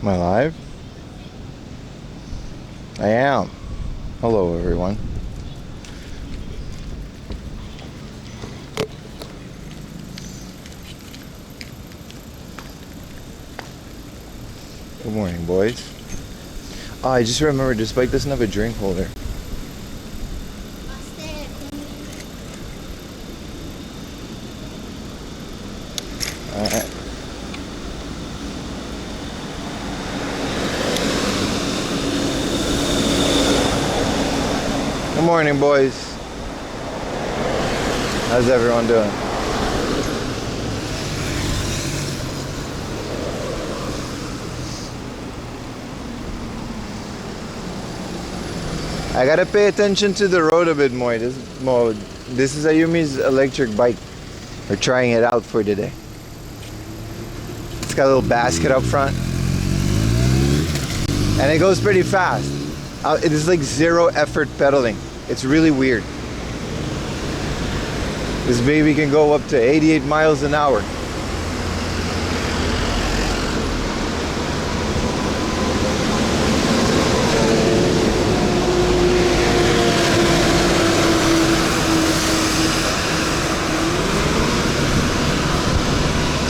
Am I live? I am. Hello, everyone. Good morning, boys. Oh, I just remembered this bike doesn't have a drink holder. Alright. Good morning, boys. How's everyone doing? I gotta pay attention to the road a bit more. This is Ayumi's electric bike. We're trying it out for today. It's got a little basket up front. And it goes pretty fast. It is like zero effort pedaling. It's really weird. This baby can go up to 88 miles an hour.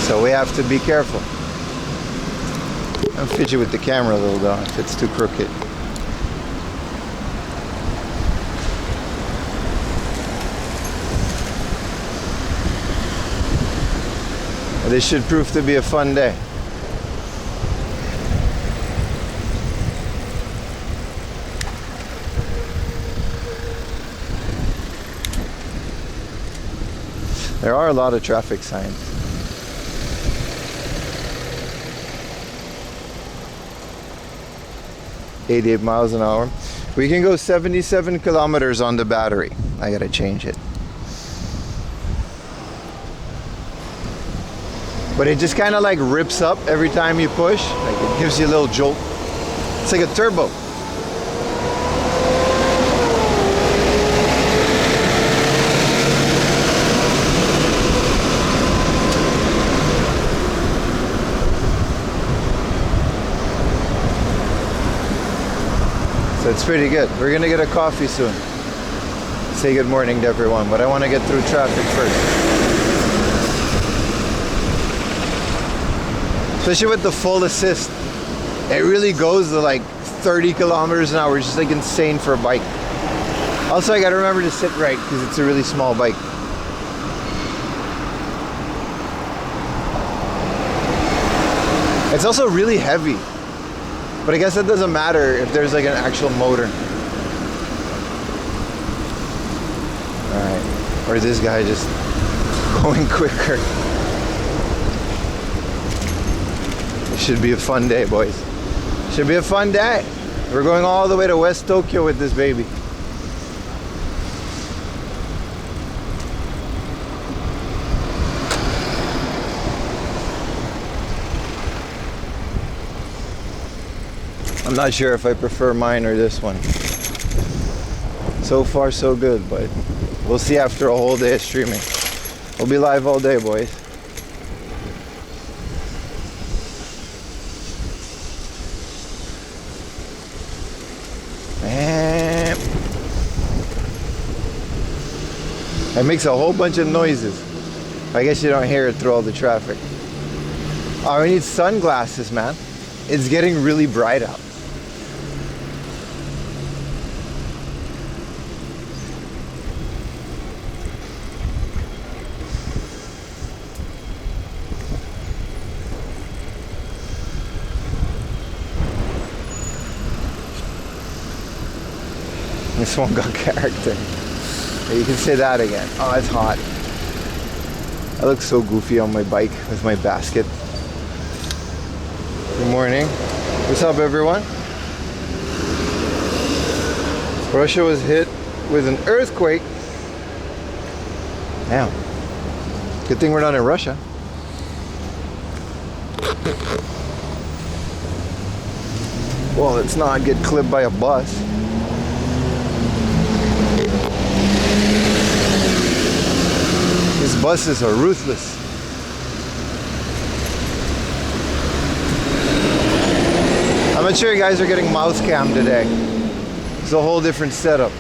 So we have to be careful. I'm fidgety with the camera a little though, if it's too crooked. This should prove to be a fun day. There are a lot of traffic signs. .88 miles an hour. We can go 77 kilometers on the battery. I gotta change it. But it just kind of like rips up every time you push. Like it gives you a little jolt. It's like a turbo. So it's pretty good. We're gonna get a coffee soon. Say good morning to everyone, but I want to get through traffic first. Especially with the full assist. It really goes to like 30 kilometers an hour. It's just like insane for a bike. Also, I gotta remember to sit right because it's a really small bike. It's also really heavy. But I guess that doesn't matter if there's like an actual motor. Alright. Or this guy just going quicker. It should be a fun day, boys. Should be a fun day. We're going all the way to West Tokyo with this baby. I'm not sure if I prefer mine or this one. So far so good, but we'll see after a whole day of streaming. We'll be live all day, boys. And it makes a whole bunch of noises. I guess you don't hear it through all the traffic. Oh, we need sunglasses, man. It's getting really bright out. This one got character. You can say that again. Oh, it's hot. I look so goofy on my bike with my basket. Good morning. What's up, everyone? Russia was hit with an earthquake. Damn. Good thing we're not in Russia. Well, let's not get clipped by a bus. These buses are ruthless. Mamachari guys are getting mouth cam today. It's a whole different setup.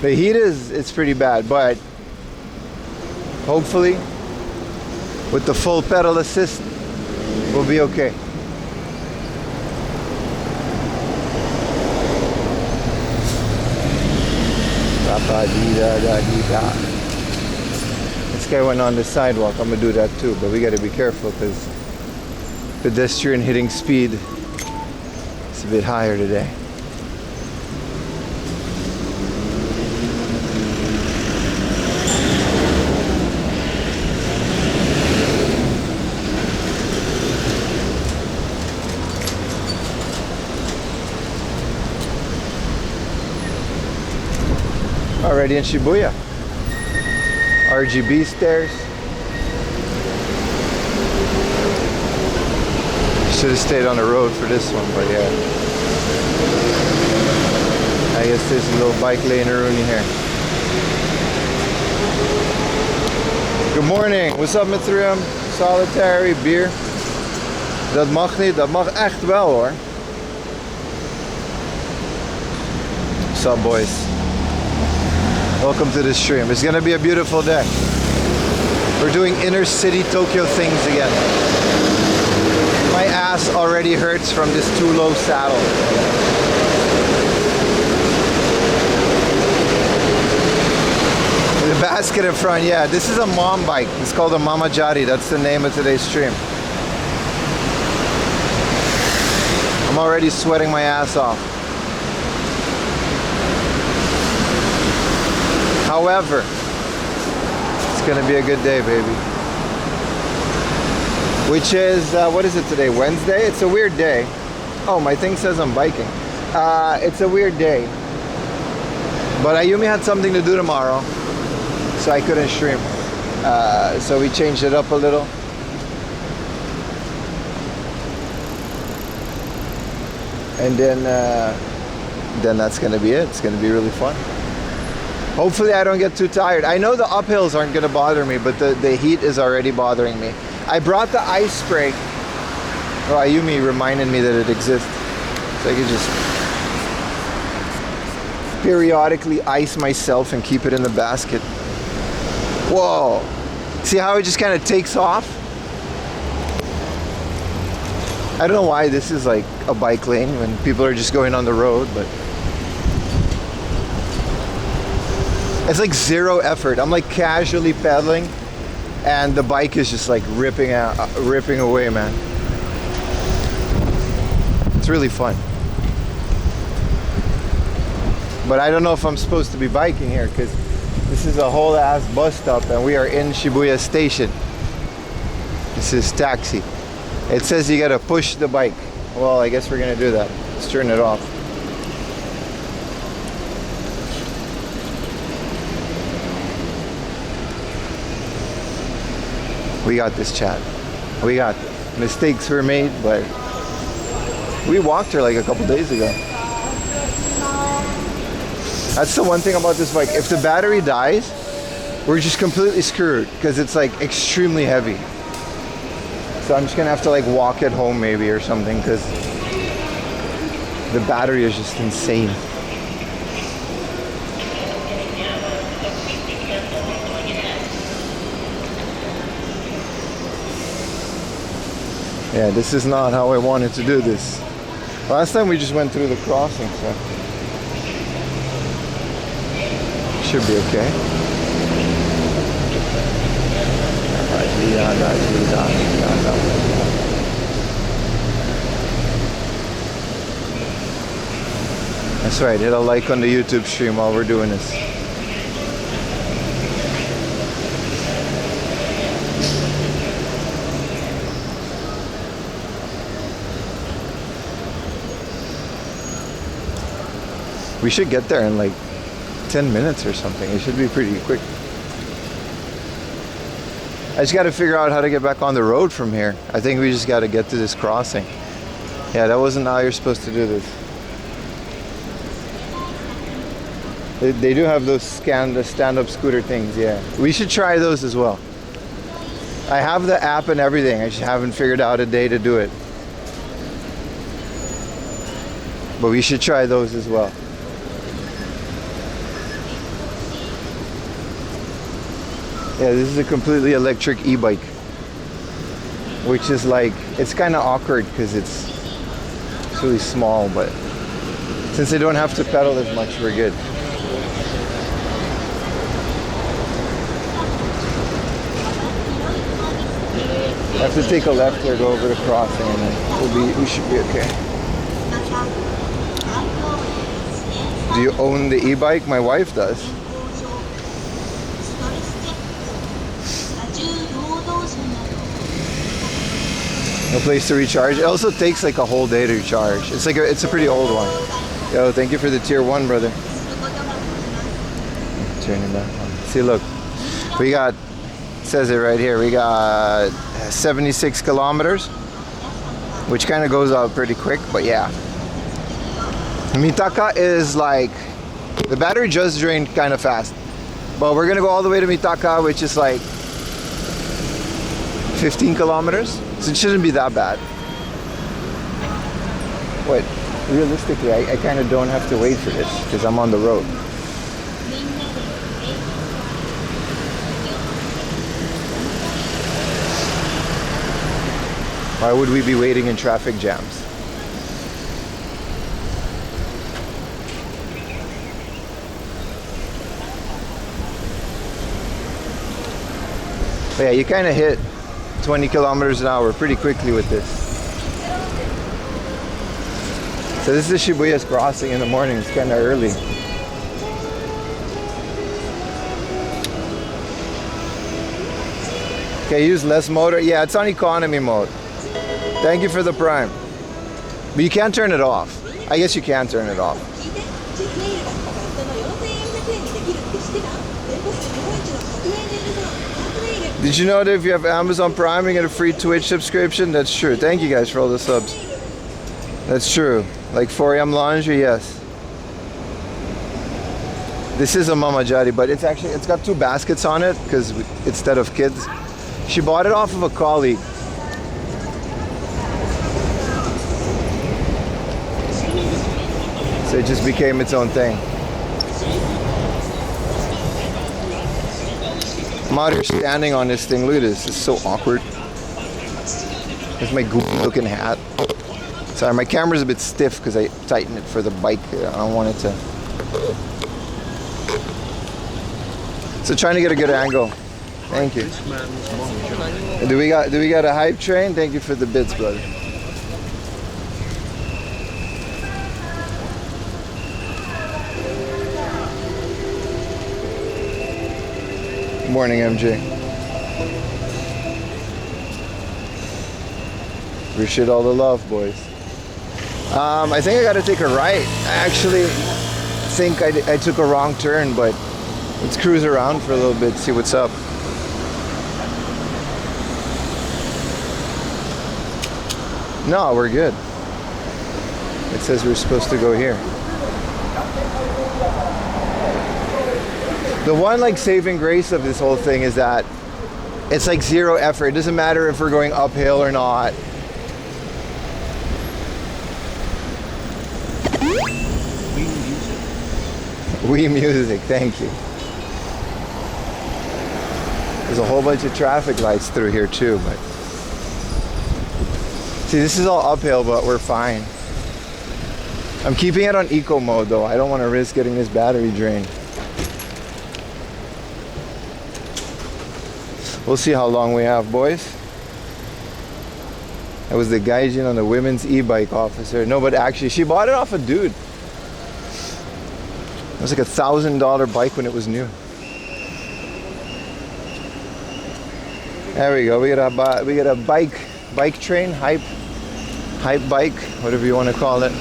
The heat it's pretty bad, but hopefully with the full pedal assist we'll be okay. This guy went on the sidewalk. I'm gonna do that too, but we gotta be careful because pedestrian hitting speed is a bit higher today. Already in Shibuya. RGB stairs. Should have stayed on the road for this one, but yeah. I guess there's a little bike lane around here. Good morning. What's up, Mithrium? Solitary, beer. Dat mag niet, dat mag echt wel hoor. What's up, boys? Welcome to the stream. It's gonna be a beautiful day. We're doing inner city Tokyo things again. My ass already hurts from this too low saddle. The basket in front, yeah. This is a mom bike. It's called a MAMACHARI. That's the name of today's stream. I'm already sweating my ass off. However, it's gonna be a good day, baby. Which is, what is it today? Wednesday? It's a weird day. Oh, my thing says I'm biking. It's a weird day. But Ayumi had something to do tomorrow, so I couldn't stream. So we changed it up a little. And then that's gonna be it. It's gonna be really fun. Hopefully I don't get too tired. I know the uphills aren't gonna bother me, but the heat is already bothering me. I brought the ice spray. Oh, Ayumi reminded me that it exists. So I could just periodically ice myself and keep it in the basket. Whoa. See how it just kind of takes off? I don't know why this is like a bike lane when people are just going on the road, but it's like zero effort. I'm like casually pedaling and the bike is just like ripping away, man. It's really fun. But I don't know if I'm supposed to be biking here because this is a whole ass bus stop and we are in Shibuya Station. This is taxi. It says you gotta push the bike. Well, I guess we're gonna do that. Let's turn it off. We got this, chat. We got this. Mistakes were made, but we walked her like a couple days ago. That's the one thing about this bike. If the battery dies, we're just completely screwed because it's like extremely heavy. So I'm just gonna have to like walk it home maybe or something because the battery is just insane. Yeah, this is not how I wanted to do this. Last time we just went through the crossing, so should be okay. That's right, hit a like on the YouTube stream while we're doing this. We should get there in like 10 minutes or something. It should be pretty quick. I just got to figure out how to get back on the road from here. I think we just got to get to this crossing. Yeah, that wasn't how you're supposed to do this. They do have those stand-up scooter things, yeah. We should try those as well. I have the app and everything. I just haven't figured out a day to do it. But we should try those as well. Yeah, this is a completely electric e-bike. Which is like, it's kind of awkward because it's really small, but since I don't have to pedal as much, we're good. I have to take a left here, go over the crossing, and then we should be okay. Do you own the e-bike? My wife does. No place to recharge. It also takes like a whole day to recharge. It's a pretty old one. Yo, thank you for the tier 1, brother. Turn it back on. See, look, we got, it says it right here, we got 76 kilometers, which kind of goes out pretty quick, but yeah. Mitaka is like, the battery just drained kind of fast, but we're gonna go all the way to Mitaka, which is like 15 kilometers, so it shouldn't be that bad. But realistically, I kind of don't have to wait for this because I'm on the road. Why would we be waiting in traffic jams? But yeah, you kind of hit 20 kilometers an hour pretty quickly with this. So this is Shibuya's crossing in the morning. It's kind of early. Okay, use less motor. Yeah, it's on economy mode. Thank you for the Prime. But you can't turn it off. I guess you can turn it off. Did you know that if you have Amazon Prime, you get a free Twitch subscription? That's true. Thank you guys for all the subs. That's true. Like 4am Laundry, yes. This is a MAMACHARI, but it's got 2 baskets on it because instead of kids. She bought it off of a colleague. So it just became its own thing. I'm out here standing on this thing. Look at this. It's so awkward. There's my goofy looking hat. Sorry, my camera's a bit stiff because I tightened it for the bike. I don't want it to. So trying to get a good angle. Thank you. Do we got a hype train? Thank you for the bits, brother. Good morning, MJ. Appreciate all the love, boys. I think I gotta take a right. I actually think I took a wrong turn, but let's cruise around for a little bit, see what's up. No, we're good. It says we're supposed to go here. The one like saving grace of this whole thing is that it's like zero effort. It doesn't matter if we're going uphill or not. Wii music, thank you. There's a whole bunch of traffic lights through here too, but see, this is all uphill, but we're fine. I'm keeping it on eco mode though. I don't want to risk getting this battery drained. We'll see how long we have, boys. That was the gaijin on the women's e-bike officer. No, but actually, she bought it off a dude. It was like a $1,000 bike when it was new. There we go. We got a bike train, hype bike, whatever you want to call it.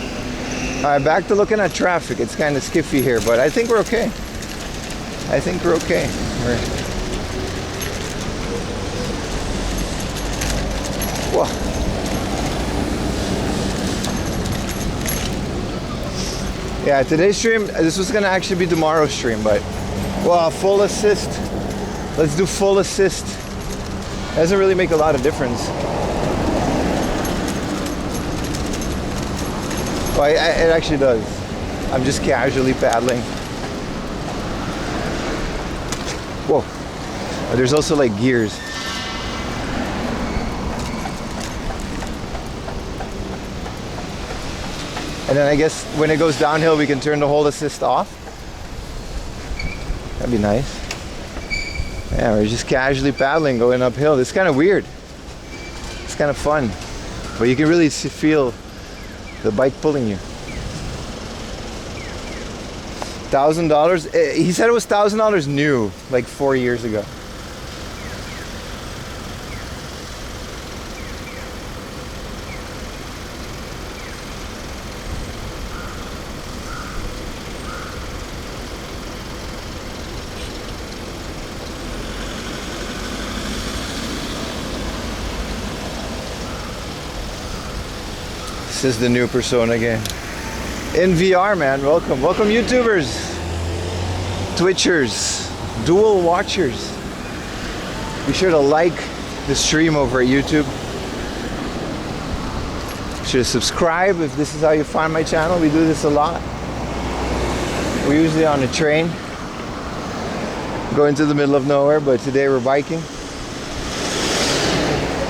All right, back to looking at traffic. It's kind of skiffy here, but I think we're okay. Whoa. Yeah, today's stream, this was gonna actually be tomorrow's stream, but well, full assist. Let's do full assist. Doesn't really make a lot of difference. Well, it actually does. I'm just casually paddling. Whoa. There's also like gears. And then I guess when it goes downhill, we can turn the hold assist off. That'd be nice. Yeah, we're just casually paddling going uphill. It's kind of weird. It's kind of fun. But you can really feel the bike pulling you. $1,000? He said it was $1,000 new, like 4 years ago. This is the new persona game. In VR, man. Welcome. Welcome, YouTubers, Twitchers, dual watchers. Be sure to like the stream over at YouTube. Be sure to subscribe if this is how you find my channel. We do this a lot. We're usually on a train, going to the middle of nowhere, but today we're biking.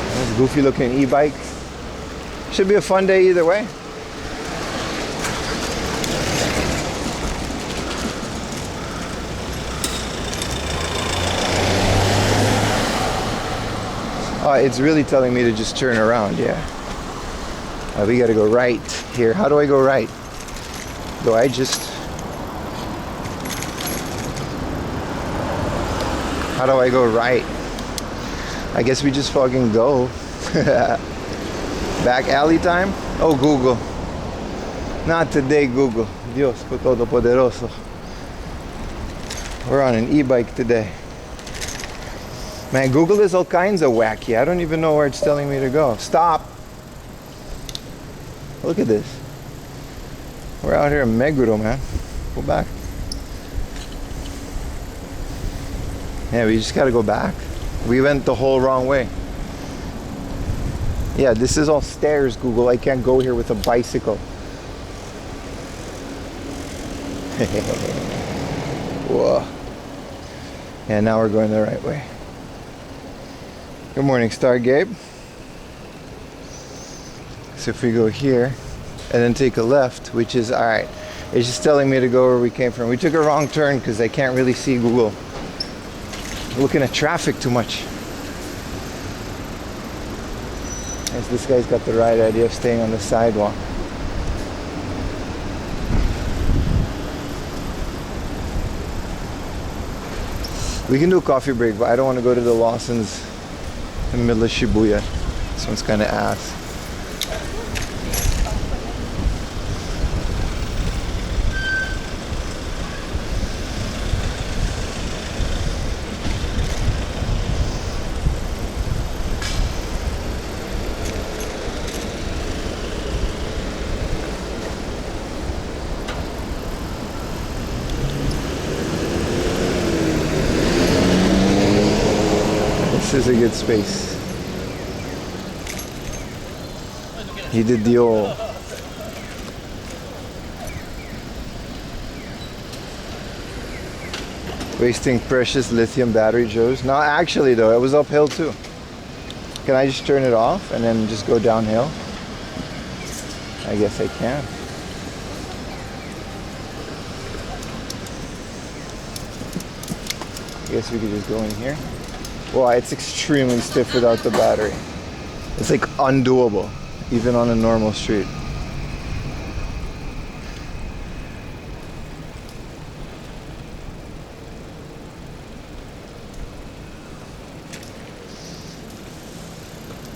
That's a goofy looking e-bike. Should be a fun day either way. Oh, it's really telling me to just turn around, yeah. We gotta go right here. How do I go right? Do I just... How do I go right? I guess we just fucking go. Back alley time? Oh, Google. Not today, Google. Dios todopoderoso. We're on an e-bike today. Man, Google is all kinds of wacky. I don't even know where it's telling me to go. Stop. Look at this. We're out here in Meguro, man. Go back. Yeah, we just gotta go back. We went the whole wrong way. Yeah, this is all stairs, Google. I can't go here with a bicycle. Whoa. Yeah, now we're going the right way. Good morning, Star Gabe. So if we go here and then take a left, which is alright. It's just telling me to go where we came from. We took a wrong turn because I can't really see Google. I'm looking at traffic too much. As this guy's got the right idea of staying on the sidewalk. We can do a coffee break, but I don't want to go to the Lawson's in the middle of Shibuya. This one's kind of ass. This is a good space. He did the old. Wasting precious lithium battery, Joes. No, actually though, it was uphill too. Can I just turn it off and then just go downhill? I guess I can. I guess we could just go in here. Wow, it's extremely stiff without the battery. It's like undoable, even on a normal street.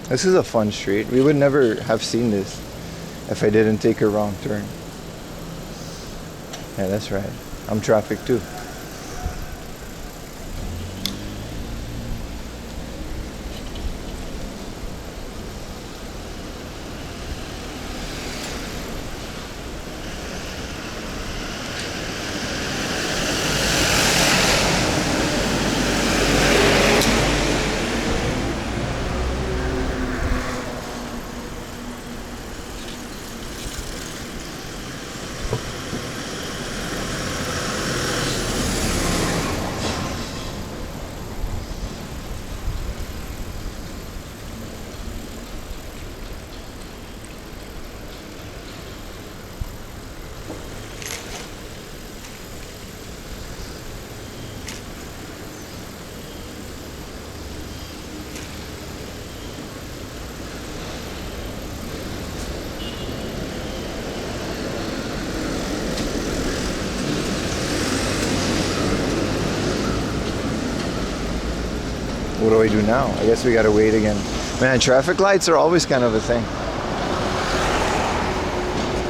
This is a fun street. We would never have seen this if I didn't take a wrong turn. Yeah, that's right. I'm traffic too. I do now? I guess we gotta wait again. Man, traffic lights are always kind of a thing.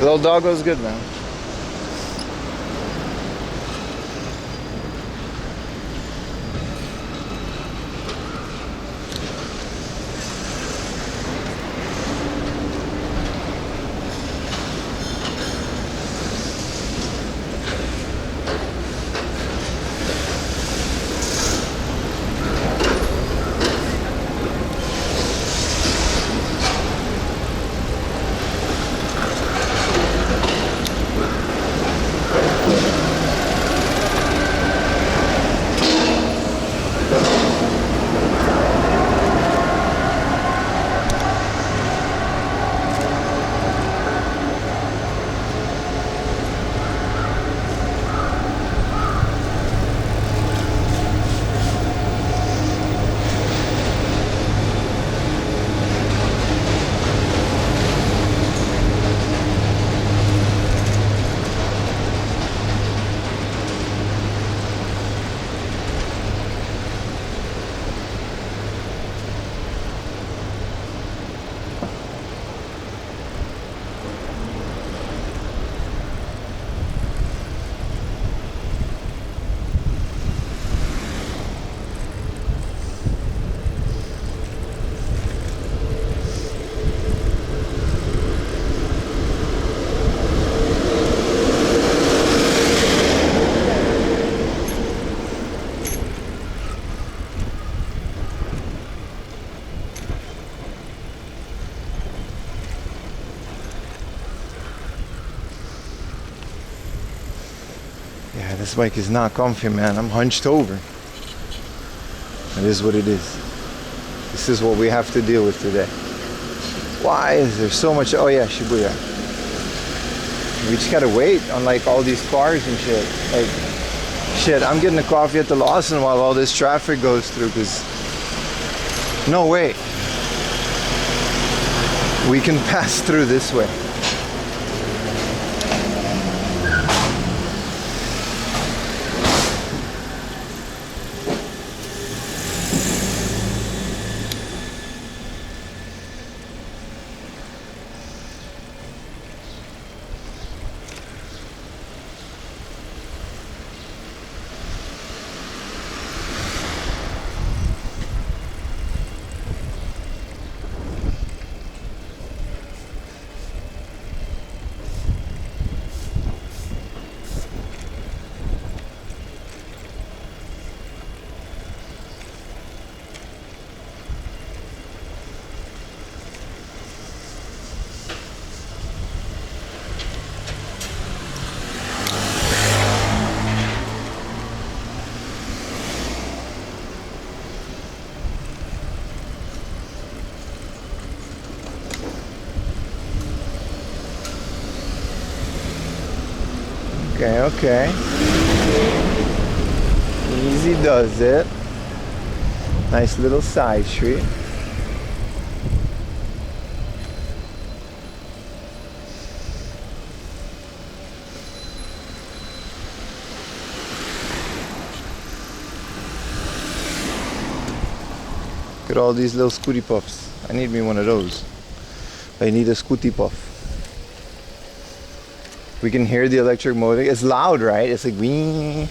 Little doggo's good, man. Yeah, this bike is not comfy, man. I'm hunched over. It is what it is. This is what we have to deal with today. Why is there so much? Oh yeah, Shibuya. We just gotta wait on like all these cars and shit. Like, shit, I'm getting a coffee at the Lawson while all this traffic goes through, because no way we can pass through this way. Okay, okay. Easy does it. Nice little side street. Look at all these little scooty puffs. I need me one of those. I need a scooty puff. We can hear the electric motor. It's loud, right? It's like wee.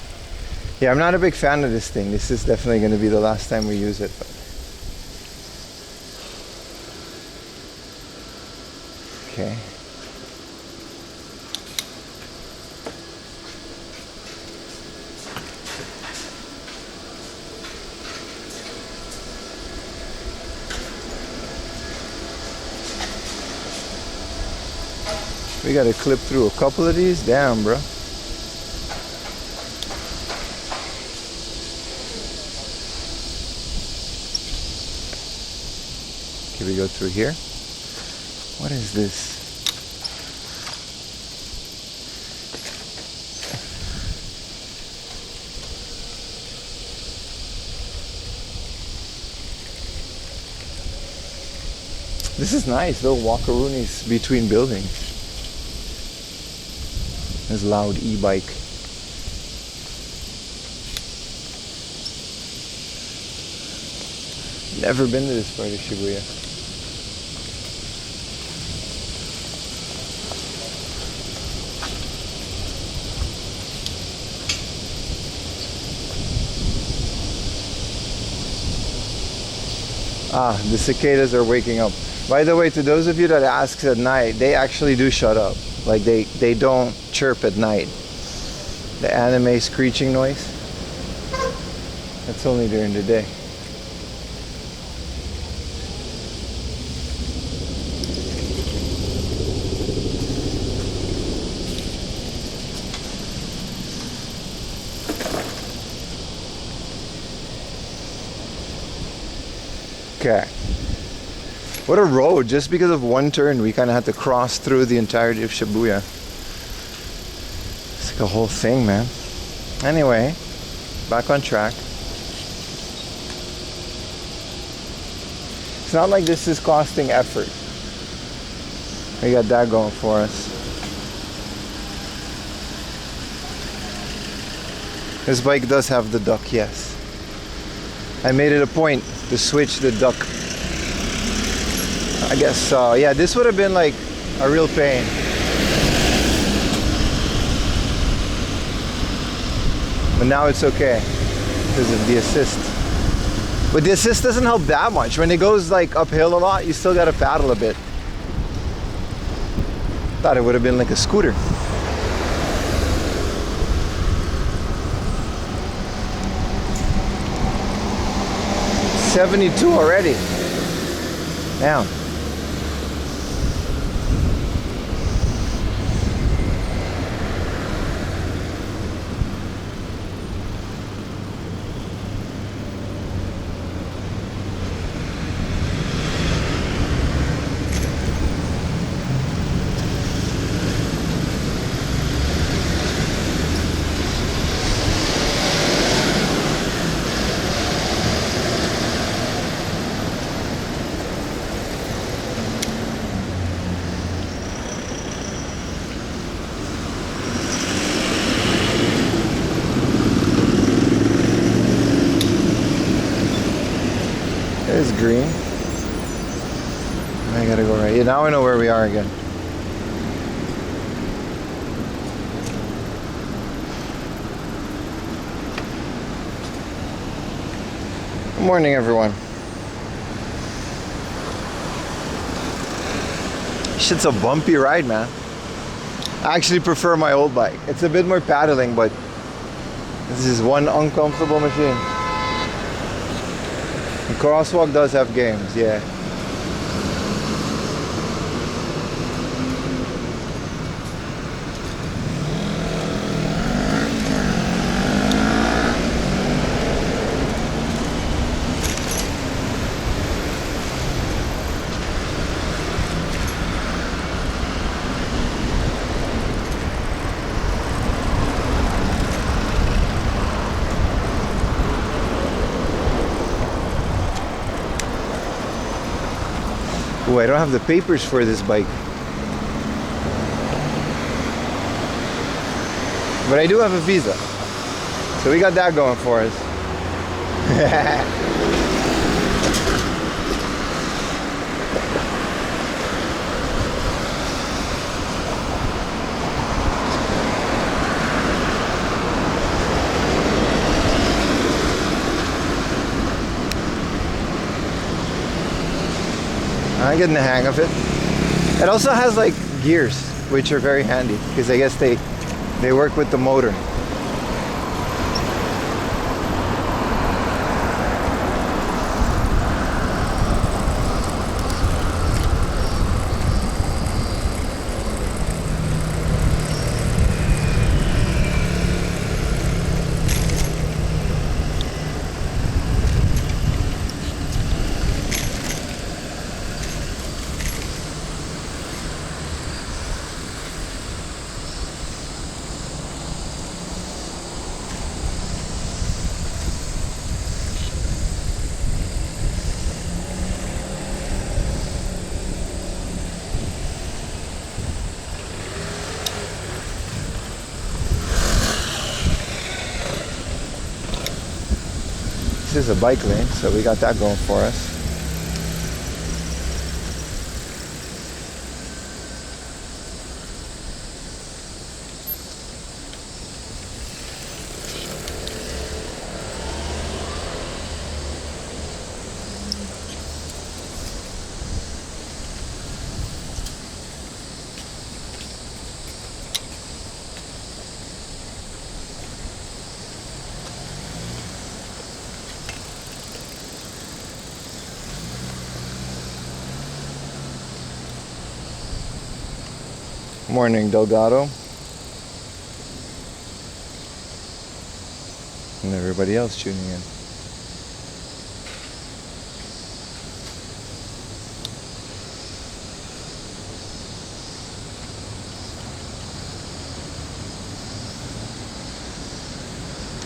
Yeah, I'm not a big fan of this thing. This is definitely going to be the last time we use it. But. Okay. We got to clip through a couple of these. Damn, bro. Okay, we go through here. What is this? This is nice, little walkaroonies between buildings. This loud e-bike. Never been to this part of Shibuya. Ah, the cicadas are waking up. By the way, to those of you that ask at night, they actually do shut up. Like they don't chirp at night. The anime screeching noise, that's only during the day. Okay. What a road. Just because of one turn, we kind of had to cross through the entirety of Shibuya. It's like a whole thing, man. Anyway, back on track. It's not like this is costing effort. We got that going for us. This bike does have the duck, yes. I made it a point to switch the duck. I guess, yeah, this would have been like a real pain. But now it's okay because of the assist. But the assist doesn't help that much. When it goes like uphill a lot, you still gotta paddle a bit. Thought it would have been like a scooter. $72 already. Damn. It's green. I gotta go right. Yeah, now I know where we are again. Good morning, everyone. Shit's a bumpy ride, man. I actually prefer my old bike. It's a bit more paddling, but this is one uncomfortable machine. The crosswalk does have games, yeah. Oh, I don't have the papers for this bike. But I do have a visa. So we got that going for us. I'm getting the hang of it. It also has like gears, which are very handy because I guess they work with the motor. this is a bike lane, so we got that going for us. Morning, Delgado. And everybody else tuning in.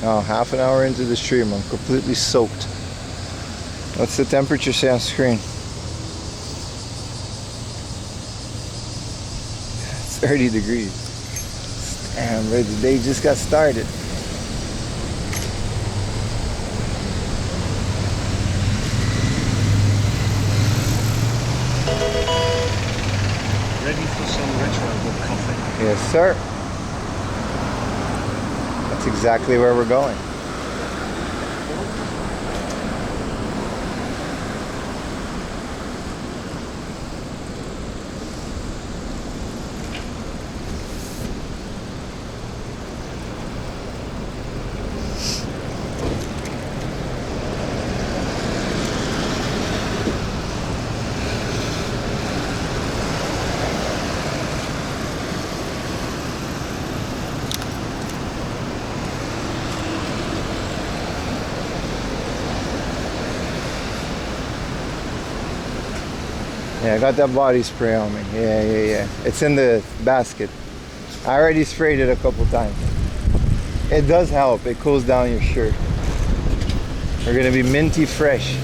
Oh, half an hour into the stream, I'm completely soaked. What's the temperature say on screen? 30 degrees. Damn, the day just got started. Ready for some retro with coffee? Yes, sir. That's exactly where we're going. Yeah, I got that body spray on me. Yeah. It's in the basket. I already sprayed it a couple times. It does help. It cools down your shirt. We're gonna be minty fresh.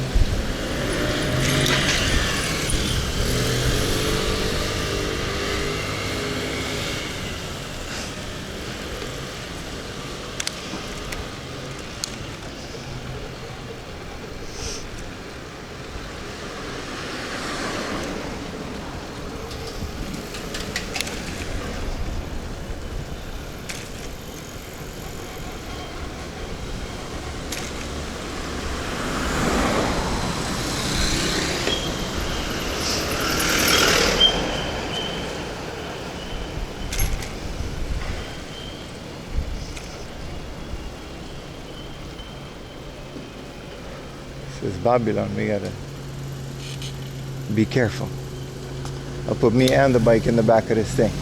This is Babylon. We gotta be careful. I'll put me and the bike in the back of this thing.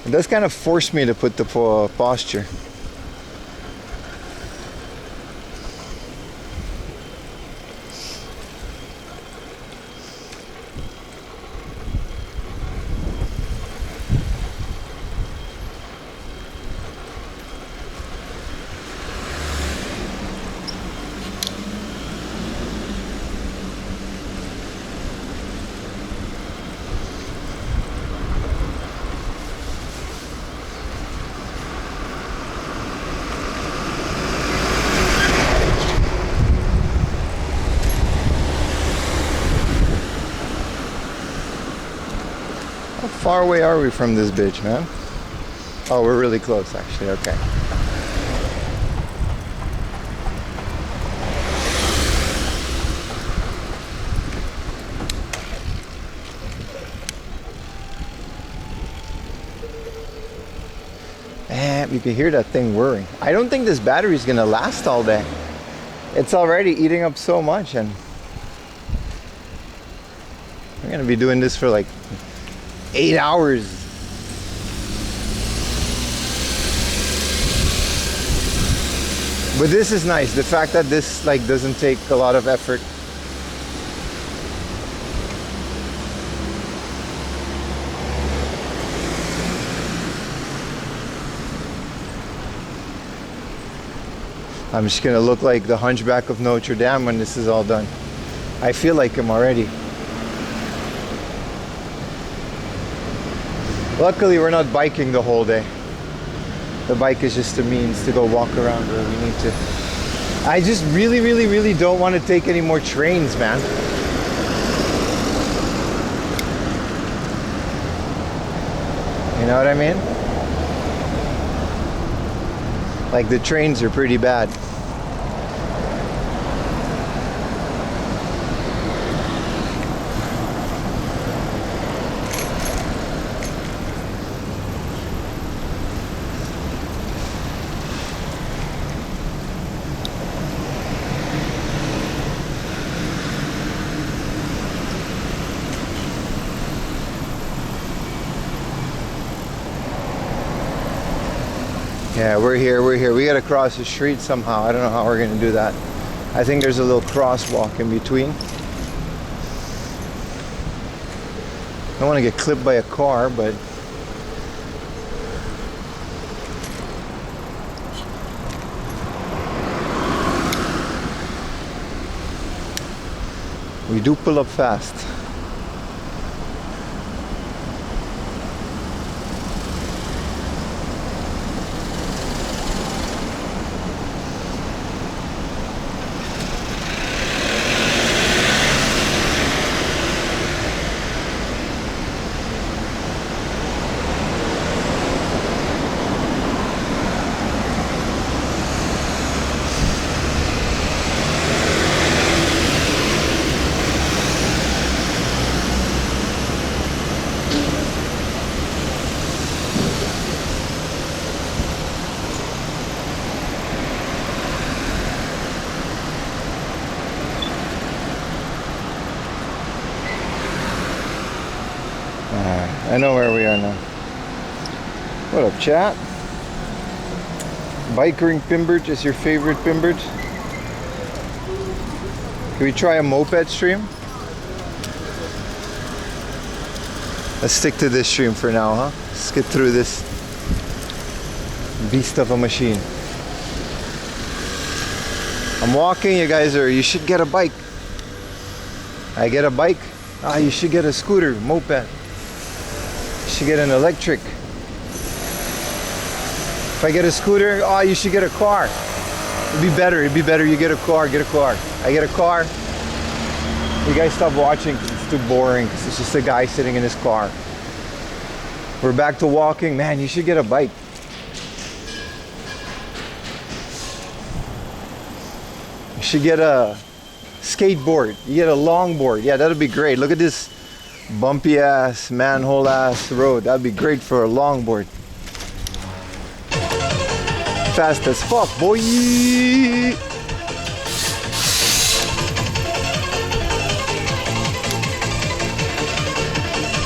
It does kind of force me to put the posture. How far away are we from this bitch, man? Oh, we're really close, actually. Okay. Man, you can hear that thing whirring. I don't think this battery is gonna last all day. It's already eating up so much, and we're gonna be doing this for like 8 hours. But this is nice. The fact that this like doesn't take a lot of effort. I'm just gonna look like the Hunchback of Notre Dame when this is all done. I feel like him already. Luckily, we're not biking the whole day. The bike is just a means to go walk around where we need to. I just really don't want to take any more trains, man. You know what I mean? Like the trains are pretty bad. Yeah, we're here. We gotta cross the street somehow. I don't know how we're gonna do that. I think there's a little crosswalk in between. I don't want to get clipped by a car, but we do pull up fast. I know where we are now. What up, chat? Bike ring Pimbert is your favorite Pimbert? Can we try a moped stream? Let's stick to this stream for now, huh? Let's get through this beast of a machine. I'm walking, you should get a bike. I get a bike? You should get a scooter, moped. You should get an electric. If I get a scooter, you should get a car. It'd be better you get a car, I get a car. You guys stop watching because it's too boring, because it's just a guy sitting in his car. We're back to walking. Man, you should get a bike. You should get a skateboard. You get a longboard. Yeah, that'd be great. Look at this bumpy ass, manhole ass road. That'd be great for a longboard. Fast as fuck, boy.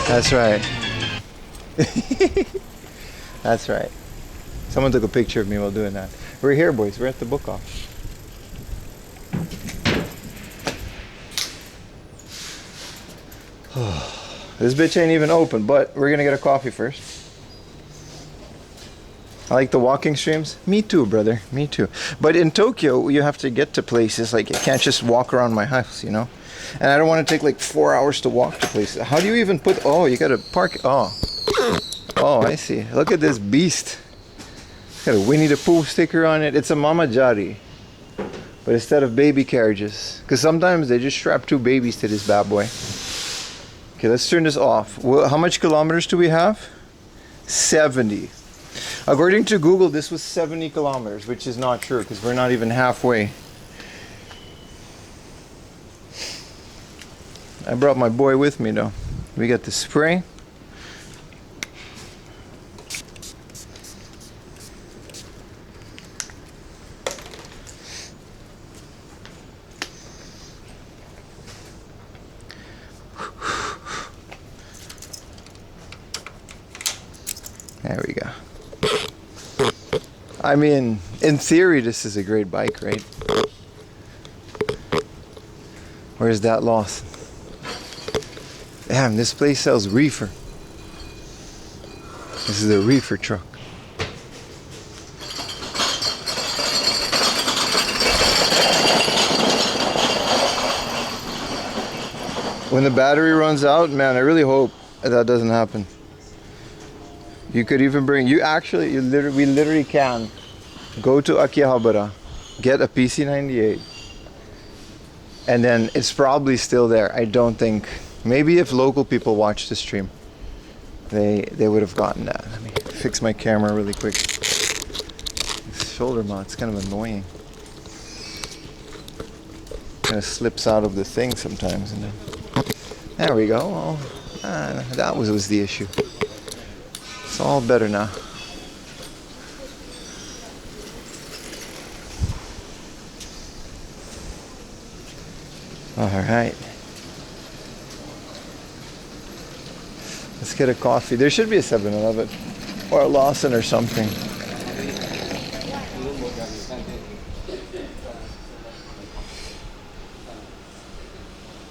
That's right. That's right. Someone took a picture of me while doing that. We're here, boys. We're at the book off. This bitch ain't even open, but we're gonna get a coffee first. I like the walking streams. Me too, brother. Me too. But in Tokyo, you have to get to places. Like, you can't just walk around my house, you know? And I don't want to take like 4 hours to walk to places. How do you even put... Oh, you gotta park... Oh, I see. Look at this beast. Got a Winnie the Pooh sticker on it. It's a MAMACHARI. But instead of baby carriages. Because sometimes they just strap 2 babies to this bad boy. Okay, let's turn this off. Well, how much kilometers do we have? 70. According to Google, this was 70 kilometers, which is not true because we're not even halfway. I brought my boy with me though. We got the spray. There we go. I mean, in theory, this is a great bike, right? Where's that loss? Damn, this place sells reefer. This is a reefer truck. When the battery runs out, man, I really hope that doesn't happen. You could even bring, we literally can go to Akihabara, get a PC98, and then it's probably still there. I don't think, maybe if local people watch the stream, they would have gotten that. Let me fix my camera really quick. This shoulder mount's kind of annoying. Kind of slips out of the thing sometimes, and then there we go. Well, that was the issue. It's all better now. All right. Let's get a coffee. There should be a 7-Eleven or a Lawson or something.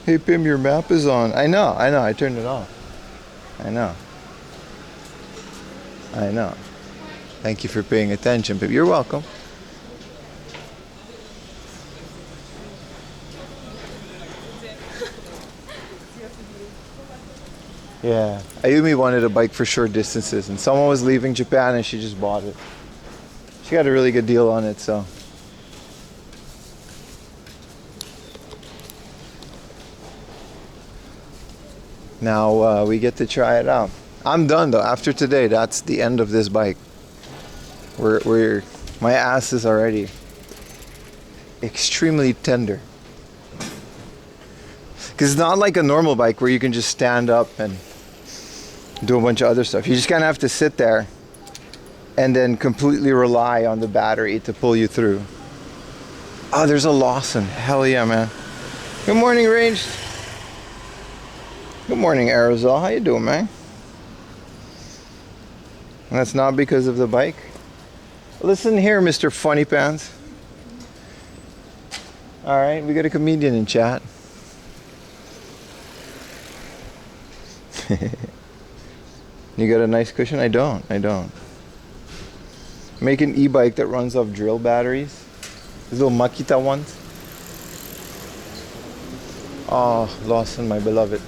Hey Pim, your map is on. I know, I turned it off. I know. Thank you for paying attention, Pim. You're welcome. Yeah, Ayumi wanted a bike for short distances, and someone was leaving Japan and she just bought it. She got a really good deal on it, so. Now we get to try it out. I'm done though. After today, that's the end of this bike. My ass is already extremely tender. Because it's not like a normal bike where you can just stand up and do a bunch of other stuff. You just kind of have to sit there and then completely rely on the battery to pull you through. Oh, there's a Lawson. Hell yeah, man. Good morning, Range. Good morning, Aerosol. How you doing, man? And that's not because of the bike. Listen here, Mr. Funny Pants. All right, we got a comedian in chat. You got a nice cushion? I don't. Make an e-bike that runs off drill batteries. These little Makita ones. Oh, Lawson, my beloved.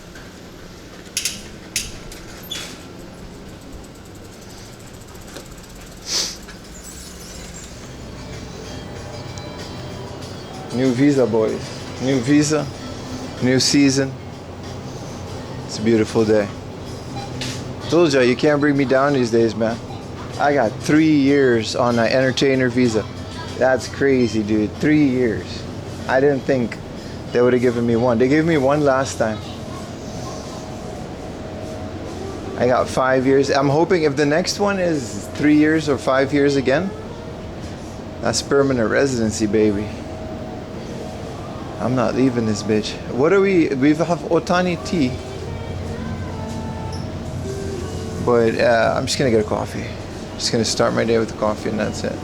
New visa, boys. New visa, new season. It's a beautiful day. Told you, you can't bring me down these days, man. I got 3 years on an entertainer visa. That's crazy, dude. 3 years. I didn't think they would have given me one. They gave me one last time. I got 5 years. I'm hoping if the next one is 3 years or 5 years again, that's permanent residency, baby. I'm not leaving this bitch. What are we? We have Otani tea. But I'm just gonna get a coffee. Just gonna start my day with a coffee and that's it.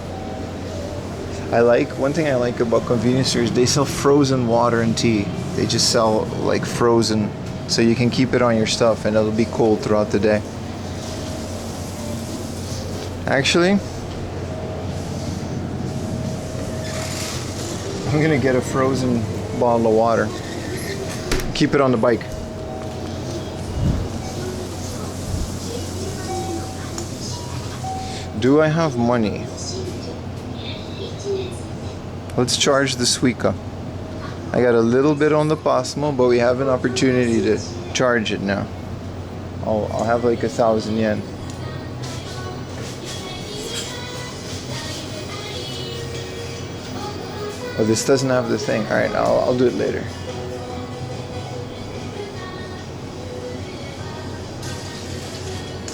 One thing I like about convenience stores, they sell frozen water and tea. They just sell like frozen, so you can keep it on your stuff and it'll be cold throughout the day. Actually, I'm gonna get a frozen bottle of water. Keep it on the bike. Do I have money? Let's charge the Suica. I got a little bit on the Pasmo, but we have an opportunity to charge it now. I'll have like 1,000 yen. Oh, this doesn't have the thing. All right, I'll do it later.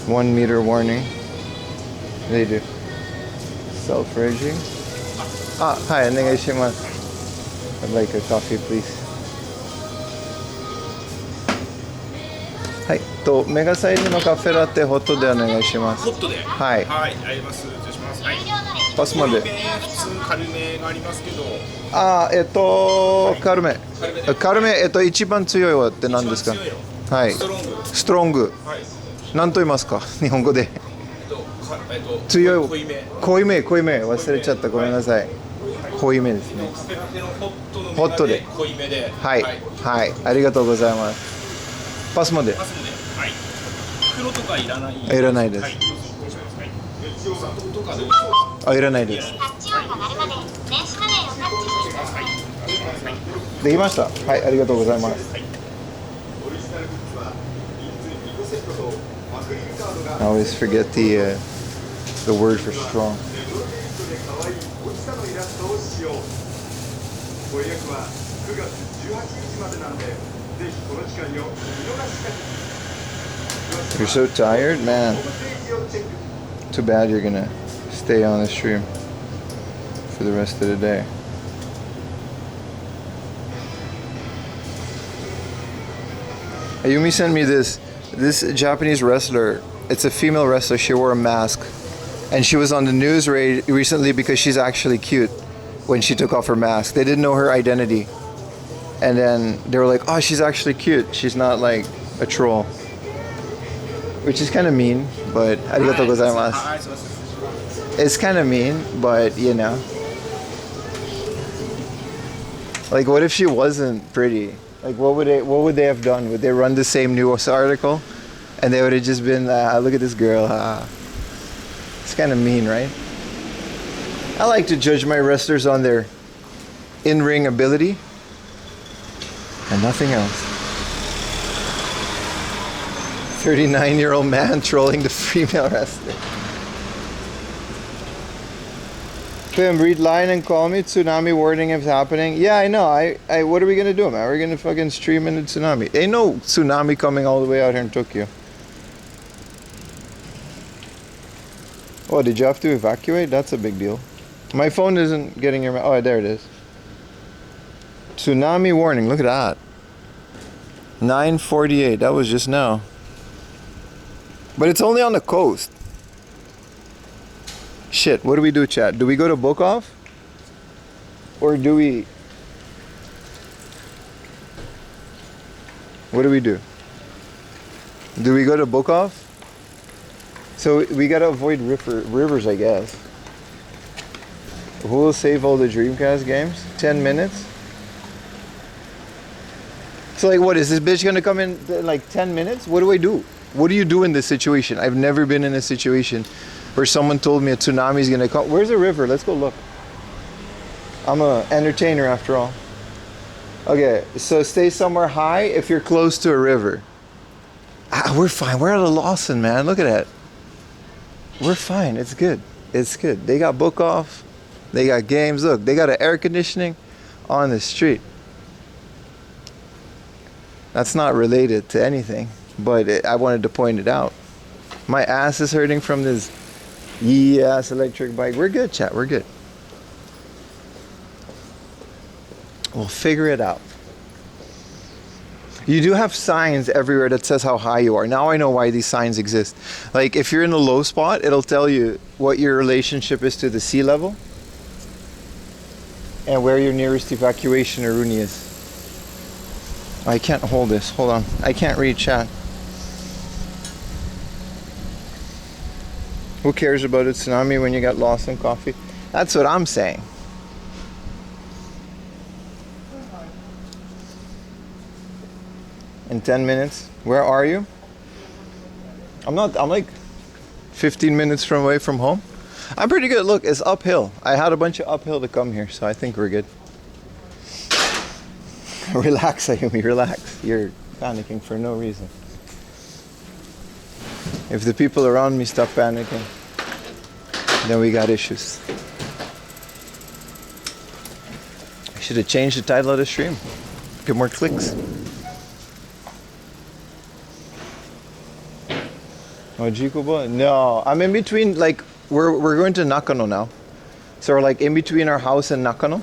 One meter warning. They do. Self-raging. Hi, onegaishimasu. I'd like a coffee, please. Hi, メガサイズのカフェラテホットでお願いします。ホットで。はい。はい、あります。失礼します。はい。パスまで。普通軽めがありますけど。軽め。軽め、一番強いはって何ですか。はい。ストロング。はい。何と言いますか、日本語で。強い。濃いめ忘れちゃった、ごめんなさい。濃いめですね。ホットで。濃いめで。はい、はい、ありがとうございます。パスまで。パスもね、はい。袋とかいらない。いらないです。はい、どうぞお願いします。はい。お砂糖とかどうぞ。あ、いらないです。タッチ音が鳴るまで電子マネーをタッチしてください。できました。はい、ありがとうございます。I always forget the word for strong. You're so tired, man. Too bad you're gonna stay on the stream for the rest of the day. Ayumi sent me this Japanese wrestler. It's a female wrestler. She wore a mask, and she was on the news recently because she's actually cute. When she took off her mask, they didn't know her identity, and then they were like, "Oh, she's actually cute. She's not like a troll," which is kind of mean. But arigatou gozaimasu. It's kind of mean, but you know, like, what if she wasn't pretty? Like, what would they have done? Would they run the same news article, and they would have just been, "Look at this girl." It's kind of mean, right? I like to judge my wrestlers on their in-ring ability and nothing else. 39-year-old man trolling the female wrestler. Tim, read line and call me. Tsunami warning is happening. Yeah, I know. I what are we gonna do, man? We're gonna fucking stream in the tsunami. Ain't no tsunami coming all the way out here in Tokyo. Oh, did you have to evacuate? That's a big deal. My phone isn't getting your... Oh, there it is. Tsunami warning. Look at that. 9:48. That was just now. But it's only on the coast. Shit, what do we do, chat? Do we go to book off? Or do we... What do we do? Do we go to book off? So we gotta avoid rivers, I guess. Who will save all the Dreamcast games? 10 minutes? So like, what is this bitch gonna come in like 10 minutes? What do I do? What do you do in this situation? I've never been in a situation where someone told me a tsunami is gonna come. Where's the river? Let's go look. I'm a entertainer after all. Okay, so stay somewhere high if you're close to a river. We're fine. We're at a Lawson, man. Look at that. We're fine. It's good. It's good. They got book off. They got games. Look, they got an air conditioning on the street. That's not related to anything, but I wanted to point it out. My ass is hurting from this yee-ass electric bike. We're good, chat. We're good. We'll figure it out. You do have signs everywhere that says how high you are. Now I know why these signs exist. Like, if you're in a low spot, it'll tell you what your relationship is to the sea level and where your nearest evacuation or rooney is. I can't hold this. Hold on. I can't read chat. Who cares about a tsunami when you got lost in coffee? That's what I'm saying. In 10 minutes. Where are you? I'm like 15 minutes away from home. I'm pretty good. Look, it's uphill. I had a bunch of uphill to come here, so I think we're good. Relax, Ayumi, relax. You're panicking for no reason. If the people around me stop panicking, then we got issues. I should have changed the title of the stream. Get more clicks. Oh, Jikoba? No, I'm in between, like, we're going to Nakano now. So we're like in between our house and Nakano.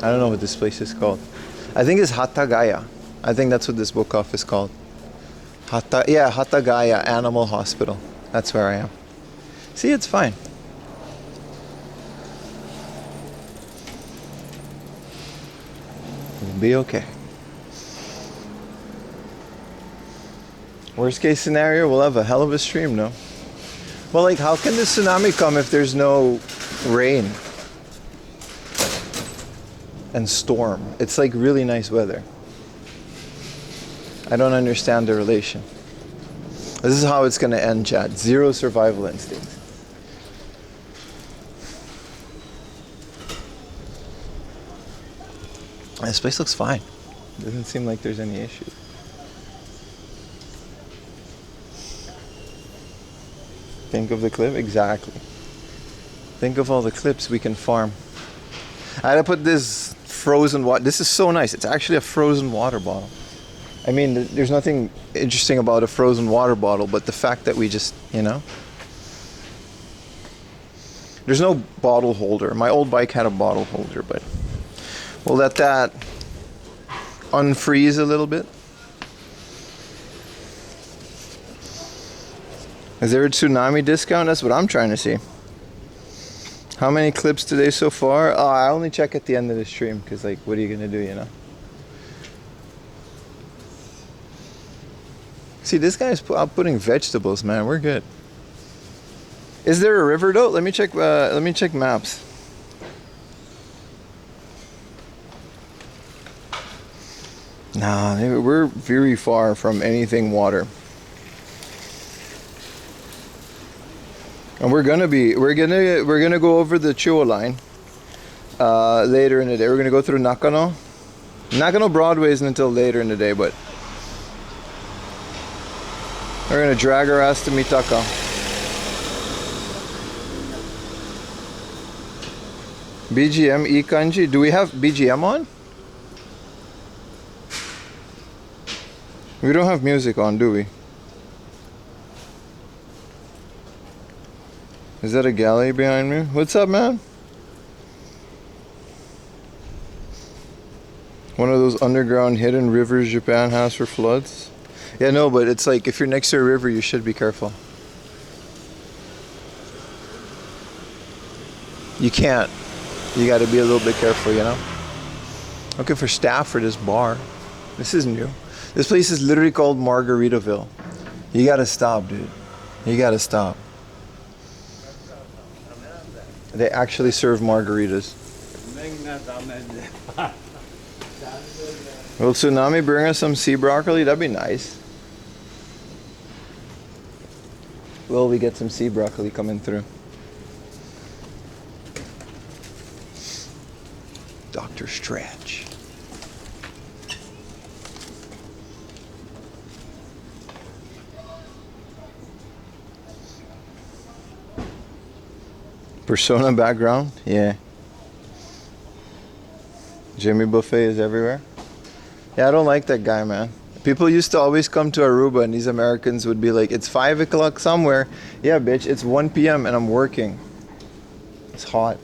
I don't know what this place is called. I think it's Hatagaya. I think that's what this book off is called. Hatagaya Animal Hospital. That's where I am. See, it's fine. We'll be okay. Worst case scenario, we'll have a hell of a stream, no? Well, like, how can the tsunami come if there's no rain? and storm. It's like really nice weather. I don't understand the relation. This is how it's going to end, chat. Zero survival instinct. This place looks fine. Doesn't seem like there's any issue. Think of the clip? Exactly. Think of all the clips we can farm. I had to put this frozen water. This is so nice. It's actually a frozen water bottle. I mean, there's nothing interesting about a frozen water bottle, but the fact that we just, you know. There's no bottle holder. My old bike had a bottle holder, but we'll let that unfreeze a little bit. Is there a Tsunami discount? That's what I'm trying to see. How many clips today so far? Oh, I only check at the end of the stream because, like, what are you gonna do, you know? See, this guy's out putting vegetables, man. We're good. Is there a river though? Let me check. Let me check maps. Nah, we're very far from anything water. And we're gonna go over the Chuo line later in the day. We're gonna go through Nakano. Nakano Broadway isn't until later in the day, but we're gonna drag our ass to Mitaka. BGM Ikanji. Do we have BGM on? We don't have music on, do we? Is that a galley behind me? What's up, man? One of those underground hidden rivers Japan has for floods? Yeah, no, but it's like if you're next to a river, you should be careful. You can't. You got to be a little bit careful, you know? Looking for staff for this bar. This is new. This place is literally called Margaritaville. You got to stop, dude. You got to stop. They actually serve margaritas. Will Tsunami bring us some sea broccoli? That'd be nice. Will we get some sea broccoli coming through? Dr. Stretch. Persona background? Yeah. Jimmy Buffet is everywhere. Yeah, I don't like that guy, man. People used to always come to Aruba and these Americans would be like, it's 5 o'clock somewhere. Yeah, bitch, it's 1 p.m. and I'm working. It's hot.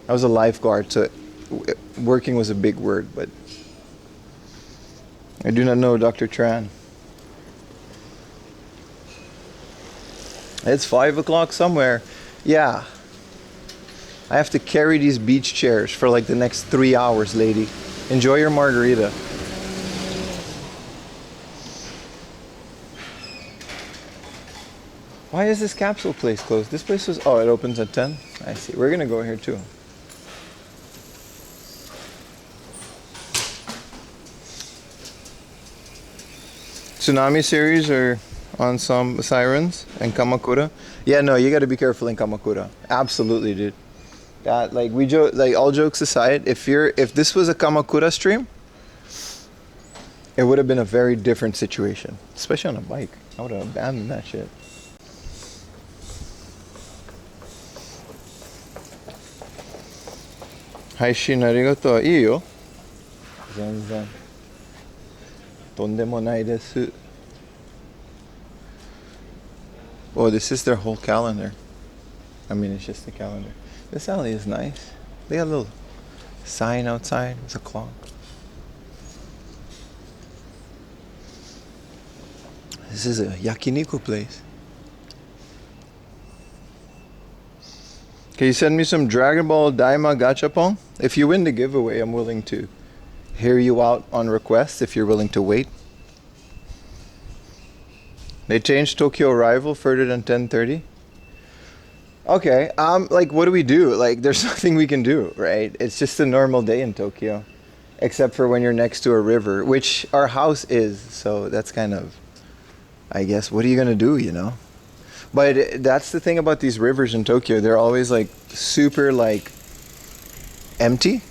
I was a lifeguard, so working was a big word, but I do not know Dr. Tran. It's 5 o'clock somewhere. Yeah. I have to carry these beach chairs for like the next 3 hours, lady. Enjoy your margarita. Why is this capsule place closed? This place was... Oh, it opens at 10? I see. We're going to go here too. Tsunami series or on some sirens and Kamakura? Yeah, no, you got to be careful in Kamakura. Absolutely, dude. That, like, we joke, like, all jokes aside, if this was a Kamakura stream, it would have been a very different situation, especially on a bike. I would have abandoned that shit. Haishin arigato. Ii yo. Zenzen. Tondemonai desu. Oh, this is their whole calendar. I mean, it's just the calendar. This alley is nice. They got a little sign outside. It's a clock. This is a yakiniku place. Can you send me some Dragon Ball Daima Gachapon? If you win the giveaway, I'm willing to hear you out on request if you're willing to wait. They changed Tokyo Arrival further than 10:30. Okay, like, what do we do? Like, there's nothing we can do, right? It's just a normal day in Tokyo, except for when you're next to a river, which our house is. So that's kind of, I guess, what are you gonna do, you know? But that's the thing about these rivers in Tokyo. They're always like super like empty.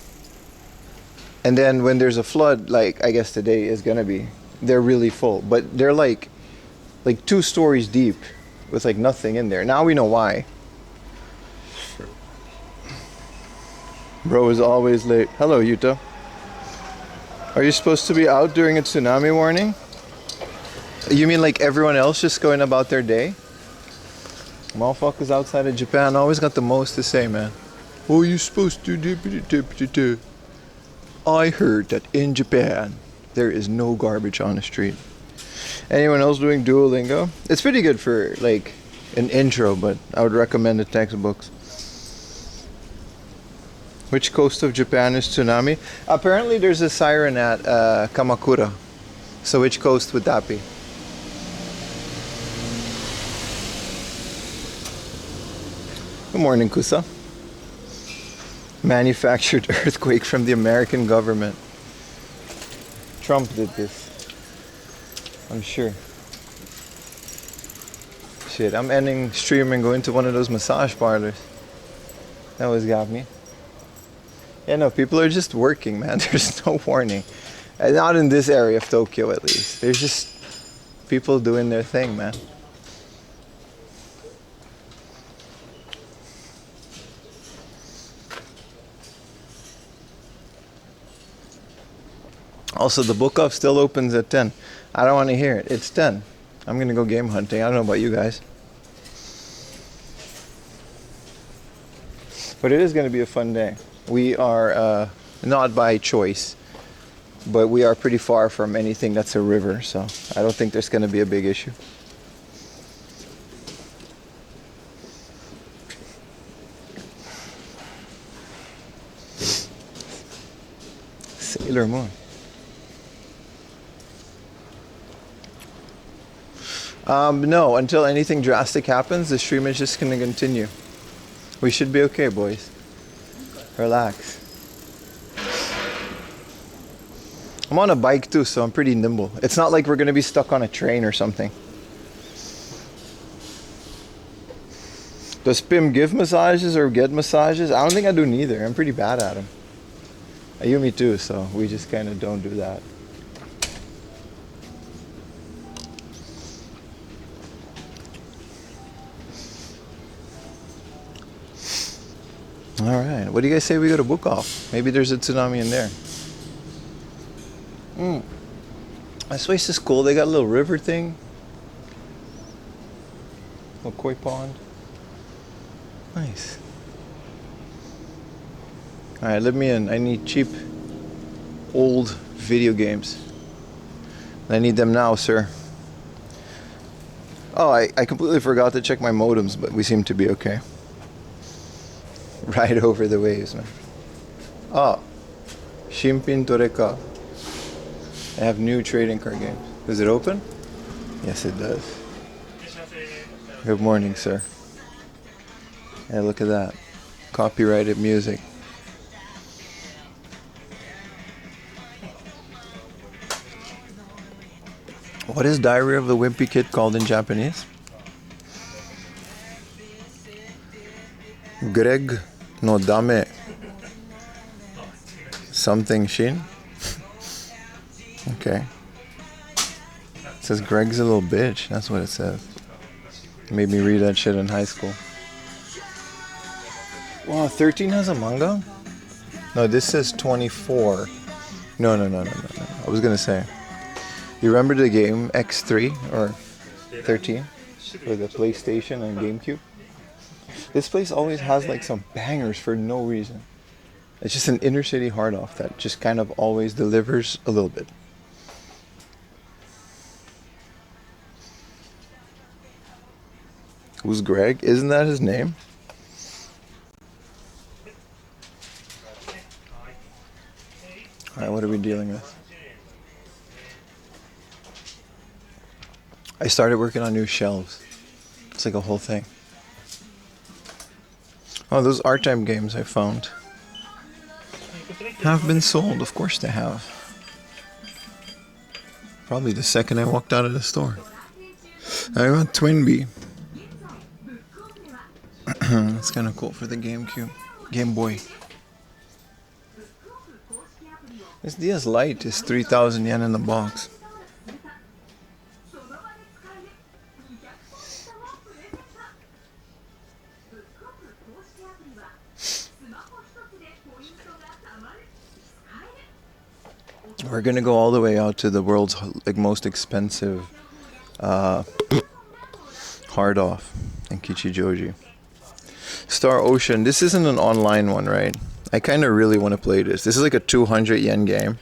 And then when there's a flood, like I guess today is gonna be, they're really full. But they're like 2 stories deep with like nothing in there. Now we know why. Bro is always late. Hello, Yuta. Are you supposed to be out during a tsunami warning? You mean like everyone else just going about their day? Motherfuckers outside of Japan always got the most to say, man. Oh, you supposed to. I heard that in Japan there is no garbage on the street. Anyone else doing Duolingo? It's pretty good for like an intro, but I would recommend the textbooks. Which coast of Japan is tsunami? Apparently there's a siren at Kamakura. So which coast would that be? Good morning, Kusa. Manufactured earthquake from the American government. Trump did this. I'm sure. Shit, I'm ending stream and going to one of those massage parlors. That always got me. Yeah, no, people are just working, man. There's no warning. And not in this area of Tokyo, at least. There's just people doing their thing, man. Also, the book off still opens at 10. I don't want to hear it. It's 10. I'm going to go game hunting. I don't know about you guys. But it is going to be a fun day. We are not by choice, but we are pretty far from anything that's a river, so I don't think there's going to be a big issue. Sailor Moon. No, until anything drastic happens, the stream is just going to continue. We should be okay, boys. Relax. I'm on a bike too, so I'm pretty nimble. It's not like we're going to be stuck on a train or something. Does Pim give massages or get massages? I don't think I do neither. I'm pretty bad at them. Ayumi too, so we just kind of don't do that. All right. What do you guys say we go to book off? Maybe there's a tsunami in there. This place is cool. They got a little river thing. Little koi pond. Nice. All right, let me in. I need cheap, old video games. I need them now, sir. Oh, I completely forgot to check my modems, but we seem to be okay. Ride over the waves, man. Oh, Shimpin Toreka. I have new trading card games. Is it open? Yes, it does. Good morning, sir. Hey, look at that. Copyrighted music. What is Diary of the Wimpy Kid called in Japanese? Greg no dame. Something Shin? Okay. It says Greg's a little bitch. That's what it says. Made me read that shit in high school. Wow, 13 has a manga? No, this says 24. No. I was gonna say. You remember the game X3 or 13 for the PlayStation and GameCube? This place always has like some bangers for no reason. It's just an inner city hard off that just kind of always delivers a little bit. Who's Greg? Isn't that his name? Alright, what are we dealing with? I started working on new shelves. It's like a whole thing. Oh, those art time games I found have been sold. Of course they have. Probably the second I walked out of the store. I got Twinbee. That's kind of cool for the GameCube. Game Boy. This DS Lite is 3,000 yen in the box. We're gonna go all the way out to the world's most expensive hard off in Kichijoji. Star Ocean. This isn't an online one, right? I kind of really want to play this. This is like a 200 yen game.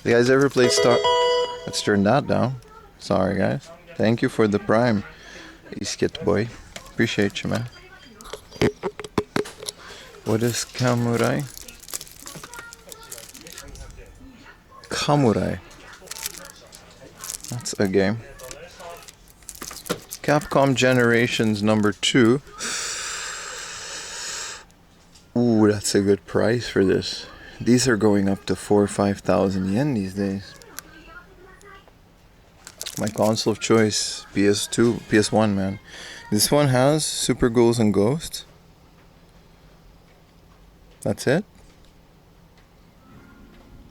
You guys ever played Star? Let's turn that down. Sorry, guys. Thank you for the Prime, Iskit boy. Appreciate you, man. What is Kamurai? Kamurai. That's a game. Capcom Generations #2. Ooh, that's a good price for this. These are going up to 4,000 or 5,000 yen these days. My console of choice, PS2, PS1, man. This one has Super Ghouls and Ghosts. That's it?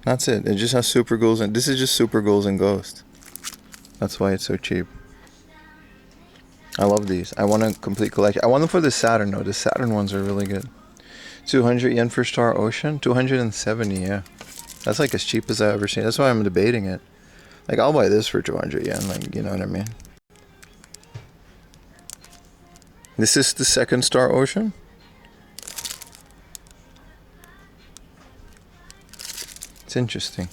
That's it. It just has Super Ghouls and this is just Super Ghouls and Ghosts. That's why it's so cheap. I love these. I want a complete collection. I want them for the Saturn though. The Saturn ones are really good. 200 yen for Star Ocean? 270, yeah. That's like as cheap as I've ever seen. That's why I'm debating it. Like, I'll buy this for 200 yen, like, you know what I mean? This is the second Star Ocean? It's interesting.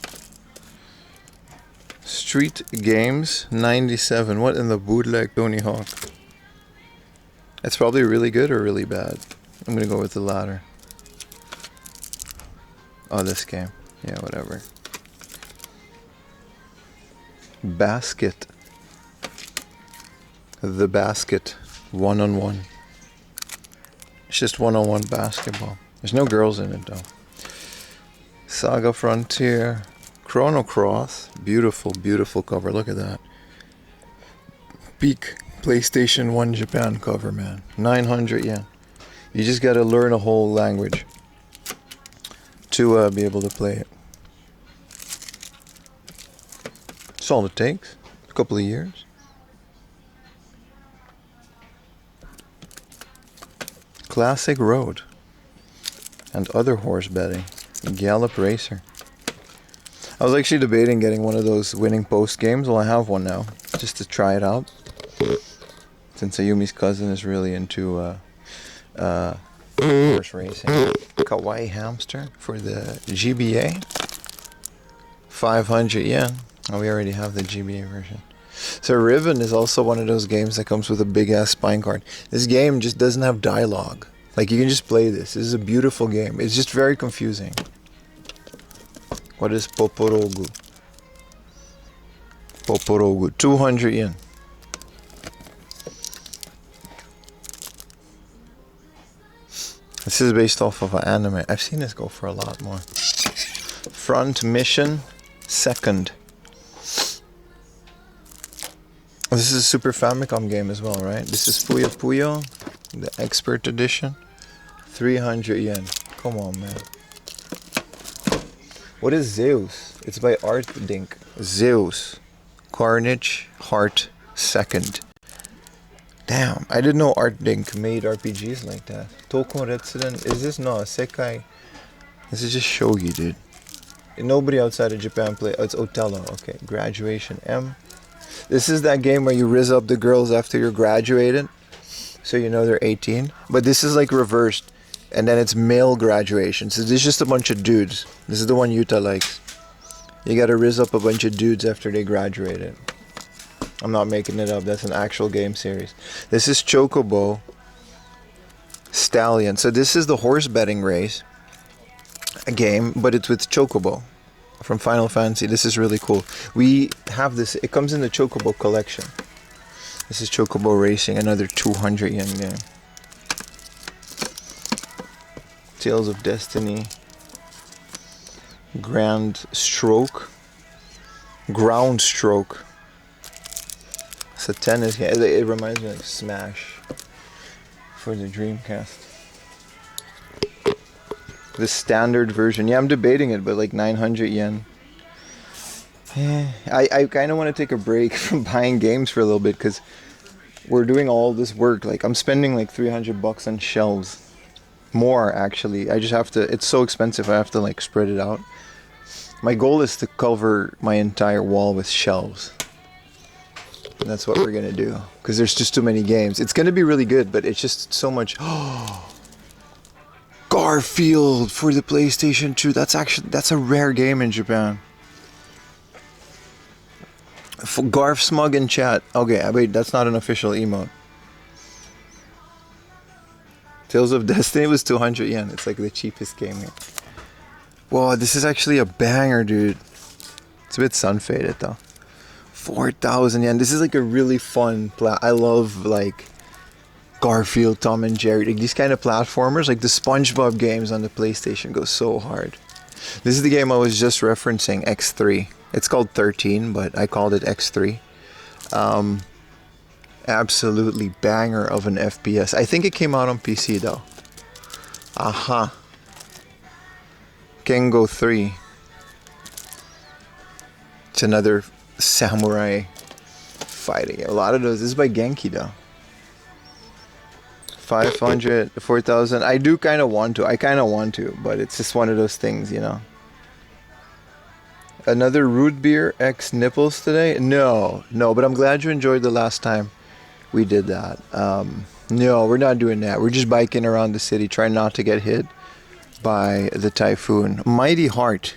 Street Games 97. What in the bootleg Tony Hawk? It's probably really good or really bad. I'm gonna go with the latter. Oh, this game. Yeah, whatever. Basket. The Basket. 1-on-1. It's just 1-on-1 basketball. There's no girls in it though. Saga Frontier. Chrono Cross. Beautiful, beautiful cover. Look at that. Peak PlayStation 1 Japan cover, man. 900 yen. You just gotta learn a whole language to be able to play it. That's all it takes. A couple of years. Classic Road. And other horse betting. Gallop Racer. I was actually debating getting one of those winning post games. Well, I have one now. Just to try it out. Since Ayumi's cousin is really into horse racing. Kawaii Hamster for the GBA. 500 yen. Oh, we already have the GBA version. So Riven is also one of those games that comes with a big ass spine card. This game just doesn't have dialogue. Like, you can just play this. This is a beautiful game. It's just very confusing. What is Poporogu? Poporogu. 200 yen. This is based off of an anime. I've seen this go for a lot more. Front Mission 2nd. This is a Super Famicom game as well, right? This is Puyo Puyo, the Expert Edition. 300 yen. Come on, man. What is Zeus? It's by Art Dink. Zeus. Carnage Heart 2nd. Damn, I didn't know Art Dink made RPGs like that. Tokon Retsuden. Is this no Sekai? This is just shogi, dude. Nobody outside of Japan play. Oh, it's Othello. Okay, Graduation M. This is that game where you rizz up the girls after you're graduated, so you know they're 18. But this is like reversed, and then it's male graduation. So this is just a bunch of dudes. This is the one Yuta likes. You gotta rizz up a bunch of dudes after they graduated. I'm not making it up. That's an actual game series. This is Chocobo Stallion. So this is the horse betting race, a game, but it's with Chocobo from Final Fantasy. This is really cool. We have this. It comes in the Chocobo collection. This is Chocobo Racing, another 200 yen game. Tales of Destiny. Ground Stroke. It's a tennis game. It reminds me of Smash for the Dreamcast. The standard version. Yeah, I'm debating it, but like 900 yen. Yeah, I kind of want to take a break from buying games for a little bit because we're doing all this work. Like I'm spending like 300 bucks on shelves. More actually. I just have to, it's so expensive. I have to like spread it out. My goal is to cover my entire wall with shelves. And that's what we're gonna do because there's just too many games. It's gonna be really good, but it's just so much. Garfield for the PlayStation 2. That's a rare game in Japan. For Garf Smug in chat. Okay, wait, that's not an official emote. Tales of Destiny was 200 yen. It's like the cheapest game here. Whoa, this is actually a banger, dude. It's a bit sun-faded though. 4,000 yen. This is like a really fun I love like Garfield, Tom and Jerry, like these kind of platformers. Like the SpongeBob games on the PlayStation go so hard. This is the game I was just referencing, X3. It's called 13, but I called it X3. Absolutely banger of an FPS. I think it came out on PC though. Aha. Kengo 3. It's another samurai fighting. A lot of those. This is by Genki though. 500, 4,000. I do kind of want to. But it's just one of those things, you know. Another root beer X nipples today? No, but I'm glad you enjoyed the last time we did that. No, we're not doing that. We're just biking around the city, trying not to get hit by the typhoon. Mighty Heart.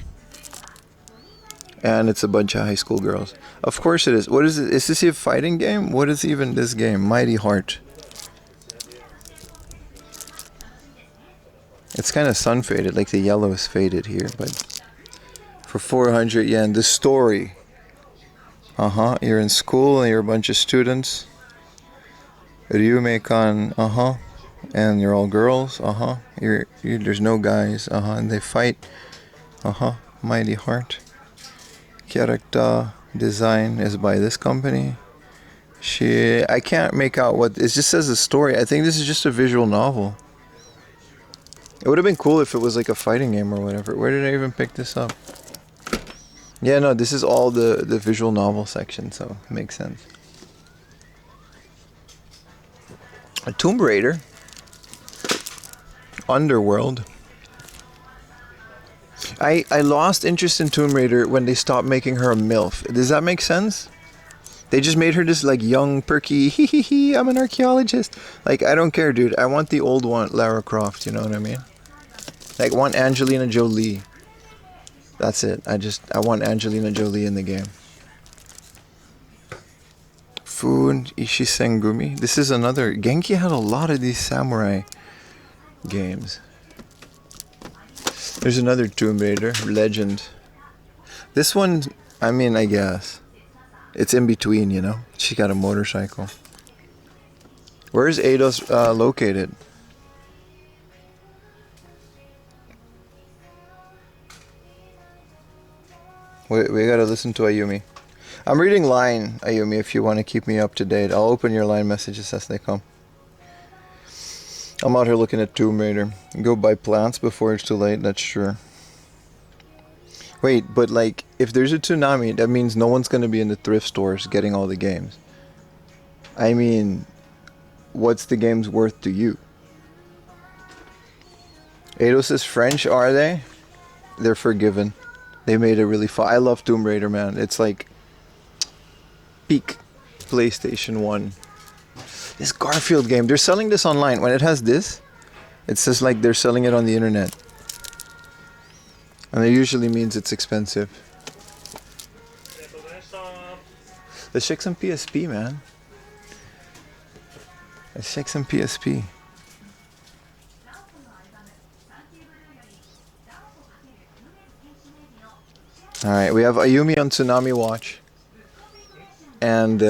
And it's a bunch of high school girls. Of course it is. What is it? Is this a fighting game? What is even this game? Mighty Heart. It's kind of sun faded, like the yellow is faded here, but for 400 yen, the story. You're in school and you're a bunch of students. Ryume-kan, and you're all girls, there's no guys, and they fight, Mighty Heart. Character design is by this company. I can't make out what, it just says a story. I think this is just a visual novel. It would have been cool if it was like a fighting game or whatever. Where did I even pick this up? Yeah, no, this is all the visual novel section, so it makes sense. A Tomb Raider. Underworld. I lost interest in Tomb Raider when they stopped making her a MILF. Does that make sense? They just made her this like young, perky, hee, I'm an archaeologist. Like, I don't care, dude. I want the old one, Lara Croft, you know what I mean? Like, I want Angelina Jolie. That's it. I want Angelina Jolie in the game. Food, Ishisengumi. This is another. Genki had a lot of these samurai games. There's another Tomb Raider, Legend. This one, I mean, I guess. It's in between, you know? She got a motorcycle. Where is Eidos located? We gotta listen to Ayumi. I'm reading Line, Ayumi, if you want to keep me up to date. I'll open your Line messages as they come. I'm out here looking at Tomb Raider. Go buy plants before it's too late, that's true. Wait, but like, if there's a tsunami, that means no one's gonna be in the thrift stores getting all the games. I mean, what's the game's worth to you? Eidos is French, are they? They're forgiven. They made it really fun. I love Tomb Raider, man. It's like peak PlayStation 1. This Garfield game, they're selling this online. When it has this, it's just like they're selling it on the internet. And it usually means it's expensive. Let's check some PSP, man. Let's check some PSP. Alright, we have Ayumi on Tsunami Watch. And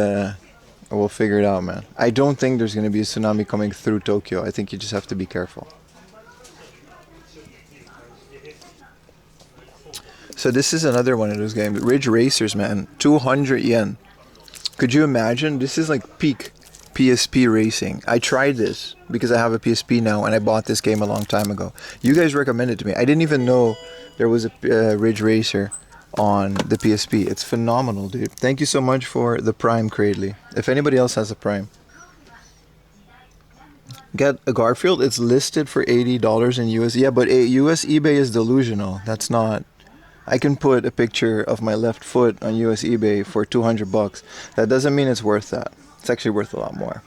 We'll figure it out, man. I don't think there's going to be a tsunami coming through Tokyo. I think you just have to be careful. So this is another one of those games. Ridge Racers, man. 200 yen. Could you imagine? This is like peak PSP racing. I tried this because I have a PSP now and I bought this game a long time ago. You guys recommended it to me. I didn't even know there was a Ridge Racer on the PSP. It's phenomenal, dude. Thank you so much for the Prime, Cradley. If anybody else has a Prime, get a Garfield. It's listed for $80 in US. Yeah, but US eBay is delusional. That's not. I can put a picture of my left foot on US eBay for $200. That doesn't mean it's worth that. It's actually worth a lot more.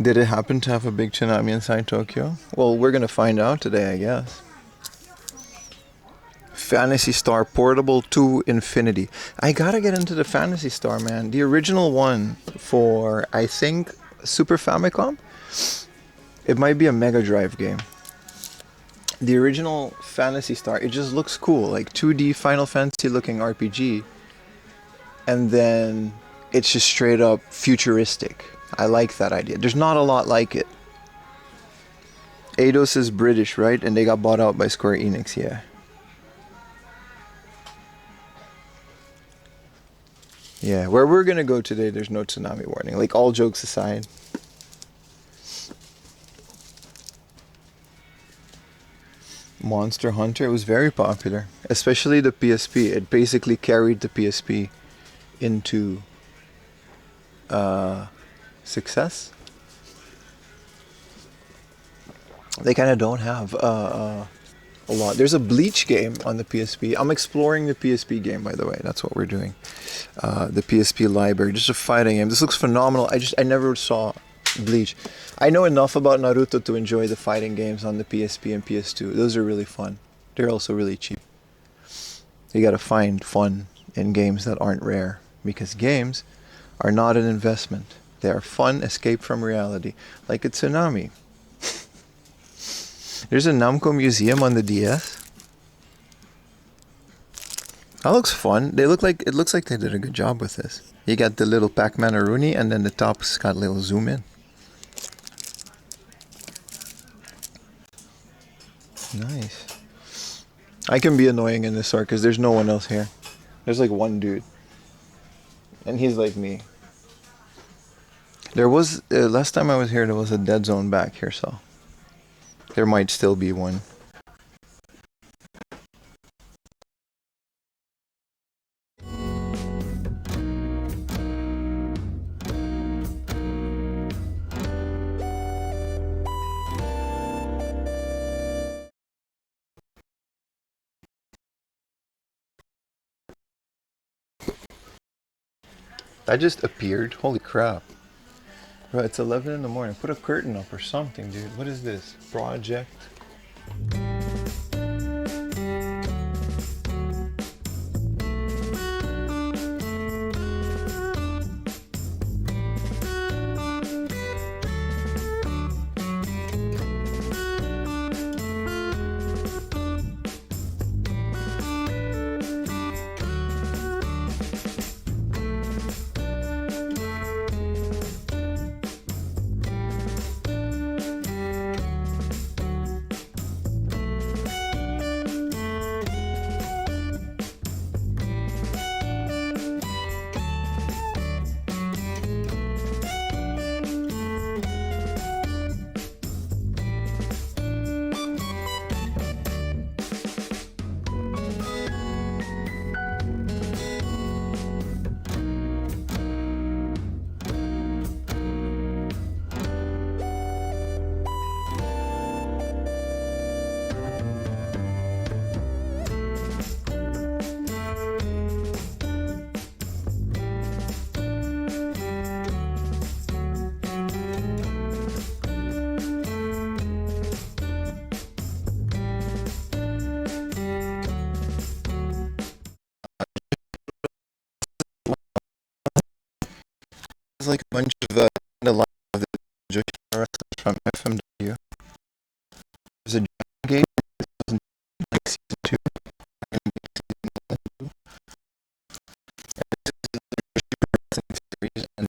Did it happen to have a big tsunami inside Tokyo? Well, we're gonna find out today, I guess. Phantasy Star Portable 2 Infinity. I gotta get into the Phantasy Star, man. The original one for, I think, Super Famicom? It might be a Mega Drive game. The original Phantasy Star, it just looks cool. Like 2D Final Fantasy looking RPG. And then it's just straight up futuristic. I like that idea. There's not a lot like it. Eidos is British, right? And they got bought out by Square Enix, yeah. Yeah, where we're gonna go today, there's no tsunami warning. Like, all jokes aside. Monster Hunter, it was very popular. Especially the PSP. It basically carried the PSP into success. They kind of don't have a lot. There's a Bleach game on the PSP. I'm exploring the PSP game, by the way. That's what we're doing. The PSP library, just a fighting game. This looks phenomenal. I never saw Bleach. I know enough about Naruto to enjoy the fighting games on the PSP and PS2. Those are really fun. They're also really cheap. You gotta find fun in games that aren't rare, because games are not an investment. They are fun escape from reality, like a tsunami. There's a Namco museum on the DS. That looks fun. It looks like they did a good job with this. You got the little Pac-Man Aruni, and then the top's got a little zoom in. Nice. I can be annoying in this store because there's no one else here. There's like one dude, and he's like me. There was last time I was here, there was a dead zone back here, so there might still be one. That just appeared. Holy crap. Bro, it's 11 in the morning. Put a curtain up or something, dude. What is this? Project? It's like a bunch of the line of the Joshua wrestlers from FMW. There's a game like season 2. And this is the series, and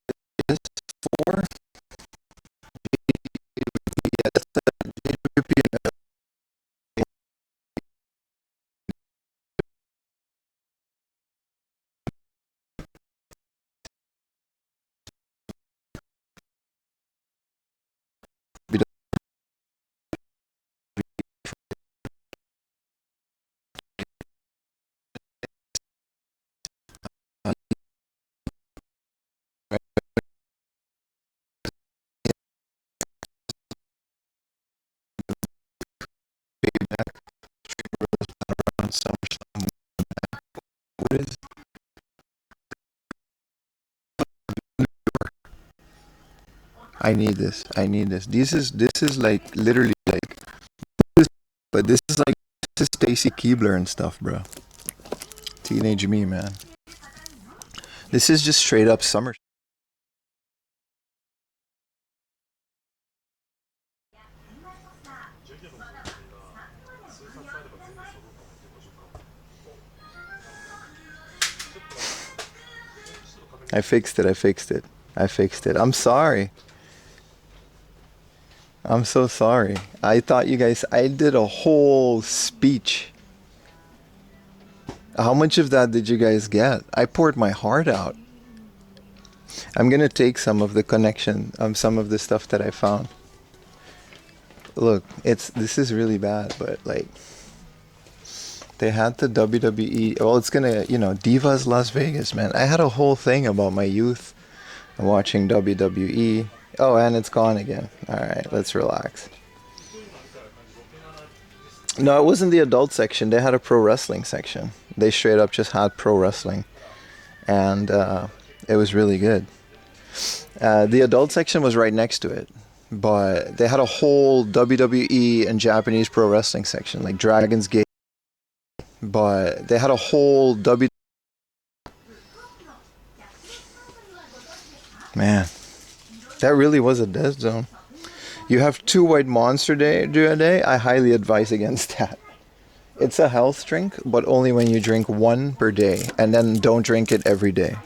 What is? I need this. I need this. This is like literally like this, but this is like this is Stacy Keebler and stuff, bro. Teenage me, man. This is just straight up summer. I fixed it. I fixed it. I fixed it. I'm sorry. I'm so sorry. I thought you guys, I did a whole speech. How much of that did you guys get? I poured my heart out. I'm gonna take some of the connection, some of the stuff that I found. Look, this is really bad, but like, they had the WWE, well, it's gonna, you know, Divas Las Vegas, man. I had a whole thing about my youth watching WWE. Oh, and it's gone again. All right, let's relax. No, it wasn't the adult section. They had a pro wrestling section. They straight up just had pro wrestling. And it was really good. The adult section was right next to it. But they had a whole WWE and Japanese pro wrestling section, like Dragon's Gate. But they had a whole Man, that really was a death zone. You have 2 white monster a day. I highly advise against that. It's a health drink, but only when you drink 1 per day, and then don't drink it every day.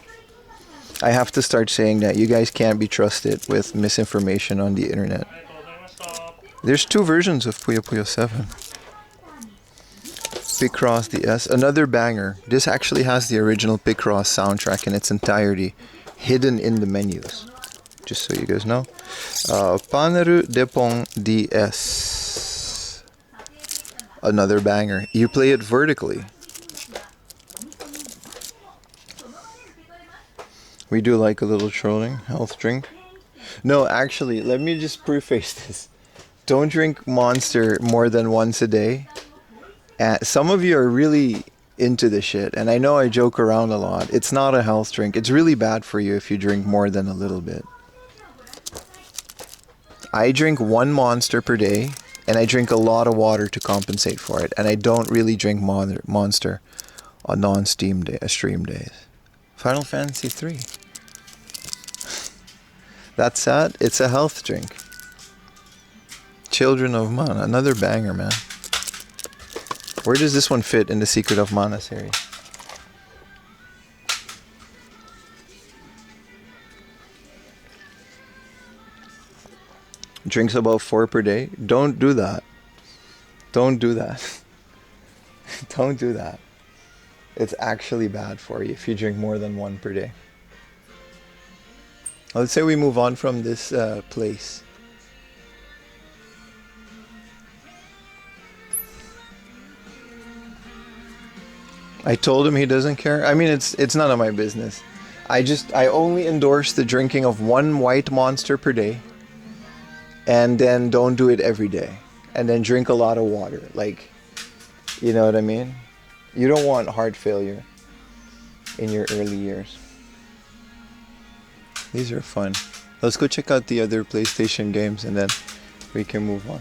I have to start saying that. You guys can't be trusted with misinformation on the internet. There's 2 versions of Puyo Puyo 7. Picross DS, another banger. This actually has the original Picross soundtrack in its entirety, hidden in the menus. Just so you guys know. Paneru Depong DS. Another banger. You play it vertically. We do like a little trolling. Health drink. No, actually, let me just preface this. Don't drink Monster more than once a day. Some of you are really into this shit, and I know I joke around a lot. It's not a health drink. It's really bad for you if you drink more than a little bit. I drink 1 Monster per day, and I drink a lot of water to compensate for it. And I don't really drink Monster on non-stream days. Final Fantasy 3. That said, it's a health drink. Children of Mana, another banger, man. Where does this one fit in the Secret of Mana series? Drinks about 4 per day. Don't do that. Don't do that. Don't do that. It's actually bad for you if you drink more than 1 per day. Let's say we move on from this place. I told him he doesn't care. I mean, it's none of my business. I only endorse the drinking of 1 white Monster per day. And then don't do it every day. And then drink a lot of water. Like, you know what I mean? You don't want heart failure in your early years. These are fun. Let's go check out the other PlayStation games and then we can move on.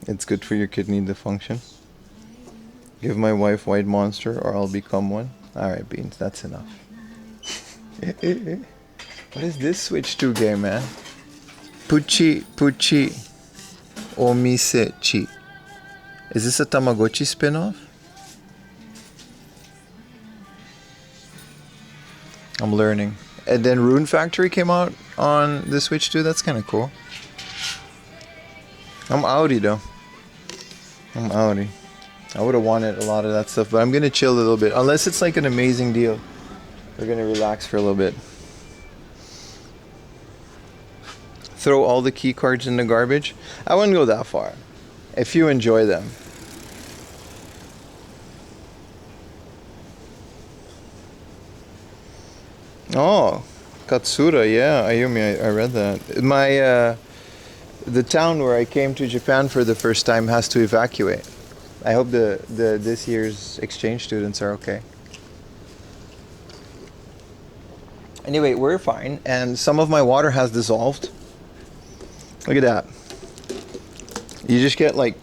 It's good for your kidney dysfunction. Give my wife white Monster or I'll become one. Alright, Beans, that's enough. What is this Switch 2 game, man? Puchi Omise-chi. Is this a Tamagotchi spin-off? I'm learning. And then Rune Factory came out on the Switch 2. That's kind of cool. I'm outie though. I'm outie. I would have wanted a lot of that stuff, but I'm gonna chill a little bit. Unless it's like an amazing deal. We're gonna relax for a little bit. Throw all the key cards in the garbage. I wouldn't go that far. If you enjoy them. Oh, Katsura, yeah, Ayumi, I read that. The town where I came to Japan for the first time has to evacuate. I hope the this year's exchange students are okay. Anyway, we're fine, and some of my water has dissolved. Look at that. You just get like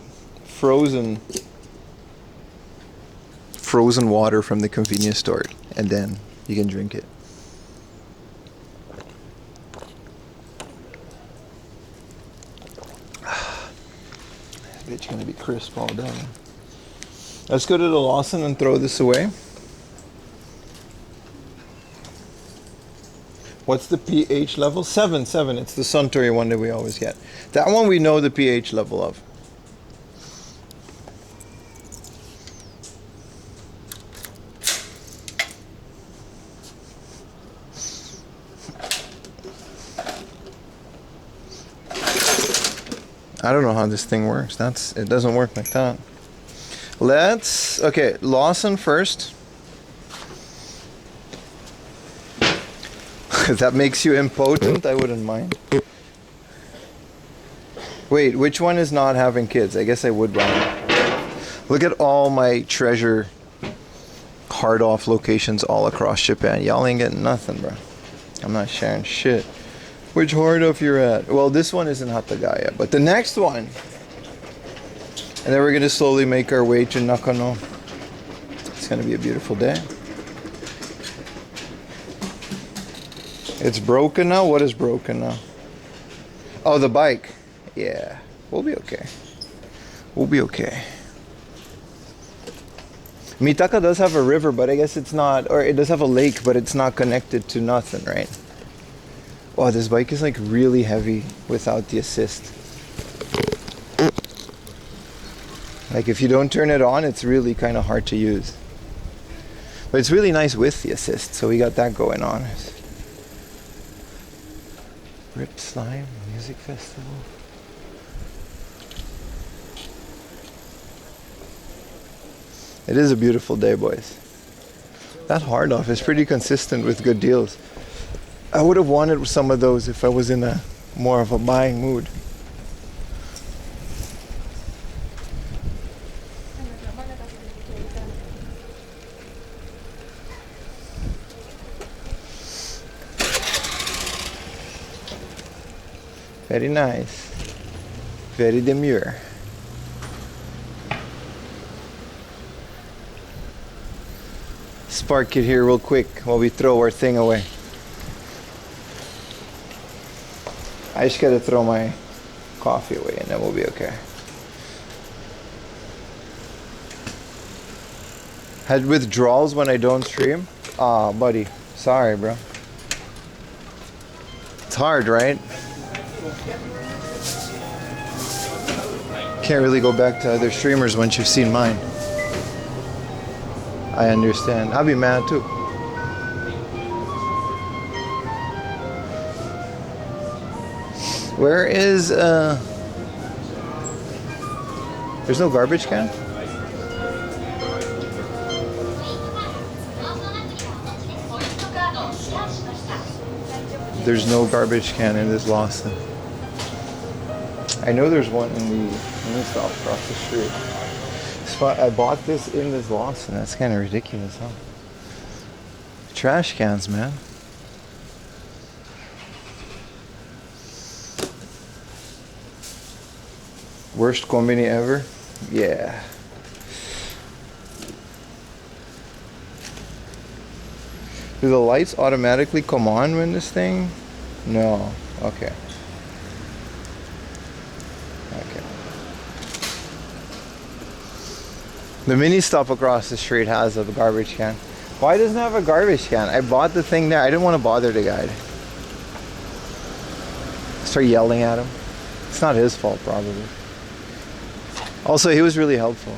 frozen water from the convenience store, and then you can drink it. It's gonna be crisp all day. Let's go to the Lawson and throw this away. What's the pH level? 7. It's the Suntory one that we always get. That one we know the pH level of. I don't know how this thing works. It doesn't work like that. Okay, Lawson first. If that makes you impotent, I wouldn't mind. Wait, which one is not having kids? I guess I would buy it. Look at all my treasure hard off locations all across Japan. Y'all ain't getting nothing, bro. I'm not sharing shit. Which hard off you're at? Well, this one isn't Hatagaya, but the next one. And then we're gonna slowly make our way to Nakano. It's gonna be a beautiful day. It's broken now? What is broken now? Oh, the bike. Yeah, we'll be okay. We'll be okay. Mitaka does have a river, but I guess it's not, or it does have a lake, but it's not connected to nothing, right? Oh, this bike is like really heavy without the assist. Like if you don't turn it on, it's really kind of hard to use. But it's really nice with the assist, so we got that going on. Rip Slime Music Festival. It is a beautiful day, boys. That hard off is pretty consistent with good deals. I would have wanted some of those if I was in a more of a buying mood. Very nice. Very demure. Spark it here real quick while we throw our thing away. I just gotta throw my coffee away and then we'll be okay. Had withdrawals when I don't stream? Aw, buddy. Sorry, bro. It's hard, right? Can't really go back to other streamers once you've seen mine. I understand. I'll be mad too. Where is there's no garbage can? There's no garbage can in this Lawson. I know there's one in the stop across the street. I bought this in this Lawson. That's kind of ridiculous, huh? Trash cans, man. Worst combini ever? Yeah. Do the lights automatically come on when this thing? No. Okay. Okay. The mini stop across the street has a garbage can. Why doesn't it have a garbage can? I bought the thing there. I didn't want to bother the guy. Start yelling at him. It's not his fault, probably. Also, he was really helpful.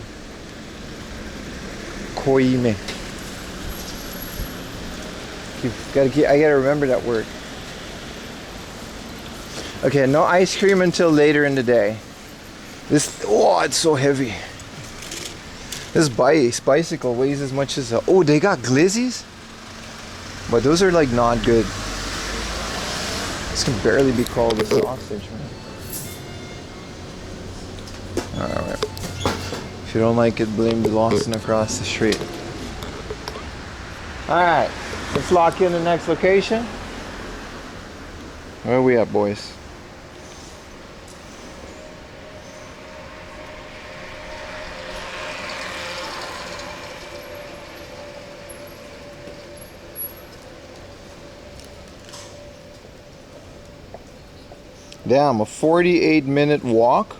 Koime. I gotta remember that word. Okay, no ice cream until later in the day. It's so heavy. This bicycle weighs as much as oh, they got glizzies? But those are like not good. This can barely be called a sausage, man. Alright. If you don't like it, blame the Lawson across the street. Alright. Let's lock in the next location. Where are we at, boys? Damn, a 48-minute walk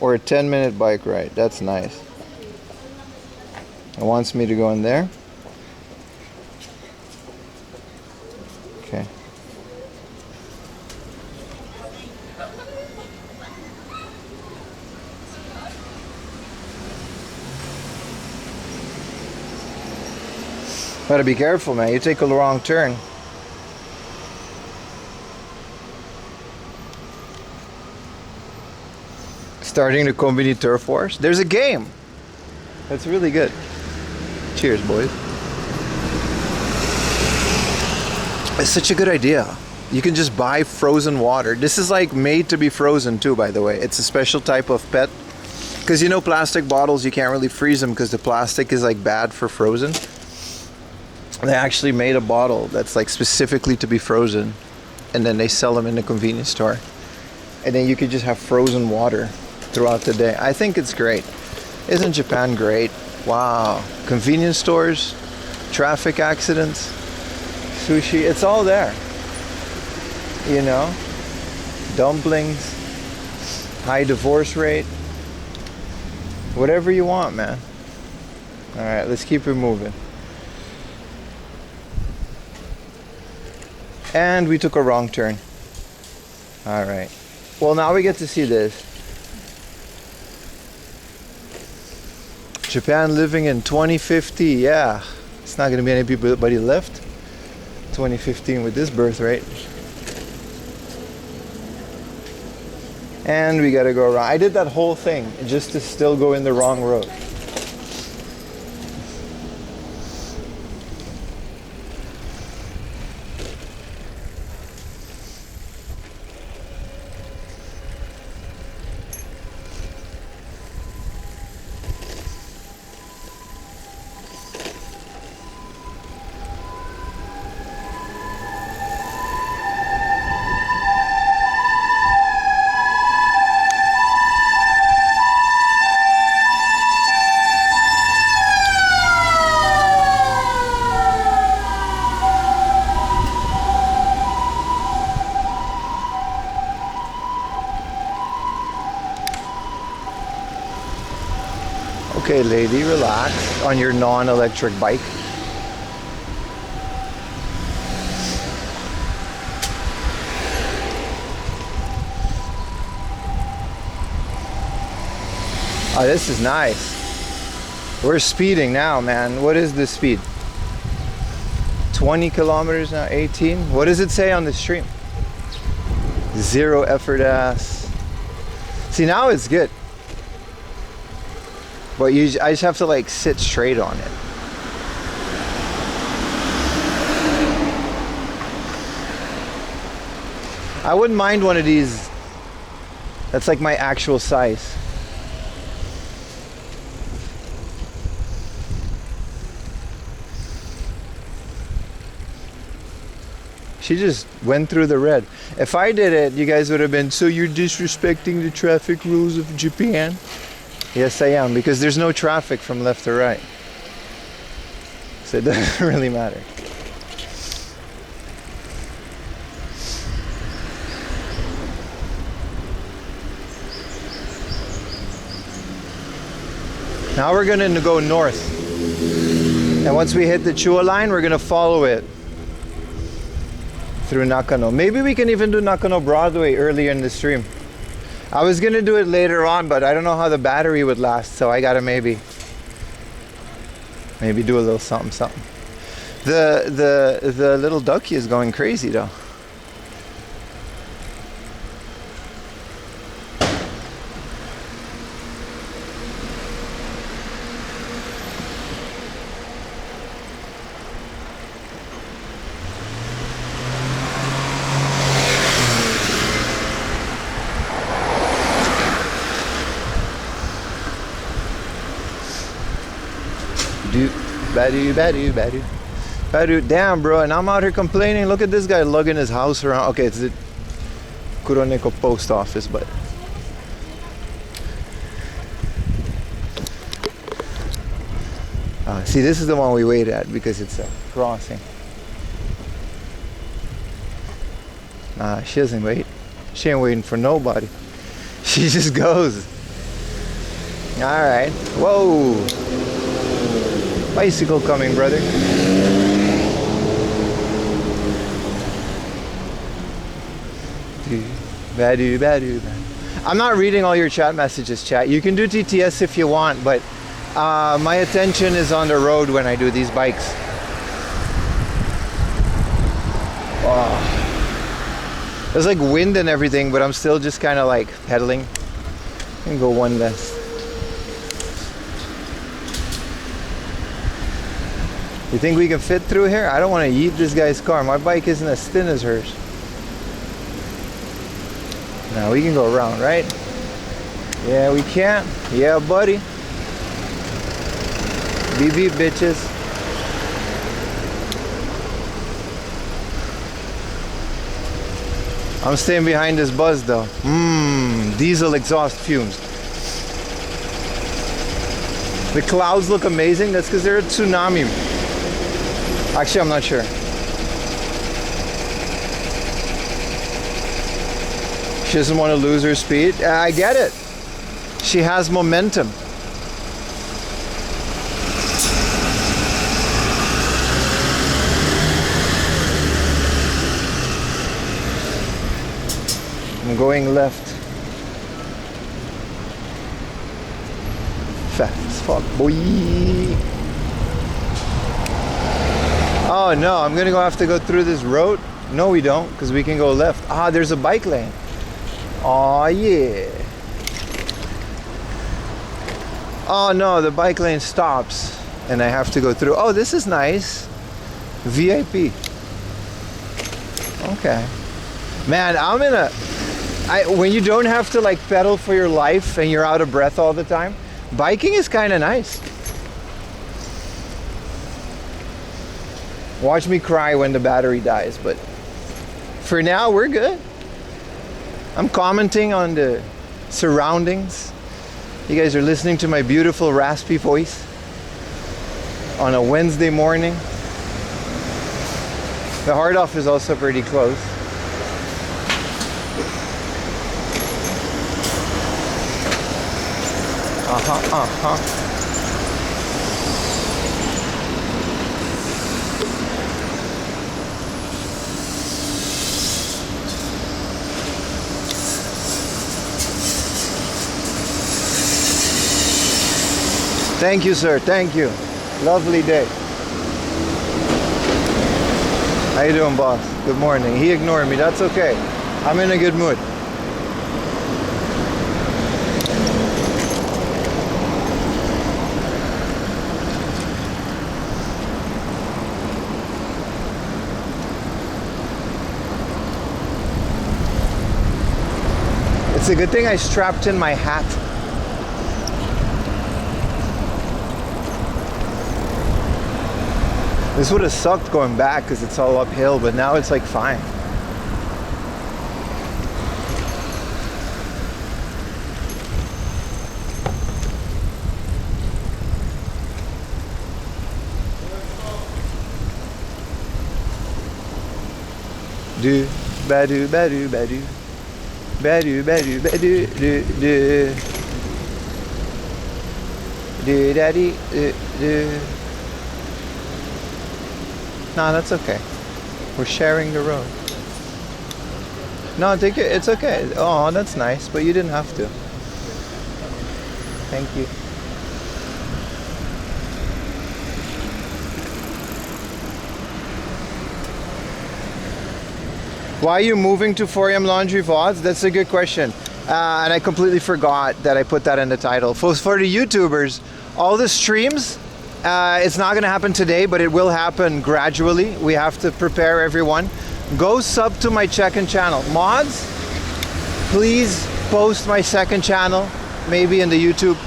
or a 10-minute bike ride. That's nice. It wants me to go in there. Okay. Gotta be careful, man. You take a wrong turn. Starting the Combini Turf Wars. There's a game. That's really good. Cheers, boys. It's such a good idea. You can just buy frozen water. This is like made to be frozen too, by the way. It's a special type of PET. Because you know plastic bottles, you can't really freeze them because the plastic is like bad for frozen. They actually made a bottle that's like specifically to be frozen. And then they sell them in the convenience store. And then you could just have frozen water throughout the day. I think it's great. Isn't Japan great? Wow. Convenience stores, traffic accidents, sushi, it's all there. You know? Dumplings, high divorce rate. Whatever you want, man. Alright, let's keep it moving. And we took a wrong turn. Alright. Well, now we get to see this. Japan living in 2050, yeah. It's not going to be anybody left. 2015 with this birth rate. And we got to go around. I did that whole thing just to still go in the wrong road. Okay, lady, relax on your non-electric bike. Oh, this is nice. We're speeding now, man. What is the speed? 20 kilometers now, 18? What does it say on the stream? Zero effort ass. See, now it's good. But I just have to like sit straight on it. I wouldn't mind one of these. That's like my actual size. She just went through the red. If I did it, you guys would have been, so you're disrespecting the traffic rules of Japan? Yes, I am, because there's no traffic from left to right. So it doesn't really matter. Now we're going to go north. And once we hit the Chua line, we're going to follow it through Nakano. Maybe we can even do Nakano Broadway earlier in the stream. I was gonna do it later on, but I don't know how the battery would last, so I gotta maybe do a little something. The little ducky is going crazy though. badu, badu, badu. Badu. Damn, bro, and I'm out here complaining. Look at this guy lugging his house around. Okay, it's the Kuroneko post office, but see, this is the one we wait at because it's a crossing. Nah, she doesn't wait. She ain't waiting for nobody. She just goes. All right. Whoa. Bicycle coming, brother. Badu, badu, badu. I'm not reading all your chat messages, chat. You can do TTS if you want, but my attention is on the road when I do these bikes. Oh. There's like wind and everything, but I'm still just kind of like pedaling. I can go one less. You think we can fit through here? I don't want to yeet this guy's car. My bike isn't as thin as hers. Now we can go around, right? Yeah, we can. Yeah, buddy. BB bitches. I'm staying behind this bus though. Diesel exhaust fumes. The clouds look amazing. That's because they're a tsunami. Actually, I'm not sure. She doesn't want to lose her speed. I get it. She has momentum. I'm going left. Fast as fuck, boy. Oh no, I'm gonna have to go through this road. No, we don't, because we can go left. Ah, there's a bike lane. Oh yeah. Oh no, the bike lane stops and I have to go through. Oh, this is nice. VIP. Okay. Man, when you don't have to like pedal for your life and you're out of breath all the time, biking is kind of nice. Watch me cry when the battery dies, but for now we're good. I'm commenting on the surroundings. You guys are listening to my beautiful raspy voice on a Wednesday morning. The hard off is also pretty close. Thank you, sir. Thank you. Lovely day. How you doing, boss? Good morning. He ignored me. That's okay. I'm in a good mood. It's a good thing I strapped in my hat. This would have sucked going back because it's all uphill, but now it's like fine. Do badu badu badu badu badu badu do do do daddy do. No, that's okay. We're sharing the road. No, take it. It's okay. Oh, that's nice, but you didn't have to. Thank you. Why are you moving to 4am Laundry VODs? That's a good question. And I completely forgot that I put that in the title. For the YouTubers, all the streams, it's not going to happen today, but it will happen gradually. We have to prepare everyone. Go sub to my second channel. Mods, please post my second channel, maybe in the YouTube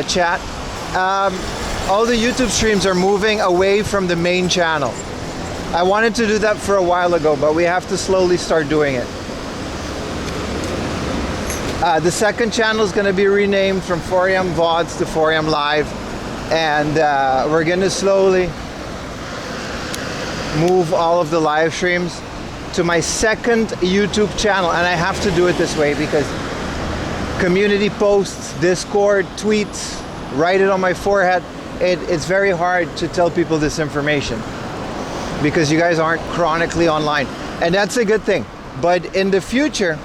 chat. all the YouTube streams are moving away from the main channel. I wanted to do that for a while ago, but we have to slowly start doing it. The second channel is going to be renamed from 4am VODs to 4am Live, and we're going to slowly move all of the live streams to my second YouTube channel. And I have to do it this way because community posts, Discord, tweets, write it on my forehead. It's very hard to tell people this information because you guys aren't chronically online, and that's a good thing. But in the future,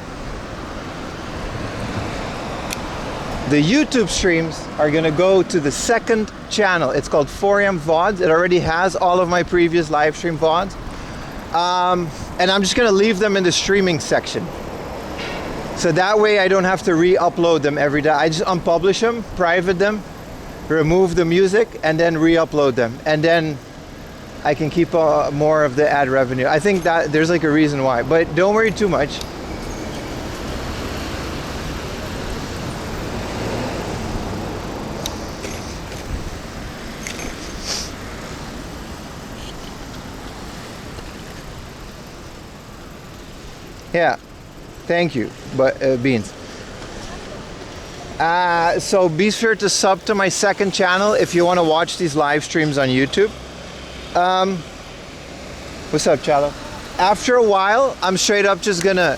the YouTube streams are going to go to the second channel. It's called 4am VODs. It already has all of my previous live stream VODs, and I'm just going to leave them in the streaming section. So that way I don't have to re-upload them every day. I just unpublish them, private them, remove the music, and then re-upload them. And then I can keep more of the ad revenue. I think that there's like a reason why, but don't worry too much. Yeah, thank you, but Beans. So be sure to sub to my second channel if you want to watch these live streams on YouTube. What's up, Chalo? After a while, I'm straight up just gonna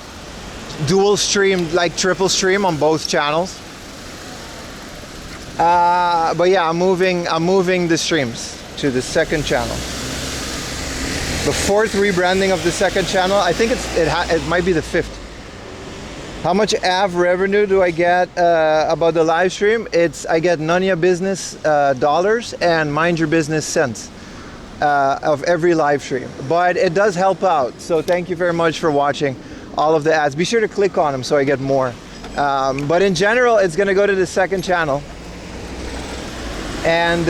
dual stream, like triple stream on both channels. But yeah, I'm moving the streams to the second channel. The fourth rebranding of the second channel. I think it might be the fifth. How much AV revenue do I get about the live stream? I get none of your business dollars and mind your business cents of every live stream. But it does help out. So thank you very much for watching all of the ads. Be sure to click on them so I get more. But in general, it's gonna go to the second channel. And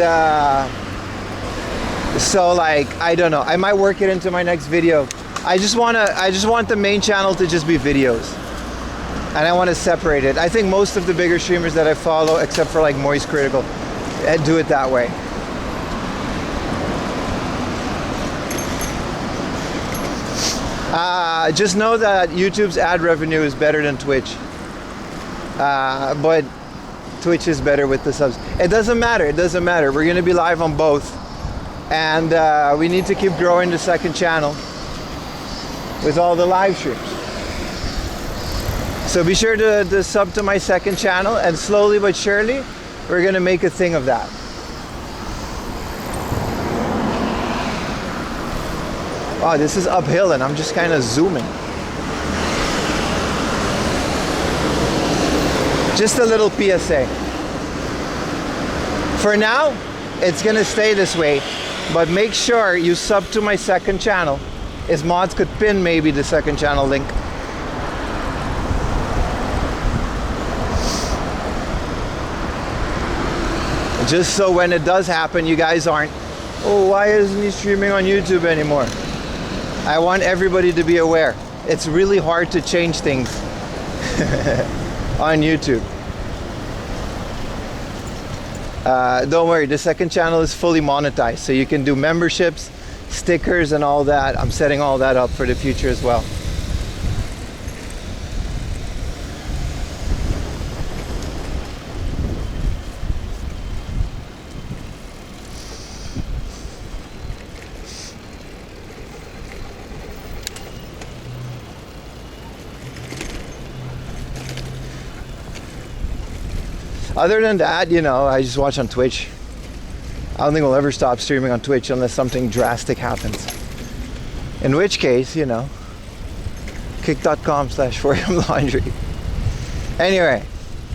so like, I don't know, I might work it into my next video. I just want the main channel to just be videos. And I want to separate it. I think most of the bigger streamers that I follow, except for like Moist Critical, do it that way. Just know that YouTube's ad revenue is better than Twitch. But Twitch is better with the subs. It doesn't matter. It doesn't matter. We're going to be live on both. And we need to keep growing the second channel with all the live streams. So be sure to sub to my second channel, and slowly but surely, we're going to make a thing of that. Wow, this is uphill and I'm just kind of zooming. Just a little PSA. For now, it's going to stay this way, but make sure you sub to my second channel. As mods could pin maybe the second channel link. Just so when it does happen, you guys aren't, oh, why isn't he streaming on YouTube anymore? I want everybody to be aware. It's really hard to change things on YouTube. Don't worry, the second channel is fully monetized, so you can do memberships, stickers, and all that. I'm setting all that up for the future as well. Other than that, you know, I just watch on Twitch. I don't think we'll ever stop streaming on Twitch unless something drastic happens. In which case, you know, kick.com/4amlaundry. Anyway,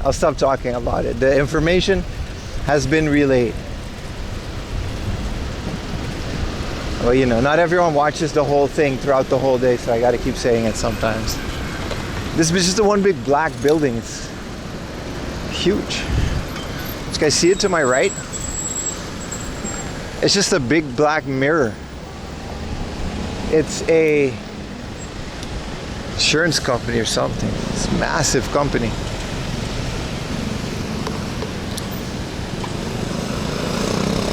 I'll stop talking about it. The information has been relayed. Well, you know, not everyone watches the whole thing throughout the whole day, so I gotta keep saying it sometimes. This is just the one big black building. It's huge. You guys see it to my right? It's just a big black mirror. It's a insurance company or something. It's a massive company.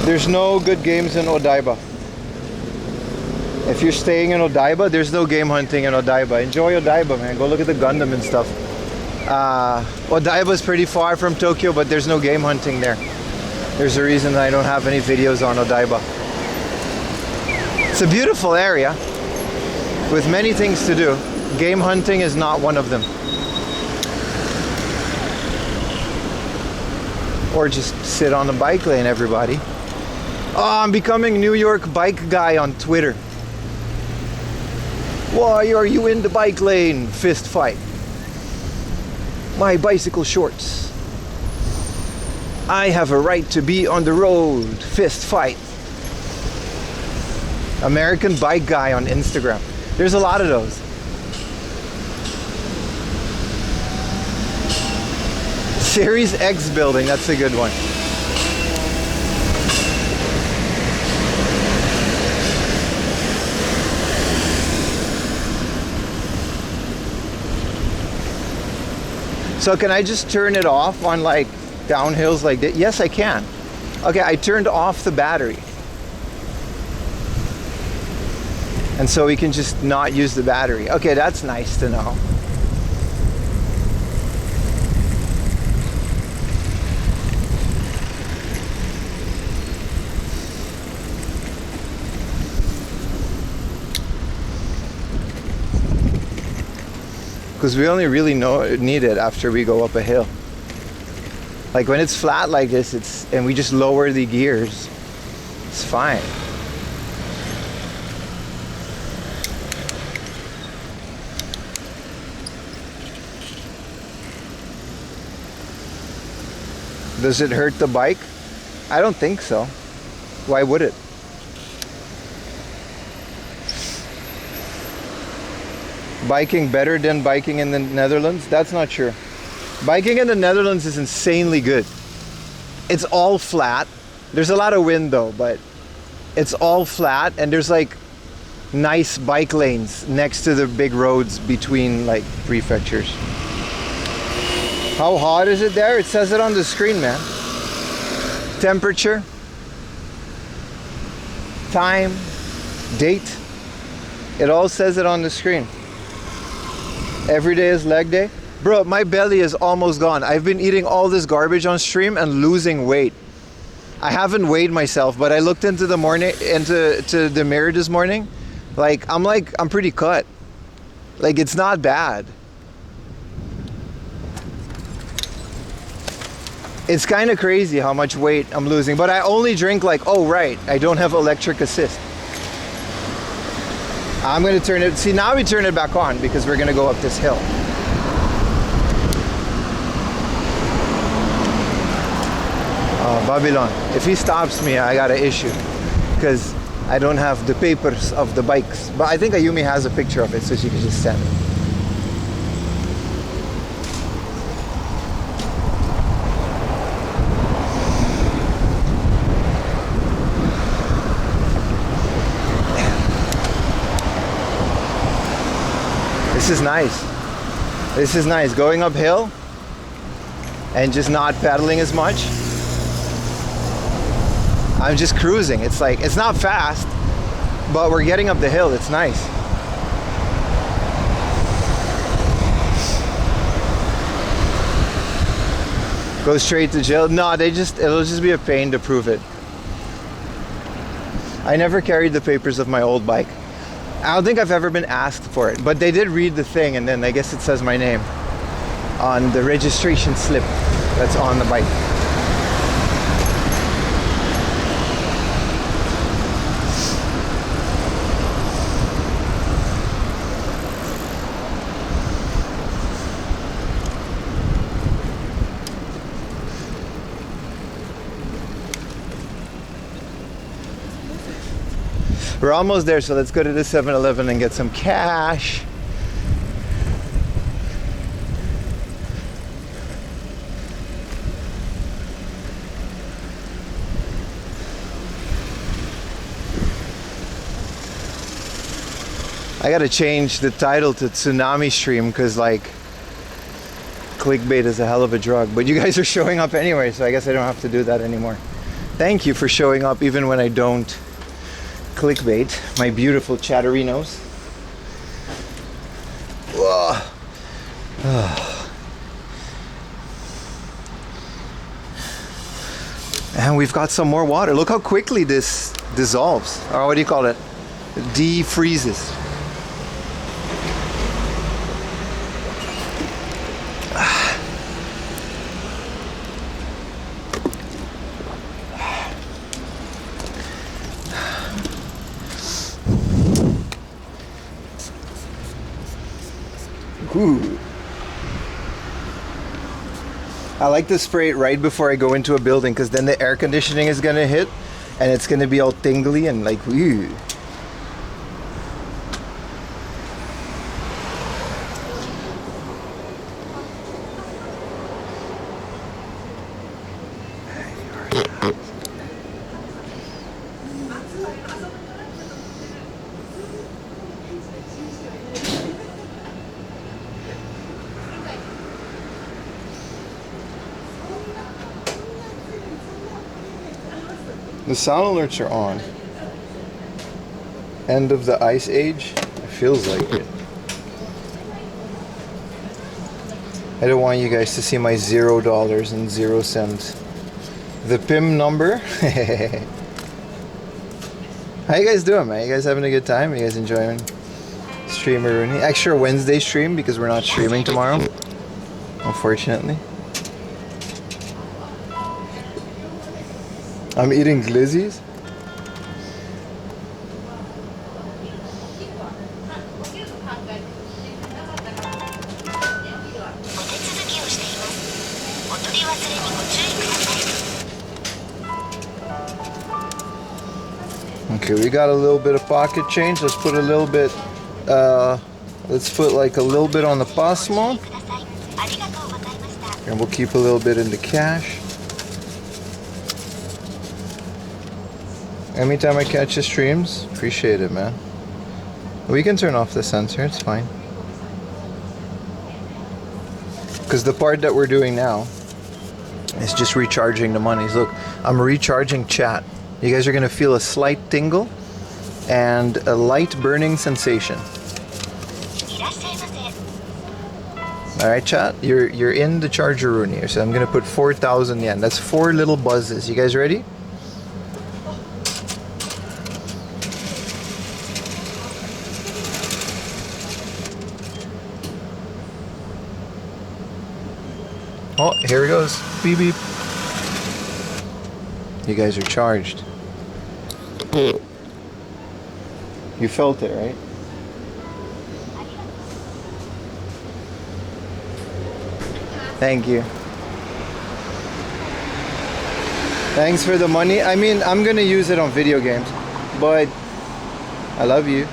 There's no good games in Odaiba. If you're staying in Odaiba, there's no game hunting in Odaiba. Enjoy Odaiba, man. Go look at the Gundam and stuff. Odaiba is pretty far from Tokyo, but there's no game hunting there. There's a reason that I don't have any videos on Odaiba. It's a beautiful area with many things to do. Game hunting is not one of them. Or just sit on the bike lane, everybody. Oh, I'm becoming New York bike guy on Twitter. Why are you in the bike lane? Fist fight. My bicycle shorts. I have a right to be on the road. Fist fight. American bike guy on Instagram. There's a lot of those. Series X building, that's a good one. So can I just turn it off on like downhills like that? Yes, I can. Okay, I turned off the battery. And so we can just not use the battery. Okay, that's nice to know. Because we only really need it after we go up a hill. Like when it's flat like this, and we just lower the gears, it's fine. Does it hurt the bike? I don't think so. Why would it? Biking better than biking in the Netherlands? That's not sure. Biking in the Netherlands is insanely good. It's all flat. There's a lot of wind though, but it's all flat, and there's like nice bike lanes next to the big roads between like prefectures. How hot is it there? It says it on the screen, man. Temperature, time, date. It all says it on the screen. Every day is leg day. Bro, my belly is almost gone. I've been eating all this garbage on stream and losing weight. I haven't weighed myself, but I looked into the mirror this morning. I'm pretty cut. Like, it's not bad. It's kind of crazy how much weight I'm losing, but I only drink I don't have electric assist. I'm gonna turn it, see now we turn it back on because we're gonna go up this hill. Babylon, if he stops me, I got an issue because I don't have the papers of the bikes. But I think Ayumi has a picture of it, so she can just send it. This is nice. This is nice. Going uphill and just not pedaling as much. I'm just cruising. It's like, it's not fast, but we're getting up the hill. It's nice. Go straight to jail? No, it'll just be a pain to prove it. I never carried the papers of my old bike. I don't think I've ever been asked for it, but they did read the thing, and then I guess it says my name on the registration slip that's on the bike. We're almost there, so let's go to the 7-Eleven and get some cash. I gotta change the title to Tsunami Stream because like clickbait is a hell of a drug, but you guys are showing up anyway, so I guess I don't have to do that anymore. Thank you for showing up even when I don't clickbait, my beautiful chatterinos. Whoa. And we've got some more water. Look how quickly this dissolves. Or what do you call it? Defreezes. Ooh. I like to spray it right before I go into a building because then the air conditioning is gonna hit and it's gonna be all tingly and like ooh. The sound alerts are on. End of the ice age? It feels like it. I don't want you guys to see my $0 and 0 cents. The PIM number. How you guys doing, man? You guys having a good time? You guys enjoying streamer Rooney? Extra Wednesday stream because we're not streaming tomorrow, unfortunately. I'm eating glizzies. Okay, we got a little bit of pocket change. Let's put a little bit, let's put like a little bit on the Pasmo. And we'll keep a little bit in the cash. Anytime I catch the streams, appreciate it, man. We can turn off the sensor, it's fine. Because the part that we're doing now is just recharging the monies. Look, I'm recharging chat. You guys are gonna feel a slight tingle and a light burning sensation. Alright, chat, you're in the charger room here, so I'm gonna put 4,000 yen. That's 4 little buzzes. You guys ready? Oh, here it goes. Beep beep. You guys are charged. You felt it, right? Thank you. Thanks for the money. I mean, I'm gonna use it on video games, but I love you.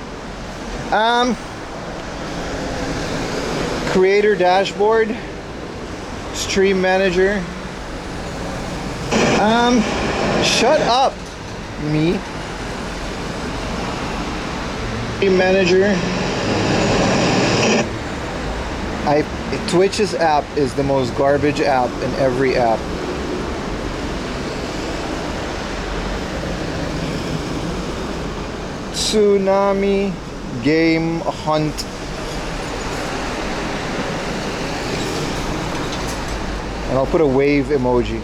Creator dashboard. Stream manager. Shut up, me. Stream manager. Twitch's app is the most garbage app in every app. Tsunami game hunt. And I'll put a wave emoji.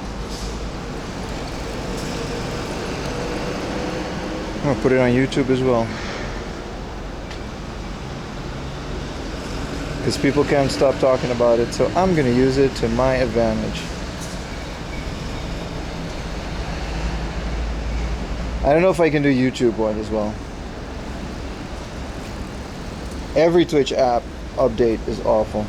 I'm gonna put it on YouTube as well. Because people can't stop talking about it, so I'm gonna use it to my advantage. I don't know if I can do YouTube one as well. Every Twitch app update is awful.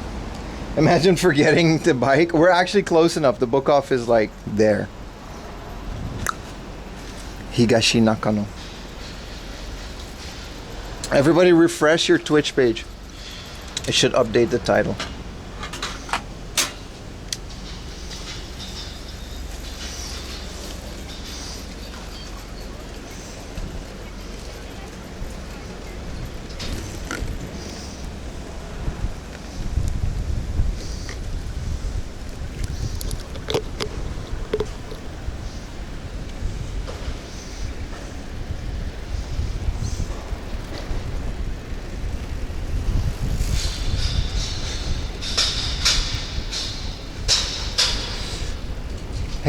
Imagine forgetting the bike. We're actually close enough. The book off is like there. Higashi Nakano. Everybody refresh your Twitch page. It should update the title.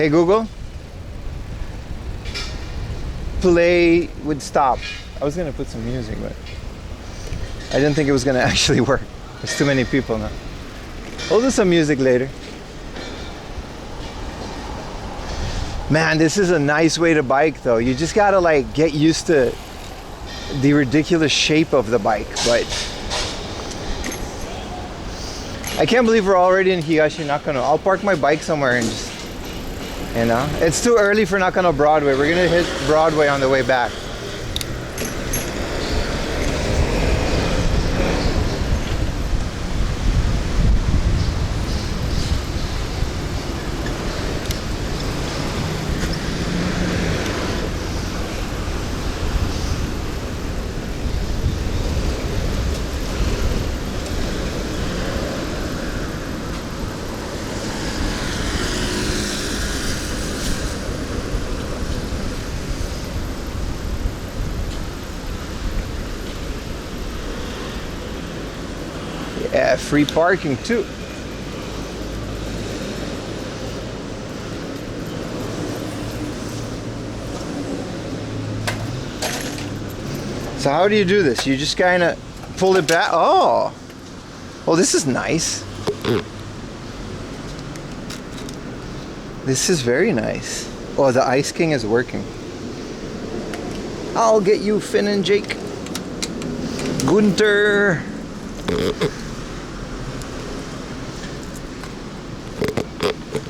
Hey Google, play would stop. I was gonna put some music, but I didn't think it was gonna actually work. There's too many people now. We'll do some music later. Man, this is a nice way to bike though. You just gotta like get used to the ridiculous shape of the bike, but I can't believe we're already in Higashi Nakano. I'll park my bike somewhere and just, you know, it's too early for Nakano Broadway. We're gonna hit Broadway on the way back. Yeah, free parking too. So how do you do this? You just kind of pull it back. Oh, well, this is nice. This is very nice. Oh, the Ice King is working. I'll get you, Finn and Jake. Gunter.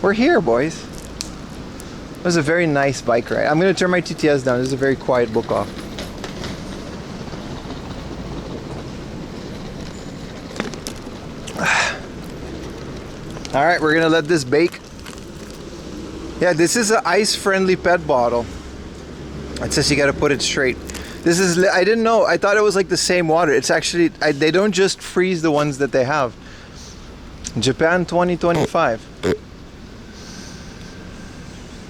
We're here, boys. It was a very nice bike ride. I'm going to turn my TTS down. This is a very quiet book off. All right, we're going to let this bake. Yeah, this is an ice-friendly PET bottle. It says you got to put it straight. This is, I didn't know. I thought it was like the same water. It's actually, they don't just freeze the ones that they have. Japan 2025.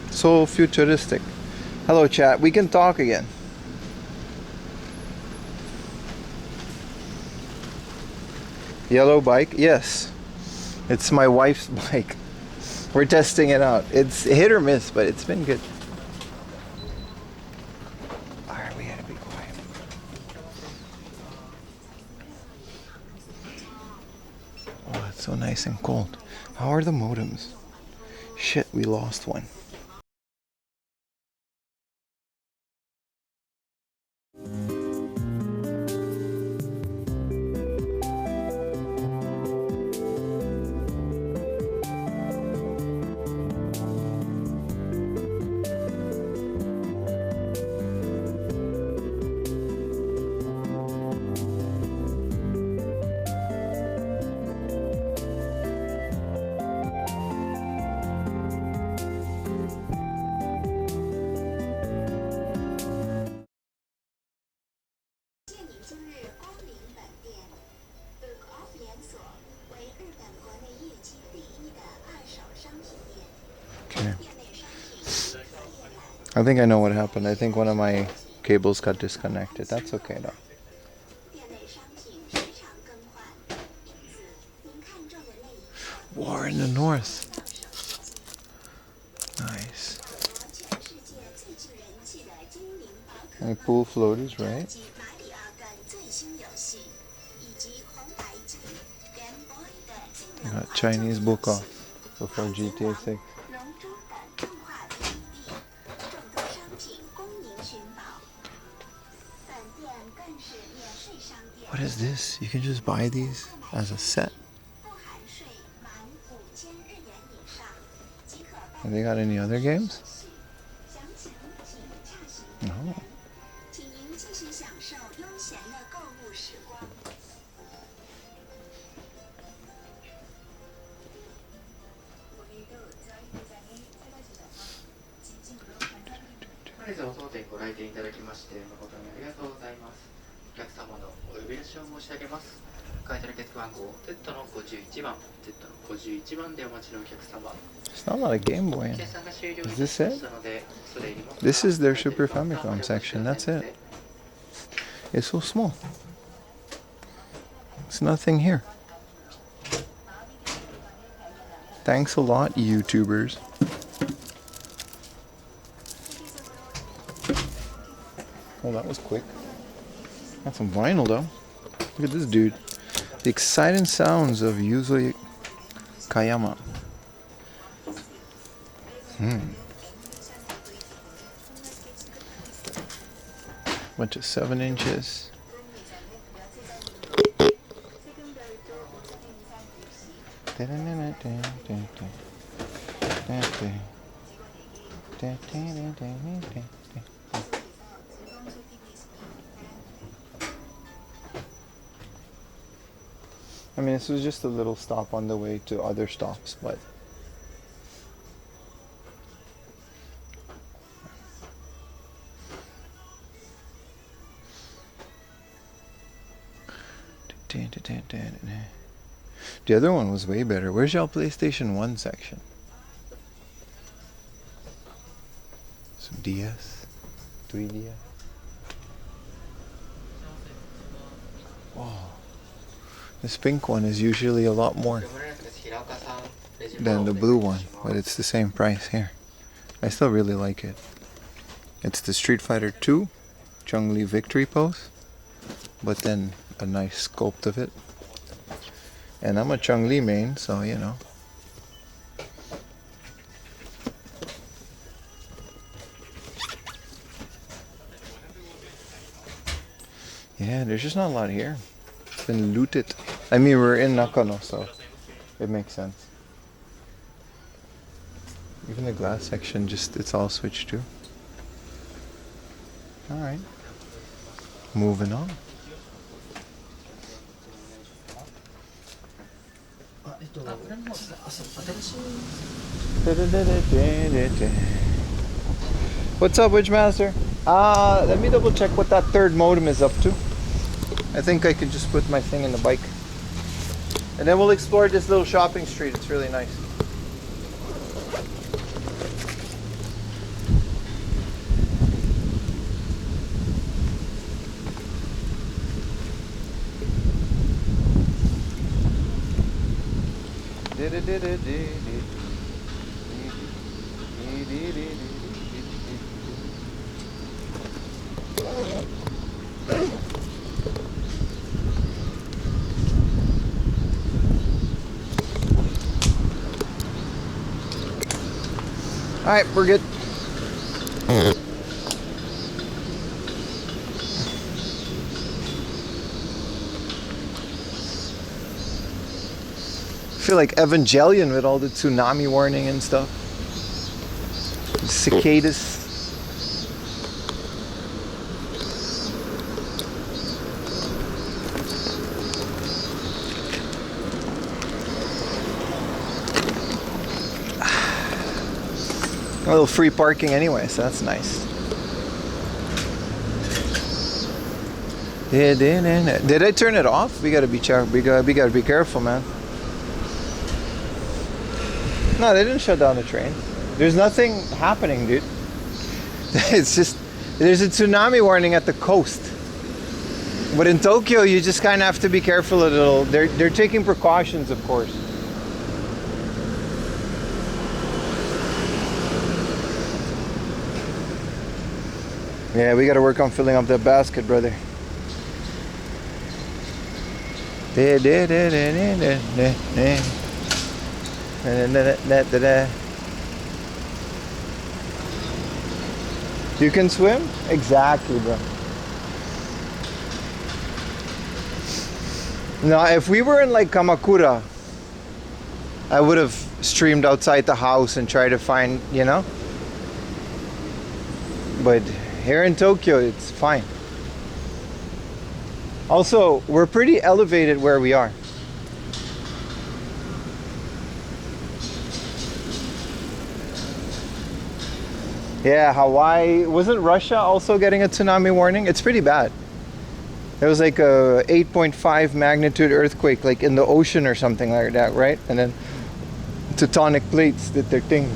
So futuristic. Hello chat, we can talk again. Yellow bike? Yes. It's my wife's bike. We're testing it out. It's hit or miss, but it's been good. Alright, we gotta be quiet. Oh, it's so nice and cold. How are the modems? Shit, we lost one. Okay. I think I know what happened. I think one of my cables got disconnected. That's okay though. War in the north. Nice. And pool floaties, right? Got Chinese book off before GTA 6. What is this? You can just buy these as a set. Have they got any other games? No. It's not a lot of Game Boy. Is this it? This is their Super Famicom section. That's it. It's so small. It's nothing here. Thanks a lot, YouTubers. Oh, that was quick. Got some vinyl though. Look at this dude. The exciting sounds of Yuzui Kayama. Bunch of 7 inches. I mean, this was just a little stop on the way to other stops, but the other one was way better. Where's y'all PlayStation 1 section? Some DS, 3DS. Oh, this pink one is usually a lot more than the blue one, but it's the same price here. I still really like it. It's the Street Fighter 2 Chun-Li victory pose, but then a nice sculpt of it. And I'm a Chun-Li main, so you know. Yeah, there's just not a lot here. It's been looted. I mean, we're in Nakano, so it makes sense. Even the glass section, it's all switched to. Alright. Moving on. What's up, Witchmaster? Let me double check what that third modem is up to. I think I could just put my thing in the bike. And then we'll explore this little shopping street. It's really nice. Alright, we're good. I feel like Evangelion with all the tsunami warning and stuff. Cicadas. A little free parking anyway, so that's nice. Did I turn it off? We gotta be careful, man. No, they didn't shut down the train. There's nothing happening, dude. It's just there's a tsunami warning at the coast. But in Tokyo, you just kind of have to be careful a little. They're taking precautions, of course. Yeah, we got to work on filling up that basket, brother. You can swim? Exactly, bro. Now, if we were in like Kamakura, I would have streamed outside the house and tried to find, you know? But here in Tokyo, it's fine. Also, we're pretty elevated where we are. Yeah, Hawaii. Wasn't Russia also getting a tsunami warning? It's pretty bad. There was like a 8.5 magnitude earthquake, like in the ocean or something like that, right? And then tectonic plates did their things.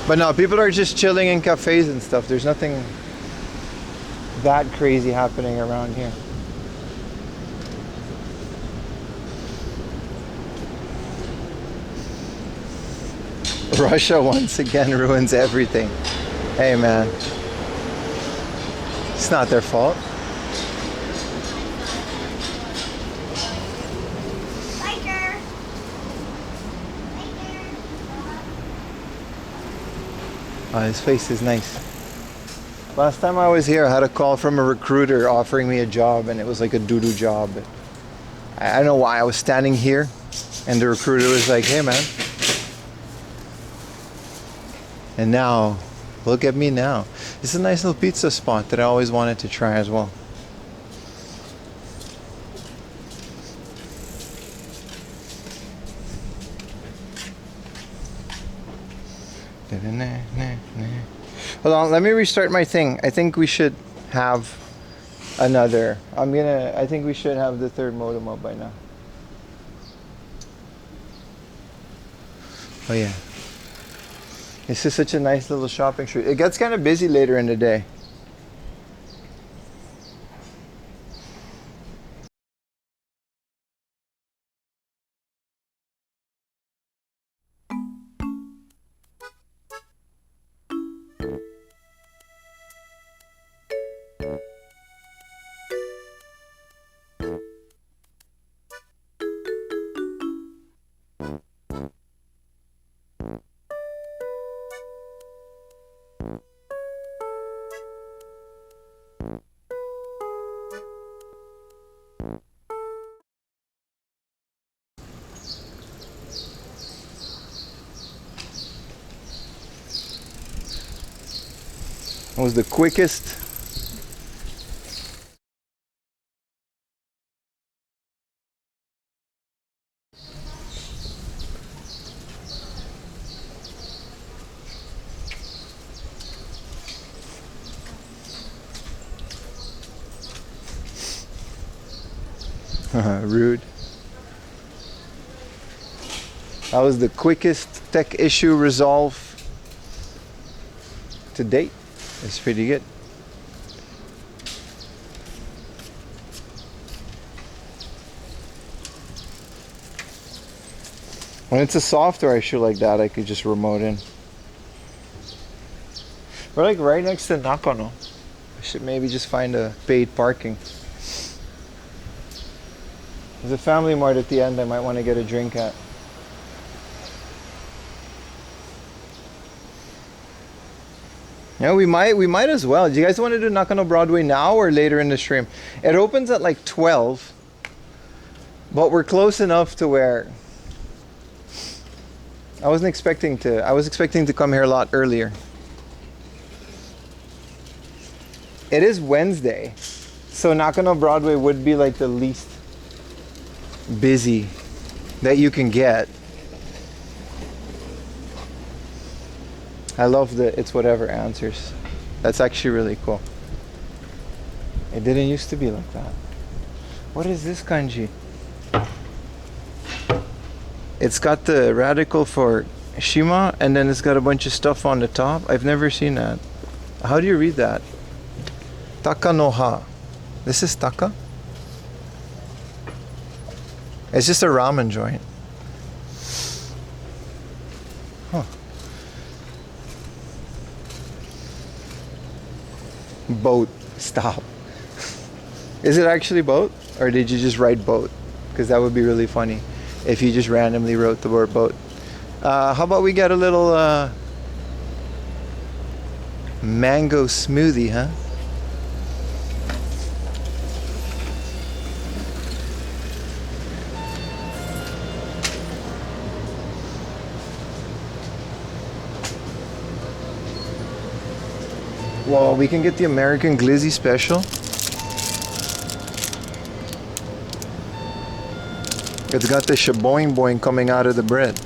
But no, people are just chilling in cafes and stuff. There's nothing that crazy happening around here. Russia once again ruins everything. Hey man, it's not their fault. Biker. Oh, his face is nice. Last time I was here, I had a call from a recruiter offering me a job, and it was like a doo-doo job. I don't know why. I was standing here, and the recruiter was like, "Hey, man." And now, look at me now. It's a nice little pizza spot that I always wanted to try as well. Hold on, let me restart my thing. I think we should have another. I think we should have the third modem up by now. Oh yeah. This is such a nice little shopping street. It gets kind of busy later in the day. It was the quickest. Rude. That was the quickest tech issue resolve to date. It's pretty good. When it's a software issue like that, I could just remote in. We're like right next to Nakano. I should maybe just find a paid parking. There's a family mart at the end I might want to get a drink at. Yeah, we might as well. Do you guys want to do Nakano Broadway now or later in the stream? It opens at like 12, but we're close enough to where I was expecting to come here a lot earlier. It is Wednesday, so Nakano Broadway would be like the least busy that you can get. I love the it's whatever answers. That's actually really cool. It didn't used to be like that. What is this kanji? It's got the radical for Shima, and then it's got a bunch of stuff on the top. I've never seen that. How do you read that? Taka no ha. This is taka? It's just a ramen joint. Huh. Boat. Stop. Is it actually boat? Or did you just write boat? Because that would be really funny if you just randomly wrote the word boat. How about we get a little mango smoothie, huh? Well, we can get the American Glizzy special. It's got the shaboing boing coming out of the bread.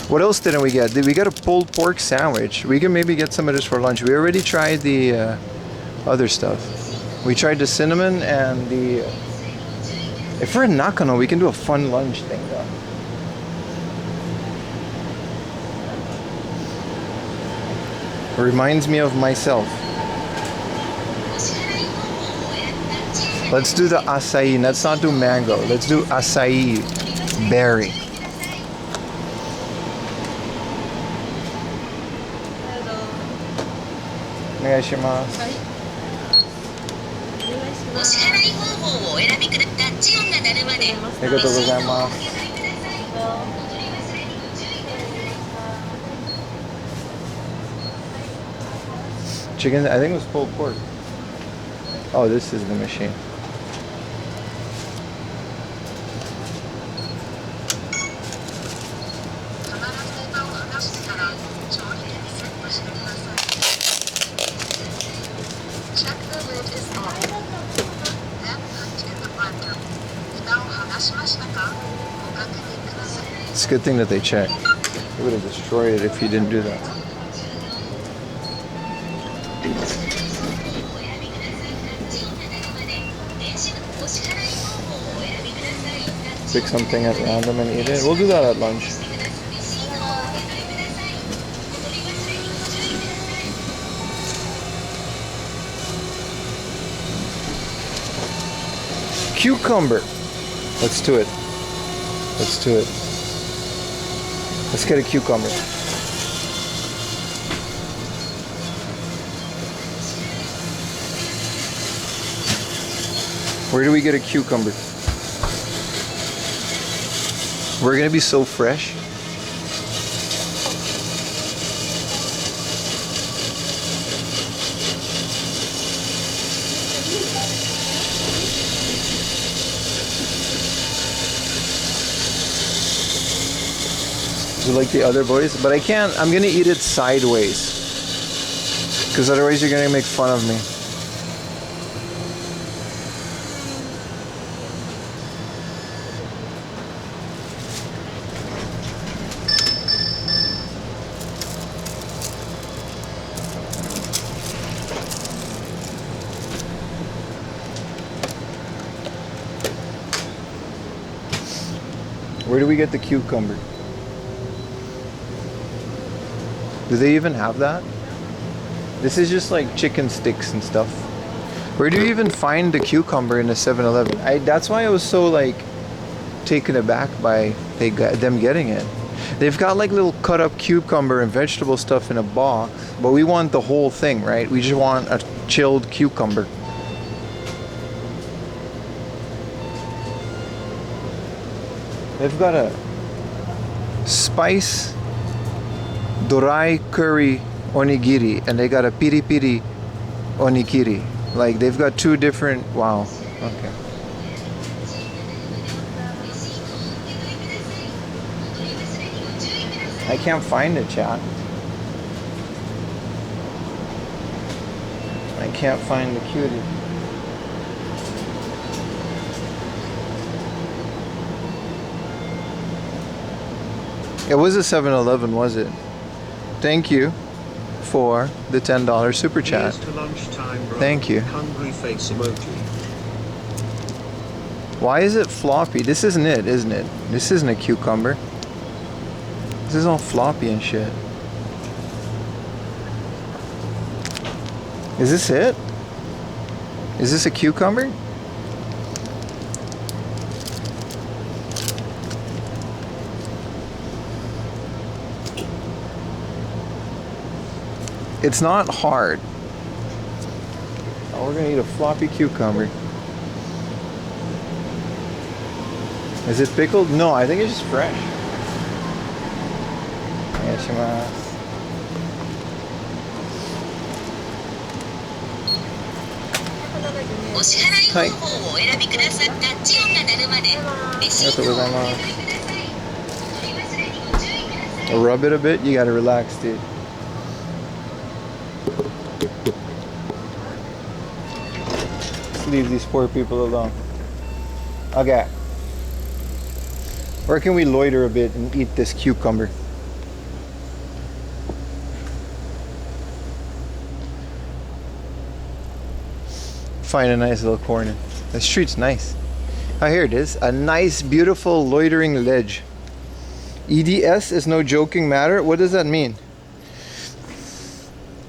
What else didn't we get? Did we get a pulled pork sandwich? We can maybe get some of this for lunch. We already tried the other stuff. We tried the cinnamon and the... If we're in Nakano, we can do a fun lunch thing though. It reminds me of myself. Let's do the acai. Let's not do mango. Let's do acai berry. 願いします。お支払い方法をお選びください。タッチ音が鳴るまでありがとうございます。Chicken, I think it was pulled pork. Oh, this is the machine. Check the lid is on. Then put in the blender. 蓋を剥がしましたか？ご確認ください。 It's a good thing that they checked. They would have destroyed it if you didn't do that. Pick something at random and eat it. We'll do that at lunch. Cucumber. Let's do it. Let's do it. Let's get a cucumber. Where do we get a cucumber? We're gonna be so fresh. Do you like the other boys? But I can't, I'm gonna eat it sideways. Because otherwise you're gonna make fun of me. Where do we get the cucumber? Do they even have that? This is just like chicken sticks and stuff. Where do you even find the cucumber in a 7-Eleven? That's why I was so like taken aback by them getting it. They've got like little cut up cucumber and vegetable stuff in a box, but we want the whole thing, right? We just want a chilled cucumber. They've got a spice dorai curry onigiri, and they got a piri piri onigiri. Like they've got two different. Wow. Okay. I can't find it, chat. I can't find the cutie. It was a 7-Eleven, was it? Thank you for the $10 super chat. Thank you. Hungry face emoji. Why is it floppy? This isn't it, isn't it? This isn't a cucumber. This is all floppy and shit. Is this it? Is this a cucumber? It's not hard. Oh, we're gonna eat a floppy cucumber. Is it pickled? No, I think it's just fresh. Hi. Rub it a bit. You gotta relax, dude. Let's leave these poor people alone. Okay. Where can we loiter a bit and eat this cucumber? Find a nice little corner. The street's nice. Oh, here it is. A nice, beautiful loitering ledge. EDS is no joking matter. What does that mean?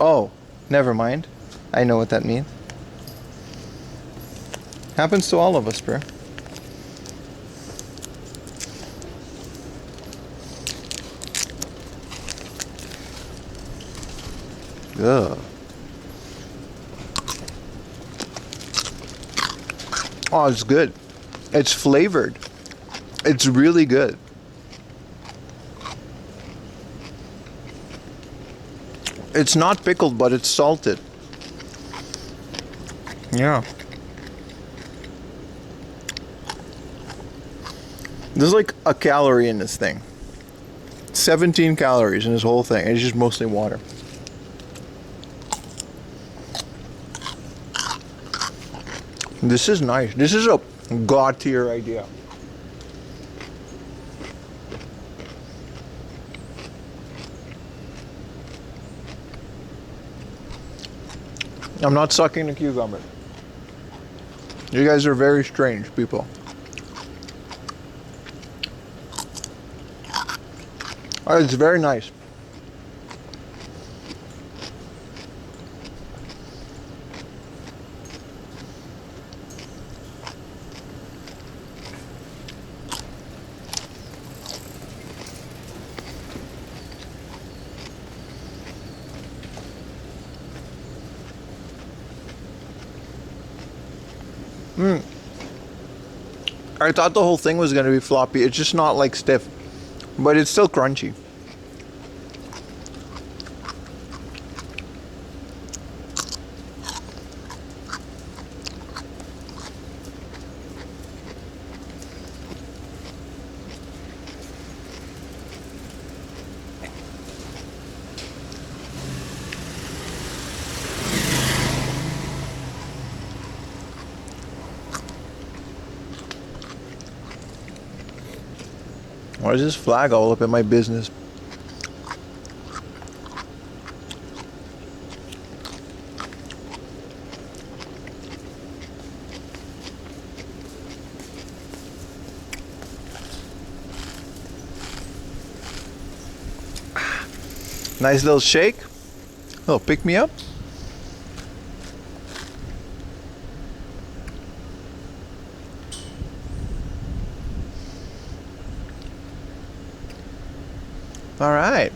Oh, never mind. I know what that means. Happens to all of us, bro. Ugh. Oh, it's good. It's flavored. It's really good. It's not pickled, but it's salted. Yeah. There's like a calorie in this thing. 17 calories in this whole thing. It's just mostly water. This is nice. This is a god tier idea. I'm not sucking the cucumber. You guys are very strange people. Oh, it's very nice. I thought the whole thing was going to be floppy. It's just not like stiff, but it's still crunchy. Why is this flag all up in my business? Nice little shake. Oh, pick me up. All right.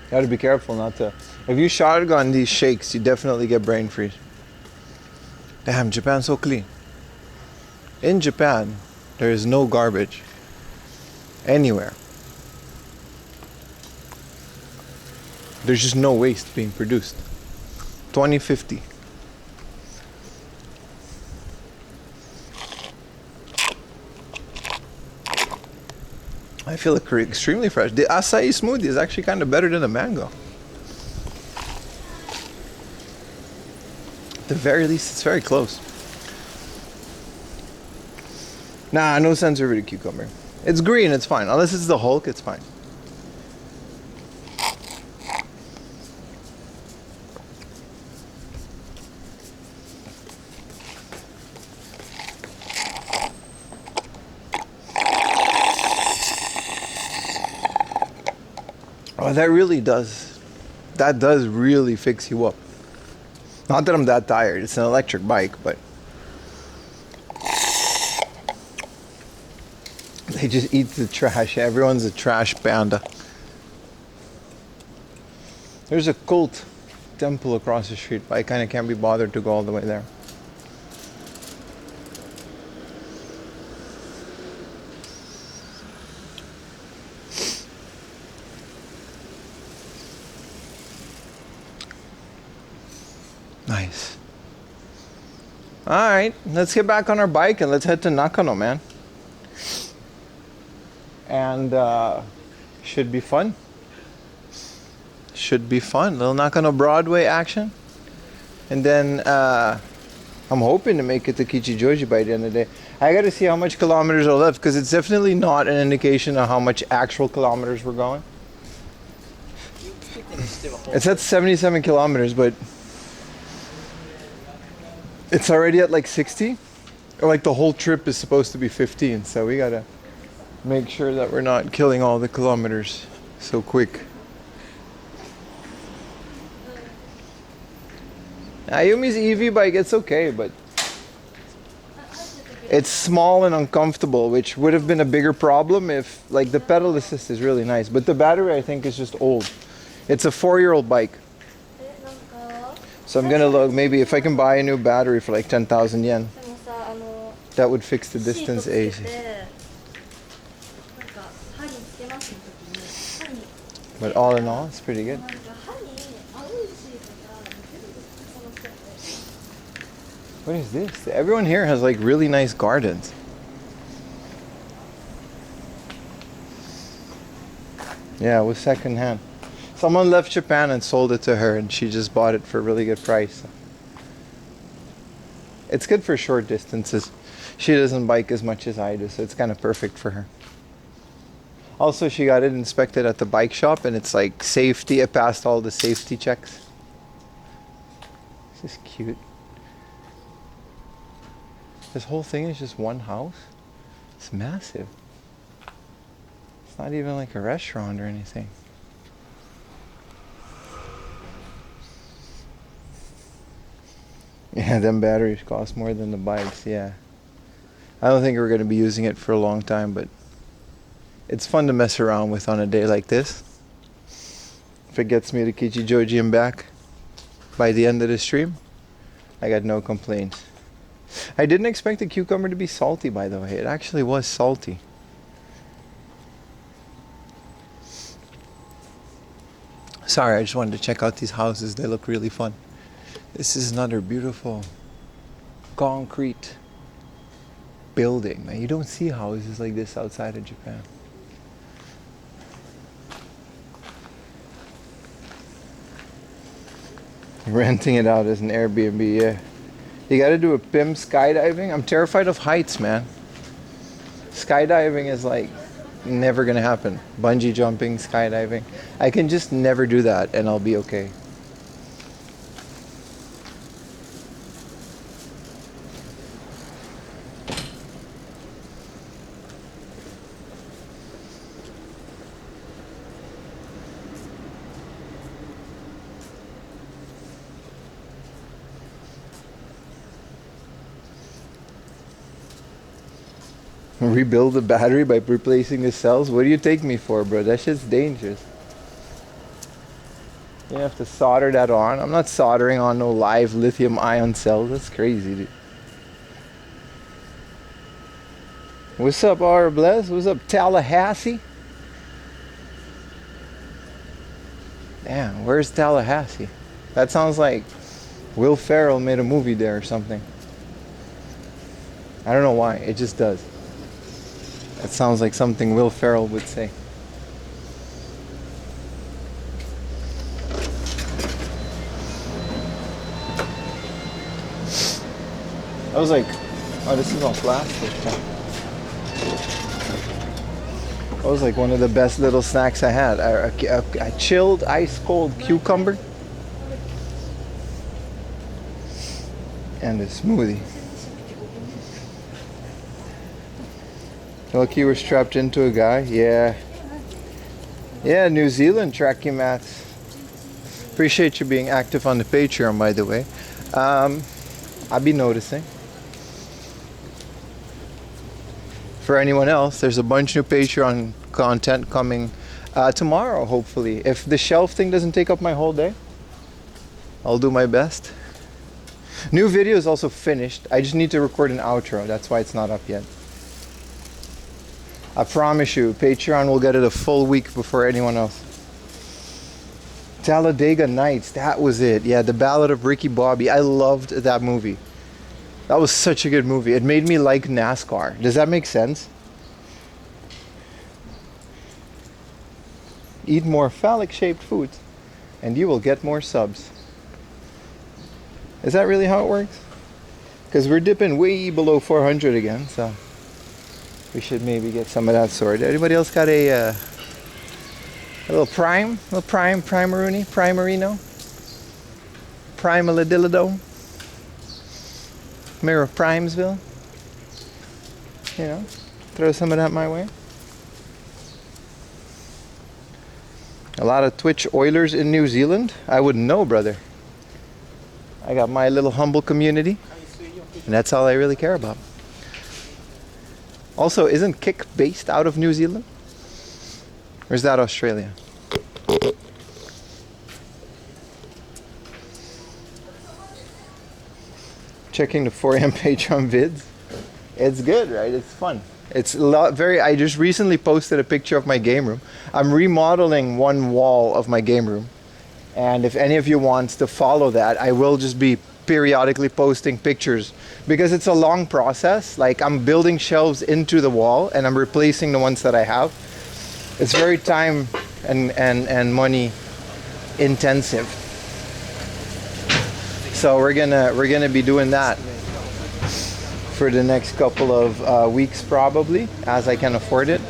Got to be careful not to. If you shotgun these shakes, you definitely get brain freeze. Damn, Japan's so clean. In Japan, there is no garbage anywhere. There's just no waste being produced. 2050. I feel extremely fresh. The acai smoothie is actually kind of better than the mango. At the very least, it's very close. Nah, no sensory cucumber. It's green, it's fine. Unless it's the Hulk, it's fine. Oh, that really does. That does really fix you up. Not that I'm that tired. It's an electric bike, but they just eat the trash. Everyone's a trash panda. There's a cult temple across the street, but I kind of can't be bothered to go all the way there. Nice. All right, let's get back on our bike and let's head to Nakano, man. And should be fun. Should be fun. Little Nakano Broadway action. And then I'm hoping to make it to Kichijoji by the end of the day. I got to see how much kilometers are left because it's definitely not an indication of how much actual kilometers we're going. It's at 77 kilometers, but it's already at like 60. Or like the whole trip is supposed to be 15, so we gotta make sure that we're not killing all the kilometers so quick. Ayumi's EV bike, it's okay, but It's small and uncomfortable, which would have been a bigger problem if, like, the pedal assist is really nice, but the battery I think is just old. It's a 4-year-old bike. So I'm gonna look, maybe if I can buy a new battery for like 10,000 yen, that would fix the distance AC. But all in all, it's pretty good. What is this? Everyone here has like really nice gardens. Yeah, it was secondhand. Someone left Japan and sold it to her, and she just bought it for a really good price. It's good for short distances. She doesn't bike as much as I do, so it's kind of perfect for her. Also, she got it inspected at the bike shop, and it's like safety. It passed all the safety checks. This is cute. This whole thing is just one house. It's massive. It's not even like a restaurant or anything. Yeah, them batteries cost more than the bikes, yeah. I don't think we're going to be using it for a long time, but it's fun to mess around with on a day like this. If it gets me to Kichijoji and back by the end of the stream, I got no complaints. I didn't expect the cucumber to be salty, by the way. It actually was salty. Sorry, I just wanted to check out these houses. They look really fun. This is another beautiful concrete building. Man, you don't see houses like this outside of Japan. Renting it out as an Airbnb, yeah. You gotta do a PIM skydiving. I'm terrified of heights, man. Skydiving is like never gonna happen. Bungee jumping, skydiving. I can just never do that and I'll be okay. Rebuild the battery by replacing the cells? What do you take me for, bro? That shit's dangerous. You have to solder that on. I'm not soldering on no live lithium ion cells. That's crazy, dude. What's up, R. Bless? What's up, Tallahassee? Damn, where's Tallahassee? That sounds like Will Ferrell made a movie there or something. I don't know why, it just does. That sounds like something Will Ferrell would say. I was like, oh, this is all plastic. That was like one of the best little snacks I had. A chilled, ice-cold cucumber. And a smoothie. Look, you were strapped into a guy. Yeah. Yeah, New Zealand tracking mats. Appreciate you being active on the Patreon, by the way. I'll be noticing. For anyone else, there's a bunch of new Patreon content coming tomorrow, hopefully. If the shelf thing doesn't take up my whole day, I'll do my best. New video is also finished. I just need to record an outro. That's why it's not up yet. I promise you, Patreon will get it a full week before anyone else. Talladega Nights, that was it. Yeah, The Ballad of Ricky Bobby. I loved that movie. That was such a good movie. It made me like NASCAR. Does that make sense? Eat more phallic-shaped foods, and you will get more subs. Is that really how it works? Because we're dipping way below 400 again, so we should maybe get some of that sorted. Anybody else got a little primarino, primaladillido, Mayor of Primesville? You know, throw some of that my way. A lot of Twitch Oilers in New Zealand? I wouldn't know, brother. I got my little humble community, and that's all I really care about. Also, isn't Kick based out of New Zealand? Or is that Australia? Checking the 4am Patreon vids. It's good, right? It's fun. It's a lot very. I just recently posted a picture of my game room. I'm remodeling one wall of my game room. And if any of you wants to follow that, I will just be periodically posting pictures because it's a long process. Like I'm building shelves into the wall and I'm replacing the ones that I have. It's very time and money intensive. So we're gonna be doing that for the next couple of weeks probably, as I can afford it.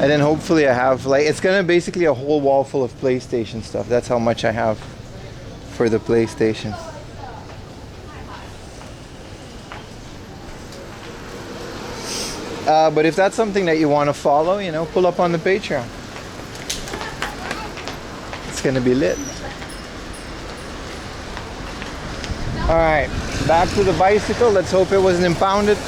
And then hopefully I have, like, it's gonna basically a whole wall full of PlayStation stuff. That's how much I have for the PlayStation. But if that's something that you want to follow, you know, pull up on the Patreon. It's gonna be lit. All right, back to the bicycle. Let's hope it wasn't impounded.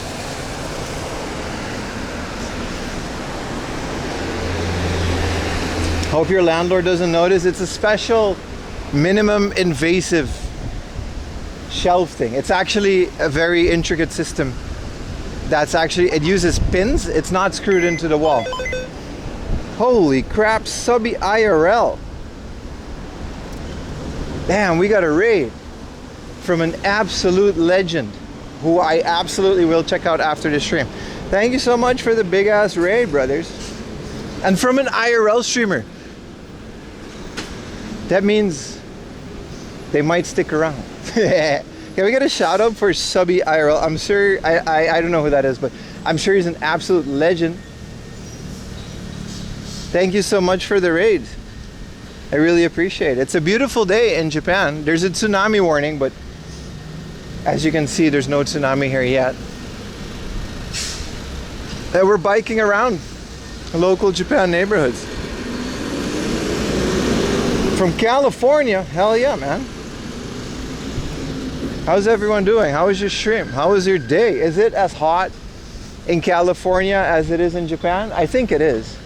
Hope your landlord doesn't notice. It's a special minimum invasive shelf thing. It's actually a very intricate system. That's actually, it uses pins. It's not screwed into the wall. Holy crap, subby IRL. Damn, we got a raid from an absolute legend who I absolutely will check out after the stream. Thank you so much for the big ass raid, brothers. And from an IRL streamer. That means they might stick around. Can we get a shout out for subby IRL? I'm sure, I don't know who that is, but I'm sure he's an absolute legend. Thank you so much for the raid. I really appreciate it. It's a beautiful day in Japan. There's a tsunami warning, but as you can see, there's no tsunami here yet. And we're biking around local Japan neighborhoods. From California, hell yeah, man. How's everyone doing? How was your stream? How was your day? Is it as hot in California as it is in Japan? I think it is.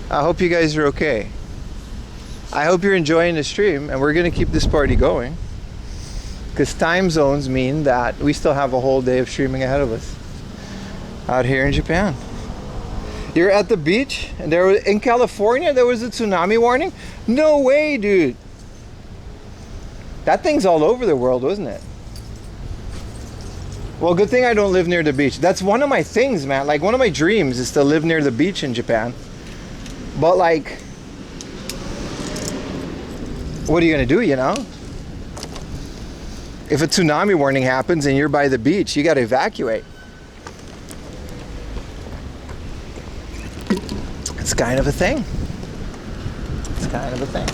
I hope you guys are okay. I hope you're enjoying the stream, and we're gonna keep this party going because time zones mean that we still have a whole day of streaming ahead of us out here in Japan. You're at the beach, and in California there was a tsunami warning? No way, dude. That thing's all over the world, wasn't it? Well, good thing I don't live near the beach. That's one of my things, man. Like, one of my dreams is to live near the beach in Japan. But, like, what are you gonna do, you know? If a tsunami warning happens and you're by the beach, you gotta evacuate. It's kind of a thing. It's kind of a thing.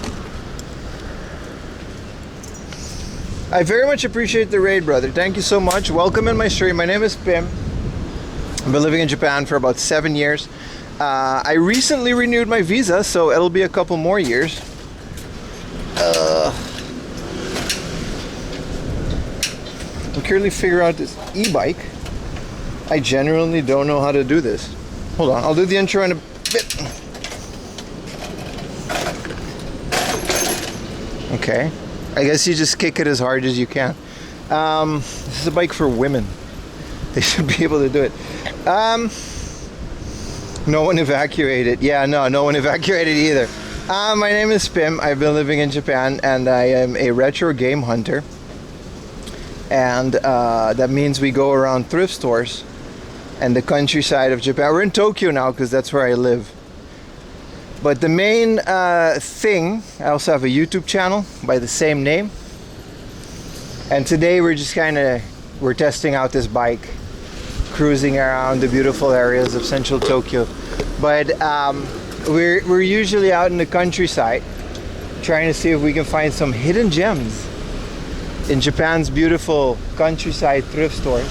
I very much appreciate the raid, brother. Thank you so much. Welcome in my stream. My name is Pim. I've been living in Japan for about 7 years. I recently renewed my visa, so it'll be a couple more years. I'm currently figuring out this e-bike. I genuinely don't know how to do this. Hold on, I'll do the intro in a bit. Okay. I guess you just kick it as hard as you can. This is a bike for women. They should be able to do it. No one evacuated. Yeah, no one evacuated either. My name is Pim. I've been living in Japan, and I am a retro game hunter. And that means we go around thrift stores and the countryside of Japan. We're in Tokyo now because that's where I live. But the main thing, I also have a YouTube channel by the same name. And today we're just we're testing out this bike, cruising around the beautiful areas of central Tokyo. But we're usually out in the countryside, trying to see if we can find some hidden gems in Japan's beautiful countryside thrift stores.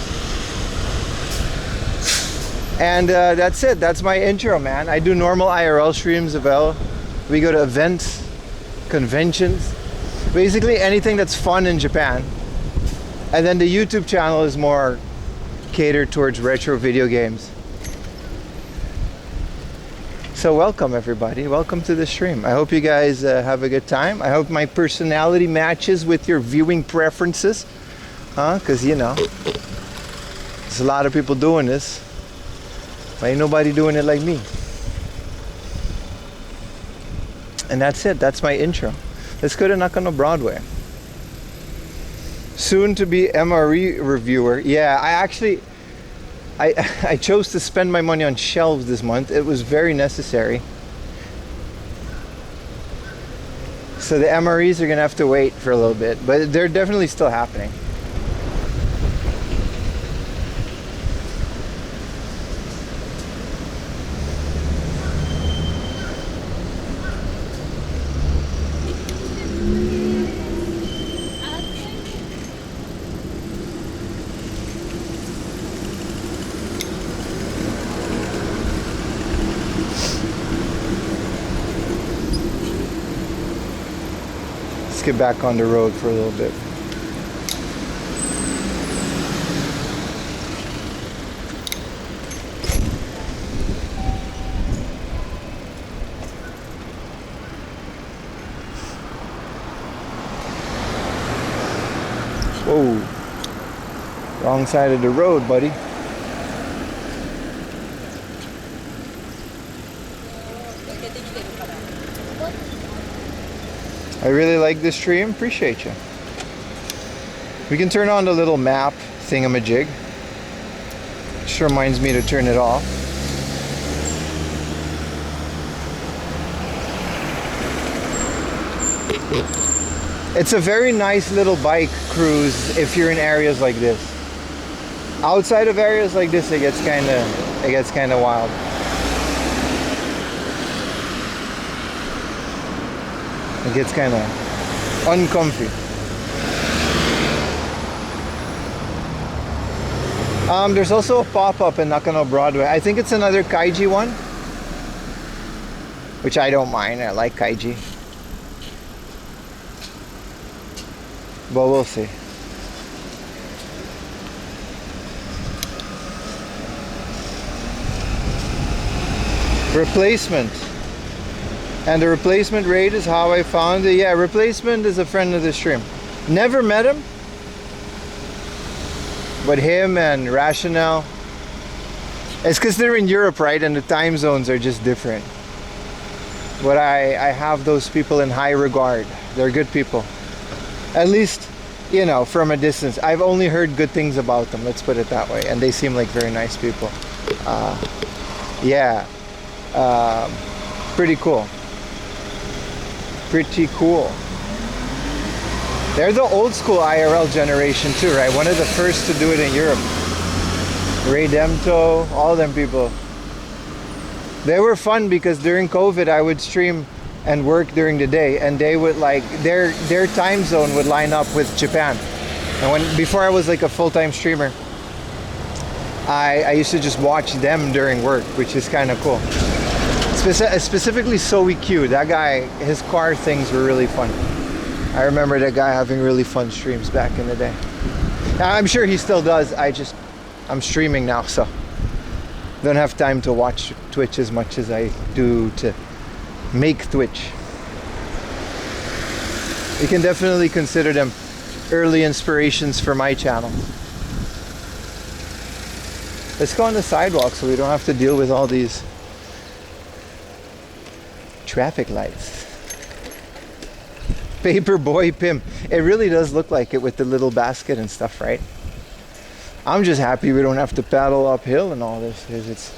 And that's it. That's my intro, man. I do normal IRL streams as well. We go to events, conventions, basically anything that's fun in Japan. And then the YouTube channel is more catered towards retro video games. So welcome everybody, welcome to the stream. I hope you guys have a good time. I hope my personality matches with your viewing preferences. Because you know, there's a lot of people doing this. But ain't nobody doing it like me. And that's it, that's my intro. Let's go to Nakano Broadway. Soon to be MRE reviewer. Yeah, I chose to spend my money on shelves this month. It was very necessary. So the MREs are gonna have to wait for a little bit, but they're definitely still happening. Get back on the road for a little bit. Whoa, wrong side of the road, buddy. I really like this stream. Appreciate you. We can turn on the little map thingamajig. Just reminds me to turn it off. It's a very nice little bike cruise if you're in areas like this. Outside of areas like this, it gets kind of wild. It gets kind of uncomfy. There's also a pop-up in Nakano Broadway. I think it's another kaiji one, which I don't mind. I like kaiji, but we'll see. Replacement. And the replacement rate is how I found it. Yeah, replacement is a friend of the stream. Never met him. But him and Rationale. It's because they're in Europe, right? And the time zones are just different. But I have those people in high regard. They're good people. At least, you know, from a distance. I've only heard good things about them, let's put it that way. And they seem like very nice people. Yeah. Pretty cool. Pretty cool. They're the old school IRL generation too, right? One of the first to do it in Europe. Ray Demto, all them people. They were fun because during COVID I would stream and work during the day, and they would like their time zone would line up with Japan. And before I was like a full-time streamer, I used to just watch them during work, which is kind of cool. Specifically Soe Q, that guy, his car things were really fun. I remember that guy having really fun streams back in the day. Now, I'm sure he still does. I'm streaming now, so don't have time to watch Twitch as much as I do to make Twitch. You can definitely consider them early inspirations for my channel. Let's go on the sidewalk so we don't have to deal with all these traffic lights. Paperboy Pim. It really does look like it with the little basket and stuff, right? I'm just happy we don't have to paddle uphill and all this. It's,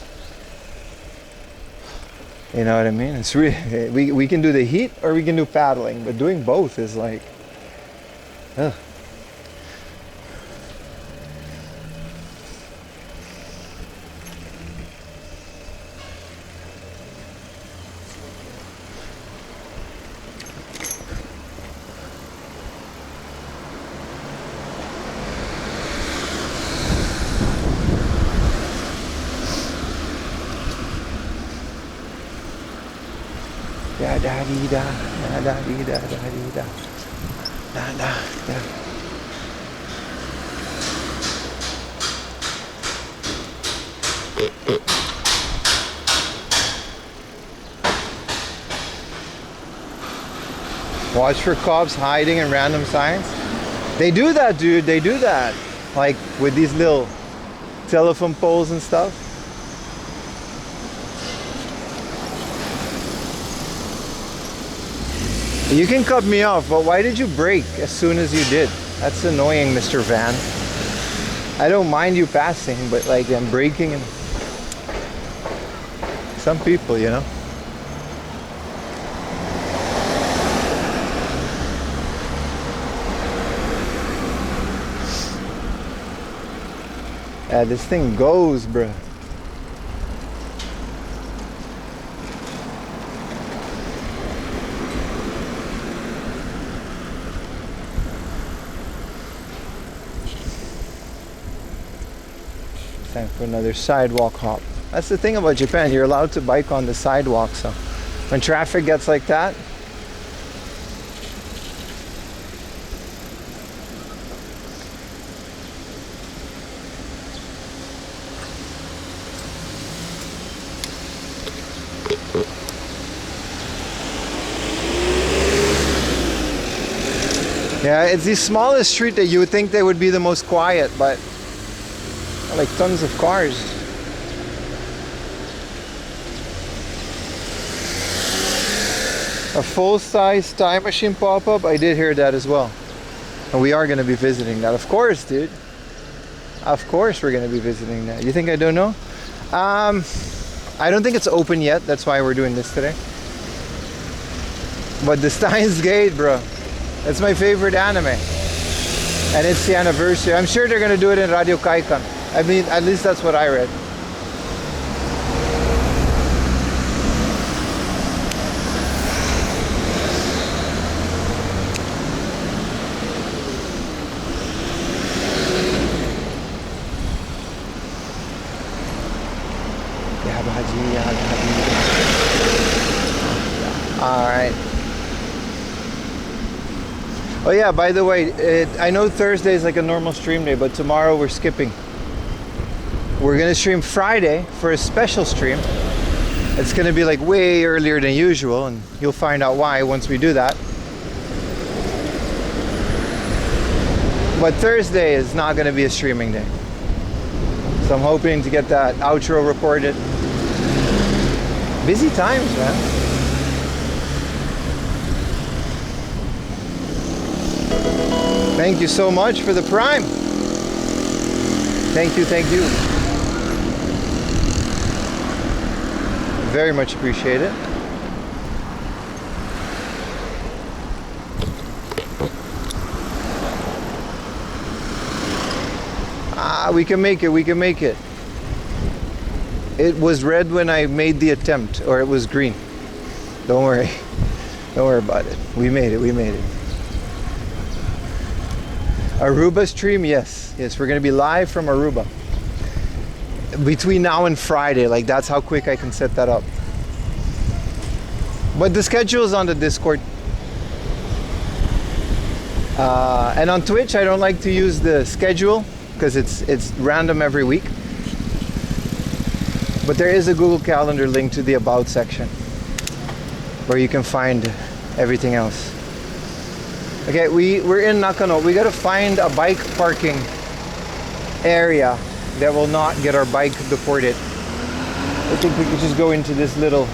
you know what I mean? It's really, we can do the heat or we can do paddling, but doing both is like, ugh. Da da dee da da da dee da da dee da da da da. Watch for cops hiding in random signs. They do that, dude. They do that. Like with these little telephone poles and stuff. You can cut me off, but why did you brake as soon as you did? That's annoying, Mr. Van. I don't mind you passing, but like I'm braking and some people, you know. Yeah, this thing goes, bruh. Time for another sidewalk hop. That's the thing about Japan, you're allowed to bike on the sidewalk, so when traffic gets like that, yeah, it's the smallest street that you would think they would be the most quiet, but like tons of cars. A full-size time machine pop-up, I did hear that as well. And we are going to be visiting that. Of course, dude. Of course we're going to be visiting that. You think I don't know? I don't think it's open yet. That's why we're doing this today. But the Steins Gate, bro. That's my favorite anime. And it's the anniversary. I'm sure they're going to do it in Radio Kaikan. I mean, at least that's what I read. Alright. Oh yeah, by the way, I know Thursday is like a normal stream day, but tomorrow we're skipping. We're gonna stream Friday for a special stream. It's gonna be like way earlier than usual, and you'll find out why once we do that. But Thursday is not gonna be a streaming day. So I'm hoping to get that outro recorded. Busy times, man. Thank you so much for the Prime. Thank you, thank you. Very much appreciate it. We can make it, we can make it. It was red when I made the attempt, or it was green. Don't worry. Don't worry about it. We made it, we made it. Aruba stream, yes. Yes, we're gonna be live from Aruba. Between now and Friday, like that's how quick I can set that up. But the schedule is on the Discord. And on Twitch, I don't like to use the schedule because it's random every week. But there is a Google Calendar link to the About section where you can find everything else. Okay, we're in Nakano. We gotta find a bike parking area that will not get our bike deported. I think we could just go into this little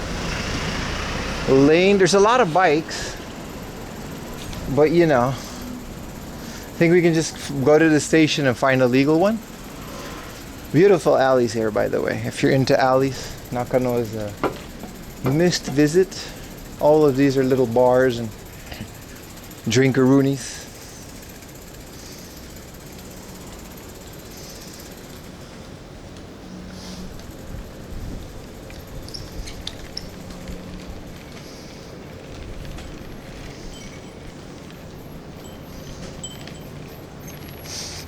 lane. There's a lot of bikes, but you know, I think we can just go to the station and find a legal one. Beautiful alleys here, by the way. If you're into alleys, Nakano is a must visit. All of these are little bars and drinkaroonies.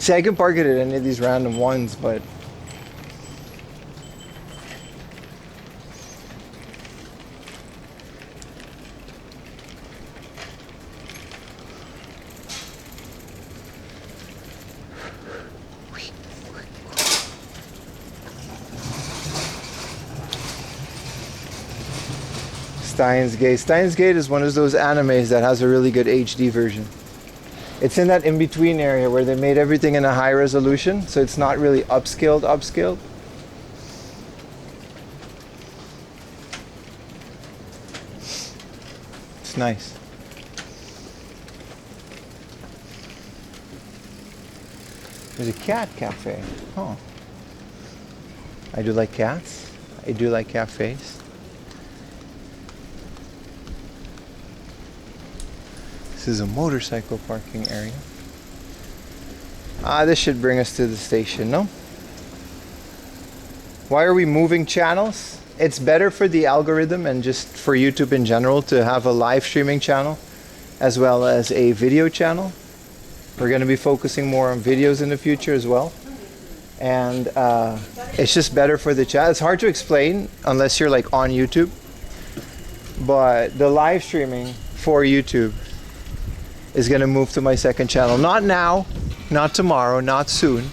See, I can park it at any of these random ones, but Steins Gate. Steins Gate is one of those animes that has a really good HD version. It's in that in-between area where they made everything in a high resolution, so it's not really upscaled. It's nice. There's a cat cafe. Oh. I do like cats. I do like cafes. This is a motorcycle parking area. This should bring us to the station, no? Why are we moving channels? It's better for the algorithm and just for YouTube in general to have a live streaming channel as well as a video channel. We're going to be focusing more on videos in the future as well. And it's just better for the chat. It's hard to explain unless you're like on YouTube. But the live streaming for YouTube is going to move to my second channel. Not now, not tomorrow, not soon.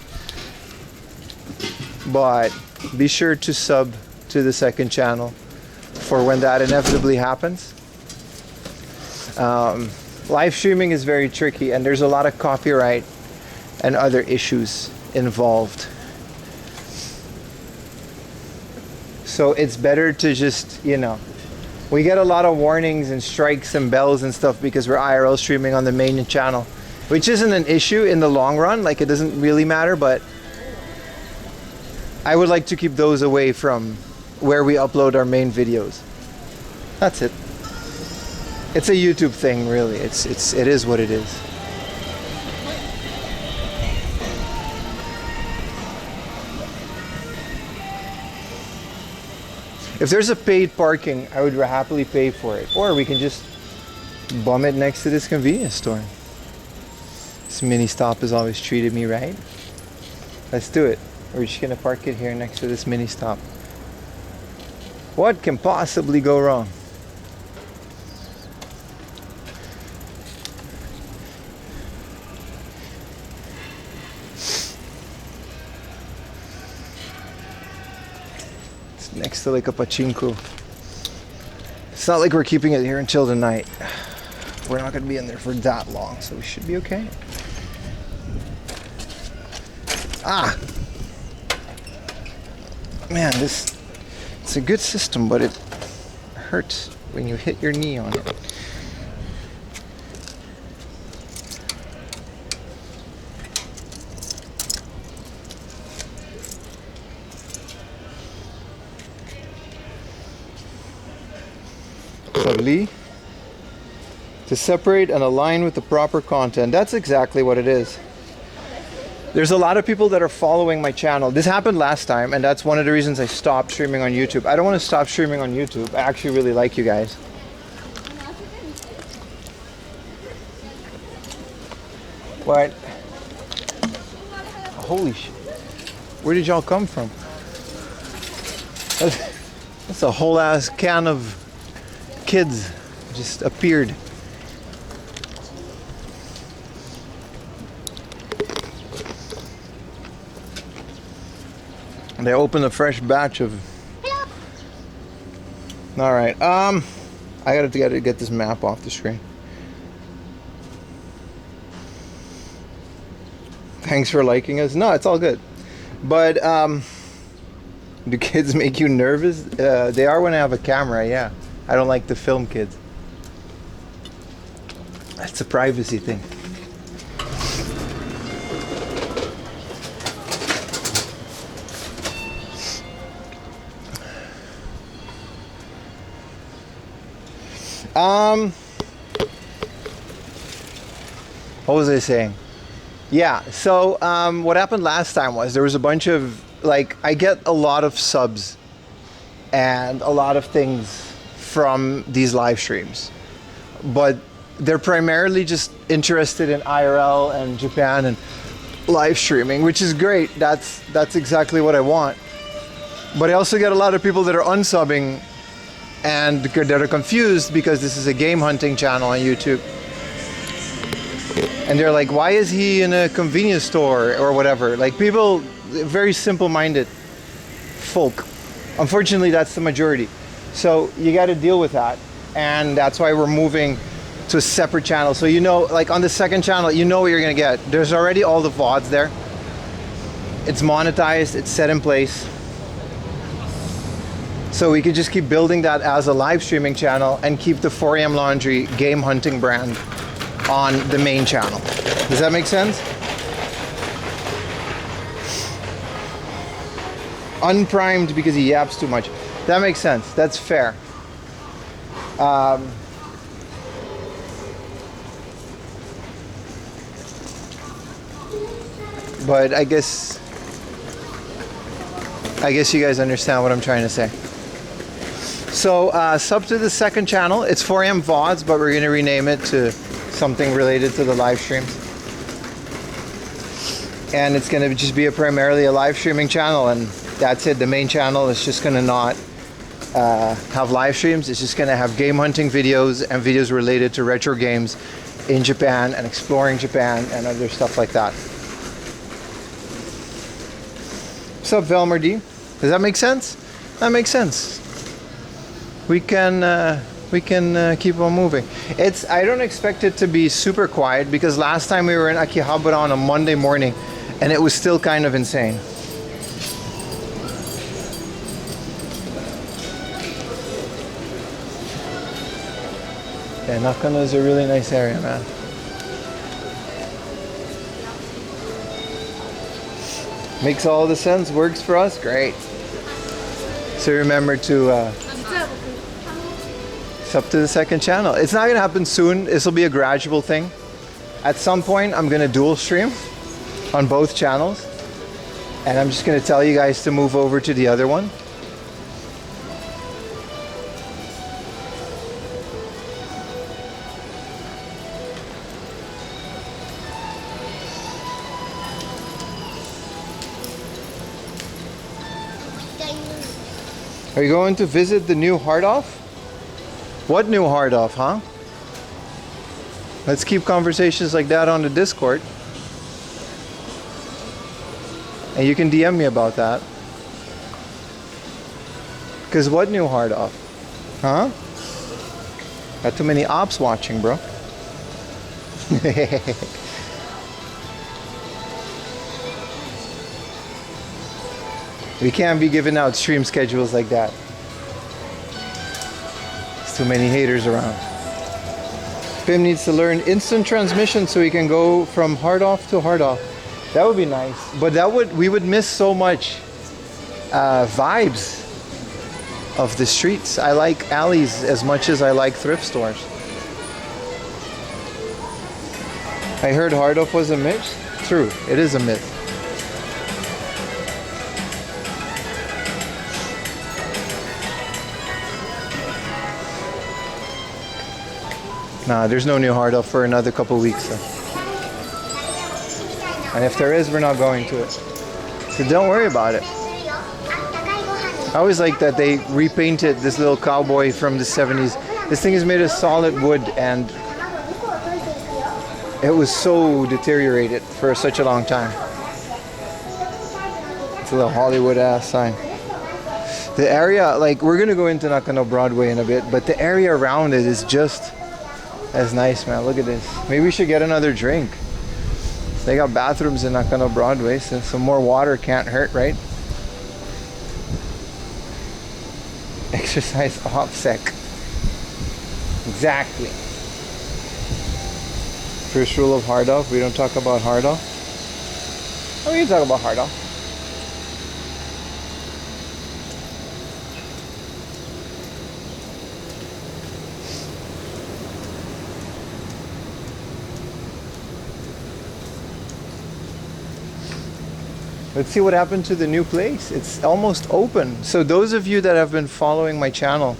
But be sure to sub to the second channel for when that inevitably happens. Live streaming is very tricky and there's a lot of copyright and other issues involved. So it's better to just, you know, we get a lot of warnings and strikes and bells and stuff because we're IRL streaming on the main channel, which isn't an issue in the long run. Like, it doesn't really matter, but I would like to keep those away from where we upload our main videos. That's it. It's a YouTube thing, really. It is what it is. If there's a paid parking, I would happily pay for it. Or we can just bum it next to this convenience store. This mini stop has always treated me right. Let's do it. We're just gonna park it here next to this mini stop. What can possibly go wrong? It's next to like a pachinko. It's not like we're keeping it here until the night. We're not going to be in there for that long, so we should be okay. Ah! Man, it's a good system, but it hurts when you hit your knee on it. Lovely. To separate and align with the proper content. That's exactly what it is. There's a lot of people that are following my channel. This happened last time, and that's one of the reasons I stopped streaming on YouTube. I don't want to stop streaming on YouTube. I actually really like you guys. What? Holy shit. Where did y'all come from? That's a whole ass can of kids just appeared. And they opened a fresh batch of. All right. I gotta get this map off the screen. Thanks for liking us. No, it's all good. But do kids make you nervous? They are when I have a camera. Yeah. I don't like to film kids. That's a privacy thing. What was I saying? Yeah, so what happened last time was there was a bunch of, like, I get a lot of subs and a lot of things from these live streams, but they're primarily just interested in IRL and Japan and live streaming, which is great. That's exactly what I want. But I also get a lot of people that are unsubbing and that are confused because this is a game hunting channel on YouTube. And they're like, why is he in a convenience store or whatever? Like, people, very simple-minded folk. Unfortunately, that's the majority. So you got to deal with that. and that's why we're moving to a separate channel. So you know, like on the second channel, you know what you're gonna get. There's already all the VODs there. It's monetized, it's set in place. So we could just keep building that as a live streaming channel and keep the 4am Laundry game hunting brand on the main channel. Does that make sense? Unprimed because he yaps too much. That makes sense. That's fair. But I guess you guys understand what I'm trying to say. So sub to the second channel. It's 4am VODs, but we're going to rename it to something related to the live streams. And it's going to just be primarily a live streaming channel, and that's it. The main channel is just going to not have live streams. It's just going to have game hunting videos and videos related to retro games in Japan and exploring Japan and other stuff like that. What's up, Velmer D? Does that make sense? That makes sense. We can keep on moving. I don't expect it to be super quiet because last time we were in Akihabara on a Monday morning and it was still kind of insane. Yeah, Nakano is a really nice area, man. Makes all the sense, works for us, great. So remember to sub to the second channel. It's not gonna happen soon, this will be a gradual thing. At some point, I'm gonna dual stream on both channels. And I'm just gonna tell you guys to move over to the other one. Are you going to visit the new Hardoff? What new Hardoff, huh? Let's keep conversations like that on the Discord. And you can DM me about that. Because what new Hardoff? Huh? Got too many ops watching, bro. We can't be giving out stream schedules like that. There's too many haters around. Pim needs to learn instant transmission so he can go from hard off to hard off. That would be nice. But we would miss so much vibes of the streets. I like alleys as much as I like thrift stores. I heard hard off was a myth. True, it is a myth. Nah, there's no new hard off for another couple weeks. So. And if there is, we're not going to it. So don't worry about it. I always like that they repainted this little cowboy from the 70s. This thing is made of solid wood and it was so deteriorated for such a long time. It's a little Hollywood ass sign. The area, like, we're gonna go into Nakano Broadway in a bit, but the area around it is just as nice, man. Look at this. Maybe we should get another drink. They got bathrooms in Nakano Broadway, so some more water can't hurt, right? Exercise OPSEC. Exactly. First rule of hard off, we don't talk about hard off. Oh, we can talk about hard off. Let's see what happened to the new place. It's almost open. So those of you that have been following my channel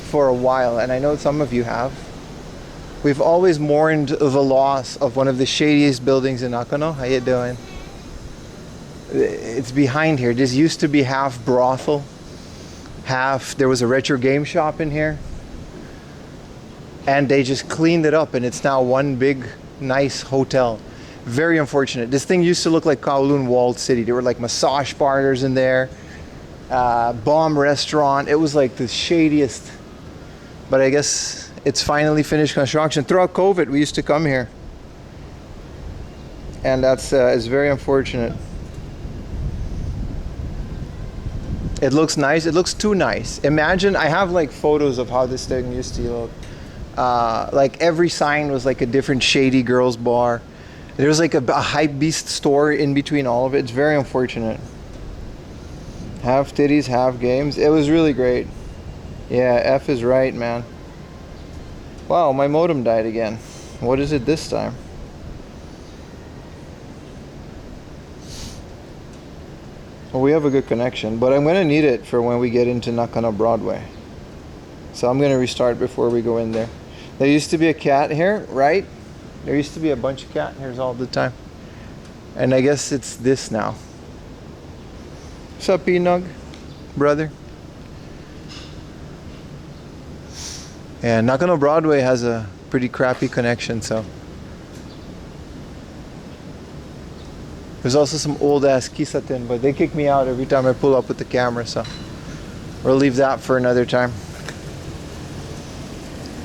for a while, and I know some of you have, we've always mourned the loss of one of the shadiest buildings in Nakano. How you doing? It's behind here. This used to be half brothel, there was a retro game shop in here. And they just cleaned it up and it's now one big, nice hotel. Very unfortunate. This thing used to look like Kowloon Walled City. There were like massage parlors in there, bomb restaurant. It was like the shadiest But I guess it's finally finished construction. Throughout COVID, we used to come here. And that's it's very unfortunate. It looks nice. It looks too nice. Imagine, I have like photos of how this thing used to look. Like every sign was like a different shady girls bar. There was like a hype beast store in between all of it. It's very unfortunate. Half titties, half games. It was really great. Yeah, F is right, man. Wow, my modem died again. What is it this time? Well, we have a good connection, but I'm going to need it for when we get into Nakano Broadway. So I'm going to restart before we go in there. There used to be a cat here, right? There used to be a bunch of cat here all the time. And I guess it's this now. What's up, Enug, brother? And Nakano Broadway has a pretty crappy connection, so. There's also some old ass kisaten, but they kick me out every time I pull up with the camera, so we'll leave that for another time.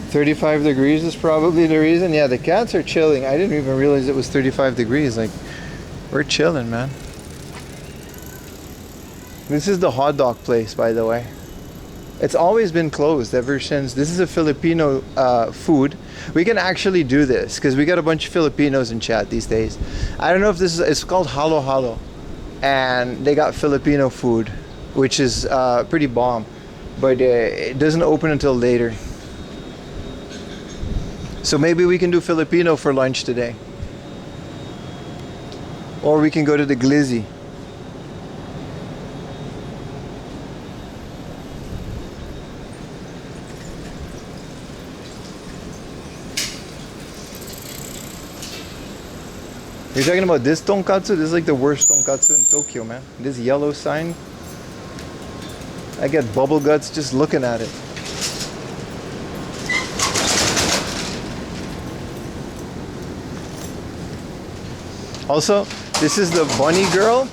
35 degrees is probably the reason. Yeah, the cats are chilling. I didn't even realize it was 35 degrees. Like, we're chilling, man. This is the hot dog place, by the way. It's always been closed ever since. This is a Filipino food. We can actually do this because we got a bunch of Filipinos in chat these days. I don't know if this is, it's called Halo Halo. And they got Filipino food, which is pretty bomb. But it doesn't open until later. So maybe we can do Filipino for lunch today. Or we can go to the Glizzy. You're talking about this tonkatsu? This is like the worst tonkatsu in Tokyo, man. This yellow sign. I get bubble guts just looking at it. Also, this is the Bunny Girl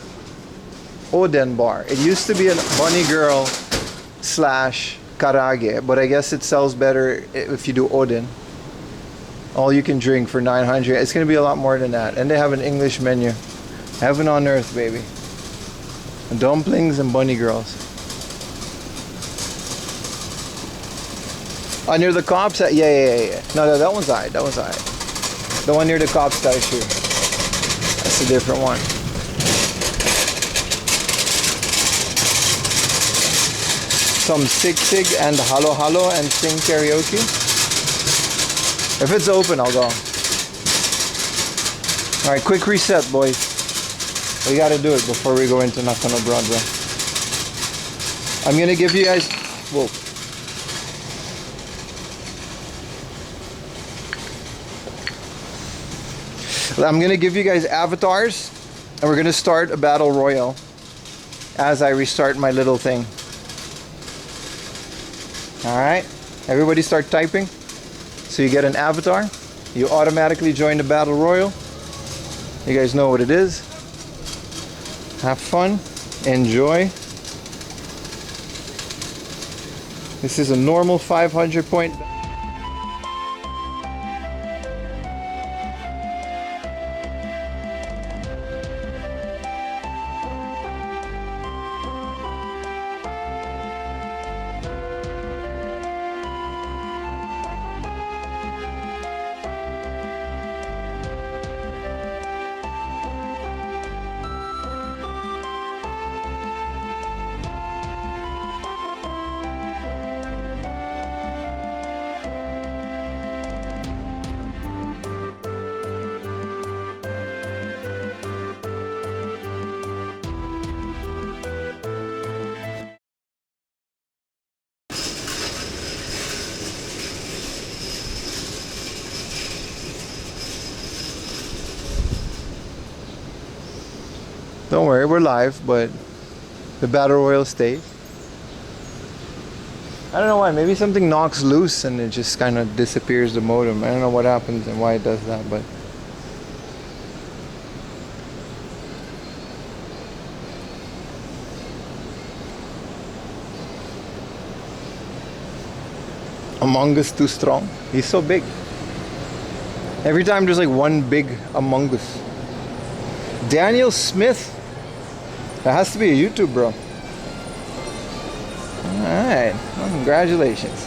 Oden bar. It used to be a Bunny Girl slash karage, but I guess it sells better if you do Oden. All you can drink for 900. It's going to be a lot more than that. And they have an English menu. Heaven on earth, baby. Dumplings and bunny girls. Oh, near the cops? Yeah. No, that one's alright. That one's alright. The one near the cops statue. That's a different one. Some sig and halo halo and sing karaoke. If it's open, I'll go. Alright, quick reset, boys. We gotta do it before we go into Nakano Broadway. I'm gonna give you guys... Whoa. I'm gonna give you guys avatars, and we're gonna start a battle royal as I restart my little thing. Alright, everybody start typing. So you get an avatar, you automatically join the battle royal. You guys know what it is. Have fun, enjoy. This is a normal 500 point. Don't worry, we're live, but the battle royal stays. I don't know why, maybe something knocks loose and it just kind of disappears the modem. I don't know what happens and why it does that, but Among Us too strong. He's so big. Every time there's like one big Among Us. Daniel Smith. That has to be a YouTube bro. Alright. Well, congratulations.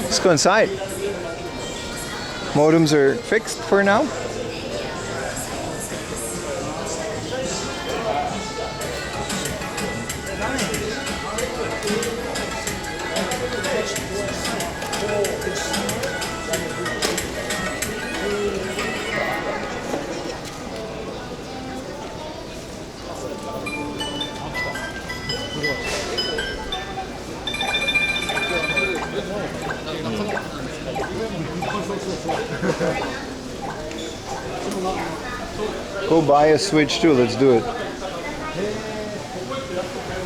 Let's go inside. Modems are fixed for now. Go buy a Switch too, let's do it.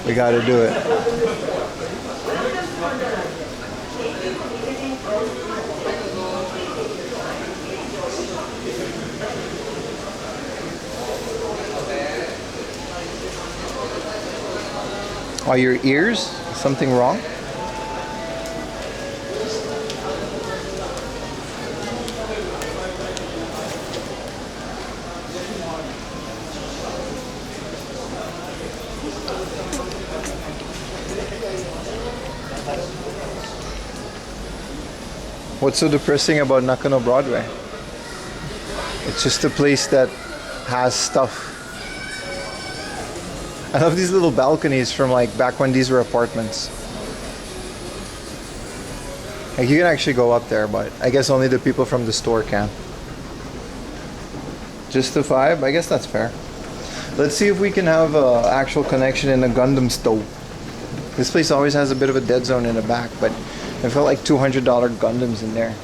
We gotta do it. Are your ears? Something wrong? What's so depressing about Nakano Broadway? It's just a place that has stuff. I love these little balconies from like back when these were apartments. Like you can actually go up there, but I guess only the people from the store can. Just the vibe? I guess that's fair. Let's see if we can have an actual connection in a Gundam stove. This place always has a bit of a dead zone in the back, but I felt like $200 Gundams in there.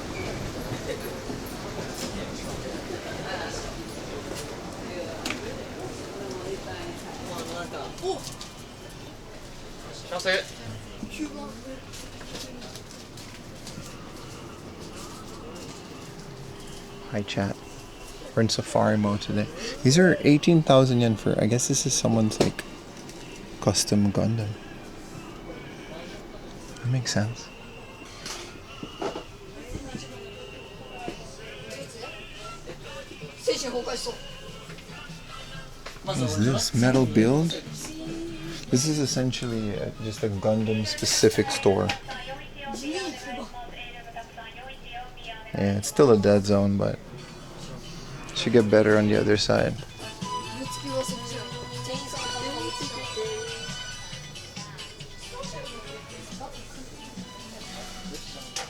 Hi chat. We're in safari mode today. These are 18,000 yen for, I guess this is someone's like custom Gundam. That makes sense. What is this? Metal build? This is essentially just a Gundam specific store. Yeah, it's still a dead zone, but it should get better on the other side.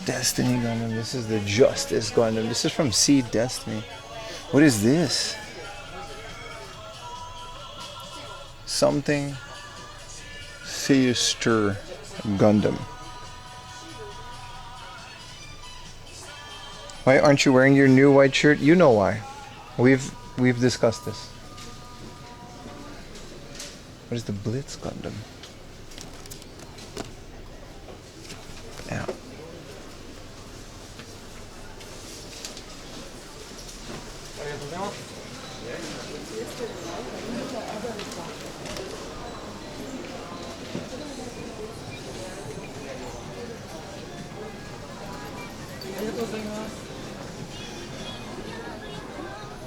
Destiny Gundam. This is the Justice Gundam. This is from Seed Destiny. What is this? Something Sister Gundam. Why aren't you wearing your new white shirt? You know why. We've discussed this. What is the Blitz Gundam? Yeah.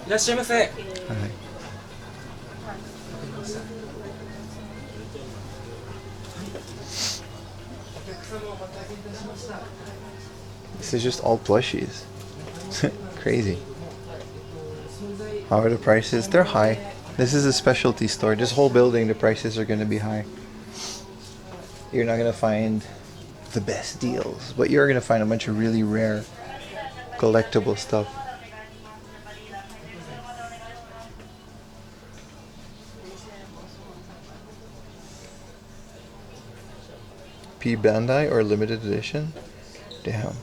Hi. This is just all plushies. Crazy. How are the prices? They're high. This is a specialty store. This whole building, the prices are going to be high. You're not going to find the best deals, but you're going to find a bunch of really rare collectible stuff. P Bandai or limited edition? Damn.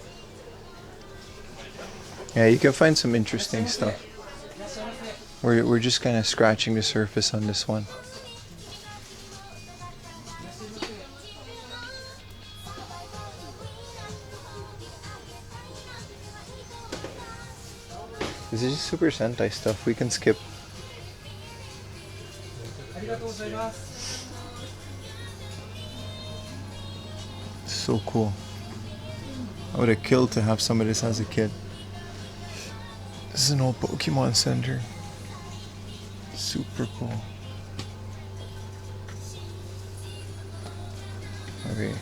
Yeah, you can find some interesting stuff. We're just kind of scratching the surface on this one. This is just Super Sentai stuff. We can skip. So cool. I would have killed to have some of this as a kid. This is an old Pokemon Center. Super cool. Okay.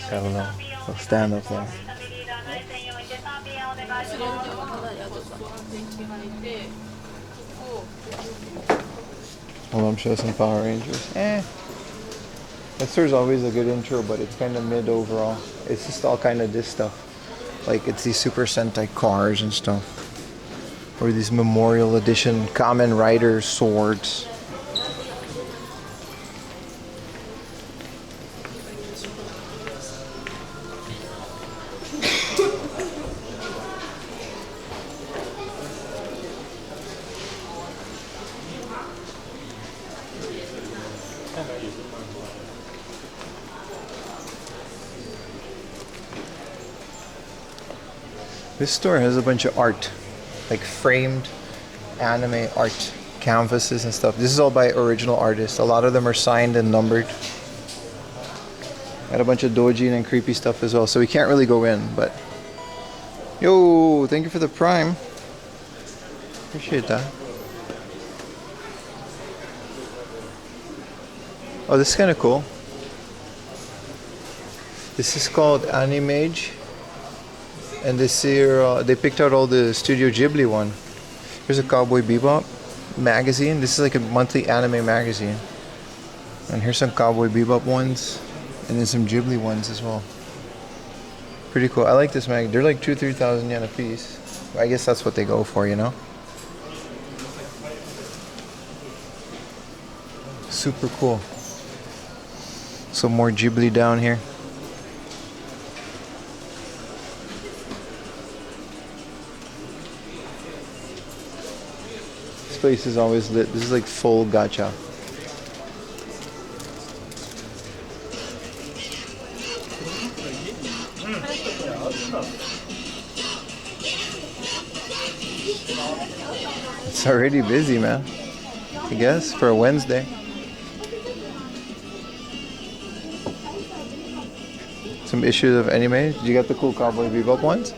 I don't know. I'll stand up there. Hold on, show some Power Rangers. That store's always a good intro, but it's kind of mid overall. It's just all kind of this stuff. Like it's these Super Sentai cars and stuff. Or these Memorial Edition Kamen Rider swords. This store has a bunch of art, like framed anime art, canvases and stuff. This is all by original artists. A lot of them are signed and numbered. Got a bunch of doujin and creepy stuff as well, so we can't really go in, but... Yo, thank you for the Prime. Appreciate that. Oh, this is kind of cool. This is called Animage. And this year, they picked out all the Studio Ghibli one. Here's a Cowboy Bebop magazine. This is like a monthly anime magazine. And here's some Cowboy Bebop ones. And then some Ghibli ones as well. Pretty cool. I like this mag. They're like 2,000-3,000 yen a piece. I guess that's what they go for, you know? Super cool. Some more Ghibli down here. This place is always lit. This is like full gacha. It's already busy, man. I guess for a Wednesday. Some issues of anime. Did you get the cool Cowboy Bebop ones?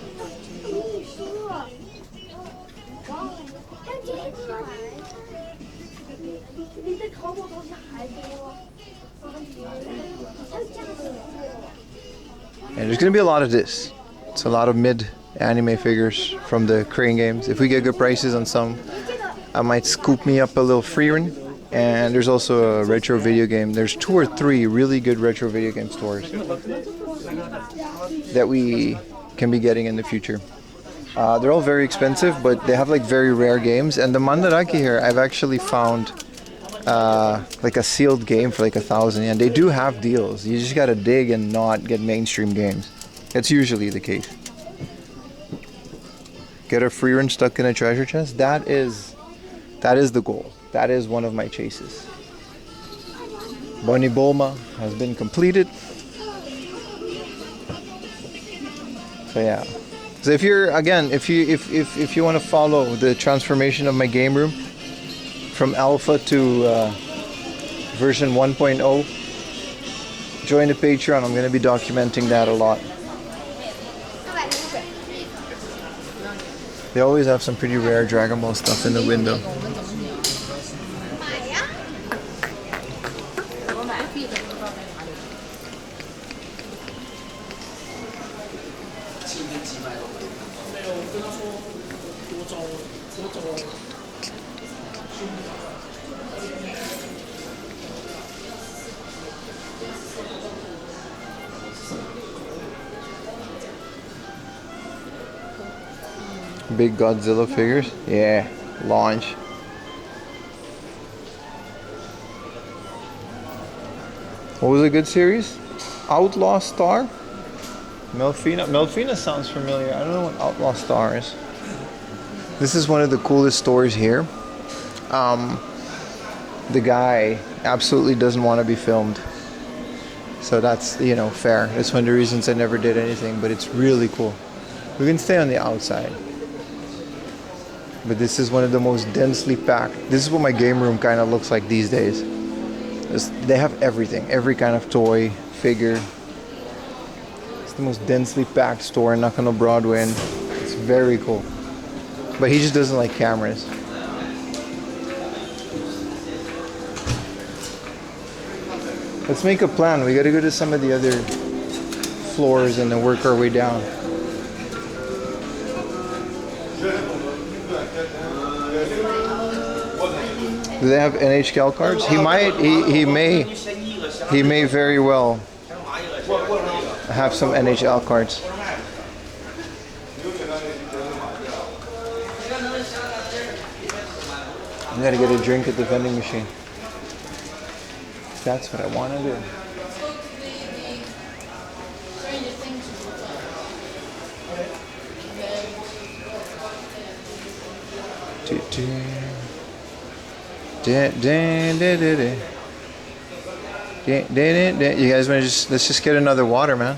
And there's gonna be a lot of this. It's a lot of mid anime figures from the Crane games. If we get good prices on some, I might scoop me up a little free run. And there's also a retro video game. There's 2 or 3 really good retro video game stores that we can be getting in the future. They're all very expensive, but they have like very rare games. And the Mandarake here, I've actually found like a sealed game for like 1,000 yen. They do have deals. You just gotta dig and not get mainstream games. That's usually the case. Get a free run stuck in a treasure chest. That is the goal. That is one of my chases. Bunny Bulma has been completed. So yeah. So if you're if you want to follow the transformation of my game room from alpha to version 1.0, join the Patreon. I'm going to be documenting that a lot. They always have some pretty rare Dragon Ball stuff in the window. Big Godzilla figures. Yeah, launch. What was a good series? Outlaw Star? Melfina? Melfina sounds familiar. I don't know what Outlaw Star is. This is one of the coolest stores here. The guy absolutely doesn't want to be filmed. So that's, you know, fair. That's one of the reasons I never did anything, but it's really cool. We can stay on the outside. But this is one of the most densely packed. This is what my game room kind of looks like these days. They have everything, every kind of toy, figure. It's the most densely packed store in Nakano Broadway, and it's very cool. But he just doesn't like cameras. Let's make a plan. We gotta go to some of the other floors and then work our way down. Do they have NHL cards? He might. He may very well have some NHL cards. I gotta get a drink at the vending machine. That's what I want to do. You guys want to let's just get another water, man.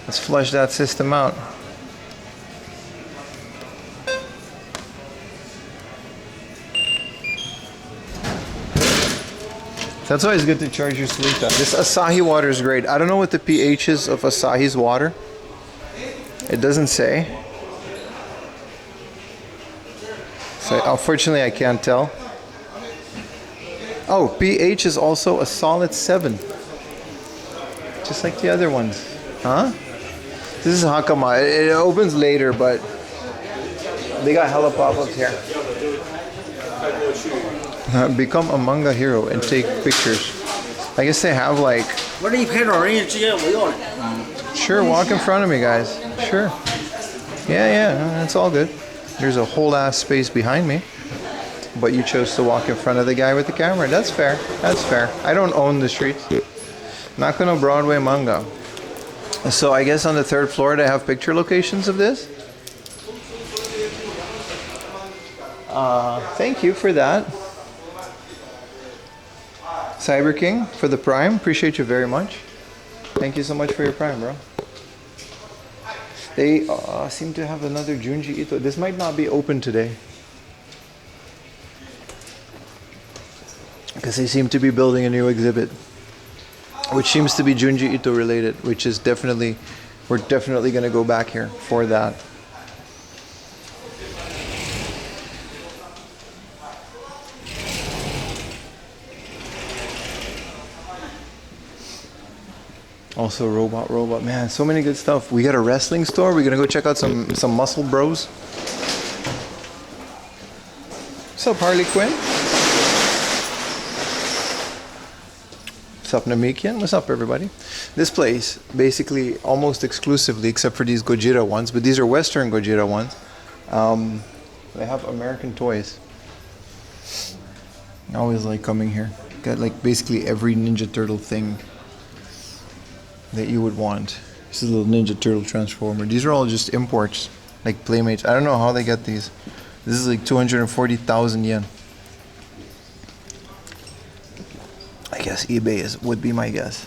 Let's flush that system out. That's always good to charge your Suita. This Asahi water is great. I don't know what the pH is of Asahi's water. It doesn't say. So unfortunately I can't tell. Oh, pH is also a solid 7. Just like the other ones. Huh? This is Hakama. It opens later, but they got hella pop-ups here. Become a manga hero and take pictures. I guess they have like... Sure, walk in front of me, guys. Sure. Yeah, that's all good. There's a whole ass space behind me. But you chose to walk in front of the guy with the camera. That's fair. That's fair. I don't own the streets. Nakano Broadway manga. So I guess on the 3rd floor they have picture locations of this. Thank you for that. Cyber King for the Prime. Appreciate you very much. Thank you so much for your Prime, bro. They seem to have another Junji Ito. This might not be open today. Because they seem to be building a new exhibit. Which seems to be Junji Ito related. Which is definitely... We're definitely going to go back here for that. Also robot, man, so many good stuff. We got a wrestling store. We're gonna go check out some muscle bros. What's up, Harley Quinn? What's up, Namikian? What's up, everybody? This place, basically almost exclusively, except for these Gojira ones, but these are Western Gojira ones. They have American toys. I always like coming here. Got like basically every Ninja Turtle thing that you would want. This is a little Ninja Turtle transformer. These are all just imports, like Playmates. I don't know how they get these. This is like 240,000 yen. I guess eBay would be my guess.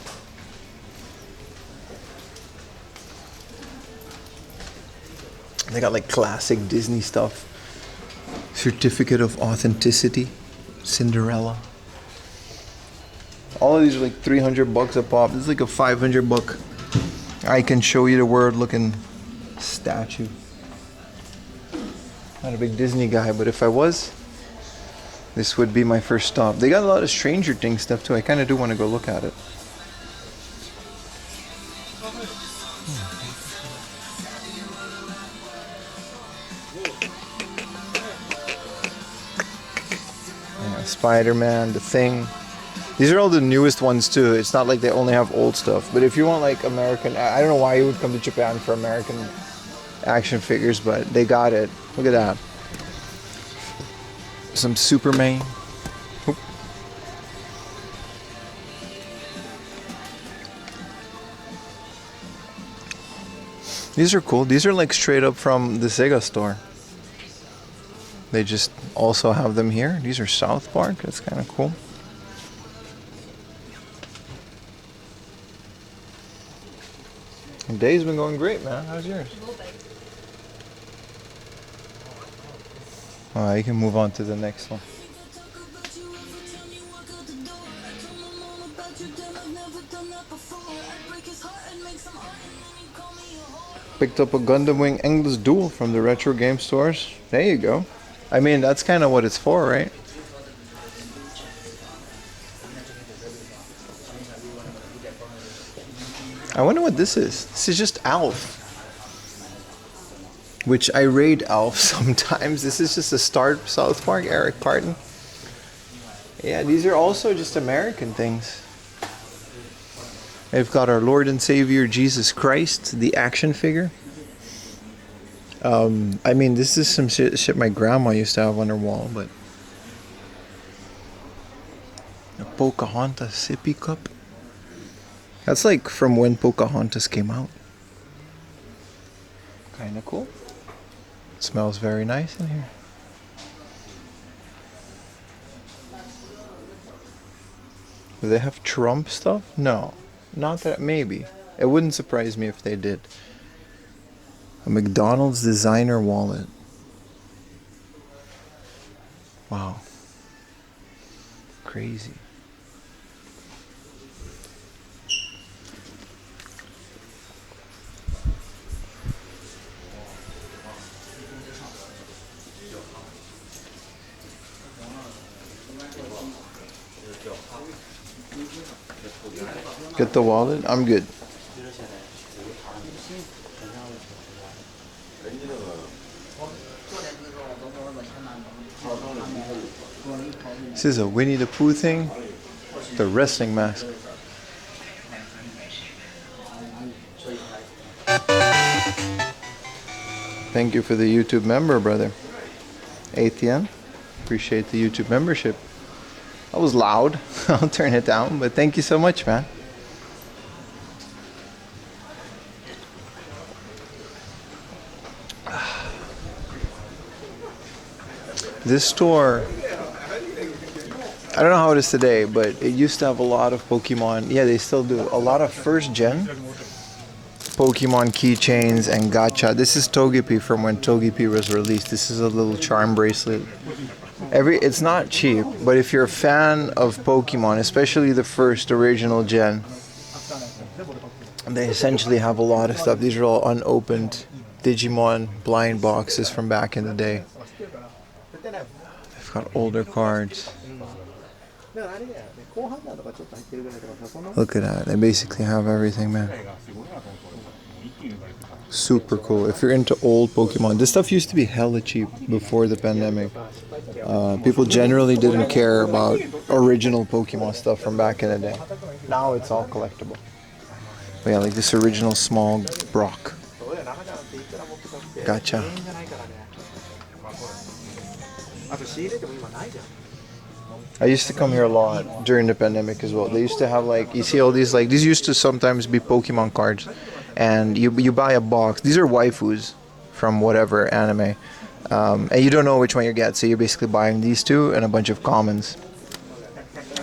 They got like classic Disney stuff. Certificate of Authenticity, Cinderella. All of these are like $300 a pop. This is like a $500 I can show you the world looking statue. Not a big Disney guy, but if I was, this would be my first stop. They got a lot of Stranger Things stuff too. I kind of do want to go look at it. Yeah, Spider-Man, The Thing. These are all the newest ones too. It's not like they only have old stuff. But if you want like American, I don't know why you would come to Japan for American action figures, but they got it. Look at that. Some Superman. Oop. These are cool. These are like straight up from the Sega store. They just also have them here. These are South Park. That's kind of cool. The day's been going great, man. How's yours? Alright, you can move on to the next one. Picked up a Gundam Wing Endless Duel from the retro game stores. There you go. I mean, that's kind of what it's for, right? I wonder what this is. This is just Alf. Which I raid Alf sometimes. This is just a start South Park, Eric, pardon. Yeah, these are also just American things. We've got our Lord and Savior Jesus Christ, the action figure. I mean, this is some shit my grandma used to have on her wall, but... A Pocahontas sippy cup. That's like from when Pocahontas came out. Kinda cool. It smells very nice in here. Do they have Trump stuff? No. Not that, maybe. It wouldn't surprise me if they did. A McDonald's designer wallet. Wow. Crazy. Get the wallet? I'm good. This is a Winnie the Pooh thing. The wrestling mask. Thank you for the YouTube member, brother. ATN. Appreciate the YouTube membership. That was loud. I'll turn it down, but thank you so much, man. This store, I don't know how it is today, but it used to have a lot of Pokemon. Yeah, they still do. A lot of first gen Pokemon keychains and gacha. This is Togepi from when Togepi was released. This is a little charm bracelet. It's not cheap, but if you're a fan of Pokemon, especially the first original gen, they essentially have a lot of stuff. These are all unopened Digimon blind boxes from back in the day. They've got older cards. Look at that. They basically have everything, man. Super cool. If you're into old Pokemon, this stuff used to be hella cheap before the pandemic. People generally didn't care about original Pokemon stuff from back in the day. Now it's all collectible. But yeah, like this original small Brock. Gotcha. I used to come here a lot during the pandemic as well. They used to have like, you see all these, like, these used to sometimes be Pokemon cards. And you buy a box. These are waifus from whatever anime. And you don't know which one you get. So you're basically buying these two and a bunch of commons.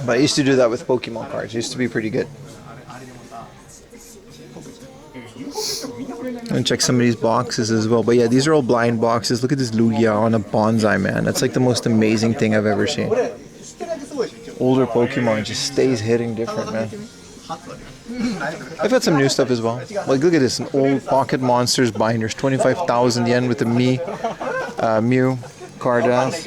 But I used to do that with Pokemon cards. It used to be pretty good. And check some of these boxes as well. But yeah, these are all blind boxes. Look at this Lugia on a bonsai, man. That's like the most amazing thing I've ever seen. Older Pokemon just stays hitting different, man. I've got some new stuff as well. Like, look at this, an old Pocket Monsters binders, 25,000 yen with the Mew Cardass.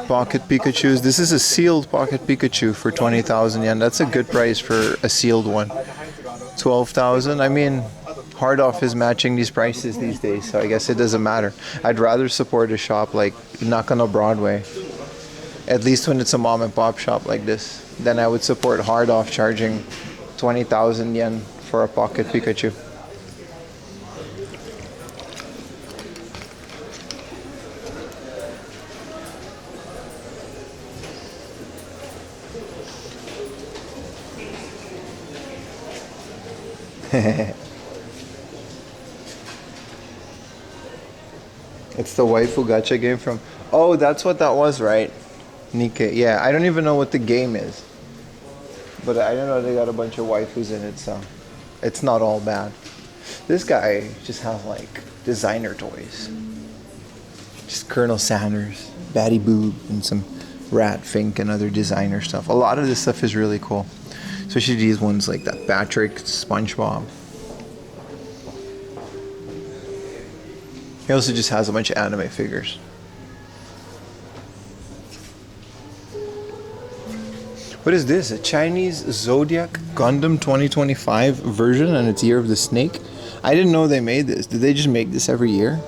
Pocket Pikachus. This is a sealed Pocket Pikachu for 20,000 yen. That's a good price for a sealed one. 12,000. I mean, hard off is matching these prices these days, so I guess it doesn't matter. I'd rather support a shop like Nakano Broadway, at least when it's a mom and pop shop like this, then I would support hard off charging 20,000 yen for a Pocket Pikachu. It's the waifu gacha game from... Oh, that's what that was, right? Nikkei. Yeah, I don't even know what the game is. But I don't know, they got a bunch of waifus in it, so it's not all bad. This guy just has like designer toys. Just Colonel Sanders, Batty Boob, and some Rat Fink and other designer stuff. A lot of this stuff is really cool. Especially these ones like that Patrick, SpongeBob. He also just has a bunch of anime figures. What is this? A Chinese Zodiac Gundam 2025 version and it's Year of the Snake? I didn't know they made this. Did they just make this every year?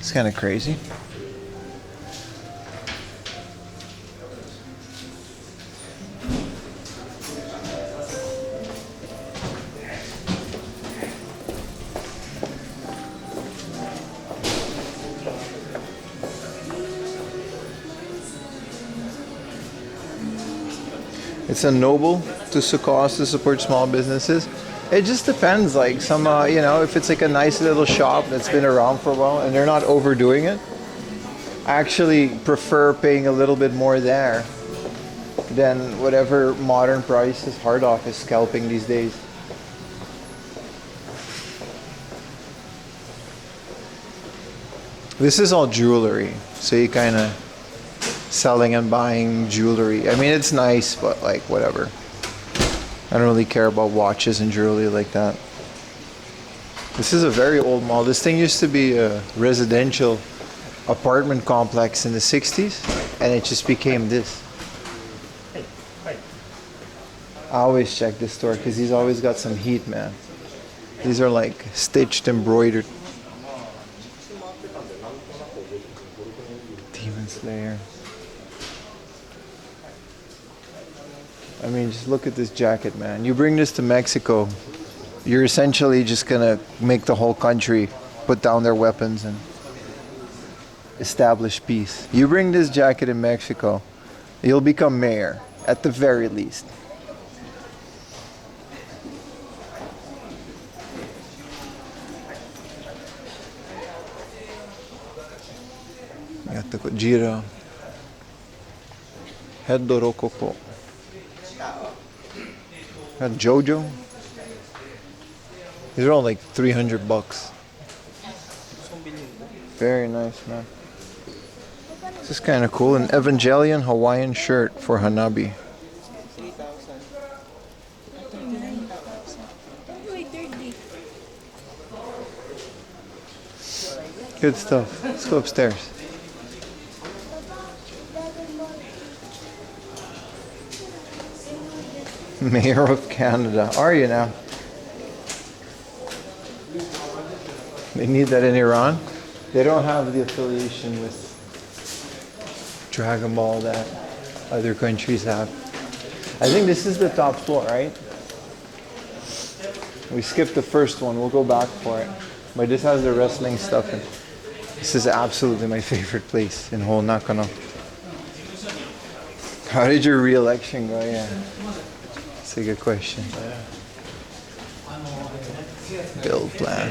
It's kind of crazy. It's a noble to cause to support small businesses. It just depends. Like some, you know, if it's like a nice little shop that's been around for a while and they're not overdoing it, I actually prefer paying a little bit more there than whatever modern prices hard off is scalping these days. This is all jewelry, so you kind of selling and buying jewelry. I mean, it's nice, but like whatever. I don't really care about watches and jewelry like that. This is a very old mall. This thing used to be a residential apartment complex in the 60s, and it just became this. I always check this store because he's always got some heat, man. These are like stitched, embroidered. Demon Slayer. I mean, just look at this jacket, man. You bring this to Mexico, you're essentially just gonna make the whole country put down their weapons and establish peace. You bring this jacket in Mexico, you'll become mayor, at the very least. You got the Gojira, Heddo Rococo. Got JoJo. These are all like $300. Very nice, man. This is kind of cool. An Evangelion Hawaiian shirt for Hanabi. Good stuff. Let's go upstairs. Mayor of Canada. Are you now? They need that in Iran. They don't have the affiliation with Dragon Ball that other countries have. I think this is the top floor, right? We skipped the first one. We'll go back for it. But this has the wrestling stuff in. This is absolutely my favorite place in whole Nakano. How did your re-election go? Yeah. That's a good question. Build plan.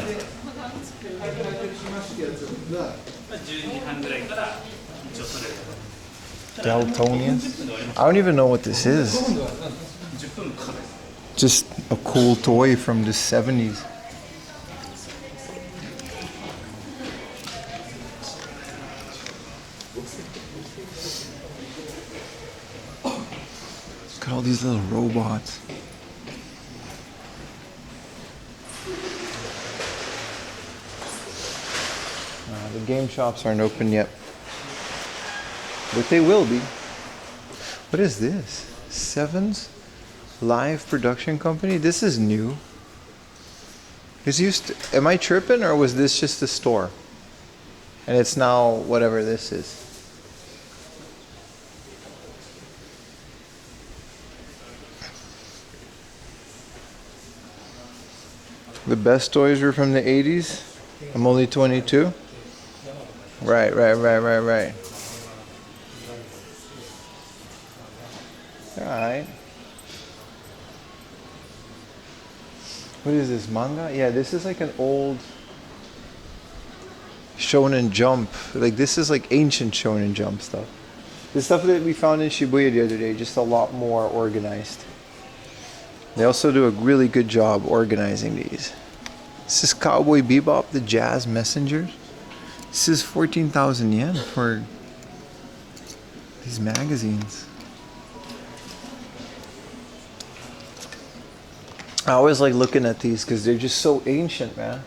Daltonians? I don't even know what this is. Just a cool toy from the 70s. Look at all these little robots. The game shops aren't open yet. But they will be. What is this? Sevens Live Production Company? This is new. This used to, am I tripping or was this just a store? And it's now whatever this is. The best toys were from the 80s. I'm only 22. Right. Alright. What is this, manga? Yeah, this is like an old Shonen Jump. Like this is like ancient Shonen Jump stuff. The stuff that we found in Shibuya the other day, just a lot more organized. They also do a really good job organizing these. This is Cowboy Bebop, the Jazz Messengers. This is 14,000 yen for these magazines. I always like looking at these because they're just so ancient, man.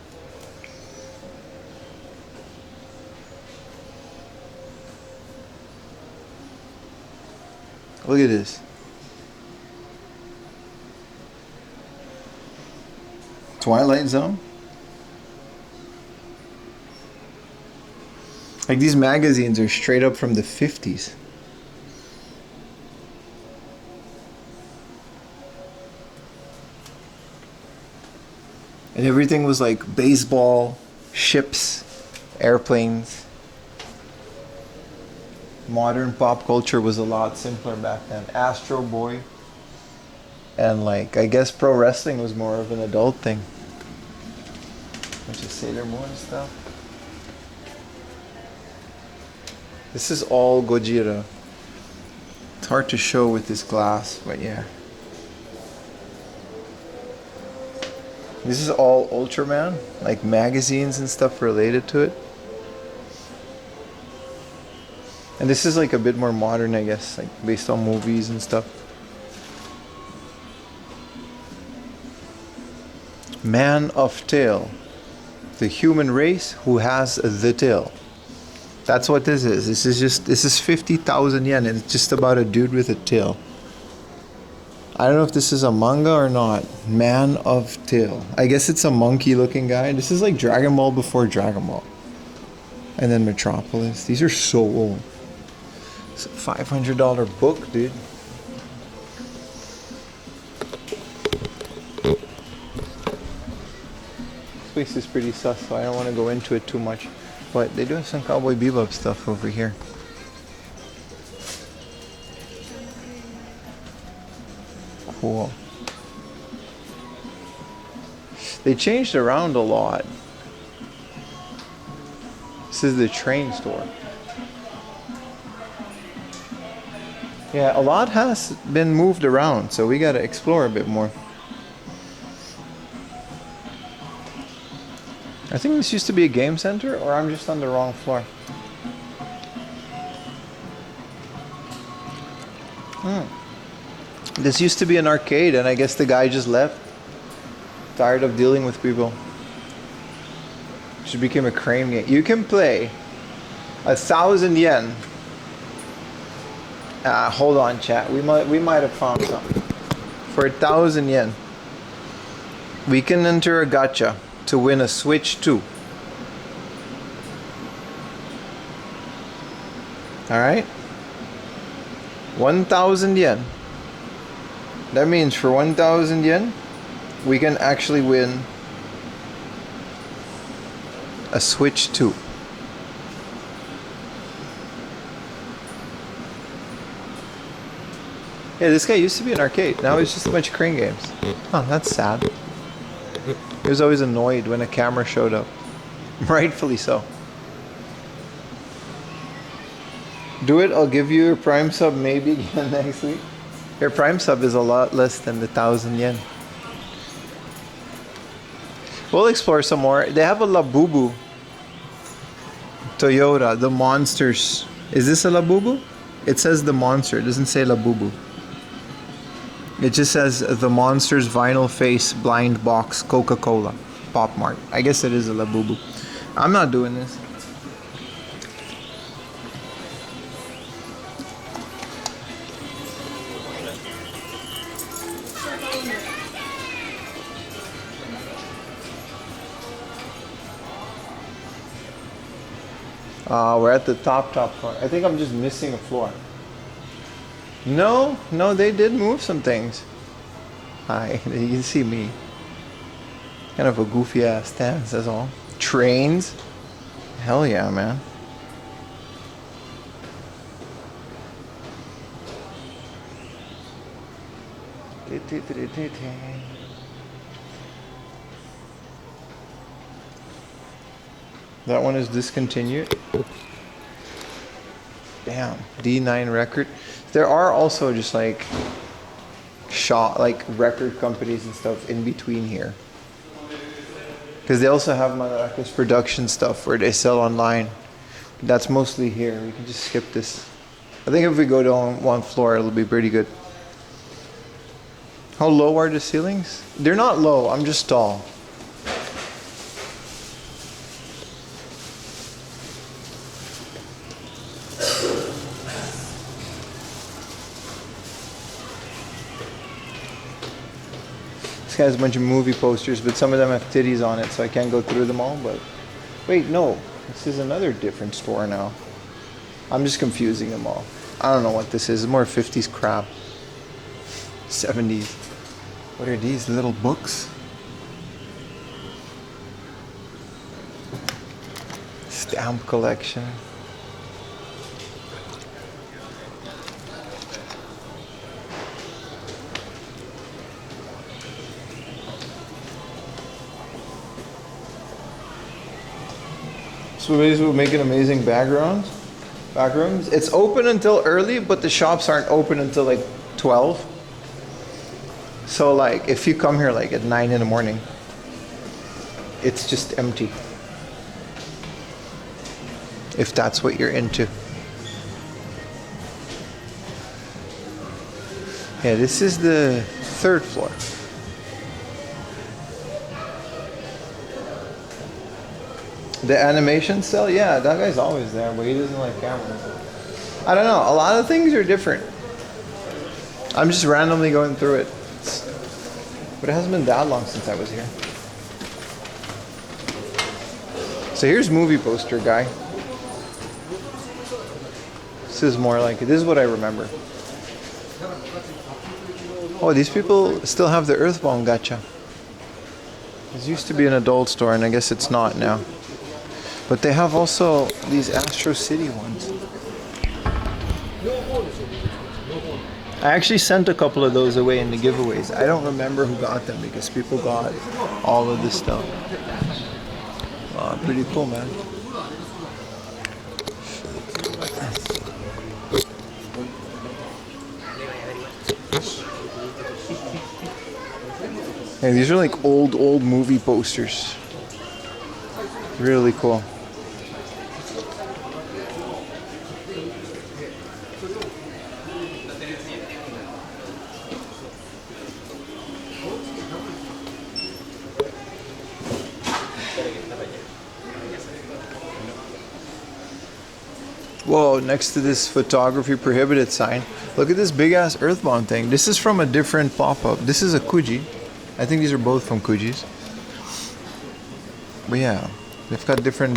Look at this. Twilight Zone. Like these magazines are straight up from the 50s. And everything was like baseball, ships, airplanes. Modern pop culture was a lot simpler back then. Astro Boy. And like, I guess pro wrestling was more of an adult thing. Bunch of Sailor Moon stuff. This is all Gojira. It's hard to show with this glass, but yeah. This is all Ultraman, like magazines and stuff related to it. And this is like a bit more modern, I guess, like based on movies and stuff. Man of Tail. The human race who has the tail. That's what this is. This is 50,000 yen and it's just about a dude with a tail. I don't know if this is a manga or not. Man of Tail. I guess it's a monkey looking guy. This is like Dragon Ball before Dragon Ball. And then Metropolis. These are so old. It's a $500 book, dude. This place is pretty sus, so I don't want to go into it too much. But they do have some Cowboy Bebop stuff over here. Cool. They changed around a lot. This is the train store. Yeah, a lot has been moved around, so we gotta explore a bit more. I think this used to be a game center, or I'm just on the wrong floor. This used to be an arcade, and I guess the guy just left. Tired of dealing with people. Just became a crane game. You can play 1,000 yen. Hold on, chat. We might have found something. For 1,000 yen, we can enter a gacha to win a Switch 2. Alright? 1,000 yen. That means for 1,000 yen, we can actually win a Switch 2. Yeah, this guy used to be an arcade. Now it's just a bunch of crane games. Oh, that's sad. He was always annoyed when a camera showed up. Rightfully so. Do it, I'll give you your Prime sub maybe again next week. Your Prime sub is a lot less than the 1,000 yen. We'll explore some more. They have a Labubu. Toyota, the monsters. Is this a Labubu? It says the monster, it doesn't say Labubu. It just says the monsters vinyl face blind box Coca-Cola Pop Mart. I guess it is a Labubu. I'm not doing this. We're at the top floor. I think I'm just missing a floor. No, they did move some things. Hi, you can see me. Kind of a goofy ass stance, that's all. Trains? Hell yeah, man. That one is discontinued. Damn, D9 record. There are also just like record companies and stuff in between here. Because they also have Maracas production stuff where they sell online. That's mostly here. We can just skip this. I think if we go down one floor, it'll be pretty good. How low are the ceilings? They're not low, I'm just tall. This guy has a bunch of movie posters, but some of them have titties on it, so I can't go through them all. But wait, no, this is another different store now. I'm just confusing them all. I don't know what this is. It's more 50s crap. 70s. What are these little books? Stamp collection. So these will make an amazing backgrounds. It's open until early, but the shops aren't open until like 12. So like if you come here like at 9 in the morning, it's just empty. If that's what you're into. Yeah, this is the 3rd floor. The animation cell, yeah, that guy's always there, but he doesn't like cameras. I don't know, a lot of things are different. I'm just randomly going through it. But it hasn't been that long since I was here. So here's movie poster guy. This is more like, this is what I remember. Oh, these people still have the Earthbound gacha. This used to be an adult store, and I guess it's not now. But they have also these Astro City ones. I actually sent a couple of those away in the giveaways. I don't remember who got them because people got all of this stuff. Pretty cool, man. Hey, these are like old movie posters. Really cool. Whoa, next to this photography prohibited sign, look at this big ass Earthbound thing. This is from a different pop-up. This is a Kuji. I think these are both from Kujis. But yeah, they've got different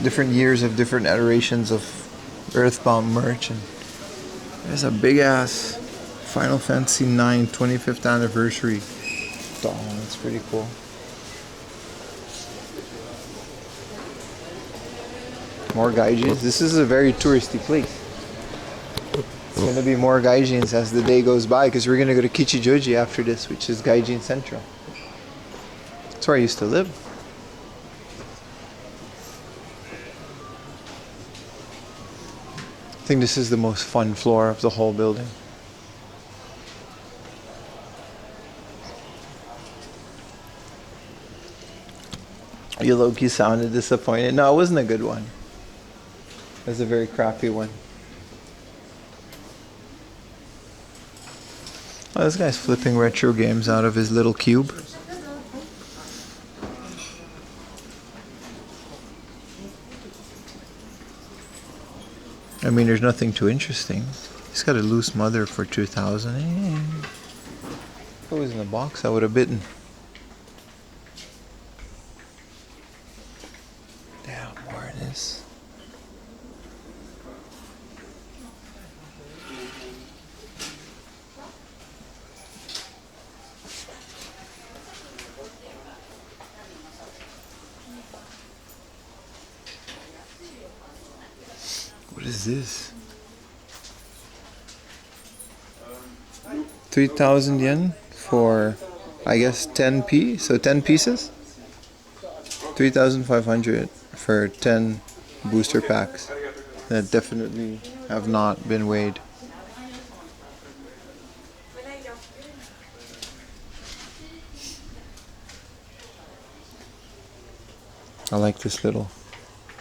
different years of different iterations of Earthbound merch. And there's a big ass Final Fantasy IX 25th anniversary doll. That's pretty cool. More gaijins. This is a very touristy place. It's going to be more gaijins as the day goes by because we're going to go to Kichijoji after this, which is Gaijin Central. That's where I used to live. I think this is the most fun floor of the whole building. You low-key sounded disappointed. No, it wasn't a good one. It was a very crappy one. Oh, this guy's flipping retro games out of his little cube. I mean, there's nothing too interesting. He's got a loose mother for 2,000. If it was in a box, I would have bitten. Damn, more of this. What is this? 3,000 yen for, I guess, 10p, so 10 pieces? 3,500 for 10 booster packs that definitely have not been weighed. I like this little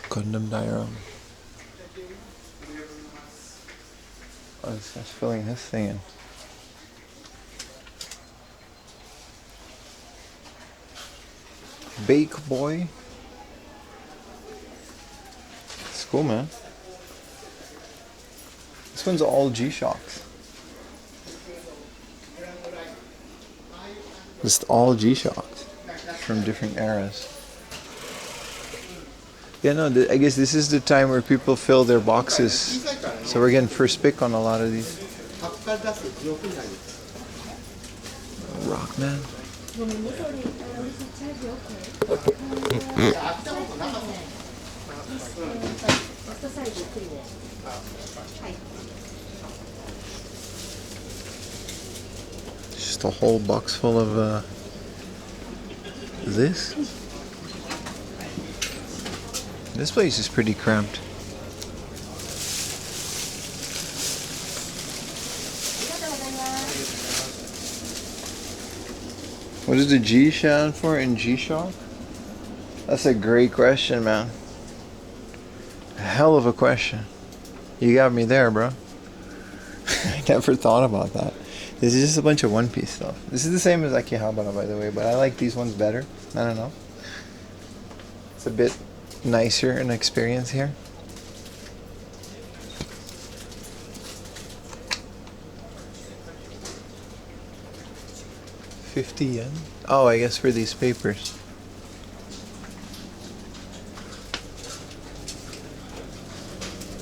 Gundam diorama. Oh, it's filling this thing in. Bake Boy. It's cool, man. This one's all G-Shocks. Just all G-Shocks from different eras. Yeah, no, I guess this is the time where people fill their boxes. So we're getting first pick on a lot of these. Rockman. Just a whole box full of this. This place is pretty cramped. What does the G stand for in G-Shock? That's a great question, man. A hell of a question. You got me there, bro. I never thought about that. This is just a bunch of One Piece stuff. This is the same as Akihabara, by the way, but I like these ones better. I don't know. It's a bit nicer an experience here. $50 yen? Oh, I guess for these papers.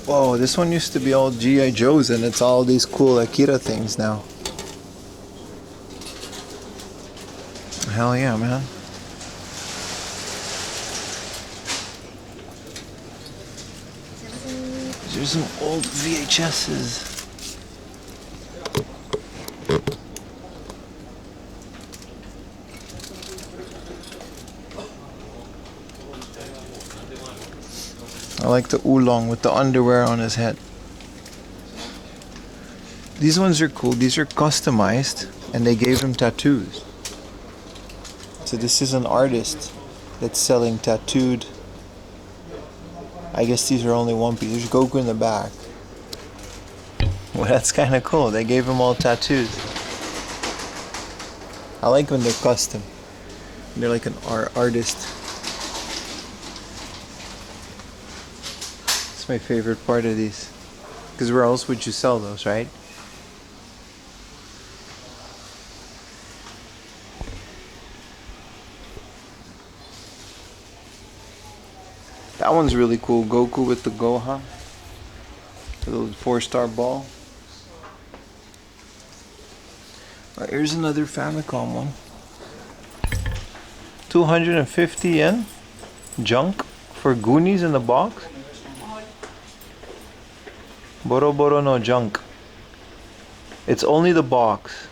Whoa, this one used to be all G.I. Joes and it's all these cool Akira things now. Hell yeah, man. There's some old VHSs. I like the oolong with the underwear on his head. These ones are cool. These are customized and they gave him tattoos. So this is an artist that's selling tattooed. I guess these are only one piece. There's Goku in the back. Well, that's kind of cool. They gave him all tattoos. I like when they're custom. They're like an artist. It's my favorite part of these. Because where else would you sell those, right? That one's really cool. Goku with the Gohan. The little 4-star ball. Here's another Famicom one. 250 yen? Junk for Goonies in the box? Boro Boro no junk. It's only the box.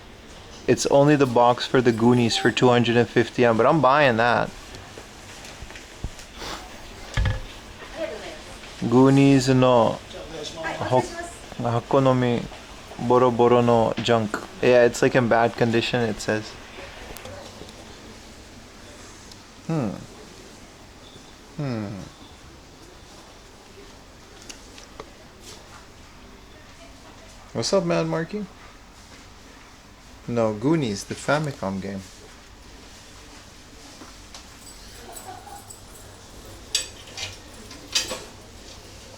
It's only the box for the Goonies for 250 yen, but I'm buying that. Goonies no Hakonomi Boro Boro no junk. Yeah, it's like in bad condition, it says. What's up, Mad Marky? No, Goonies, the Famicom game.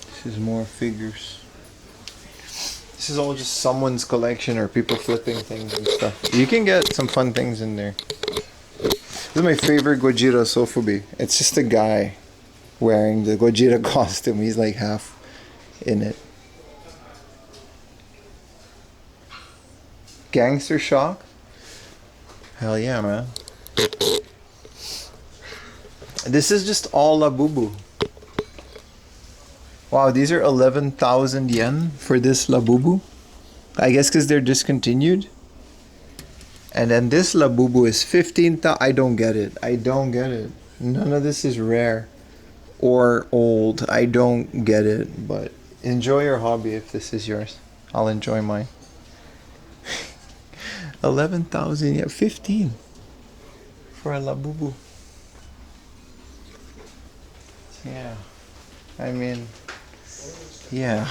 This is more figures. This is all just someone's collection or people flipping things and stuff. You can get some fun things in there. This is my favorite Gojira Sofubi. It's just a guy wearing the Gojira costume. He's like half in it. Gangster Shock? Hell yeah, man. This is just all Labubu. Wow, these are 11,000 yen for this Labubu. I guess because they're discontinued. And then this Labubu is 15,000. I don't get it. I don't get it. None of this is rare or old. I don't get it, but enjoy your hobby if this is yours. I'll enjoy mine. 11,000, yeah, 15 for a Labubu. Yeah, I mean, yeah.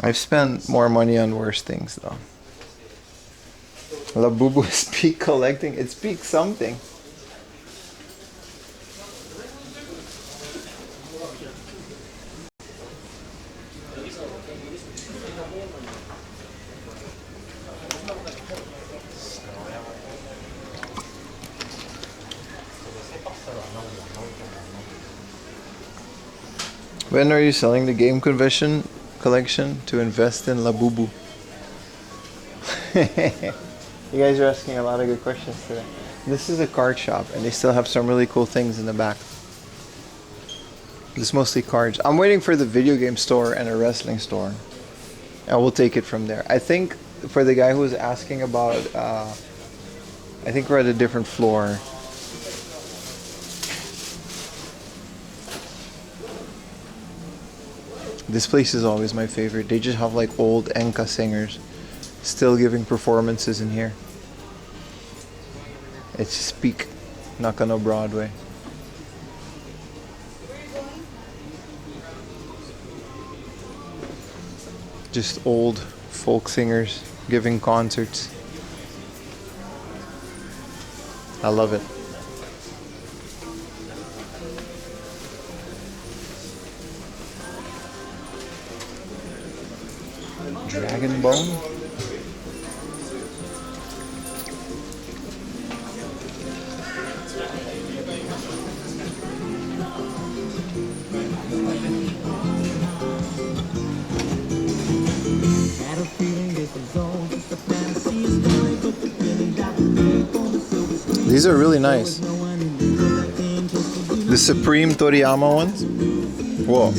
I've spent more money on worse things though. Labubu is peak collecting. It's peak something. When are you selling the game convention collection to invest in Labubu? You guys are asking a lot of good questions today. This is a card shop and they still have some really cool things in the back. It's mostly cards. I'm waiting for the video game store and a wrestling store. And we'll take it from there. I think for the guy who was asking about, I think we're at a different floor. This place is always my favorite. They just have like old enka singers still giving performances in here. It's just peak Nakano Broadway. Just old folk singers giving concerts. I love it. Dragon Bone? These are really nice. The Supreme Toriyama ones? Whoa.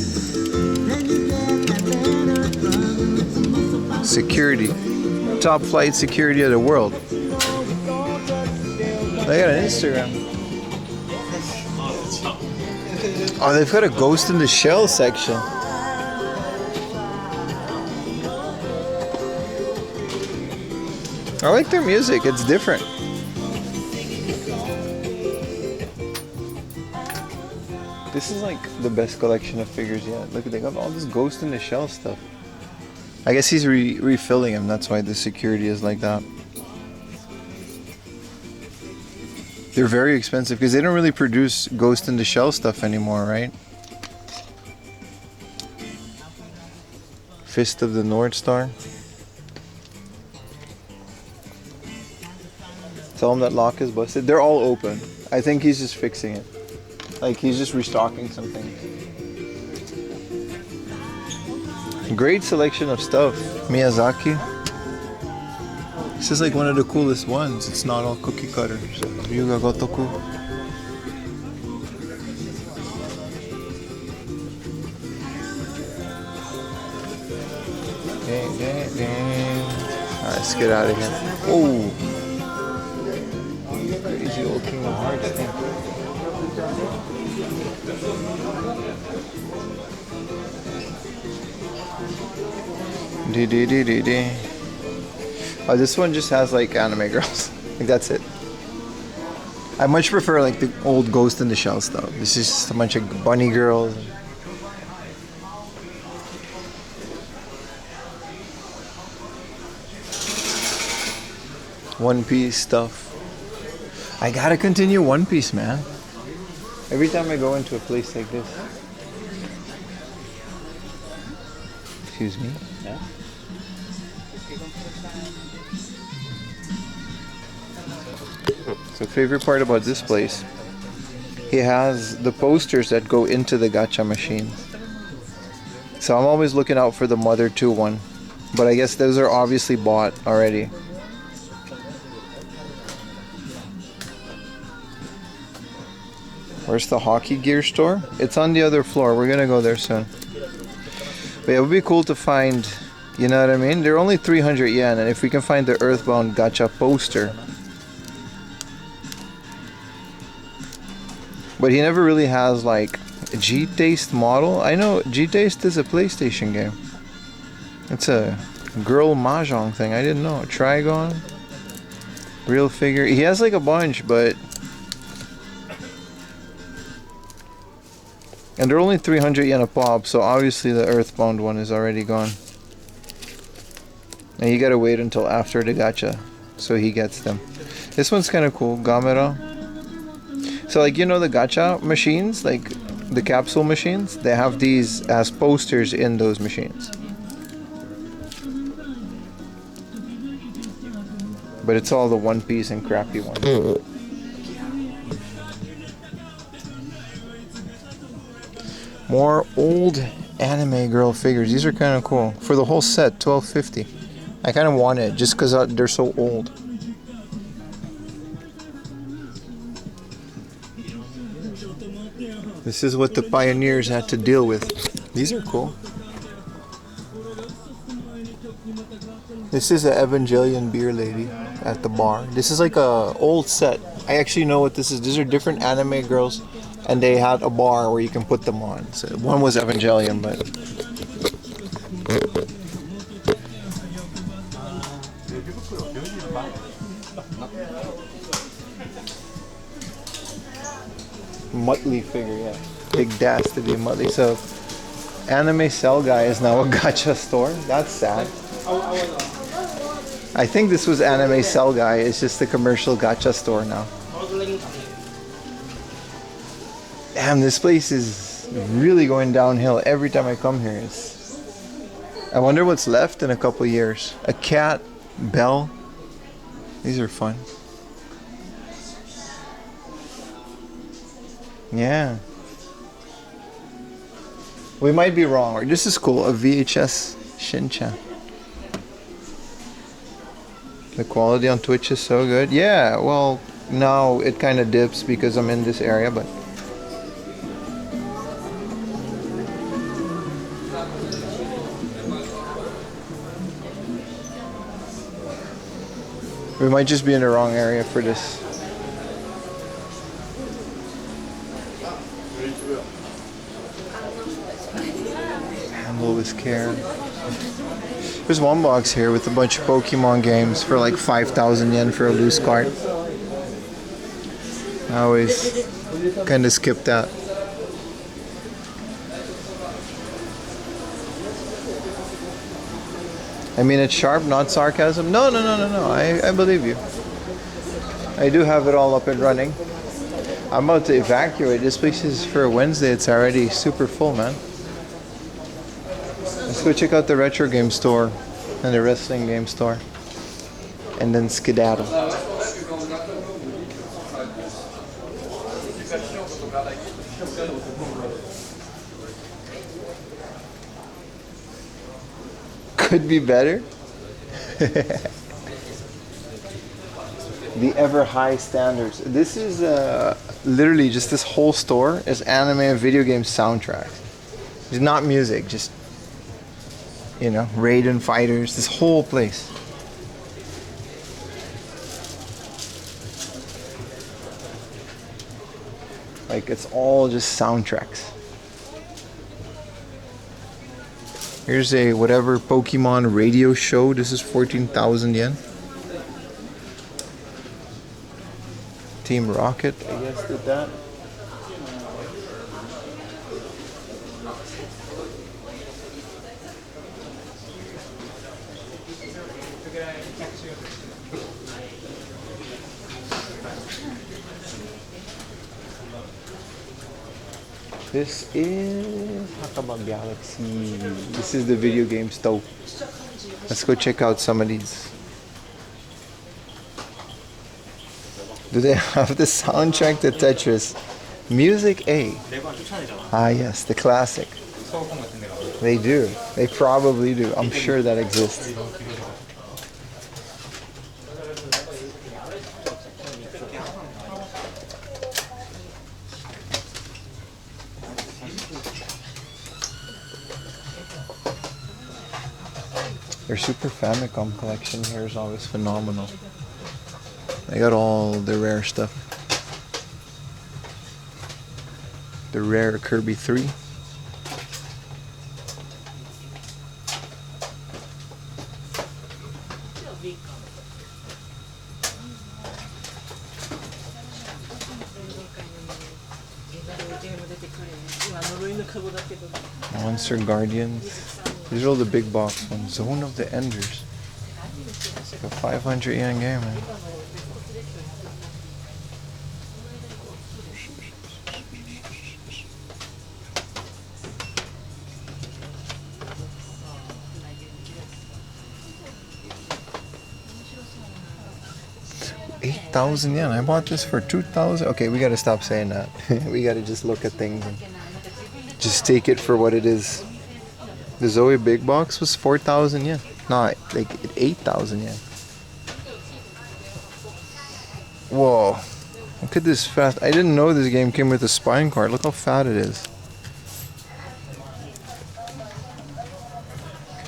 Security. Top flight security of the world. They got an Instagram. Oh, they've got a Ghost in the Shell section. I like their music, it's different. This is like the best collection of figures yet. Look, they got all this Ghost in the Shell stuff. I guess he's refilling them, that's why the security is like that. They're very expensive because they don't really produce Ghost in the Shell stuff anymore, right? Fist of the North Star. Tell him that lock is busted. They're all open. I think he's just fixing it. Like he's just restocking something. Great selection of stuff. Miyazaki. This is like one of the coolest ones. It's not all cookie cutter. Ryuga Gotoku. Alright, let's get out of here. Oh! Crazy old Kingdom Hearts thing. Oh, this one just has like anime girls. Like that's it. I much prefer like the old Ghost in the Shell stuff. This is just a bunch of bunny girls. One Piece stuff. I gotta continue One Piece, man. Every time I go into a place like this. Excuse me. Yeah. So favorite part about this place, he has the posters that go into the gacha machines. So I'm always looking out for the Mother 2 one, but I guess those are obviously bought already. Where's the hockey gear store? It's on the other floor. We're gonna go there soon. But yeah, it would be cool to find, you know what I mean? They're only 300 yen, and if we can find the Earthbound gacha poster, But he never really has like a G-Taste model. I know G-Taste is a PlayStation game. It's a girl mahjong thing. I didn't know. Trigon. Real figure. He has like a bunch, but... And they're only 300 yen a pop, so obviously the Earthbound one is already gone. And you gotta wait until after the gacha, so he gets them. This one's kind of cool, Gamera. So like, you know the gacha machines, like the capsule machines, they have these as posters in those machines. But it's all the One Piece and crappy ones. More old anime girl figures. These are kind of cool. For the whole set, $12.50. I kind of want it just because they're so old. This is what the pioneers had to deal with. These are cool. This is an Evangelion beer lady at the bar. This is like a old set. I actually know what this is. These are different anime girls, and they had a bar where you can put them on. So one was Evangelion, but Muttley figure, yeah. Big dash to be Muttley. So Anime Cell Guy is now a gacha store. That's sad. I think this was Anime Cell Guy. It's just a commercial gacha store now. Damn, this place is really going downhill every time I come here. I wonder what's left in a couple years. A cat, bell. These are fun. Yeah. We might be wrong. Or this is cool. A VHS Shinchan. The quality on Twitch is so good. Yeah, well, now it kind of dips because I'm in this area, but we might just be in the wrong area for this. Handle with care. There's one box here with a bunch of Pokemon games for like 5,000 yen for a loose card. I always kind of skip that. I mean, it's sharp, not sarcasm. No. I believe you. I do have it all up and running. I'm about to evacuate. This place is for a Wednesday. It's already super full, man. Let's go check out the retro game store and the wrestling game store. And then skedaddle. Could be better. The ever high standards. This is literally just this whole store is anime and video game soundtracks. It's not music, just, you know, Raiden fighters, this whole place. Like, it's all just soundtracks. Here's a whatever Pokemon radio show. This is 14,000 yen. Team Rocket, I guess, did that. This is Hakama Galaxy. This is the video game stove. Let's go check out some of these. Do they have the soundtrack to Tetris? Music A. Ah yes, the classic. They do. They probably do. I'm sure that exists. Their Super Famicom collection here is always phenomenal. They got all the rare stuff. The rare Kirby 3. Monster Guardians. These are all the big box ones. Zone of the Enders. It's like a 500 yen game, man. $8,000 yen. I bought this for 2,000. Okay, we gotta stop saying that. We gotta just look at things and just take it for what it is. The Zoe big box was 4,000 yen. No, like 8,000 yen. Whoa. Look at this fat. I didn't know this game came with a spine card. Look how fat it is.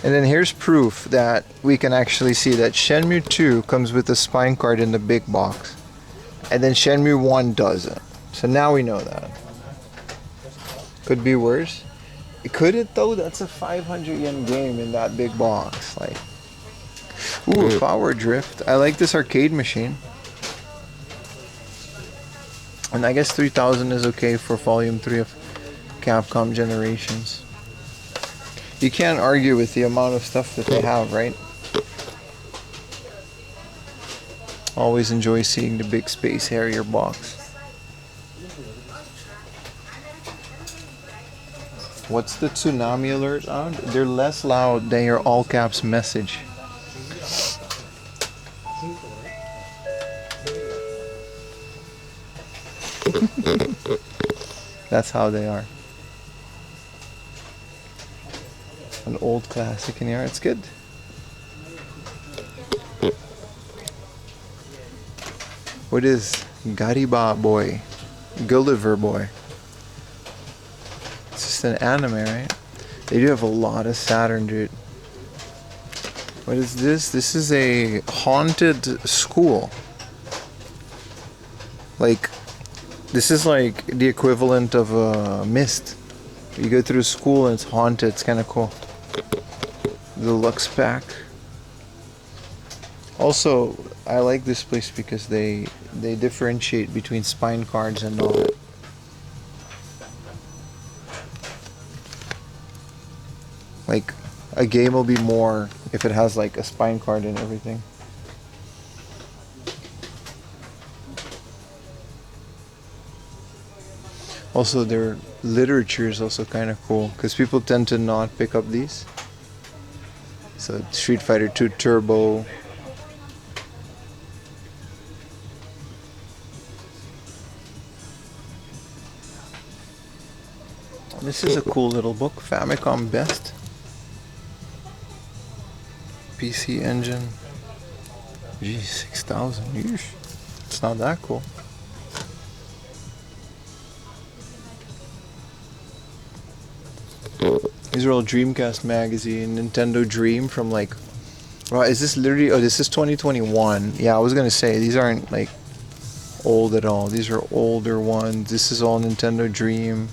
And then here's proof that we can actually see that Shenmue 2 comes with a spine card in the big box. And then Shenmue 1 doesn't. So now we know that. Could be worse. Could it though? That's a 500 yen game in that big box. Like, ooh, Power Drift. I like this arcade machine. And I guess 3,000 is okay for Volume 3 of Capcom Generations. You can't argue with the amount of stuff that they have, right? Always enjoy seeing the big Space Harrier box. What's the tsunami alert on? They're less loud than your all caps message. That's how they are. An old classic in here. It's good. What is Gariba Boy? Gulliver Boy. It's just an anime, right? They do have a lot of Saturn, dude. What is this? This is a haunted school. Like, this is like the equivalent of a Myst. You go through school and it's haunted. It's kind of cool. The Lux pack. Also, I like this place because they differentiate between spine cards and not. Like, a game will be more if it has like a spine card and everything. Also, their literature is also kind of cool because people tend to not pick up these. So, Street Fighter 2 Turbo. This is a cool little book. Famicom Best. PC Engine. Gee, 6,000. Yeesh. It's not that cool. These are all Dreamcast magazine, Nintendo Dream from like, wow, is this literally, oh, this is 2021. Yeah, I was gonna say, these aren't like old at all. These are older ones. This is all Nintendo Dream,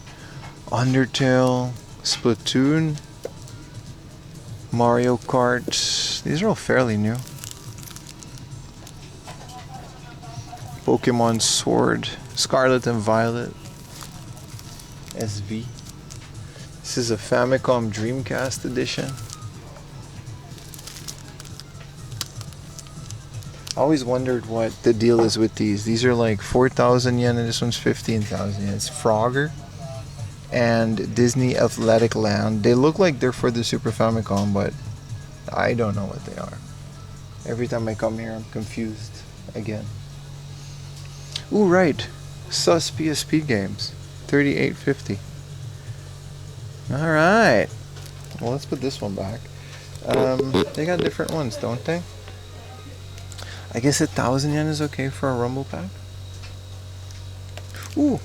Undertale, Splatoon, Mario Kart. These are all fairly new. Pokemon Sword, Scarlet and Violet, SV. This is a Famicom Dreamcast edition. I always wondered what the deal is with these. These are like 4,000 yen and this one's 15,000 yen. It's Frogger and Disney Athletic Land. They look like they're for the Super Famicom, but I don't know what they are. Every time I come here, I'm confused again. Ooh, right. Sus PSP games. 38.50. Alright. Well, let's put this one back. They got different ones, don't they? I guess 1,000 yen is okay for a Rumble Pack. Ooh,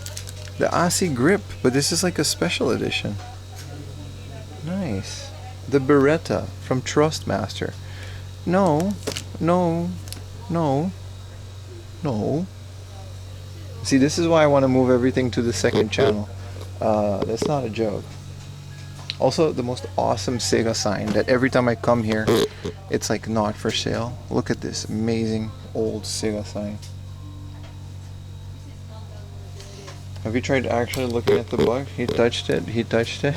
the Aussie Grip, but this is like a special edition. Nice. The Beretta from Trustmaster. No, no, no, no. See, this is why I want to move everything to the second channel. That's not a joke. Also, the most awesome Sega sign that every time I come here, it's like not for sale. Look at this amazing old Sega sign. Have you tried actually looking at the book? He touched it. He touched it.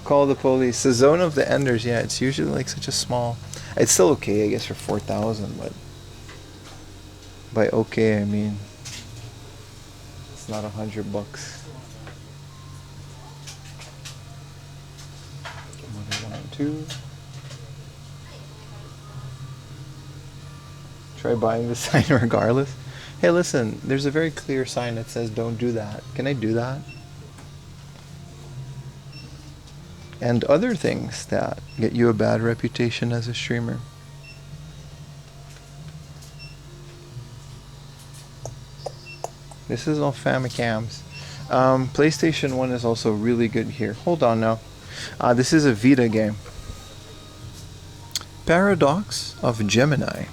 Call the police. The Zone of the Enders. Yeah, it's usually like such a small. It's still okay, I guess, for 4,000, but by okay I mean it's not $100. One and two. Try buying the sign regardless. Hey, listen, there's a very clear sign that says don't do that. Can I do that? And other things that get you a bad reputation as a streamer. This is all Famicams. PlayStation 1 is also really good here. Hold on now. This is a Vita game. Paradox of Gemini.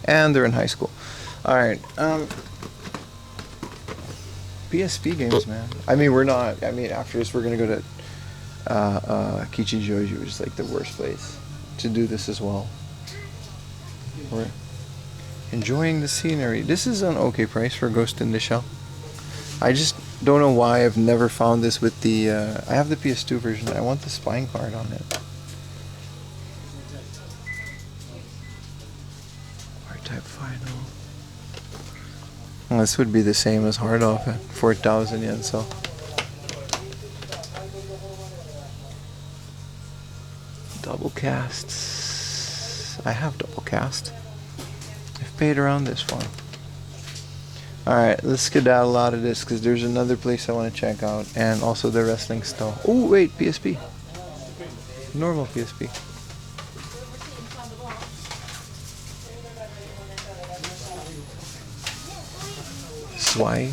And they're in high school. Alright. PSP games, man. I mean, we're not. I mean, after this, we're going to go to Kichijoji, which is like the worst place to do this as well. We're enjoying the scenery. This is an okay price for Ghost in the Shell. I just don't know why I've never found this with the I have the PS2 version. I want the spine card on it. R-Type Final. Well, this would be the same as hard off at 4,000 yen, so double casts. I have double cast. I've paid around this one. Alright, let's skedaddle out of this because there's another place I want to check out, and also the wrestling stall. Oh wait, PSP. Normal PSP. Swai.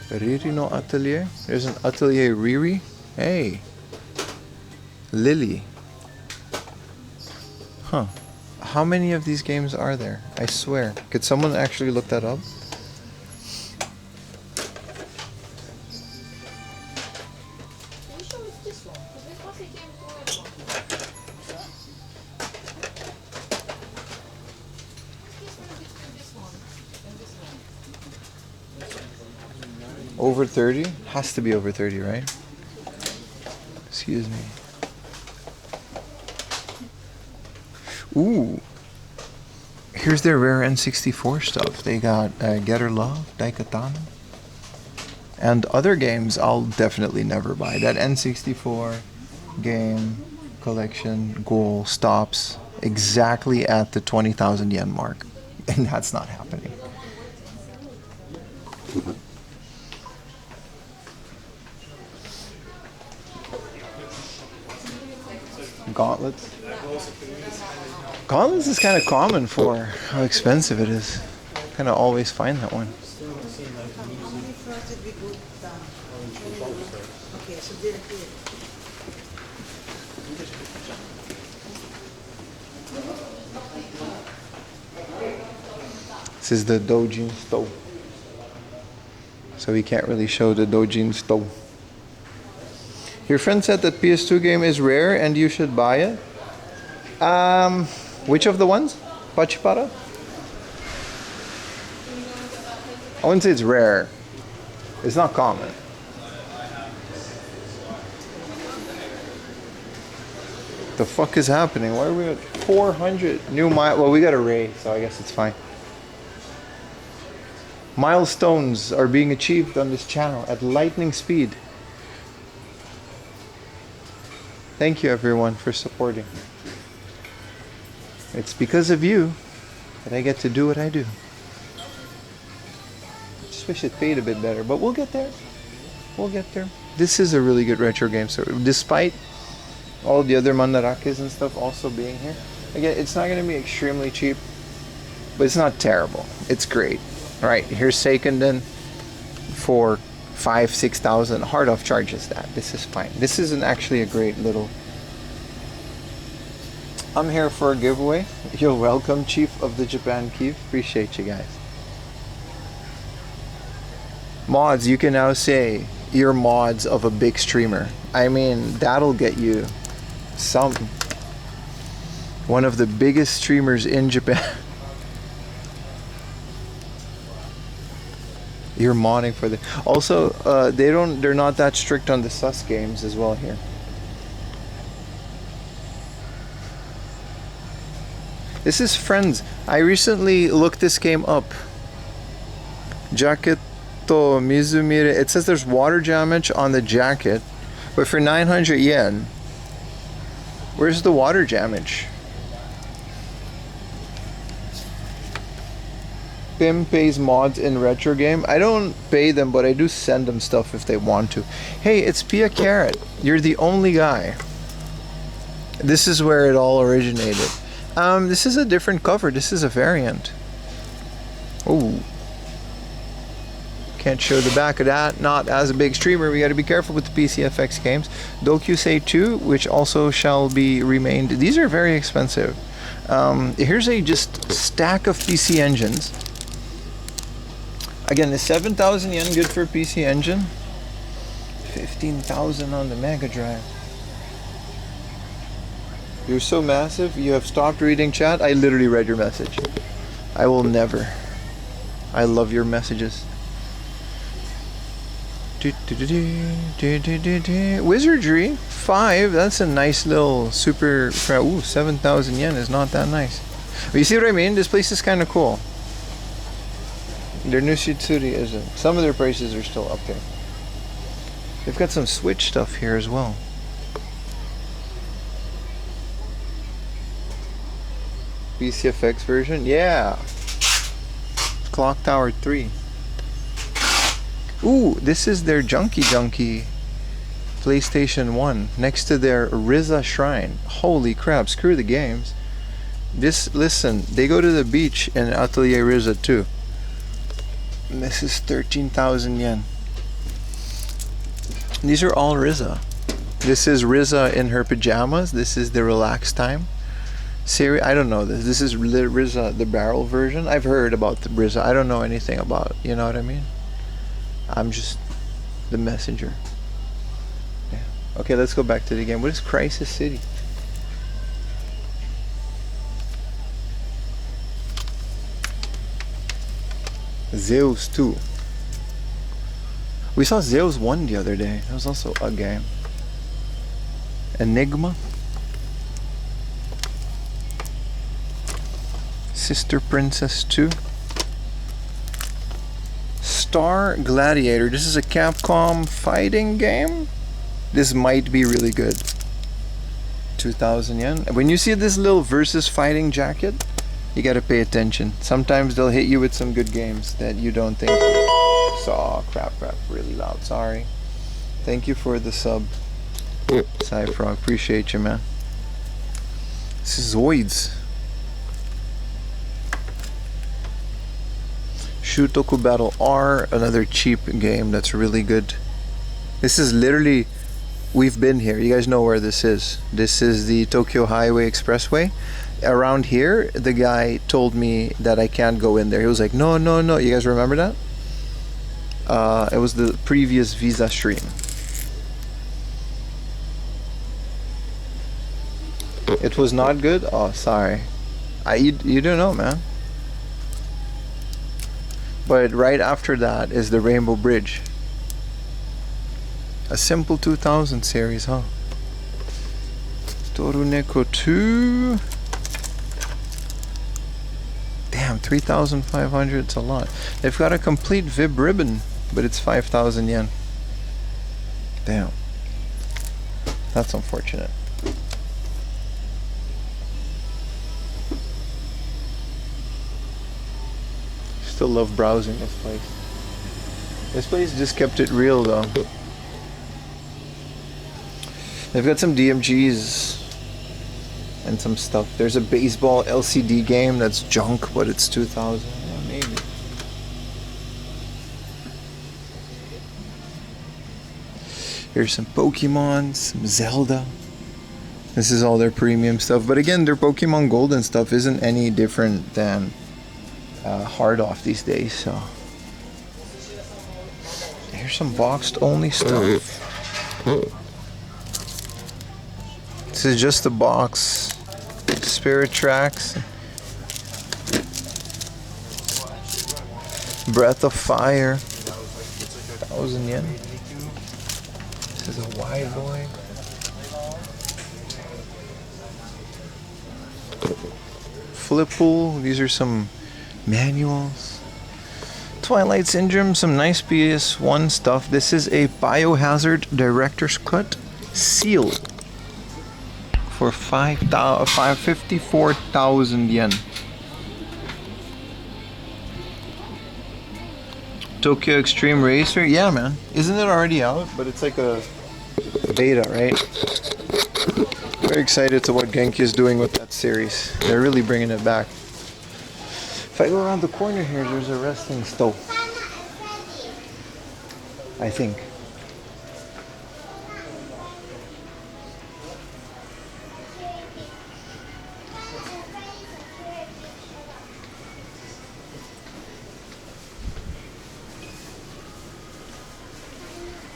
Riri no Atelier? There's an Atelier Riri? Hey. Lily. Huh. How many of these games are there? I swear. Could someone actually look that up? Over 30? Has to be over 30, right? Excuse me. Ooh. Here's their rare N64 stuff. They got Getter Love, Daikatana, and other games I'll definitely never buy. That N64 game collection goal stops exactly at the 20,000 yen mark, and that's not happening. Gauntlets. Gauntlets is kind of common for how expensive it is. Kind of always find that one. This is the Dojin stove. So we can't really show the Dojin stove. Your friend said that PS2 game is rare and you should buy it. Which of the ones? Pachipara? I wouldn't say it's rare. It's not common. The fuck is happening? Why are we at 400 new mile? Well, we got a Ray, so I guess it's fine. Milestones are being achieved on this channel at lightning speed. Thank you everyone for supporting. It's because of you that I get to do what I do. Just wish it paid a bit better, but we'll get there. We'll get there. This is a really good retro game, so despite all the other mandarakes and stuff also being here, again, it's not going to be extremely cheap, but it's not terrible. It's great. All right, here's Seikenden. for 5,000-6,000. Hard off charges that. This is fine. This isn't actually a great little. I'm here for a giveaway. You're welcome, Chief of the Japan Keep. Appreciate you guys. Mods, you can now say you're mods of a big streamer. I mean, that'll get you some. One of the biggest streamers in Japan. You're modding for the. Also, they're not that strict on the sus games as well here. This is Friends. I recently looked this game up. Jacket to Mizumire. It says there's water damage on the jacket, but for 900 yen, where's the water damage? Pim pays mods in retro game. I don't pay them, but I do send them stuff if they want to. Hey, it's Pia Carrot. You're the only guy. This is where it all originated. This is a different cover. This is a variant. Oh. Can't show the back of that. Not as a big streamer. We got to be careful with the PCFX games. Dokusei 2, which also shall be remained. These are very expensive. Here's a just stack of PC engines. Again, is 7,000 yen good for a PC engine? 15,000 on the Mega Drive. You're so massive, you have stopped reading chat. I literally read your message. I will never. I love your messages. Wizardry 5. That's a nice little super. Ooh, 7,000 yen is not that nice. But you see what I mean? This place is kind of cool. Their new Shitsuri isn't. Some of their prices are still up there. They've got some Switch stuff here as well. BCFX version? Yeah. Clock Tower 3. Ooh, this is their Junkie PlayStation 1 next to their Riza Shrine. Holy crap, screw the games. Listen, they go to the beach in Atelier Riza too. And this is 13,000 yen. These are all Riza. This is Riza in her pajamas. This is the relaxed time. Siri, I don't know this. This is Riza, the barrel version. I've heard about the Riza. I don't know anything about it. You know what I mean? I'm just the messenger. Yeah. Okay, let's go back to the game. What is Crisis City? Zeus 2. We saw Zeus 1 the other day. That was also a game. Enigma. Sister Princess 2. Star Gladiator. This is a Capcom fighting game. This might be really good. 2,000 yen. When you see this little versus fighting jacket, you gotta pay attention. Sometimes they'll hit you with some good games that you don't think. So, crap, really loud. Sorry. Thank you for the sub. Cyfrog, appreciate you, man. This is Zoids. Shutoku Battle R, another cheap game that's really good. This is literally, we've been here. You guys know where this is. This is the Tokyo Highway Expressway. Around here, the guy told me that I can't go in there. He was like, no. You guys remember that? It was the previous Visa stream. It was not good? Oh, sorry. You don't know, man. But right after that is the Rainbow Bridge. A simple 2000 series, huh? Toruneko 2. Damn, 3,500, it's a lot. They've got a complete Vib ribbon, but it's 5,000 yen. Damn. That's unfortunate. Still love browsing this place. This place just kept it real though. They've got some DMGs and some stuff. There's a baseball LCD game that's junk, but it's 2,000. Yeah, maybe. Here's some Pokemon, some Zelda. This is all their premium stuff. But again, their Pokemon Gold and stuff isn't any different than hard off these days. So here's some boxed only stuff. This is just the box. Spirit Tracks. Breath of Fire. 1,000 yen. This is a wide boy. Flippool. These are some manuals. Twilight Syndrome. Some nice PS1 stuff. This is a Biohazard Director's Cut sealed for 54,000 yen. Tokyo Extreme Racer. Yeah, man. Isn't it already out? But it's like a beta, right? Very excited to what Genki is doing with that series. They're really bringing it back. If I go around the corner here, there's a wrestling stove. I think.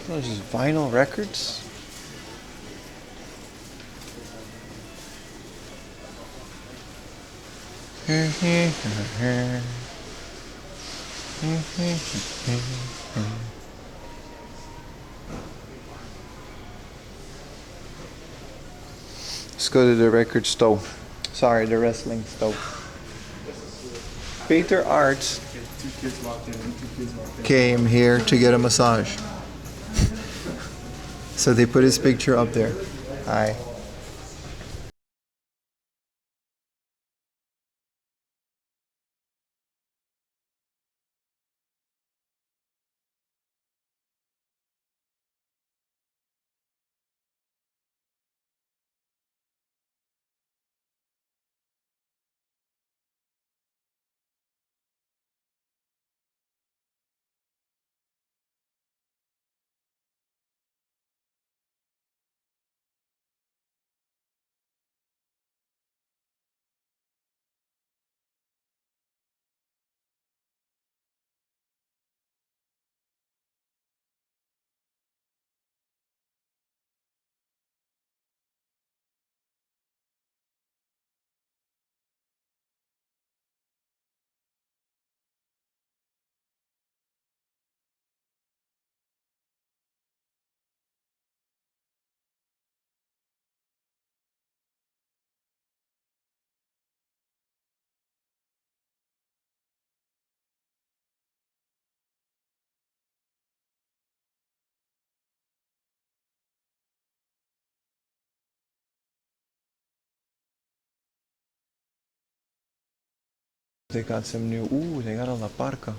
Those just vinyl records. Let's go to the record store. Sorry, the wrestling store. Peter Arts came here to get a massage. So they put his picture up there. Hi. They got some new, they got a La Parca.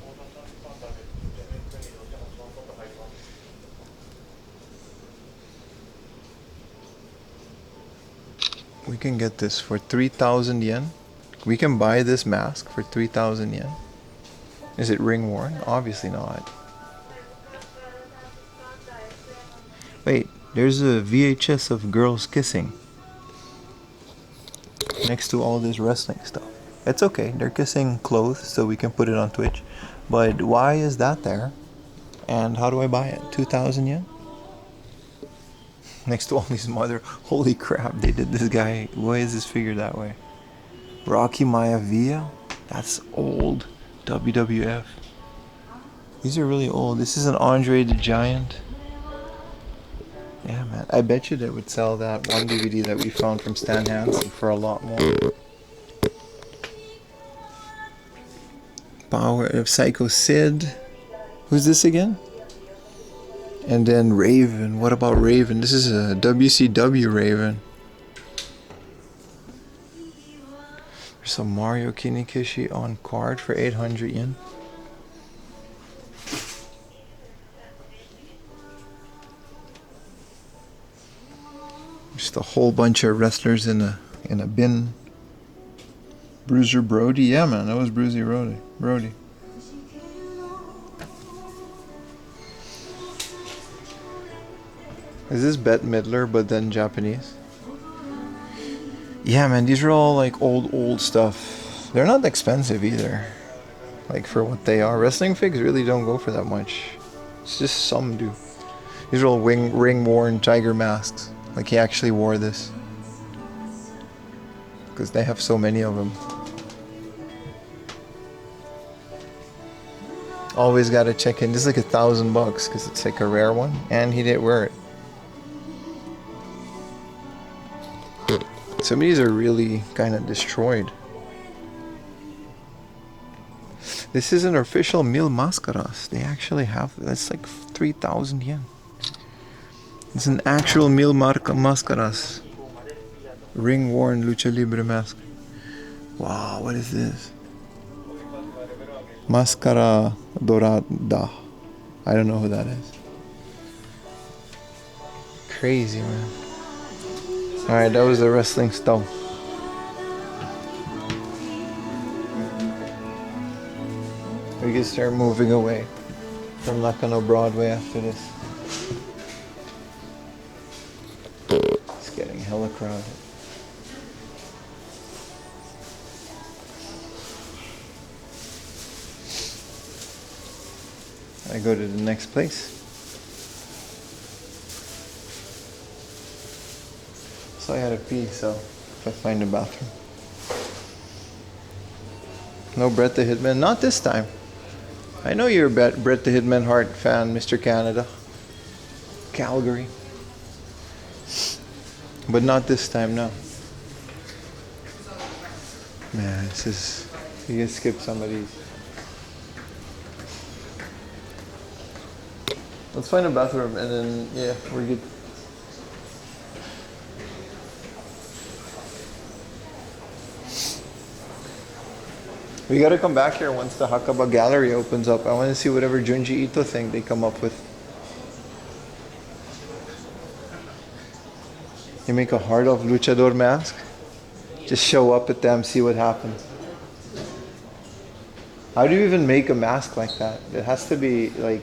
We can get this for 3,000 yen. We can buy this mask for 3,000 yen. Is it ring worn? Obviously not. Wait, there's a VHS of girls kissing next to all this wrestling stuff. It's okay, they're kissing clothes, so we can put it on Twitch. But why is that there? And how do I buy it? 2,000 yen? Next to all these mother... Holy crap, they did this guy... Why is this figure that way? Rocky Maivia? That's old. WWF. These are really old. This is an Andre the Giant. Yeah, man. I bet you they would sell that one DVD that we found from Stan Hansen for a lot more. Power of Psycho Sid. Who's this again? And then Raven. What about Raven? This is a WCW Raven. There's some Mario Kinikishi on card for 800 yen. Just a whole bunch of wrestlers in a bin. Bruiser Brody, yeah man, that was Bruiser Brody. Is this Bette Midler but then Japanese? Yeah, man, these are all like old stuff. They're not expensive either. Like for what they are. Wrestling figs really don't go for that much. It's just some do. These are all ring-worn tiger masks. Like he actually wore this. Because they have so many of them. Always gotta check in. This is like $1,000 because it's like a rare one. And he didn't wear it. Some of these are really kind of destroyed. This is an official Mil Mascaras. They actually have, that's like 3,000 yen. It's an actual Mil Mascaras. Ring-worn Lucha Libre mask. Wow, what is this? Mascara Dorada. I don't know who that is. Crazy, man. Alright, that was the wrestling stuff. We can start moving away from Nakano Broadway after this. It's getting hella crowded. I go to the next place. So I had to pee, so if I find a bathroom. No Bret the Hitman, not this time. I know you're a Bret the Hitman Hart fan, Mr. Canada. Calgary. But not this time, no. Man, this is... You can skip some of these. Let's find a bathroom and then, yeah, we're good. We gotta come back here once the Hakaba Gallery opens up. I want to see whatever Junji Ito thing they come up with. You make a heart of luchador mask? Just show up at them, see what happens. How do you even make a mask like that? It has to be like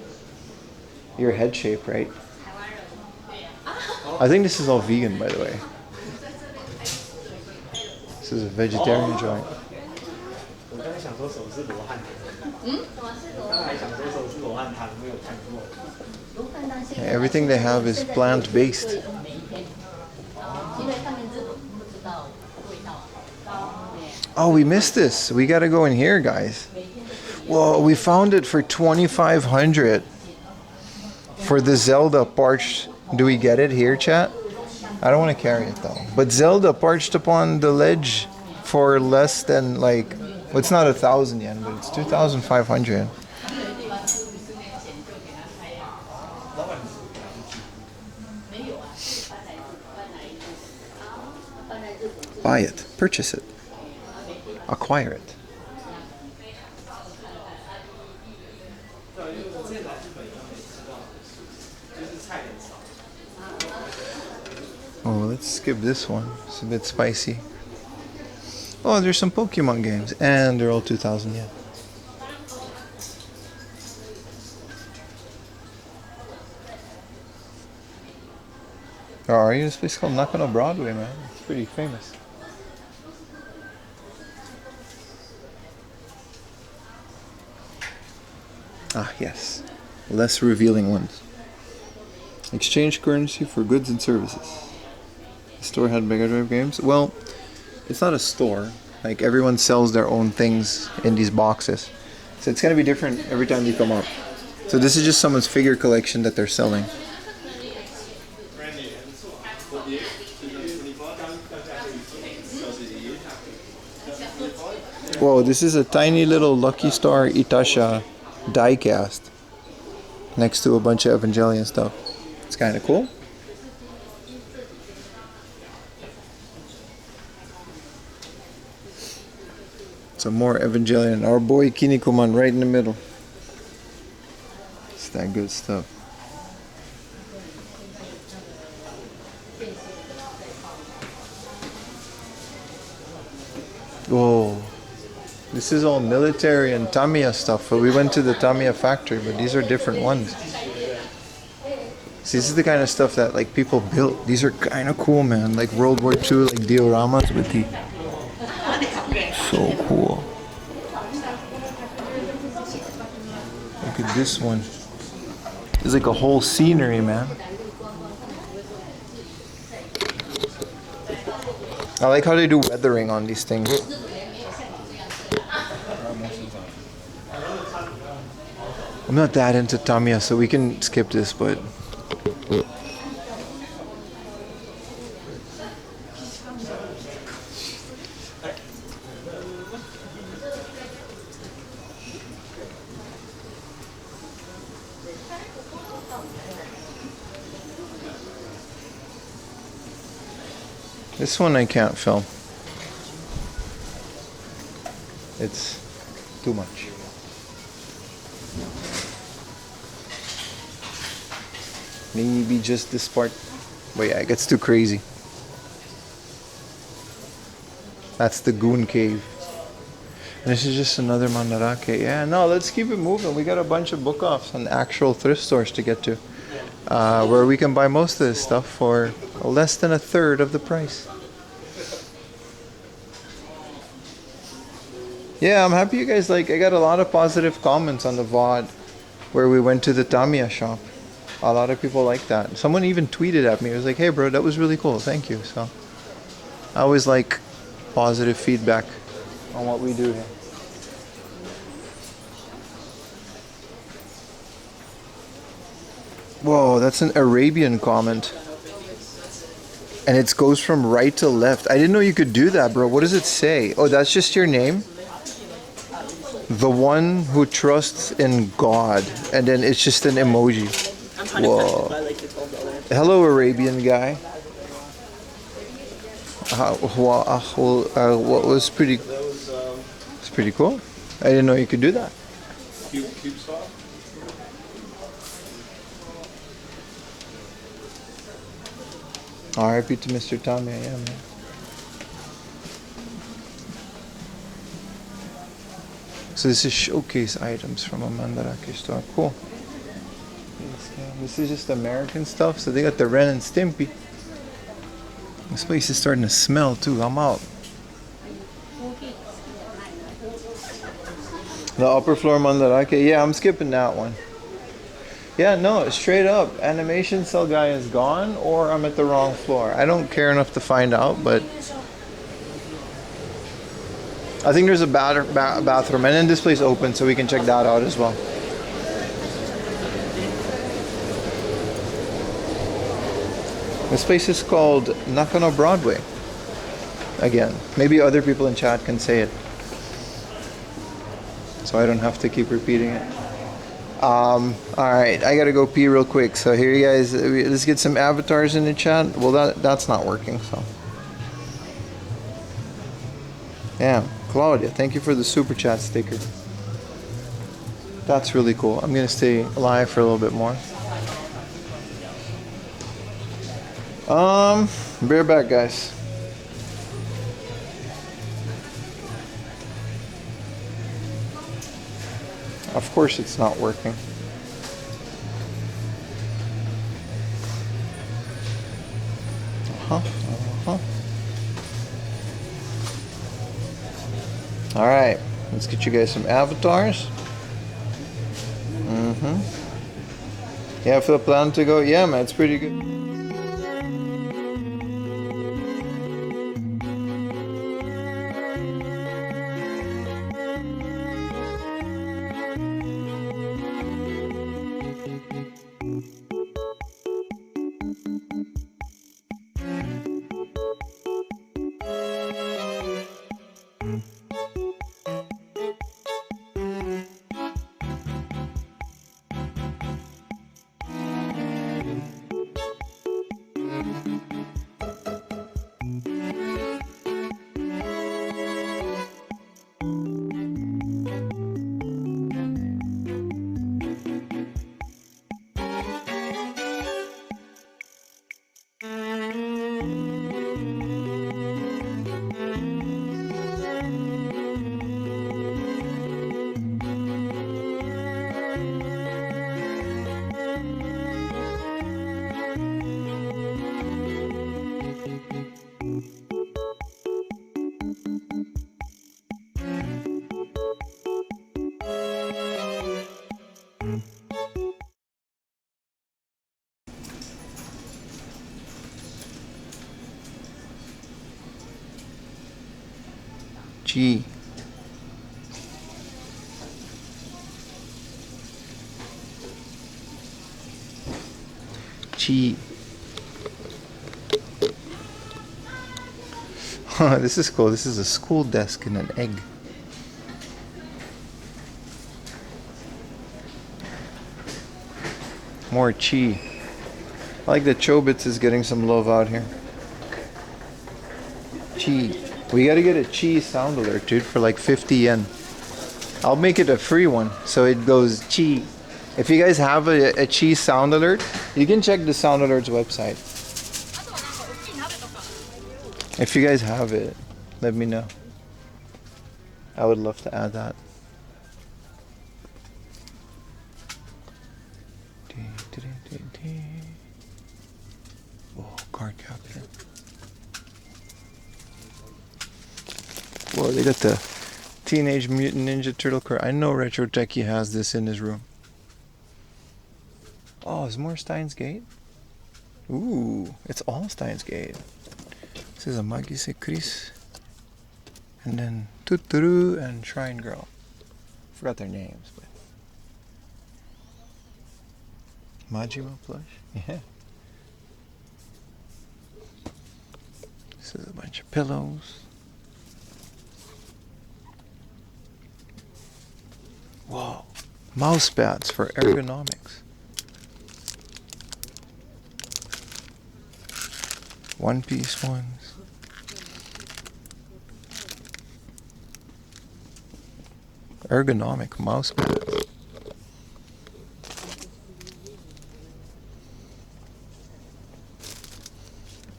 your head shape, right? I think this is all vegan, by the way. This is a vegetarian joint. Yeah, everything they have is plant-based. Oh, we missed this. We gotta go in here, guys. Whoa, we found it for 2,500 for the Zelda parched. Do we get it here, chat? I don't want to carry it though. But Zelda parched upon the ledge for less than like, well, it's not 1,000 yen, but it's 2,500. Buy it, purchase it, acquire it. Oh, let's skip this one. It's a bit spicy. Oh, there's some Pokemon games, and they're all 2,000 yen. Oh, are you? This place called Nakano Broadway, man. It's pretty famous. Ah, yes. Less revealing ones. Exchange currency for goods and services. The store had Mega Drive games. Well, it's not a store. Like, everyone sells their own things in these boxes. So it's going to be different every time you come up. So this is just someone's figure collection that they're selling. Whoa, this is a tiny little Lucky Star Itasha die-cast next to a bunch of Evangelion stuff. It's kind of cool. Some more Evangelion. Our boy Kinnikuman right in the middle. It's that good stuff. Whoa. This is all military and Tamiya stuff. But we went to the Tamiya factory, but these are different ones. See, this is the kind of stuff that like people built. These are kind of cool, man. Like World War II, like dioramas with the. So cool. Look at this one. It's like a whole scenery, man. I like how they do weathering on these things. I'm not that into Tamiya, so we can skip this, but this one I can't film. It's too much. Maybe just this part. But yeah, it gets too crazy. That's the Goon Cave. And this is just another Mandarake. Yeah, no, let's keep it moving. We got a bunch of book offs and actual thrift stores to get to. Where we can buy most of this stuff for less than a third of the price. Yeah, I'm happy you guys like. I got a lot of positive comments on the VOD where we went to the Tamiya shop. A lot of people like that. Someone even tweeted at me. It was like, hey bro, that was really cool. Thank you. So I always like positive feedback on what we do here. Whoa, that's an Arabian comment. And it goes from right to left. I didn't know you could do that, bro. What does it say? Oh, that's just your name? The one who trusts in God. And then it's just an emoji. Whoa. Hello, Arabian guy. What was pretty... It's pretty cool. I didn't know you could do that. Cube style? R.I.P. to Mr. Tommy, yeah, man. So this is showcase items from a Mandarake store. Cool. This is just American stuff. So they got the Ren and Stimpy. This place is starting to smell too. I'm out. The upper floor Mandarake. Yeah, I'm skipping that one. Yeah, no, straight up. Animation cell guy is gone or I'm at the wrong floor. I don't care enough to find out, but I think there's a bathroom. And then this place open, so we can check that out as well. This place is called Nakano Broadway. Again, maybe other people in chat can say it, so I don't have to keep repeating it. Alright, I gotta go pee real quick. So here you guys, let's get some avatars in the chat. Well, that's not working, so. Yeah, Claudia, thank you for the super chat sticker. That's really cool. I'm gonna stay live for a little bit more. Bear back, guys. Of course it's not working. Alright, let's get you guys some avatars. Yeah, for the plan to go, yeah man, it's pretty good. Chi. Chi. This is cool. This is a school desk and an egg. More chi. I like that Chobits is getting some love out here. Chi. We gotta get a chi sound alert, dude, for like 50 yen. I'll make it a free one, so it goes chi. If you guys have a chi sound alert, you can check the sound alert's website. If you guys have it, let me know. I would love to add that. Oh, card capture. Whoa, they got the Teenage Mutant Ninja Turtle card. I know Retro Techie has this in his room. Oh, is more Steins Gate? Ooh, it's all Steins Gate. This is a Magise Chris. And then Tuturu and Shrine Girl. Forgot their names, but Majima plush? Yeah. This is a bunch of pillows. Whoa. Mouse pads for ergonomics. One-piece ones. Ergonomic mouse pads.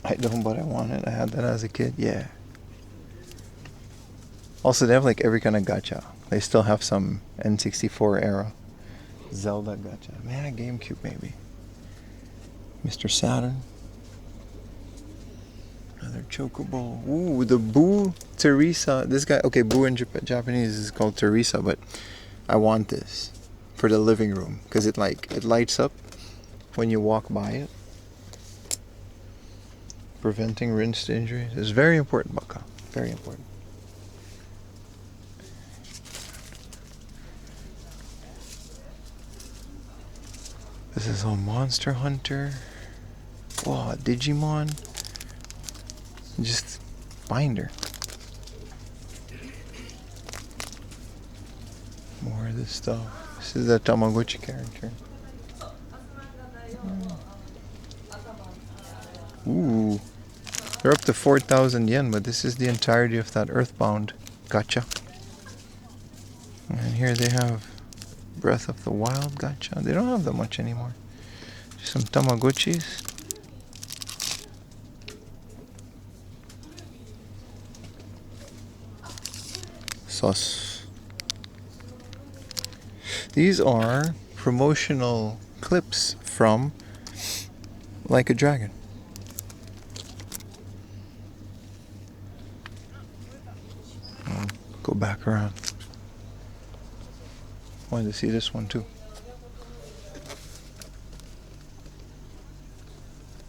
I don't, but I want it. I had that as a kid. Yeah. Also, they have like every kind of gacha. They still have some N64 era Zelda gacha. Man, GameCube maybe. Mr. Saturn. Another chocobo. Ooh, the Boo Teresa. This guy, okay, Boo in Japanese is called Teresa, but I want this for the living room because it lights up when you walk by it. Preventing wrist injuries is very important, Baka. Very important. This is all Monster Hunter. Wow, Digimon. Just binder. More of this stuff. This is a Tamagotchi character. Ooh. They're up to 4,000 yen, but this is the entirety of that Earthbound gacha. And here they have Breath of the Wild gacha. They don't have that much anymore. Some Tamagotchis. Sauce. These are promotional clips from Like a Dragon. I'll go back around. Wanted to see this one too.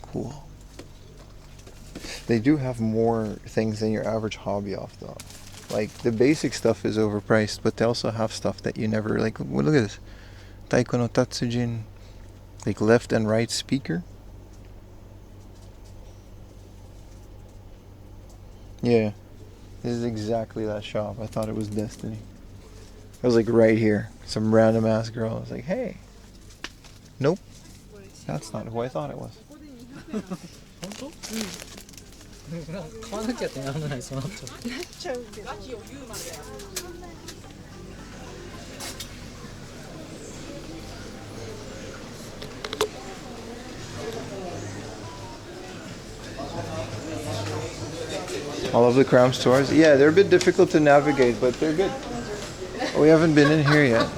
Cool. They do have more things than your average hobby off though. Like the basic stuff is overpriced, but they also have stuff that you never like. Well, look at this, Taiko no Tatsujin, like left and right speaker. Yeah, this is exactly that shop. I thought it was Destiny. It was like right here. Some random ass girl. I was like, hey, nope, that's not who I thought it was. 買わなきゃってならないその後。All of the cram stores. Yeah, they're a bit difficult to navigate, but they're good. We haven't been in here yet.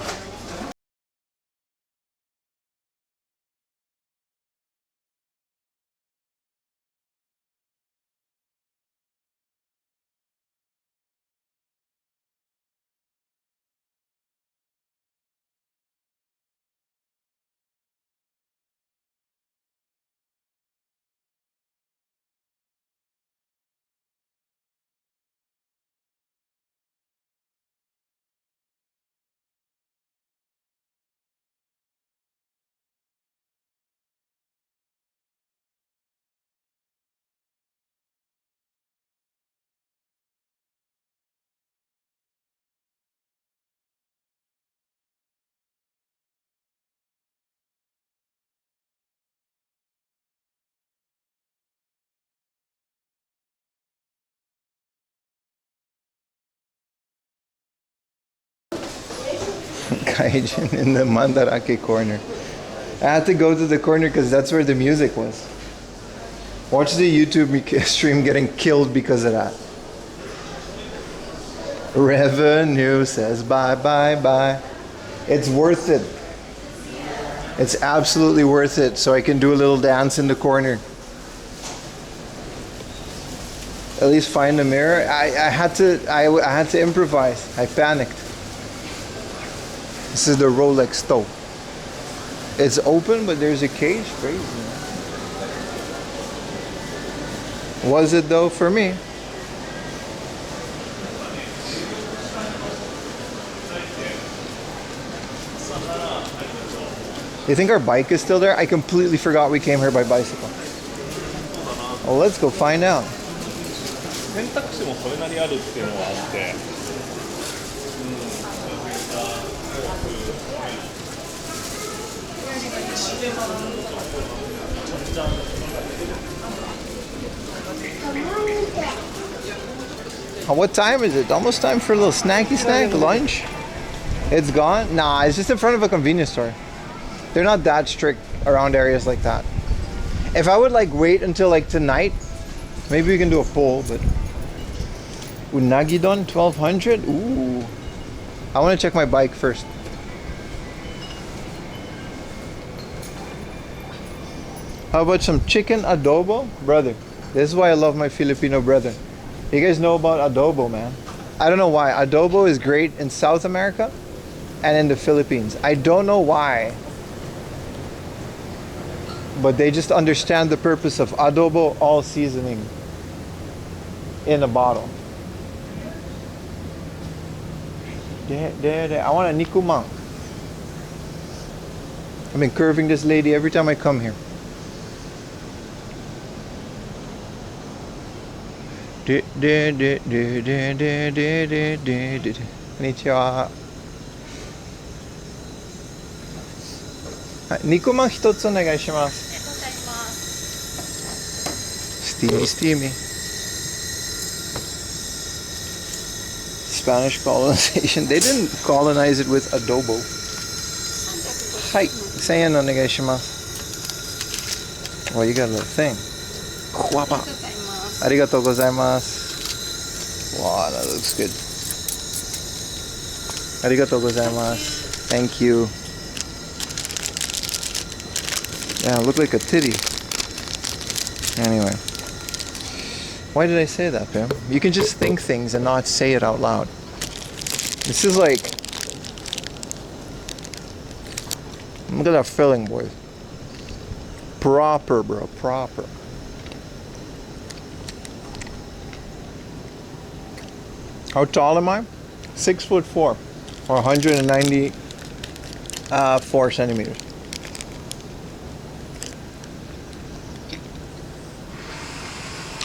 Kaijin in the Mandarake corner. I had to go to the corner because that's where the music was. Watch the YouTube stream getting killed because of that. Revenue says bye, bye, bye. It's worth it. It's absolutely worth it, so I can do a little dance in the corner. At least find a mirror. I had to improvise. I panicked. This is the Rolex stove. It's open, but there's a cage. Crazy, man. Was it though for me? You think our bike is still there? I completely forgot we came here by bicycle. Well, let's go find out. 選択肢もそれなりあるっていうのはあって、What time is it? Almost time for a little snacky snack, lunch? It's gone? Nah, it's just in front of a convenience store. They're not that strict around areas like that. If I would like wait until like tonight, maybe we can do a poll, but Unagi-don 1200? Ooh. I want to check my bike first. How about some chicken adobo? Brother, this is why I love my Filipino brother. You guys know about adobo, man. I don't know why. Adobo is great in South America and in the Philippines. I don't know why. But they just understand the purpose of adobo, all seasoning in a bottle. There. I want a nikumang. I've been curving this lady every time I come here. Konnichiwa. Nikumang hitotsu onegai shimasu. Steamy, steamy. Spanish colonization. They didn't colonize it with adobo. Hi. 1000 yen onegai shimasu. Well, you got a little thing. Guapa. Arigatou gozaimasu. Wow, that looks good. Arigatou gozaimasu. Thank you. Yeah, it looked like a titty. Anyway. Why did I say that, Pam? You can just think things and not say it out loud. This is like... Look at that filling, boys. Proper, bro. Proper. How tall am I? 6'4", or 194 centimeters.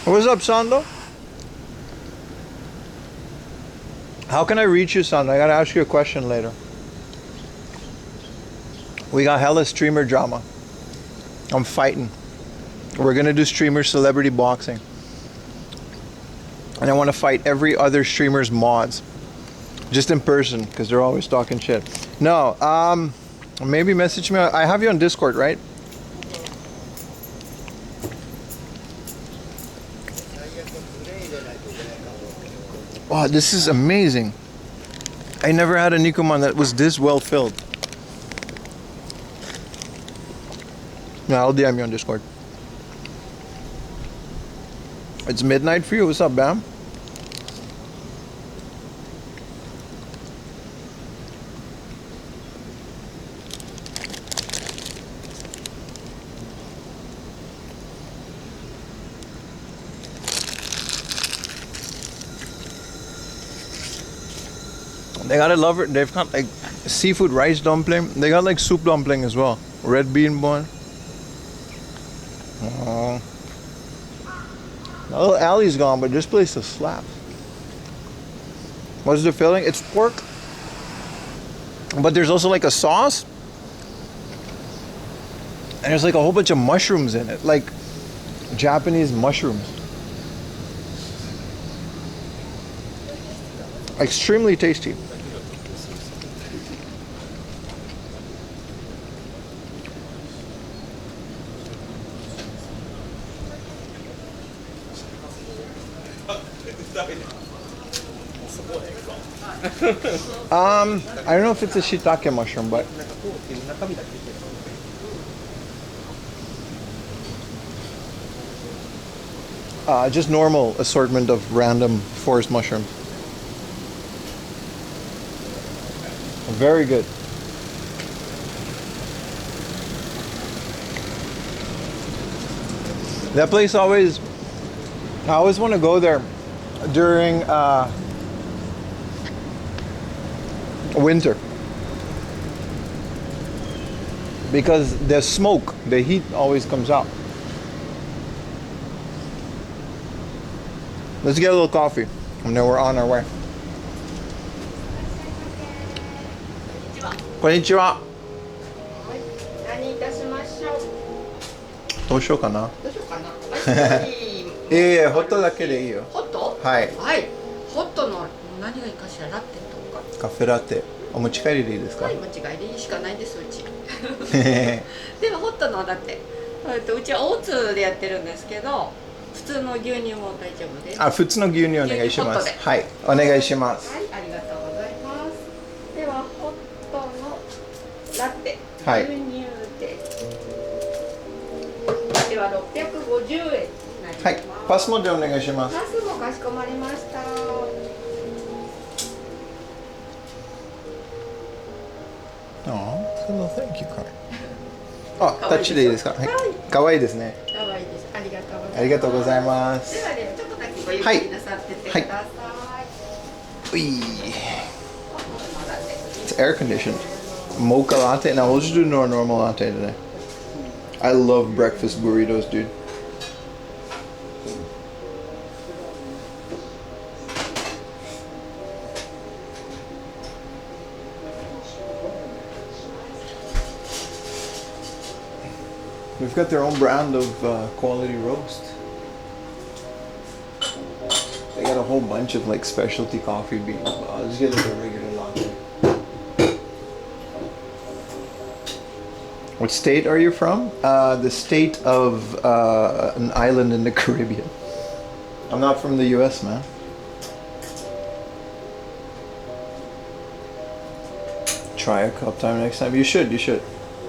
What's up, Sando? How can I reach you, Sando? I gotta ask you a question later. We got hella streamer drama. I'm fighting. We're gonna do streamer celebrity boxing. And I want to fight every other streamer's mods. Just in person, because they're always talking shit. No, maybe message me. I have you on Discord, right? Wow, this is amazing. I never had a Nikuman that was this well filled. Yeah, I'll DM you on Discord. It's midnight for you. What's up, Bam? They gotta love it. They've got like seafood rice dumpling. They got like soup dumpling as well. Red bean bun. Oh. The little alley's gone, but this place is slaps. What's the filling? It's pork. But there's also like a sauce. And there's like a whole bunch of mushrooms in it. Like Japanese mushrooms. Extremely tasty. I don't know if it's a shiitake mushroom, but just normal assortment of random forest mushroom. Very good. That place I always want to go there during winter because the smoke, the heat always comes out. Let's get a little coffee and then we're on our way. Konnichiwa. 何いたしましょう。どうしようかな。どうしようかな。はい。いえいえ、ホットだけでいいよ。ホット？はい。はい。ホットの何がいいかしら。ラテとか。カフェラテ。お持ち帰りでいいですか？はい、持ち帰りしかないですうち。でもホットのラテ。うちはオーツでやってるんですけど、普通の牛乳も大丈夫です。あ、普通の牛乳お願いします。はい、お願いします。はい、ありがとうございます。ではホットのラテ、はい牛乳で。では650円になります。はい、パスモでお願いします。パスもかしこまりました。ああ、その Thank you card。あ、タッチでいいですか？はい。可愛いですね。可愛いです。ありがとうございます。ありがとうございます。ではちょっとだけごゆっくりなさっててください。うい。It's air conditioned. Mocha latte. Now we'll just do normal latte today. I love breakfast burritos, dude. We've got their own brand of quality roast. They got a whole bunch of like specialty coffee beans. I'll just get like a regular latte. What state are you from? The state of an island in the Caribbean. I'm not from the US, man. Try a cup time next time. You should.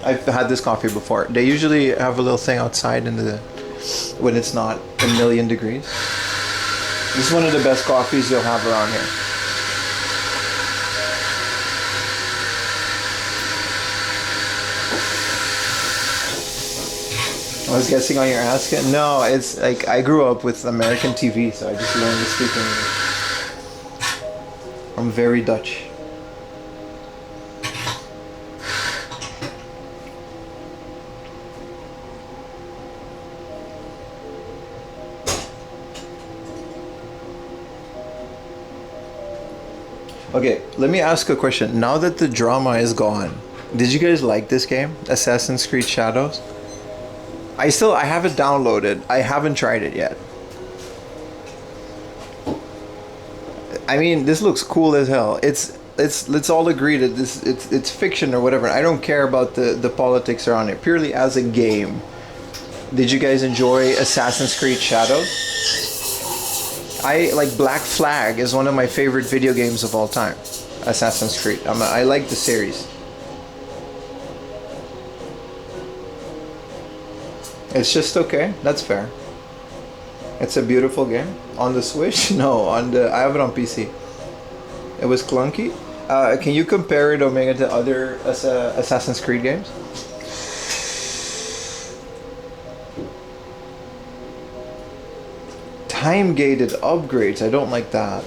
I've had this coffee before. They usually have a little thing outside when it's not a million degrees. This is one of the best coffees you'll have around here. I was guessing on your asking. No, it's like I grew up with American TV, so I just learned to speak English. I'm very Dutch. Okay, let me ask a question. Now that the drama is gone, did you guys like this game, Assassin's Creed Shadows? I have it downloaded. I haven't tried it yet. I mean, this looks cool as hell. Let's all agree that it's fiction or whatever. I don't care about the politics around it. Purely as a game. Did you guys enjoy Assassin's Creed Shadows? I like Black Flag is one of my favorite video games of all time. Assassin's Creed. I like the series. It's just okay. That's fair. It's a beautiful game. On the Switch? No, I have it on PC. It was clunky. Can you compare it, Omega, to other Assassin's Creed games? Time-gated upgrades. I don't like that.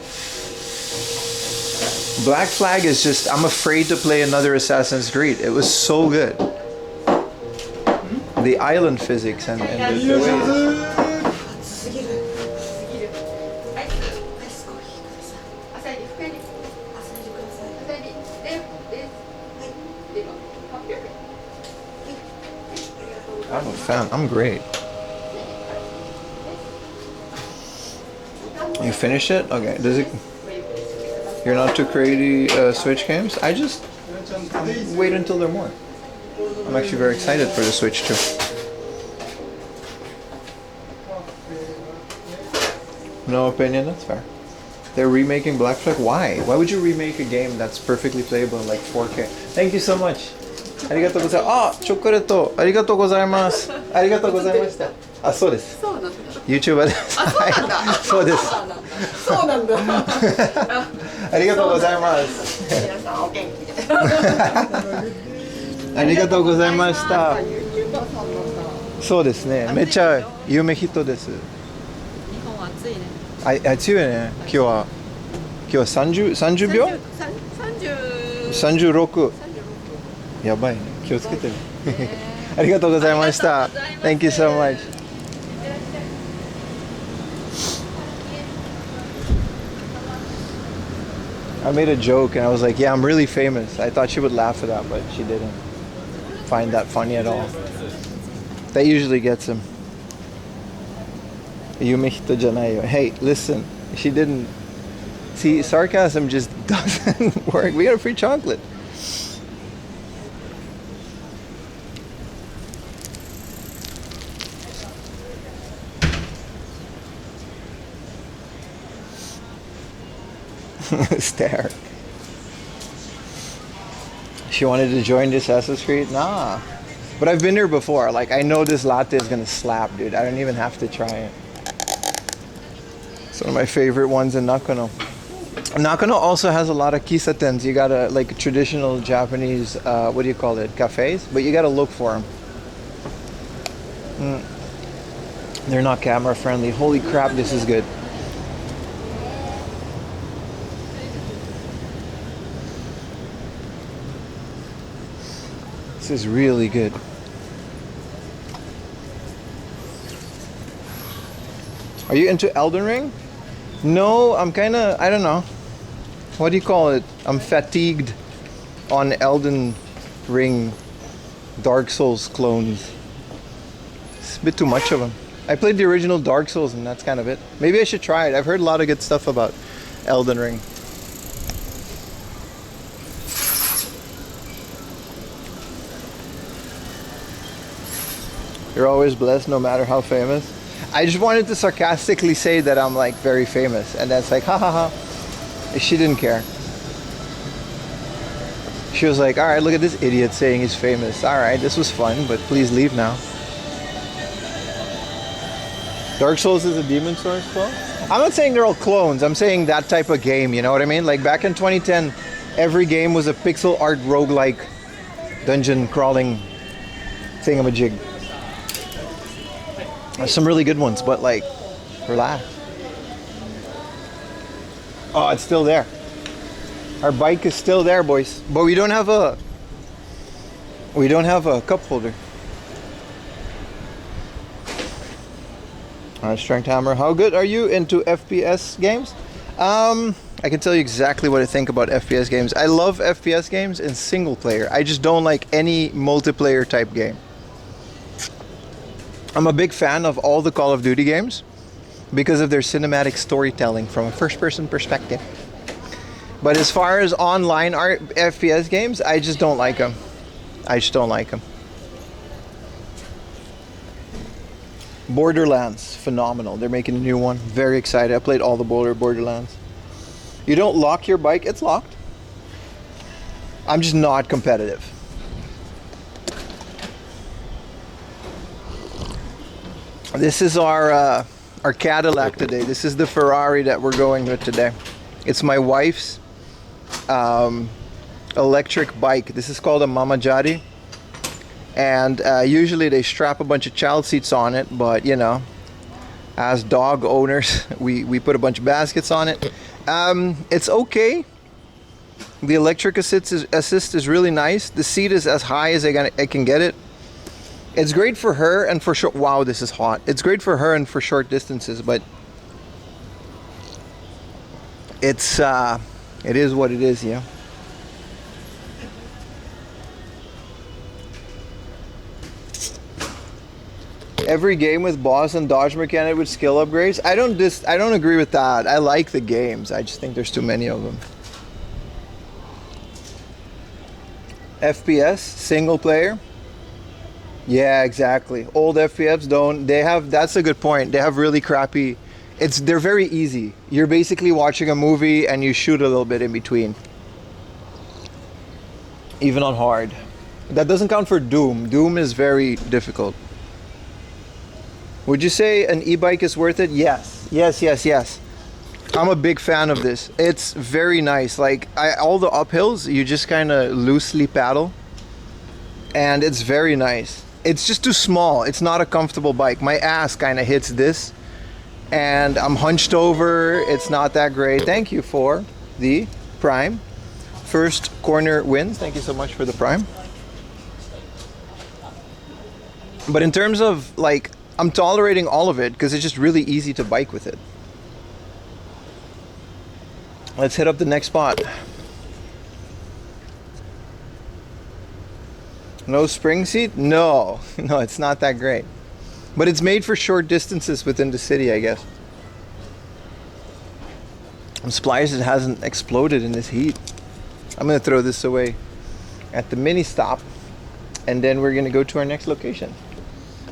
Black Flag is just... I'm afraid to play another Assassin's Creed. It was so good. The island physics and the way... I'm a fan. I'm great. You finished it? Okay. Does it... You're not too crazy Switch games? Wait until there are more. I'm actually very excited for the Switch too. No opinion? That's fair. They're remaking Black Flag. Why? Why would you remake a game that's perfectly playable in like 4K? Thank you so much. ありがとうございます。あ、チョコレートありがとうございます。ありがとうございました。あ、そうです。そうなんだ。YouTuber です。あ、そうなんだ。そうです。そうなんだ。ありがとうございます。皆さんお元気で。ありがとうございました。 YouTuber さんのさ。そうですね。めっちゃ有名人です。日本は暑いね。あ、暑いね。今日は30秒？36。やばいね。気をつけてね。ありがとうございました。Thank you so much. I made a joke and I was like, yeah, I'm really famous. I thought she would laugh at that, but she didn't find that funny at all. That usually gets him. Yumehito janayo. Hey, listen, she didn't. See, sarcasm just doesn't work. We got a free chocolate. Stare. She wanted to join this Assassin's Creed? Nah. But I've been here before. Like, I know this latte is gonna slap, dude. I don't even have to try it. It's one of my favorite ones in Nakano. Nakano also has a lot of kisatens. You gotta, like, traditional Japanese, what do you call it? Cafes? But you gotta look for them. They're not camera friendly. Holy crap, this is good. This is really good. Are you into Elden Ring? No, I'm kind of, I don't know. What do you call it? I'm fatigued on Elden Ring Dark Souls clones. It's a bit too much of them. I played the original Dark Souls and that's kind of it. Maybe I should try it. I've heard a lot of good stuff about Elden Ring. You're always blessed no matter how famous. I just wanted to sarcastically say that I'm like very famous, and that's like ha ha ha. She didn't care. She was like, alright, look at this idiot saying he's famous. Alright, this was fun, but please leave now. Dark Souls is a Demon Souls clone? I'm not saying they're all clones, I'm saying that type of game, you know what I mean? Like back in 2010, every game was a pixel art roguelike dungeon crawling thingamajig. There's some really good ones, but like, relax. Oh, it's still there. Our bike is still there, boys. But we don't have a cup holder. Alright, Strength Hammer. How good are you into FPS games? I can tell you exactly what I think about FPS games. I love FPS games in single player. I just don't like any multiplayer type game. I'm a big fan of all the Call of Duty games because of their cinematic storytelling from a first-person perspective. But as far as online FPS games, I just don't like them. I just don't like them. Borderlands, phenomenal. They're making a new one. Very excited. I played all the Borderlands. You don't lock your bike, it's locked. I'm just not competitive. This is our Cadillac today. This is the Ferrari that we're going with today. It's my wife's electric bike. This is called a MAMACHARI. And usually they strap a bunch of child seats on it, but you know, as dog owners, we put a bunch of baskets on it. It's okay. The electric assist is really nice. The seat is as high as I can get it. It's great for her and for short. Wow, this is hot. It's great for her and for short distances, but it is what it is, yeah. Every game with boss and dodge mechanic with skill upgrades. I don't agree with that. I like the games. I just think there's too many of them. FPS single player. Yeah, exactly. Old FPFs don't. They have. That's a good point. They have really crappy they're very easy. You're basically watching a movie and you shoot a little bit in between. Even on hard. That doesn't count for Doom. Doom is very difficult. Would you say an e-bike is worth it? Yes. Yes. I'm a big fan of this. It's very nice. Like all the uphills, you just kind of loosely paddle. And it's very nice. It's just too small. It's not a comfortable bike. My ass kind of hits this. And I'm hunched over. It's not that great. Thank you for the Prime. First corner wins. Thank you so much for the Prime. But in terms of like, I'm tolerating all of it because it's just really easy to bike with it. Let's hit up the next spot. No spring seat? No, it's not that great. But it's made for short distances within the city, I guess. I'm surprised it hasn't exploded in this heat. I'm gonna throw this away at the mini stop, and then we're gonna go to our next location.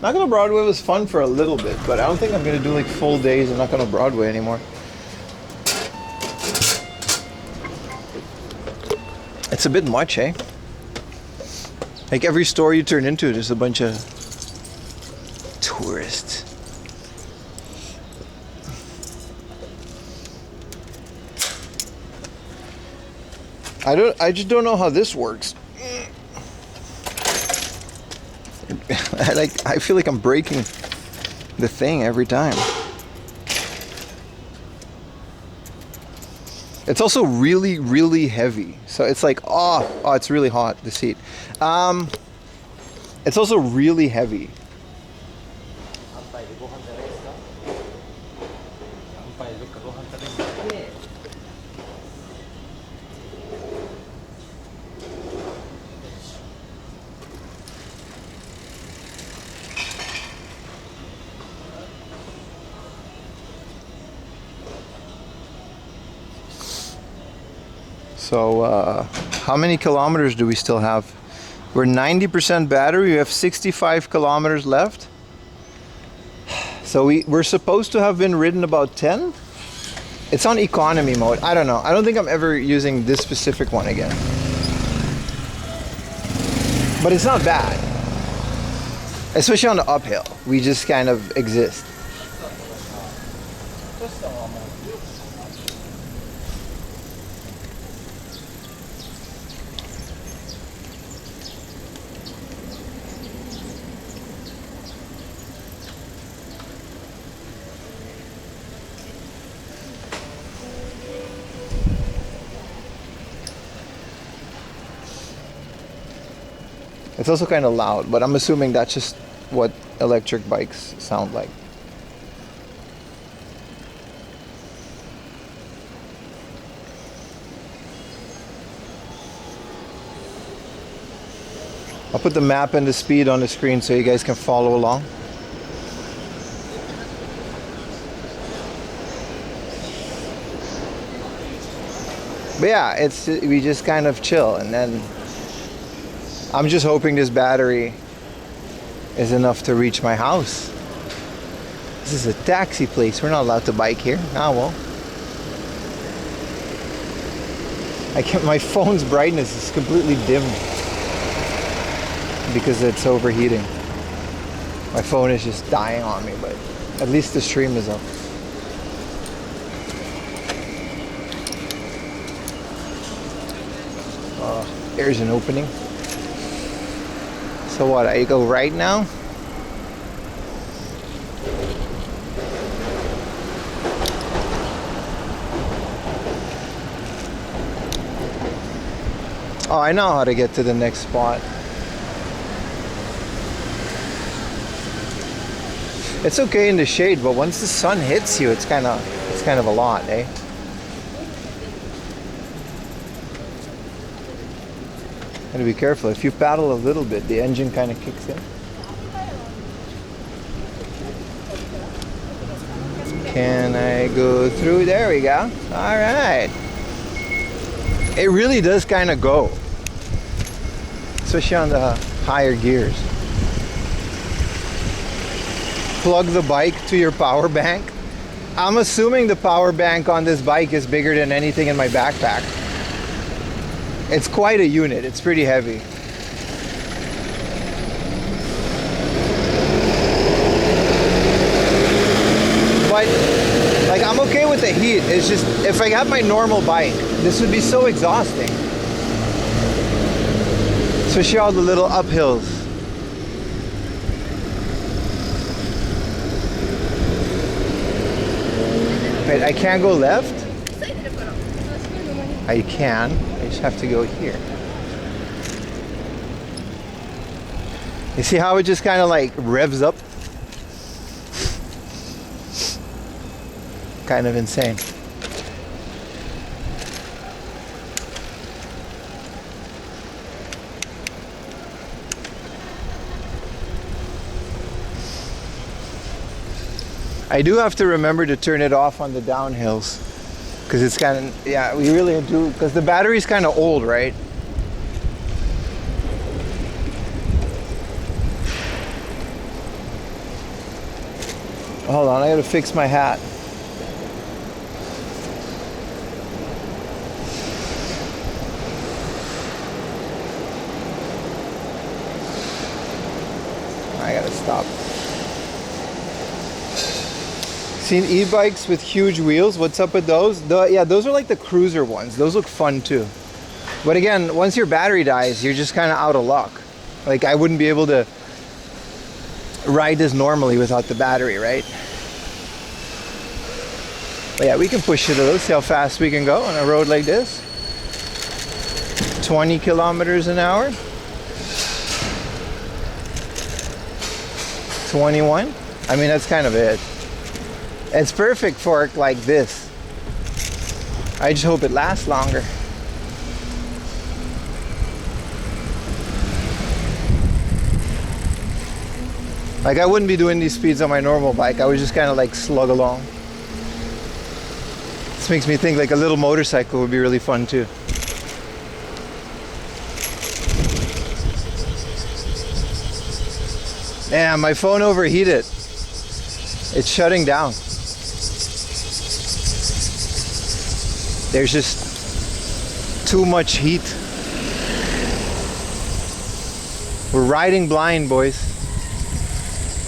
Nakano Broadway was fun for a little bit, but I don't think I'm gonna do like full days in Nakano Broadway anymore. It's a bit much, eh? Like every store you turn into, there's a bunch of tourists. I just don't know how this works. I feel like I'm breaking the thing every time. It's also really, really heavy. So it's like, oh, it's really hot, the seat. It's also really heavy. So how many kilometers do we still have? We're 90% battery. We have 65 kilometers left. So we're supposed to have been ridden about 10. It's on economy mode. I don't know. I don't think I'm ever using this specific one again. But it's not bad. Especially on the uphill. We just kind of exist. It's also kind of loud, but I'm assuming that's just what electric bikes sound like. I'll put the map and the speed on the screen so you guys can follow along. But yeah, we just kind of chill, and then I'm just hoping this battery is enough to reach my house. This is a taxi place. We're not allowed to bike here. Ah, well. My phone's brightness is completely dimmed because it's overheating. My phone is just dying on me, but at least the stream is up. There's an opening. So what, I go right now? Oh, I know how to get to the next spot. It's okay in the shade, but once the sun hits you, it's kind of a lot, eh? Gotta be careful. If you paddle a little bit, the engine kind of kicks in. Can I go through? There we go. All right. It really does kind of go, especially on the higher gears. Plug the bike to your power bank. I'm assuming the power bank on this bike is bigger than anything in my backpack. It's quite a unit. It's pretty heavy. But like, I'm okay with the heat. It's just, if I had my normal bike, this would be so exhausting. Especially all the little uphills. Wait, I can't go left? I can. I just have to go here. You see how it just kind of like revs up? Kind of insane. I do have to remember to turn it off on the downhills, because it's kind of, yeah, we really do, because the battery's kind of old, right? Hold on, I gotta fix my hat. I gotta stop. Seen e-bikes with huge wheels? What's up with those? Yeah, those are like the cruiser ones. Those look fun too. But again, once your battery dies, you're just kind of out of luck. Like, I wouldn't be able to ride this normally without the battery, right? But yeah, we can push it a little, see how fast we can go on a road like this. 20 kilometers an hour. 21. I mean, that's kind of it. It's perfect for like this. I just hope it lasts longer. Like, I wouldn't be doing these speeds on my normal bike. I would just kind of like slug along. This makes me think like a little motorcycle would be really fun too. Yeah, my phone overheated. It's shutting down. There's just too much heat. We're riding blind, boys.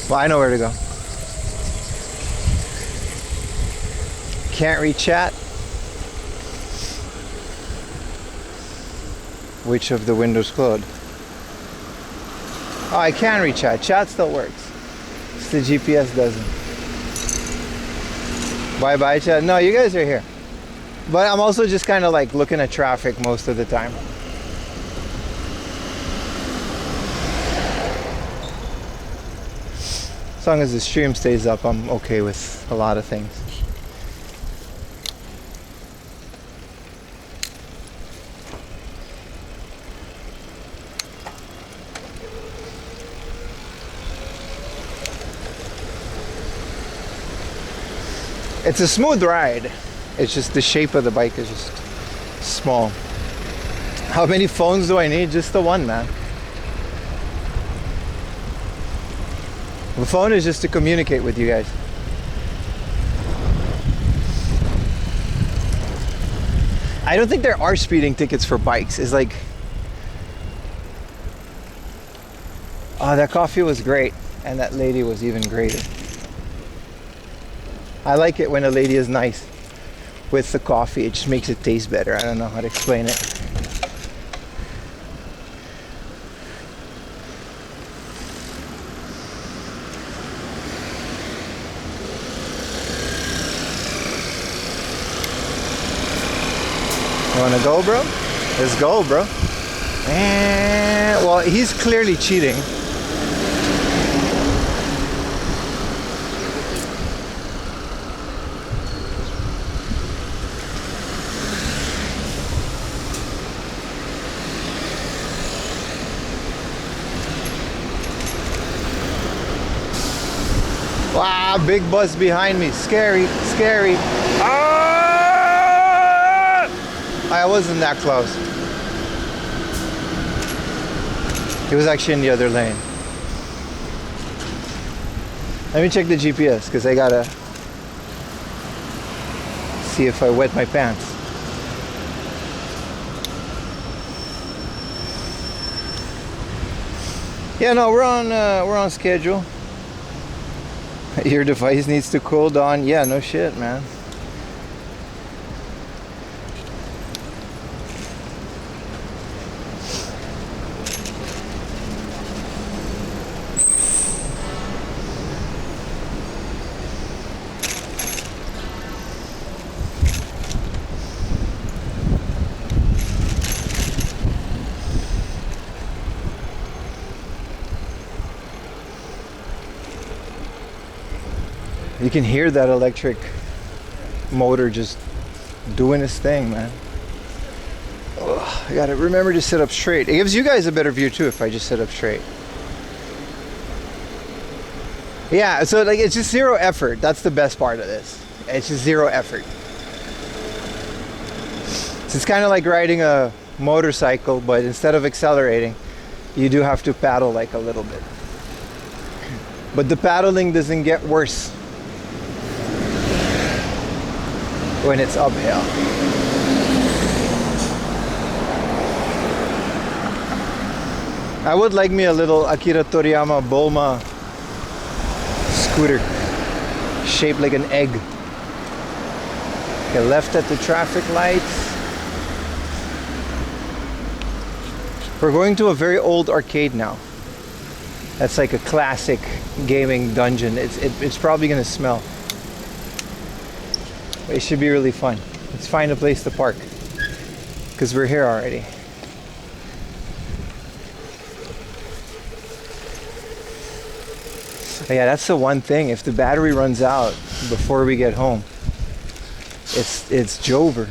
Well, I know where to go. Can't read chat. Which of the windows closed? Oh, I can read chat. Chat still works. Just the GPS doesn't. Bye bye chat. No, you guys are here. But I'm also just kind of like looking at traffic most of the time. As long as the stream stays up, I'm okay with a lot of things. It's a smooth ride. It's just the shape of the bike is just small. How many phones do I need? Just the one, man. The phone is just to communicate with you guys. I don't think there are speeding tickets for bikes. It's like, oh, that coffee was great, and that lady was even greater. I like it when a lady is nice with the coffee. It just makes it taste better. I don't know how to explain it. You wanna go, bro? Let's go, bro. And well, he's clearly cheating. Wow, big bus behind me. Scary, scary. Ah! I wasn't that close. He was actually in the other lane. Let me check the GPS because I gotta. See if I wet my pants. Yeah, no, we're on schedule. Your device needs to cool down. Yeah, no shit, man. You can hear that electric motor just doing its thing, man. Ugh, I gotta remember to sit up straight. It gives you guys a better view too if I just sit up straight. Yeah, so like it's just zero effort. That's the best part of this. It's just zero effort. So it's kind of like riding a motorcycle, but instead of accelerating, you do have to paddle like a little bit. But the paddling doesn't get worse when it's uphill. I would like me a little Akira Toriyama Bulma scooter shaped like an egg. Okay, left at the traffic lights. We're going to a very old arcade now. That's like a classic gaming dungeon. It's probably gonna smell. It should be really fun. Let's find a place to park because we're here already. Yeah, that's the one thing. If the battery runs out before we get home, it's Jover.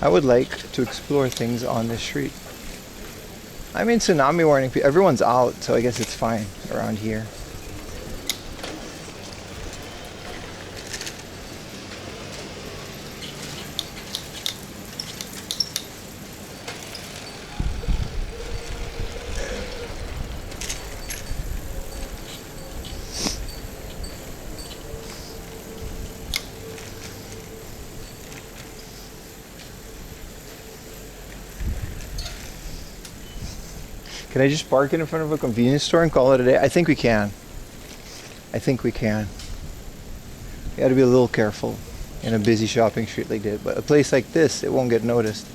I would like to explore things on this street. I mean, tsunami warning, everyone's out, so I guess it's fine around here. Can I just park it in front of a convenience store and call it a day? I think we can. I think we can. You gotta be a little careful in a busy shopping street like that. But a place like this, it won't get noticed.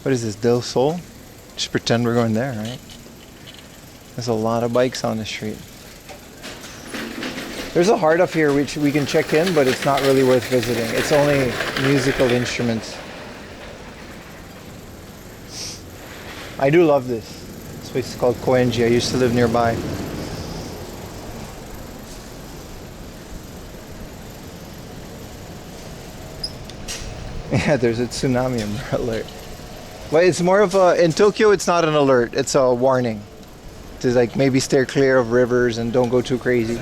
What is this, Del Sol? Just pretend we're going there, right? There's a lot of bikes on the street. There's a Heart up here which we can check in, but it's not really worth visiting. It's only musical instruments. I do love this. This place is called Koenji. I used to live nearby. Yeah, there's a tsunami alert. But it's more of a, in Tokyo it's not an alert, it's a warning. To like maybe steer clear of rivers and don't go too crazy.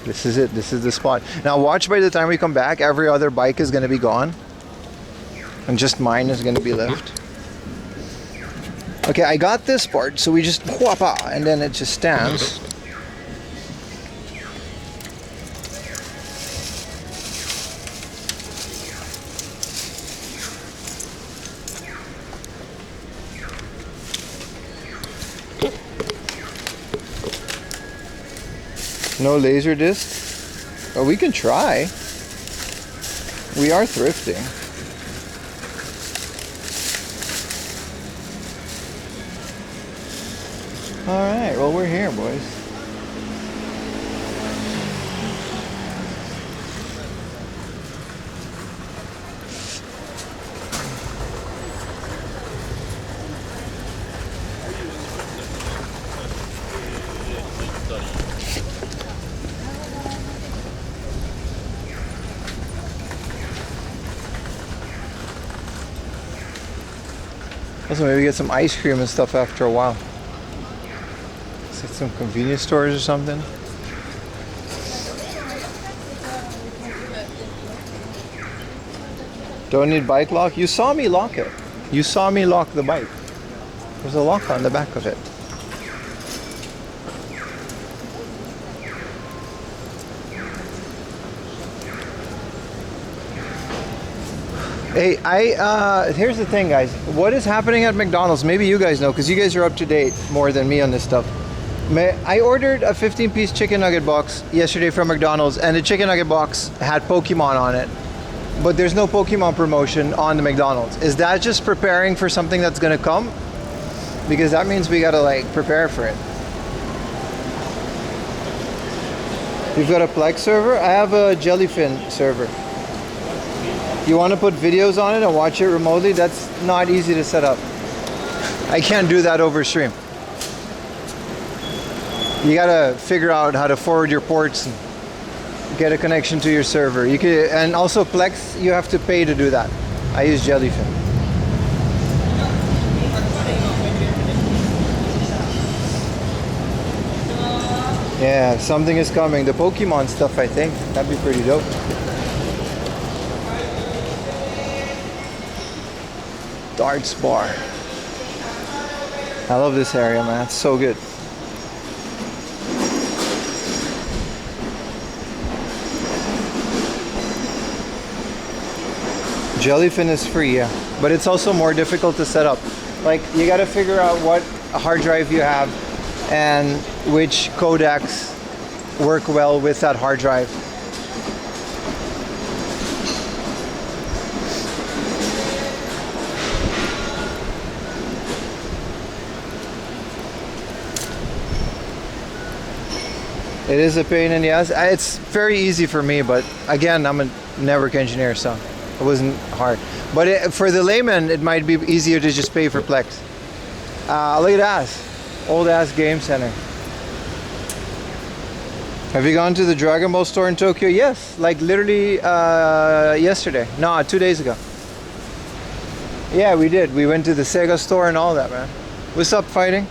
This is it. This is the spot. Now watch, by the time we come back, every other bike is going to be gone. And just mine is going to be left. Okay, I got this part, so we just whoppa, and then it just stands. No laser disc? Oh, we can try. We are thrifting. Alright, well we're here, boys. Also, maybe get some ice cream and stuff after a while. Let's get some convenience stores or something. Don't need bike lock? You saw me lock it. You saw me lock the bike. There's a lock on the back of it. Hey, here's the thing, guys. What is happening at McDonald's? Maybe you guys know, because you guys are up to date more than me on this stuff. I ordered a 15-piece chicken nugget box yesterday from McDonald's, and the chicken nugget box had Pokemon on it. But there's no Pokemon promotion on the McDonald's. Is that just preparing for something that's gonna come? Because that means we gotta like prepare for it. You've got a Plex server? I have a Jellyfin server. You want to put videos on it and watch it remotely? That's not easy to set up. I can't do that over stream. You gotta figure out how to forward your ports and get a connection to your server. You can, and also Plex, you have to pay to do that. I use Jellyfin. Yeah, something is coming. The Pokemon stuff, I think. That'd be pretty dope. Darts bar. I love this area, man. It's so good. Jellyfin is free, yeah, but it's also more difficult to set up. Like, you got to figure out what hard drive you have and which codecs work well with that hard drive. It is a pain in the ass. It's very easy for me, but again, I'm a network engineer, so it wasn't hard. But for the layman, it might be easier to just pay for Plex. Look at that, old ass game center. Have you gone to the Dragon Ball store in Tokyo? Yes, like literally yesterday. No, 2 days ago. Yeah, we did. We went to the Sega store and all that, man. What's up, fighting?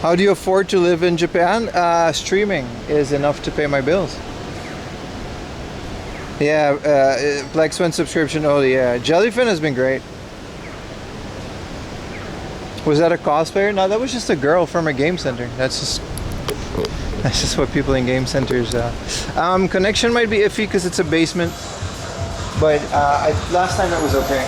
How do you afford to live in Japan? Streaming is enough to pay my bills. Yeah, Plex went subscription only. Yeah, Jellyfin has been great. Was that a cosplayer? No, that was just a girl from a game center. That's just what people in game centers. Connection might be iffy because it's a basement, but last time it was okay.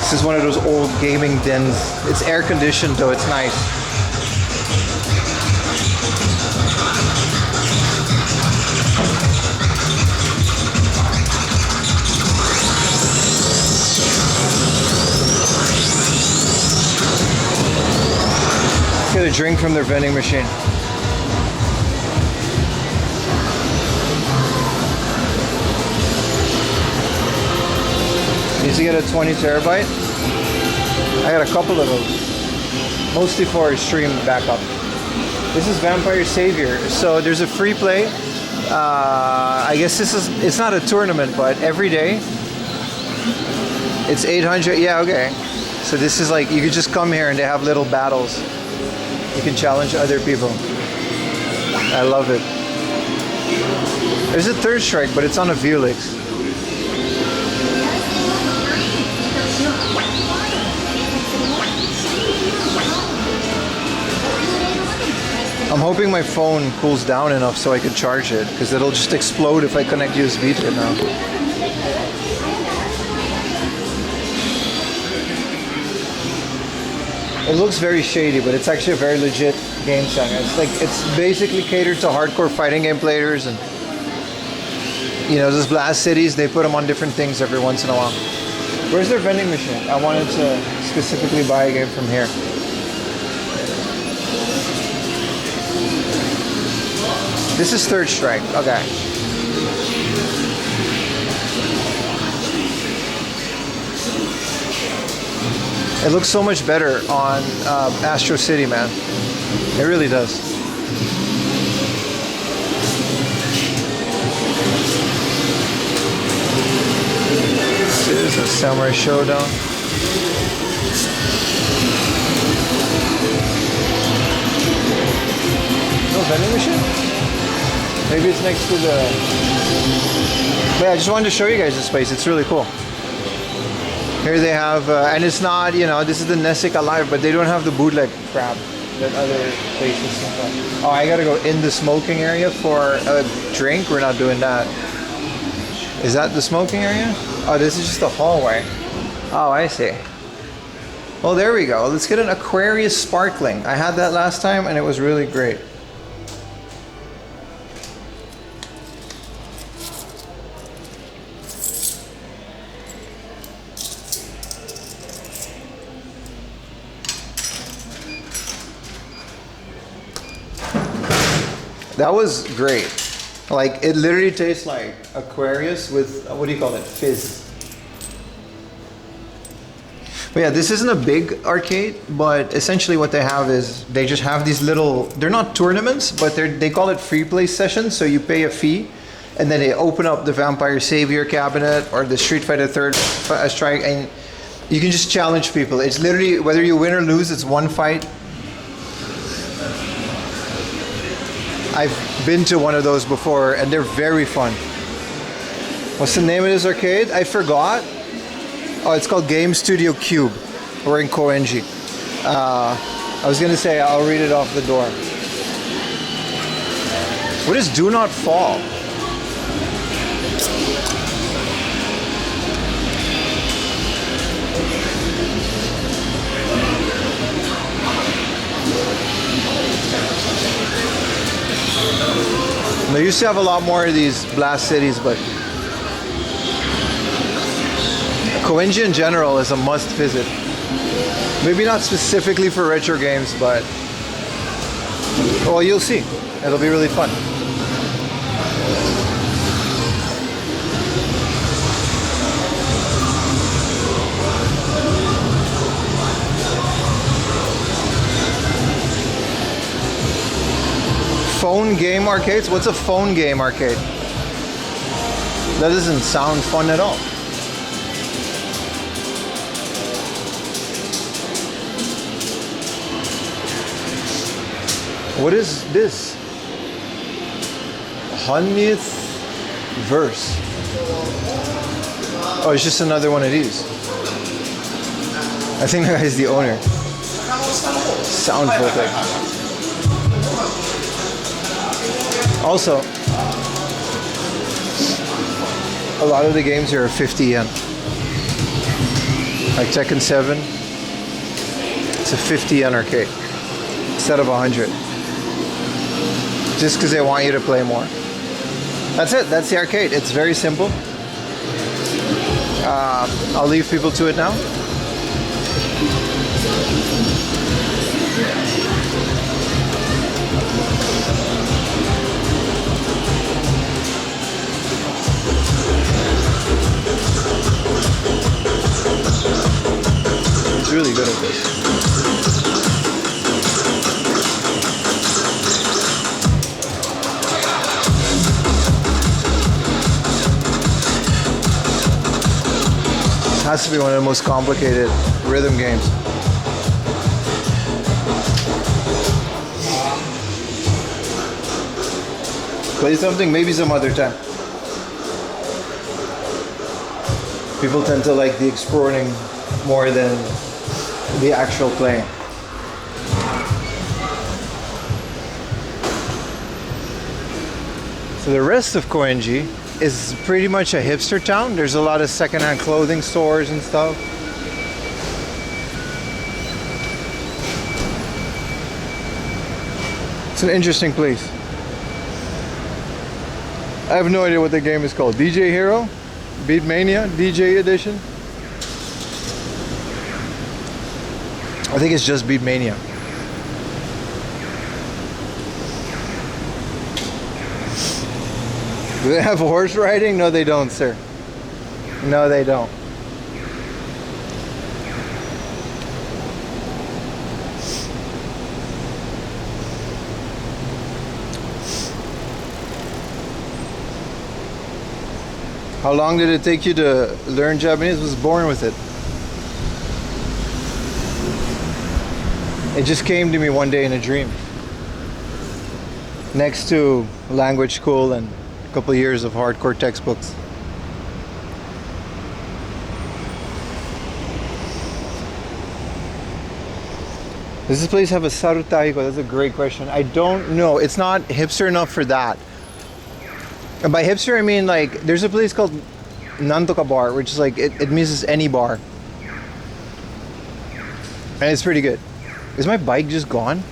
This is one of those old gaming dens. It's air conditioned though, it's nice. Let's get a drink from their vending machine. Need to get a 20 terabyte. I got a couple of those, mostly for stream backup. This is Vampire Savior. So there's a free play. I guess it's not a tournament, but every day it's 800. Yeah, okay. So this is like, you could just come here and they have little battles. You can challenge other people. I love it. There's a third strike, but it's on a Vuelix. I'm hoping my phone cools down enough so I can charge it, because it'll just explode if I connect USB to it now. It looks very shady, but it's actually a very legit game center. It's basically catered to hardcore fighting game players, and you know, those blast cities, they put them on different things every once in a while. Where's their vending machine? I wanted to specifically buy a game from here. This is Third Strike. Okay. It looks so much better on Astro City, man. It really does. So Samurai Showdown. No vending machine? Maybe it's next to the... But yeah, I just wanted to show you guys this place. It's really cool. Here they have, and it's not, you know, this is the Nessic Alive, but they don't have the bootleg crap that other places have. Oh, I gotta go in the smoking area for a drink? We're not doing that. Is that the smoking area? Oh, this is just a hallway. Oh, I see. Well, there we go. Let's get an Aquarius Sparkling. I had that last time and it was really great. That was great. Like, it literally tastes like Aquarius with, what do you call it? Fizz. But yeah, this isn't a big arcade, but essentially what they have is they just have these little, they're not tournaments, but they call it free play sessions. So you pay a fee and then they open up the Vampire Savior cabinet or the Street Fighter 3rd strike, and you can just challenge people. It's literally, whether you win or lose, it's one fight. I've been to one of those before and they're very fun. What's the name of this arcade? I forgot. Oh, it's called Game Studio Cube. We're in Koenji. I was gonna say, I'll read it off the door. What is Do Not Fall? They used to have a lot more of these blast cities, but Koenji in general is a must visit. Maybe not specifically for retro games, but well, you'll see. It'll be really fun. Phone game arcades? What's a phone game arcade? That doesn't sound fun at all. What is this? 100th verse. Oh, it's just another one of these. I think that guy's the owner. Sound Voltec. Also, a lot of the games here are 50 yen. Like Tekken 7, it's a 50 yen arcade instead of 100. Just because they want you to play more. That's it, that's the arcade. It's very simple. I'll leave people to it now. It's really good at this. Has to be one of the most complicated rhythm games. Play something maybe some other time. People tend to like the exploring more than the actual playing. So the rest of Koenji is pretty much a hipster town. There's a lot of secondhand clothing stores and stuff. It's an interesting place. I have no idea what the game is called. DJ Hero? Beatmania? DJ Edition? I think it's just Beatmania. Do they have horse riding? No, they don't, sir. No, they don't. How long did it take you to learn Japanese? I was born with it. It just came to me one day in a dream. Next to language school and a couple of years of hardcore textbooks. Does this place have a sarutahiko? That's a great question. I don't know. It's not hipster enough for that. And by hipster, I mean like there's a place called Nantoka Bar, which is like it means any bar. And it's pretty good. Is my bike just gone?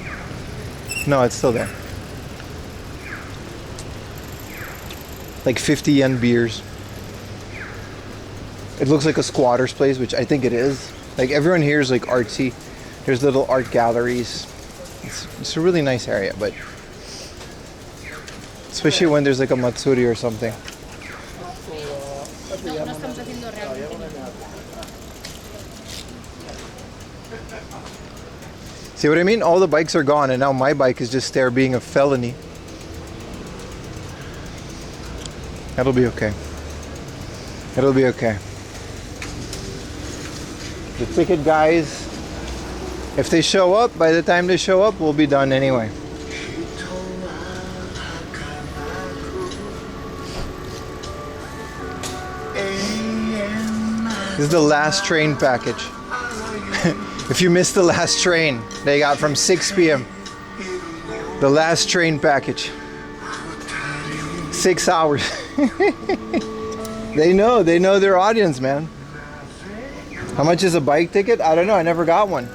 No, it's still there. Like 50 yen beers. It looks like a squatter's place, which I think it is. Like everyone here is like artsy. There's little art galleries. It's a really nice area, but especially when there's like a matsuri or something. See what I mean? All the bikes are gone and now my bike is just there being a felony. That'll be okay. It'll be okay. The ticket guys, if they show up, by the time they show up, we'll be done anyway. This is the last train package. If you missed the last train, they got from 6 p.m. The last train package. 6 hours. They know their audience, man. How much is a bike ticket? I don't know, I never got one.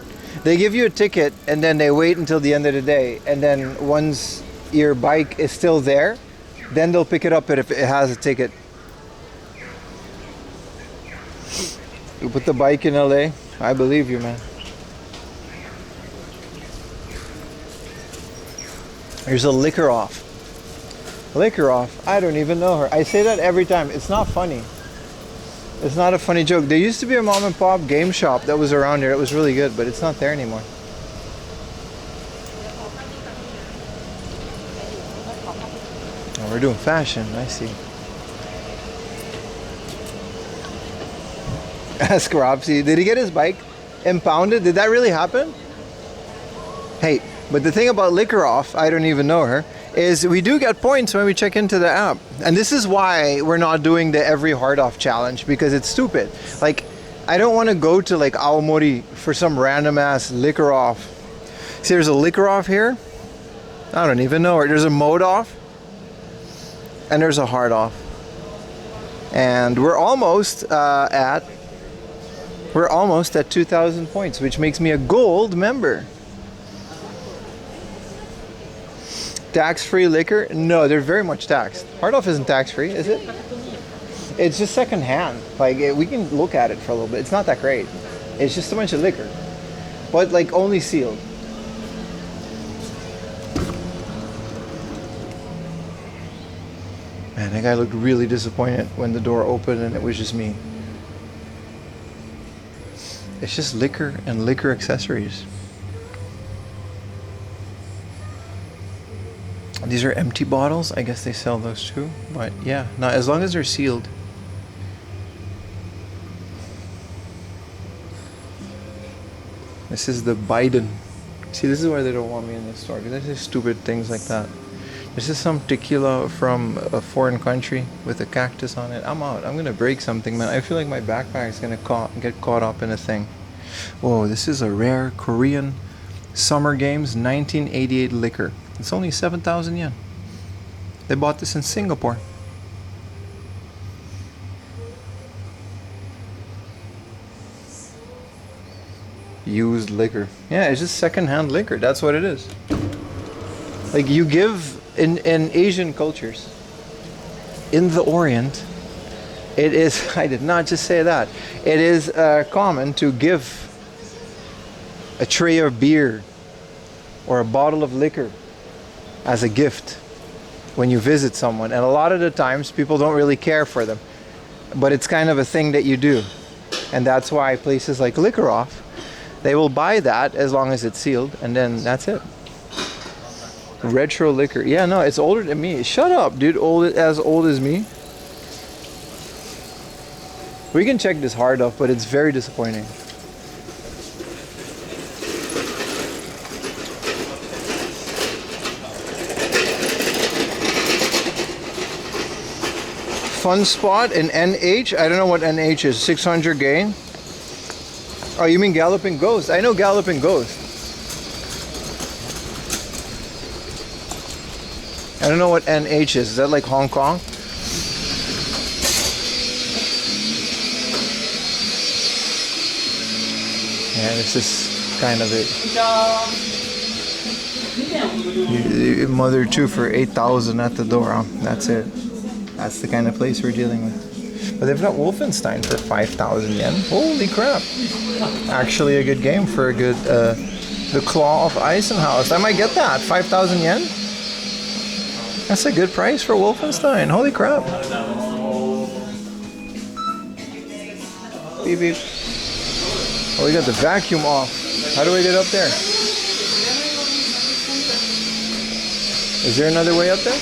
They give you a ticket and then they wait until the end of the day, and then once your bike is still there, then they'll pick it up if it has a ticket. You put the bike in LA, I believe you, man. There's a liquor off. Liquor off. I don't even know her. I say that every time. It's not funny. It's not a funny joke. There used to be a mom and pop game shop that was around here. It was really good, but it's not there anymore. Oh, we're doing fashion. I see. Ask Robsy. Did he get his bike impounded? Did that really happen? Hey, but the thing about liquor off, I don't even know her, is we do get points when we check into the app. And this is why we're not doing the every hard off challenge, because it's stupid. Like, I don't want to go to like Aomori for some random ass liquor off. See, there's a liquor off here. I don't even know her. There's a mode off. And there's a hard off. And we're almost at 2,000 points, which makes me a gold member. Tax-free liquor? No, they're very much taxed. Hard off isn't tax-free, is it? It's just second-hand. Like, we can look at it for a little bit. It's not that great. It's just a bunch of liquor. But, like, only sealed. Man, that guy looked really disappointed when the door opened and it was just me. It's just liquor and liquor accessories. These are empty bottles. I guess they sell those too. But yeah, not as long as they're sealed. This is the Biden. See, this is why they don't want me in this store, because they say stupid things like that. This is some tequila from a foreign country with a cactus on it. I'm out. I'm gonna break something, man. I feel like my backpack is gonna get caught up in a thing. Whoa, this is a rare Korean Summer Games 1988 liquor. It's only 7,000 yen. They bought this in Singapore. Used liquor. Yeah, it's just second-hand liquor. That's what it is. Like you give in Asian cultures, in the Orient, it is, I did not just say that, it is common to give a tray of beer or a bottle of liquor as a gift when you visit someone. And a lot of the times people don't really care for them, but it's kind of a thing that you do. And that's why places like Liquor Off, they will buy that as long as it's sealed, and then that's it. Retro liquor. Yeah, no, it's older than me. Shut up, dude. As old as me. We can check this hard off, but it's very disappointing. Fun spot in NH. I don't know what NH is. 600 gain. Oh, you mean Galloping Ghost? I know Galloping Ghost. I don't know what NH is. Is that like Hong Kong? Yeah, this is kind of it. Mother 2 for 8,000 at the door. Huh? That's it. That's the kind of place we're dealing with. But they've got Wolfenstein for 5,000 yen. Holy crap. Actually a good game for a good, the Claw of Eisenhower. I might get that, 5,000 yen. That's a good price for Wolfenstein. Holy crap. Beep beep. Oh, we got the vacuum off. How do I get up there? Is there another way up there?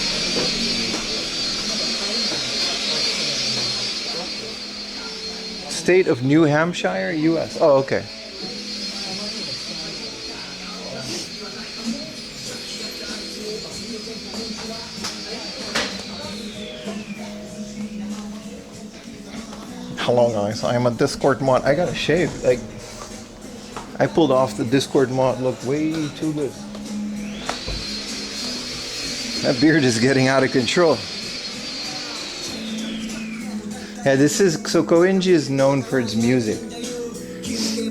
State of New Hampshire, US. Oh, okay. Hello guys, I'm a Discord mod. I gotta shave. Like, I pulled off the Discord mod. Look way too good. That beard is getting out of control. Yeah, this is, so Koenji is known for its music.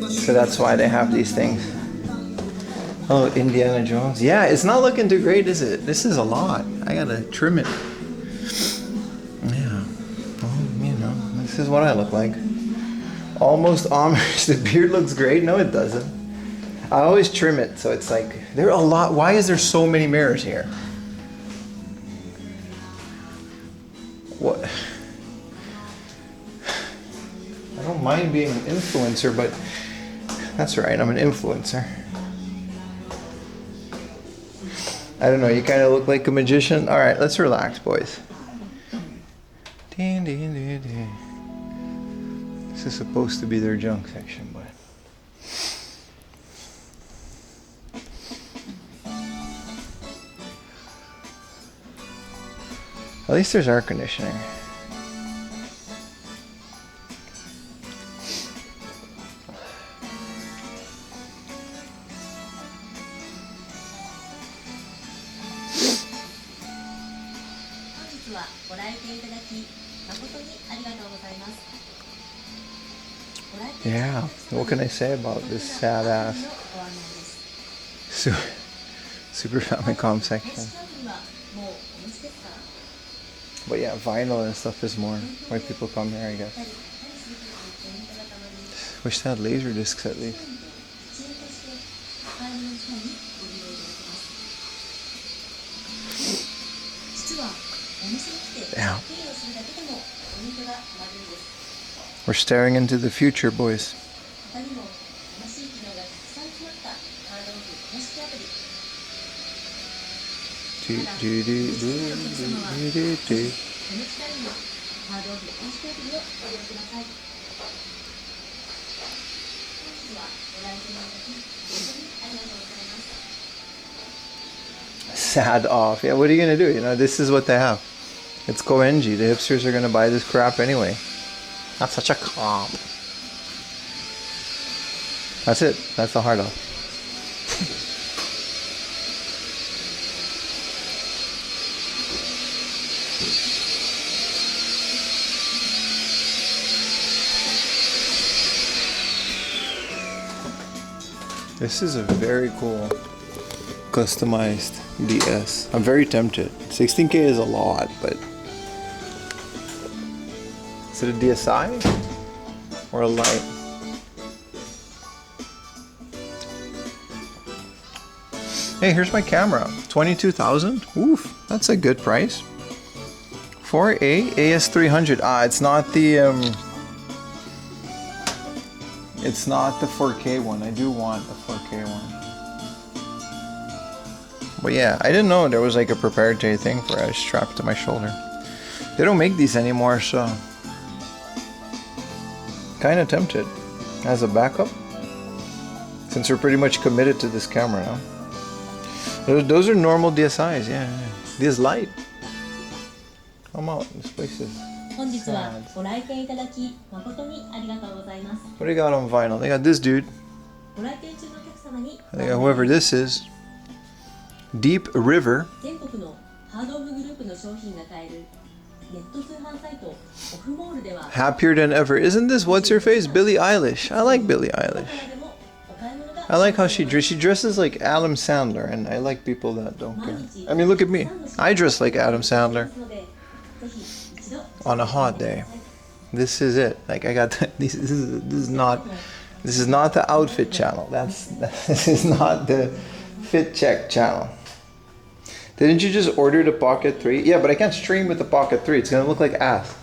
So that's why they have these things. Oh, Indiana Jones. Yeah, it's not looking too great, is it? This is a lot. I gotta trim it. Yeah. Well, you know, this is what I look like. Almost Amish. The beard looks great. No, it doesn't. I always trim it, so it's like, there are a lot. Why is there so many mirrors here? What? I don't mind being an influencer, but that's right, I'm an influencer. I don't know, you kind of look like a magician. All right, let's relax, boys. This is supposed to be their junk section, but at least there's air conditioning. Yeah, what can I say about this sad ass Super Famicom section? But yeah, vinyl and stuff is more why people come here, I guess. Wish they had laser discs at least. Yeah. We're staring into the future, boys. Sad off. Yeah, what are you gonna do? You know, this is what they have. It's Koenji. The hipsters are gonna buy this crap anyway. Not such a comp. That's it. That's the hard off. This is a very cool customized DS. I'm very tempted. 16K is a lot, but is it a DSi or a light? Hey, here's my camera. 22,000. Oof, that's a good price. 4A AS300. Ah, it's not the it's not the 4K one. I do want a 4K one. But yeah, I didn't know there was like a proprietary thing for it strapped to my shoulder. They don't make these anymore, so Kind of tempted as a backup, since we're pretty much committed to this camera now. Those are normal DSIs, yeah. This light. Come out, this place is sad. What do they got on vinyl? They got this dude. They got whoever this is. Deep River. Happier than ever. Isn't this what's her face? Billie Eilish. I like Billie Eilish. I like how she dresses like Adam Sandler, and I like people that don't care. I mean, look at me. I dress like Adam Sandler on a hot day. This is it. Like I got this is not the outfit channel. This is not the fit check channel. Didn't you just order the Pocket 3? Yeah, but I can't stream with the Pocket 3. It's gonna look like ass.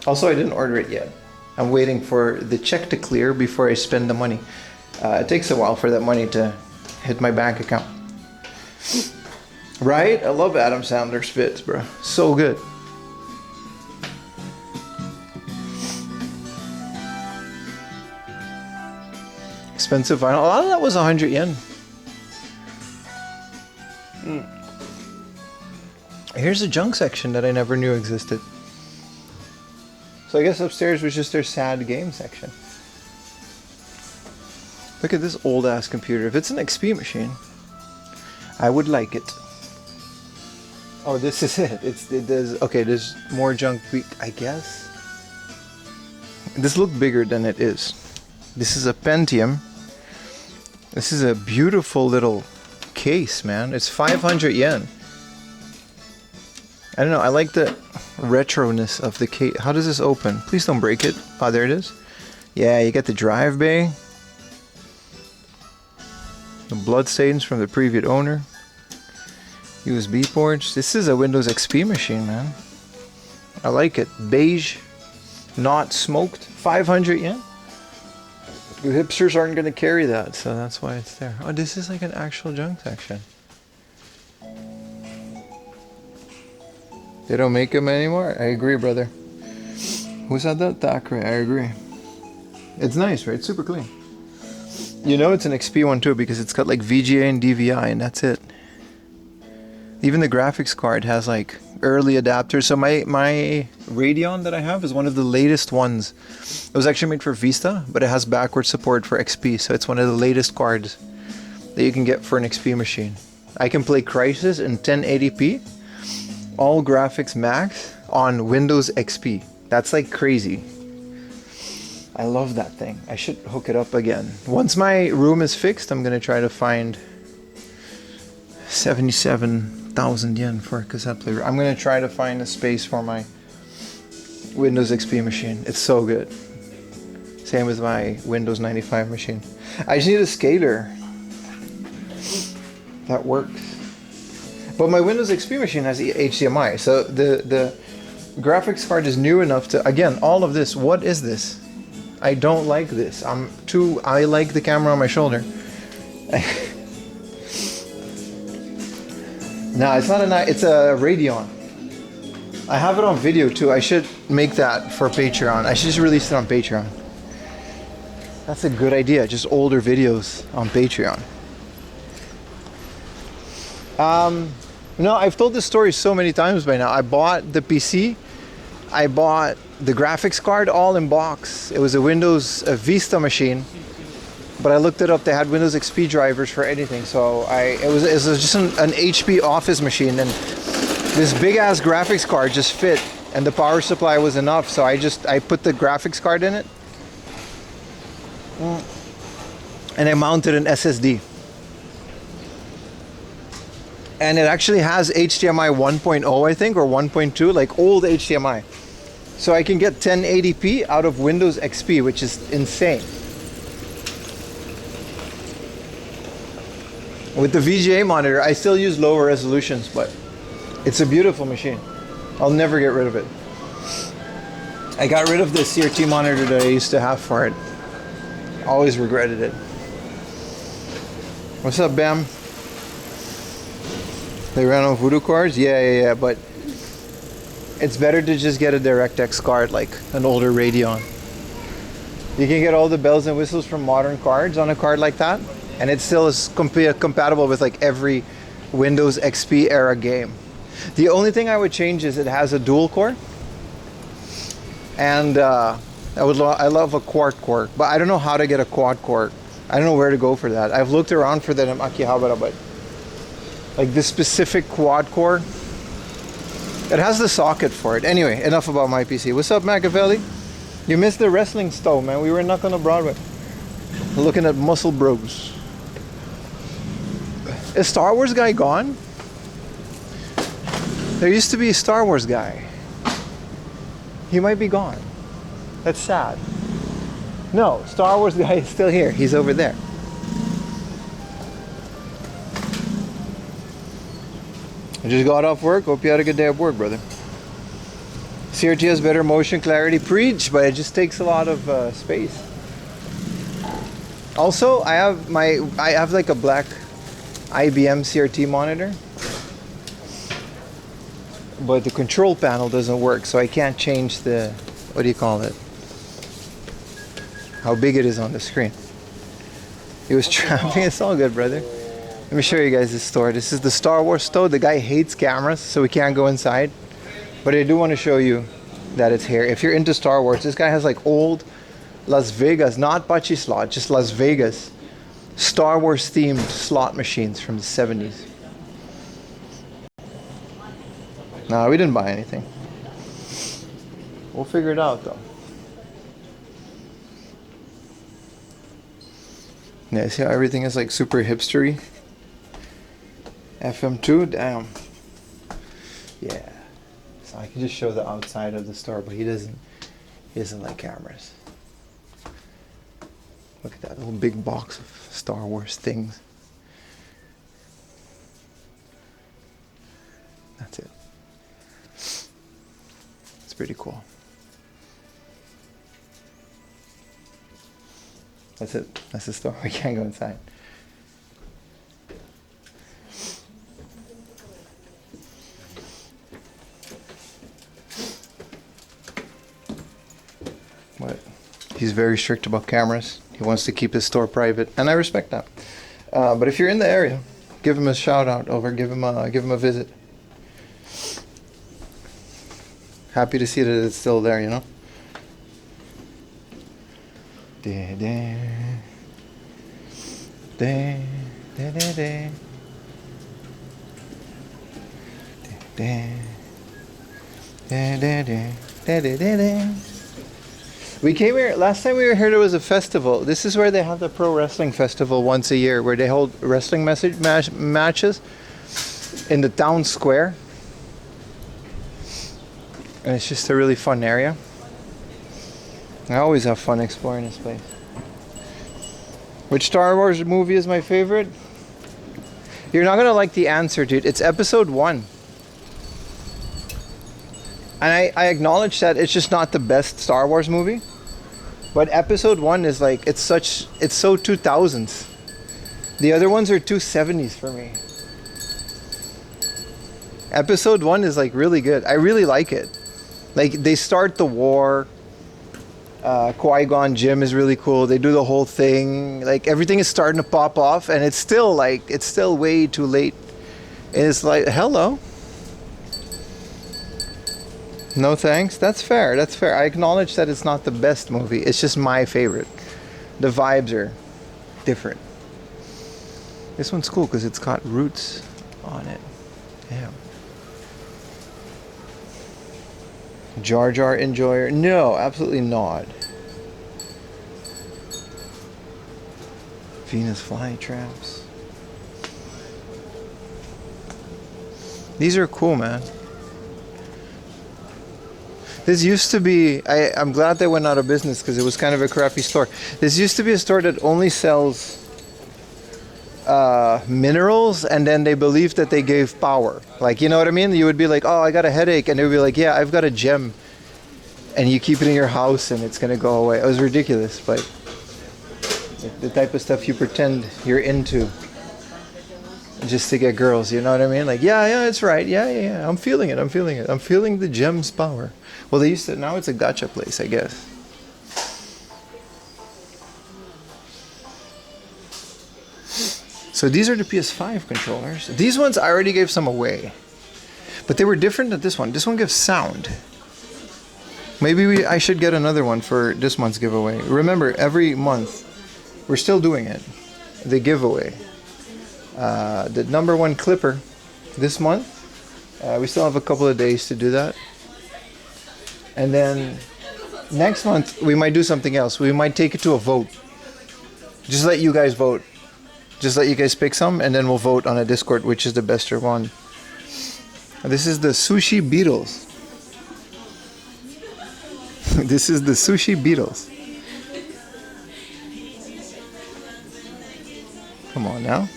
Also, I didn't order it yet. I'm waiting for the check to clear before I spend the money. It takes a while for that money to hit my bank account. Right? I love Adam Sandler's fits, bro. So good. Expensive vinyl. A lot of that was 100 yen. Here's a junk section that I never knew existed. So I guess upstairs was just their sad game section. Look at this old ass computer. If it's an XP machine, I would like it. Oh, this is it. Okay, there's more junk, I guess. This looked bigger than it is. This is a Pentium. This is a beautiful little case, man. It's 500 yen. I don't know, I like the retroness of the case. How does this open? Please don't break it. Oh, there it is. Yeah, you get the drive bay. The blood stains from the previous owner. USB ports. This is a Windows XP machine, man. I like it. Beige, not smoked. 500 yen. The hipsters aren't going to carry that, so that's why it's there. Oh, this is like an actual junk section. They don't make them anymore? I agree, brother. Who said that? Thackeray. I agree. It's nice, right? It's super clean. You know it's an XP one too because it's got like VGA and DVI and that's it. Even the graphics card has like early adapters. So my Radeon that I have is one of the latest ones. It was actually made for Vista, but it has backward support for XP. So it's one of the latest cards that you can get for an XP machine. I can play Crysis in 1080p. All graphics max on Windows XP. That's like crazy. I love that thing. I should hook it up again. Once my room is fixed, I'm gonna try to find 77,000 yen for a cassette player. I'm gonna try to find a space for my Windows XP machine. It's so good. Same with my Windows 95 machine. I just need a scaler that works. But my Windows XP machine has HDMI, so the graphics card is new enough to, again, all of this, what is this? I don't like this. I like the camera on my shoulder. No, it's not it's a Radeon. I have it on video too. I should make that for Patreon. I should just release it on Patreon. That's a good idea, just older videos on Patreon. No, I've told this story so many times by now. I bought the PC, I bought the graphics card all in box. It was a Windows Vista machine, but I looked it up. They had Windows XP drivers for anything, so it was just an HP Office machine, and this big ass graphics card just fit, and the power supply was enough. So I put the graphics card in it, and I mounted an SSD. And it actually has HDMI 1.0, I think, or 1.2, like old HDMI. So I can get 1080p out of Windows XP, which is insane. With the VGA monitor, I still use lower resolutions, but it's a beautiful machine. I'll never get rid of it. I got rid of the CRT monitor that I used to have for it. Always regretted it. What's up, Bam? They ran on Voodoo cards? Yeah, but it's better to just get a DirectX card, like an older Radeon. You can get all the bells and whistles from modern cards on a card like that, and it still is compatible with like every Windows XP era game. The only thing I would change is it has a dual core, and I love a quad core, but I don't know how to get a quad core. I don't know where to go for that. I've looked around for that in Akihabara, but like this specific quad core, it has the socket for it. Anyway, enough about my PC. What's up, Machiavelli? You missed the wrestling stove, man. We were not on Broadway. Looking at Muscle Bros. Is Star Wars guy gone? There used to be a Star Wars guy. He might be gone. That's sad. No, Star Wars guy is still here. He's over there. I just got off work. Hope you had a good day at work, brother. CRT has better motion clarity. Preach, but it just takes a lot of space. Also, I have like a black IBM CRT monitor, but the control panel doesn't work, so I can't change the, what do you call it, how big it is on the screen. He was trapping. It's all good, brother. Let me show you guys this store. This is the Star Wars store. The guy hates cameras, so we can't go inside, but I do want to show you that it's here. If you're into Star Wars, this guy has like old Las Vegas, not Pachi slot, just Las Vegas Star Wars themed slot machines from the 70s. No, we didn't buy anything. We'll figure it out though. Yeah, see how everything is like super hipstery? FM2, damn. Yeah. So I can just show the outside of the store, but he doesn't like cameras. Look at that little big box of Star Wars things. That's it. It's pretty cool. That's it. That's the store. We can't go inside. But he's very strict about cameras. He wants to keep his store private, and I respect that. But if you're in the area, give him a shout out over. Give him a visit. Happy to see that it's still there, you know. We came here, last time we were here there was a festival. This is where they have the pro wrestling festival once a year, where they hold wrestling matches in the town square. And it's just a really fun area. I always have fun exploring this place. Which Star Wars movie is my favorite? You're not gonna like the answer, dude. It's episode 1. And I acknowledge that it's just not the best Star Wars movie. But episode 1 is like, it's so 2000s. The other ones are 270s for me. Episode 1 is like really good. I really like it. Like they start the war. Qui-Gon Jinn is really cool. They do the whole thing. Like everything is starting to pop off, and it's still way too late. And it's like, hello. No thanks. That's fair. That's fair. I acknowledge that it's not the best movie. It's just my favorite. The vibes are different. This one's cool because it's got roots on it. Damn. Jar Jar enjoyer? No, absolutely not. Venus flytraps. These are cool, man. This used to be, I'm glad they went out of business because it was kind of a crappy store. This used to be a store that only sells minerals, and then they believed that they gave power. Like, you know what I mean? You would be like, oh, I got a headache, and they would be like, yeah, I've got a gem, and you keep it in your house and it's gonna go away. It was ridiculous, but the type of stuff you pretend you're into. just to get girls. You know what I mean? Like, yeah, it's right. Yeah. I'm feeling it. I'm feeling the gem's power. Well, they used to. Now it's a gacha place, I guess. So these are the PS5 controllers. These ones I already gave some away, but they were different than this one. This one gives sound. Maybe I should get another one for this month's giveaway. Remember, every month we're still doing it. The giveaway. The #1 clipper this month. We still have a couple of days to do that. And then next month we might do something else. We might take it to a vote. Just let you guys vote. Just let you guys pick some, and then we'll vote on a Discord which is the best one. This is the Sushi Beatles. This is the Sushi Beatles. Come on now.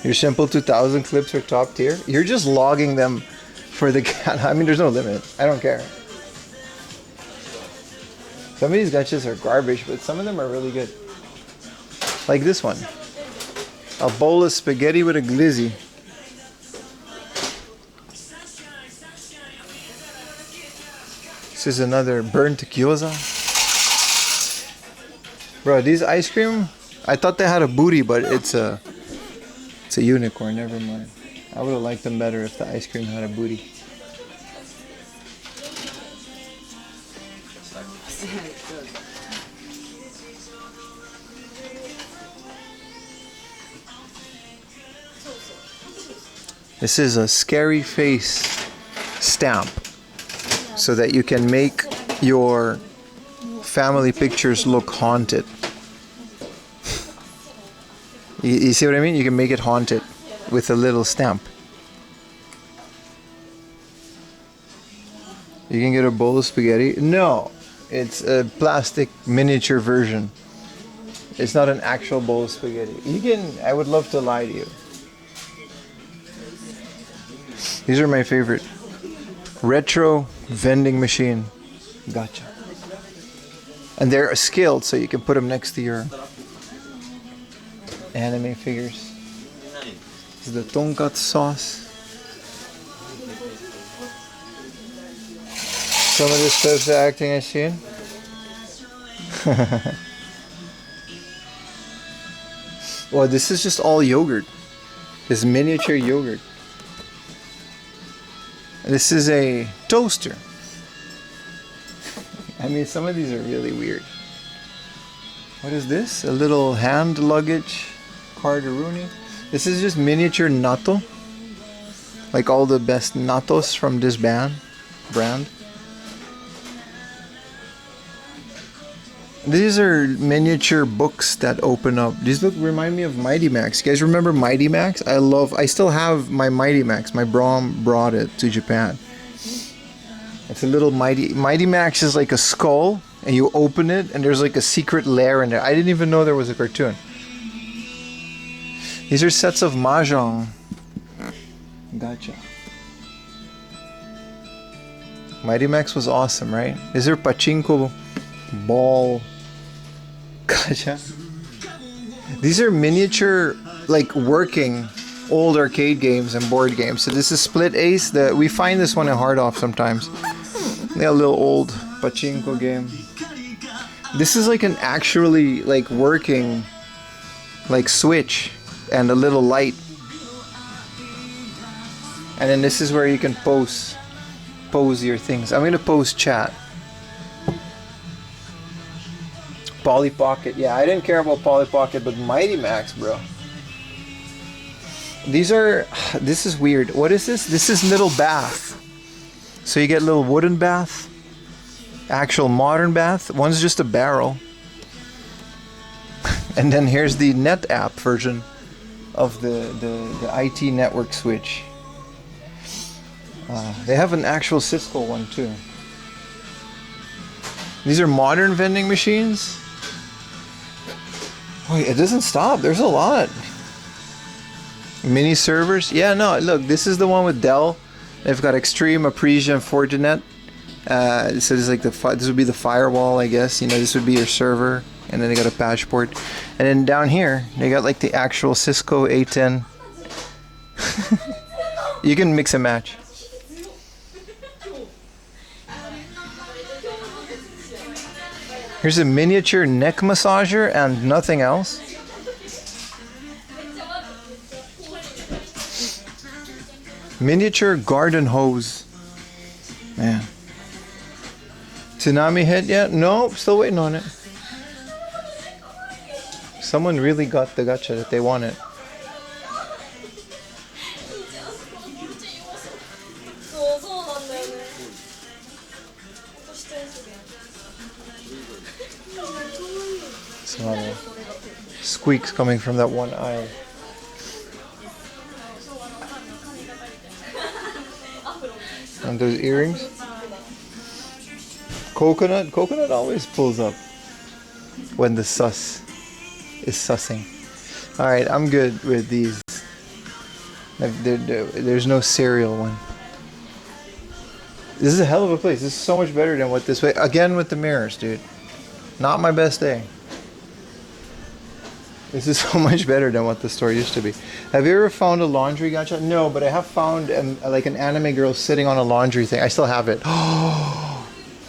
Your simple 2000 clips are top tier. You're just logging them for the cat. I mean, there's no limit. I don't care. Some of these gachas are garbage, but some of them are really good. Like this one. A bowl of spaghetti with a glizzy. This is another burnt gyoza. Bro, these ice cream, I thought they had a booty, but it's a unicorn. Never mind. I would have liked them better if the ice cream had a booty. This is a scary face stamp so that you can make your family pictures look haunted. You see what I mean? You can make it haunted with a little stamp. You can get a bowl of spaghetti. No, it's a plastic miniature version. It's not an actual bowl of spaghetti. You can, I would love to lie to you. These are my favorite. Retro vending machine. Gotcha. And they're scaled so you can put them next to your anime figures. This is the tonkatsu sauce. Some of the stuff's the acting I've seen. Well, this is just all yogurt. This miniature yogurt. This is a toaster. I mean, some of these are really weird. What is this? A little hand luggage cardaroonie. This is just miniature natto. Like all the best nattos from this brand. These are miniature books that open up. These remind me of Mighty Max. You guys remember Mighty Max? I still have my Mighty Max. My Braum brought it to Japan. It's a little Mighty Max is like a skull, and you open it, and there's like a secret lair in there. I didn't even know there was a cartoon. These are sets of mahjong. Gotcha. Mighty Max was awesome, right? These are pachinko ball. Gotcha. These are miniature, like working old arcade games and board games. So this is Split Ace. We find this one in Hard Off sometimes. They got a little old pachinko game. This is like an actually like working like switch and a little light. And then this is where you can pose your things. I'm gonna post chat. Polly Pocket. Yeah, I didn't care about Polly Pocket, but Mighty Max, bro. This is weird. What is this? This is little bath. So you get a little wooden bath, actual modern bath. One's just a barrel. And then here's the net app version of the IT network switch. They have an actual Cisco one too. These are modern vending machines. Wait, it doesn't stop. There's a lot. Mini servers. Yeah, no, look, this is the one with Dell. They've got Extreme, Apresia, and Fortinet. So this is like this would be the firewall, I guess. You know, this would be your server, and then they got a patch port, and then down here they got like the actual Cisco A10. You can mix and match. Here's a miniature neck massager and nothing else. Miniature garden hose. Man. Tsunami hit yet? No, still waiting on it. Someone really got the gacha that they wanted. It's a lot of squeaks coming from that one aisle. And those earrings. Coconut always pulls up when the sus is sussing. Alright, I'm good with these. There's no cereal one. This is a hell of a place. This is so much better than what this way. Again with the mirrors, dude. Not my best day. This is so much better than what the store used to be. Have you ever found a laundry gacha? No, but I have found like an anime girl sitting on a laundry thing. I still have it.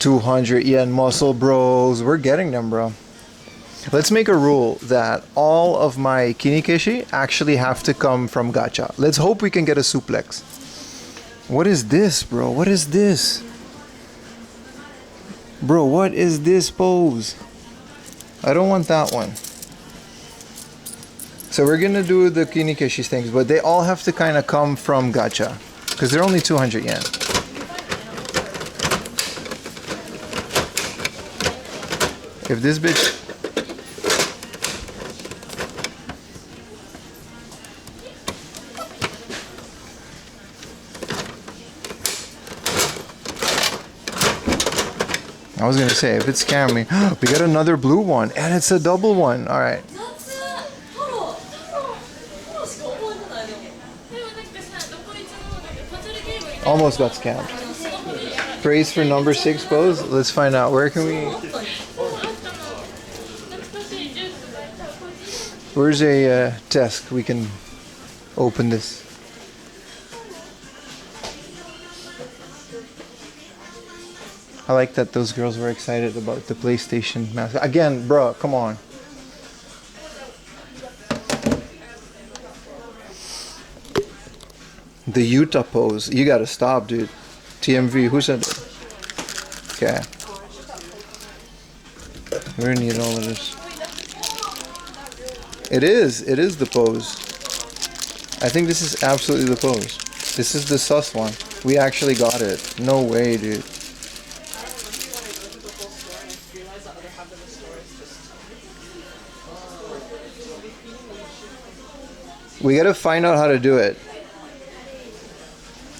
200 yen muscle bros. We're getting them, bro. Let's make a rule that all of my kinikeshi actually have to come from gacha. Let's hope we can get a suplex. What is this, bro? What is this? Bro, what is this pose? I don't want that one. So we're gonna do the kinikeshi things, but they all have to kind of come from gacha because they're only 200 yen. If this bitch... I was gonna say, if it's scamming me, we got another blue one, and it's a double one. All right. Almost got scammed. Praise for number 6 pose. Let's find out. Where can we? Where's a desk we can open this? I like that those girls were excited about the PlayStation mask. Again, bro, come on. The Utah pose. You gotta stop, dude. TMV, who said it? Okay. We're gonna need all of this. It is the pose. I think this is absolutely the pose. This is the sus one. We actually got it. No way, dude. We gotta find out how to do it.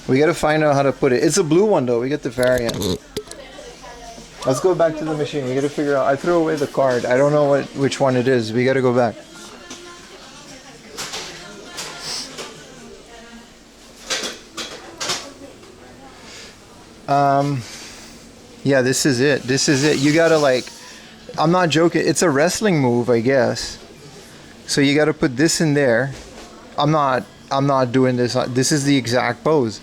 We gotta find out how to put it. It's a blue one though. We get the variant. Let's go back to the machine. We gotta figure out. I threw away the card. I don't know which one it is. We gotta go back. Yeah, this is it. This is it. You gotta like. I'm not joking. It's a wrestling move, I guess. So you gotta put this in there. I'm not doing this. This is the exact pose.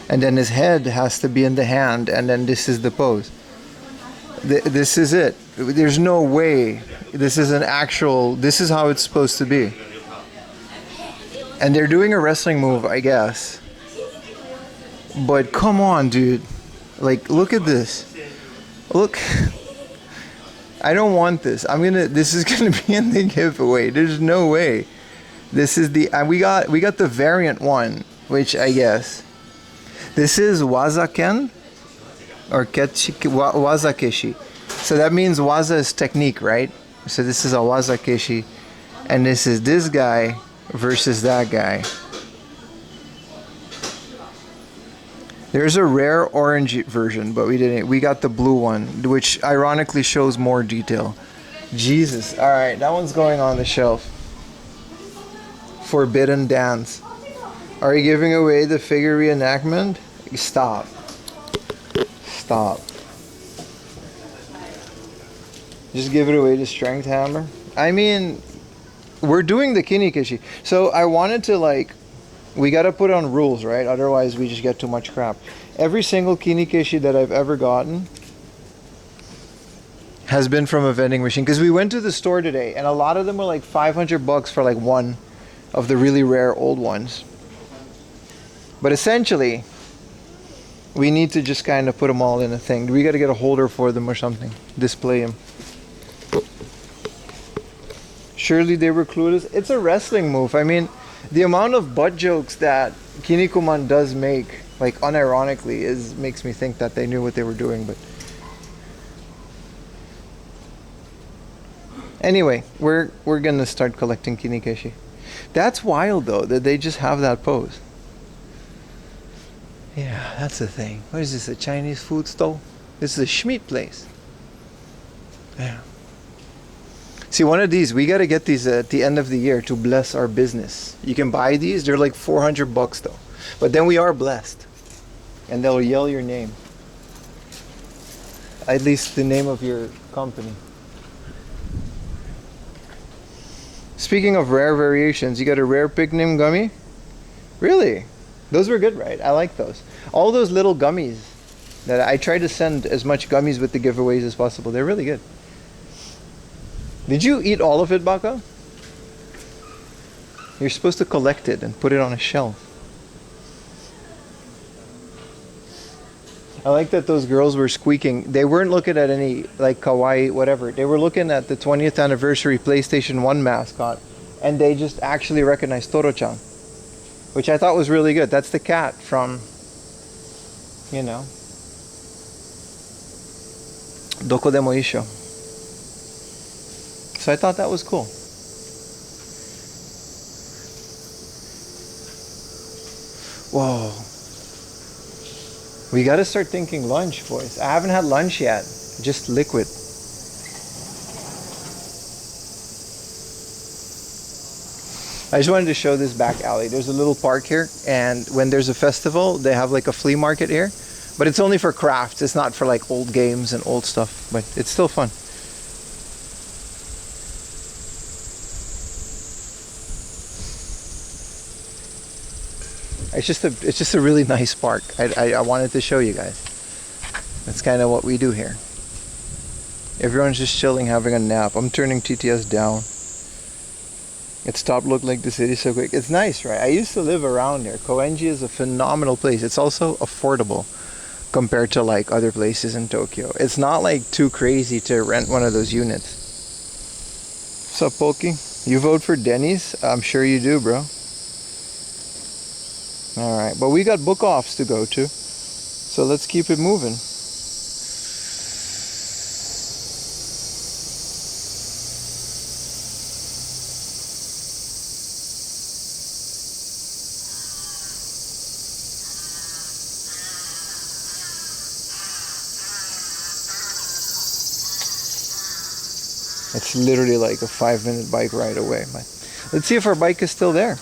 And then his head has to be in the hand, and then this is the pose. This is it. There's no way. This is an actual, this is how it's supposed to be. And they're doing a wrestling move, I guess. But come on, dude. Like, look at this. Look. I don't want this. This is gonna be in the giveaway. There's no way. This is the, we got the variant one, which I guess. This is wazaken or wazakeshi. So that means waza is technique, right? So this is a wazakeshi, and this is this guy versus that guy. There's a rare orange version, but we didn't. We got the blue one, which ironically shows more detail. Jesus. All right, that one's going on the shelf. Forbidden dance. Are you giving away the figure reenactment? Stop. Stop. Just give it away to Strength Hammer. I mean, we're doing the kinikeshi. So I wanted to like, we got to put on rules, right? Otherwise we just get too much crap. Every single kinikeshi that I've ever gotten has been from a vending machine. Because we went to the store today and a lot of them were like $500 for like one of the really rare old ones. But essentially, we need to just kind of put them all in a thing. We got to get a holder for them or something. Display them. Surely they were clueless. It's a wrestling move. I mean, the amount of butt jokes that Kinnikuman does make, like unironically, makes me think that they knew what they were doing. But anyway, we're gonna start collecting kinikeshi. That's wild though, that they just have that pose. Yeah, that's the thing. What is this, a Chinese food stall? This is a Schmidt place. Yeah. See, one of these, we got to get these at the end of the year to bless our business. You can buy these. They're like $400 though. But then we are blessed. And they'll yell your name. At least the name of your company. Speaking of rare variations, you got a rare Picnim gummy? Really? Those were good, right? I like those. All those little gummies that I try to send as much gummies with the giveaways as possible. They're really good. Did you eat all of it, Baka? You're supposed to collect it and put it on a shelf. I like that those girls were squeaking. They weren't looking at any like kawaii whatever. They were looking at the 20th anniversary PlayStation 1 mascot, and they just actually recognized Toro-chan, which I thought was really good. That's the cat from, you know, Doko Demo Isho. So I thought that was cool. Whoa. We gotta start thinking lunch, boys. I haven't had lunch yet. Just liquid. I just wanted to show this back alley. There's a little park here, and when there's a festival, they have like a flea market here. But it's only for crafts. It's not for like old games and old stuff, but it's still fun. It's just a really nice park. I wanted to show you guys. That's kind of what we do here. Everyone's just chilling, having a nap. I'm turning TTS down. It stopped looking like the city so quick. It's nice, right? I used to live around here. Koenji is a phenomenal place. It's also affordable compared to like other places in Tokyo. It's not like too crazy to rent one of those units. What's up, Pokey? You vote for Denny's? I'm sure you do, bro. Alright, but we got book offs to go to, so let's keep it moving. It's literally like a 5-minute bike ride away. Let's see if our bike is still there.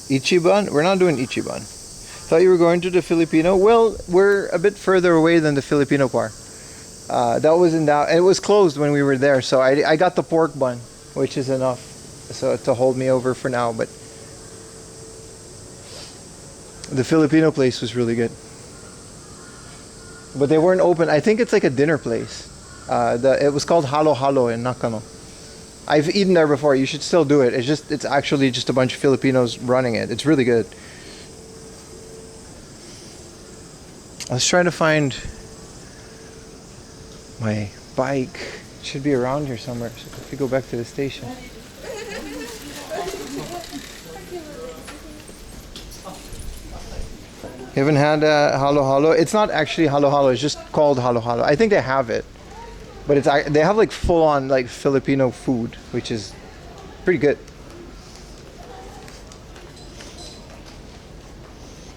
Ichiban? We're not doing Ichiban. Thought you were going to the Filipino? Well, we're a bit further away than the Filipino bar. That was in that. It was closed when we were there, so I got the pork bun, which is enough so to hold me over for now. But the Filipino place was really good. But they weren't open. I think it's like a dinner place. It was called Halo Halo in Nakano. I've eaten there before. You should still do it. It's actually just a bunch of Filipinos running it. It's really good. I was trying to find my bike. It should be around here somewhere. So if we go back to the station. You haven't had Halo Halo? It's not actually Halo Halo. It's just called Halo Halo. I think they have it. But they have like full-on like Filipino food, which is pretty good.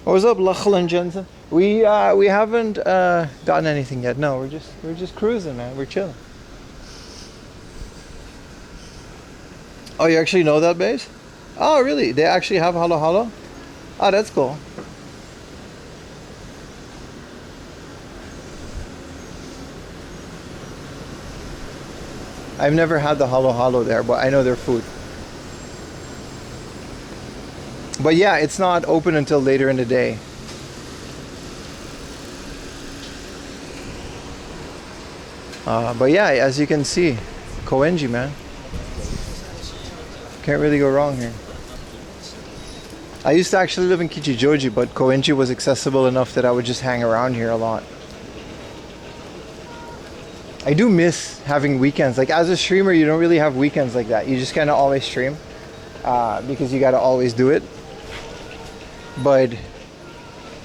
What's up, Lachlan Jensen? We haven't gotten anything yet. No, we're just cruising, man. We're chilling. Oh, you actually know that base? Oh, really? They actually have Halo Halo? Oh, that's cool. I've never had the halo halo there, but I know their food. But yeah, it's not open until later in the day. But yeah, as you can see, Koenji, man. Can't really go wrong here. I used to actually live in Kichijoji, but Koenji was accessible enough that I would just hang around here a lot. I do miss having weekends. Like as a streamer, you don't really have weekends like that. You just kind of always stream because you got to always do it. But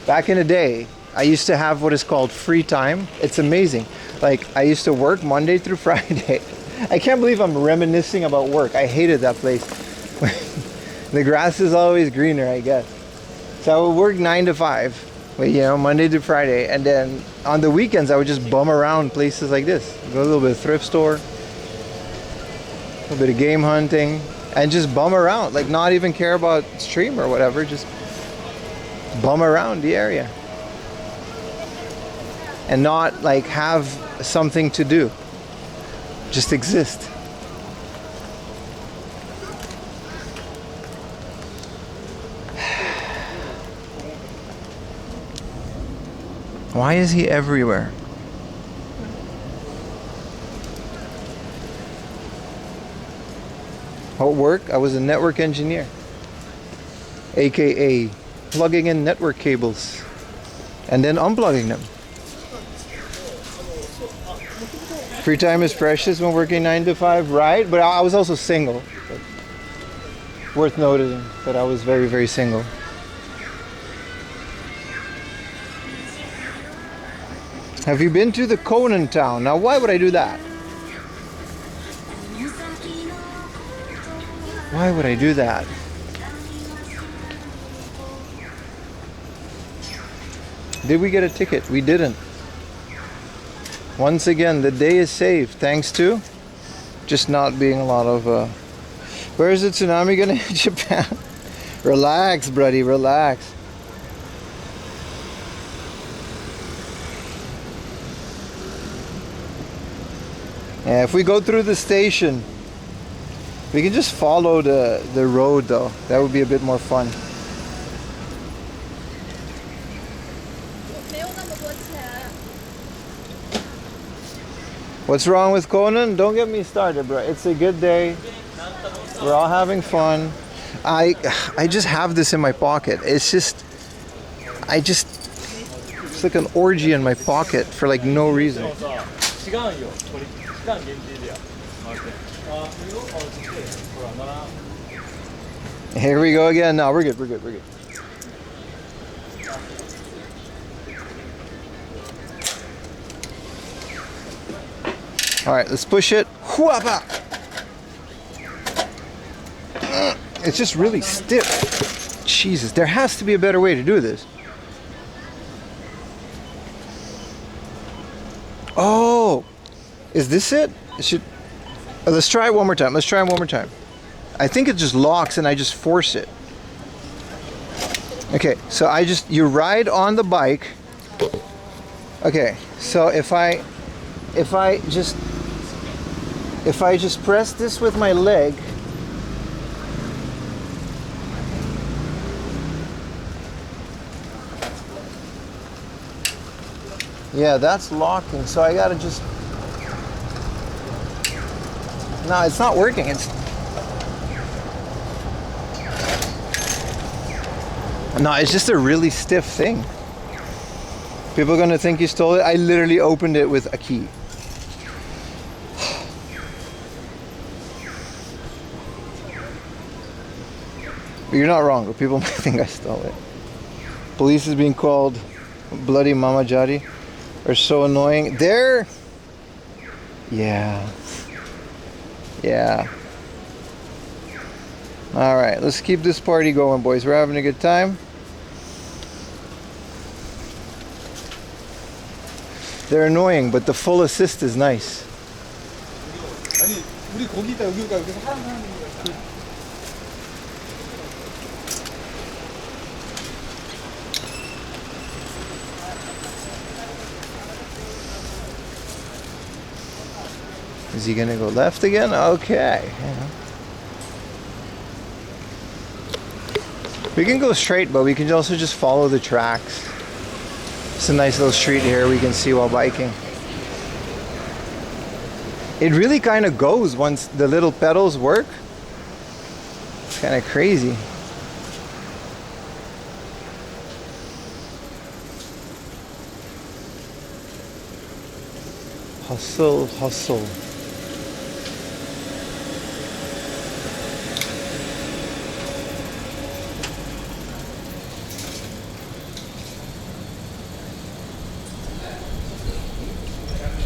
back in the day, I used to have what is called free time. It's amazing. Like I used to work Monday through Friday. I can't believe I'm reminiscing about work. I hated that place. The grass is always greener, I guess. So I would work 9 to 5, you know, Monday to Friday. And then on the weekends, I would just bum around places like this. Go to a little bit of thrift store, a little bit of game hunting, and just bum around. Like not even care about stream or whatever, just bum around the area. And not like have something to do. Just exist. Why is he everywhere? At work, I was a network engineer, aka plugging in network cables and then unplugging them. Free time is precious when working 9 to 5, right? But I was also single. Worth noting that I was very, very single. Have you been to the Conan town? Now, why would I do that? Why would I do that? Did we get a ticket? We didn't. Once again, the day is saved thanks to just not being a lot of where is the tsunami gonna hit Japan? Relax, buddy, relax. Yeah, if we go through the station, we can just follow the road though. That would be a bit more fun. What's wrong with Conan? Don't get me started, bro. It's a good day. We're all having fun. I just have this in my pocket. It's like an orgy in my pocket for like no reason. Here we go again. No, we're good. We're good. All right, let's push it. It's just really stiff. Jesus, there has to be a better way to do this. Oh, is this it? Let's try it one more time. I think it just locks and I just force it. Okay, so you ride on the bike. Okay, so if I just press this with my leg, yeah, that's locking. So I gotta just, no, it's not working. It's just a really stiff thing. People are gonna think you stole it. I literally opened it with a key. You're not wrong, but people might think I stole it. Police is being called bloody MAMACHARI are so annoying. Yeah. All right, let's keep this party going, boys. We're having a good time. They're annoying, but the full assist is nice. Is he gonna go left again? Okay. Yeah. We can go straight, but we can also just follow the tracks. It's a nice little street here we can see while biking. It really kind of goes once the little pedals work. It's kind of crazy. Hustle, hustle.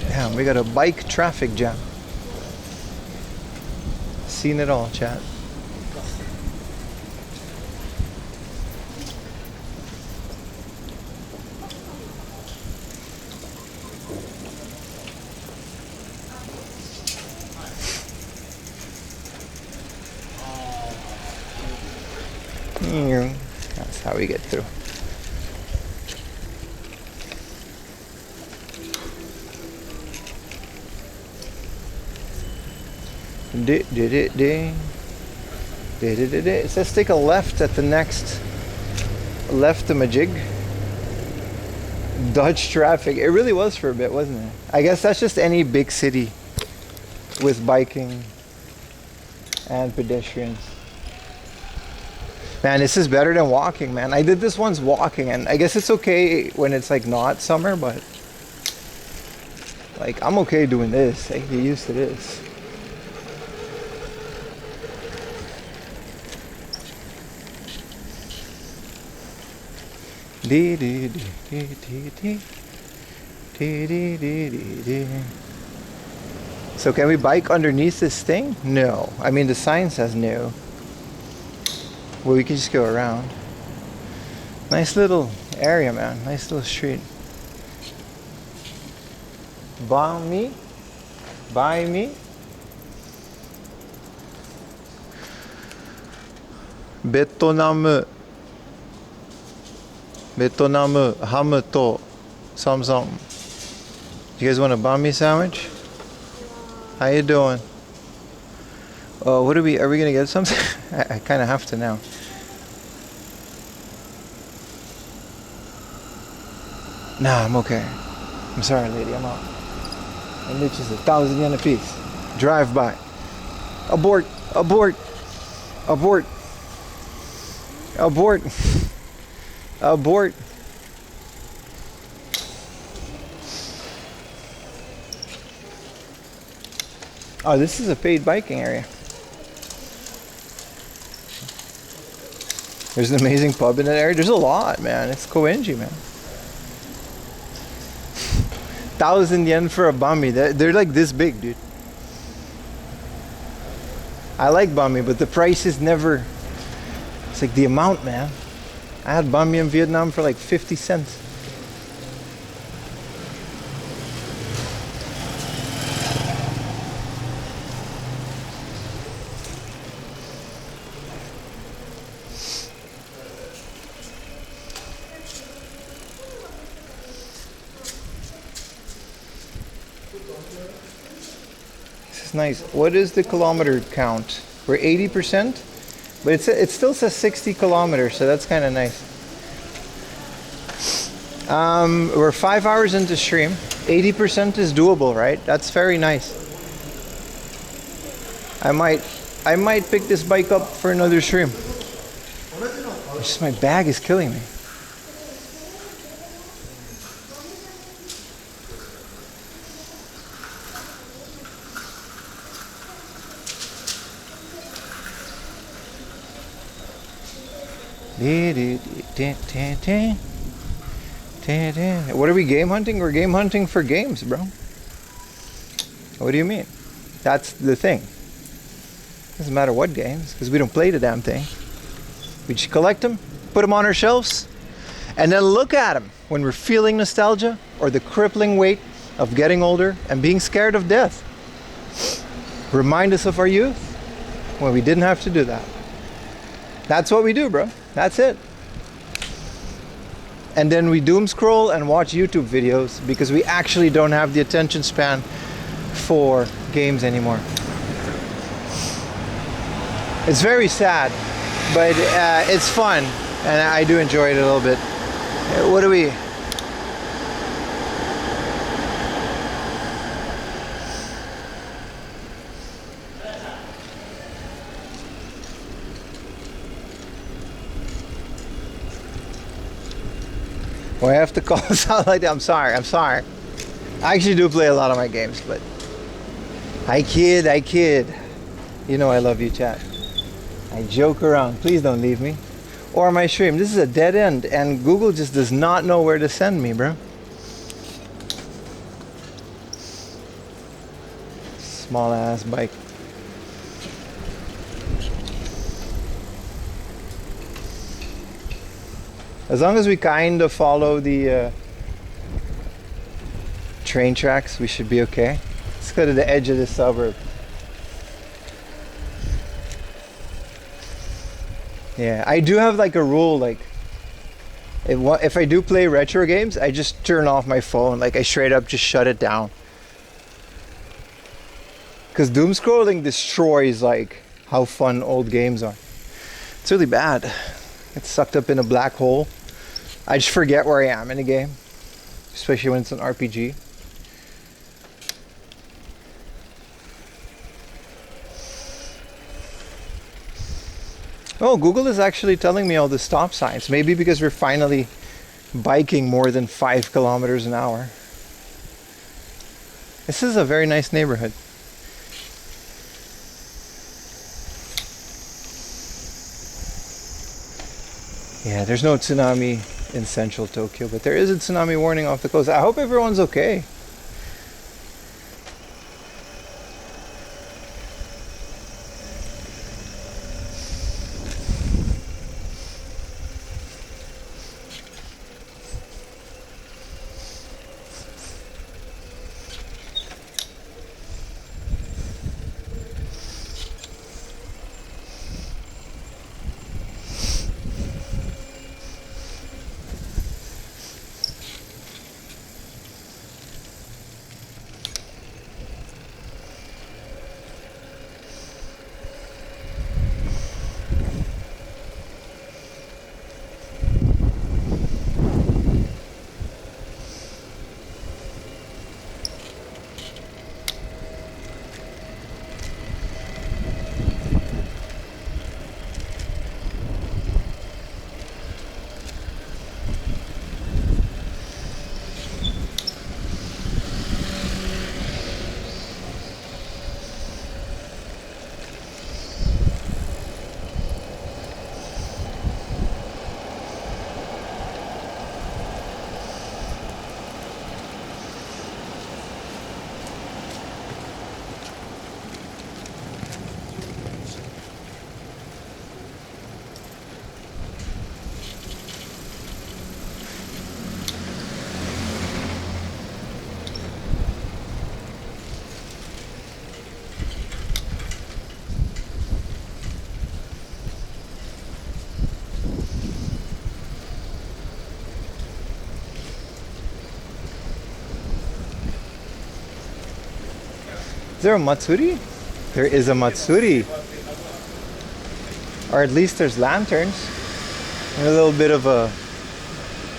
Damn, we got a bike traffic jam. Seen it all, chat. That's how we get through. It says take a left at the next left to Majig. Dutch traffic. It really was for a bit, wasn't it? I guess that's just any big city with biking and pedestrians. Man, this is better than walking, man. I did this once walking, and I guess it's okay when it's like not summer, but like I'm okay doing this. I get used to this. So can we bike underneath this thing? No. I mean, the sign says no. Well, we can just go around. Nice little area, man. Nice little street. Buy me. Buy me. 베트남 ham to Samsung. You guys want a banh sandwich? How you doing? What are we gonna get something? I kind of have to now. Nah, I'm okay. I'm sorry, lady, I'm out. And it's just 1,000 yen a piece. Drive by. Abort, abort, abort, abort, abort. Oh, this is a paid biking area. There's an amazing pub in that area. There's a lot, man. It's Koenji, man. 1,000 yen for a bami. They're like this big, dude. I like bami, but the price is never... It's like the amount, man. I had bami in Vietnam for like 50 cents. Nice. What is the kilometer count? We're 80%, but it still says 60 kilometers, so that's kind of nice. We're 5 hours into stream. 80% is doable, right? That's very nice. I might pick this bike up for another stream. Just my bag is killing me. What are we game hunting? We're game hunting for games, bro. What do you mean? That's the thing. Doesn't matter what games, because we don't play the damn thing. We just collect them, put them on our shelves, and then look at them when we're feeling nostalgia or the crippling weight of getting older and being scared of death. Remind us of our youth when we didn't have to do that. That's what we do, bro. That's it. And then we doom scroll and watch YouTube videos because we actually don't have the attention span for games anymore. It's very sad, but it's fun, and I do enjoy it a little bit. What do we? Well, I have to call us out like that. I'm sorry. I actually do play a lot of my games, but I kid. You know I love you, chat. I joke around. Please don't leave me. Or my stream. This is a dead end, and Google just does not know where to send me, bro. Small ass bike. As long as we kind of follow the train tracks, we should be okay. Let's go to the edge of the suburb. Yeah, I do have like a rule, like if I do play retro games, I just turn off my phone. Like I straight up just shut it down. Because doom scrolling destroys like how fun old games are. It's really bad. It's sucked up in a black hole. I just forget where I am in a game, especially when it's an RPG. Oh, Google is actually telling me all the stop signs. Maybe because we're finally biking more than 5 kilometers an hour. This is a very nice neighborhood. Yeah, there's no tsunami in central Tokyo, but there is a tsunami warning off the coast. I hope everyone's okay. Is there a Matsuri? There is a Matsuri. Or at least there's lanterns. And a little bit of a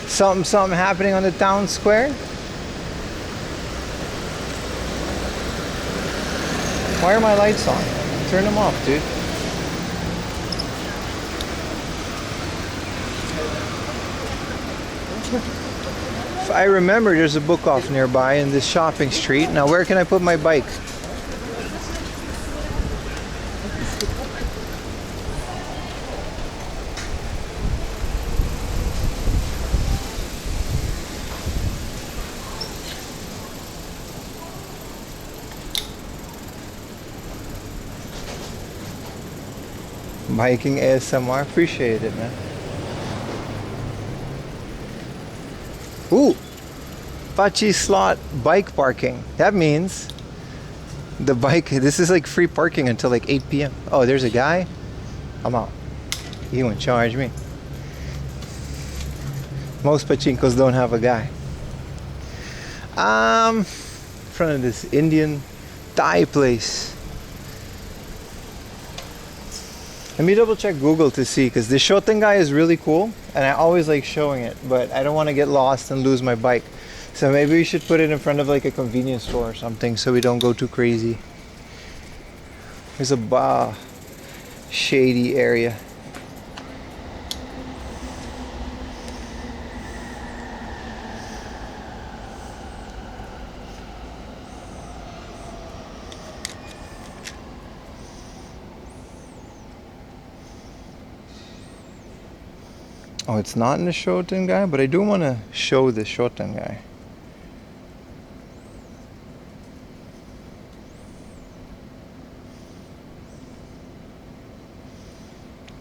something happening on the town square. Why are my lights on? Turn them off, dude. If I remember, there's a book off nearby in this shopping street. Now, where can I put my bike? Biking ASMR, appreciate it, man. Ooh, Pachi slot bike parking. That means the bike, this is like free parking until like 8 p.m. Oh, there's a guy. I'm out. He won't charge me. Most pachinkos don't have a guy. In front of this Indian Thai place. Let me double check Google to see, because the Shotengai is really cool and I always like showing it, but I don't want to get lost and lose my bike. So maybe we should put it in front of like a convenience store or something so we don't go too crazy. There's a shady area. Oh, it's not in the Shotengai, but I do want to show the Shotengai.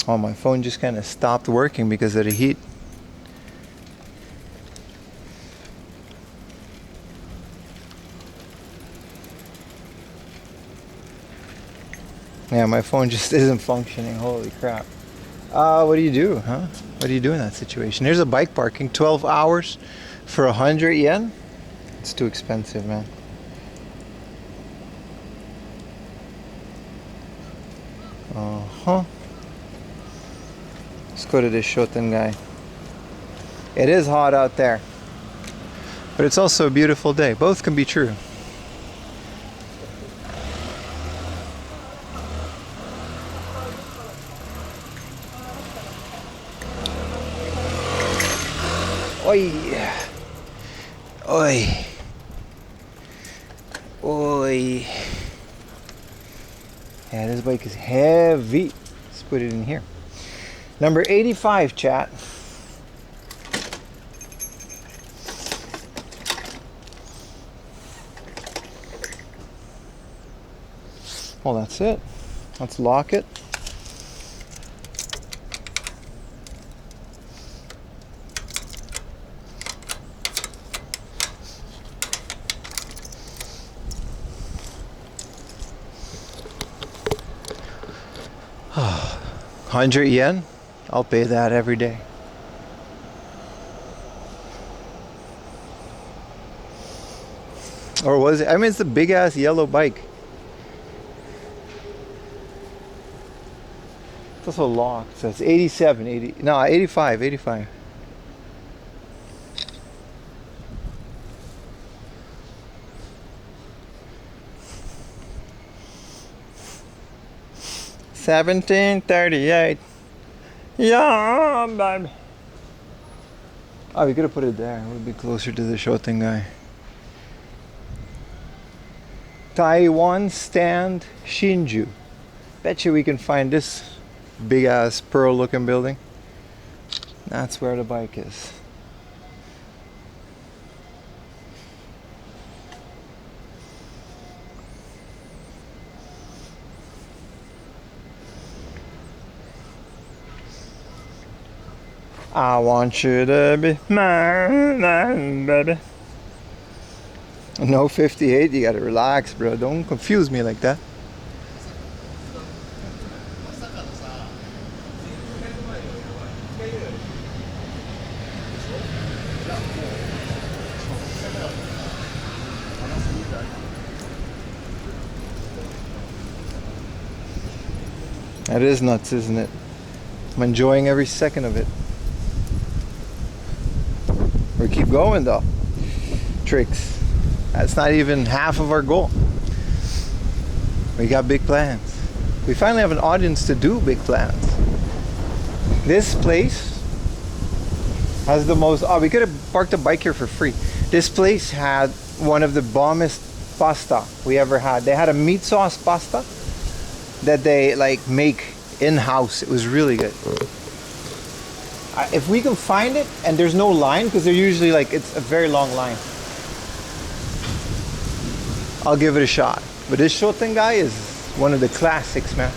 Oh, my phone just kind of stopped working because of the heat. Yeah, my phone just isn't functioning. Holy crap. What do you do, huh? What do you do in that situation? Here's a bike parking, 12 hours for 100 yen. It's too expensive, man. Uh-huh. Let's go to this Shotengai. It is hot out there, but it's also a beautiful day. Both can be true. Oi! Oi! Oi! Yeah, this bike is heavy. Let's put it in here. Number 85, chat. Well, that's it. Let's lock it. $100 yen? I'll pay that every day. Or was it? I mean, it's the big ass yellow bike. It's also locked, so it's 87, 80, no, 85, 85. $17.38. Yeah, baby. Oh, we could have put it there. It would be closer to the Shotengai. Taiwan Stand Shinju. Bet you we can find this big ass pearl looking building. That's where the bike is. I want you to be mine, baby. No 58, you gotta relax, bro. Don't confuse me like that. That is nuts, isn't it? I'm enjoying every second of it. We keep going though. Tricks. That's not even half of our goal. We got big plans. We finally have an audience to do big plans. This place has the most... Oh, we could have parked a bike here for free. This place had one of the bombest pasta we ever had. They had a meat sauce pasta that they like make in-house. It was really good. If we can find it and there's no line, because they're usually like, it's a very long line, I'll give it a shot. But this Shotengai is one of the classics, man.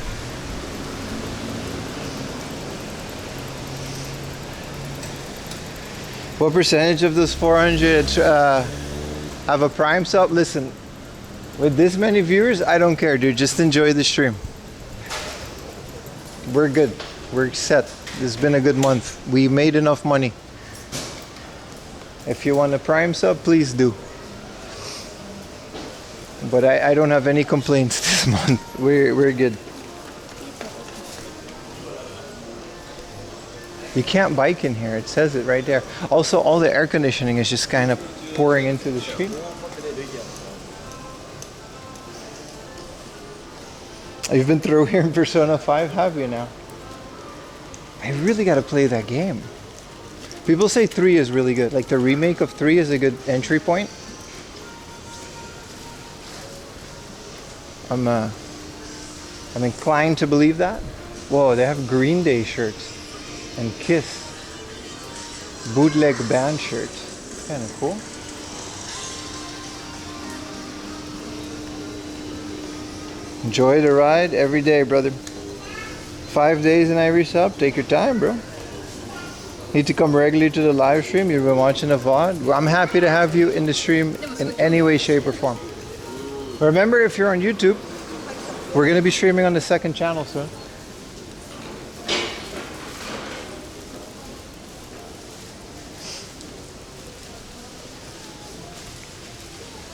What percentage of those 400 have a Prime sub? Listen, with this many viewers, I don't care, dude. Just enjoy the stream. We're good. We're set. It's been a good month. We made enough money. If you want a Prime sub, please do. But I don't have any complaints this month. We're good. You can't bike in here. It says it right there. Also, all the air conditioning is just kind of pouring into the street. You've been through here in Persona 5, have you now? I really got to play that game. People say 3 is really good. Like the remake of 3 is a good entry point. I'm inclined to believe that. Whoa, they have Green Day shirts and Kiss bootleg band shirts. Kind of cool. Enjoy the ride every day, brother. 5 days in Ivory Sub. Take your time, bro. Need to come regularly to the live stream. You've been watching the VOD. I'm happy to have you in the stream in any way, shape, or form. Remember, if you're on YouTube, we're going to be streaming on the second channel soon.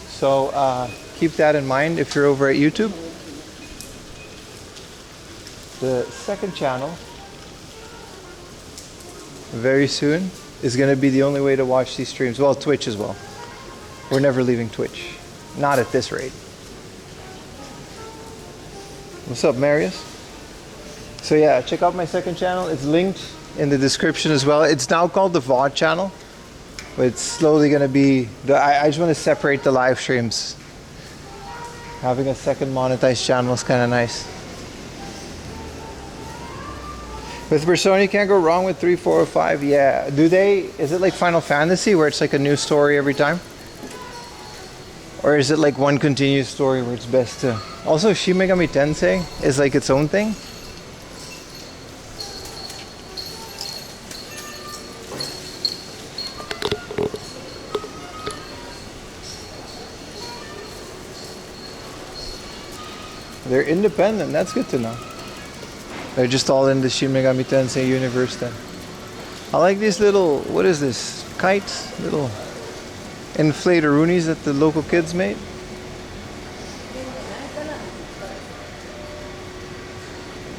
So keep that in mind if you're over at YouTube. The second channel, very soon, is going to be the only way to watch these streams. Well, Twitch as well. We're never leaving Twitch. Not at this rate. What's up, Marius? So yeah, check out my second channel. It's linked in the description as well. It's now called the VOD channel. But it's slowly going to be... I just want to separate the live streams. Having a second monetized channel is kind of nice. With Persona, you can't go wrong with 3, 4, or 5. Yeah. Do they... Is it like Final Fantasy where it's like a new story every time? Or is it like one continuous story where it's best to... Also, Shin Megami Tensei is like its own thing. They're independent. That's good to know. They're just all in the Shin Megami Tensei universe then. I like these little... What is this? Kites? Little... inflate-a-roonies that the local kids made.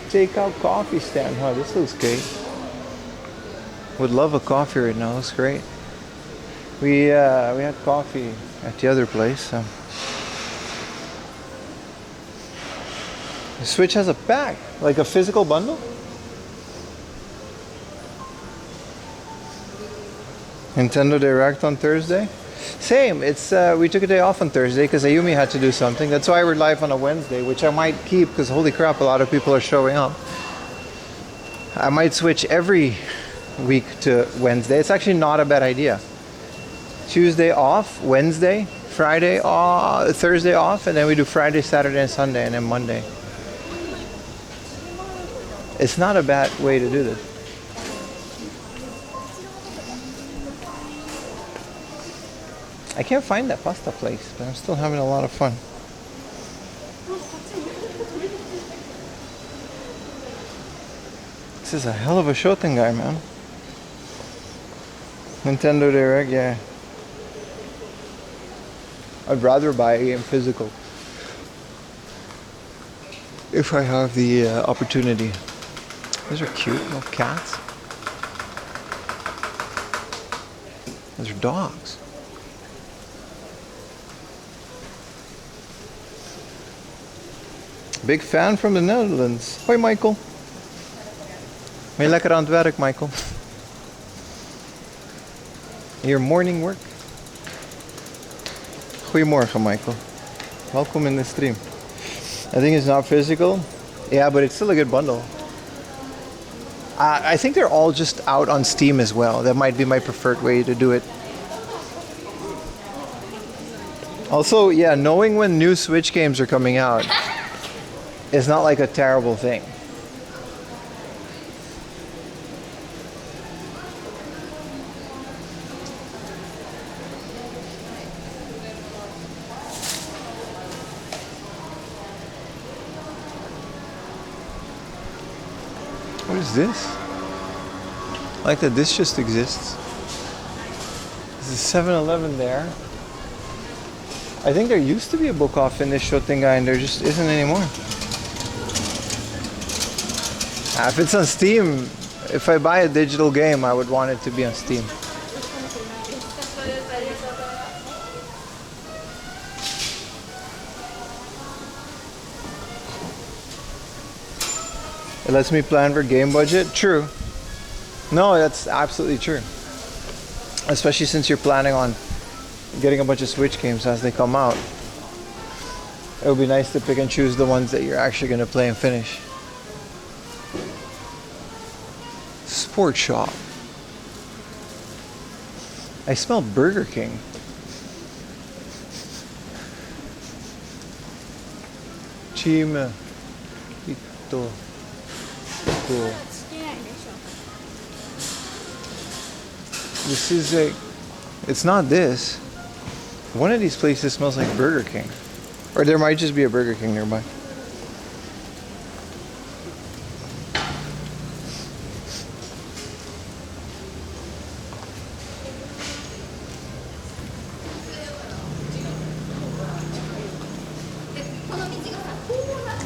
Take-out coffee stand, huh? This looks great. Would love a coffee right now. Looks great. We had coffee at the other place. So. The Switch has a pack, like a physical bundle. Nintendo Direct on Thursday. Same. It's we took a day off on Thursday because Ayumi had to do something. That's why we're live on a Wednesday, which I might keep because holy crap, a lot of people are showing up. I might switch every week to Wednesday. It's actually not a bad idea. Tuesday off, Wednesday, Friday off, Thursday off, and then we do Friday, Saturday, and Sunday, and then Monday. It's not a bad way to do this. I can't find that pasta place, but I'm still having a lot of fun. This is a hell of a Shotengai, man. Nintendo Direct, yeah. I'd rather buy a game physical if I have the opportunity. Those are cute little cats. Those are dogs. Big fan from the Netherlands. Hoi Michael. Ben je lekker aan het werk, Michael? Your morning work? Goedemorgen, Michael. Welcome in the stream. I think it's not physical. Yeah, but it's still a good bundle. I think they're all just out on Steam as well. That might be my preferred way to do it. Also, yeah, knowing when new Switch games are coming out is not like a terrible thing. What is this? I like that this just exists. There's a 7-Eleven there. I think there used to be a book off in this Shotengai and there just isn't anymore. If it's on Steam, if I buy a digital game, I would want it to be on Steam. It lets me plan for game budget. True. No, that's absolutely true. Especially since you're planning on getting a bunch of Switch games as they come out. It would be nice to pick and choose the ones that you're actually going to play and finish. Sport shop. I smell Burger King. Chima. Ito. Cool. This is like, it's not this. One of these places smells like Burger King. Or there might just be a Burger King nearby.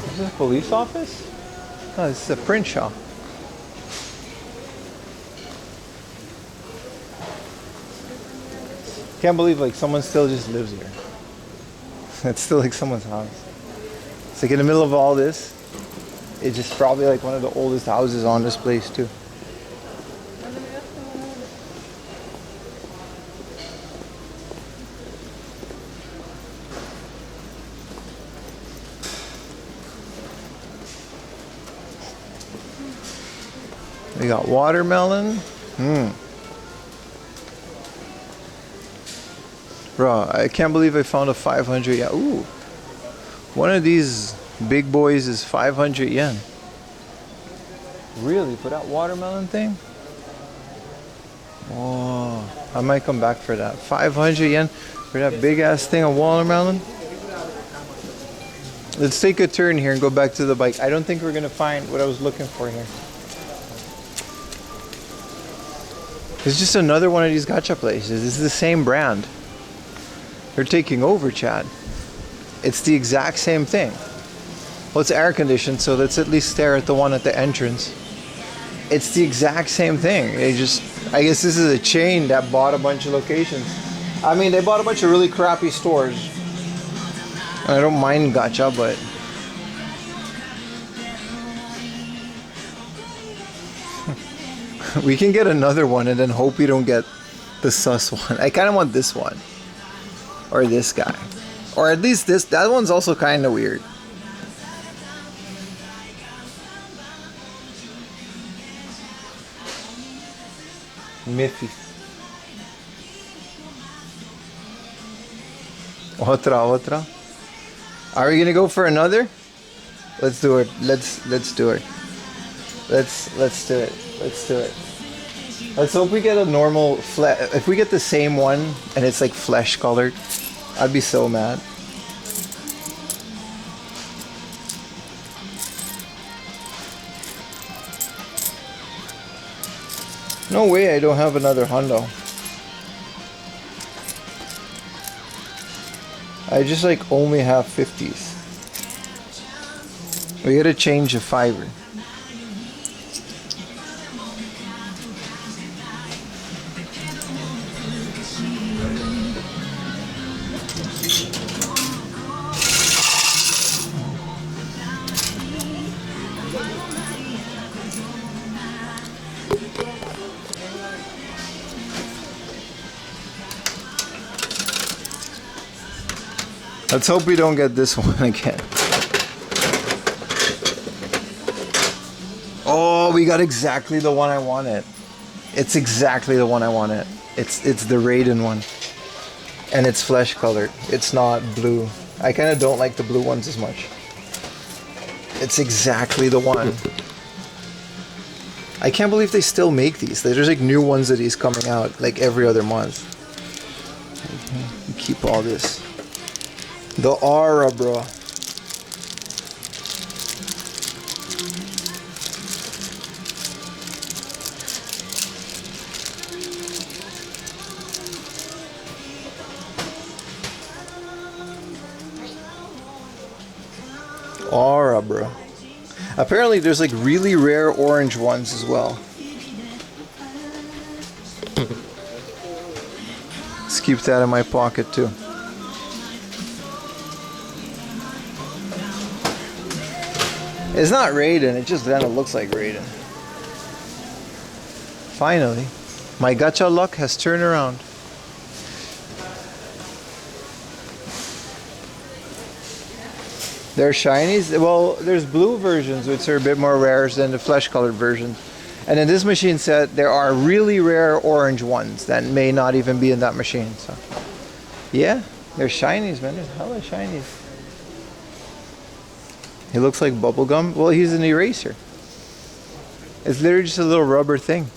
Is this a police office? No, this is a print shop. Can't believe like someone still just lives here. It's still like someone's house. It's like in the middle of all this. It's just probably like one of the oldest houses on this place too. We got watermelon. Bro, I can't believe I found a 500 yen. Ooh. One of these big boys is 500 yen. Really? For that watermelon thing? Oh, I might come back for that. 500 yen for that big ass thing of watermelon? Let's take a turn here and go back to the bike. I don't think we're gonna find what I was looking for here. It's just another one of these gacha places. This is the same brand. They're taking over, Chad. It's the exact same thing. Well, it's air conditioned, so let's at least stare at the one at the entrance. It's the exact same thing. They just, I guess this is a chain that bought a bunch of locations. I mean, they bought a bunch of really crappy stores. I don't mind gacha, but we can get another one and then hope we don't get the sus one. I kind of want this one. Or this guy. Or at least this. That one's also kind of weird. Miffy. Otra. Are we gonna go for another? Let's do it. Let's do it. Let's do it. Let's do it. Let's hope we get a normal if we get the same one and it's like flesh colored, I'd be so mad. No way I don't have another hundo. I just like only have 50s. We gotta change the fiber. Let's hope we don't get this one again. Oh, we got exactly the one I wanted. It's exactly the one I wanted. It's the Raiden one. And it's flesh colored. It's not blue. I kind of don't like the blue ones as much. It's exactly the one. I can't believe they still make these. There's like new ones of these coming out like every other month. Keep all this. The aura, bro. Aura, bro. Apparently there's like really rare orange ones as well. Let's keep that in my pocket too. It's not Raiden, it just kind of looks like Raiden. Finally, my gacha luck has turned around. There are shinies. Well, there's blue versions, which are a bit more rare than the flesh-colored versions. And in this machine set, there are really rare orange ones that may not even be in that machine. So, yeah, there's shinies, man. There's hella shinies. He looks like bubblegum. Well, he's an eraser. It's literally just a little rubber thing.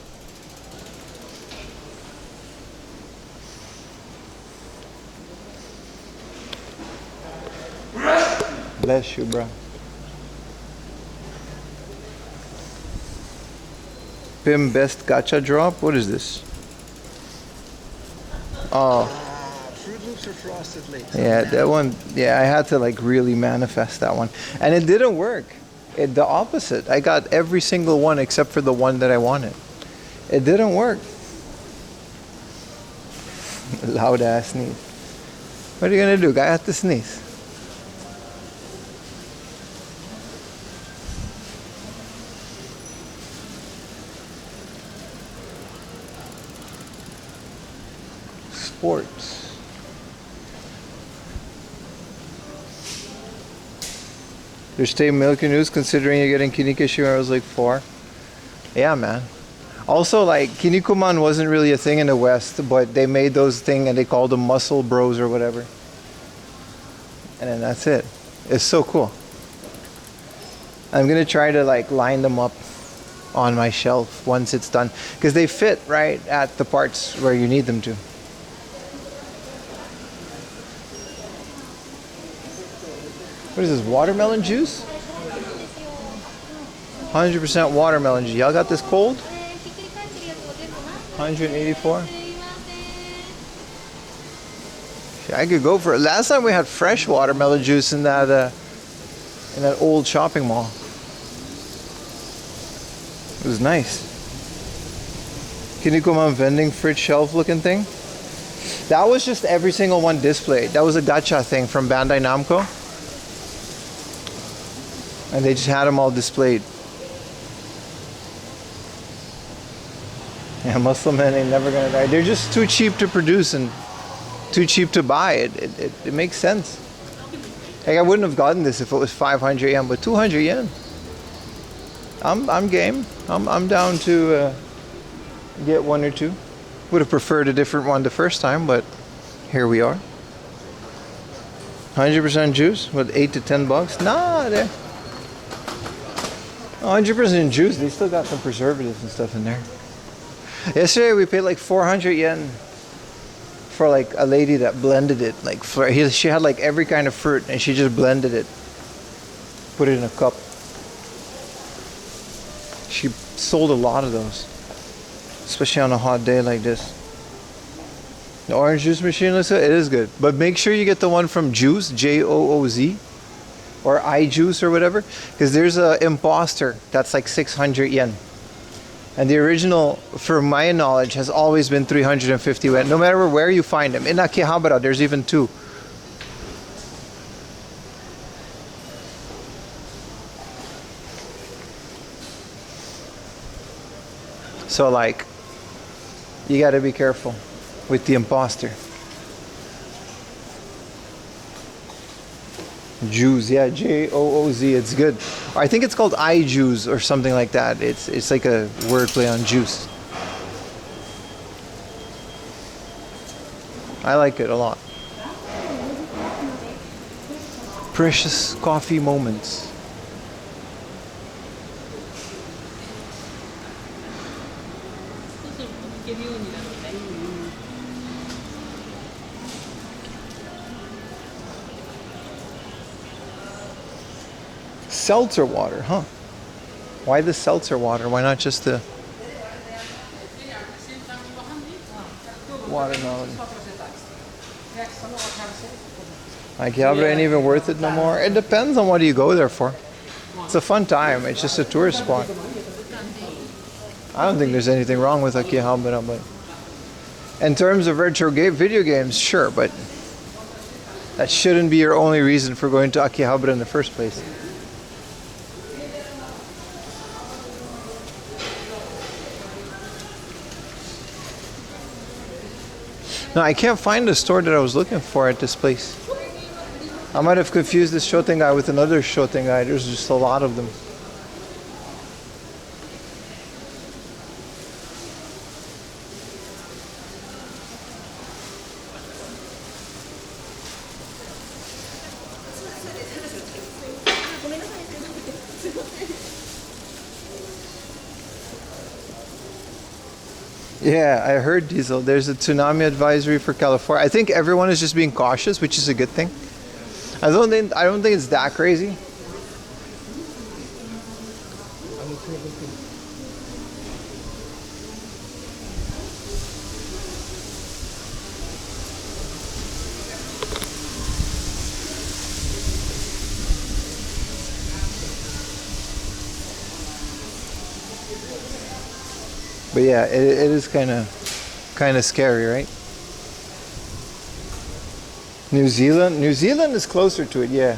Bless you, bro. Pim best gacha drop? What is this? Oh. Fruit Loops or Frosted Flakes? Yeah, that one. Yeah, I had to like really manifest that one. And it didn't work. The opposite. I got every single one except for the one that I wanted. It didn't work. Loud ass sneeze. What are you gonna do? Guy had to sneeze. Sports. There's stay milky news considering you're getting Kinikishu when I was like 4. Yeah, man. Also, like, Kinnikuman wasn't really a thing in the West, but they made those thing and they called them muscle bros or whatever. And then that's it. It's so cool. I'm gonna try to like line them up on my shelf once it's done, because they fit right at the parts where you need them to. What is this, watermelon juice? 100% watermelon juice. Y'all got this cold? 184? I could go for it. Last time we had fresh watermelon juice in that old shopping mall. It was nice. Kinnikuman vending fridge shelf looking thing. That was just every single one displayed. That was a gacha thing from Bandai Namco. And they just had them all displayed. Yeah, Muslim men ain't never gonna die. They're just too cheap to produce and too cheap to buy. It makes sense. Like, I wouldn't have gotten this if it was 500 yen, but 200 yen. I'm game. I'm down to get one or two. Would have preferred a different one the first time, but here we are. 100% juice with 8 to 10 bucks. Nah, there. 100% juice. They still got some preservatives and stuff in there. Yesterday we paid like 400 yen for like a lady that blended it. Like she had like every kind of fruit and she just blended it, put it in a cup. She sold a lot of those, especially on a hot day like this. The orange juice machine looks good. It is good, but make sure you get the one from Juice, Jooz, or iJuice or whatever, because there's a imposter that's like 600 yen. And the original, from my knowledge, has always been 350 yen, no matter where you find them. In Akihabara, there's even 2. So like, you gotta be careful with the imposter. Juice, yeah, Jooz, it's good. I think it's called iJuice or something like that. It's like a wordplay on juice. I like it a lot. Precious coffee moments. Seltzer water, huh? Why the seltzer water? Why not just the watermelon? Akihabara ain't even worth it no more. It depends on what you go there for. It's a fun time. It's just a tourist spot. I don't think there's anything wrong with Akihabara, but in terms of retro video games, sure, but that shouldn't be your only reason for going to Akihabara in the first place. No, I can't find the store that I was looking for at this place. I might have confused this Shotengai with another Shotengai. There's just a lot of them. Yeah, I heard Diesel. There's a tsunami advisory for California. I think everyone is just being cautious, which is a good thing. I don't think it's that crazy. But yeah, it is kind of scary, right? New Zealand is closer to it, yeah.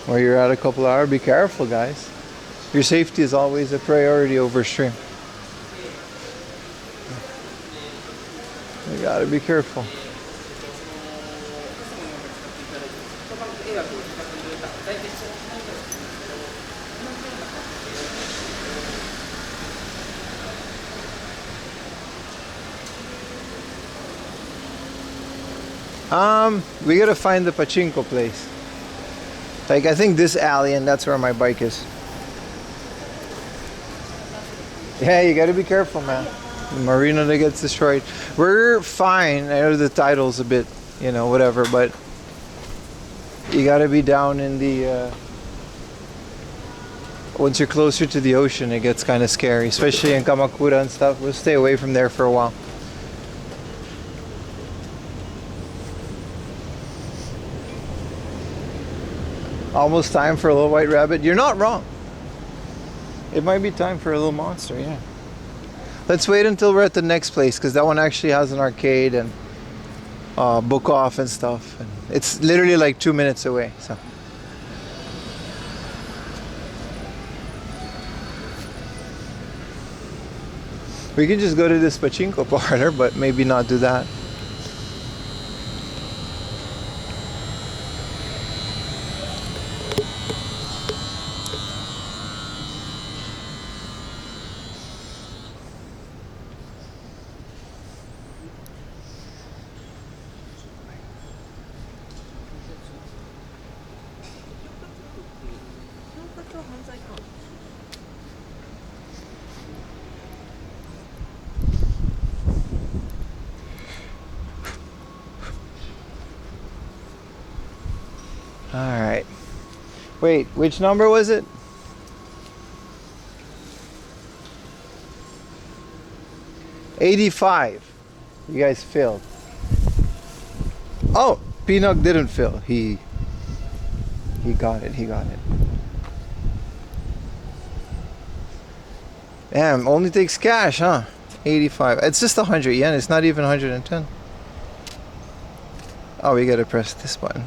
Where you're at a couple hours, be careful, guys. Your safety is always a priority over stream. You gotta be careful. We gotta find the pachinko place. Like, I think this alley, and that's where my bike is. Yeah, you gotta be careful, man. The marina that gets destroyed. We're fine. I know the title's a bit, you know, whatever, but you gotta be down in the once you're closer to the ocean, it gets kind of scary, especially in Kamakura and stuff. We'll stay away from there for a while. Almost time for a little white rabbit. You're not wrong. It might be time for a little monster, yeah. Let's wait until we're at the next place, because that one actually has an arcade and book off and stuff. And it's literally like 2 minutes away. So we can just go to this pachinko parlor, but maybe not do that. Alright. Wait, which number was it? $85. You guys failed. Oh, Pinok didn't fail. He got it. He got it. Damn, only takes cash, huh? 85. It's just 100 yen. It's not even 110. Oh, we gotta press this button.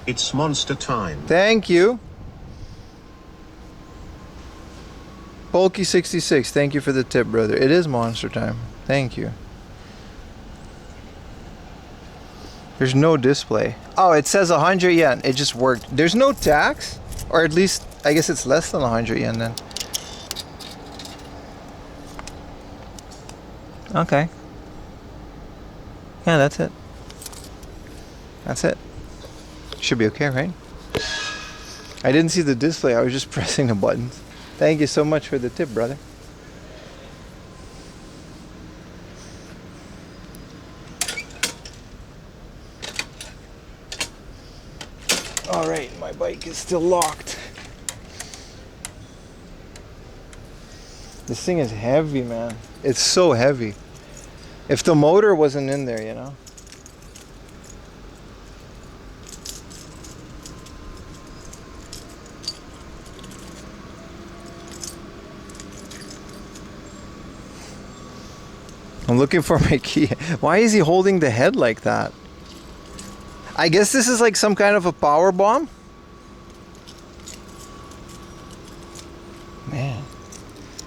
It's monster time. Thank you. Bulky66, thank you for the tip, brother. It is monster time. Thank you. There's no display. Oh, it says 100 yen. It just worked. There's no tax? Or at least, I guess it's less than 100 yen then. Okay. Yeah, that's it. That's it. Should be okay, right? I didn't see the display. I was just pressing the buttons. Thank you so much for the tip, brother. All right, my bike is still locked. This thing is heavy, man. It's so heavy. If the motor wasn't in there, you know. I'm looking for my key. Why is he holding the head like that? I guess this is like some kind of a power bomb. Man,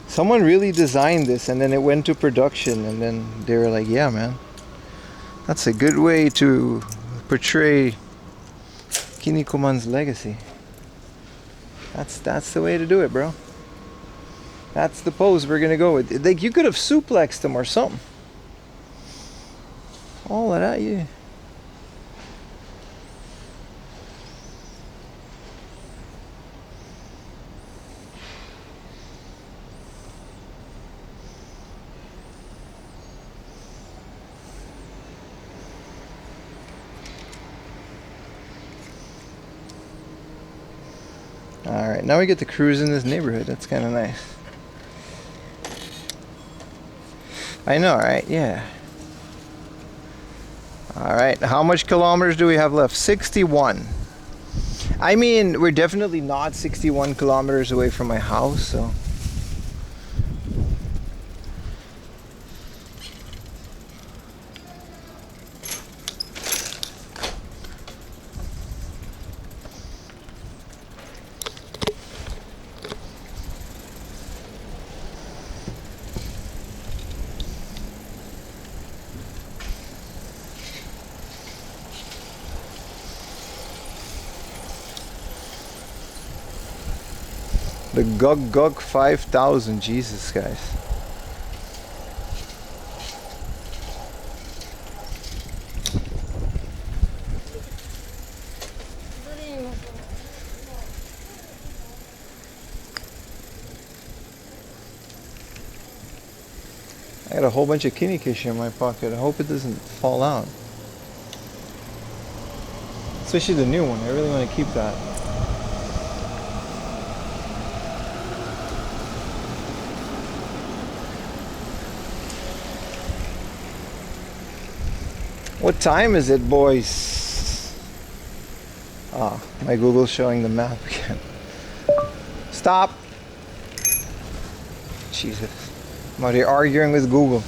someone really designed this and then it went to production and then they were like, yeah, man, that's a good way to portray Kinnikuman's legacy. That's the way to do it, bro. That's the pose we're gonna go with. Like, you could have suplexed him or something. All of that, yeah. Alright, now we get to cruise in this neighborhood. That's kind of nice. I know, right? Yeah. Alright, how much kilometers do we have left? 61. I mean, we're definitely not 61 kilometers away from my house, so... The Gug 5000, Jesus, guys. I got a whole bunch of Kinnikish in my pocket. I hope it doesn't fall out. Especially the new one. I really want to keep that. What time is it, boys? Ah, my Google's showing the map again. Stop! Jesus. I'm out here arguing with Google.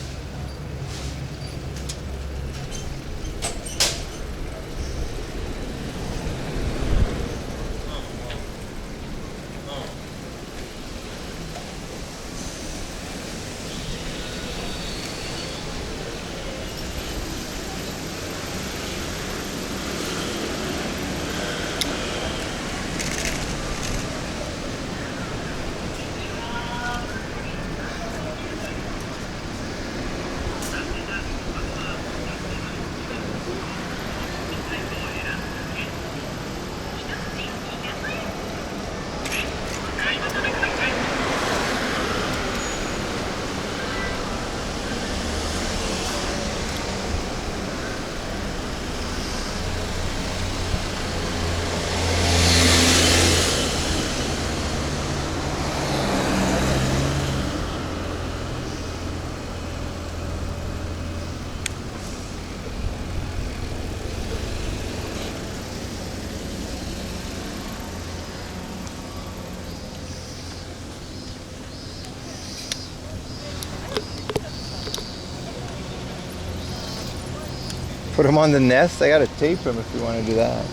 Put him on the nest. I gotta tape him if you want to do that.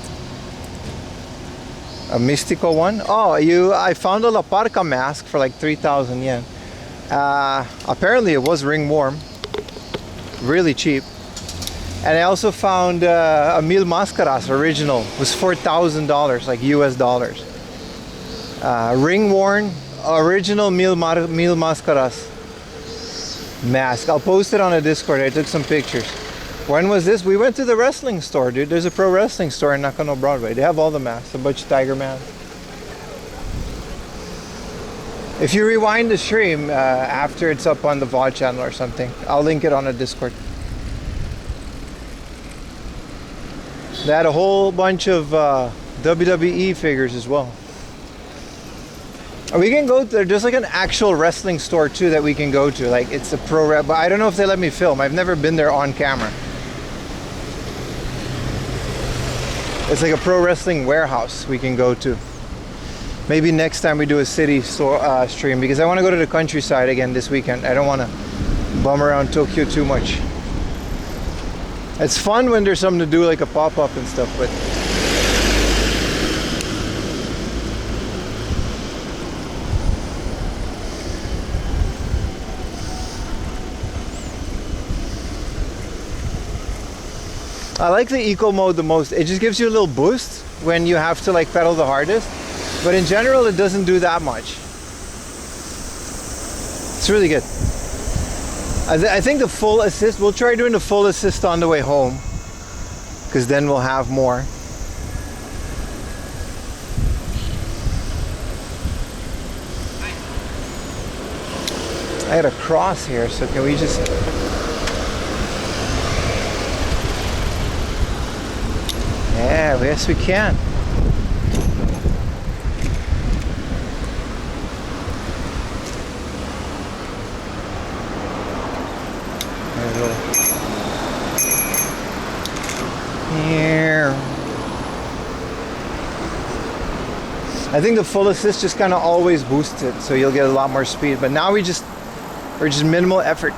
A mystical one. Oh, I found a La Parca mask for like 3,000 yen. Apparently it was ring warm, really cheap. And I also found a Mil Mascaras original. It was $4,000, like US dollars. Ring worn original Mil Mascaras mask. I'll post it on a Discord. I took some pictures. When was this? We went to the wrestling store, dude. There's a pro wrestling store in Nakano Broadway. They have all the masks, a bunch of tiger masks. If you rewind the stream after it's up on the VOD channel or something, I'll link it on a Discord. They had a whole bunch of WWE figures as well. We can go there. There's like an actual wrestling store too that we can go to. Like it's a pro rep, but I don't know if they let me film. I've never been there on camera. It's like a pro wrestling warehouse we can go to. Maybe next time we do a city store stream, because I want to go to the countryside again this weekend. I don't want to bum around Tokyo too much. It's fun when there's something to do, like a pop-up and stuff, but I like the eco mode the most. It just gives you a little boost when you have to like pedal the hardest, but in general it doesn't do that much. It's really good. I think the full assist, we'll try doing the full assist on the way home, because then we'll have more. I had a cross here, so can we just... Yeah, yes we can. There we go. Here. I think the full assist just kind of always boosts it, so you'll get a lot more speed. But now we're just minimal effort.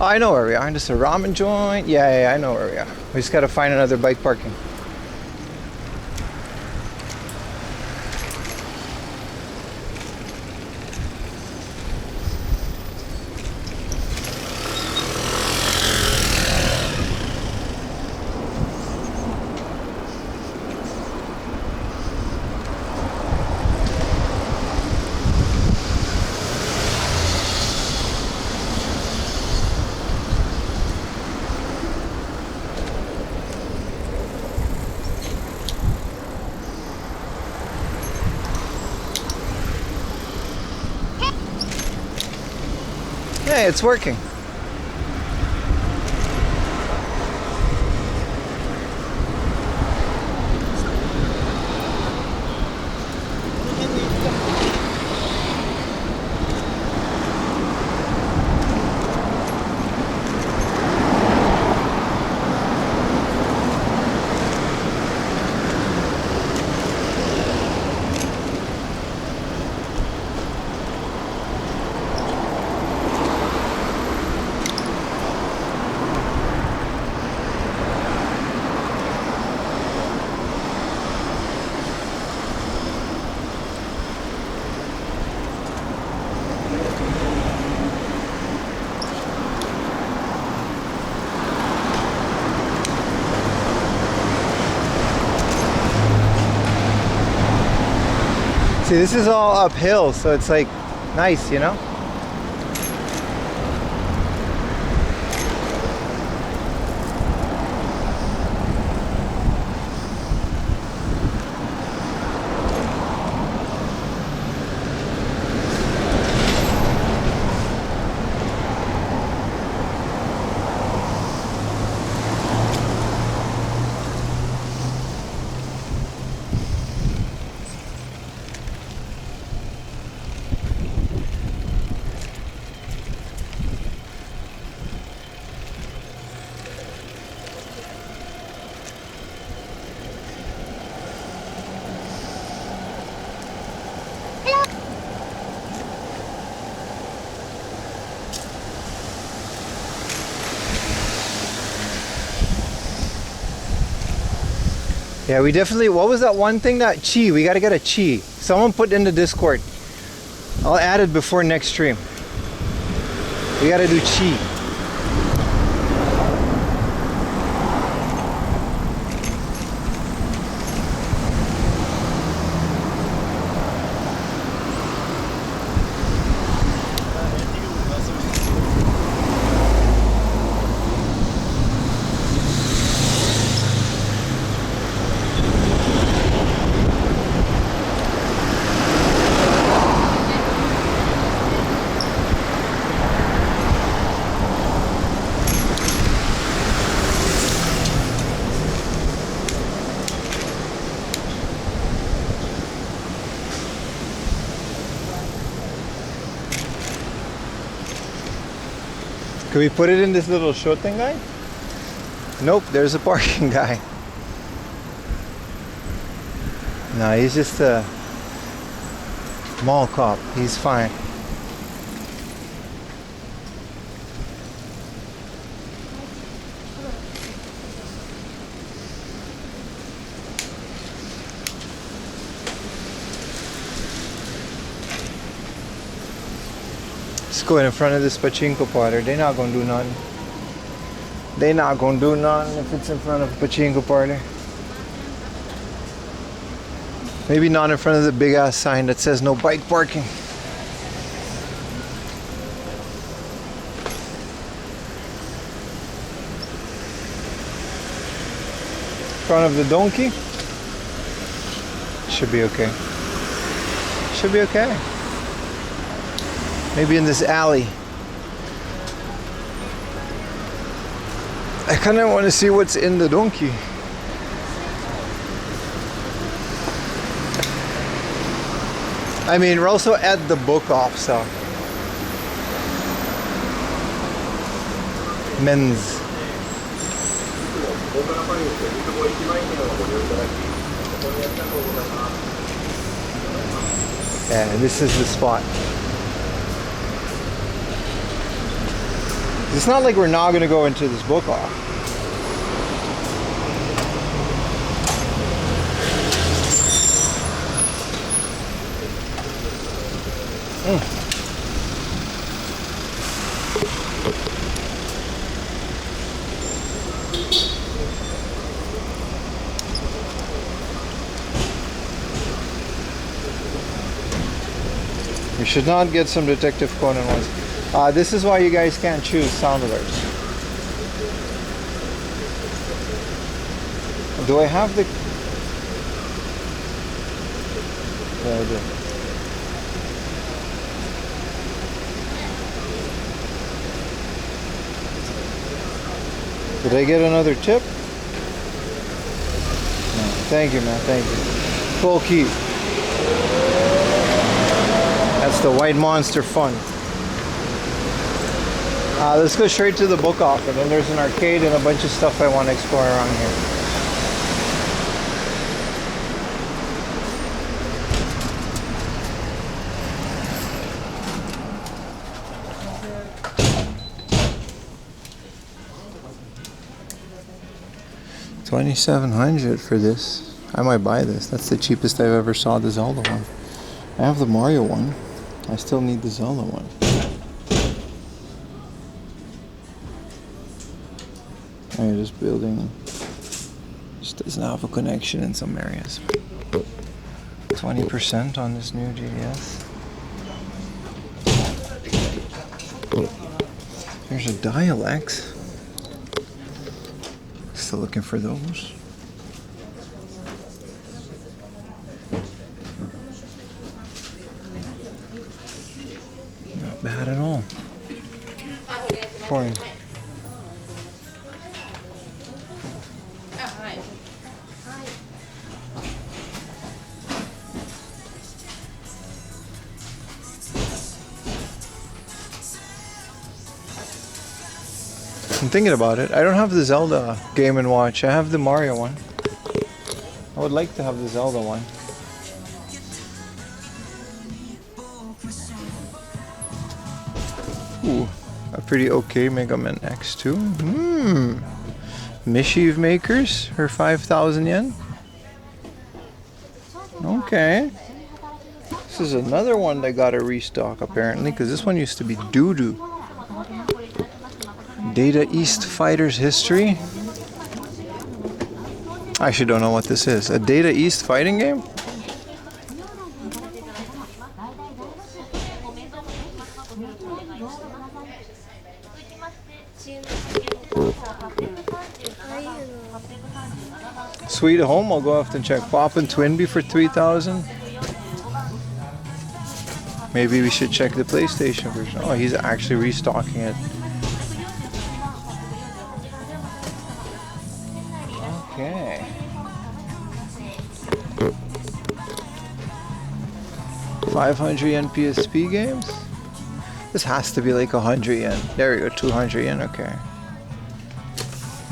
Oh, I know where we are. Just a ramen joint. Yeah, I know where we are. We just gotta find another bike parking. Hey, it's working. See, this is all uphill, so it's like nice, you know? Yeah, we definitely, what was that one thing that chi? We gotta get a chi. Someone put in the Discord. I'll add it before next stream. We gotta do chi. Can we put it in this little shoten guy? Nope, there's a parking guy. No, he's just a mall cop. He's fine. Let's go in front of this pachinko parlor. They're not gonna do nothing. They're not gonna do nothing if it's in front of a pachinko parlor. Maybe not in front of the big ass sign that says no bike parking. Front of the donkey. Should be okay. Should be okay. Maybe in this alley. I kind of want to see what's in the donkey. I mean, we're also at the book off, so. Men's. Yeah, this is the spot. It's not like we're not going to go into this book off. We should not get some Detective Conan ones. This is why you guys can't choose sound alerts. Do I have the... Yeah, I do. Did I get another tip? No. Thank you, man. Thank you. Full keep. That's the White Monster Fund. Let's go straight to the book off, and then there's an arcade and a bunch of stuff I want to explore around here. $2,700 for this. I might buy this. That's the cheapest I've ever saw the Zelda one. I have the Mario one. I still need the Zelda one. Oh, this building just doesn't have a connection in some areas. 20% on this new GDS. There's a Dialex. Still looking for those. Not bad at all. Fine. I'm thinking about it. I don't have the Zelda Game & Watch. I have the Mario one. I would like to have the Zelda one. Ooh, a pretty okay Mega Man X2. Mischief Makers for 5,000 yen. Okay. This is another one that got a restock apparently, because this one used to be doo-doo. Data East Fighters History. I actually don't know what this is. A Data East fighting game? Sweet Home, I'll go have to check. Poppin' Twinbee for 3,000. Maybe we should check the PlayStation version. Oh, he's actually restocking it. Okay. $500 PSP games? This has to be like 100 yen. There we go, 200 yen, okay.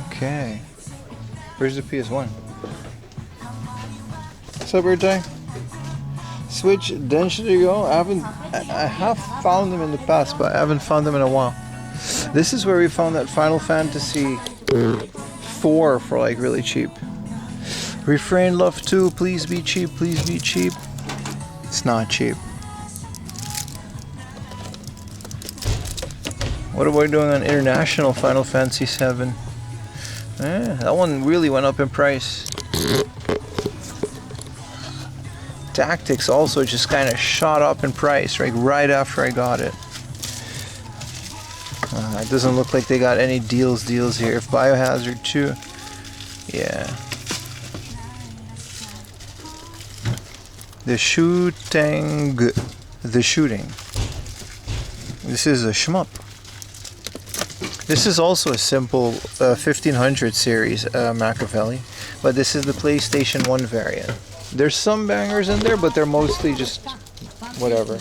Okay. Where's the PS1? What's up, Birthday? Switch Density Go. I have found them in the past, but I haven't found them in a while. This is where we found that Final Fantasy 4 for like really cheap. Refrain Love 2, please be cheap, please be cheap. It's not cheap. What are we doing on International Final Fantasy 7? That one really went up in price. Tactics also just kind of shot up in price right after I got it. It doesn't look like they got any deals here. If Biohazard 2, yeah. The shooting. This is a shmup. This is also a simple 1500 series Machiavelli, but this is the PlayStation 1 variant. There's some bangers in there, but they're mostly just whatever.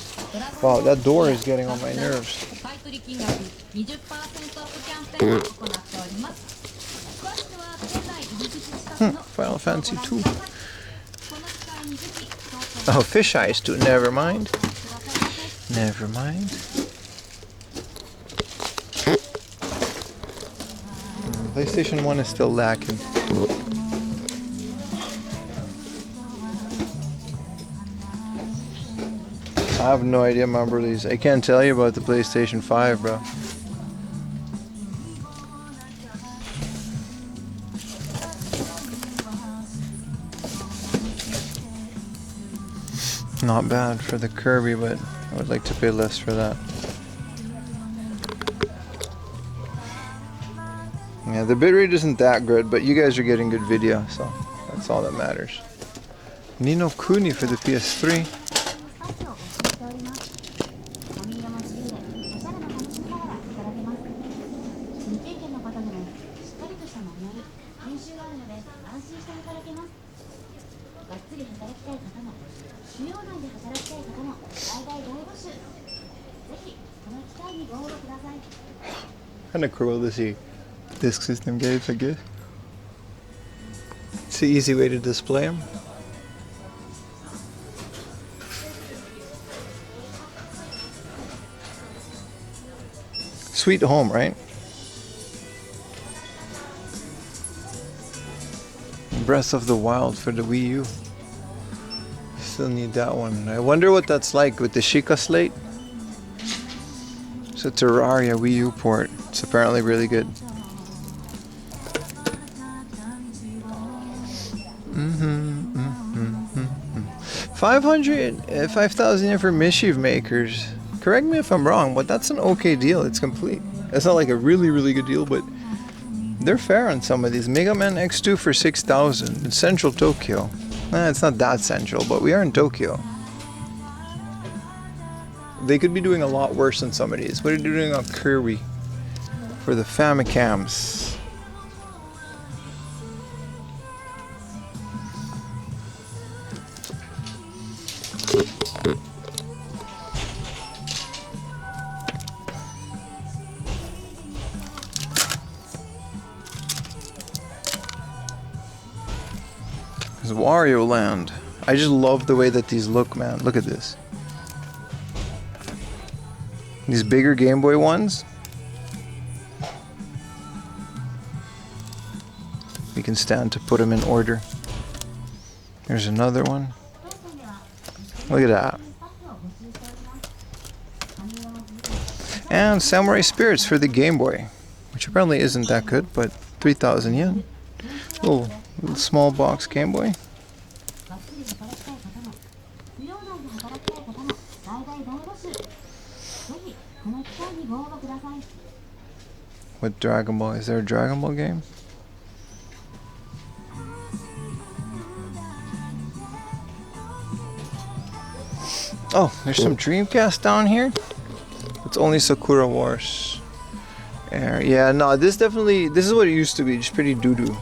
Wow, that door is getting on my nerves. Final Fantasy 2. Oh, Fish Eyes 2. Never mind. Never mind. PlayStation 1 is still lacking. I have no idea about these. I can't tell you about the PlayStation 5, bro. Not bad for the Kirby, but I would like to pay less for that. Yeah, the bitrate isn't that good, but you guys are getting good video, so that's all that matters. Ni no Kuni for the PS3. Kinda cool to see disk system games, I guess. It's an easy way to display them. Sweet Home, right? Breath of the Wild for the Wii U. Still need that one. I wonder what that's like with the Sheikah slate. It's a Terraria Wii U port. It's apparently really good. 5,000 yen for Mischief Makers. Correct me if I'm wrong, but that's an okay deal. It's complete. It's not like a really, really good deal, but they're fair on some of these. Mega Man X2 for 6,000 in central Tokyo. It's not that central, but we are in Tokyo. They could be doing a lot worse than some of these. What are they doing on Kirby for the Famicams? It's Wario Land. I just love the way that these look, man. Look at this. These bigger Game Boy ones. We can stand to put them in order. There's another one. Look at that. And Samurai Spirits for the Game Boy, which apparently isn't that good, but 3,000 yen. Little small box Game Boy. What Dragon Ball? Is there a Dragon Ball game? Oh, there's some Dreamcast down here. It's only Sakura Wars. Yeah, no, this is what it used to be, just pretty doo-doo.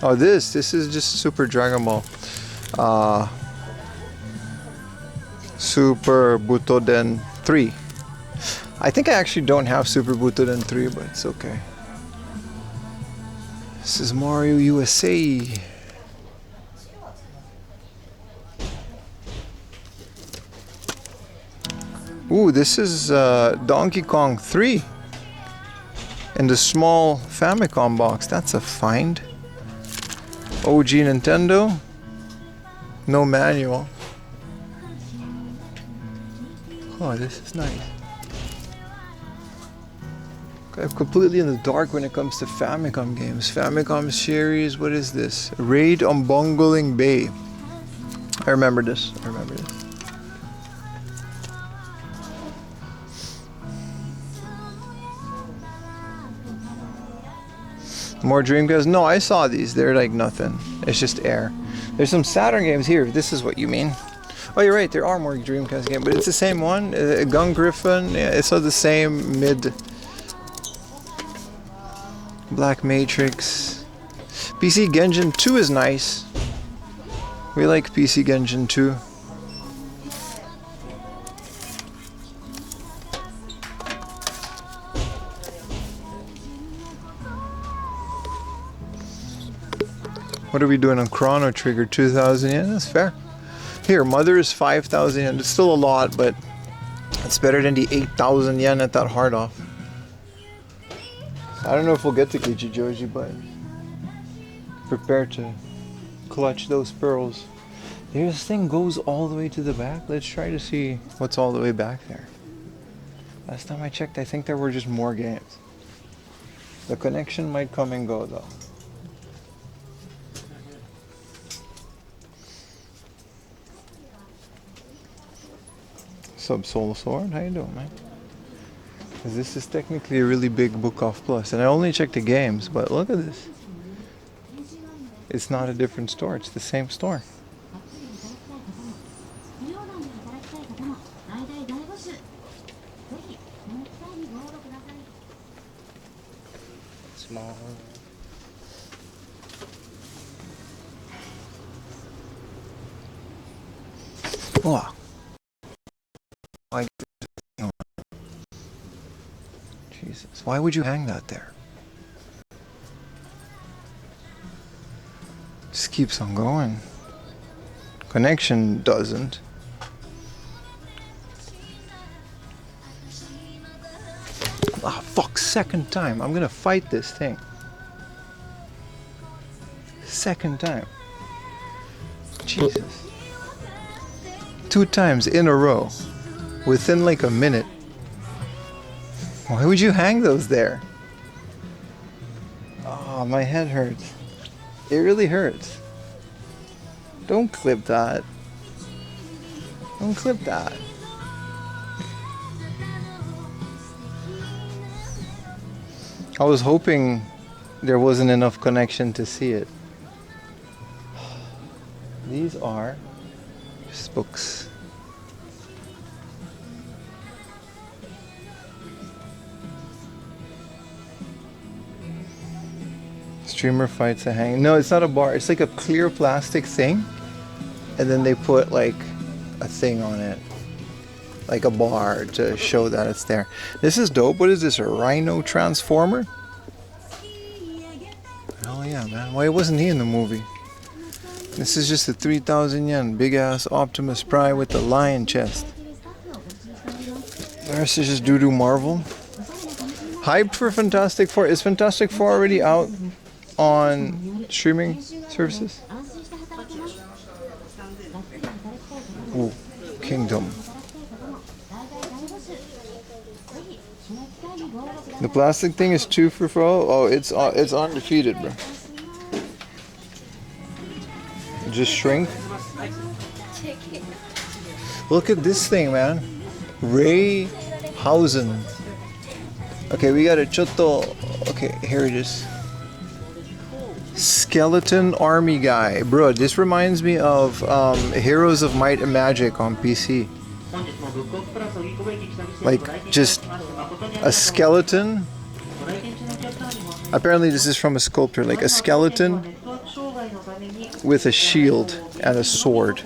Oh, this is just Super Dragon Ball. Super Butoden 3. I think I actually don't have Super Butoden 3, but it's okay. This is Mario USA. Ooh, this is Donkey Kong 3 in the small Famicom box. That's a find. OG Nintendo. No manual. Oh, this is nice. I'm completely in the dark when it comes to Famicom games. Famicom series, what is this? Raid on Bungling Bay. I remember this. More Dreamcast? No, I saw these. They're like nothing. It's just air. There's some Saturn games here, if this is what you mean. Oh, you're right. There are more Dreamcast games, but it's the same one. Gun Griffin. Yeah, it's all the same mid. Black Matrix. PC Genjin 2 is nice. We like PC Genjin 2. What are we doing on Chrono Trigger? 2,000 yen? That's fair. Here, Mother is 5,000 yen. It's still a lot, but it's better than the 8,000 yen at that hard off. I don't know if we'll get to Kichijoji, but prepare to clutch those pearls. This thing goes all the way to the back. Let's try to see what's all the way back there. Last time I checked, I think there were just more games. The connection might come and go though. Sub Soul Sword, how you doing, man? Because this is technically a really big Book Off Plus, and I only checked the games, but look at this. It's not a different store, it's the same store. Small. Oh. Jesus, why would you hang that there? Just keeps on going. Connection doesn't. Ah, fuck, second time. I'm gonna fight this thing. Second time. Jesus. 2 times in a row within like a minute. Why would you hang those there? Oh, my head hurts. It really hurts. Don't clip that. Don't clip that. I was hoping there wasn't enough connection to see it. These are just books. Streamer fights a hang. No, it's not a bar. It's like a clear plastic thing, and then they put like a thing on it, like a bar to show that it's there. This is dope. What is this? A rhino transformer? Oh yeah, man. Why wasn't he in the movie? This is just a 3,000 yen big ass Optimus Prime with the lion chest. The rest is just doo-doo Marvel. Hyped for Fantastic Four. Is Fantastic Four already out on streaming services? Ooh, Kingdom. The plastic thing is 2 for 4. Oh, it's undefeated, bro. Just shrink. Look at this thing, man. Ray Hausen. Okay, we got a chotto. Okay, here it is. Skeleton Army guy. Bro, this reminds me of Heroes of Might and Magic on PC. Like, just a skeleton. Apparently this is from a sculptor. Like a skeleton with a shield and a sword.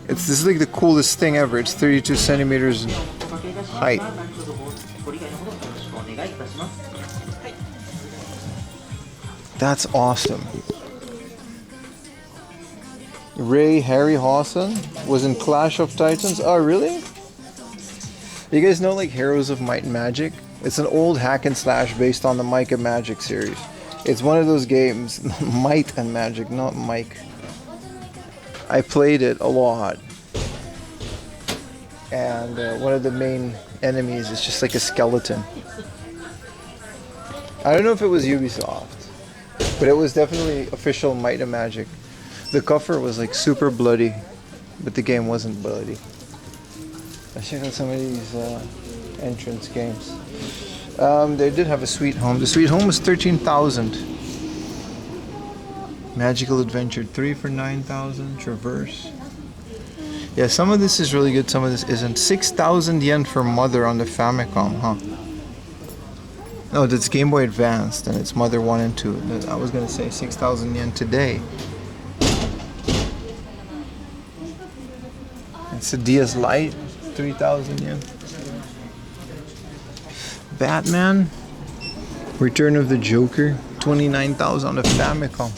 This is like the coolest thing ever. It's 32 centimeters in height. That's awesome. Ray Harryhausen was in Clash of Titans. Oh, really? You guys know like Heroes of Might and Magic? It's an old hack and slash based on the Mike and Magic series. It's one of those games, Might and Magic, not Mike. I played it a lot. And one of the main enemies is just like a skeleton. I don't know if it was Ubisoft, but it was definitely official Might and Magic. The cover was like super bloody, but the game wasn't bloody. Let's check out some of these entrance games. They did have a Sweet Home. The Sweet Home was 13,000. Magical Adventure 3 for 9,000. Traverse. Yeah, some of this is really good, some of this isn't. 6,000 yen for Mother on the Famicom, huh? No, that's Game Boy Advanced, and it's Mother 1 and 2. I was gonna say 6,000 yen today. It's a DS Lite, 3,000 yen. Batman, Return of the Joker, 29,000 on the Famicom.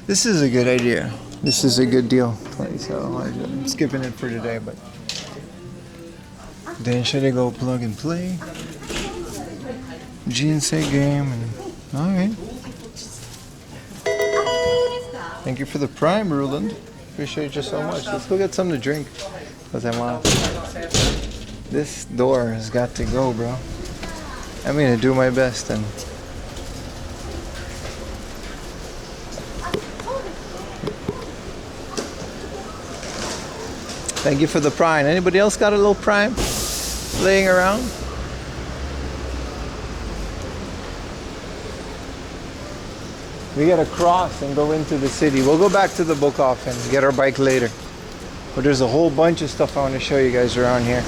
This is a good idea. This is a good deal. So I'm skipping it for today, but then should I go plug and play? Jinsei game, and all right. Thank you for the Prime, Roland. Appreciate you so much. Let's go get something to drink. This door has got to go, bro. I'm gonna do my best and. Thank you for the Prime. Anybody else got a little Prime laying around? We gotta cross and go into the city. We'll go back to the book off and get our bike later. But there's a whole bunch of stuff I want to show you guys around here.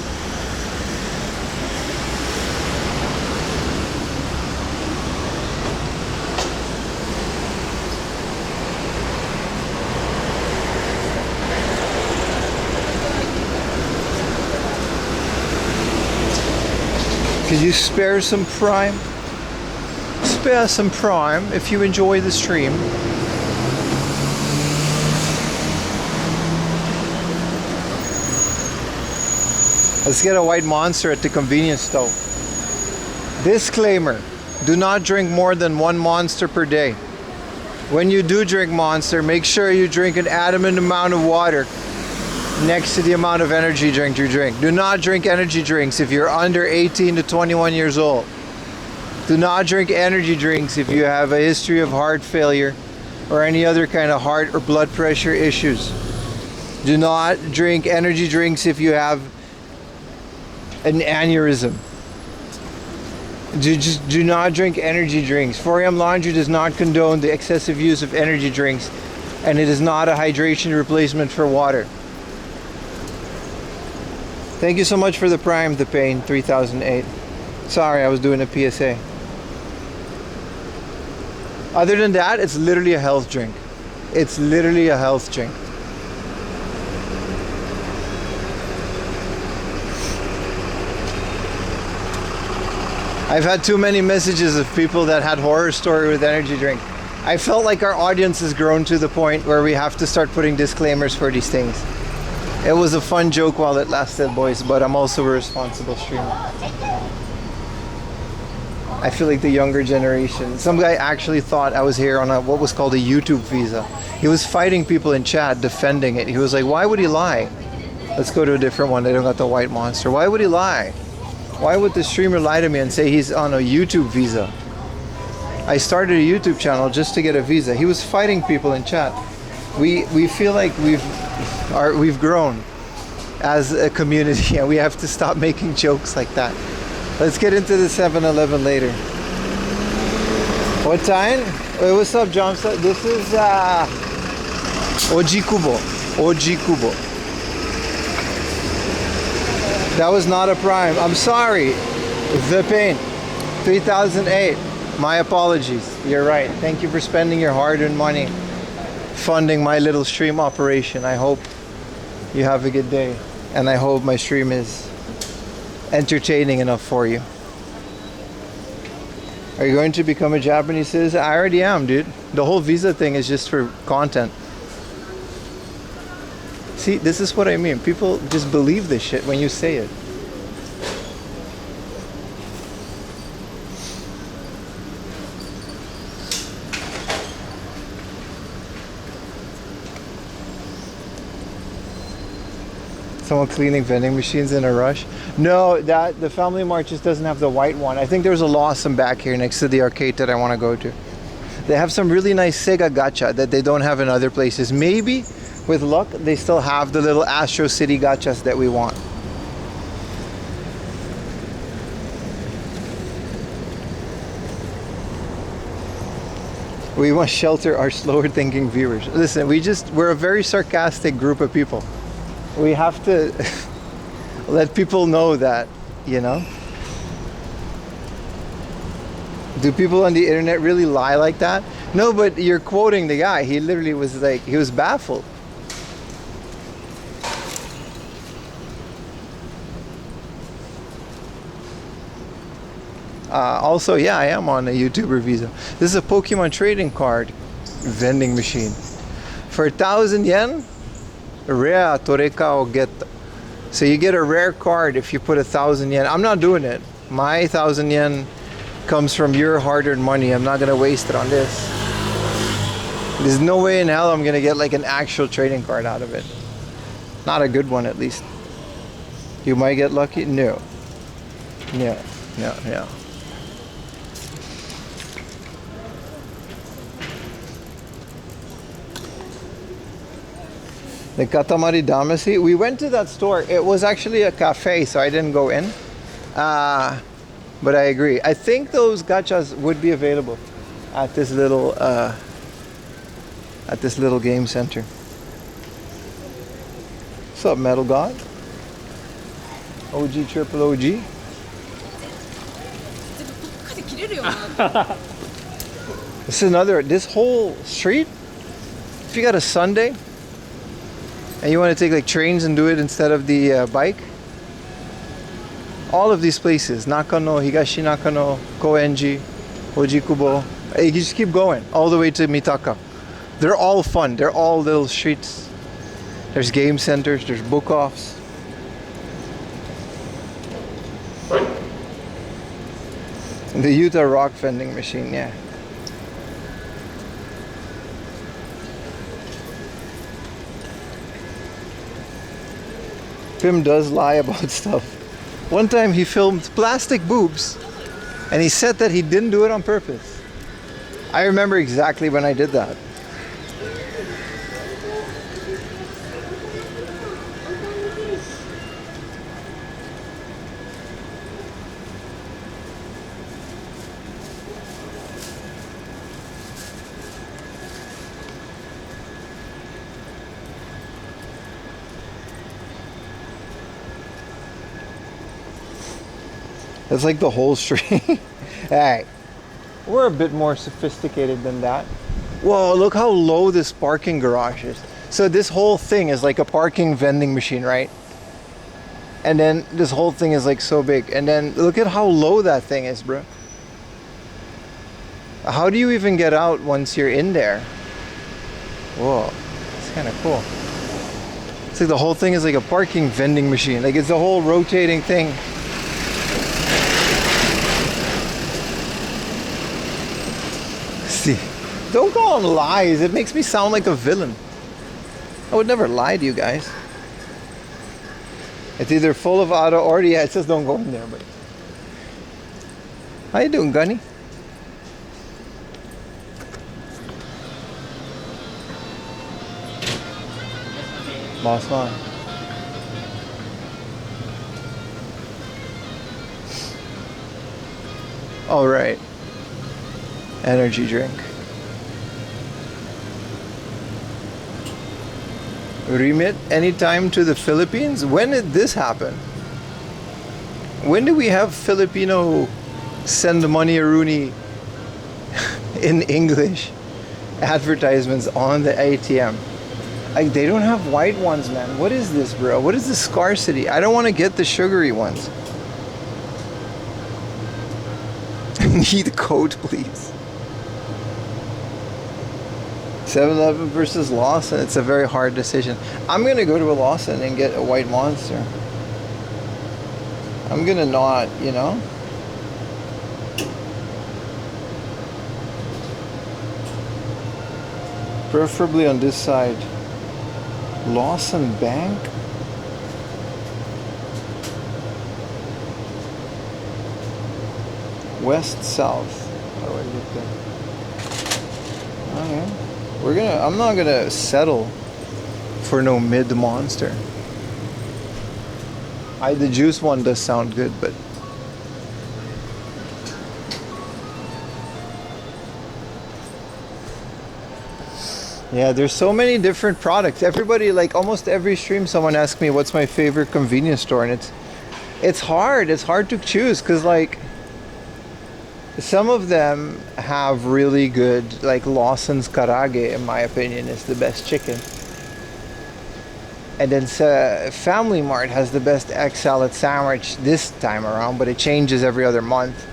Could you spare some Prime? Spare some Prime if you enjoy the stream. Let's get a white Monster at the convenience store. Disclaimer, do not drink more than 1 Monster per day. When you do drink Monster, make sure you drink an adequate amount of water. next to the amount of energy drink you drink. Do not drink energy drinks if you're under 18 to 21 years old. Do not drink energy drinks if you have a history of heart failure or any other kind of heart or blood pressure issues. Do not drink energy drinks if you have an aneurysm. Do not drink energy drinks. 4am Laundry does not condone the excessive use of energy drinks, and it is not a hydration replacement for water. Thank you so much for the Prime, The Pain 3008. Sorry, I was doing a PSA. Other than that, it's literally a health drink. It's literally a health drink. I've had too many messages of people that had horror story with energy drink. I felt like our audience has grown to the point where we have to start putting disclaimers for these things. It was a fun joke while it lasted, boys, but I'm also a responsible streamer. I feel like the younger generation. Some guy actually thought I was here on what was called a YouTube visa. He was fighting people in chat, defending it. He was like, why would he lie? Let's go to a different one. They don't got the white monster. Why would he lie? Why would the streamer lie to me and say he's on a YouTube visa? I started a YouTube channel just to get a visa. He was fighting people in chat. We feel like we've grown as a community, and we have to stop making jokes like that. Let's get into the 7-Eleven later. What time? Hey, what's up, Johnson? This is Oji Kubo. Oji Kubo. That was not a Prime. I'm sorry. The Pain 3008. My apologies. You're right. Thank you for spending your hard-earned money funding my little stream operation. I hope you have a good day, and I hope my stream is entertaining enough for you. Are you going to become a Japanese citizen? I already am, dude. The whole visa thing is just for content. See, this is what I mean. People just believe this shit when you say it. Someone cleaning vending machines in a rush? No, the Family Mart just doesn't have the white one. I think there's a Lawson back here next to the arcade that I want to go to. They have some really nice Sega gacha that they don't have in other places. Maybe, with luck, they still have the little Astro City gachas that we want. We must shelter our slower thinking viewers. Listen, we're a very sarcastic group of people. We have to let people know that, you know. Do people on the internet really lie like that? No, but you're quoting the guy. He literally was like, he was baffled. Also, yeah, I am on a YouTuber visa. This is a Pokemon trading card vending machine. For 1,000 yen, rare Toreka or get. So you get a rare card if you put 1,000 yen. I'm not doing it. My 1,000 yen comes from your hard-earned money. I'm not gonna waste it on this. There's no way in hell I'm gonna get like an actual trading card out of it. Not a good one, at least. You might get lucky. No. No. No. No. The Katamari Damacy. We went to that store. It was actually a cafe, so I didn't go in. But I agree. I think those gachas would be available at this little game center. What's up, Metal God? OG Triple OG. This is this whole street. If you got a Sunday and you want to take like trains and do it instead of the bike, all of these places, Nakano, Higashi Nakano, Koenji, Ojikubo, you just keep going all the way to Mitaka. They're all fun. They're all little streets. There's game centers, there's book offs. The Utah Rock vending machine, yeah. Pim does lie about stuff. One time he filmed plastic boobs and he said that he didn't do it on purpose. I remember exactly when I did that. That's like the whole street. Hey, we're a bit more sophisticated than that. Whoa, look how low this parking garage is. So this whole thing is like a parking vending machine, right? And then this whole thing is like so big. And then look at how low that thing is, bro. How do you even get out once you're in there? Whoa, it's kind of cool. It's like the whole thing is like a parking vending machine. Like it's a whole rotating thing. See, don't go on lies. It makes me sound like a villain. I would never lie to you guys. It's either full of auto or yeah, it says don't go in there. But how you doing, Gunny? Boss man. All right. Energy drink. Remit anytime to the Philippines? When did this happen? When did we have Filipino send money Rooney in English advertisements on the ATM? Like they don't have white ones, man. What is this, bro? What is the scarcity? I don't want to get the sugary ones. Need code, please. 7-Eleven versus Lawson. It's a very hard decision. I'm gonna go to a Lawson and get a white Monster. I'm gonna not, you know. Preferably on this side. Lawson Bank. West South. How do I get there? Okay. I'm not gonna settle for no mid Monster. The juice one does sound good, but yeah, there's so many different products. Everybody, like almost every stream, someone asks me what's my favorite convenience store, and it's hard. It's hard to choose because like some of them have really good, like Lawson's Karage, in my opinion, is the best chicken. And then Family Mart has the best egg salad sandwich this time around, but it changes every other month.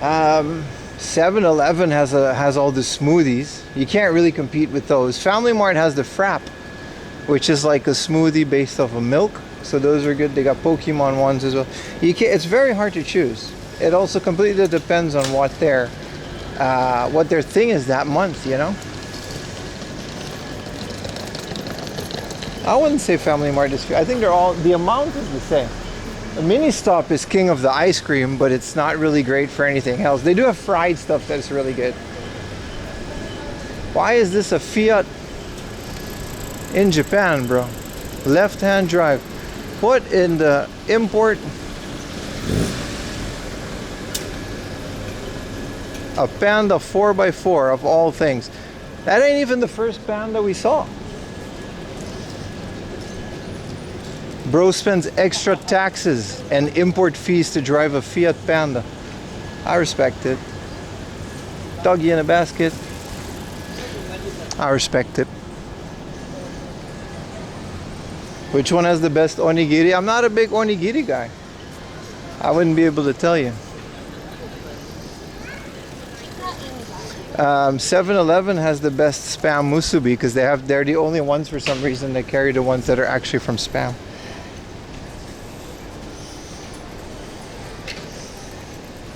7-Eleven has all the smoothies. You can't really compete with those. Family Mart has the Frap, which is like a smoothie based off of milk. So those are good. They got Pokemon ones as well. It's very hard to choose. It also completely depends on what their thing is that month, you know. I wouldn't say Family Mart is. I think they're all, the amount is the same. The Mini Stop is king of the ice cream, but it's not really great for anything else. They do have fried stuff that's really good. Why is this a Fiat in Japan, bro? Left-hand drive. What in the import? A Panda 4x4 of all things. That ain't even the first Panda we saw. Bro spends extra taxes and import fees to drive a Fiat Panda. I respect it. Doggy in a basket. I respect it. Which one has the best onigiri? I'm not a big onigiri guy. I wouldn't be able to tell you. 7-Eleven has the best Spam musubi because they're the only ones for some reason that carry the ones that are actually from Spam.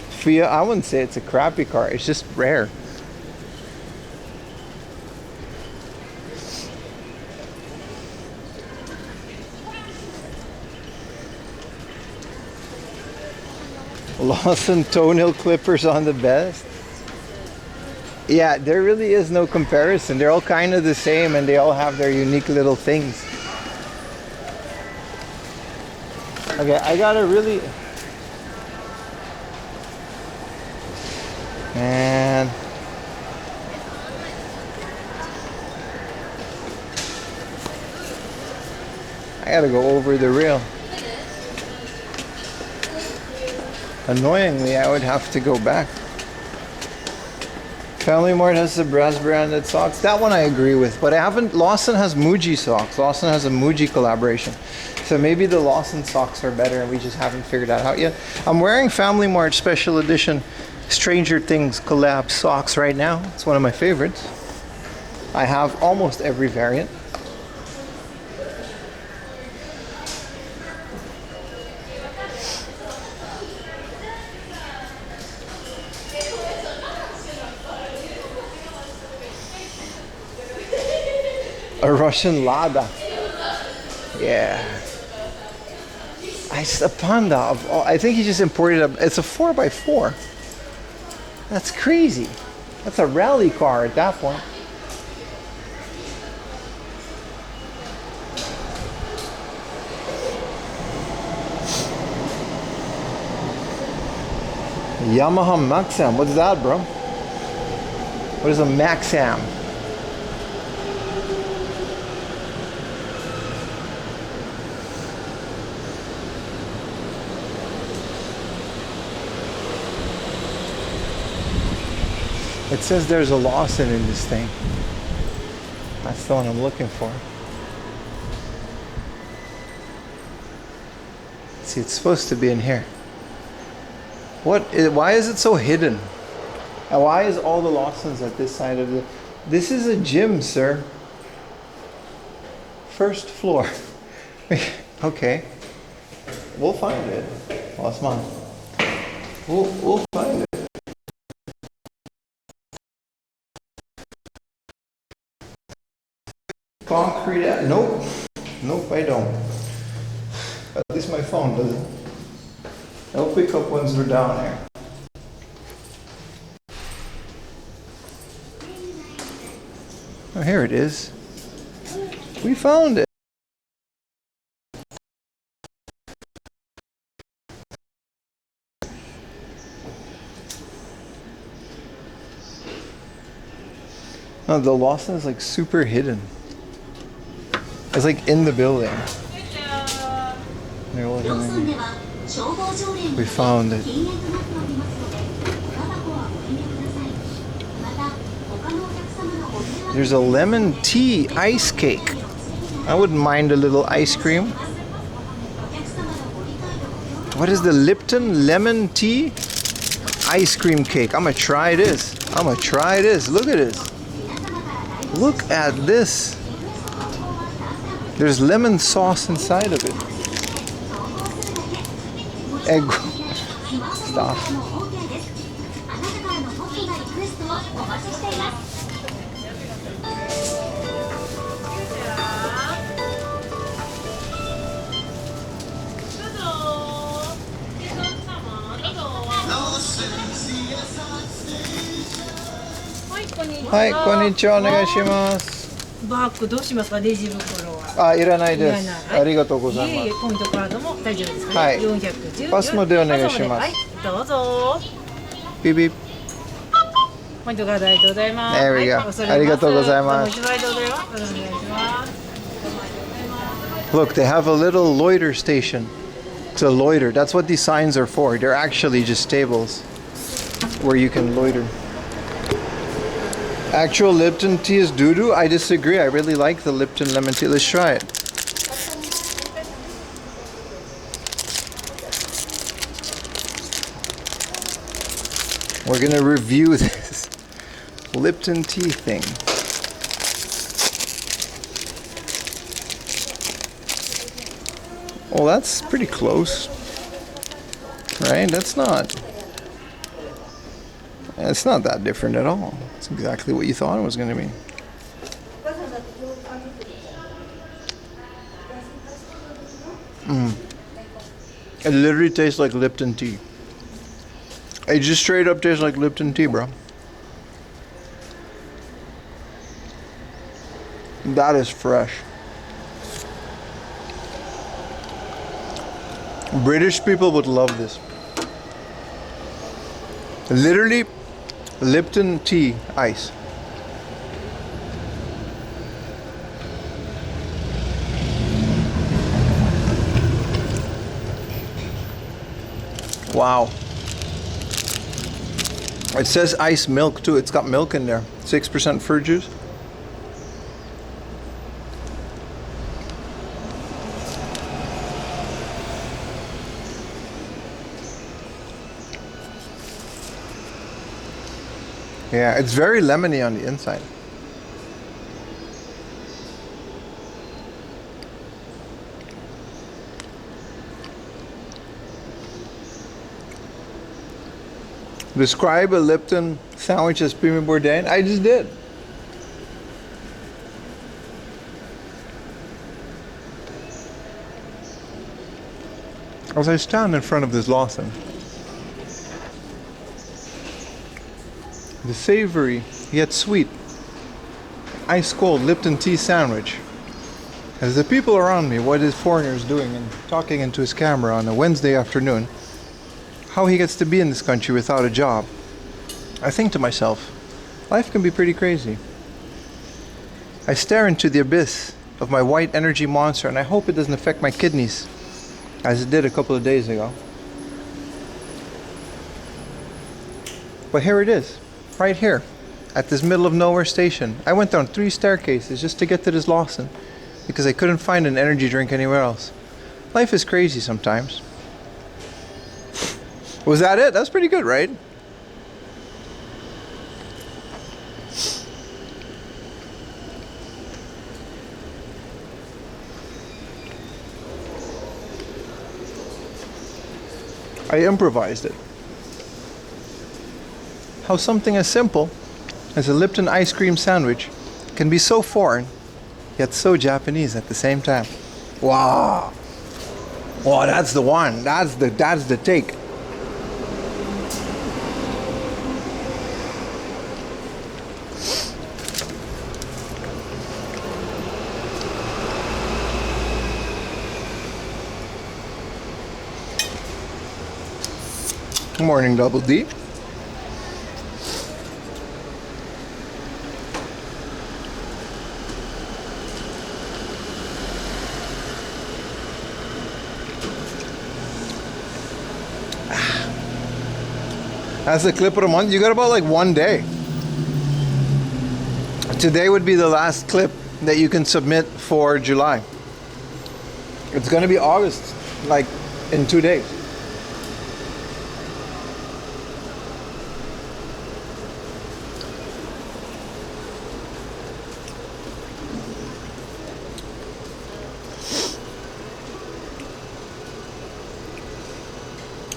Fiat, I wouldn't say it's a crappy car. It's just rare. Lawson toenail clippers on the best. Yeah, there really is no comparison. They're all kind of the same and they all have their unique little things. Okay, I gotta really... Man. I gotta go over the rail. Annoyingly, I would have to go back. Family Mart has the brass branded socks. That one I agree with, but I haven't. Lawson has Muji socks. Lawson has a Muji collaboration. So maybe the Lawson socks are better and we just haven't figured that out yet. I'm wearing Family Mart special edition Stranger Things collab socks right now. It's one of my favorites. I have almost every variant. A Russian Lada. Yeah. It's a Panda. I think he just imported it's a 4x4. That's crazy. That's a rally car at that point. Yamaha Maxam. What's that, bro? What is a Maxam? It says there's a Lawson in this thing. That's the one I'm looking for. See, it's supposed to be in here. Why is it so hidden? And why is all the Lawsons at this side of the... This is a gym, sir. First floor. Okay. We'll find it. Osman. We'll find it. Concrete. Nope. Nope, I don't. At least my phone doesn't. I'll pick up ones that are down there. Oh, here it is. We found it. No, the Lawson is like super hidden. It's like in the building. There wasn't any. We found it. There's a lemon tea ice cake. I wouldn't mind a little ice cream. What is the Lipton lemon tea ice cream cake? I'm gonna try this. I'm gonna try this. Look at this. Look at this. There's lemon sauce inside of it. Egg. Stop. Hi, konnichiwa, onegaishimasu. バッグどうしますか、レジ袋は。あ、いらないです。いらない。ありがとうございます。いえいえ、ポイントカードも大丈夫ですかね。はい。410。パスモでお願いします。はい、どうぞ。ビビ。ポイントカードありがとうございます。 There we go. はい、恐れ入ります。ありがとうございます。どうも一度ではお願いします。 Look, they have a little loiter station. To loiter. That's what these signs are for. They're actually just tables where you can loiter. Actual Lipton tea is doo-doo? I disagree. I really like the Lipton lemon tea. Let's try it. We're gonna review this Lipton tea thing. Well, that's pretty close, right? It's not that different at all. It's exactly what you thought it was going to be. It literally tastes like Lipton tea. It just straight up tastes like Lipton tea, bro. That is fresh. British people would love this. Literally, Lipton tea ice. Wow. It says ice milk too. It's got milk in there. 6% fruit juice. Yeah, it's very lemony on the inside. Describe a Lipton sandwich as premium Bourdain. I just did. As I stand in front of this Lawson, the savory yet sweet ice cold Lipton tea sandwich. As the people around me, what is foreigners doing and talking into his camera on a Wednesday afternoon, how he gets to be in this country without a job, I think to myself, life can be pretty crazy. I stare into the abyss of my white energy monster and I hope it doesn't affect my kidneys, as it did a couple of days ago. But here it is. Right here, at this middle of nowhere station. I went down 3 staircases just to get to this Lawson because I couldn't find an energy drink anywhere else. Life is crazy sometimes. Was that it? That's pretty good, right? I improvised it. How something as simple as a Lipton ice cream sandwich can be so foreign, yet so Japanese at the same time. Wow. Wow, that's the one. That's the take. Good morning, Double D. That's the clip of the month. You got about like 1 day. Today would be the last clip that you can submit for July. It's gonna be August, like in 2 days.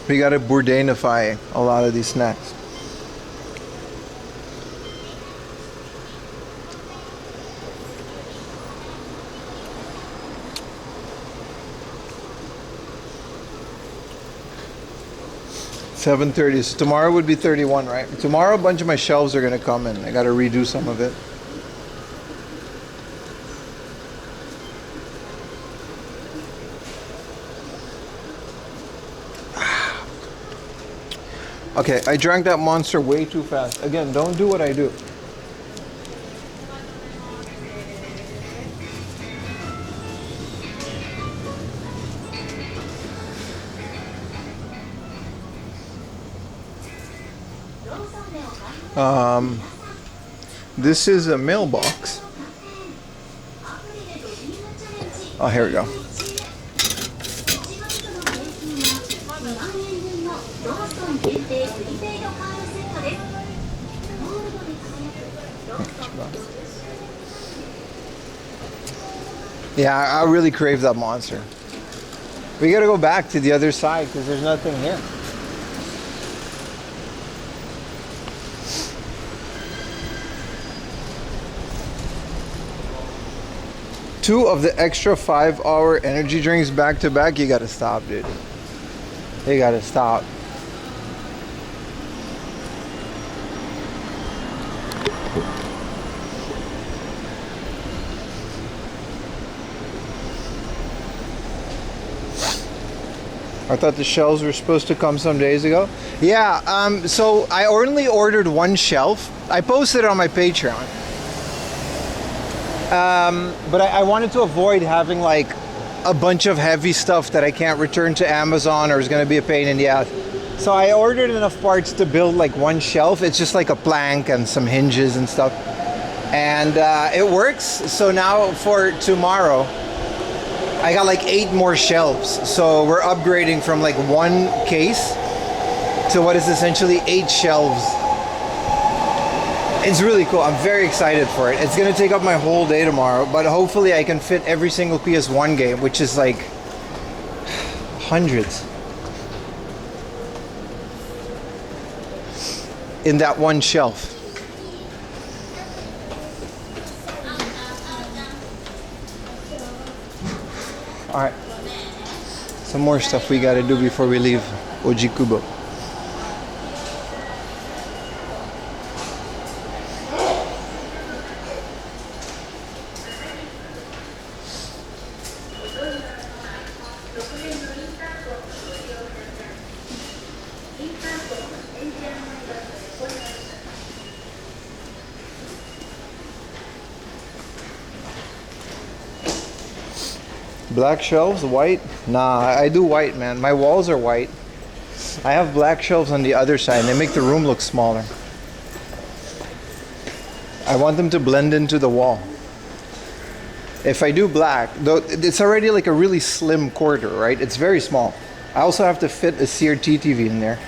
We gotta Bourdainify a lot of these snacks. $7:30. So tomorrow would be 31, right? Tomorrow a bunch of my shelves are gonna come in. I gotta redo some of it. Okay, I drank that monster way too fast. Again, don't do what I do. This is a mailbox. Oh, here we go. Yeah, I really crave that monster. We gotta go back to the other side because there's nothing here. Two of the extra 5-hour energy drinks back to back, you gotta stop, dude. You gotta stop. I thought the shelves were supposed to come some days ago. Yeah, so I only ordered one shelf. I posted it on my Patreon. But I wanted to avoid having like a bunch of heavy stuff that I can't return to Amazon or is going to be a pain in the ass. So I ordered enough parts to build like one shelf. It's just like a plank and some hinges and stuff. And it works. So now for tomorrow, I got like 8 more shelves. So we're upgrading from like one case to what is essentially 8 shelves. It's really cool. I'm very excited for it. It's going to take up my whole day tomorrow, but hopefully I can fit every single PS1 game, which is like hundreds, in that one shelf. All right. Some more stuff we got to do before we leave Ojikubo. Black shelves, white? Nah, I do white, man. My walls are white. I have black shelves on the other side and they make the room look smaller. I want them to blend into the wall. If I do black, though, it's already like a really slim corridor, right? It's very small. I also have to fit a CRT TV in there.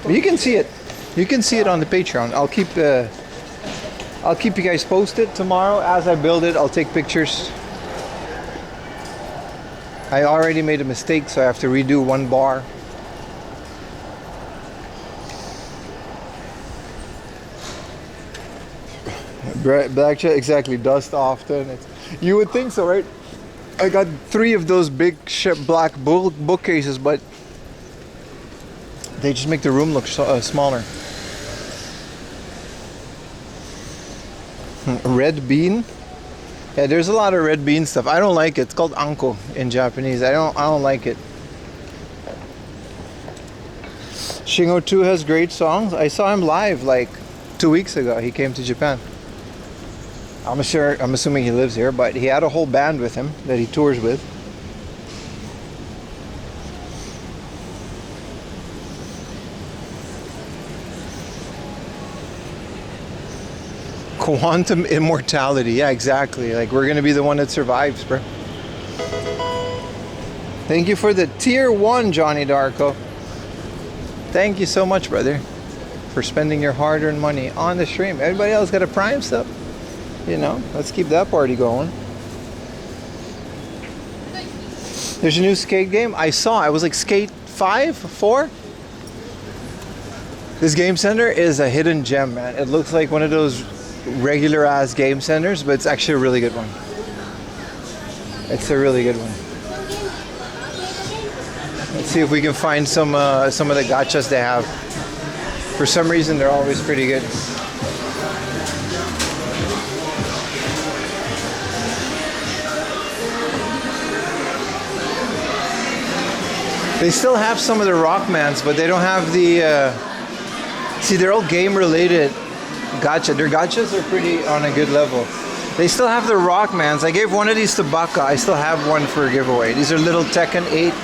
But you can see it. You can see it on the Patreon. I'll keep you guys posted tomorrow as I build it. I'll take pictures. I already made a mistake, so I have to redo one bar. Black chair, exactly. Dust often. You would think so, right? I got 3 of those big black bookcases, but they just make the room look smaller. Red bean. Yeah, there's a lot of red bean stuff. I don't like it. It's called anko in Japanese. I don't like it. Shingo 2 has great songs. I saw him live like 2 weeks ago. He came to Japan. I'm assuming he lives here, but he had a whole band with him that he tours with. Quantum immortality. Yeah, exactly. Like we're gonna be the one that survives, bro. Thank you for the tier 1, Johnny Darko. Thank you so much, brother, for spending your hard-earned money on the stream. Everybody else got a Prime sub. You know, let's keep that party going. There's a new skate game. I was like Skate 5, 4. This game center is a hidden gem, man. It looks like one of those regular ass game centers, but it's actually a really good one. It's a really good one. Let's see if we can find some of the gachas they have. For some reason, they're always pretty good. They still have some of the Rockmans, but they don't have the. See, they're all game related gacha. Their gachas are pretty on a good level. They still have the Rockmans. I gave one of these to Baka. I still have one for a giveaway. These are little Tekken 8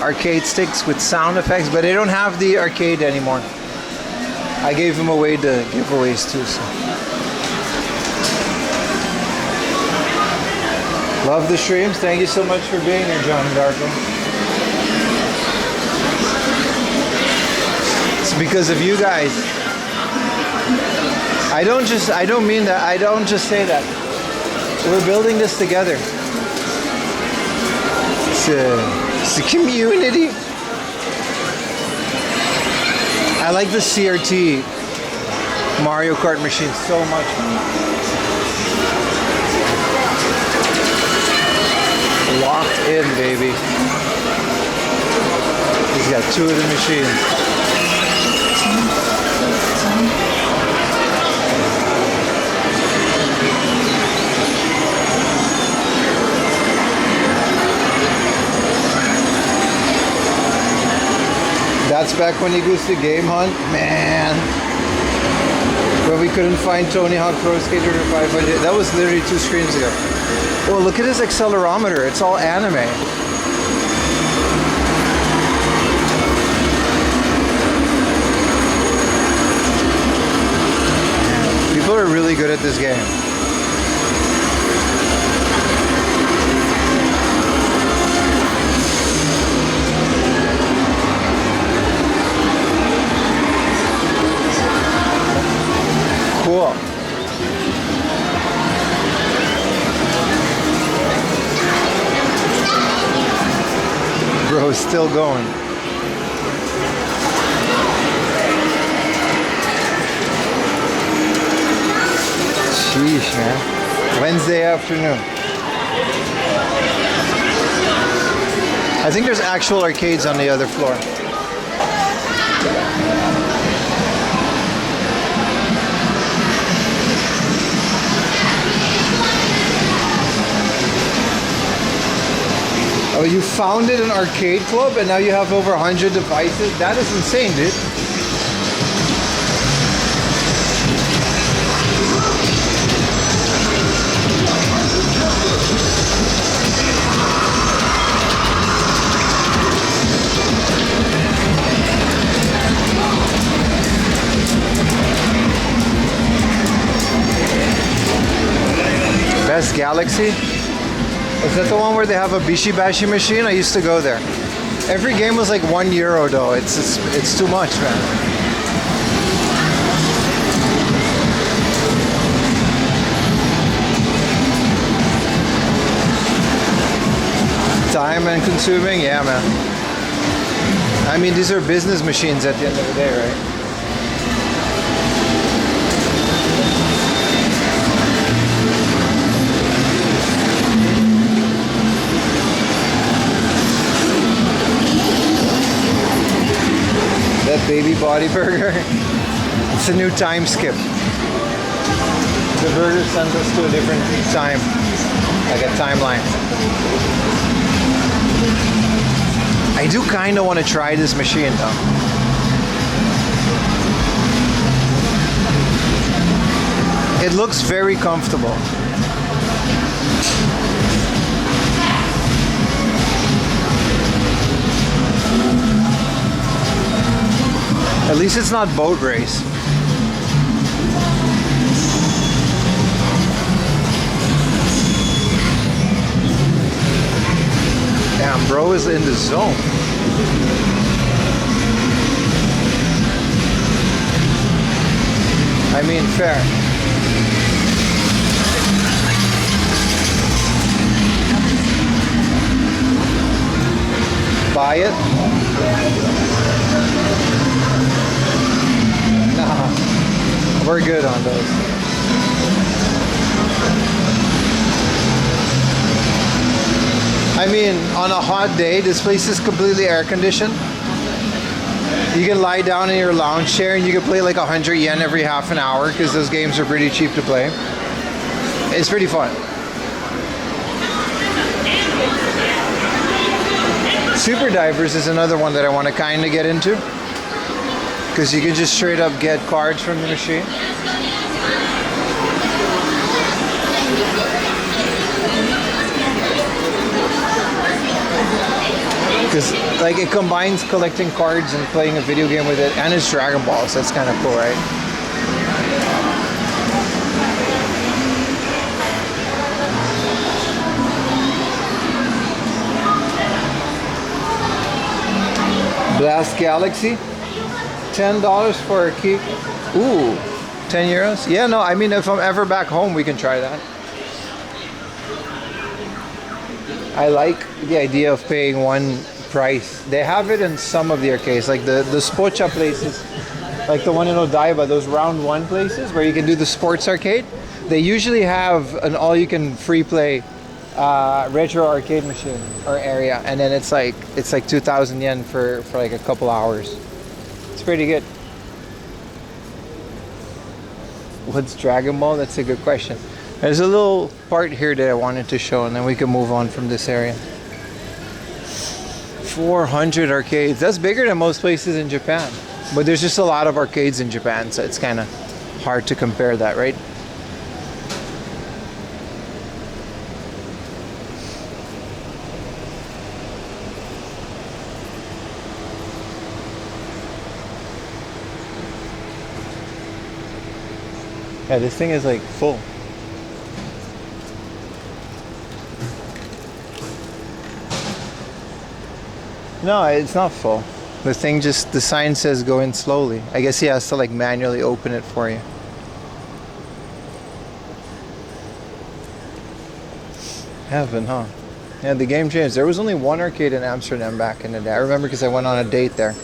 arcade sticks with sound effects, but they don't have the arcade anymore. I gave them away to giveaways too. So. Love the streams. Thank you so much for being here, John Darko. It's because of you guys. I don't mean that. I don't just say that. We're building this together. It's a community. I like the CRT Mario Kart machine so much. Locked in, baby. He's got 2 of the machines. That's back when he goes to Game Hunt, man. When we couldn't find Tony Hawk Pro Skater for 500. That was literally 2 screens ago. Oh, look at his accelerometer. It's all anime. People are really good at this game. Cool. Bro, still going. Sheesh, man. Wednesday afternoon. I think there's actual arcades on the other floor. Oh, you founded an arcade club and now you have over 100 devices? That is insane, dude. Best Galaxy? Is that the one where they have a Bishi Bashi machine? I used to go there. Every game was like €1 though. It's too much, man. Time and consuming, yeah, man. I mean, these are business machines at the end of the day, right? That baby body burger, it's a new time skip. The burger sends us to a different time, like a timeline. I do kind of want to try this machine though. It looks very comfortable. At least it's not boat race. Damn, bro is in the zone. I mean, fair. Buy it? Nah, we're good on those. I mean, on a hot day, this place is completely air conditioned. You can lie down in your lounge chair and you can play like 100 yen every half an hour because those games are pretty cheap to play. It's pretty fun. Super Divers is another one that I want to kind of get into because you can just straight up get cards from the machine. Because like it combines collecting cards and playing a video game with it, and it's Dragon Ball, so that's kind of cool, right? Blast Galaxy, $10 for a key. Ooh, 10 euros? Yeah, no, I mean, if I'm ever back home, we can try that. I like the idea of paying one price. They have it in some of the arcades, like the Spocha places, like the one in Odaiba, those round one places where you can do the sports arcade. They usually have an all-you-can free play retro arcade machine or area, and then it's like 2,000 yen for like a couple hours. It's pretty good. What's Dragon Ball? That's a good question. There's a little part here that I wanted to show, and then we can move on from this area. 400 arcades. That's bigger than most places in Japan. But there's just a lot of arcades in Japan, so it's kind of hard to compare that, right? Yeah, this thing is like full. No, it's not full. The thing just, the sign says go in slowly. I guess he has to like manually open it for you. Heaven, huh? Yeah, the game changed. There was only one arcade in Amsterdam back in the day. I remember because I went on a date there.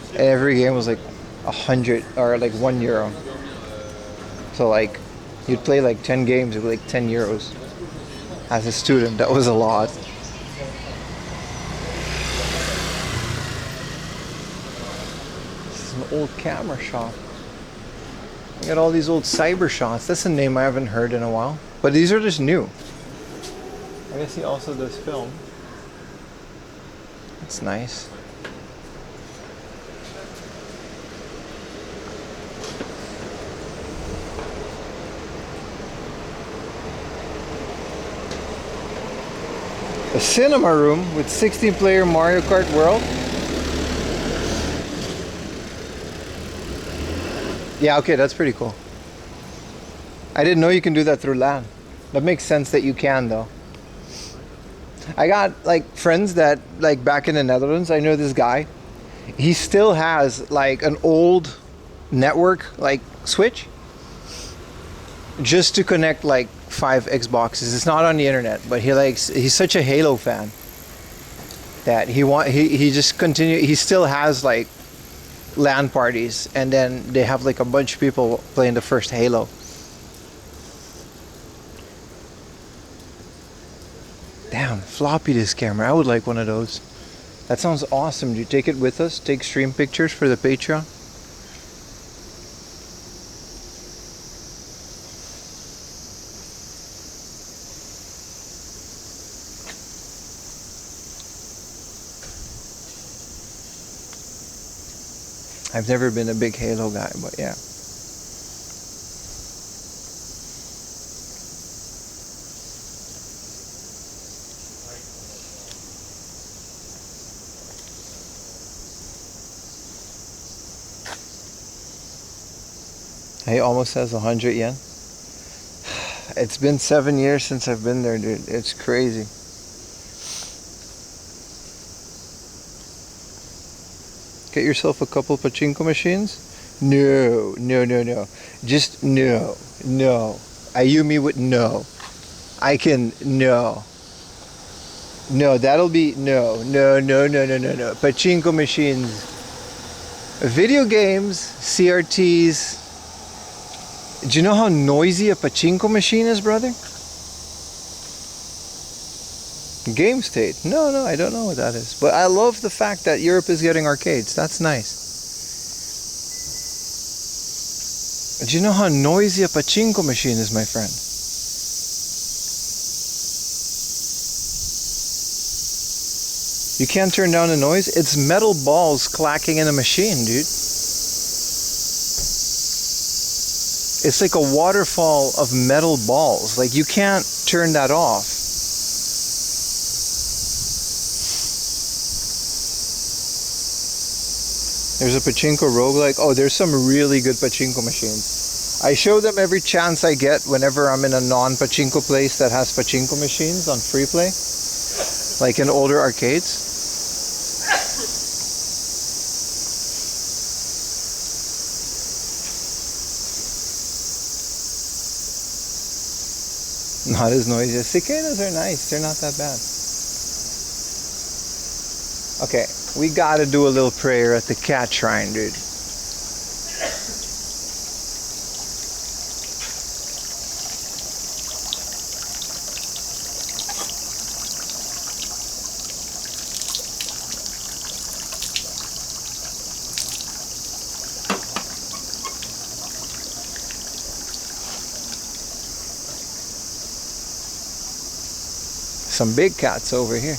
And every game was like 100 or like €1. So like, you'd play like 10 games, it would be like 10 euros. As a student, that was a lot. This is an old camera shop. I got all these old cyber shots. That's a name I haven't heard in a while. But these are just new. I guess he also does film. That's nice. A cinema room with 16-player Mario Kart World. Yeah, okay, that's pretty cool. I didn't know you can do that through LAN. That makes sense that you can, though. I got like friends that like back in the Netherlands. I know this guy. He still has like an old network like switch just to connect like 5 Xboxes. It's not on the internet, but he's such a Halo fan that he just continue. He still has like LAN parties, and then they have like a bunch of people playing the first Halo. Damn, floppy disk camera. I would like one of those. That sounds awesome. Do you take it with us? Take stream pictures for the Patreon? I've never been a big Halo guy, but yeah. He almost has 100 yen. It's been 7 years since I've been there, dude. It's crazy. Get yourself a couple pachinko machines? No. Just no. Ayumi would no. I can no. No, that'll be no. Pachinko machines. Video games, CRTs. Do you know how noisy a pachinko machine is, brother? Game state. No, I don't know what that is. But I love the fact that Europe is getting arcades. That's nice. Do you know how noisy a pachinko machine is, my friend? You can't turn down the noise? It's metal balls clacking in a machine, dude. It's like a waterfall of metal balls. Like, you can't turn that off. There's a pachinko roguelike. Oh, there's some really good pachinko machines. I show them every chance I get whenever I'm in a non-pachinko place that has pachinko machines on free play. Like in older arcades. Not as noisy. Cicadas are nice. They're not that bad. Okay, we gotta do a little prayer at the cat shrine, dude. Some big cats over here.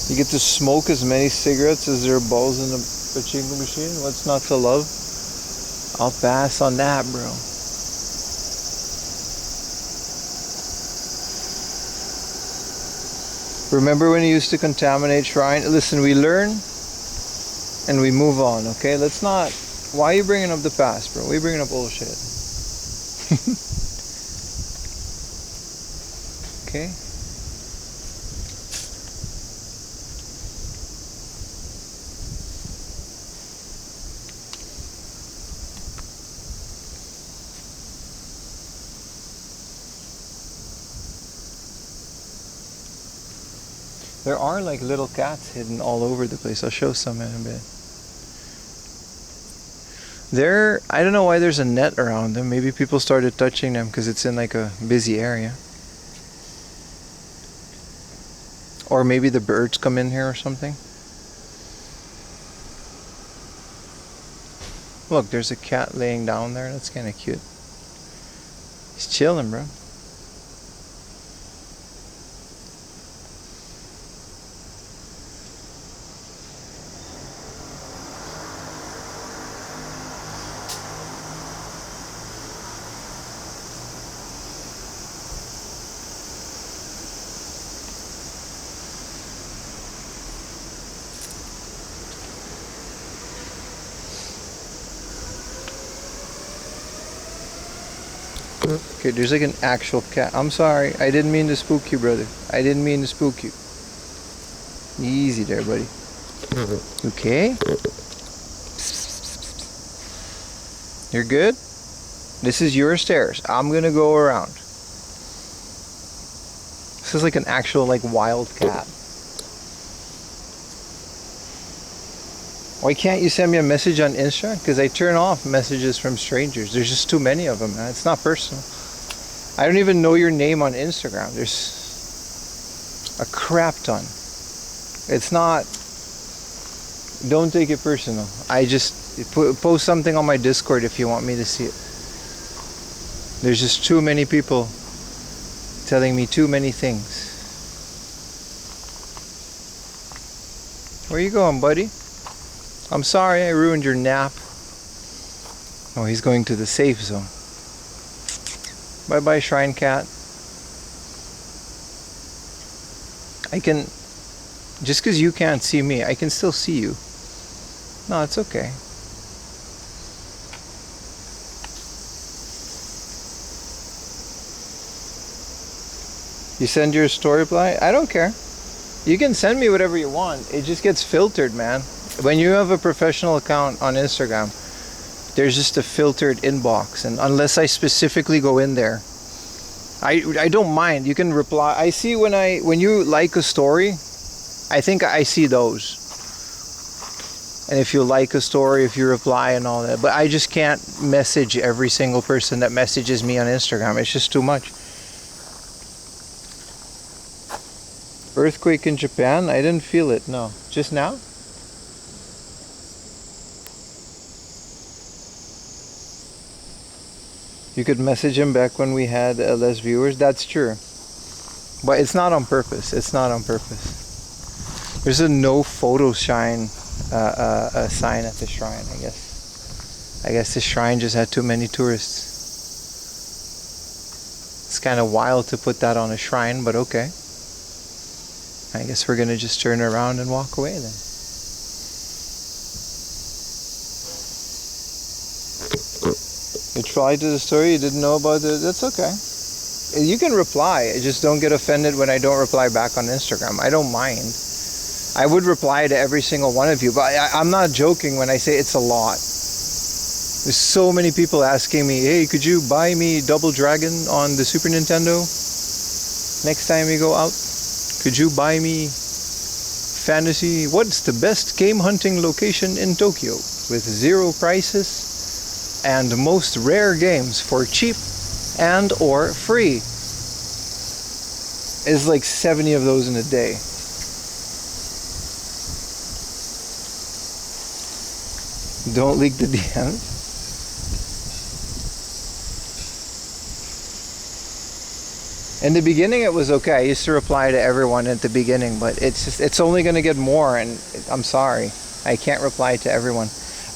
You get to smoke as many cigarettes as there are balls in the pachinko machine. What's not to love? I'll pass on that, bro. Remember when you used to contaminate shrine? Listen, we learn and we move on, okay? Let's not... Why are you bringing up the past, bro? Why are you bringing up old shit? Okay? There are like little cats hidden all over the place. I'll show some in a bit. I don't know why there's a net around them. Maybe people started touching them because it's in like a busy area. Or maybe the birds come in here or something. Look, there's a cat laying down there. That's kind of cute. He's chilling, bro. Okay, there's like an actual cat. I'm sorry. I didn't mean to spook you, brother. I didn't mean to spook you. Easy there, buddy. Okay? You're good? This is your stairs. I'm gonna go around. This is like an actual like wild cat. Why can't you send me a message on Insta? Because I turn off messages from strangers. There's just too many of them, man. It's not personal. I don't even know your name on Instagram. There's a crap ton. It's not... Don't take it personal. I just post something on my Discord if you want me to see it. There's just too many people telling me too many things. Where you going, buddy? I'm sorry I ruined your nap. Oh, he's going to the safe zone. Bye-bye, Shrine Cat. I can... Just because you can't see me, I can still see you. No, it's okay. You send your story reply? I don't care. You can send me whatever you want. It just gets filtered, man. When you have a professional account on Instagram, there's just a filtered inbox, and unless I specifically go in there, I don't mind. You can reply. I see when you like a story, I think I see those. And if you like a story, if you reply and all that, but I just can't message every single person that messages me on Instagram. It's just too much. Earthquake in Japan? I didn't feel it, no. Just now? You could message him back when we had less viewers. That's true. But it's not on purpose. It's not on purpose. There's a no photo shine a sign at the shrine, I guess. I guess the shrine just had too many tourists. It's kind of wild to put that on a shrine, but okay. I guess we're gonna just turn around and walk away then. You tried to the story, you didn't know about it, that's okay. You can reply, just don't get offended when I don't reply back on Instagram. I don't mind. I would reply to every single one of you, but I'm not joking when I say it's a lot. There's so many people asking me, hey, could you buy me Double Dragon on the Super Nintendo next time we go out? Could you buy me fantasy? What's the best game hunting location in Tokyo with 0 prices and most rare games for cheap and or free? It's like 70 of those in a day. Don't leak the DMs. In the beginning, it was okay. I used to reply to everyone at the beginning, but it's only going to get more, and I'm sorry. I can't reply to everyone.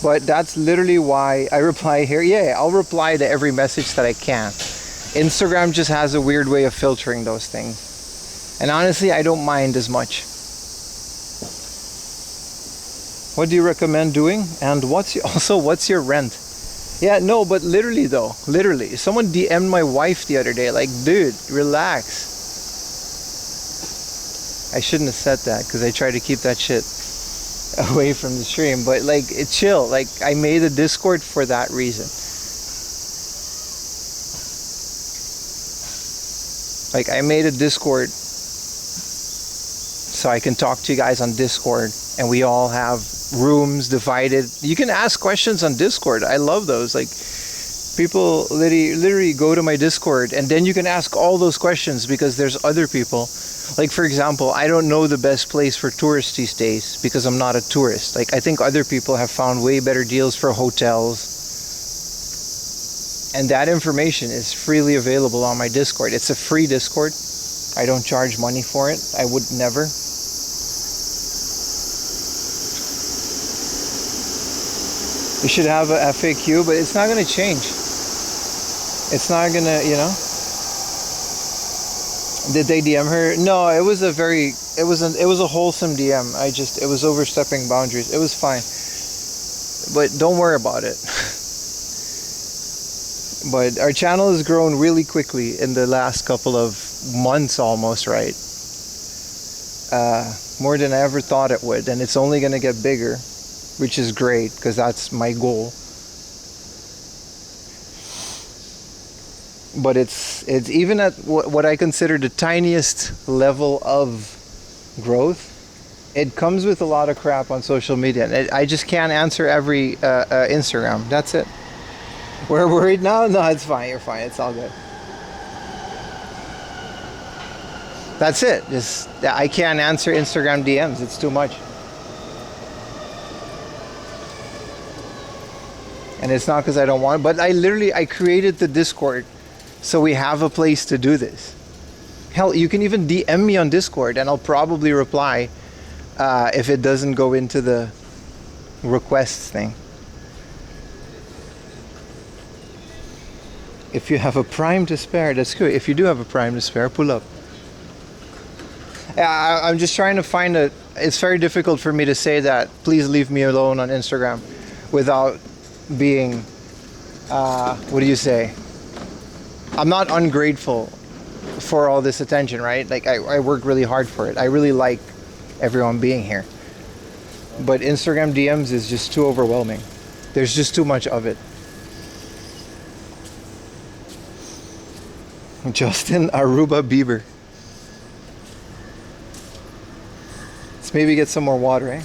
But that's literally why I reply here. Yeah, I'll reply to every message that I can. Instagram just has a weird way of filtering those things. And honestly, I don't mind as much. What do you recommend doing? And what's your rent? Yeah, no, but literally though, literally. Someone DM'd my wife the other day, like, dude, relax. I shouldn't have said that because I try to keep that shit away from the stream, but like, chill. Like, I made a Discord for that reason. Like, I made a Discord so I can talk to you guys on Discord, and we all have rooms divided. You can ask questions on Discord. I love those. Like, people literally go to my Discord, and then you can ask all those questions because there's other people. Like, for example, I don't know the best place for touristy stays because I'm not a tourist. Like, I think other people have found way better deals for hotels. And that information is freely available on my Discord. It's a free Discord. I don't charge money for it. I would never. You should have a FAQ, but it's not going to change. It's not going to, you know. Did they DM her? No, it was a wholesome DM. It was overstepping boundaries. It was fine. But don't worry about it. But our channel has grown really quickly in the last couple of months almost, right? More than I ever thought it would. And it's only going to get bigger, which is great because that's my goal. But it's even at what I consider the tiniest level of growth, it comes with a lot of crap on social media. And I just can't answer every Instagram. That's it. We're worried now? No, it's fine. You're fine. It's all good. That's it. I can't answer Instagram DMs. It's too much. And it's not because I don't want it, but I created the Discord so we have a place to do this. Hell, you can even DM me on Discord and I'll probably reply if it doesn't go into the requests thing. If you have a Prime to spare, that's good. If you do have a Prime to spare, pull up. I'm just trying to find it's very difficult for me to say that, please leave me alone on Instagram without being, what do you say? I'm not ungrateful for all this attention, right? Like, I work really hard for it. I really like everyone being here. But Instagram DMs is just too overwhelming. There's just too much of it. Justin Aruba Bieber. Let's maybe get some more water, eh?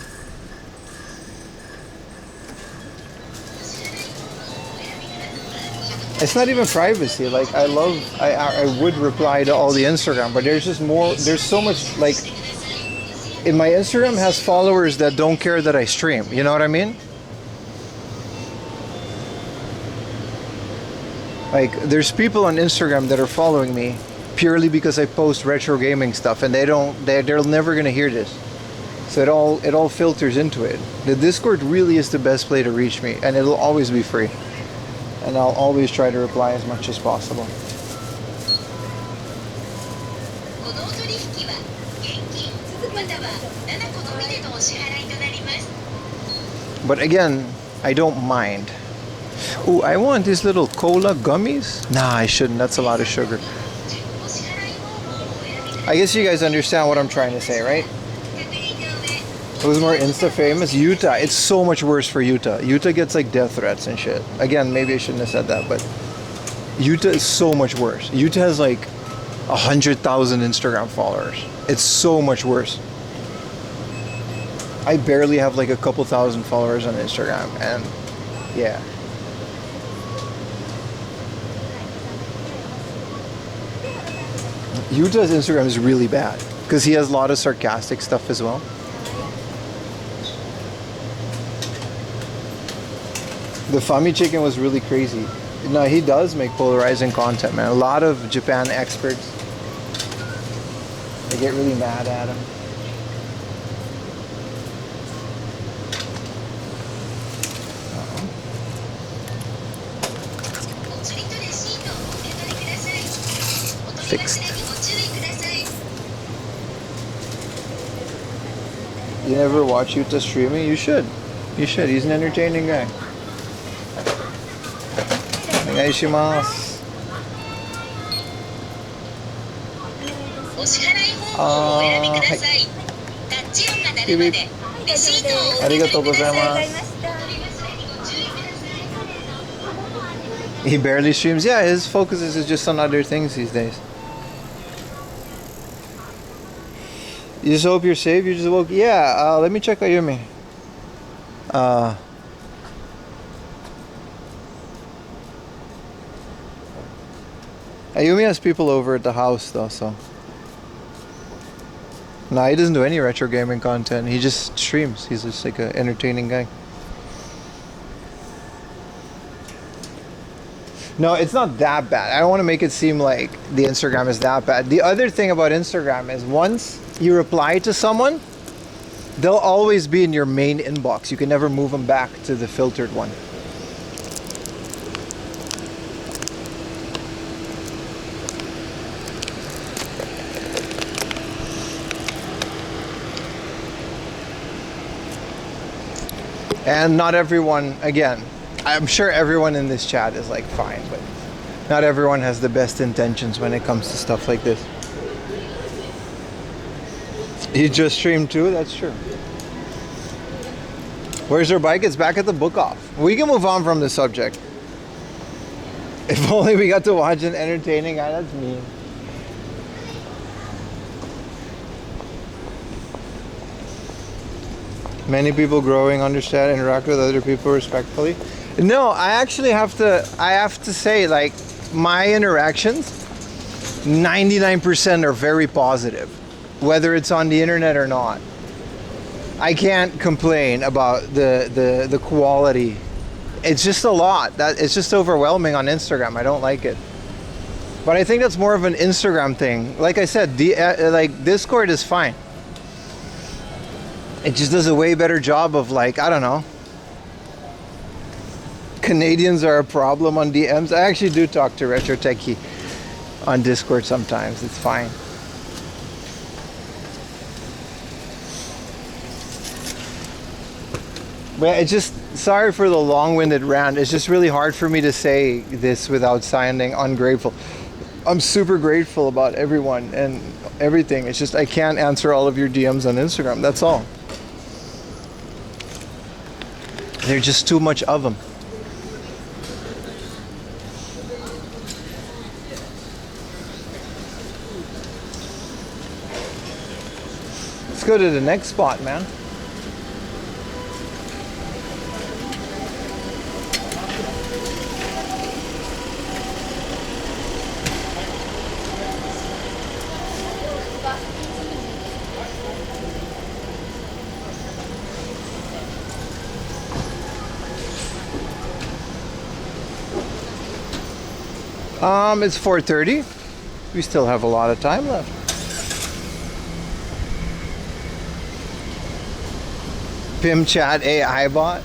It's not even privacy. Like, I would reply to all the Instagram, but there's just more, there's so much, like, in my Instagram has followers that don't care that I stream. You know what I mean? Like, there's people on Instagram that are following me purely because I post retro gaming stuff, and they're never gonna hear this. So it all filters into it. The Discord really is the best place to reach me, and it'll always be free. And I'll always try to reply as much as possible. But again, I don't mind. Ooh, I want these little cola gummies. Nah, I shouldn't. That's a lot of sugar. I guess you guys understand what I'm trying to say, right? Who's more Insta famous? Utah. It's so much worse for Utah. Utah gets like death threats and shit. Again, maybe I shouldn't have said that, but Utah is so much worse. Utah has like 100,000 Instagram followers. It's so much worse. I barely have like a couple thousand followers on Instagram, and yeah. Utah's Instagram is really bad because he has a lot of sarcastic stuff as well. The Fami Chicken was really crazy. No, he does make polarizing content, man. A lot of Japan experts They get really mad at him. Fixed. You never watch Yuta streaming? You should. You should. He's an entertaining guy. Onegaishimasu. He barely streams. Yeah, his focus is just on other things these days. You just hope you're safe. You just woke. Yeah. Let me check Ayumi. Ayumi has people over at the house though, so. Nah, he doesn't do any retro gaming content. He just streams. He's just like an entertaining guy. No, it's not that bad. I don't want to make it seem like the Instagram is that bad. The other thing about Instagram is once you reply to someone, they'll always be in your main inbox. You can never move them back to the filtered one. And not everyone, again, I'm sure everyone in this chat is like fine, but not everyone has the best intentions when it comes to stuff like this. You just streamed too? That's true. Where's her bike? It's back at the book off. We can move on from the subject. If only we got to watch an entertaining guy. That's mean. Many people growing, understand, interact with other people respectfully. No, I actually have to say, like, my interactions, 99% are very positive, whether it's on the internet or not. I can't complain about the quality. It's just a lot. It's just overwhelming on Instagram. I don't like it. But I think that's more of an Instagram thing. Like I said, like Discord is fine. It just does a way better job of, like, I don't know. Canadians are a problem on DMs. I actually do talk to Retro Techie on Discord sometimes. It's fine. But it's just, sorry for the long-winded rant. It's just really hard for me to say this without sounding ungrateful. I'm super grateful about everyone and everything. It's just I can't answer all of your DMs on Instagram. That's all. There's just too much of them. Let's go to the next spot, man. It's 4:30. We still have a lot of time left. Pim chat AI bot?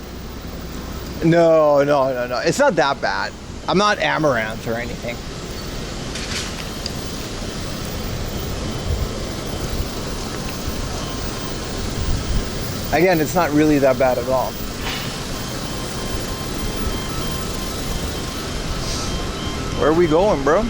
No. It's not that bad. I'm not Amaranth or anything. Again, it's not really that bad at all. Where are we going, bro?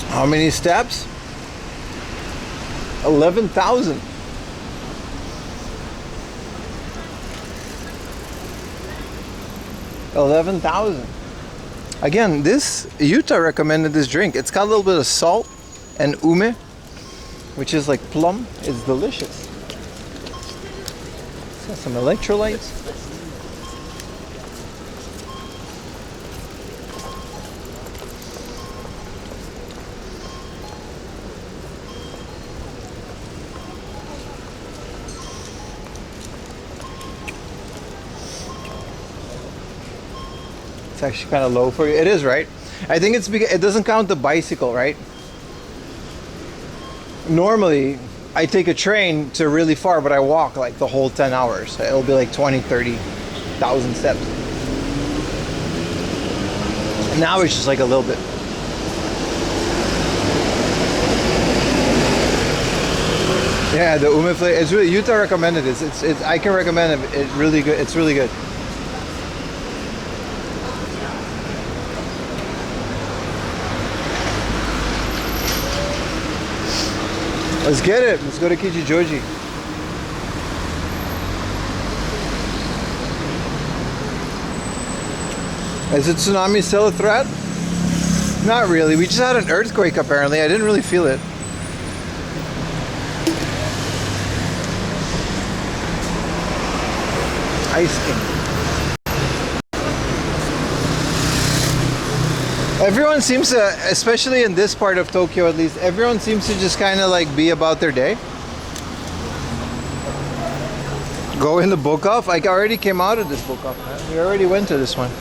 How many steps? 11,000. Again, this Yuta recommended this drink. It's got a little bit of salt and ume, which is like plum. It's delicious. It's got some electrolytes. actually kind of low for you. It is, right? I think it's because it doesn't count the bicycle, right? Normally, I take a train to really far, but I walk like the whole 10 hours. It'll be like 20, 30,000 steps. Now it's just like a little bit. Yeah, the ume flavor. It's really, Yuta recommended it. It's I can recommend it. It's really good. It's really good. Let's get it. Let's go to Kichijoji. Is it tsunami still a threat? Not really. We just had an earthquake apparently. I didn't really feel it. Ice King. Everyone seems to, especially in this part of Tokyo at least, everyone seems to just kind of like be about their day. Go in the book off. I already came out of this book off, man. We already went to this one.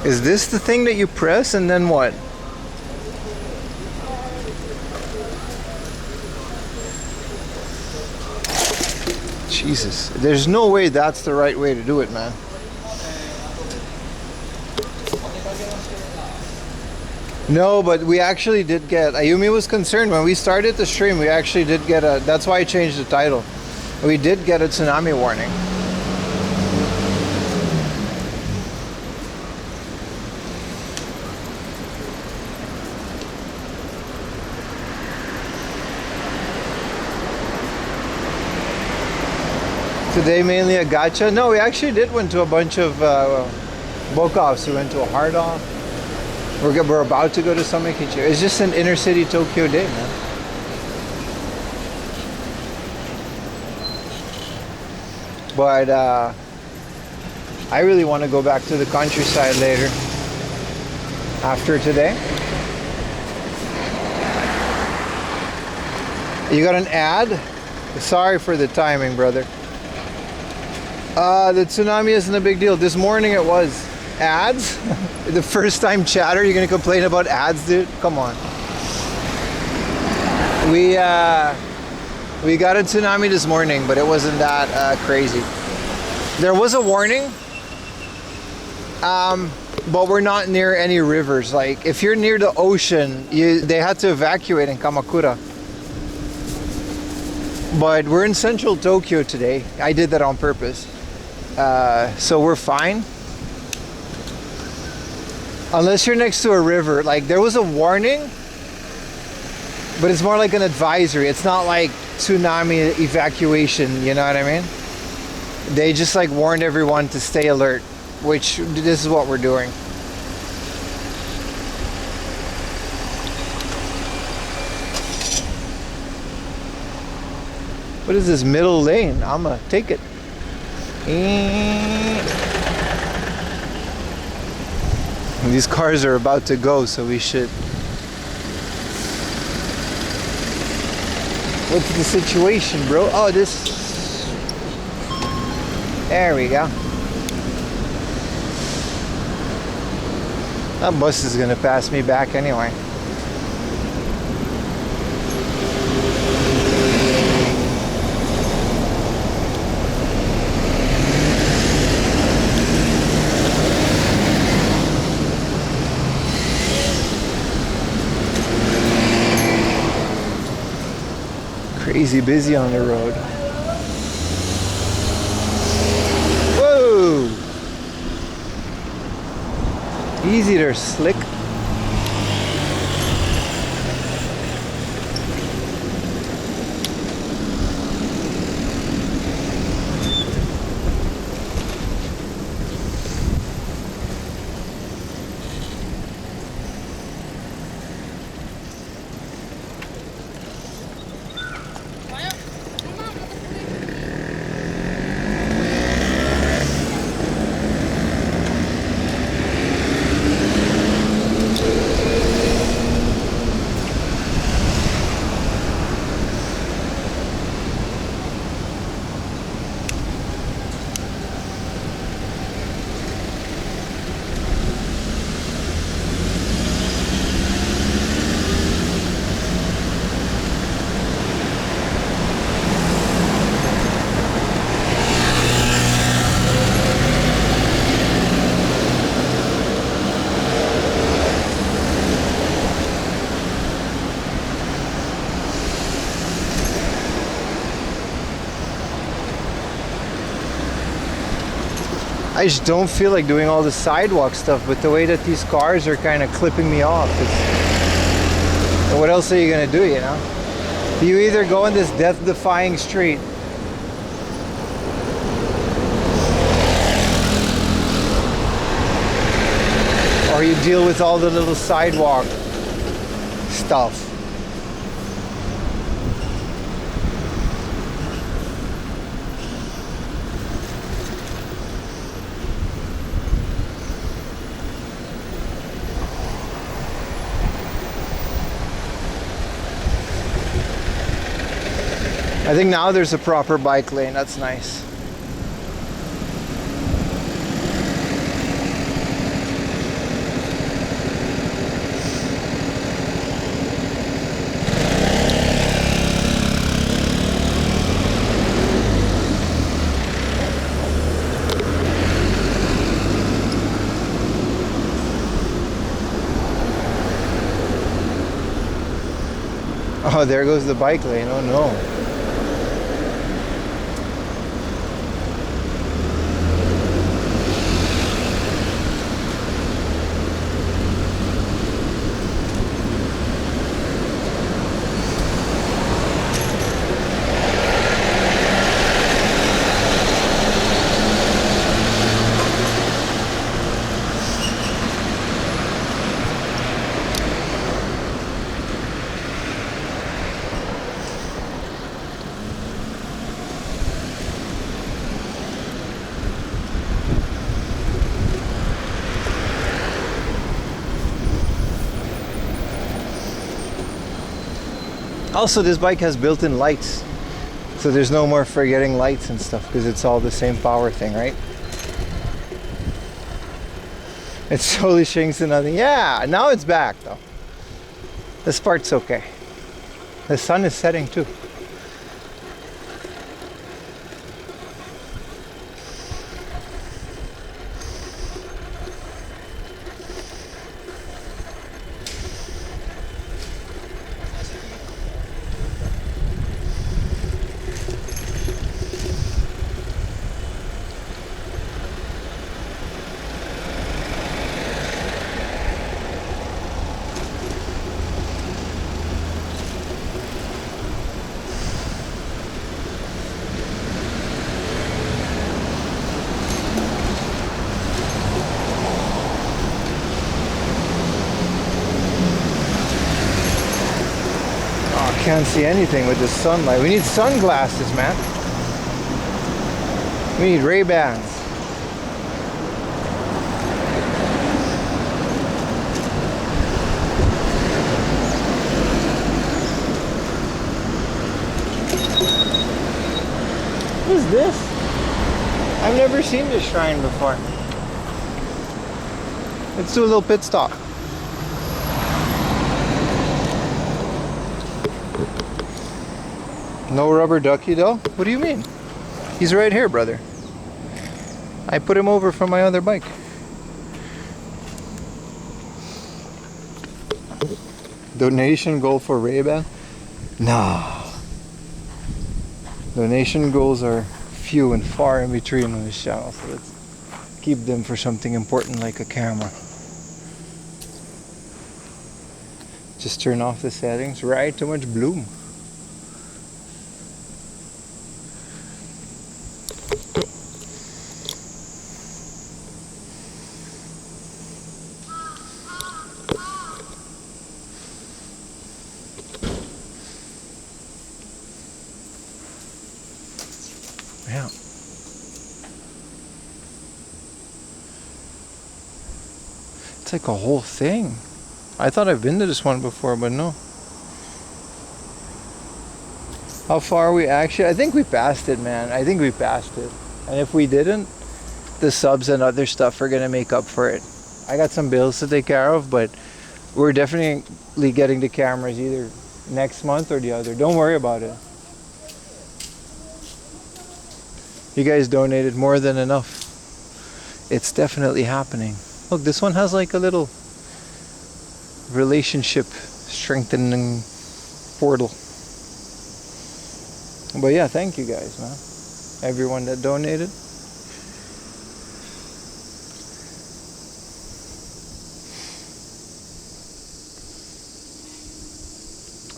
Is this the thing that you press and then what? Jesus, there's no way that's the right way to do it, man. No, but we actually did get, Ayumi was concerned when we started the stream, we actually did get a, that's why I changed the title. We did get a tsunami warning. Today mainly a gacha. No, we actually did went to a bunch of book-offs. We went to a hard off. We're about to go to Samekichi. It's just an inner city Tokyo day, man. But I really want to go back to the countryside later. After today. You got an ad? Sorry for the timing, brother. The tsunami isn't a big deal. This morning it was. Ads? The first time chatter, you're gonna complain about ads, dude? Come on. We got a tsunami this morning, but it wasn't that crazy. There was a warning, but we're not near any rivers. Like, if you're near the ocean, they had to evacuate in Kamakura. But we're in central Tokyo today. I did that on purpose. So we're fine. Unless you're next to a river. Like, there was a warning, but it's more like an advisory. It's not like tsunami evacuation, you know what I mean? They just like warned everyone to stay alert, which this is what we're doing. What is this middle lane? I'ma take it. These cars are about to go, so we should. What's the situation, bro? Oh, this. There we go. That bus is gonna pass me back anyway. Crazy busy on the road. Whoa! Easy there, slick. I just don't feel like doing all the sidewalk stuff, but the way that these cars are kind of clipping me off, and what else are you gonna do, you know? You either go in this death-defying street or you deal with all the little sidewalk stuff. I think now there's a proper bike lane. That's nice. Oh, there goes the bike lane. Oh no. Also, this bike has built-in lights, so there's no more forgetting lights and stuff because it's all the same power thing, right? It slowly shrinks to nothing. Yeah, now it's back though. This part's okay. The sun is setting too. Can't see anything with the sunlight. We need sunglasses, man. We need Ray-Bans. What is this? I've never seen this shrine before. Let's do a little pit stop. No rubber ducky though? What do you mean? He's right here, brother. I put him over from my other bike. Donation goal for Ray-Ban? No. Donation goals are few and far in between on this channel, so let's keep them for something important like a camera. Just turn off the settings. Right, too much bloom. Yeah. It's like a whole thing. I thought I've been to this one before, but no. How far are we actually? I think we passed it, man. I think we passed it. And if we didn't, the subs and other stuff are gonna make up for it. I got some bills to take care of, but we're definitely getting the cameras either next month or the other. Don't worry about it. You guys donated more than enough. It's definitely happening. Look, this one has like a little relationship strengthening portal. But yeah, thank you guys, man. Everyone that donated.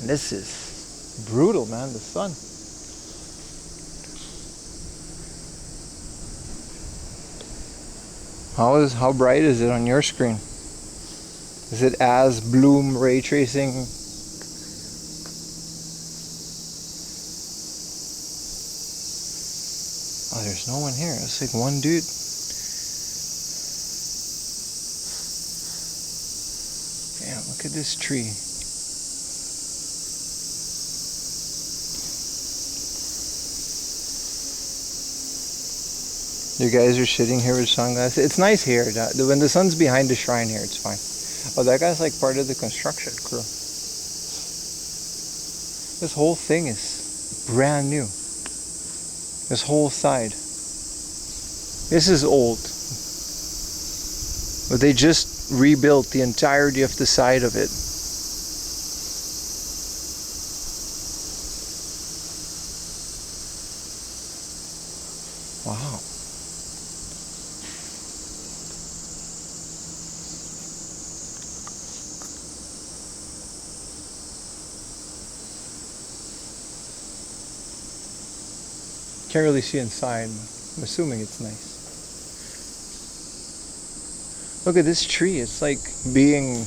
this is brutal, man, the sun. How bright is it on your screen? Is it as bloom ray tracing? Oh, there's no one here. It's like one dude. Damn, look at this tree. You guys are sitting here with sunglasses. It's nice here. When the sun's behind the shrine here, it's fine. Oh, that guy's like part of the construction crew. This whole thing is brand new. This whole side. This is old. But they just rebuilt the entirety of the side of it. Wow. Can't really see inside. I'm assuming it's nice. Look at this tree. It's like being...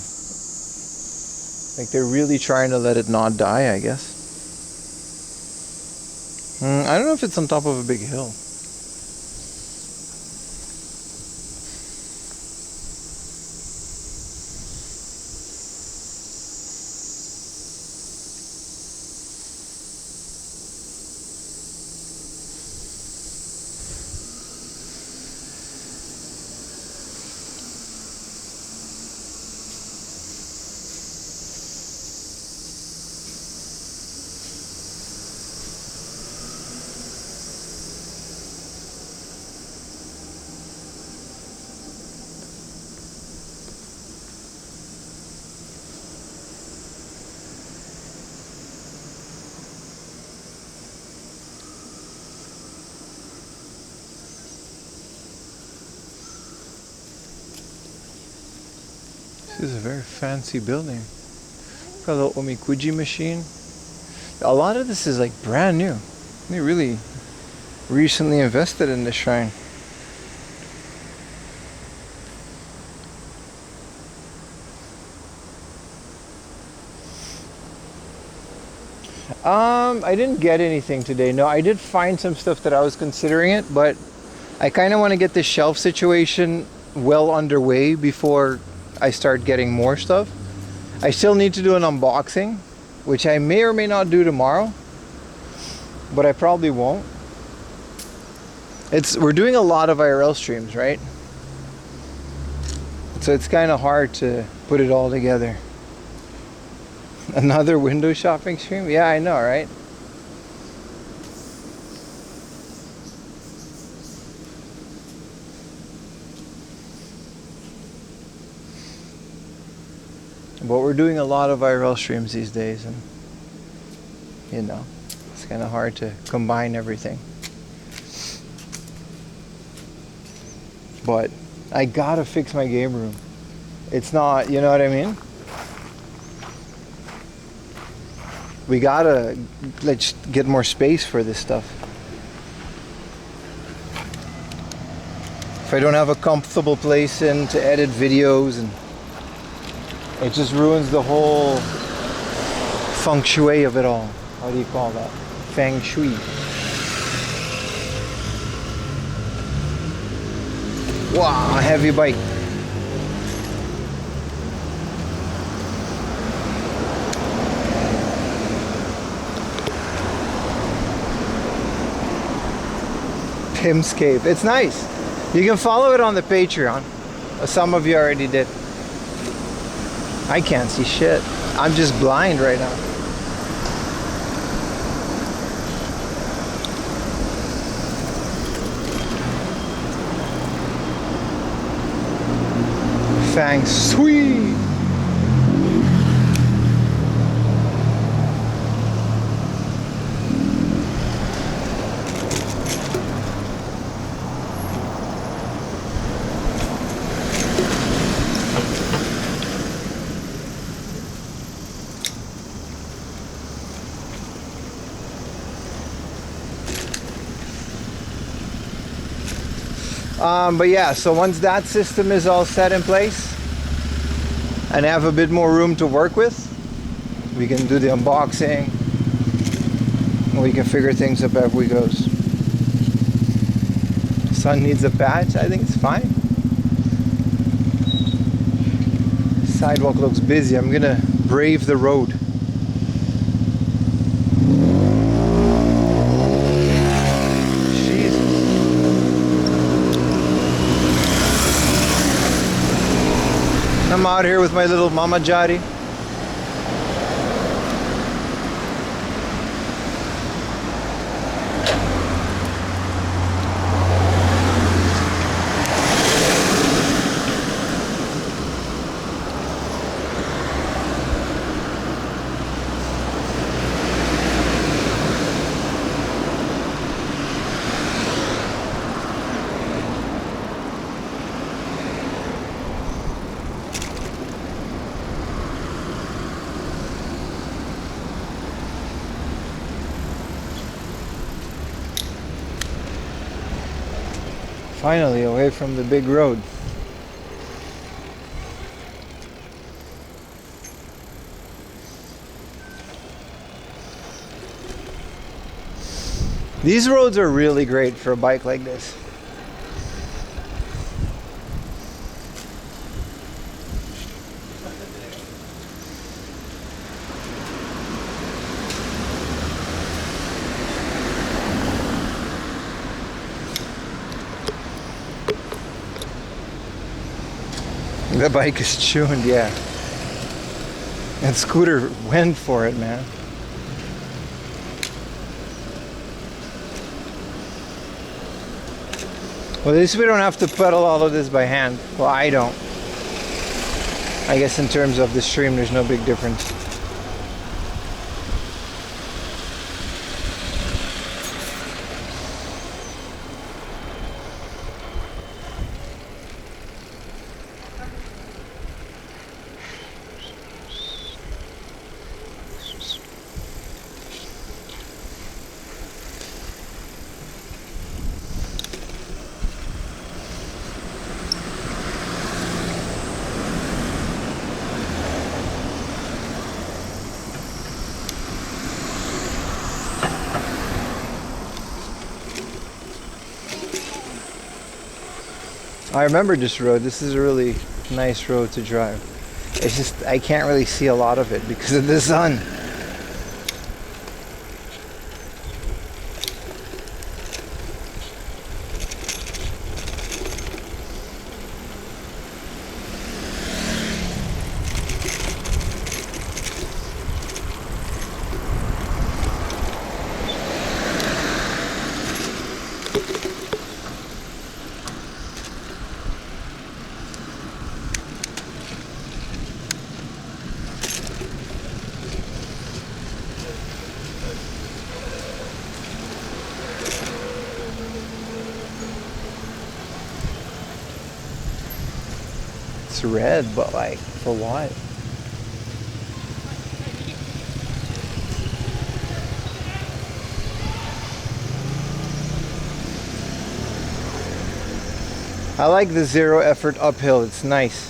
like they're really trying to let it not die, I guess. I don't know if it's on top of a big hill. This is a very fancy building. Got a little omikuji machine. A lot of this is like brand new. They really recently invested in this shrine. I didn't get anything today. No, I did find some stuff that I was considering it, but I kind of want to get this shelf situation well underway before I start getting more stuff. I still need to do an unboxing, which I may or may not do tomorrow, but I probably won't. We're doing a lot of IRL streams, right? So it's kind of hard to put it all together. Another window shopping stream? Yeah, I know, right? But we're doing a lot of IRL streams these days, and you know, it's kind of hard to combine everything. But I gotta fix my game room. It's not, you know what I mean? We gotta let's get more space for this stuff. If I don't have a comfortable place to edit videos, and it just ruins the whole feng shui of it all. How do you call that? Feng shui. Wow, heavy bike. Tim's Cave. It's nice. You can follow it on the Patreon. Some of you already did. I can't see shit. I'm just blind right now. Feng Shui. But yeah, so once that system is all set in place and have a bit more room to work with, we can do the unboxing. We can figure things up as we goes. Sun needs a patch. I think it's fine. Sidewalk looks busy. I'm gonna brave the road. I'm out here with my little MAMACHARI. Finally, away from the big road. These roads are really great for a bike like this. The bike is tuned, yeah. And Scooter went for it, man. Well, at least we don't have to pedal all of this by hand. Well, I don't. I guess in terms of the stream, there's no big difference. I remember this road. This is a really nice road to drive. It's just I can't really see a lot of it because of the sun. It's red, but like, for what? I like the zero effort uphill, it's nice.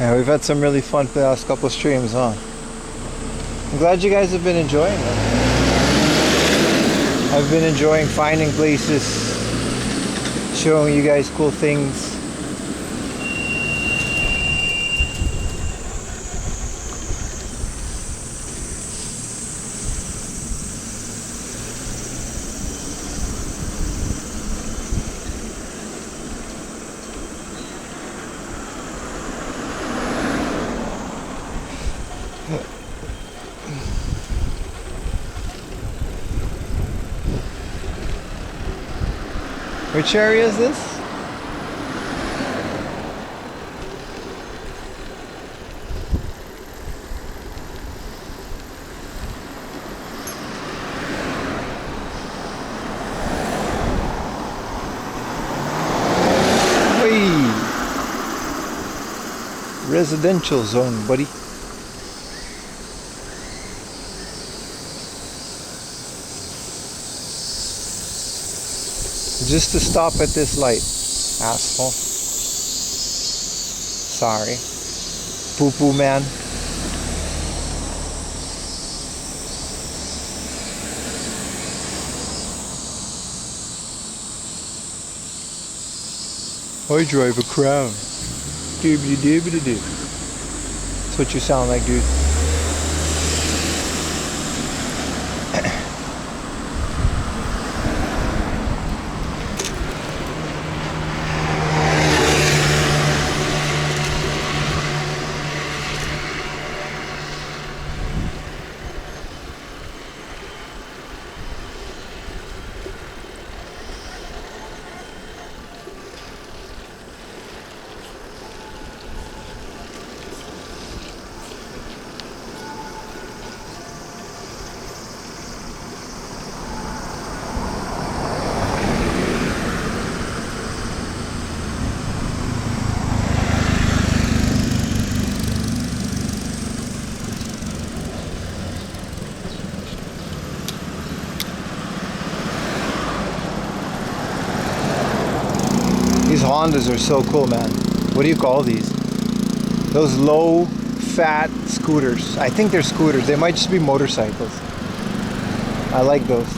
Yeah, we've had some really fun the last couple of streams, huh? I'm glad you guys have been enjoying it. I've been enjoying finding places, showing you guys cool things. Which area is this? Whee! Residential zone, buddy. Just to stop at this light, asshole. Sorry. Poo-poo man. I drive a Crown. Doobity-doobity-doo. That's what you sound like, dude. These Hondas are so cool, man. What do you call these? Those low fat scooters. I think they're scooters. They might just be motorcycles. I like those.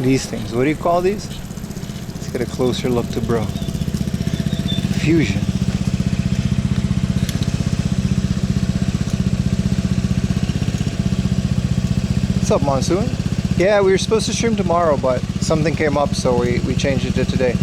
These things, what do you call these? Let's get a closer look to bro. Fusion. What's up, Monsoon? Yeah, we were supposed to stream tomorrow, but something came up, so we changed it to today.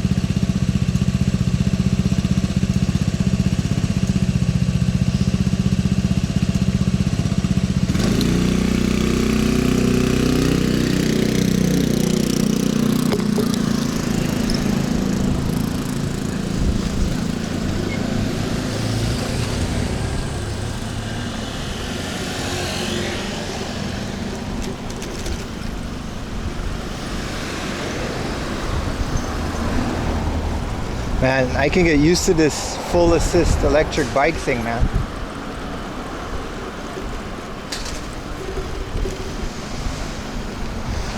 Man, I can get used to this full assist electric bike thing, man.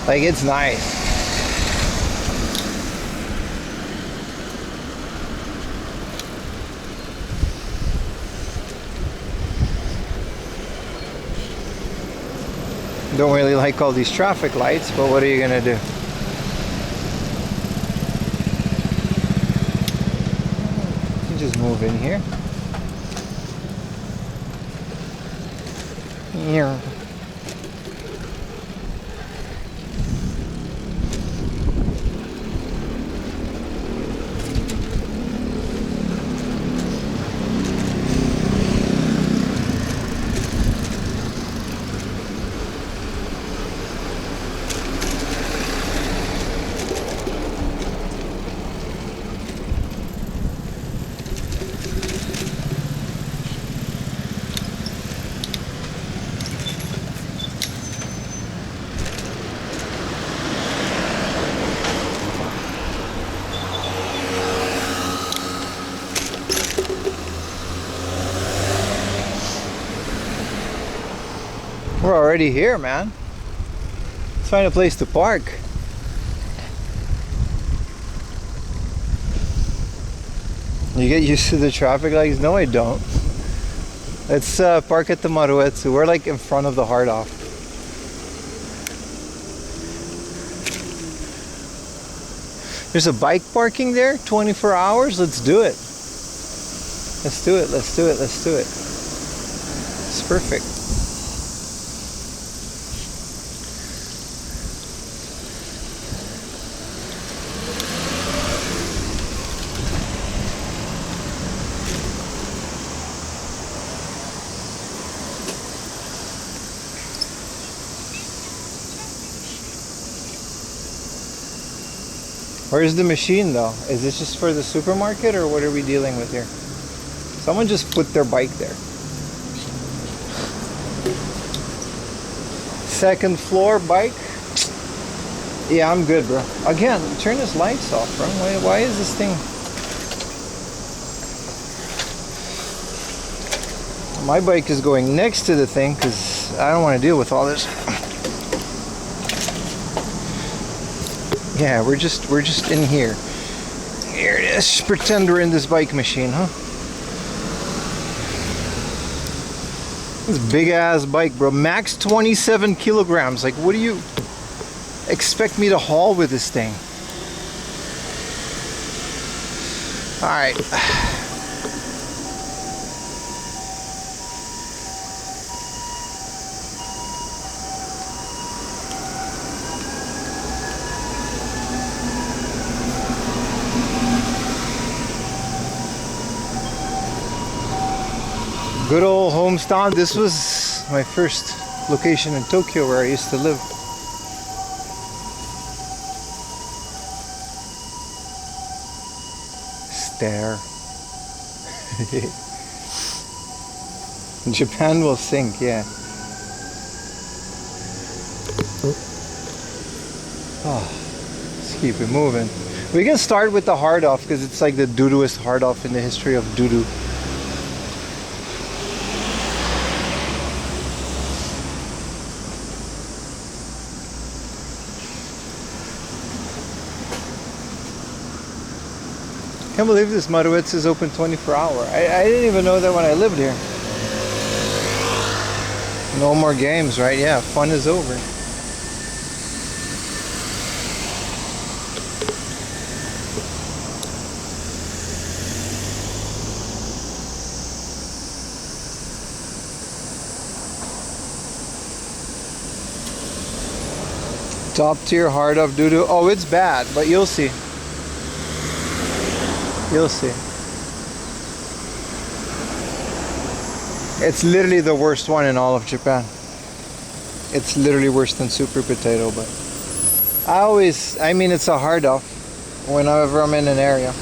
Like, it's nice. Don't really like all these traffic lights, but what are you gonna do? Just move in here. Here. already here, man. Let's find a place to park. You get used to the traffic lights? No, I don't. Let's park at the Maruetsu. We're like in front of the hard off. There's a bike parking there, 24 hours. Let's do it. Let's do it. Let's do it. Let's do it. It's perfect. Where's the machine though? Is this just for the supermarket or what are we dealing with here? Someone just put their bike there. Second floor bike. Yeah, I'm good, bro. Again, turn this lights off, bro. Why is this thing? My bike is going next to the thing because I don't want to deal with all this. Yeah, we're just in here. Here it is. Just pretend we're in this bike machine, huh? This big ass bike, bro. Max 27 kilograms. Like, what do you expect me to haul with this thing? All right. Good old hometown. This was my first location in Tokyo where I used to live. Stare. Japan will sink, yeah. Oh, let's keep it moving. We can start with the hard off because it's like the doo-dooest hard off in the history of doo-doo. I can't believe this Maruetsu is open 24 hours. I didn't even know that when I lived here. No more games, right? Yeah, fun is over. Top tier hard off doo-doo. Oh, it's bad, but you'll see. You'll see. It's literally the worst one in all of Japan. It's literally worse than Super Potato, but I mean it's a hard off whenever I'm in an area.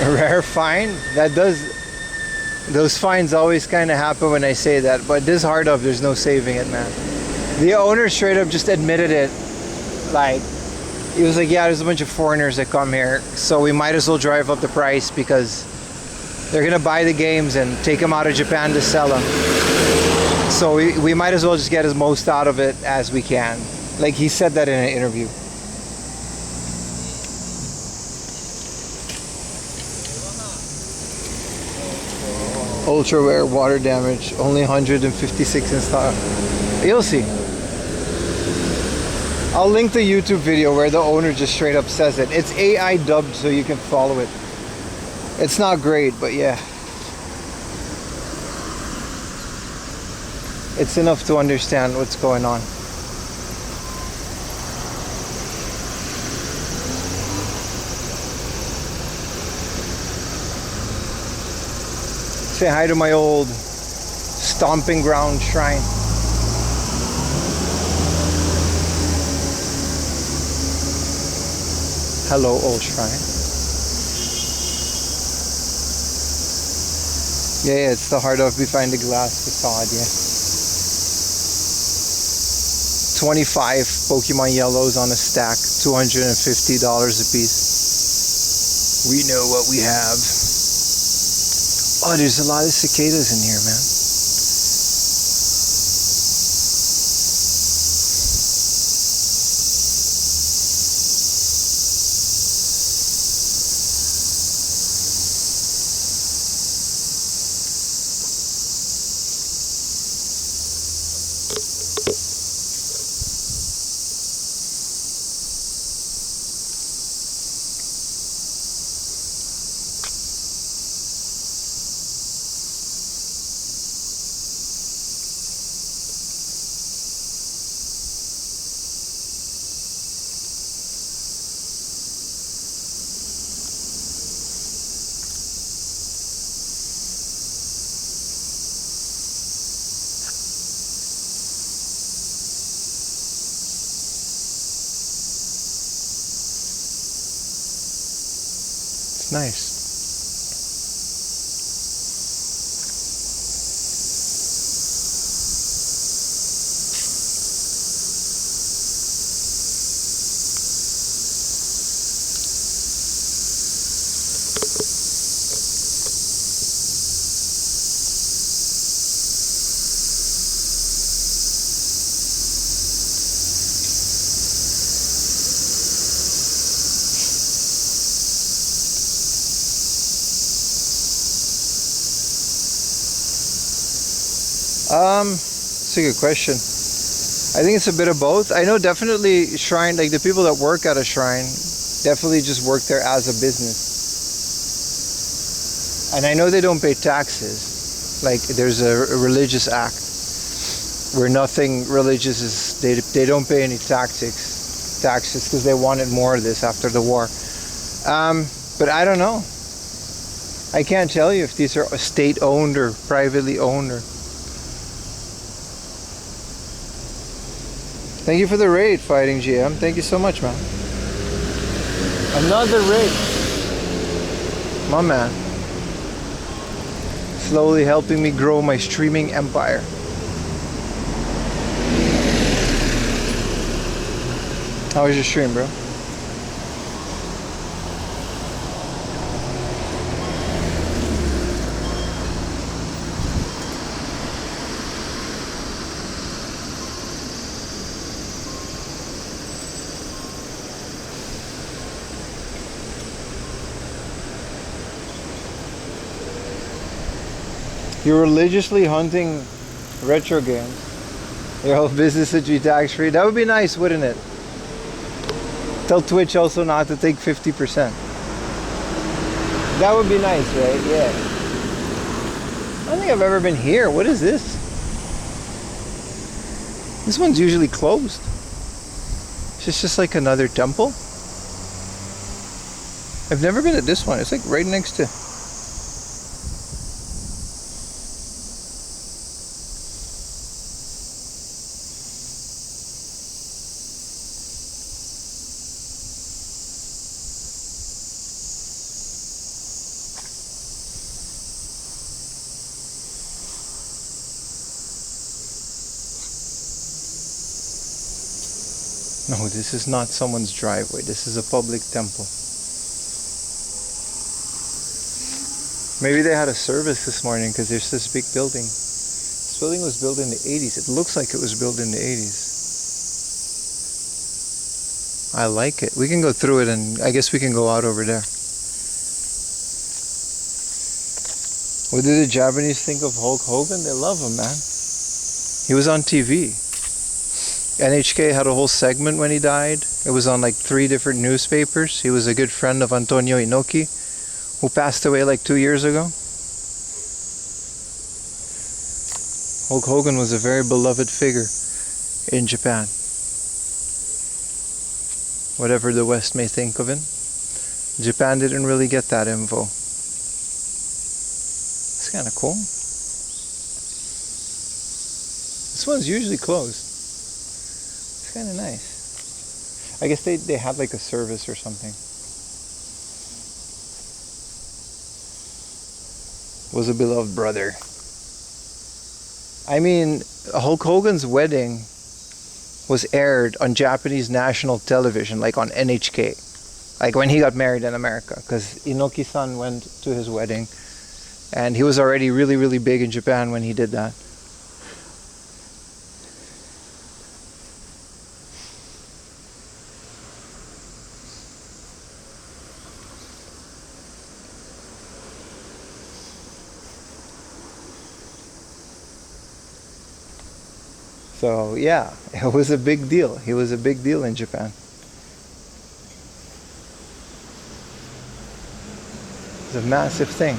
A rare find? Those fines always kind of happen when I say that, but this hard off, there's no saving it, man. The owner straight up just admitted it. Like, he was like, yeah, there's a bunch of foreigners that come here, so we might as well drive up the price because they're gonna buy the games and take them out of Japan to sell them. So we might as well just get as most out of it as we can. Like, he said that in an interview. Ultra rare water damage, only 156 in stock. You'll see. I'll link the YouTube video where the owner just straight up says it. It's AI dubbed so you can follow it. It's not great, but yeah. It's enough to understand what's going on. Say hi to my old stomping ground shrine. Hello, old shrine. Yeah, it's the hard off behind the glass facade, yeah. 25 Pokemon Yellows on a stack, $250 a piece. We know what we have. Oh, there's a lot of cicadas in here, man. It's nice. It's a good question. I think it's a bit of both. I know definitely shrine, like the people that work at a shrine, definitely just work there as a business. And I know they don't pay taxes. Like there's a religious act where nothing religious is, they don't pay any taxes because they wanted more of this after the war. But I don't know. I can't tell you if these are state owned or privately owned or. Thank you for the raid, Fighting GM. Thank you so much, man. Another raid. My man. Slowly helping me grow my streaming empire. How was your stream, bro? You're religiously hunting retro games. Your whole business would be tax free. That would be nice, wouldn't it? Tell Twitch also not to take 50%. That would be nice, right? Yeah. I don't think I've ever been here. What is this? This one's usually closed. Is this just like another temple? I've never been at this one. It's like right next to... No, this is not someone's driveway. This is a public temple. Maybe they had a service this morning because there's this big building. This building was built in the 80s. It looks like it was built in the 80s. I like it. We can go through it and I guess we can go out over there. What did the Japanese think of Hulk Hogan? They love him, man. He was on TV. NHK had a whole segment when he died. It was on like 3 different newspapers. He was a good friend of Antonio Inoki, who passed away like 2 years ago. Hulk Hogan was a very beloved figure in Japan. Whatever the West may think of him, Japan didn't really get that info. It's kind of cool. This one's usually closed. Kind of nice. I guess they had like a service or something. Was a beloved brother. I mean, Hulk Hogan's wedding was aired on Japanese national television, like on NHK, like when he got married in America, because Inoki-san went to his wedding, and he was already really, really big in Japan when he did that. So yeah, it was a big deal. He was a big deal in Japan. It's a massive thing.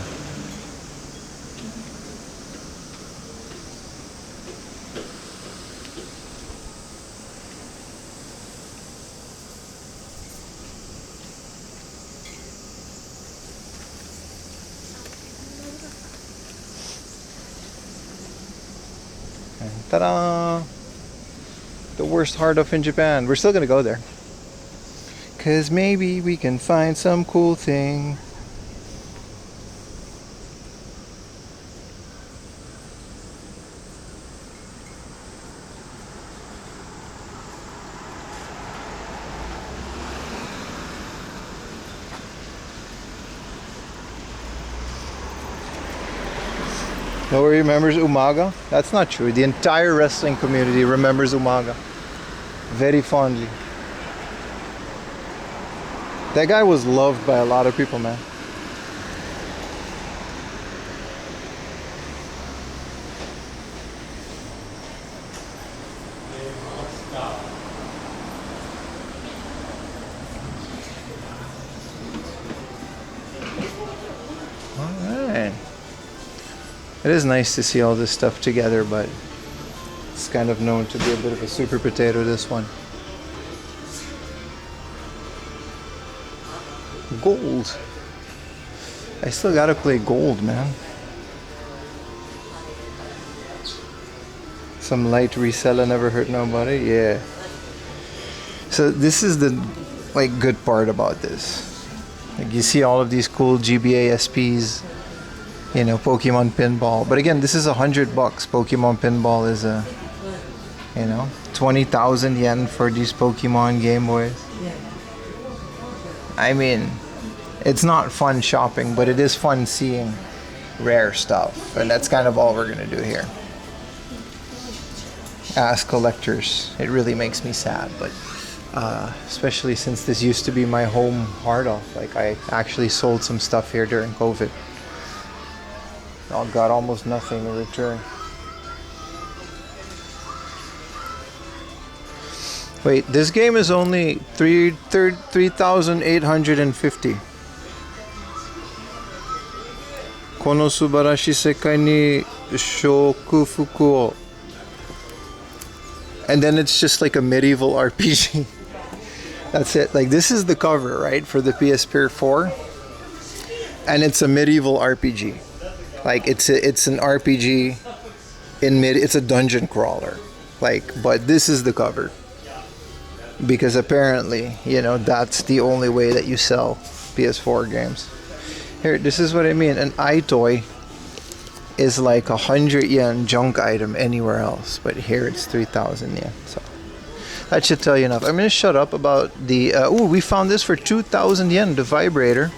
And ta-da! The worst hard off in Japan. We're still gonna go there. 'Cause maybe we can find some cool thing. Nobody remembers Umaga? That's not true. The entire wrestling community remembers Umaga very fondly. That guy was loved by a lot of people, man. Alright. It is nice to see all this stuff together, but it's kind of known to be a bit of a super potato, this one. Gold. I still gotta play gold, man. Some light reseller never hurt nobody. Yeah. So this is the like good part about this. Like you see all of these cool GBA SPs, you know, Pokemon Pinball. But again, this is $100. Pokemon Pinball is a, you know, 20,000 yen for these Pokemon Game Boys. I mean, it's not fun shopping, but it is fun seeing rare stuff. And that's kind of all we're gonna do here. As collectors, it really makes me sad, but especially since this used to be my home hard off. Like I actually sold some stuff here during COVID. I got almost nothing in return. Wait, this game is only 3,850. Kono subarashi sekai ni shokufuku o. And then it's just like a medieval RPG. That's it. Like this is the cover, right, for the PS4, and it's a medieval RPG. Like it's an RPG it's a dungeon crawler. Like, but this is the cover. Because apparently, you know, that's the only way that you sell PS4 games. Here, this is what I mean. An iToy is like 100 yen junk item anywhere else, but here it's 3,000 yen. So that should tell you enough. I'm gonna shut up about the. We found this for 2,000 yen. The vibrator.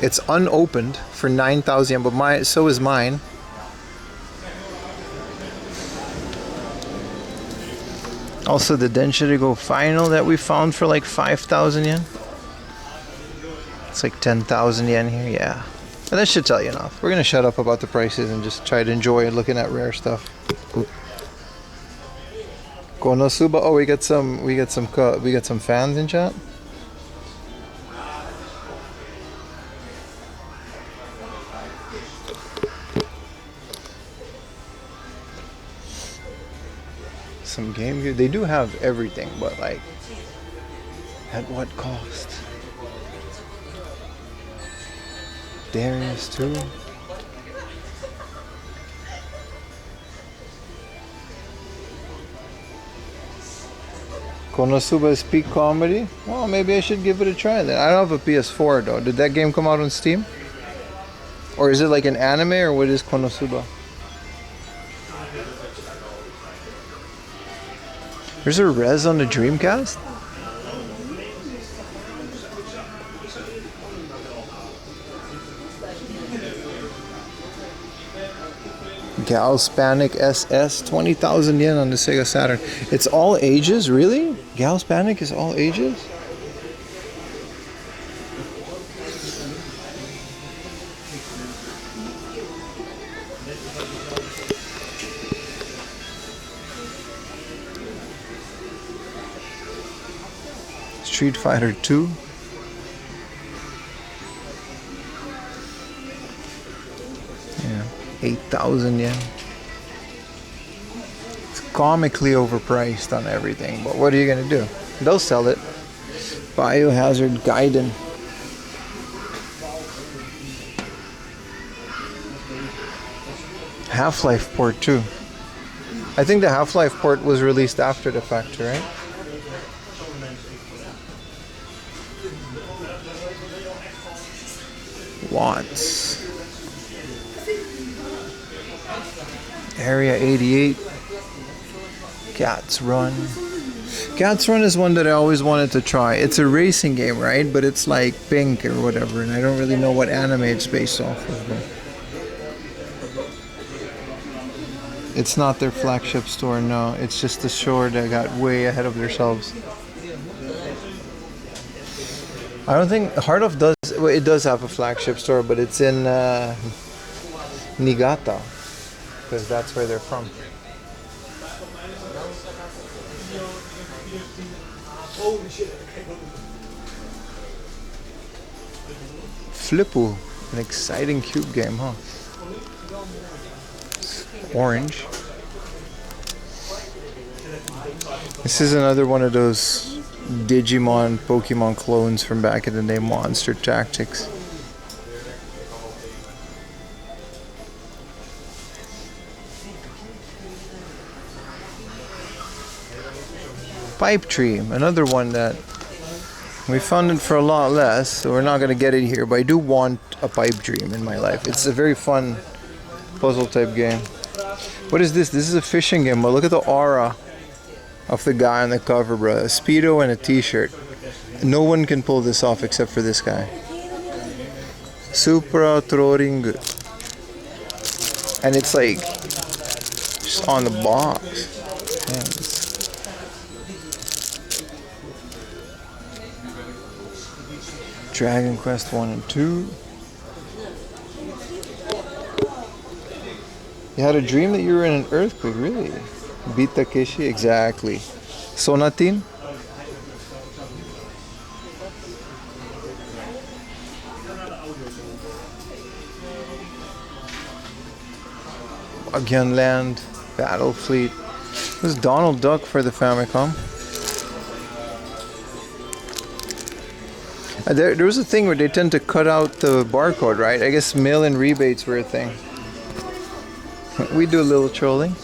It's unopened for 9,000 yen, but so is mine. Also, the Denshirigo Final that we found for like 5,000 yen. It's like 10,000 yen here, yeah. But that should tell you enough. We're gonna shut up about the prices and just try to enjoy looking at rare stuff. Konosuba. Oh, we got some fans in chat. Some Game Gear. They do have everything, but like, at what cost? Darius too. Konosuba is peak comedy. Well, maybe I should give it a try then. I don't have a PS4 though. Did that game come out on Steam? Or is it like an anime, or what is Konosuba? There's a res on the Dreamcast? Galspanic SS, 20,000 yen on the Sega Saturn. It's all ages, really? Galspanic is all ages? Street Fighter 2. Yeah, 8,000 yen. It's comically overpriced on everything, but what are you gonna do? They'll sell it. Biohazard Gaiden. Half-Life port too. I think the Half-Life port was released after the fact, right? Watts. Area 88. Cats Run. Cats Run is one that I always wanted to try. It's a racing game, right? But it's like pink or whatever, and I don't really know what anime it's based off of. But it's not their flagship store, no. It's just a store that got way ahead of themselves. I don't think Heart of does. Well, it does have a flagship store, but it's in Niigata, because that's where they're from. Flippo, an exciting cube game, huh? Orange. This is another one of those Digimon, Pokemon clones from back in the day, Monster Tactics. Pipe Tree, another one that we found it for a lot less, so we're not going to get it here, but I do want a Pipe Dream in my life. It's a very fun puzzle type game. What is this? This is a fishing game, but look at the aura of the guy on the cover, bro. A Speedo and a t-shirt. No one can pull this off except for this guy. Supra Troring. And it's like just on the box. Man, Dragon Quest 1 and 2. You had a dream that you were in an earthquake, really? Beat Takeshi? Exactly. Sonatin? Again, Land, Battle Fleet. This is Donald Duck for the Famicom. There was a thing where they tend to cut out the barcode, right? I guess mail-in rebates were a thing. We do a little trolling.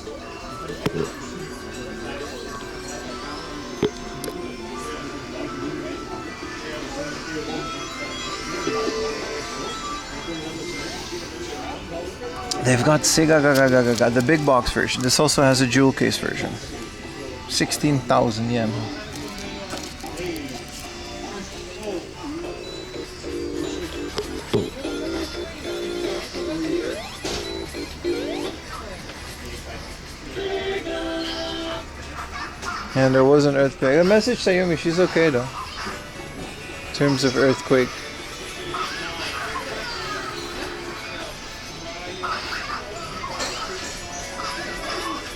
They've got Sega the big box version. This also has a jewel case version. 16,000 yen. And there was an earthquake. A message Sayumi, she's okay though. In terms of earthquake.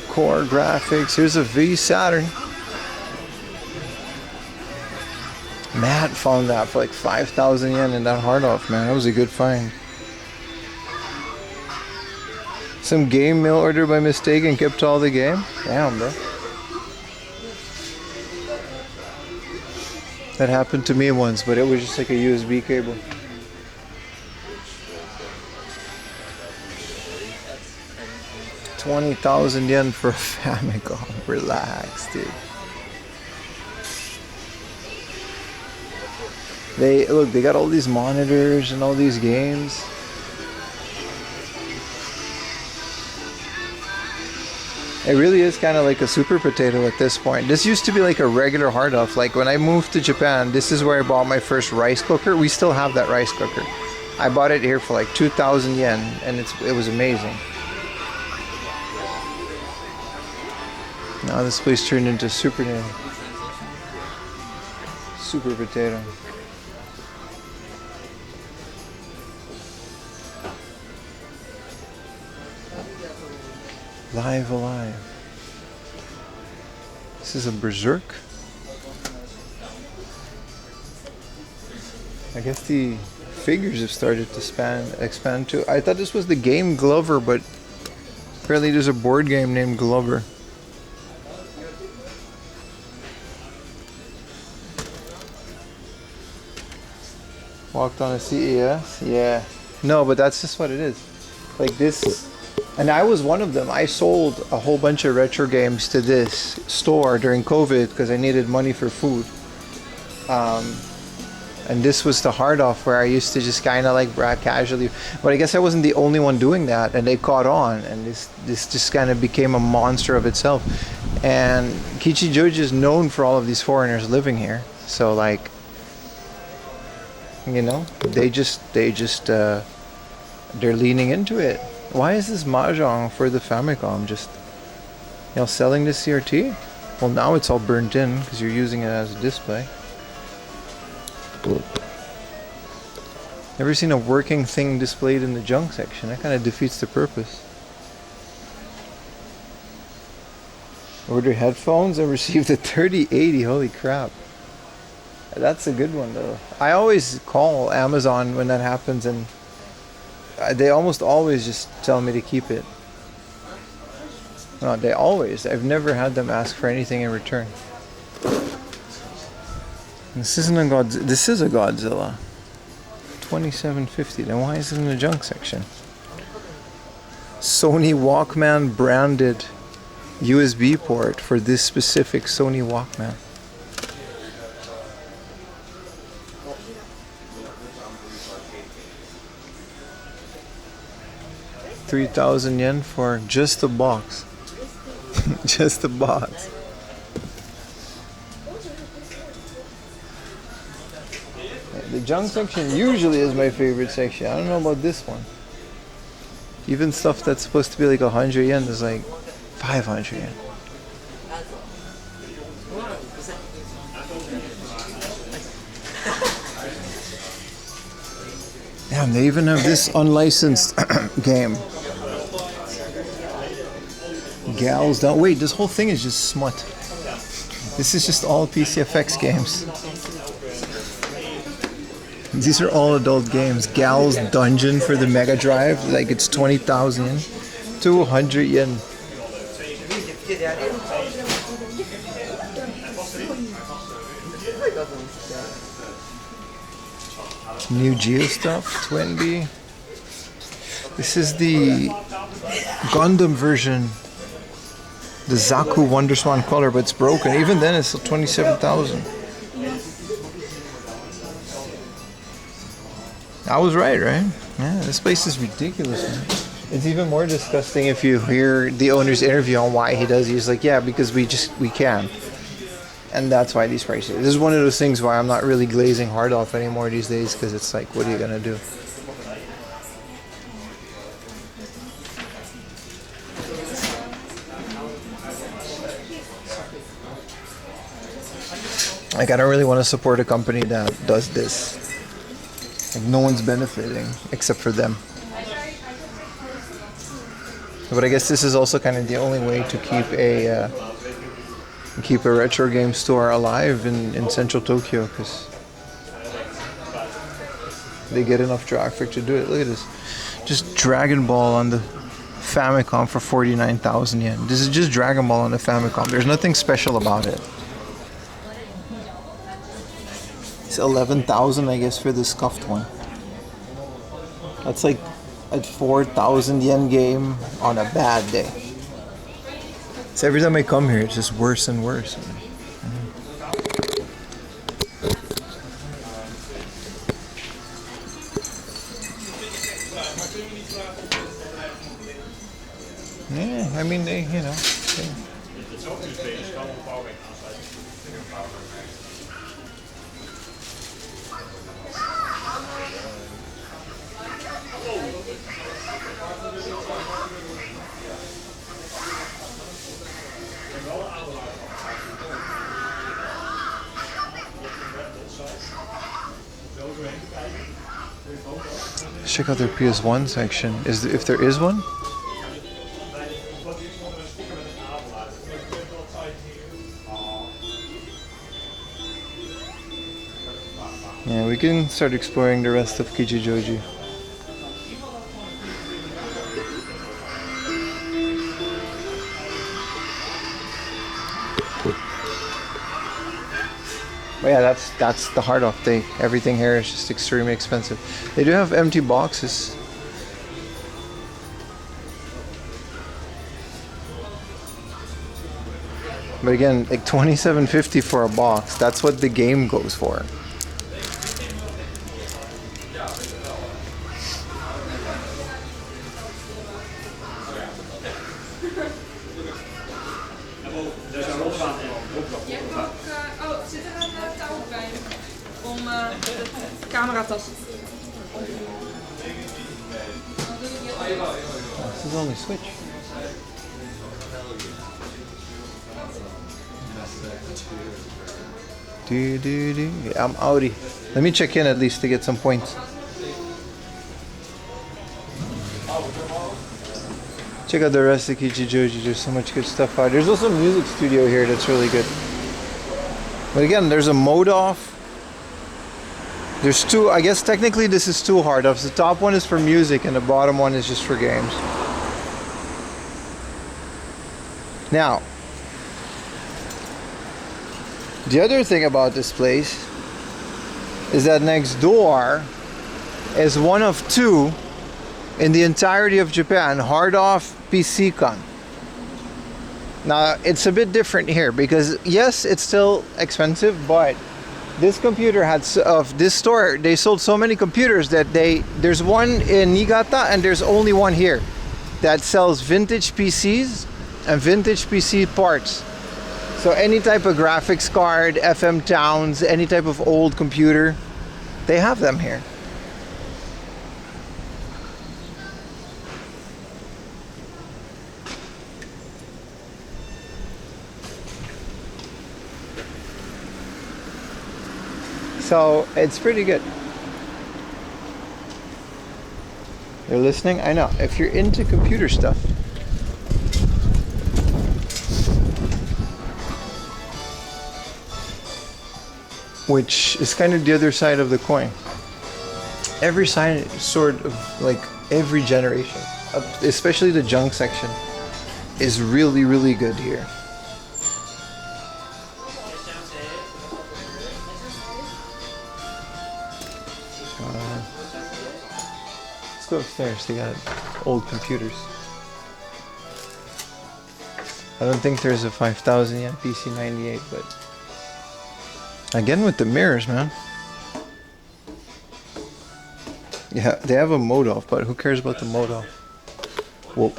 Core graphics. Here's a V Saturn. Matt found that for like 5,000 yen in that hard off, man. That was a good find. Some game mail order by mistake and kept all the game. Damn, bro. That happened to me once, but it was just like a USB cable. $20,000 yen for a Famicom. Relax, dude. They got all these monitors and all these games. It really is kind of like a super potato at this point. This used to be like a regular hard off. Like when I moved to Japan, this is where I bought my first rice cooker. We still have that rice cooker. I bought it here for like 2,000 yen, and it was amazing. Now this place turned into super potato. Live alive. This is a berserk. I guess the figures have started to expand too. I thought this was the game Glover, but apparently there's a board game named Glover. Walked on a CES? Yeah. No, but that's just what it is. Like this. And I was one of them. I sold a whole bunch of retro games to this store during COVID because I needed money for food. And this was the hard off where I used to just kind of like casually. But I guess I wasn't the only one doing that, and they caught on. And this just kind of became a monster of itself. And Kichijoji is known for all of these foreigners living here. So like, you know, they're leaning into it. Why is this mahjong for the Famicom just, you know, selling the CRT? Well, now it's all burnt in because you're using it as a display. Never seen a working thing displayed in the junk section. That kind of defeats the purpose. Ordered headphones and received a 3080. Holy crap. That's a good one though. I always call Amazon when that happens, and they almost always just tell me to keep it. No, they always. I've never had them ask for anything in return. This isn't a Godzilla. This is a Godzilla. 2750. Then why is it in the junk section? Sony Walkman branded USB port for this specific Sony Walkman. $3,000 for just the box. Just the box. The junk section usually is my favorite section. I don't know about this one. Even stuff that's supposed to be like 100 yen is like 500 yen. Damn, they even have this unlicensed game. Gals Down. Wait, this whole thing is just smut. This is just all PCFX games. These are all adult games. Gal's Dungeon for the Mega Drive, like it's 20,000 yen. 200 yen. New Geo stuff, 20. This is the Gundam version, the Zaku Wonderswan color, but it's broken. Even then, it's still 27,000. I was right? Yeah, this place is ridiculous, man. It's even more disgusting if you hear the owner's interview on why he does. He's like, yeah, because we can. And that's why these prices. This is one of those things why I'm not really glazing hard off anymore these days, because it's like, what are you gonna do? Like, I don't really want to support a company that does this. Like, no one's benefiting except for them. But I guess this is also kind of the only way to keep a retro game store alive in central Tokyo, because they get enough traffic to do it. Look at this. Just Dragon Ball on the Famicom for 49,000 yen. This is just Dragon Ball on the Famicom. There's nothing special about it. It's 11,000, I guess, for the scuffed one. That's like a 4,000 yen game on a bad day. So every time I come here, it's just worse and worse. Yeah, I mean, they Let's check out their PS1 section. If there is one? Yeah, we can start exploring the rest of Kichijoji. But yeah, that's the heart of it. Everything here is just extremely expensive. They do have empty boxes. But again, like $27.50 for a box. That's what the game goes for. This is only Switch. I'm outie. Let me check in at least to get some points. Check out the rest of Kichijoji. There's so much good stuff out. There's also a music studio here that's really good. But again, there's a mode off. There's two, I guess technically this is two hard offs. The top one is for music and the bottom one is just for games. Now, the other thing about this place is that next door is one of two in the entirety of Japan hard off PC con. Now, it's a bit different here because yes, it's still expensive, but this computer had this store, they sold so many computers that there's one in Niigata and there's only one here that sells vintage PCs and vintage PC parts. So any type of graphics card, FM towns, any type of old computer, they have them here. So it's pretty good. You're listening? I know. If you're into computer stuff, which is kind of the other side of the coin. Every side, sort of like every generation, especially the junk section, is really, really good here. Let's go upstairs. They got old computers. I don't think there's a 5000 yet, PC98, but again with the mirrors, man. Yeah, they have a mode off, but who cares about the mode off? Whoa.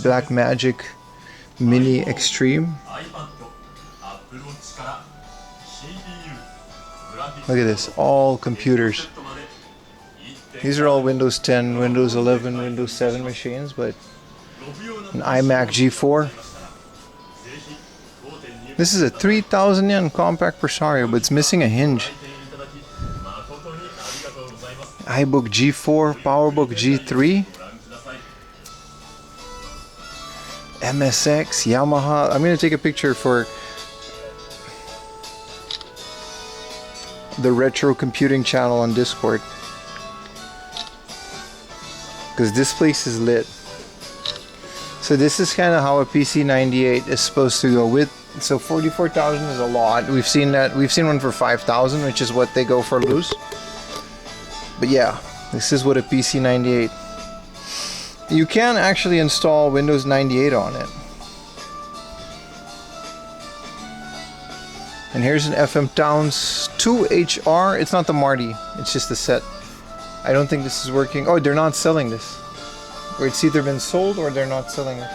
Black Magic Mini Extreme. Look at this, all computers. These are all Windows 10, Windows 11, Windows 7 machines, but an iMac G4. This is a 3000 yen compact Presario, but it's missing a hinge. iBook G4, PowerBook G3. MSX, Yamaha. I'm going to take a picture for the Retro Computing channel on Discord, because this place is lit. So this is kind of how a PC98 is supposed to go with. So 44,000 is a lot. We've seen that. We've seen one for 5,000, which is what they go for loose. But yeah, this is what a PC98. You can actually install Windows 98 on it. And here's an FM Towns 2HR. It's not the Marty, it's just the set. I don't think this is working. Oh, they're not selling this. Or it's either been sold or they're not selling it.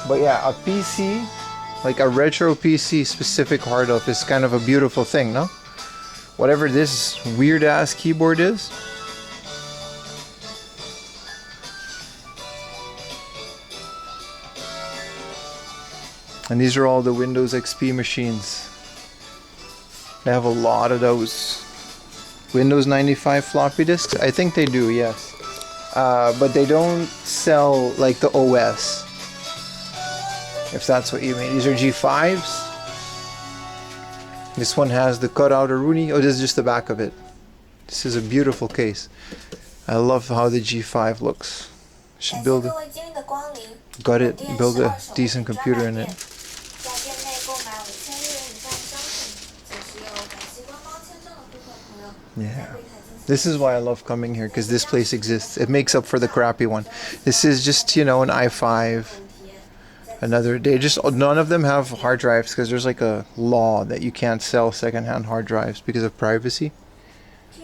But yeah, a PC, like a retro PC specific hard up is kind of a beautiful thing, no? Whatever this weird ass keyboard is. And these are all the Windows XP machines. They have a lot of those. Windows 95 floppy disks? I think they do, yes. But they don't sell like the OS. If that's what you mean. These are G5s. This one has the cutout Rooney. Oh, this is just the back of it. This is a beautiful case. I love how the G5 looks. Should build it. Got it. Build a decent computer in it. Yeah. This is why I love coming here, because this place exists. It makes up for the crappy one. This is just, you know, an i5. Another day. Just none of them have hard drives because there's like a law that you can't sell secondhand hard drives because of privacy.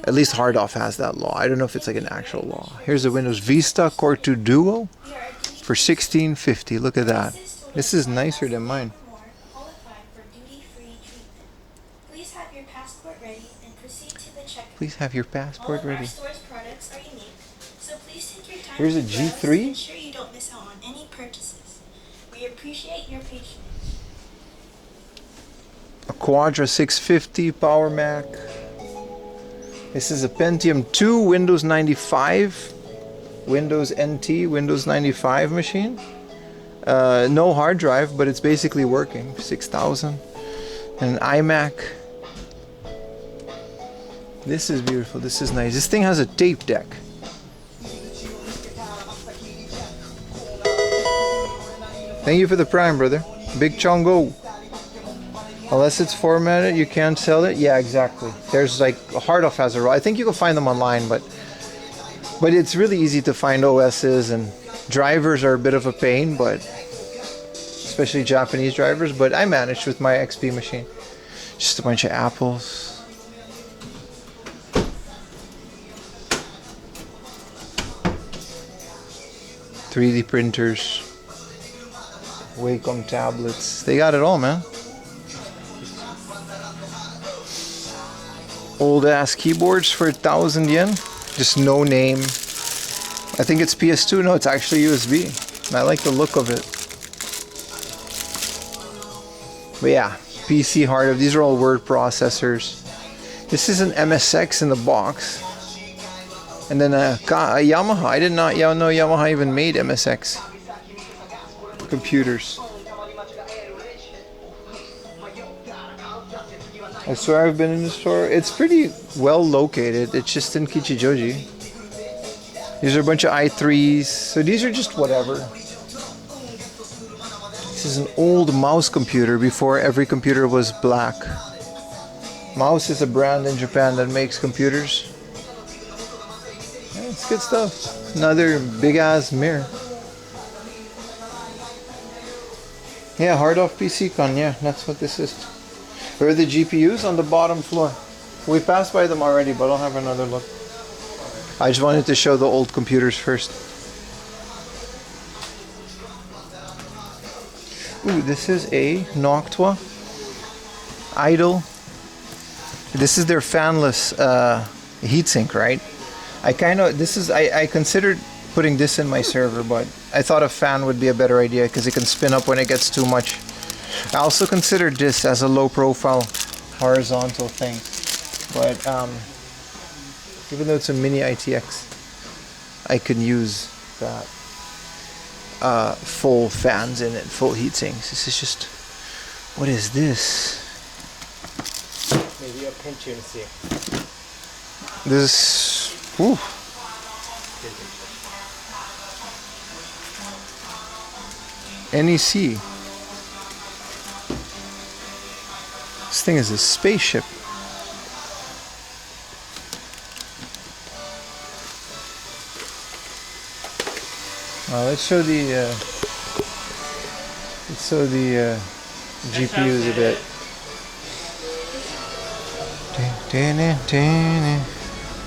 At least Hardoff has that law. I don't know if it's like an actual law. Here's a Windows Vista Core 2 Duo for $1650. Look at that. This is nicer than mine. Please have your passport ready. Here's a G3. We appreciate your patience. A Quadra 650 Power Mac. This is a Pentium 2 Windows 95, Windows NT, Windows 95 machine. No hard drive, but it's basically working. 6,000. And an iMac. This is beautiful. This is nice. This thing has a tape deck. Thank you for the Prime, brother. Big Chongo. Unless it's formatted, you can't sell it. Yeah, exactly. There's like Hardoff has a rule. I think you can find them online, but it's really easy to find OSs, and drivers are a bit of a pain, but especially Japanese drivers. But I managed with my XP machine. Just a bunch of apples. .3D printers. Wacom tablets. They got it all, man. Old ass keyboards for 1,000 yen. Just no name. I think it's PS2. No, it's actually USB. And I like the look of it. But yeah, PC hard of. These are all word processors. This is an MSX in the box. And then a Yamaha. I did not know Yamaha even made MSX computers. I swear I've been in the store. It's pretty well located. It's just in Kichijoji. These are a bunch of i3s. So these are just whatever. This is an old mouse computer before every computer was black. Mouse is a brand in Japan that makes computers. Yeah, it's good stuff. Another big ass mirror. Yeah, Hardoff PCCon, yeah, that's what this is. Where are the GPUs? On the bottom floor. We passed by them already, but I'll have another look. I just wanted to show the old computers first. Ooh, this is a Noctua Idle. This is their fanless heatsink, right? I considered putting this in my server, but I thought a fan would be a better idea because it can spin up when it gets too much. I also considered this as a low profile horizontal thing, but even though it's a mini ITX, I can use that full fans in it, full heat sinks. This is just, what is this? Maybe a pinch and see. This, whew. NEC. This thing is a spaceship. Let's show the GPUs a bit.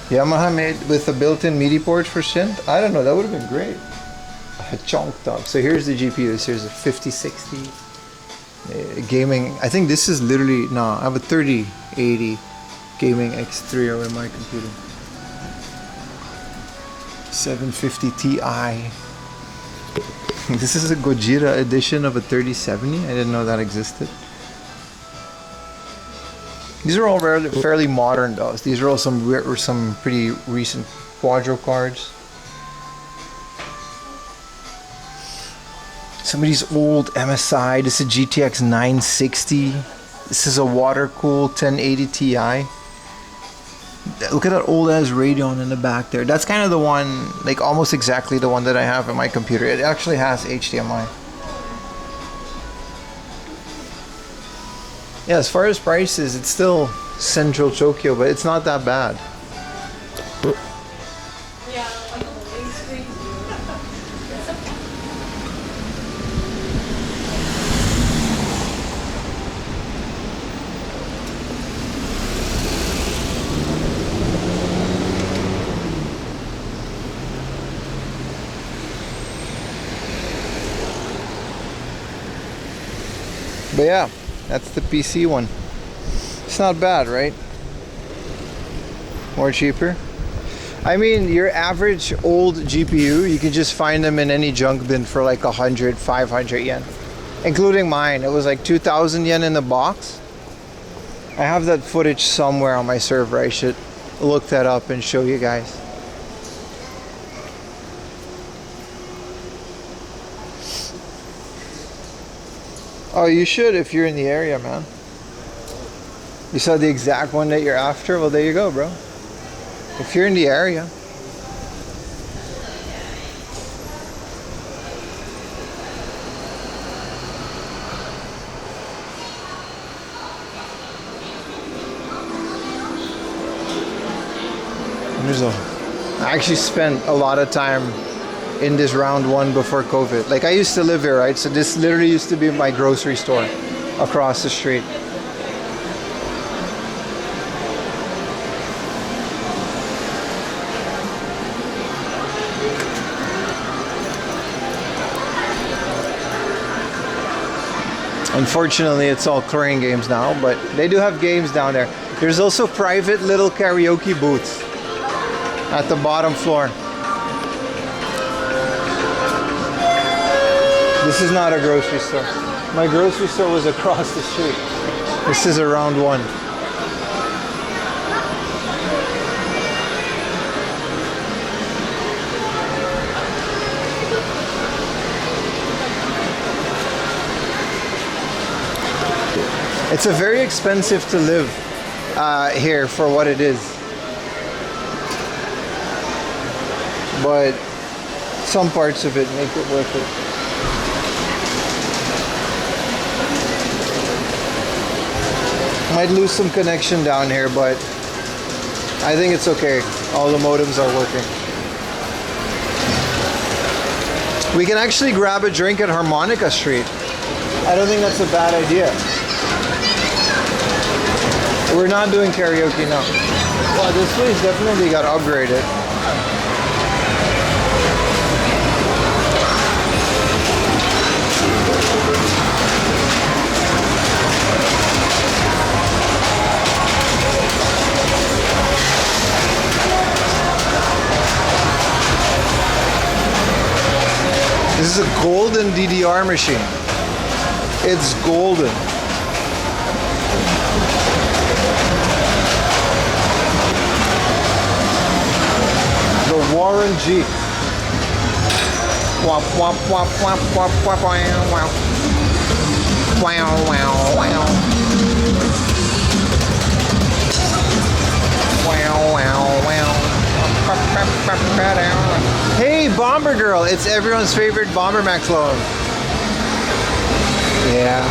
Yamaha made with a built-in MIDI port for synth. I don't know, that would have been great. Chonked up. So here's the GPUs. Here's a 5060 gaming. I think this is literally, no, I have a 3080 gaming X3 in my computer. 750 Ti. This is a Gojira edition of a 3070. I didn't know that existed. These are all fairly modern though. These are all some pretty recent Quadro cards. Some of these old MSI. This is a GTX 960. This is a water-cooled 1080 Ti. Look at that old ass Radeon in the back there. That's kind of the one, like almost exactly the one that I have in my computer. It actually has HDMI. Yeah, as far as prices, it's still Central Tokyo, but it's not that bad. But yeah, that's the PC one. It's not bad, right? More cheaper. I mean, your average old GPU, you can just find them in any junk bin for like 100, 500 yen. Including mine, it was like 2,000 yen in the box. I have that footage somewhere on my server. I should look that up and show you guys. Oh, you should if you're in the area, man. You saw the exact one that you're after? Well, there you go, bro. If you're in the area. I actually spent a lot of time in this round one before COVID. Like I used to live here, right? So this literally used to be my grocery store across the street. Unfortunately, it's all Korean games now, but they do have games down there. There's also private little karaoke booths at the bottom floor. This is not a grocery store. My grocery store was across the street. This is around one. It's a very expensive to live here for what it is. But some parts of it make it worth it. Might lose some connection down here, but I think it's okay. All the modems are working. We can actually grab a drink at Harmonica Street. I don't think that's a bad idea. We're not doing karaoke now. Well, this place definitely got upgraded. This is a golden DDR machine. It's golden. The Warren G. Wop wop wop wop wop wop wow wow. Wow wow wow. Wow wow wow. Hey, Bomber Girl! It's everyone's favorite Bomber Mac clone. Yeah.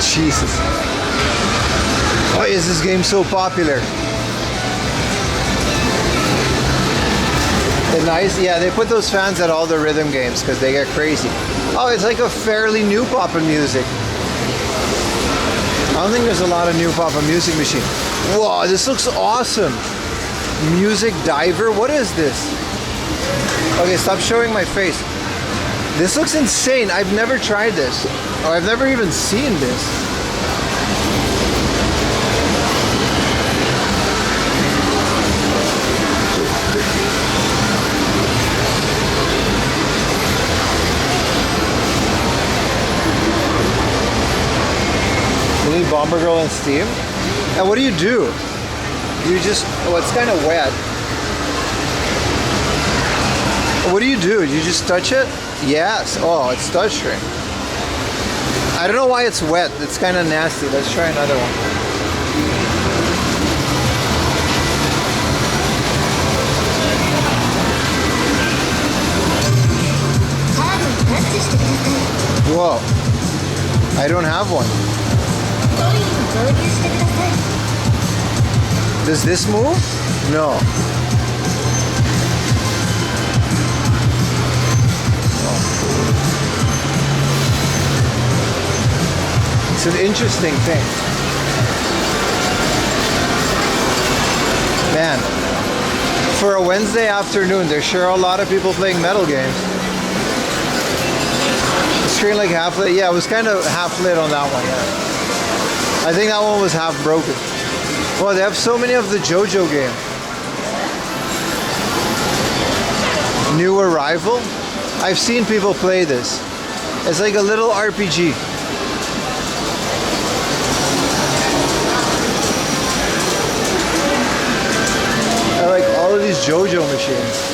Jesus. Why is this game so popular? It nice. Yeah, they put those fans at all the rhythm games because they get crazy. Oh, it's like a fairly new pop of music. I don't think there's a lot of new pop of music machine. Whoa, this looks awesome. Music diver, what is this? Okay, stop showing my face. This looks insane. I've never tried this. Or I've never even seen this. You need Bomber Girl and Steam? And what do? You just, oh, it's kind of wet. What do? You just touch it? Yes. Oh, it's touchscreen. I don't know why it's wet. It's kind of nasty. Let's try another one. Whoa. I don't have one. Does this move? No. It's an interesting thing. Man, for a Wednesday afternoon, there's sure a lot of people playing metal games. The screen like half lit. Yeah, it was kind of half lit on that one. Yeah. I think that one was half broken. Well, they have so many of the JoJo game. New Arrival. I've seen people play this. It's like a little RPG. I like all of these JoJo machines.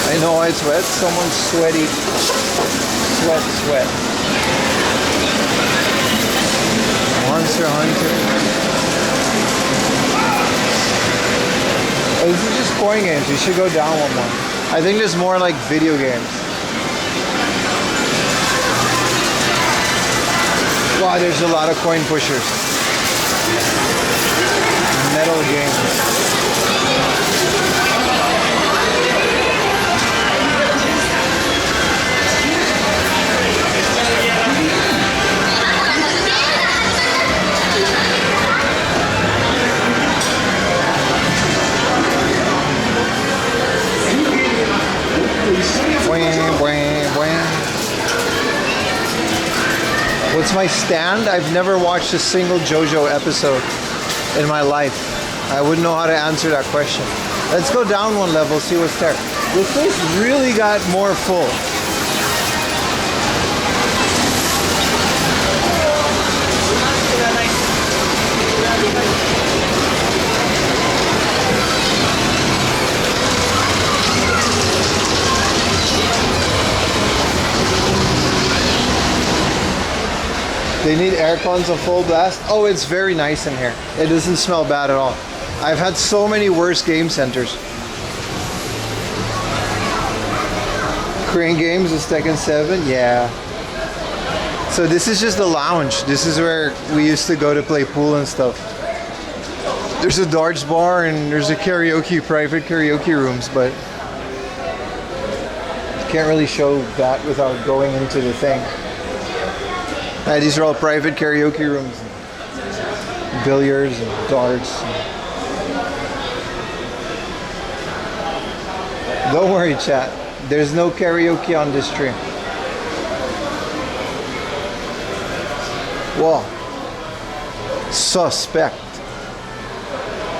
I know why it's wet. Someone's sweaty. Sweat. Monster Hunter. Oh, this is just coin games. You should go down one more. I think there's more like video games. Wow, there's a lot of coin pushers. Metal games. What's my stand? I've never watched a single JoJo episode in my life. I wouldn't know how to answer that question. Let's go down one level, see what's there. This place really got more full. They need air cons on full blast. Oh, it's very nice in here. It doesn't smell bad at all. I've had so many worse game centers. Crane Games is Tekken 7, yeah. So this is just the lounge. This is where we used to go to play pool and stuff. There's a darts bar and there's a private karaoke rooms, but can't really show that without going into the thing. These are all private karaoke rooms, and billiards and darts. Don't worry, chat. There's no karaoke on this stream. Whoa. Suspect.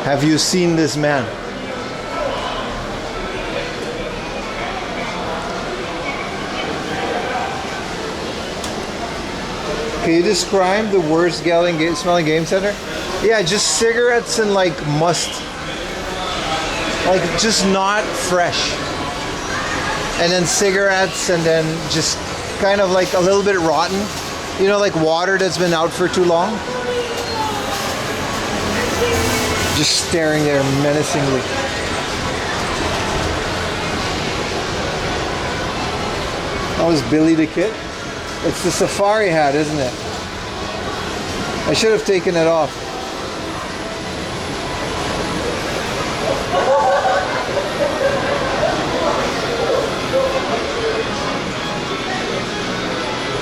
Have you seen this man? Can you describe the worst smelling game center? Yeah, just cigarettes and like must. Like just not fresh. And then cigarettes and then just kind of like a little bit rotten. You know, like water that's been out for too long. Just staring there menacingly. That was Billy the Kid. It's the safari hat, isn't it? I should have taken it off.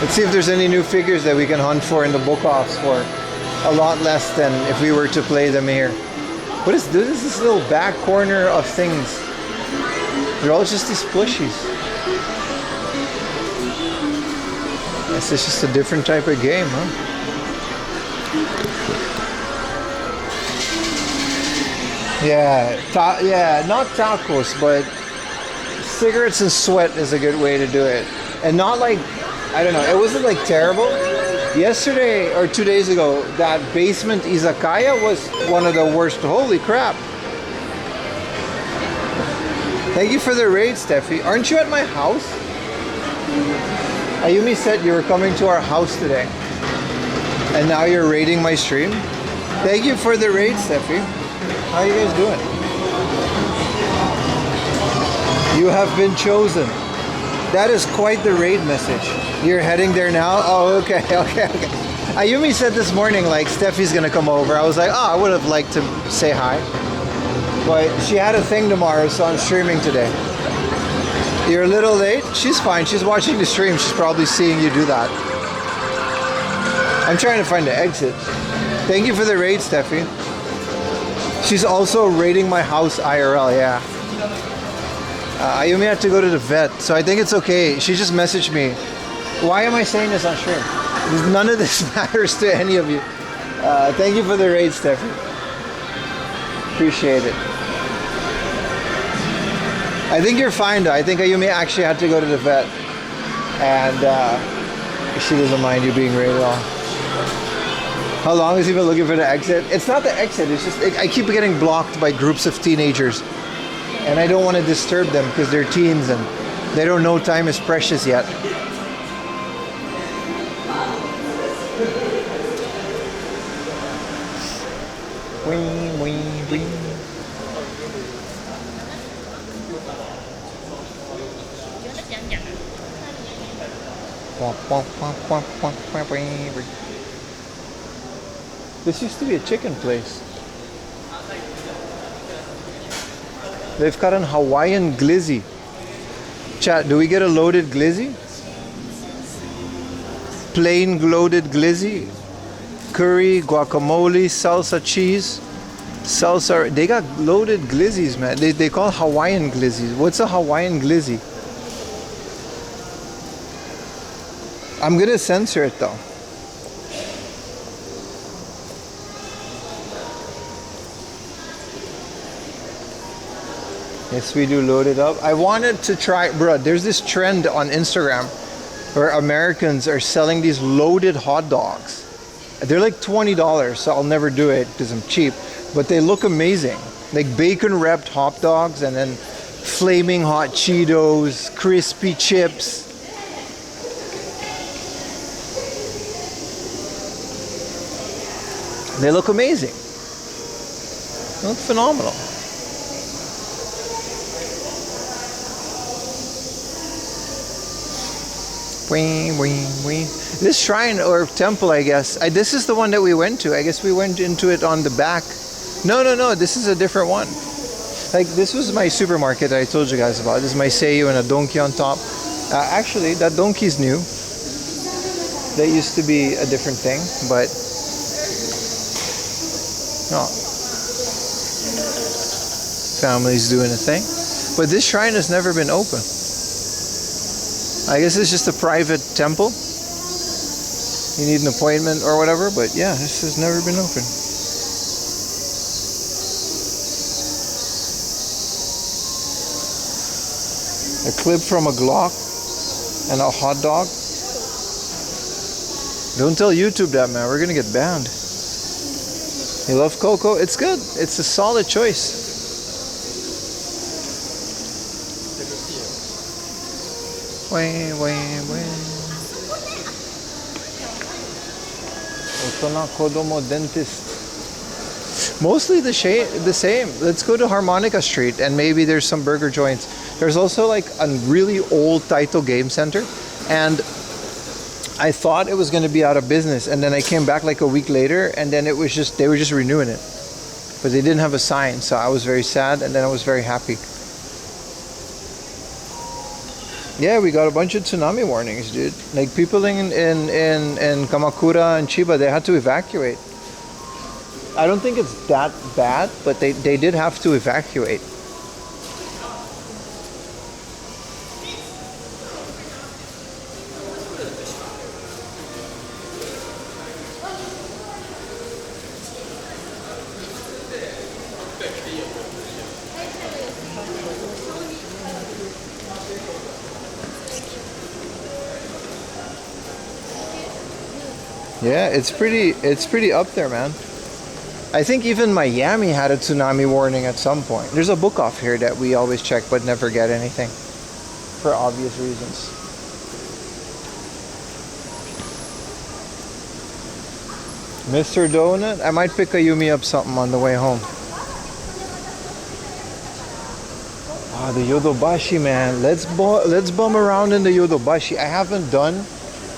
Let's see if there's any new figures that we can hunt for in the book-offs for a lot less than if we were to play them here. What is this? This little back corner of things. They're all just these plushies. Guess it's just a different type of game, huh? Yeah, not tacos, but cigarettes and sweat is a good way to do it. And not like, I don't know, it wasn't like terrible. Yesterday or 2 days ago, that basement izakaya was one of the worst. Holy crap. Thank you for the raid, Steffi. Aren't you at my house? Ayumi said you were coming to our house today. And now you're raiding my stream. Thank you for the raid, Steffi. How are you guys doing? You have been chosen. That is quite the raid message. You're heading there now? Oh, okay. Ayumi said this morning, like, Steffi's gonna come over. I was like, oh, I would have liked to say hi. But she had a thing tomorrow, so I'm streaming today. You're a little late? She's fine. She's watching the stream. She's probably seeing you do that. I'm trying to find the exit. Thank you for the raid, Steffi. She's also raiding my house IRL, yeah. Ayumi had to go to the vet, so I think it's okay. She just messaged me. Why am I saying this on stream? None of this matters to any of you. Thank you for the raid, Steffi. Appreciate it. I think you're fine though. I think Ayumi actually had to go to the vet. And she doesn't mind you being raided off. How long has he been looking for the exit? It's not the exit, it's just, I keep getting blocked by groups of teenagers. And I don't want to disturb them because they're teens and they don't know time is precious yet. This used to be a chicken place. They've got an Hawaiian glizzy. Chat, do we get a loaded glizzy? Plain loaded glizzy? Curry, guacamole, salsa cheese. Salsa, they got loaded glizzies, man. They call Hawaiian glizzies. What's a Hawaiian glizzy? I'm gonna censor it though. Yes, we do load it up. I wanted to try, bro, there's this trend on Instagram where Americans are selling these loaded hot dogs. They're like $20, so I'll never do it because I'm cheap, but they look amazing. Like bacon wrapped hot dogs and then flaming hot Cheetos, crispy chips. They look amazing. They look phenomenal. This shrine or temple, I guess, this is the one that we went to. I guess we went into it on the back. No, this is a different one. Like, this was my supermarket that I told you guys about. This is my seiyu and a donkey on top. Actually, that donkey's new. That used to be a different thing, but no. Family's doing a thing. But this shrine has never been open. I guess it's just a private temple. You need an appointment or whatever, but yeah, this has never been open. A clip from a Glock and a hot dog. Don't tell YouTube that, man. We're gonna get banned. You love Coco? It's good. It's a solid choice. Mostly the same. Let's go to Harmonica Street and maybe there's some burger joints. There's also like a really old Taito game center, and I thought it was going to be out of business, and then I came back like a week later, and then it was just, they were just renewing it, but they didn't have a sign, so I was very sad, and then I was very happy. Yeah, we got a bunch of tsunami warnings, dude. Like people in Kamakura and Chiba, they had to evacuate. I don't think it's that bad, but they did have to evacuate. Yeah, it's pretty up there, man. I think even Miami had a tsunami warning at some point. There's a book off here that we always check but never get anything for obvious reasons. Mr. Donut, I might pick Ayumi up something on the way home. Ah, the Yodobashi, man. Let's bum around in the Yodobashi. I haven't done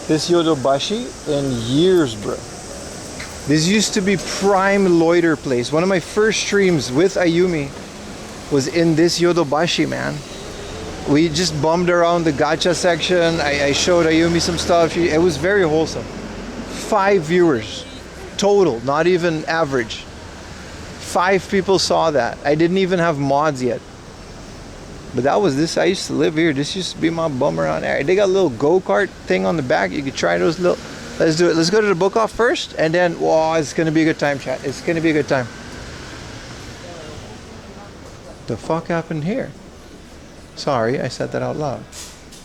this Yodobashi in years, bro. This used to be prime loiter place. One of my first streams with Ayumi was in this Yodobashi, man. We just bummed around the gacha section. I showed Ayumi some stuff. It was very wholesome. 5 viewers total, not even average. 5 people saw that. I didn't even have mods yet. But that was this. I used to live here. This used to be my bum around area. They got a little go-kart thing on the back. You could try those little. Let's do it. Let's go to the book off first, and then, whoa, it's gonna be a good time, chat. It's gonna be a good time. The fuck happened here? Sorry, I said that out loud.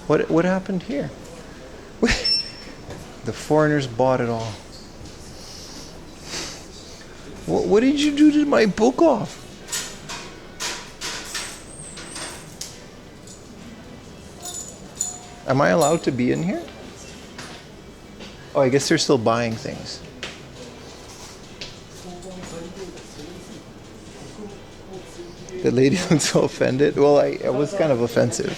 What happened here? The foreigners bought it all. What did you do to my book off? Am I allowed to be in here? Oh, I guess they're still buying things. The lady looks so offended. Well, I was kind of offensive.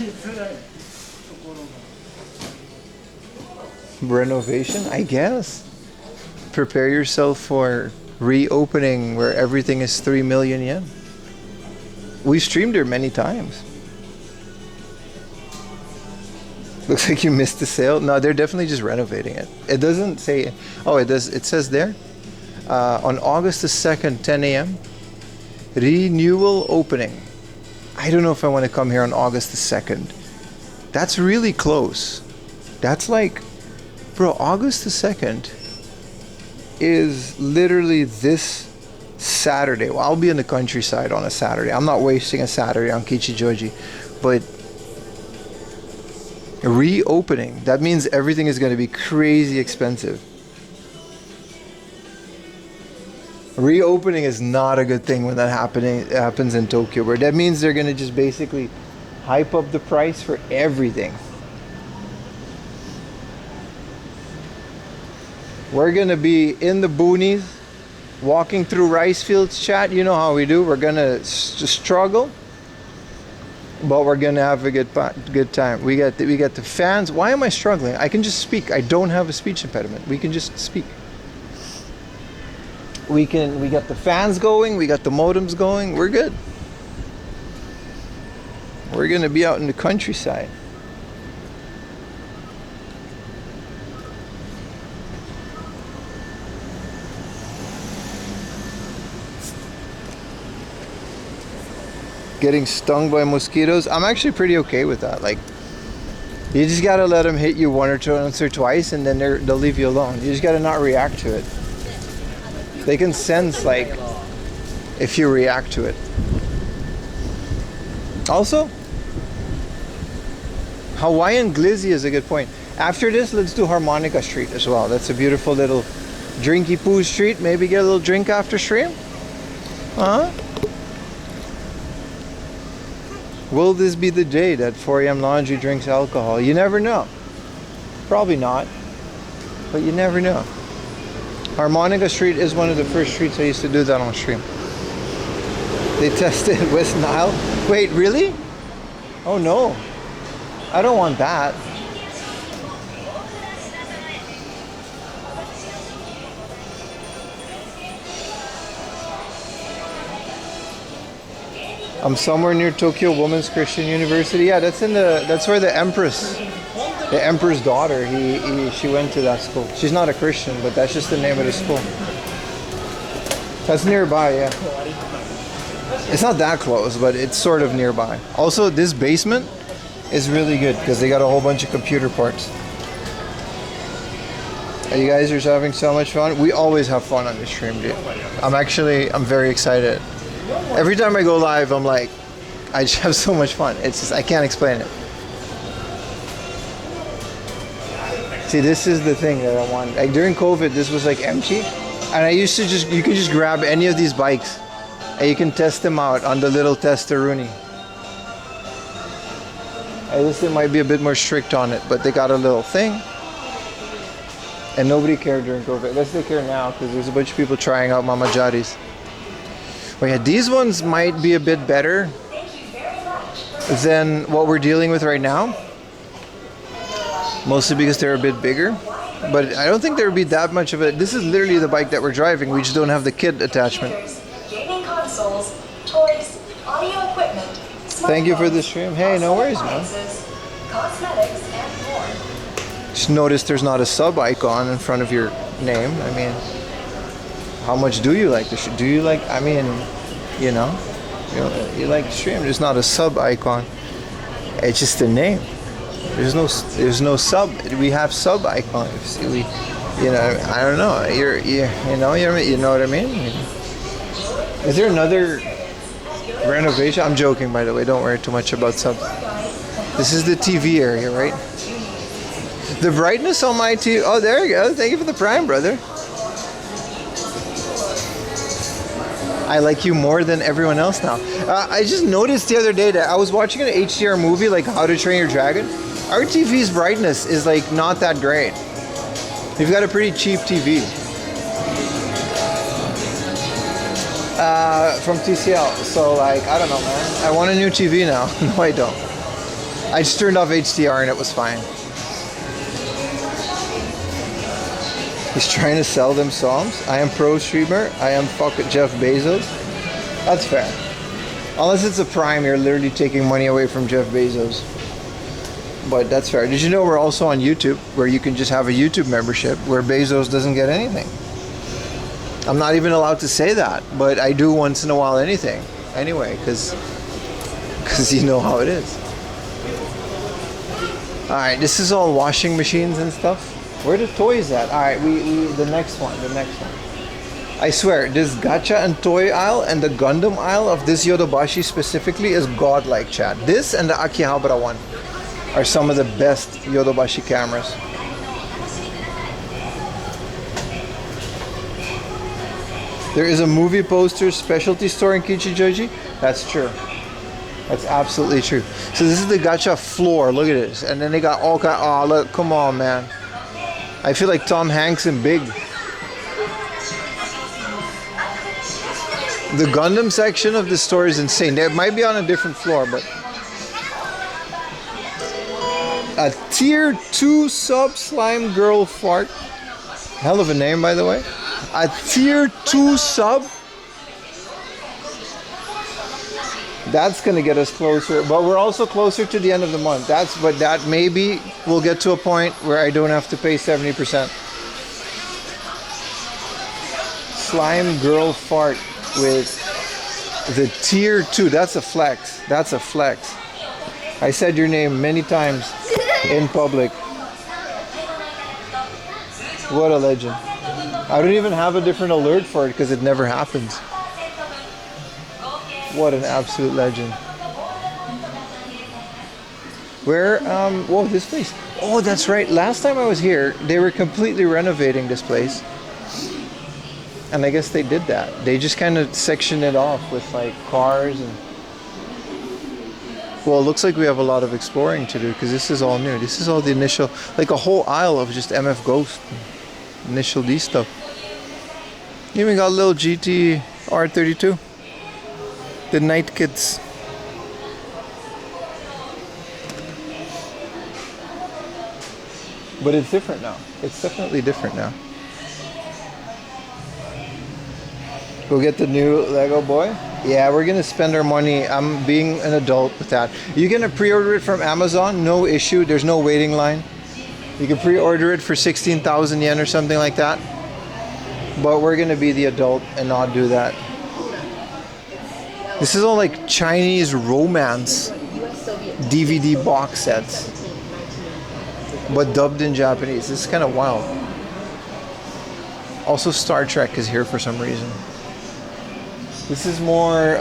Renovation, I guess. Prepare yourself for reopening where everything is 3 million yen. We streamed there many times. Looks like you missed the sale. No, they're definitely just renovating it. It doesn't say. Oh, it does. It says there on August the 2nd, 10 a.m. renewal opening. I don't know if I want to come here on August the 2nd. That's really close. That's like, bro, August the 2nd is literally this Saturday. Well, I'll be in the countryside on a Saturday. I'm not wasting a Saturday on Kichijoji, but reopening, that means everything is going to be crazy expensive. Reopening is not a good thing when that happens in Tokyo, where that means they're going to just basically hype up the price for everything. We're going to be in the boonies, walking through rice fields, chat. You know how we do. We're going to struggle, but we're gonna have a good time. We got the fans. Why am I struggling? I can just speak. I don't have a speech impediment. We can just speak. We got the fans going. We got the modems going. We're good. We're gonna be out in the countryside. Getting stung by mosquitoes, I'm actually pretty okay with that. Like, you just gotta let them hit you once or twice, and then they'll leave you alone. You just gotta not react to it. They can sense, like, if you react to it. Also, Hawaiian Glizzy is a good point. After this, let's do Harmonica Street as well. That's a beautiful little drinky poo street. Maybe get a little drink after stream. Huh? Will this be the day that 4am Laundry drinks alcohol? You never know. Probably not, but you never know. Harmonica Street is one of the first streets I used to do that on stream. They tested West Nile. Wait, really? Oh no. I don't want that. I'm somewhere near Tokyo Women's Christian University. Yeah, that's where the Emperor's daughter, she went to that school. She's not a Christian, but that's just the name of the school. That's nearby, yeah. It's not that close, but it's sort of nearby. Also, this basement is really good because they got a whole bunch of computer parts. You guys are having so much fun. We always have fun on this stream, dude. I'm very excited. Every time I go live, I'm like, I just have so much fun. It's just, I can't explain it. See, this is the thing that I want. Like during COVID, this was like empty. And I used to you can just grab any of these bikes and you can test them out on the little testeroonie. I guess they might be a bit more strict on it, but they got a little thing. And nobody cared during COVID. I guess they care now because there's a bunch of people trying out MAMACHARIs. Oh yeah, these ones might be a bit better than what we're dealing with right now. Mostly because they're a bit bigger. But I don't think there would be that much of it. This is literally the bike that we're driving. We just don't have the kit attachment. Gaming consoles, toys, audio equipment. Thank you for the stream. Hey, no worries, man. Cosmetics and more. Just notice there's not a sub icon in front of your name. I mean, how much do you like the stream? Do you like, I mean, you like the stream. There's not a sub icon. It's just a name. There's no sub. We have sub icons. I don't know. You know what I mean? Is there another renovation? I'm joking, by the way. Don't worry too much about subs. This is the TV area, right? The brightness on my TV. Oh, there you go. Thank you for the Prime, brother. I like you more than everyone else now. I just noticed the other day that I was watching an HDR movie like How to Train Your Dragon. Our TV's brightness is like not that great. We've got a pretty cheap TV. From TCL. So like, I don't know, man. I want a new TV now. No, I don't. I just turned off HDR and it was fine. He's trying to sell them songs. I am pro streamer. I am fuck Jeff Bezos. That's fair. Unless it's a Prime, you're literally taking money away from Jeff Bezos. But that's fair. Did you know we're also on YouTube, where you can just have a YouTube membership where Bezos doesn't get anything? I'm not even allowed to say that, but I do once in a while anything. Anyway, because you know how it is. Alright, this is all washing machines and stuff. Where are the toys at? Alright, the next one. I swear, this gacha and toy aisle and the Gundam aisle of this Yodobashi specifically is godlike, chat. This and the Akihabara one are some of the best Yodobashi cameras. There is a movie poster specialty store in Kichijoji. That's true. That's absolutely true. So this is the gacha floor. Look at this. And then they got all kind. Oh, look! Come on, man. I feel like Tom Hanks in Big. The Gundam section of the store is insane. It might be on a different floor, but a tier 2 sub slime girl fart. Hell of a name, by the way. A tier 2 sub. That's gonna get us closer, but we're also closer to the end of the month. But that maybe we'll get to a point where I don't have to pay 70%. Slime girl fart with the tier 2. That's a flex. That's a flex. I said your name many times in public. What a legend. I don't even have a different alert for it because it never happens. What an absolute legend. Where, whoa, this place. Oh, that's right. Last time I was here, they were completely renovating this place. And I guess they did that. They just kind of sectioned it off with like cars and... Well, it looks like we have a lot of exploring to do because this is all new. This is all the initial, like a whole aisle of just MF Ghost. Initial D stuff. Even got a little GT R32. The night kids. But it's different now. It's definitely different now. Go get the new Lego boy. Yeah, we're gonna spend our money. I'm being an adult with that. You gonna pre-order it from Amazon? No issue. There's no waiting line. You can pre-order it for 16,000 yen or something like that. But we're gonna be the adult and not do that. This is all like Chinese romance DVD box sets, but dubbed in Japanese. This is kind of wild. Also, Star Trek is here for some reason. This is more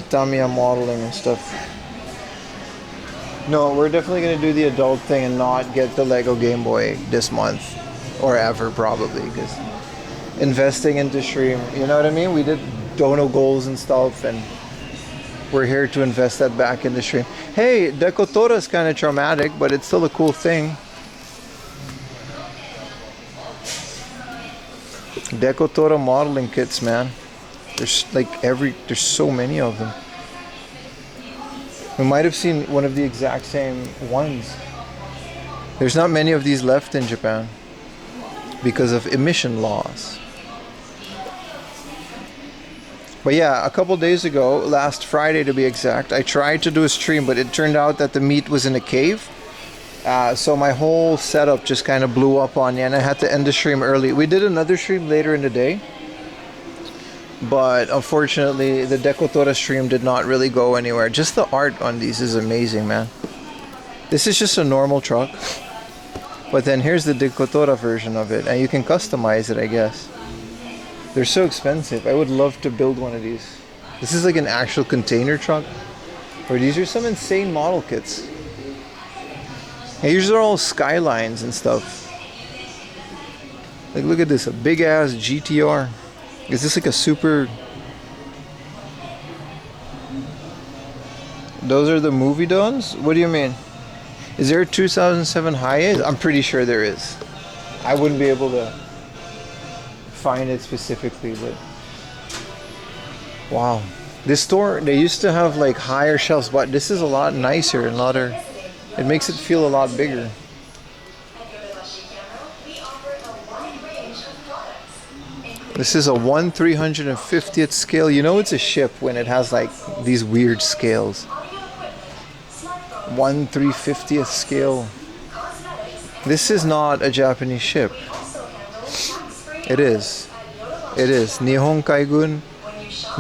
Tamiya modeling and stuff. No, we're definitely going to do the adult thing and not get the Lego Game Boy this month. Or ever, probably. Because investing into Stream, you know what I mean? We did dono goals and stuff, and we're here to invest that back into Stream. Hey, Dekotora is kind of traumatic, but it's still a cool thing. Dekotora modeling kits, man. There's there's so many of them. We might have seen one of the exact same ones. There's not many of these left in Japan because of emission laws. But yeah, a couple days ago, last Friday to be exact, I tried to do a stream, but it turned out that the meet was in a cave. So my whole setup just kind of blew up on me, and I had to end the stream early. We did another stream later in the day, but unfortunately the Dekotora stream did not really go anywhere. Just the art on these is amazing, man. This is just a normal truck, but then here's the Dekotora version of it, and you can customize it, I guess. They're so expensive. I would love to build one of these. This is like an actual container truck, or these are some insane model kits. And these are all skylines and stuff. Like, look at this, a big ass GTR. Is this like a super... Those are the movie dons? What do you mean? Is there a 2007 Hiace? I'm pretty sure there is. I wouldn't be able to find it specifically, but... Wow. This store, they used to have like higher shelves, but this is a lot nicer and a lot of... It makes it feel a lot bigger. This is a 1/350th scale. You know it's a ship when it has like these weird scales. 1/350th scale. This is not a Japanese ship. It is. It is. Nihon Kaigun,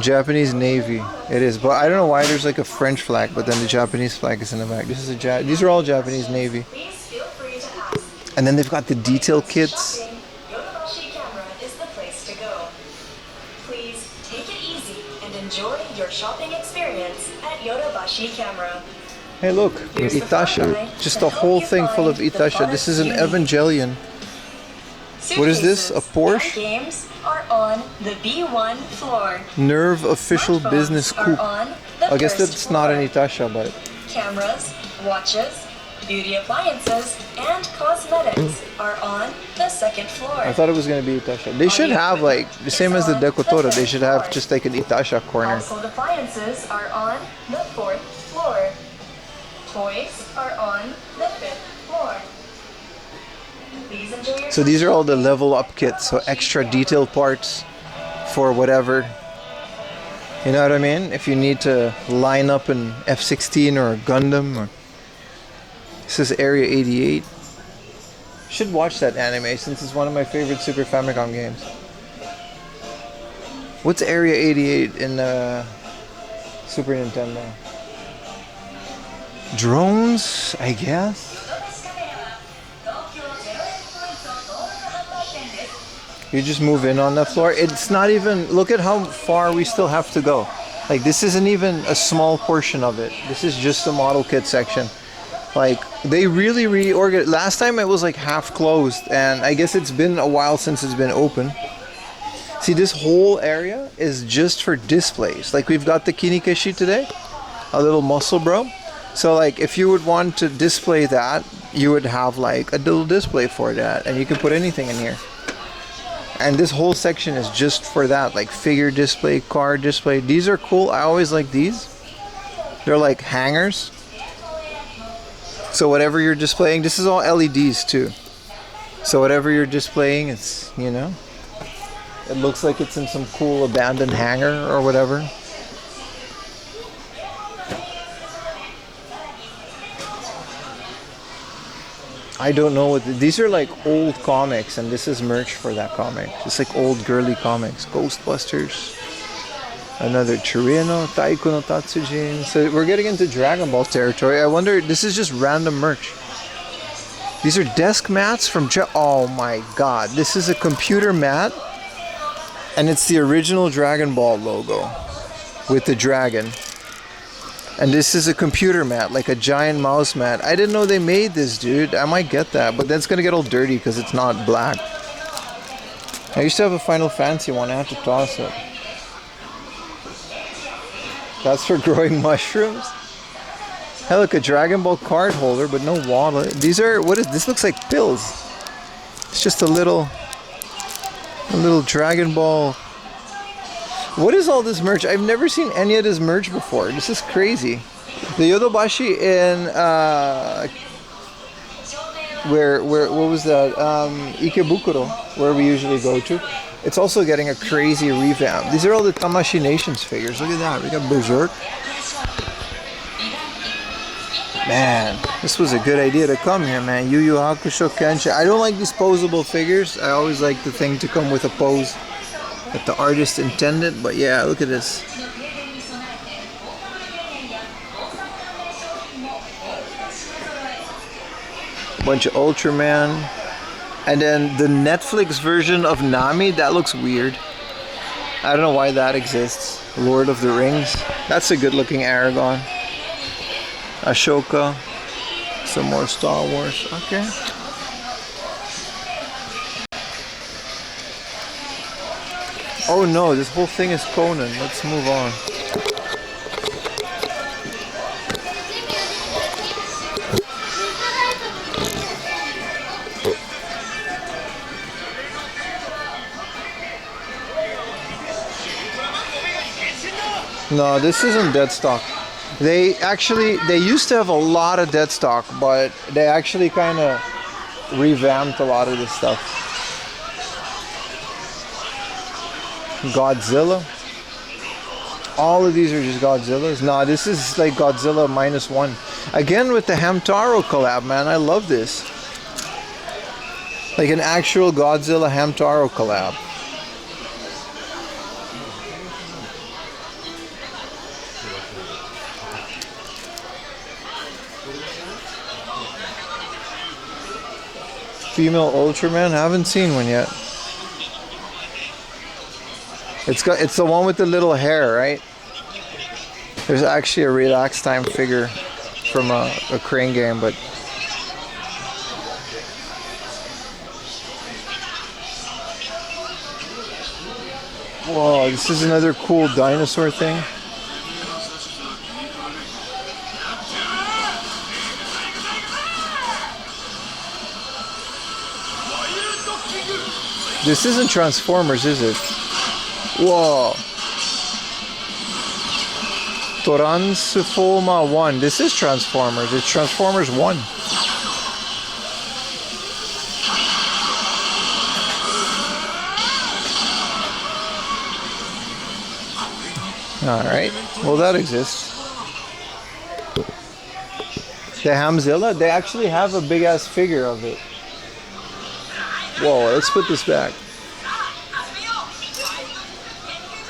Japanese Navy. It is. But I don't know why there's like a French flag, but then the Japanese flag is in the back. This is these are all Japanese Navy. And then they've got the detail kits. Enjoy your shopping experience at Yodobashi Camera. Hey look, Itasha. Just a whole thing full of Itasha. This is an Evangelion. What is this? A Porsche? Games are on the B1 floor. Nerve official business coupe. I guess that's not an Itasha, but... Cameras, watches, beauty appliances, and cosmetics are on the second floor. I thought it was going to be Itasha. They should have like, the same as the Dekotora, they should have just like an Itasha corner. Household appliances are on the fourth floor. Toys are on the fifth floor. Please enjoy your... So these are all the level up kits, so extra detail parts for whatever. You know what I mean? If you need to line up an F-16 or a Gundam or... This is Area 88. Should watch that anime since it's one of my favorite Super Famicom games. What's Area 88 in Super Nintendo? Drones, I guess? You just move in on that floor. It's not even... Look at how far we still have to go. Like, this isn't even a small portion of it. This is just the model kit section. Like, they really reorganized. Last time it was like half closed, and I guess it's been a while since it's been open. See, this whole area is just for displays. Like, we've got the Kinikeshi today, a little muscle bro. So like, if you would want to display that, you would have like a little display for that, and you can put anything in here. And this whole section is just for that, like figure display, car display. These are cool. I always like these. They're like hangers. So whatever you're displaying, this is all LEDs too. So whatever you're displaying, it's, you know, it looks like it's in some cool abandoned hangar or whatever. I don't know what these are, like old comics, and this is merch for that comic. It's like old girly comics. Ghostbusters. Another Chirino, Taiko no Tatsujin. So we're getting into Dragon Ball territory. I wonder, this is just random merch. These are desk mats from oh my god. This is a computer mat. And it's the original Dragon Ball logo with the dragon. And this is a computer mat, like a giant mouse mat. I didn't know they made this, dude. I might get that, but that's gonna get all dirty because it's not black. I used to have a Final Fantasy one. I have to toss it. That's for growing mushrooms. Hey, look, a Dragon Ball card holder, but no wallet. These are, what is this? Looks like pills. It's just a little Dragon Ball. What is all this merch? I've never seen any of this merch before. This is crazy. The Yodobashi in where what was that? Ikebukuro, where we usually go to. It's also getting a crazy revamp. These are all the Tamashii Nations figures. Look at that. We got Berserk. Man, this was a good idea to come here, man. Yu Yu Hakusho Kenshin. I don't like these posable figures. I always like the thing to come with a pose that the artist intended, but yeah, look at this. Bunch of Ultraman. And then the Netflix version of Nami, that looks weird. I don't know why that exists. Lord of the Rings. That's a good looking Aragon. Ashoka. Some more Star Wars. Okay. Oh no, this whole thing is Conan. Let's move on. No, this isn't dead stock. They used to have a lot of dead stock, but they actually kind of revamped a lot of this stuff. Godzilla. All of these are just Godzillas. Nah, this is like Godzilla -1. Again with the Hamtaro collab, man. I love this. Like an actual Godzilla Hamtaro collab. Female Ultraman, haven't seen one yet. It's the one with the little hair, right? There's actually a Relax Time figure from a Crane game, but whoa, this is another cool dinosaur thing. This isn't Transformers, is it? Whoa. Transforma 1. This is Transformers. It's Transformers 1. Alright. Well, that exists. The Hamzilla, they actually have a big ass figure of it. Whoa, let's put this back.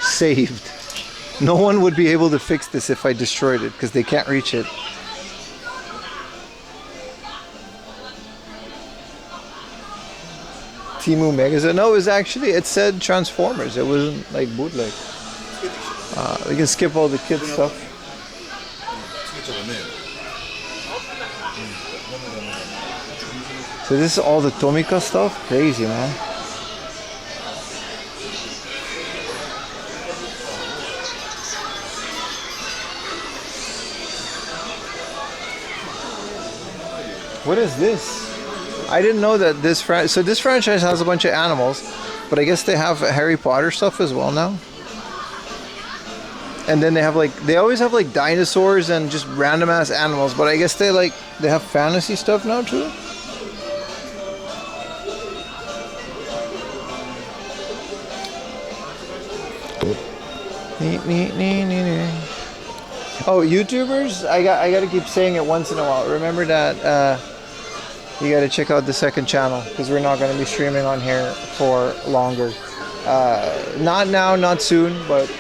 Saved. No one would be able to fix this if I destroyed it because they can't reach it. Timu Megazord. No, it was actually, it said Transformers. It wasn't like bootleg. We can skip all the kids stuff. So this is all the Tomika stuff? Crazy, man. What is this? I didn't know that this so this franchise has a bunch of animals, but I guess they have Harry Potter stuff as well now. And then they always have like dinosaurs and just random ass animals, but I guess they have fantasy stuff now too. Oh, YouTubers, I gotta keep saying it once in a while. Remember that you gotta check out the second channel, because we're not gonna be streaming on here for longer. Not now, not soon, but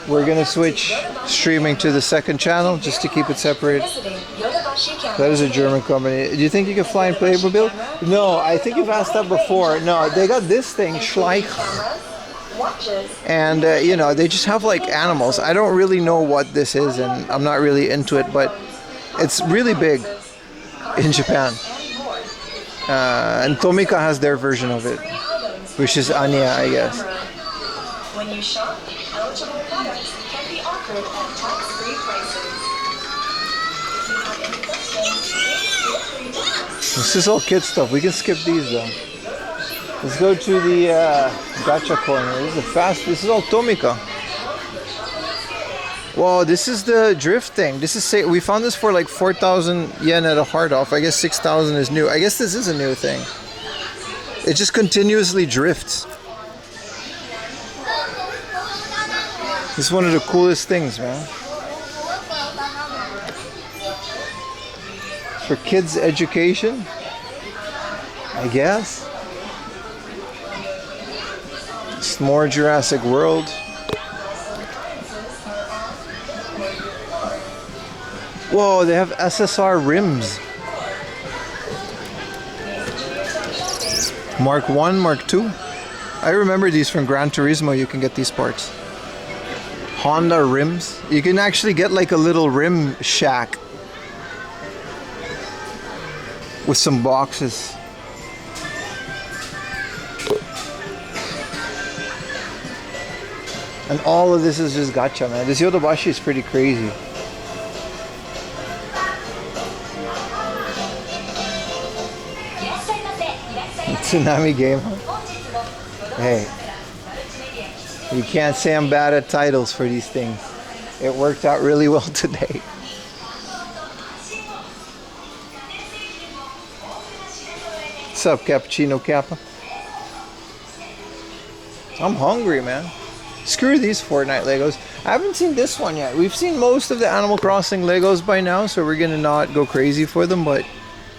we're gonna switch streaming to the second channel just to keep it separate. That is a German company. Do you think you can fly in Playmobil? No, I think you've asked that before. No, they got this thing, Schleich. And you know, they just have like animals. I don't really know what this is, and I'm not really into it, but it's really big in Japan. And Tomika has their version of it, which is Anya, I guess. When you shop, eligible products can be offered at tax-free prices. If you have any questions, please feel free to ask. This is all kid stuff. We can skip these though. Let's go to the gacha corner. This is all Tomika. Whoa, this is the drift thing. We found this for like 4,000 yen at a hard off. I guess 6,000 is new. I guess this is a new thing. It just continuously drifts. This is one of the coolest things, man. For kids' education, I guess. It's more Jurassic World. Whoa, they have SSR rims. Mark 1, Mark 2. I remember these from Gran Turismo. You can get these parts. Honda rims. You can actually get like a little rim shack with some boxes. And all of this is just gacha, man. This Yodobashi is pretty crazy. Tsunami game. Hey, you can't say I'm bad at titles for these things. It worked out really well today. What's up, Cappuccino Kappa? I'm hungry, man. Screw these Fortnite Legos. I haven't seen this one yet. We've seen most of the Animal Crossing Legos by now, so we're gonna not go crazy for them, but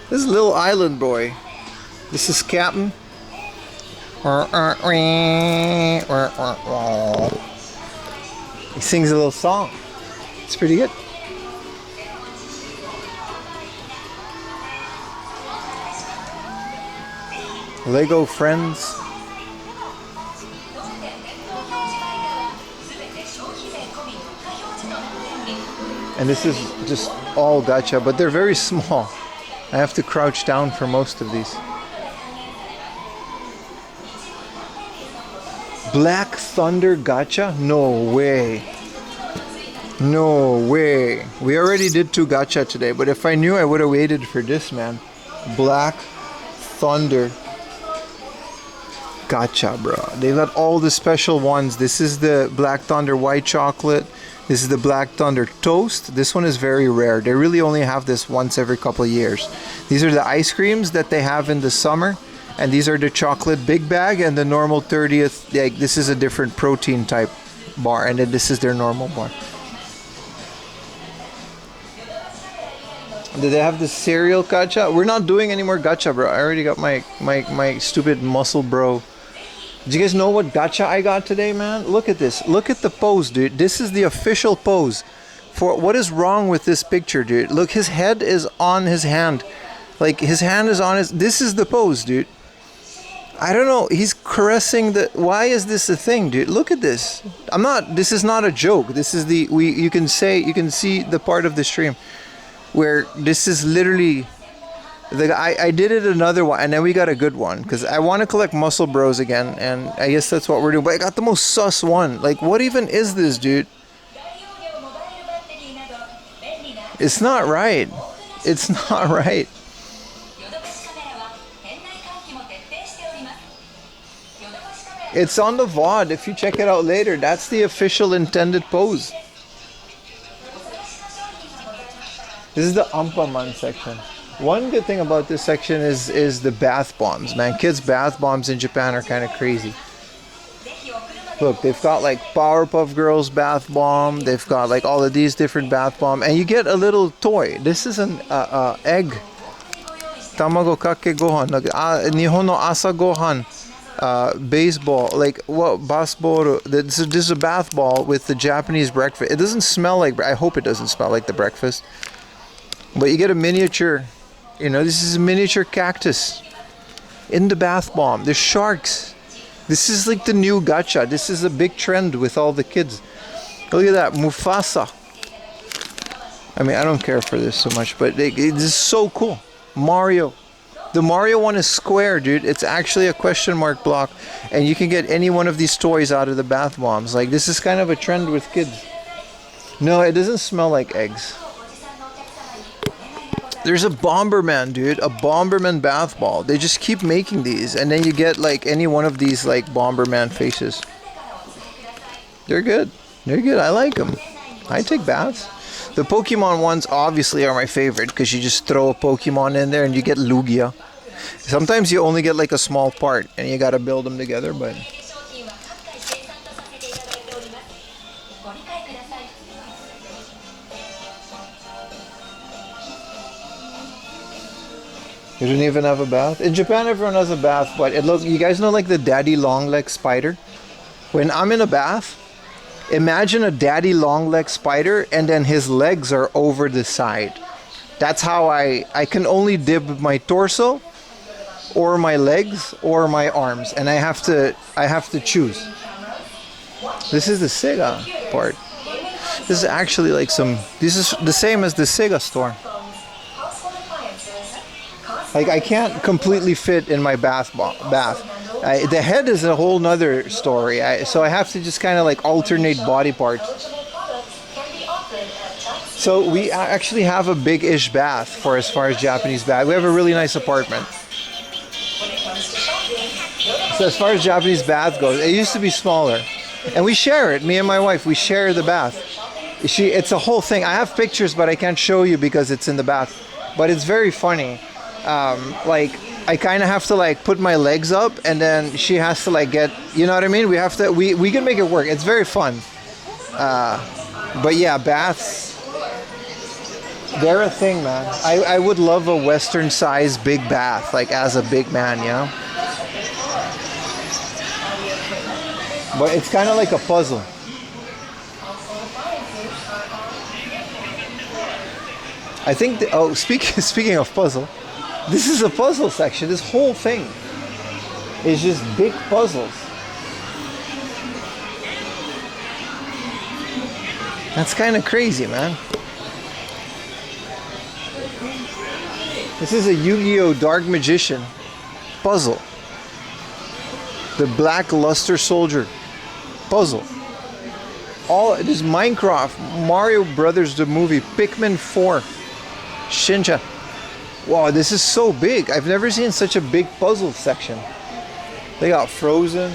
this little island boy. This is Captain. He sings a little song. It's pretty good. Lego friends. And this is just all gacha, but they're very small. I have to crouch down for most of these. Black Thunder gacha? No way. No way. We already did 2 gacha today, but if I knew, I would have waited for this, man. Black Thunder gacha, bro. They got all the special ones. This is the Black Thunder white chocolate. This is the Black Thunder toast. This one is very rare. They really only have this once every couple of years. These are the ice creams that they have in the summer. And these are the chocolate big bag and the normal 30th. Like, this is a different protein type bar. And then this is their normal bar. Do they have the cereal gacha? We're not doing any more gacha, bro. I already got my stupid muscle bro. Do you guys know what gacha I got today, man? Look at this. Look at the pose, dude. This is the official pose. For what is wrong with this picture, dude? Look, his head is on his hand. Like, his hand is on his... This is the pose, dude. I don't know. He's caressing the... Why is this a thing, dude? Look at this. I'm not... This is not a joke. This is the... You can see the part of the stream where this is literally... I did it another one, and then we got a good one, because I want to collect muscle bros again, and I guess that's what we're doing. But I got the most sus one. Like, what even is this, dude? It's not right. It's not right. It's on the VOD. If you check it out later, that's the official intended pose. This is the Ampaman section. One good thing about this section is the bath bombs, man. Kids' bath bombs in Japan are kind of crazy. Look, they've got like Powerpuff Girls bath bomb. They've got like all of these different bath bomb, and you get a little toy. This is an egg. Tamago kake gohan. Nihon no asa gohan. Baseball, like what baseball? This is a bath ball with the Japanese breakfast. It doesn't smell like. I hope it doesn't smell like the breakfast. But you get a miniature. You know, this is a miniature cactus in the bath bomb. There's sharks. This is like the new gacha. This is a big trend with all the kids. Look at that, Mufasa. I mean, I don't care for this so much, but it is so cool. Mario. The Mario one is square, dude. It's actually a question mark block, and you can get any one of these toys out of the bath bombs. Like, this is kind of a trend with kids. No, it doesn't smell like eggs. There's a Bomberman, dude. A Bomberman bath ball. They just keep making these, and then you get like any one of these like Bomberman faces. They're good. They're good. I like them. I take baths. The Pokemon ones obviously are my favorite because you just throw a Pokemon in there and you get Lugia. Sometimes you only get like a small part and you gotta build them together, but... You don't even have a bath? In Japan, everyone has a bath, but it looks... You guys know like the daddy long leg spider? When I'm in a bath, imagine a daddy long leg spider and then his legs are over the side. That's how I can only dip my torso or my legs or my arms, and I have to choose. This is the Sega part. This is actually like this is the same as the Sega store. Like, I can't completely fit in my bath. The head is a whole nother story. So I have to just kind of like alternate body parts. So we actually have a big-ish bath for as far as Japanese bath. We have a really nice apartment. So as far as Japanese bath goes, it used to be smaller. And we share it, me and my wife, we share the bath. It's a whole thing. I have pictures, but I can't show you because it's in the bath. But it's very funny. Like, I kind of have to like put my legs up, and then she has to like get, you know what I mean? We can make it work. It's very fun. But yeah, baths, they're a thing, man. I would love a Western size big bath, like as a big man, you know? But it's kind of like a puzzle. I think, speaking of puzzle, this is a puzzle section. This whole thing is just big puzzles. That's kind of crazy, man. This is a Yu-Gi-Oh! Dark Magician puzzle. The Black Luster Soldier puzzle. All this Minecraft, Mario Brothers the movie, Pikmin 4, Shinchan. Wow, this is so big. I've never seen such a big puzzle section. They got Frozen.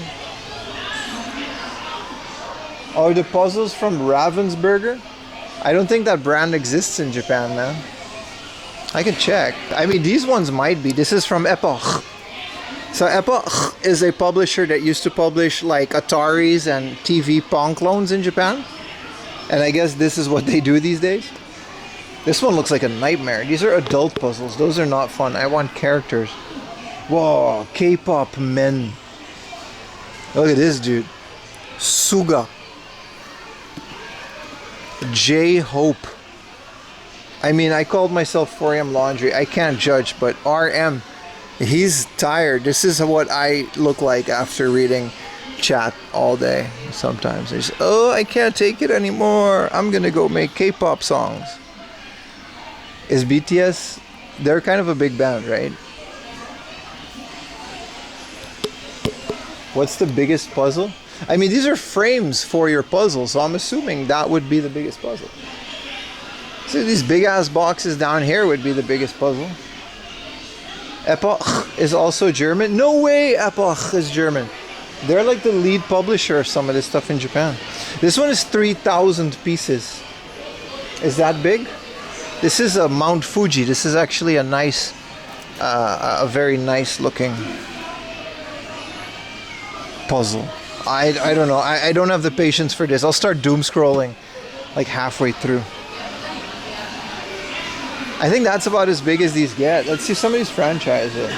Are the puzzles from Ravensburger? I don't think that brand exists in Japan, man. I can check. I mean, these ones might be. This is from Epoch. So Epoch is a publisher that used to publish like Ataris and TV Pong clones in Japan. And I guess this is what they do these days. This one looks like a nightmare. These are adult puzzles. Those are not fun. I want characters. Whoa, K-pop men. Look at this dude. Suga. J-Hope. I mean, I called myself 4am Laundry. I can't judge, but RM, he's tired. This is what I look like after reading chat all day. Sometimes I just, I can't take it anymore. I'm gonna go make K-pop songs. Is BTS, they're kind of a big band, right? What's the biggest puzzle? I mean, these are frames for your puzzle, so I'm assuming that would be the biggest puzzle. So these big ass boxes down here would be the biggest puzzle. Epoch is also German. No way Epoch is German. They're like the lead publisher of some of this stuff in Japan. This one is 3,000 pieces. Is that big? This is a Mount Fuji. This is actually a nice, a very nice looking puzzle. I don't know. I don't have the patience for this. I'll start doom scrolling like halfway through. I think that's about as big as these get. Let's see some of these franchises.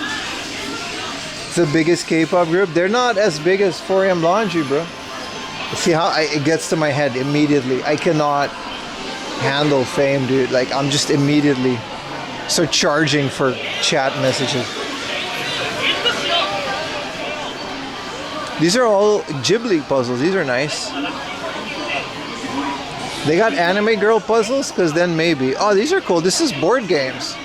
It's the biggest K-pop group. They're not as big as 4AM Laundry, bro. See how it gets to my head immediately. I cannot handle fame, dude. Like, I'm just immediately start charging for chat messages. These are all Ghibli puzzles. These are nice. They got anime girl puzzles, because then maybe. Oh, these are cool. This is board games.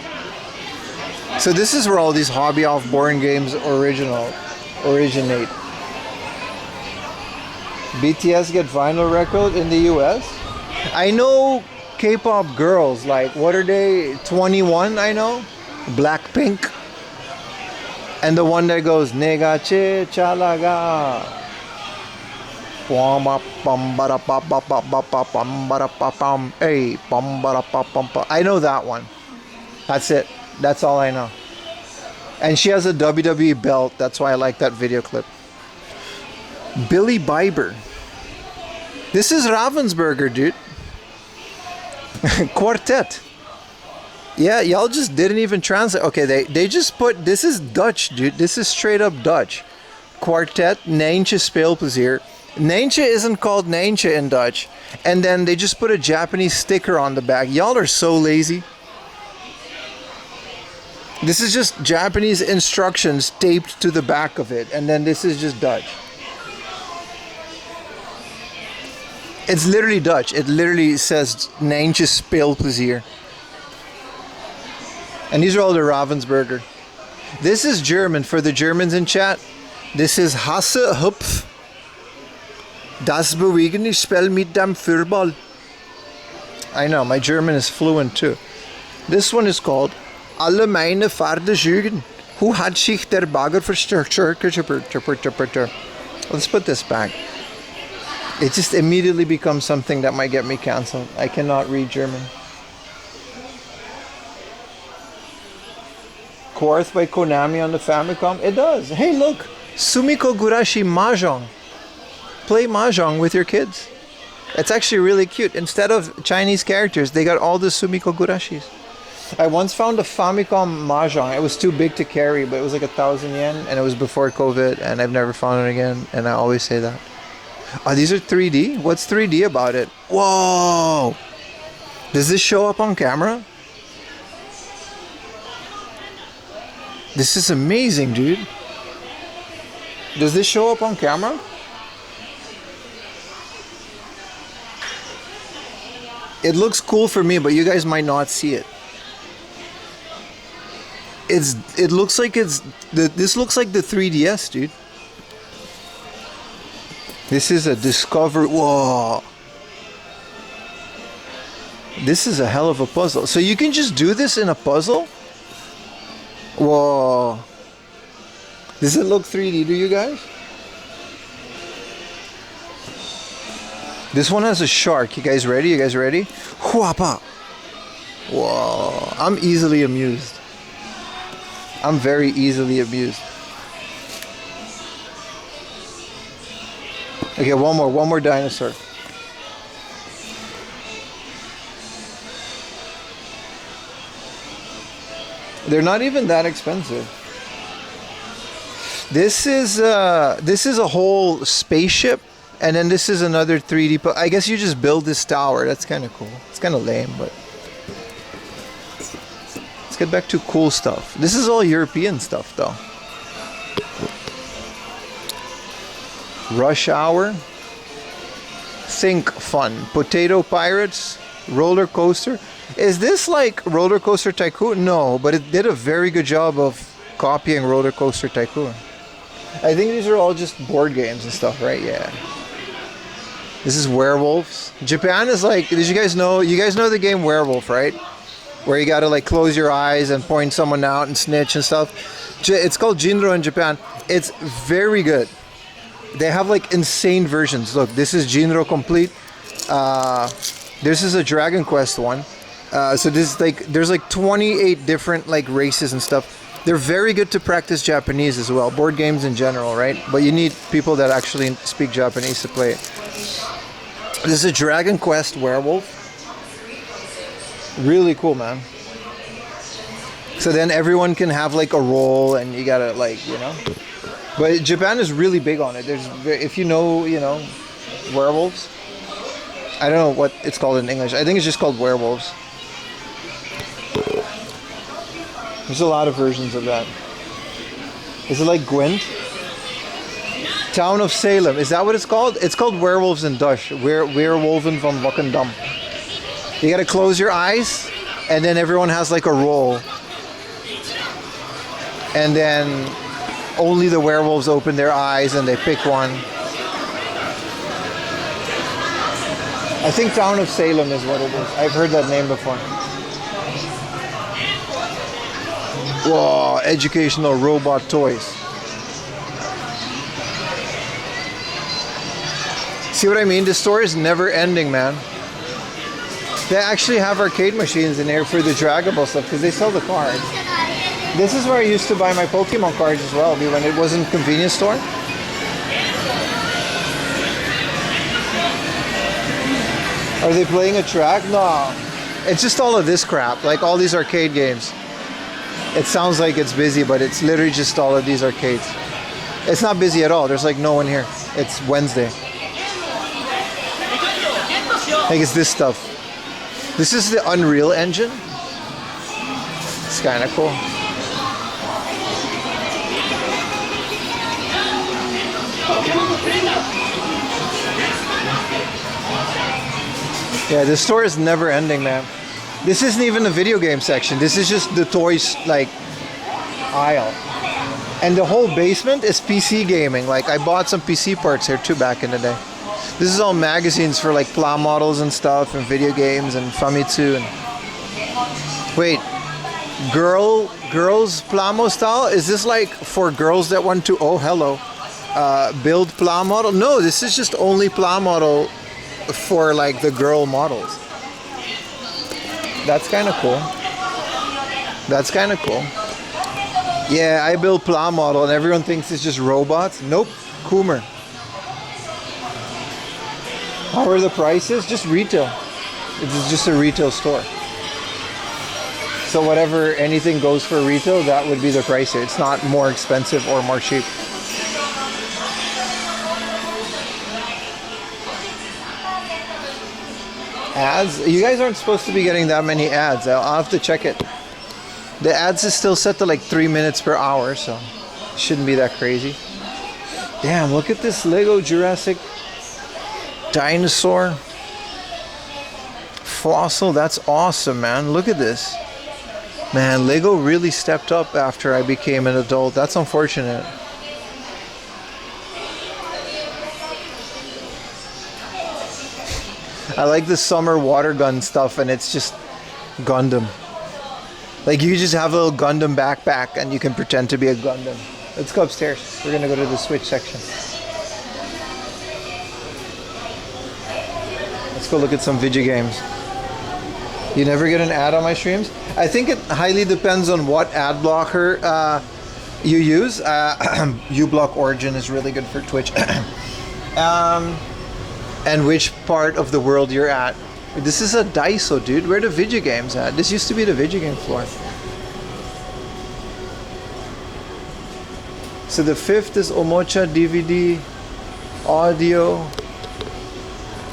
So this is where all these hobby off board games originate. BTS get vinyl record in the US. I know K-pop girls, like, what are they? 21, I know. Blackpink. And the one that goes nega che chalaga. I know that one. That's it. That's all I know. And she has a WWE belt. That's why I like that video clip. Billy Bieber. This is Ravensburger, dude. Quartet. Yeah, y'all just didn't even translate. Okay, they just put, this is Dutch, dude. This is straight up Dutch. Quartet, Neentje speelplezier. Neentje isn't called Neentje in Dutch. And then they just put a Japanese sticker on the back. Y'all are so lazy. This is just Japanese instructions taped to the back of it. And then this is just Dutch. It's literally Dutch. It literally says Neentje speelplezier. And these are all the Ravensburger. This is German for the Germans in chat. This is Hasse Hupf. Das bewegende Spel mit dem Fußball. I know, my German is fluent too. This one is called Alle meine Pferde Jugend. Hoe hat sich der Bagger verstärkt? Let's put this back. It just immediately becomes something that might get me cancelled. I cannot read German. Quarth by Konami on the Famicom. It does. Hey, look. Sumiko Gurashi Mahjong. Play Mahjong with your kids. It's actually really cute. Instead of Chinese characters, they got all the Sumiko Gurashis. I once found a Famicom Mahjong. It was too big to carry, but it was like 1,000 yen, and it was before COVID, and I've never found it again, and I always say that. Oh, these are 3D? What's 3D about it? Whoa! Does this show up on camera? This is amazing, dude. Does this show up on camera? It looks cool for me, but you guys might not see it. It looks like this looks like the 3DS, dude. This is a Discovery. Whoa. This is a hell of a puzzle. So you can just do this in a puzzle? Whoa. Does it look 3D to you guys? This one has a shark. You guys ready? You guys ready? Whoa. I'm easily amused. I'm very easily amused. Okay, one more dinosaur. They're not even that expensive. This is a whole spaceship, and then this is another 3D. I guess you just build this tower. That's kind of cool. It's kind of lame, but let's get back to cool stuff. This is all European stuff, though. Rush Hour. Think Fun. Potato Pirates. Roller Coaster. Is this like Roller Coaster Tycoon? No, but it did a very good job of copying Roller Coaster Tycoon. I think these are all just board games and stuff, right? Yeah. This is Werewolves. Japan is like, did you guys know the game Werewolf, right? Where you gotta like close your eyes and point someone out and snitch and stuff. It's called Jinro in Japan. It's very good. they have like insane versions. Look, this is Jinro Complete. This is a Dragon Quest one. So this is like, there's like 28 different like races and stuff. They're very good to practice Japanese as well. Board games in general, right? But you need people that actually speak Japanese to play it. This is a Dragon Quest werewolf. Really cool, man. So then everyone can have like a role, and you gotta like, you know. But Japan is really big on it. There's, if you know, werewolves. I don't know what it's called in English. I think it's just called werewolves. There's a lot of versions of that. Is it like Gwent? Town of Salem. Is that what it's called? It's called Werewolves in Dutch. Weerwolven van Wakkendam. You gotta close your eyes, and then everyone has like a role. And then only the werewolves open their eyes and they pick one. I think Town of Salem is what it is. I've heard that name before. Whoa, educational robot toys. See what I mean? The store is never ending, man. They actually have arcade machines in there for the Dragon Ball stuff because they sell the cards. This is where I used to buy my Pokemon cards as well, when it wasn't a convenience store. Are they playing a track? No. It's just all of this crap, like all these arcade games. It sounds like it's busy, but it's literally just all of these arcades. It's not busy at all. There's like no one here. It's Wednesday. Like it's this stuff. This is the Unreal Engine. It's kind of cool. Yeah, the store is never ending, man. This isn't even the video game section. This is just the toys like aisle. And the whole basement is PC gaming. Like I bought some PC parts here too back in the day. This is all magazines for like pla models and stuff, and video games and Famitsu and wait, girls Plamo style? Is this like for girls that want to build pla model? No, this is just only pla model for like the girl models. That's kind of cool. That's kind of cool. Yeah, I build pla model and everyone thinks it's just robots. Nope, Coomer. How are the prices? Just retail. It's just a retail store. So whatever anything goes for retail, that would be the price here. It's not more expensive or more cheap. Ads? You guys aren't supposed to be getting that many ads. I'll have to check it. The ads is still set to like 3 minutes per hour, so it shouldn't be that crazy. Damn, look at this Lego Jurassic dinosaur fossil. That's awesome, man. Look at this. Man, Lego really stepped up after I became an adult. That's unfortunate. I like the summer water gun stuff, and it's just Gundam. Like you just have a little Gundam backpack and you can pretend to be a Gundam. Let's go upstairs. We're gonna go to the Switch section. Let's go look at some video games. You never get an ad on my streams? I think it highly depends on what ad blocker you use. uBlock Origin is really good for Twitch. And which part of the world you're at. This is a Daiso, dude. Where are the video games at? This used to be the video game floor. So the fifth is Omocha, DVD, audio,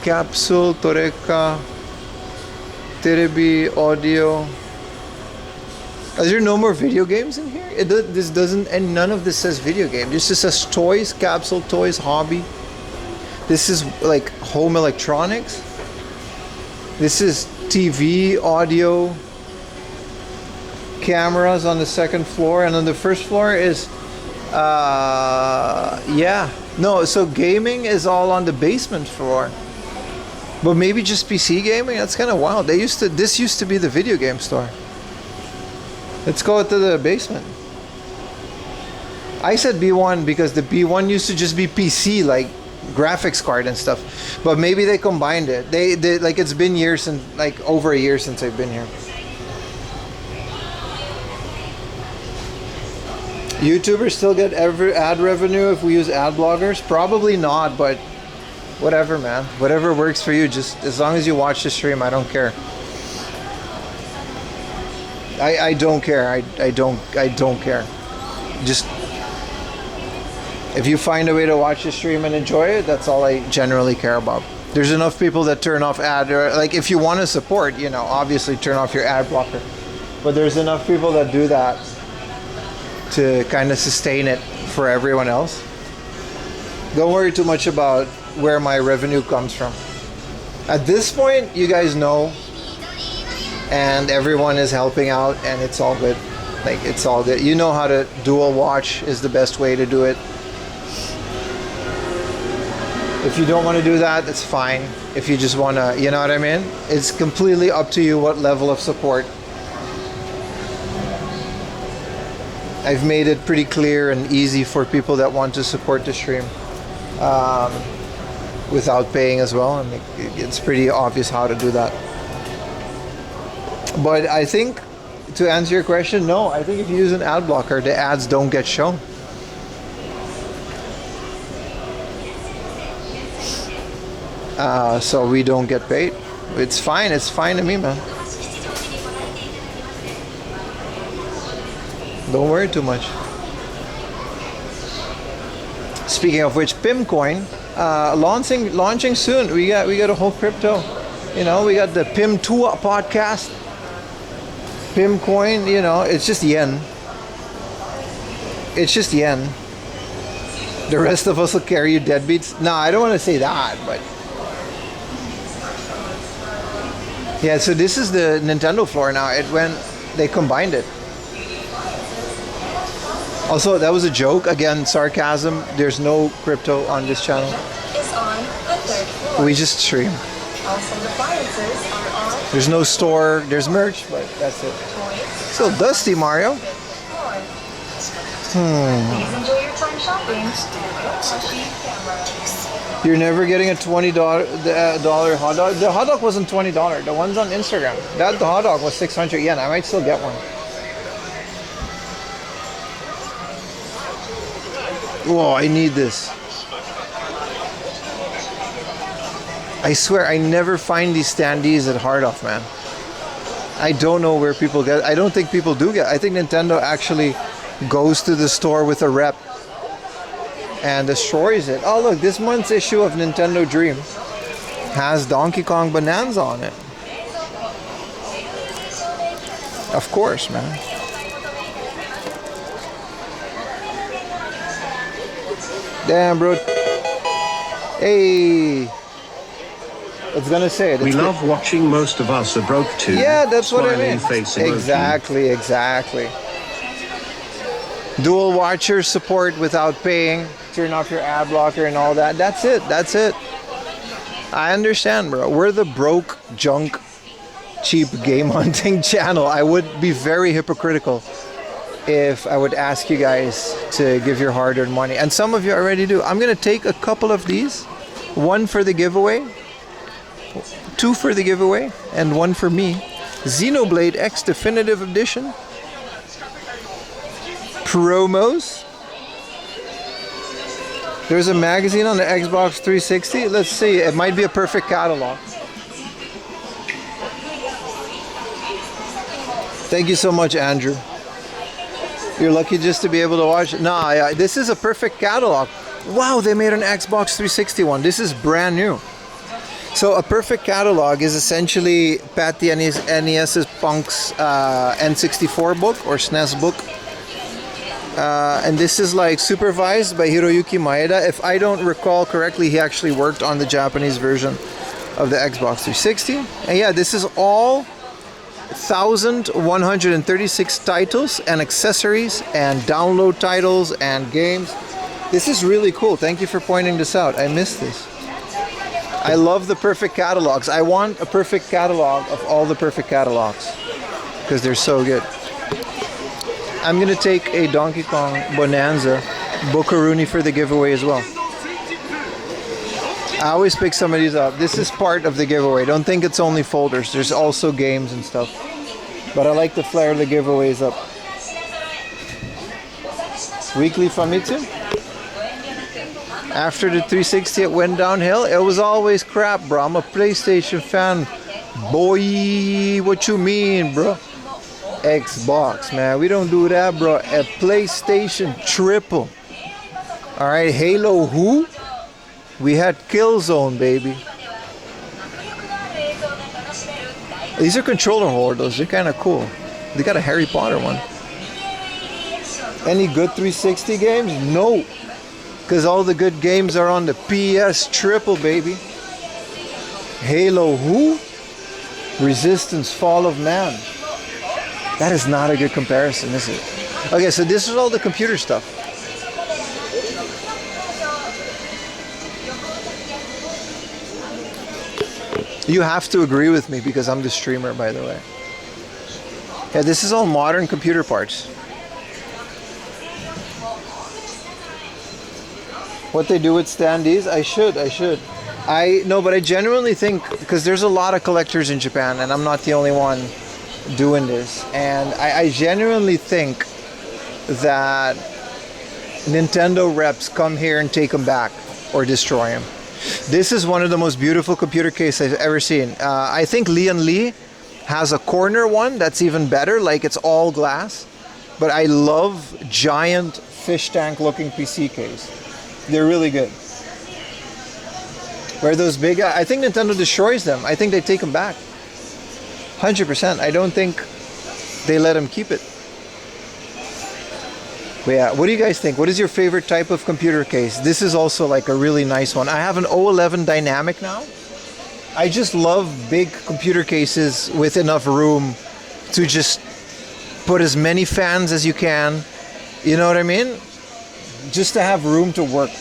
capsule, toreka, terebi, audio. Are there no more video games in here? This doesn't, and none of this says video game. This just says toys, capsule, toys, hobby. This is like home electronics. This is TV, audio, cameras on the second floor, and on the first floor is, so gaming is all on the basement floor. But maybe just PC gaming? That's kind of wild. This used to be the video game store. Let's go to the basement. I said B1 because the B1 used to just be PC, like graphics card and stuff. But maybe they combined it. They like, it's been years since, like over a year since I've been here. YouTubers still get ad revenue if we use ad blockers? Probably not, but whatever, man. Whatever works for you. Just as long as you watch the stream, I don't care. I don't care. I don't care. Just if you find a way to watch the stream and enjoy it, that's all I generally care about. There's enough people that turn off ad, or like if you want to support, you know, obviously turn off your ad blocker. But there's enough people that do that to kind of sustain it for everyone else. Don't worry too much about where my revenue comes from. At this point, you guys know, and everyone is helping out, and it's all good. Like, it's all good. You know how to dual watch is the best way to do it. If you don't want to do that, that's fine. If you just want to, you know what I mean? It's completely up to you what level of support. I've made it pretty clear and easy for people that want to support the stream without paying as well, and it's pretty obvious how to do that. But I think, to answer your question, no, I think if you use an ad blocker, the ads don't get shown. So we don't get paid. It's fine to me, man. Don't worry too much. Speaking of which, Pimcoin launching soon. We got a whole crypto. You know, we got the Pim Tua podcast. Pimcoin, you know, it's just yen. It's just yen. The rest of us will carry you deadbeats. No, I don't want to say that, but yeah. So this is the Nintendo floor now. They combined it. Also, that was a joke. Again, sarcasm. There's no crypto on this channel. Is on the third floor. We just stream. Household appliances are on There's no store. There's merch, but that's it. Still dusty, Mario. Please enjoy your time shopping. You're never getting a $20 hot dog. The hot dog wasn't $20. The one's on Instagram. The hot dog was 600 yen. I might still get one. Whoa, I need this. I swear, I never find these standees at Hardoff, man. I don't know where people get. I don't think people do get. I think Nintendo actually goes to the store with a rep and destroys it. Oh, look, this month's issue of Nintendo Dream has Donkey Kong Bonanza on it. Of course, man. Damn, bro. Hey. It's gonna say it. We love watching most of us are broke too. Yeah, that's what I mean. Face emoji. Exactly. Dual watcher support without paying. Turn off your ad blocker and all that. That's it. I understand, bro. We're the broke, junk, cheap game hunting channel. I would be very hypocritical if I would ask you guys to give your hard-earned money. And some of you already do. I'm gonna take a couple of these. One for the giveaway. 2 for the giveaway. And 1 for me. Xenoblade X Definitive Edition. Promos. There's a magazine on the Xbox 360. Let's see. It might be a perfect catalog. Thank you so much, Andrew. You're lucky just to be able to watch it. Nah, yeah, this is a perfect catalog. Wow, they made an Xbox 360 one. This is brand new. So a perfect catalog is essentially Pat the NES's Punk's N64 book or SNES book. And this is like supervised by Hiroyuki Maeda. If I don't recall correctly, he actually worked on the Japanese version of the Xbox 360. And yeah, this is all 1,136 titles and accessories and download titles and games. This is really cool. Thank you for pointing this out. I missed this. I love the perfect catalogs. I want a perfect catalog of all the perfect catalogs because they're so good. I'm gonna take a Donkey Kong Bonanza Buckaroo for the giveaway as well. I always pick some of these up. This is part of the giveaway. Don't think it's only folders. There's also games and stuff. But I like to flare the giveaways up. Weekly Famitsu. After the 360 it went downhill. It was always crap, bro. I'm a PlayStation fan. Boy, what you mean, bro? Xbox, man. We don't do that, bro. A PlayStation triple. Alright, Halo who? We had Killzone, baby. These are controller holders. They're kind of cool. They got a Harry Potter one. Any good 360 games? No. Because all the good games are on the PS triple, baby. Halo who? Resistance Fall of Man. That is not a good comparison, is it? Okay, so this is all the computer stuff. You have to agree with me because I'm the streamer, by the way. Yeah, this is all modern computer parts. What they do with standees? I should. No, but I genuinely think, because there's a lot of collectors in Japan, and I'm not the only one doing this, and I genuinely think that Nintendo reps come here and take them back or destroy them. This is one of the most beautiful computer cases I've ever seen. I think Lian Li has a corner one that's even better, like it's all glass. But I love giant fish tank looking PC case. They're really good. Where those big, I think Nintendo destroys them. I think they take them back. 100%. I don't think they let them keep it. But yeah, what do you guys think? What is your favorite type of computer case? This is also like a really nice one. I have an 011 Dynamic now. I just love big computer cases with enough room to just put as many fans as you can. You know what I mean? Just to have room to work.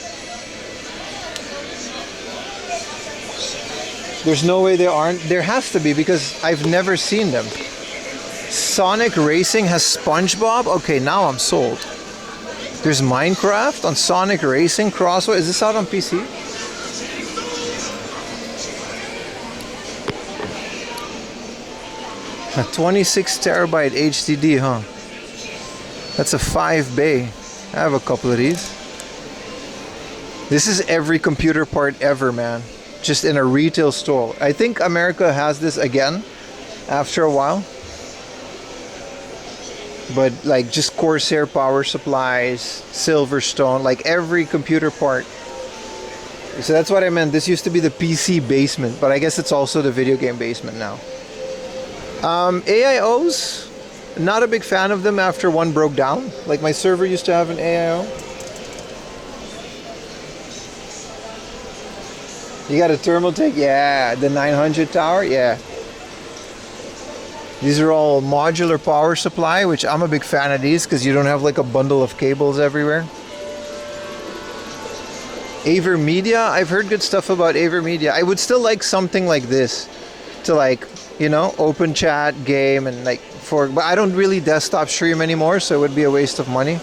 There's no way they aren't. There has to be because I've never seen them. Sonic Racing has SpongeBob? Okay, now I'm sold. There's Minecraft on Sonic Racing Crossway. Is this out on PC? A 26 terabyte HDD, huh? That's a 5 bay. I have a couple of these. This is every computer part ever, man. Just in a retail store. I think America has this again after a while. But like just Corsair power supplies, Silverstone, like every computer part. So that's what I meant. This used to be the PC basement, but I guess it's also the video game basement now. AIOs, not a big fan of them after one broke down. Like my server used to have an AIO. You got a Thermaltake? Yeah. The 900 tower? Yeah. These are all modular power supply, which I'm a big fan of these because you don't have like a bundle of cables everywhere. AverMedia, I've heard good stuff about AverMedia. I would still like something like this to like, you know, open chat, game, and like but I don't really desktop stream anymore, so it would be a waste of money.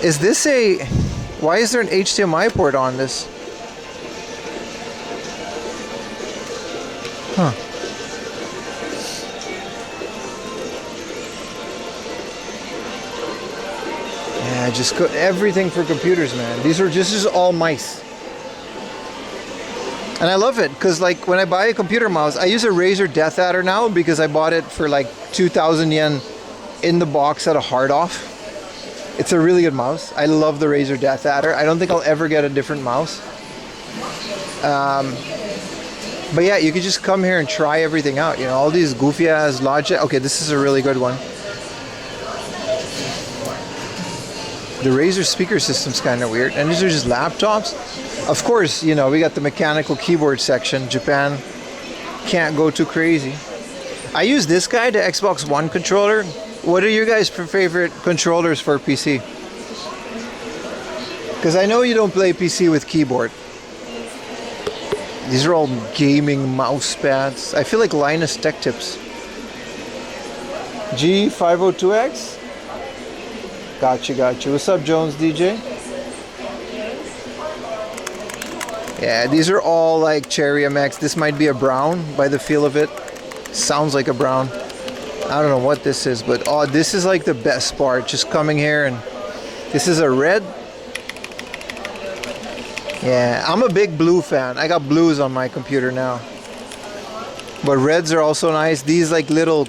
Is this why is there an HDMI port on this? Huh. Yeah, just everything for computers, man. These are just all mice. And I love it because like when I buy a computer mouse, I use a Razer Death Adder now because I bought it for like 2,000 yen in the box at a hard off. It's a really good mouse. I love the Razer Death Adder. I don't think I'll ever get a different mouse. But yeah, you could just come here and try everything out. You know, all these goofy ass Logic. Okay, this is a really good one. The Razer speaker system's kind of weird. And these are just laptops. Of course, you know, we got the mechanical keyboard section. Japan can't go too crazy. I use this guy, the Xbox One controller. What are your guys' favorite controllers for PC? Because I know you don't play PC with keyboard. These are all gaming mouse pads. I feel like Linus Tech Tips. G502X? Gotcha. What's up, Jones DJ? Yeah, these are all like Cherry MX. This might be a brown by the feel of it. Sounds like a brown. I don't know what this is, but oh, this is like the best part. Just coming here, and this is a red. Yeah, I'm a big blue fan. I got blues on my computer now. But reds are also nice. These like little...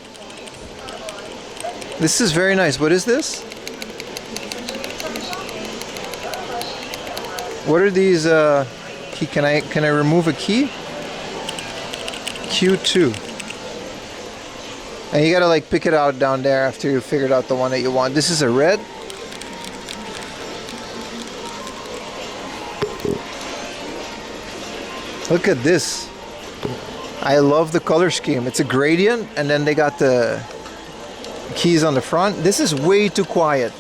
This is very nice. What is this? What are these? Key? Can I remove a key? Q2. And you gotta like pick it out down there after you figured out the one that you want. This is a red. Look at this. I love the color scheme. It's a gradient, and then they got the keys on the front. This is way too quiet.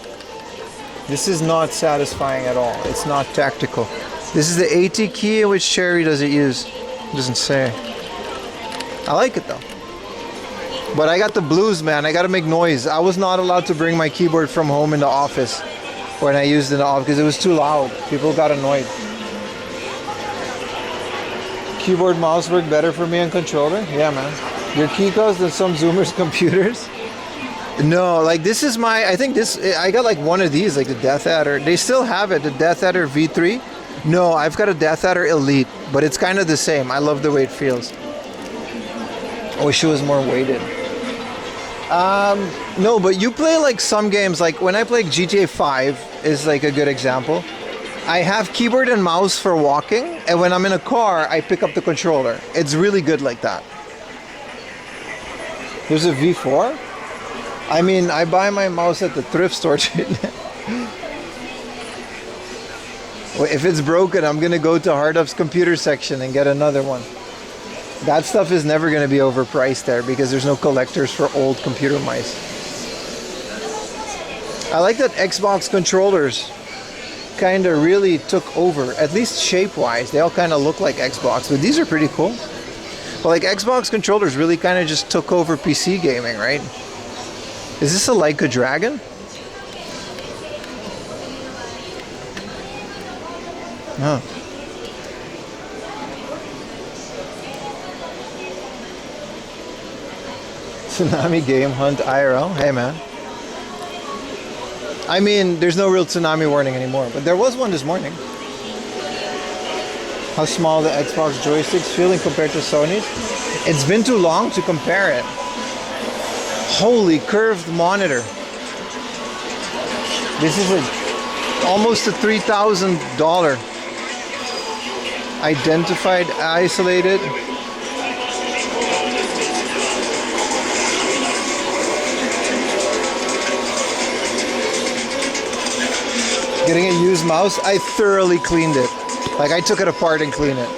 This is not satisfying at all. It's not tactical. This is the AT key. Which Cherry does it use? It doesn't say. I like it though. But I got the blues, man. I gotta make noise. I was not allowed to bring my keyboard from home in the office when I used it in the office because it was too loud. People got annoyed. Keyboard mouse work better for me on controller? Yeah, man. Your Kikos than some Zoomers computers? No, like this is my, I think this, I got like one of these, like the Death Adder. They still have it, the Death Adder V3. No, I've got a Death Adder Elite, but it's kind of the same. I love the way it feels. I wish it was more weighted. No, but you play like some games, like when I play GTA 5 is like a good example. I have keyboard and mouse for walking, and when I'm in a car, I pick up the controller. It's really good like that. There's a V4? I mean, I buy my mouse at the thrift store. Well, if it's broken, I'm gonna go to Hardup's computer section and get another one. That stuff is never gonna be overpriced there because there's no collectors for old computer mice. I like that Xbox controllers kind of really took over, at least shape-wise. They all kind of look like Xbox, but these are pretty cool. But like Xbox controllers really kind of just took over PC gaming, right? Is this a Leica Dragon? Huh. Tsunami Game Hunt IRL? Hey man. I mean, there's no real tsunami warning anymore, but there was one this morning. How small the Xbox joysticks feeling compared to Sony's? It's been too long to compare it. Holy curved monitor. This is almost a $3,000. Identified, isolated. Getting a used mouse, I thoroughly cleaned it. Like I took it apart and cleaned it.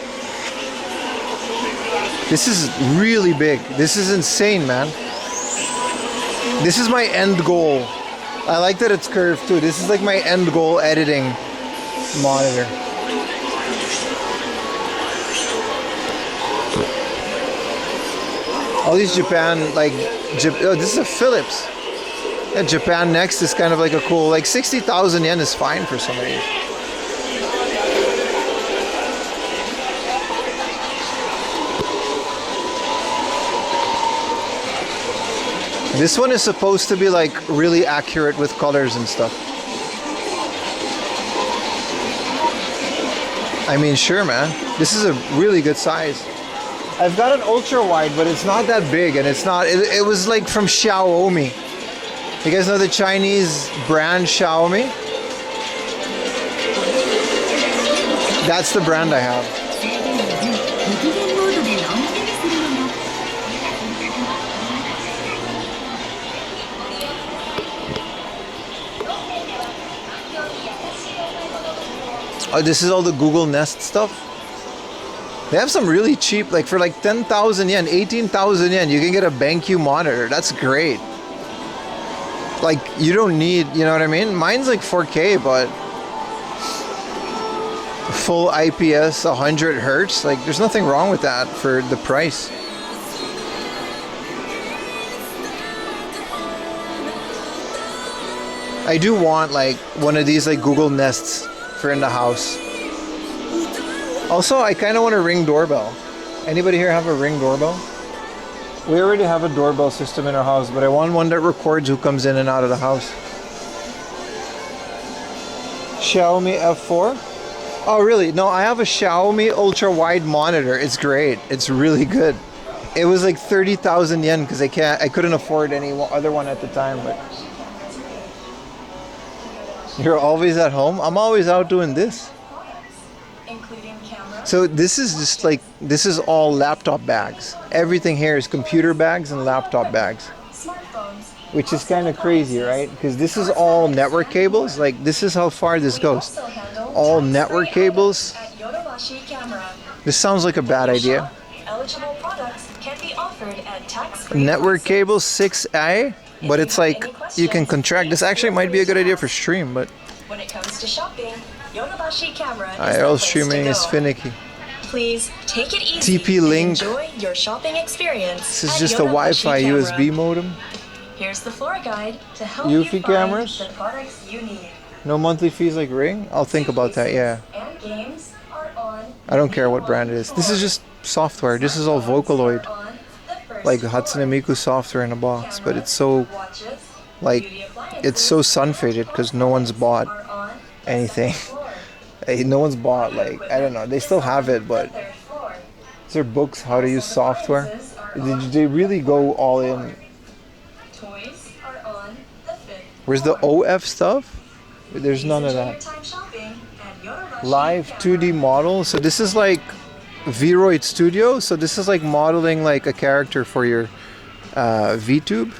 This is really big. This is insane, man. This is my end goal. I like that it's curved too. This is like my end goal editing monitor. All these Japan, like, oh, this is a Philips. Yeah, Japan Next is kind of like a cool, like 60,000 yen is fine for some of these. This one is supposed to be like really accurate with colors and stuff. I mean, sure, man. This is a really good size. I've got an ultra wide, but it's not that big, and it's not. It was like from Xiaomi. You guys know the Chinese brand Xiaomi? That's the brand I have. Oh, this is all the Google Nest stuff? They have some really cheap, like for like 10,000 yen, 18,000 yen, you can get a BenQ monitor. That's great. Like, you don't need, you know what I mean? Mine's like 4K, but full IPS, 100 hertz. Like, there's nothing wrong with that for the price. I do want like one of these like Google Nests for in the house. Also, I kind of want a Ring doorbell. Anybody here have a Ring doorbell? We already have a doorbell system in our house, but I want one that records who comes in and out of the house. Xiaomi F4? Oh really? No, I have a Xiaomi ultra wide monitor. It's great. It's really good. It was like 30,000 yen because I couldn't afford any other one at the time. But you're always at home? I'm always out doing this. So this is just like, this is all laptop bags. Everything here is computer bags and laptop bags. Which is kind of crazy, right? Because this is all network cables. Like, this is how far this goes. All network cables. This sounds like a bad idea. Network cable 6A, but it's like, you can contract. This actually might be a good idea for stream, but When it comes to shopping, Yodobashi camera is IRL the place streaming to is go. finicky. Please take it easy TP and link. enjoy your shopping experience. This is at just a Yodobashi Wi-Fi camera. USB modem. Here's the floor guide to help Eufy you find cameras? the products you need. No monthly fees like Ring? I'll think about that, yeah. And games are on. I don't care what brand it is. This is just software. This is all Vocaloid. On the first Like floor. Hatsune Miku software in a box, but it's so, Watches, like, beauty appliances it's so sun-faded because no one's bought are on anything. floor. No one's bought, like, I don't know. They still have it, but Third floor. is there books how to use software? Did they really go all in? Toys are on the fifth. Where's the OF stuff? There's none of Enjoy that. your time shopping at Yodobashi Live camera. 2D model. So this is like Vroid Studio. So this is like modeling like a character for your VTube.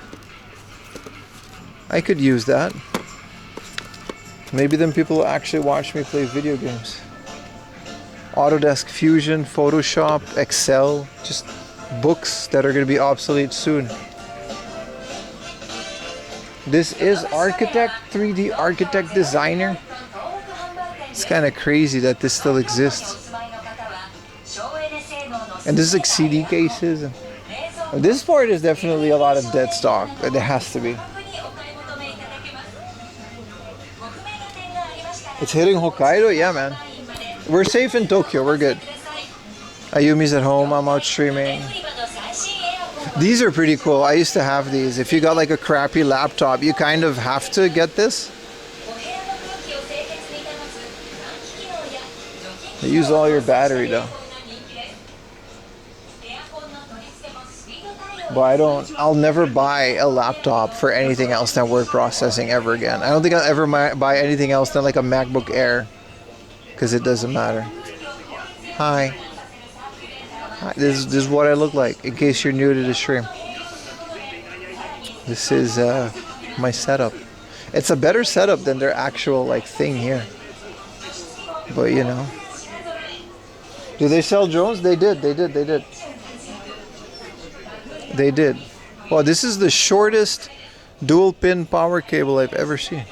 I could use that. Maybe then people will actually watch me play video games. Autodesk Fusion, Photoshop, Excel, just books that are going to be obsolete soon. This is Architect, 3D Architect Designer. It's kind of crazy that this still exists. And this is like CD cases. And this part is definitely a lot of dead stock. There has to be. It's hitting Hokkaido? Yeah, man. We're safe in Tokyo. We're good. Ayumi's at home. I'm out streaming. These are pretty cool. I used to have these. If you got like a crappy laptop, you kind of have to get this. They use all your battery though. But I'll never buy a laptop for anything else than word processing ever again. I don't think I'll ever buy anything else than like a MacBook Air. Because it doesn't matter. Hi. Hi. This is what I look like, in case you're new to the stream. This is my setup. It's a better setup than their actual like thing here. But you know. Do they sell drones? They did. They did. Well, this is the shortest dual pin power cable I've ever seen.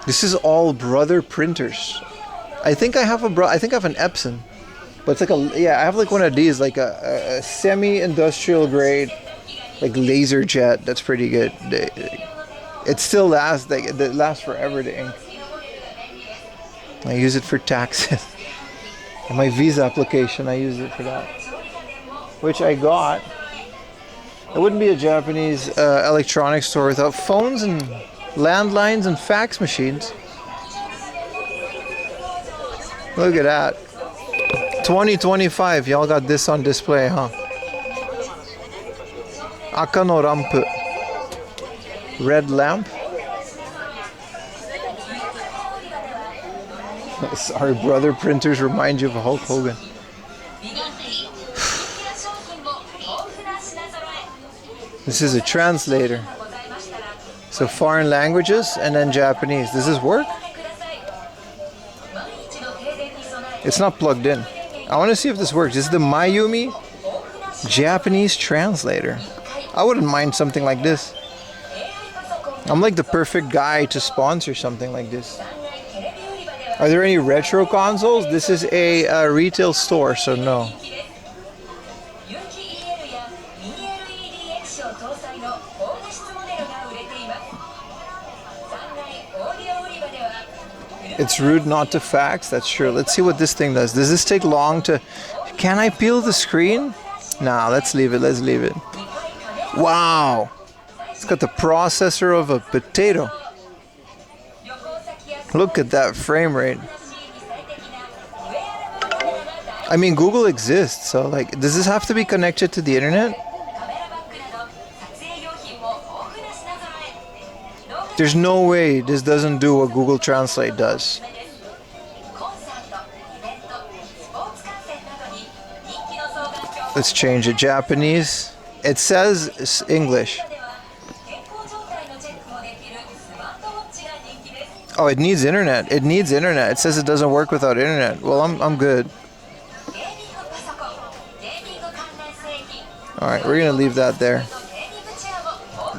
This is all Brother printers. I think I have an Epson, but it's like I have like one of these, like a semi-industrial grade, like laser jet. That's pretty good. It still lasts. It lasts forever. The ink. I use it for taxes. And my visa application, I use it for that. Which I got. It wouldn't be a Japanese electronics store without phones and landlines and fax machines. Look at that. 2025, y'all got this on display, huh? Aka no rampu. Red lamp. Sorry, Brother printers remind you of Hulk Hogan. This is a translator. So foreign languages and then Japanese. Does this work? It's not plugged in. I want to see if this works. This is the Mayumi Japanese translator. I wouldn't mind something like this. I'm like the perfect guy to sponsor something like this. Are there any retro consoles? This is a retail store, so no. It's rude not to fax. That's true. Let's see what this thing does. Does this take long to... Can I peel the screen? Nah, let's leave it. Let's leave it. Wow. It's got the processor of a potato. Look at that frame rate. I mean, Google exists, so like, does this have to be connected to the internet? There's no way this doesn't do what Google Translate does. Let's change it. Japanese. It says English. Oh, it needs internet. It needs internet. It says it doesn't work without internet. Well, I'm good. Alright, we're gonna leave that there.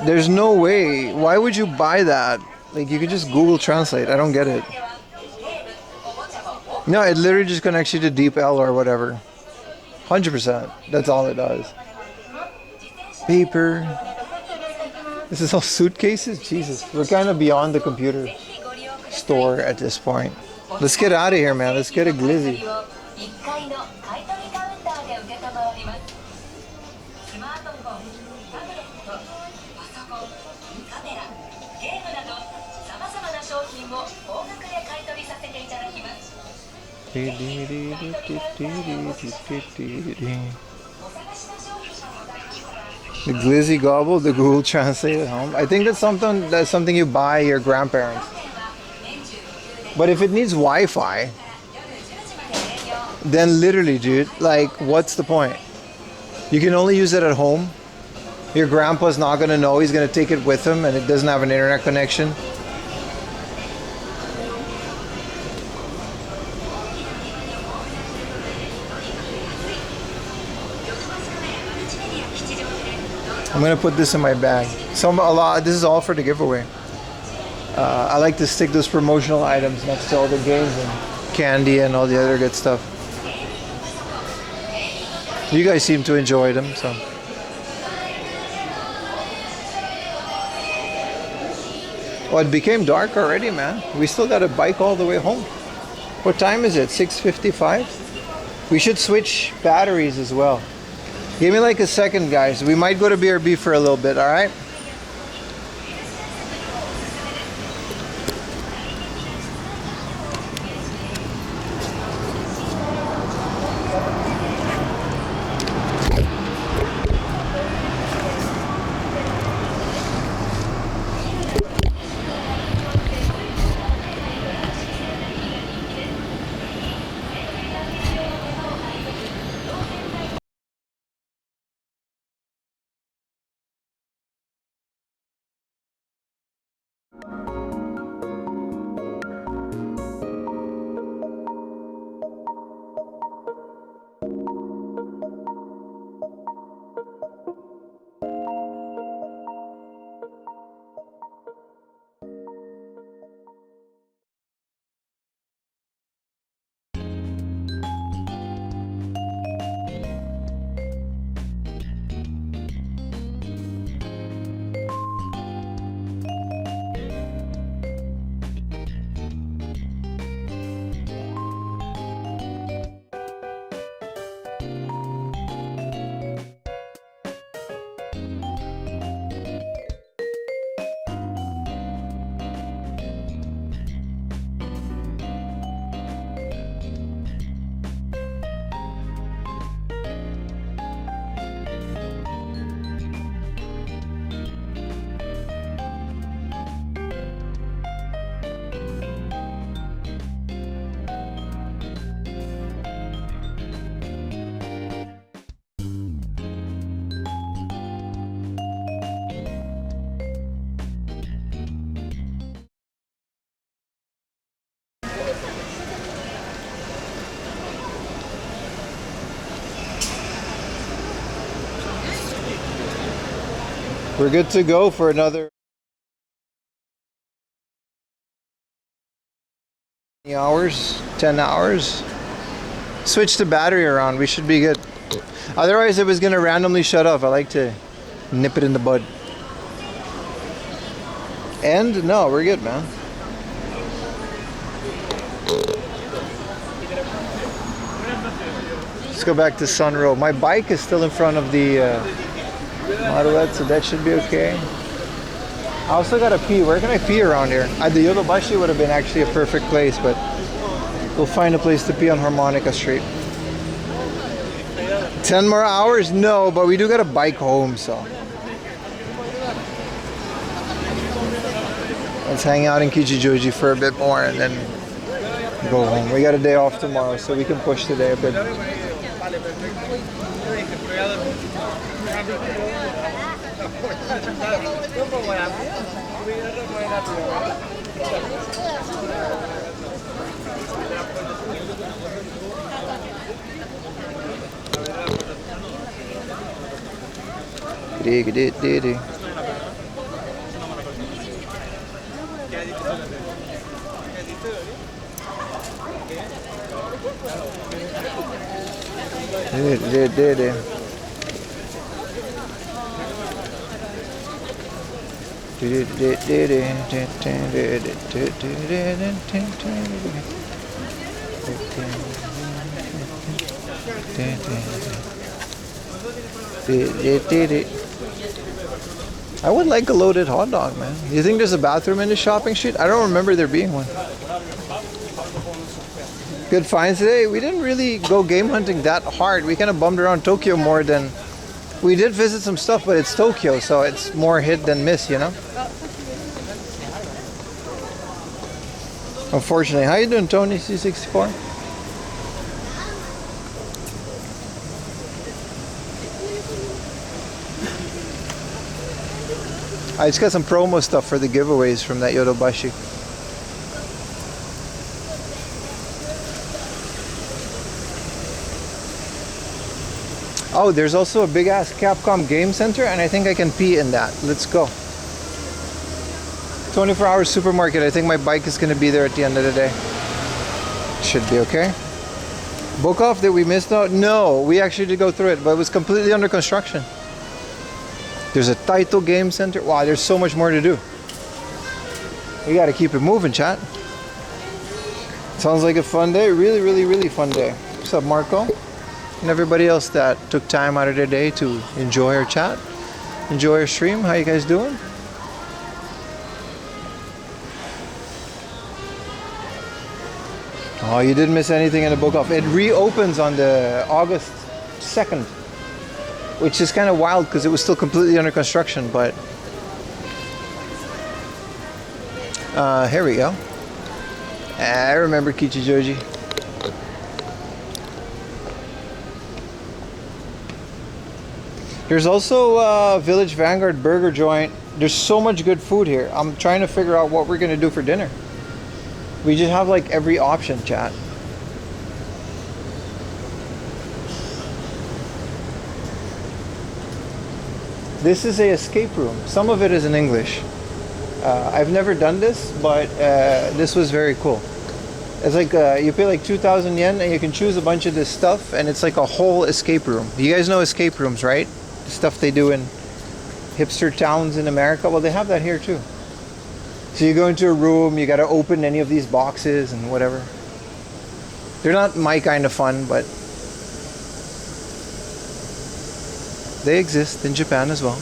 There's no way. Why would you buy that? Like, you could just Google Translate. I don't get it. No, it literally just connects you to DeepL or whatever. 100%. That's all it does. Paper. This is all suitcases? Jesus. We're kind of beyond the computer store at this point. Let's get out of here, man. Let's get a glizzy. The glizzy gobble, the Google Translate at home. I think that's something you buy your grandparents. But if it needs Wi-Fi, then literally, dude, like, what's the point? You can only use it at home. Your grandpa's not gonna know. He's gonna take it with him, and it doesn't have an internet connection. I'm gonna put this in my bag. This is all for the giveaway. I like to stick those promotional items next to all the games and candy and all the other good stuff. You guys seem to enjoy them, so. Oh, it became dark already, man. We still got a bike all the way home. What time is it? 6:55? We should switch batteries as well. Give me like a second, guys. We might go to BRB for a little bit, all right? We're good to go for another hours, 10 hours. Switch the battery around, we should be good. Otherwise it was gonna randomly shut off. I like to nip it in the bud. And no, we're good, man. Let's go back to Sunrow. My bike is still in front of the Modelette, so that should be okay. I also gotta pee. Where can I pee around here? The Yodobashi would have been actually a perfect place, but we'll find a place to pee on Harmonica Street. 10 more hours? No, but we do got a bike home, so. Let's hang out in Kichijoji for a bit more and then go home. We got a day off tomorrow, so we can push today a bit. I would like a loaded hot dog, man. You think there's a bathroom in the shopping street? I don't remember there being one. Good finds today. We didn't really go game hunting that hard. We kind of bummed around Tokyo more than... We did visit some stuff, but it's Tokyo, so it's more hit than miss, you know? Unfortunately. How you doing, Tony C64? I just got some promo stuff for the giveaways from that Yodobashi. Oh, there's also a big ass Capcom game center, and I think I can pee in that. Let's go. 24-hour supermarket. I think my bike is going to be there at the end of the day. Should be okay. Book off that we missed out? No, we actually did go through it, but it was completely under construction. There's a Taito game center. Wow, there's so much more to do. We got to keep it moving, chat. Sounds like a fun day. Really, really, really fun day. What's up, Marco? And everybody else that took time out of their day to enjoy our chat, enjoy our stream. How you guys doing? Oh, you didn't miss anything in the book off. It reopens on the August 2nd, which is kind of wild because it was still completely under construction, but here we go. I remember Kichijoji. There's also Village Vanguard burger joint. There's so much good food here. I'm trying to figure out what we're gonna do for dinner. We just have like every option, chat. This is a escape room. Some of it is in English. I've never done this, but this was very cool. It's like you pay like 2,000 yen and you can choose a bunch of this stuff, and it's like a whole escape room. You guys know escape rooms, right? The stuff they do in hipster towns in America. Well, they have that here too. So you go into a room, you got to open any of these boxes and whatever. They're not my kind of fun, but they exist in Japan as well.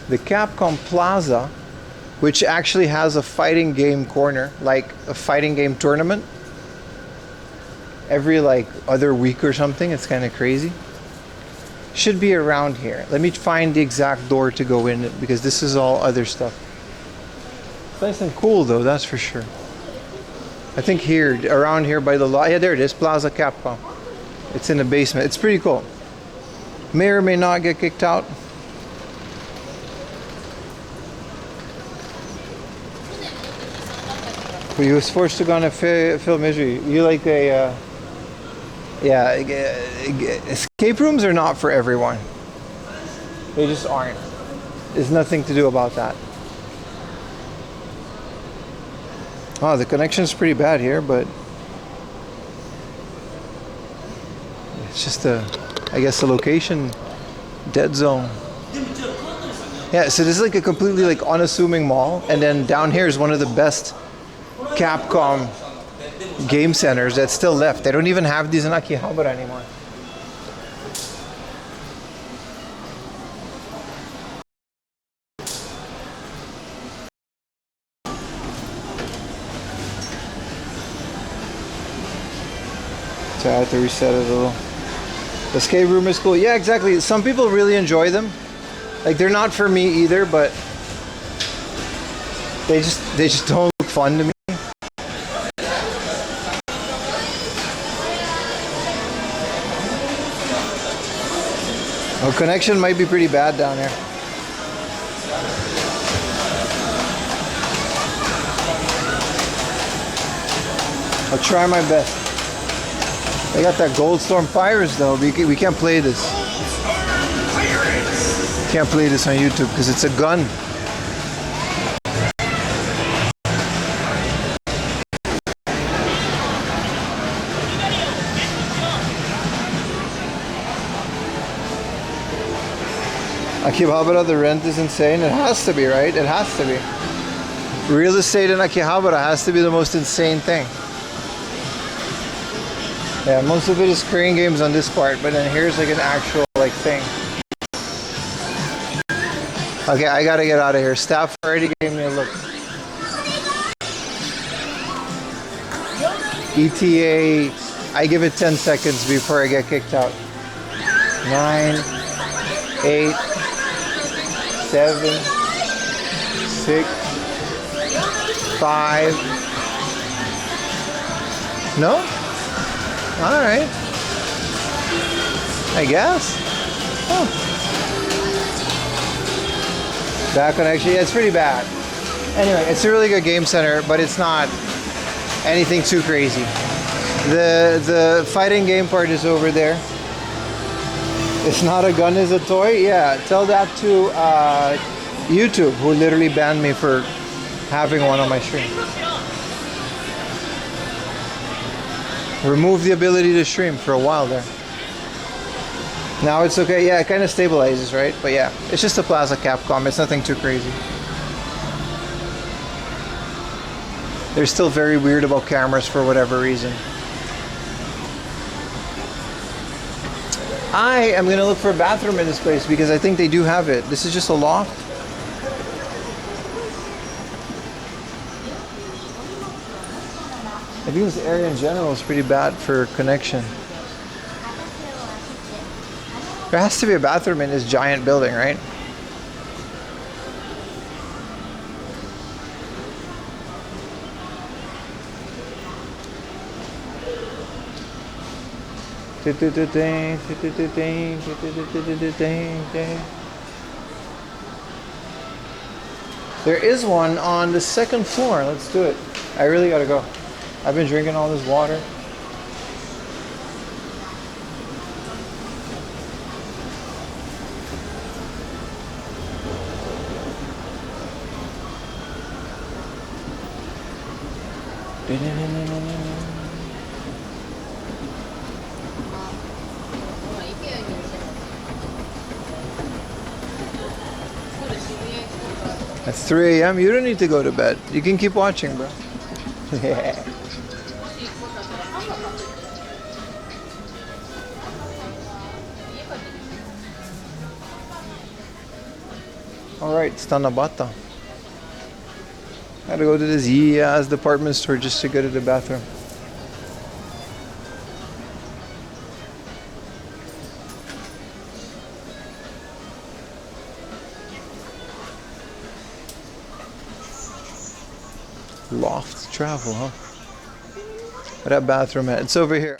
The Capcom Plaza, which actually has a fighting game corner, like a fighting game tournament, every like other week or something. It's kind of crazy. Should be around here. Let me find the exact door to go in, because this is all other stuff. It's nice and cool though, that's for sure. I think here, around here by the law. Yeah, there it is, Plaza Capcom. It's in the basement. It's pretty cool. May or may not get kicked out. But he was forced to go on a film misery. You like a Yeah, escape rooms are not for everyone. They just aren't. There's nothing to do about that. Oh, the connection's pretty bad here, but it's just I guess the location dead zone. Yeah, so this is like a completely like unassuming mall, and then down here is one of the best Capcom game centers that's still left. They don't even have these in Akihabara anymore. So I have to reset it a little. The escape room is cool. Yeah, exactly. Some people really enjoy them. Like they're not for me either, but they just don't look fun to me. Oh, connection might be pretty bad down here. I'll try my best. I got that Goldstorm Pirates though. We can't play this. Can't play this on YouTube because it's a gun. Akihabara, the rent is insane. It has to be, right? It has to be. Real estate in Akihabara has to be the most insane thing. Yeah, most of it is crane games on this part, but then here's like an actual like thing. Okay, I gotta get out of here. Staff already gave me a look. ETA, I give it 10 seconds before I get kicked out. 9, 8, 7, 6, 5. No? Alright. I guess. Oh. Bad connection. Yeah, it's pretty bad. Anyway, it's a really good game center, but it's not anything too crazy. The fighting game part is over there. It's not a gun, it's a toy. Yeah, tell that to YouTube, who literally banned me for having one on my stream. Remove the ability to stream for a while there. Now it's okay. Yeah, it kind of stabilizes, right? But yeah, it's just a Plaza Capcom. It's nothing too crazy. They're still very weird about cameras for whatever reason. I am gonna look for a bathroom in this place because I think they do have it. This is just a loft. I think this area in general is pretty bad for connection. There has to be a bathroom in this giant building, right? There is one on the second floor. Let's do it. I really gotta go. I've been drinking all this water. It's 3 a.m. You don't need to go to bed. You can keep watching, bro. Yeah. Alright, it's Tanabata. Gotta go to this Yia's department store just to go to the bathroom. Loft travel, huh? Where that bathroom at? It's over here.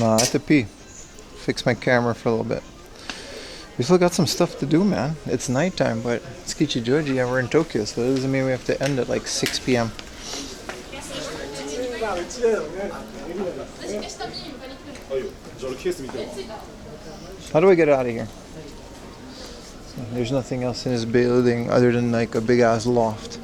I have to pee. Fix my camera for a little bit. We still got some stuff to do, man. It's nighttime, but it's Kichijoji and we're in Tokyo, so that doesn't mean we have to end at like 6 p.m. How do I get out of here? There's nothing else in this building other than like a big ass loft.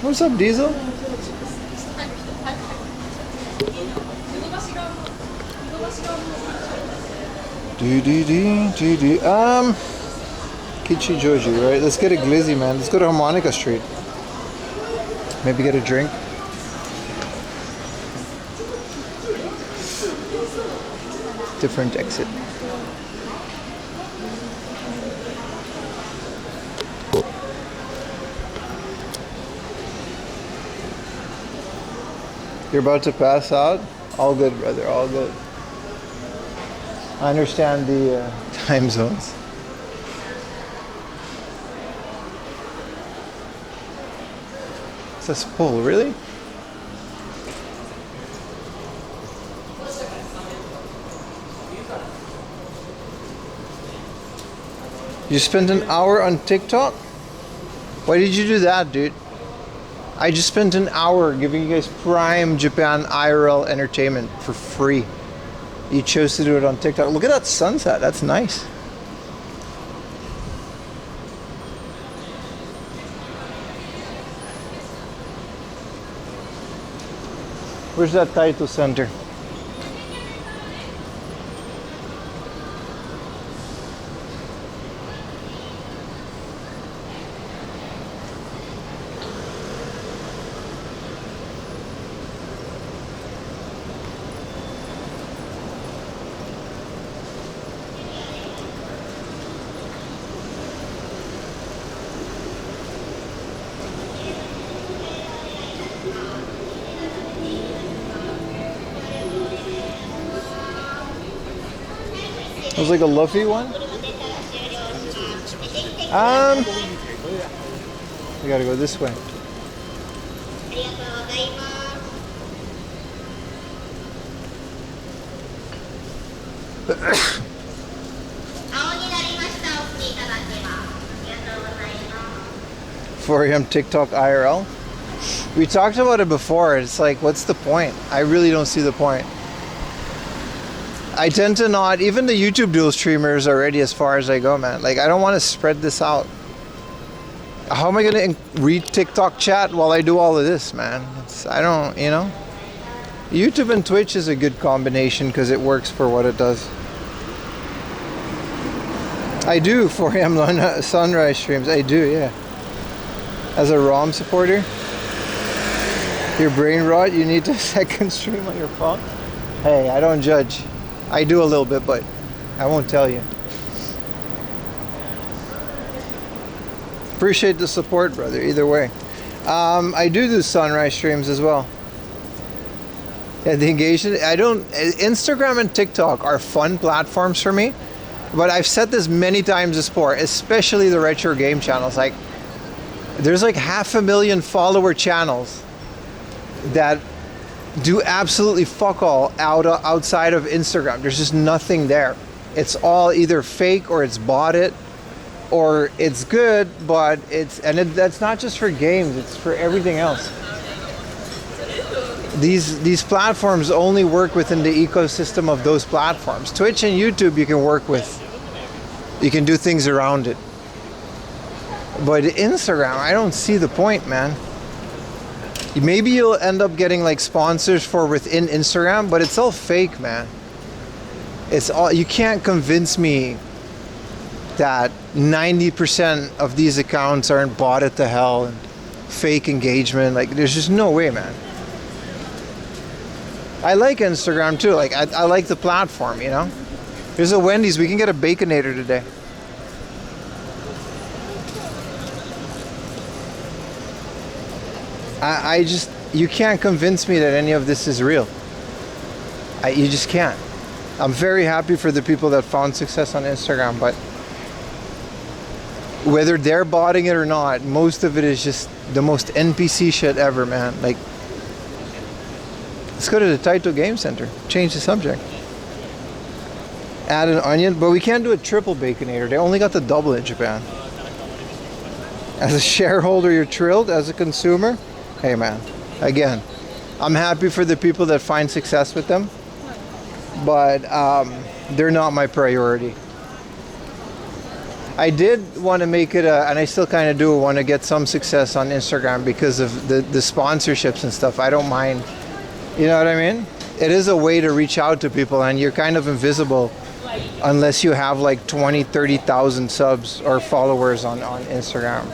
What's up, Diesel? Kichijoji, right? Let's get a glizzy, man. Let's go to Harmonica Street. Maybe get a drink. Different exit. You're about to pass out? All good, brother, all good. I understand the time zones. It says pull, really? You spent an hour on TikTok? Why did you do that, dude? I just spent an hour giving you guys prime Japan IRL entertainment for free. You chose to do it on TikTok. Look at that sunset. That's nice. Where's that Taito Center? It was like a Luffy one. We gotta go this way. For him, TikTok IRL. We talked about it before. It's like, what's the point? I really don't see the point. I tend to not, even the YouTube dual streamers already as far as I go, man. Like, I don't want to spread this out. How am I going to read TikTok chat while I do all of this, man? I don't, you know. YouTube and Twitch is a good combination because it works for what it does. I do for him on sunrise streams. I do, yeah. As a ROM supporter. Your brain rot, you need a second stream on your phone. Hey, I don't judge. I do a little bit, but I won't tell you. Appreciate the support, brother, either way. I do sunrise streams as well. Yeah, the engagement, Instagram and TikTok are fun platforms for me, but I've said this many times before, especially the retro game channels. Like, there's like 500,000 follower channels that do absolutely fuck all outside of Instagram. There's just nothing there. It's all either fake or it's bought it, or it's good, but that's not just for games, it's for everything else. These platforms only work within the ecosystem of those platforms. Twitch and YouTube you can work with. You can do things around it. But Instagram, I don't see the point, man. Maybe you'll end up getting like sponsors for within Instagram, but it's all fake, man. It's all, you can't convince me that 90% of these accounts aren't bought at the hell and fake engagement. Like, there's just no way, man. I like Instagram too. Like, I like the platform, you know. There's a Wendy's. We can get a Baconator today. I just, you can't convince me that any of this is real. You just can't. I'm very happy for the people that found success on Instagram, but whether they're botting it or not, most of it is just the most NPC shit ever, man. Like, let's go to the Taito Game Center. Change the subject. Add an onion, but we can't do a triple baconator. They only got the double in Japan. As a shareholder, you're thrilled. As a consumer, hey man, again, I'm happy for the people that find success with them, but they're not my priority. I did want to make it and I still kind of do want to get some success on Instagram because of the sponsorships and stuff. I don't mind, you know what I mean? It is a way to reach out to people, and you're kind of invisible unless you have like 20-30,000 subs or followers on Instagram,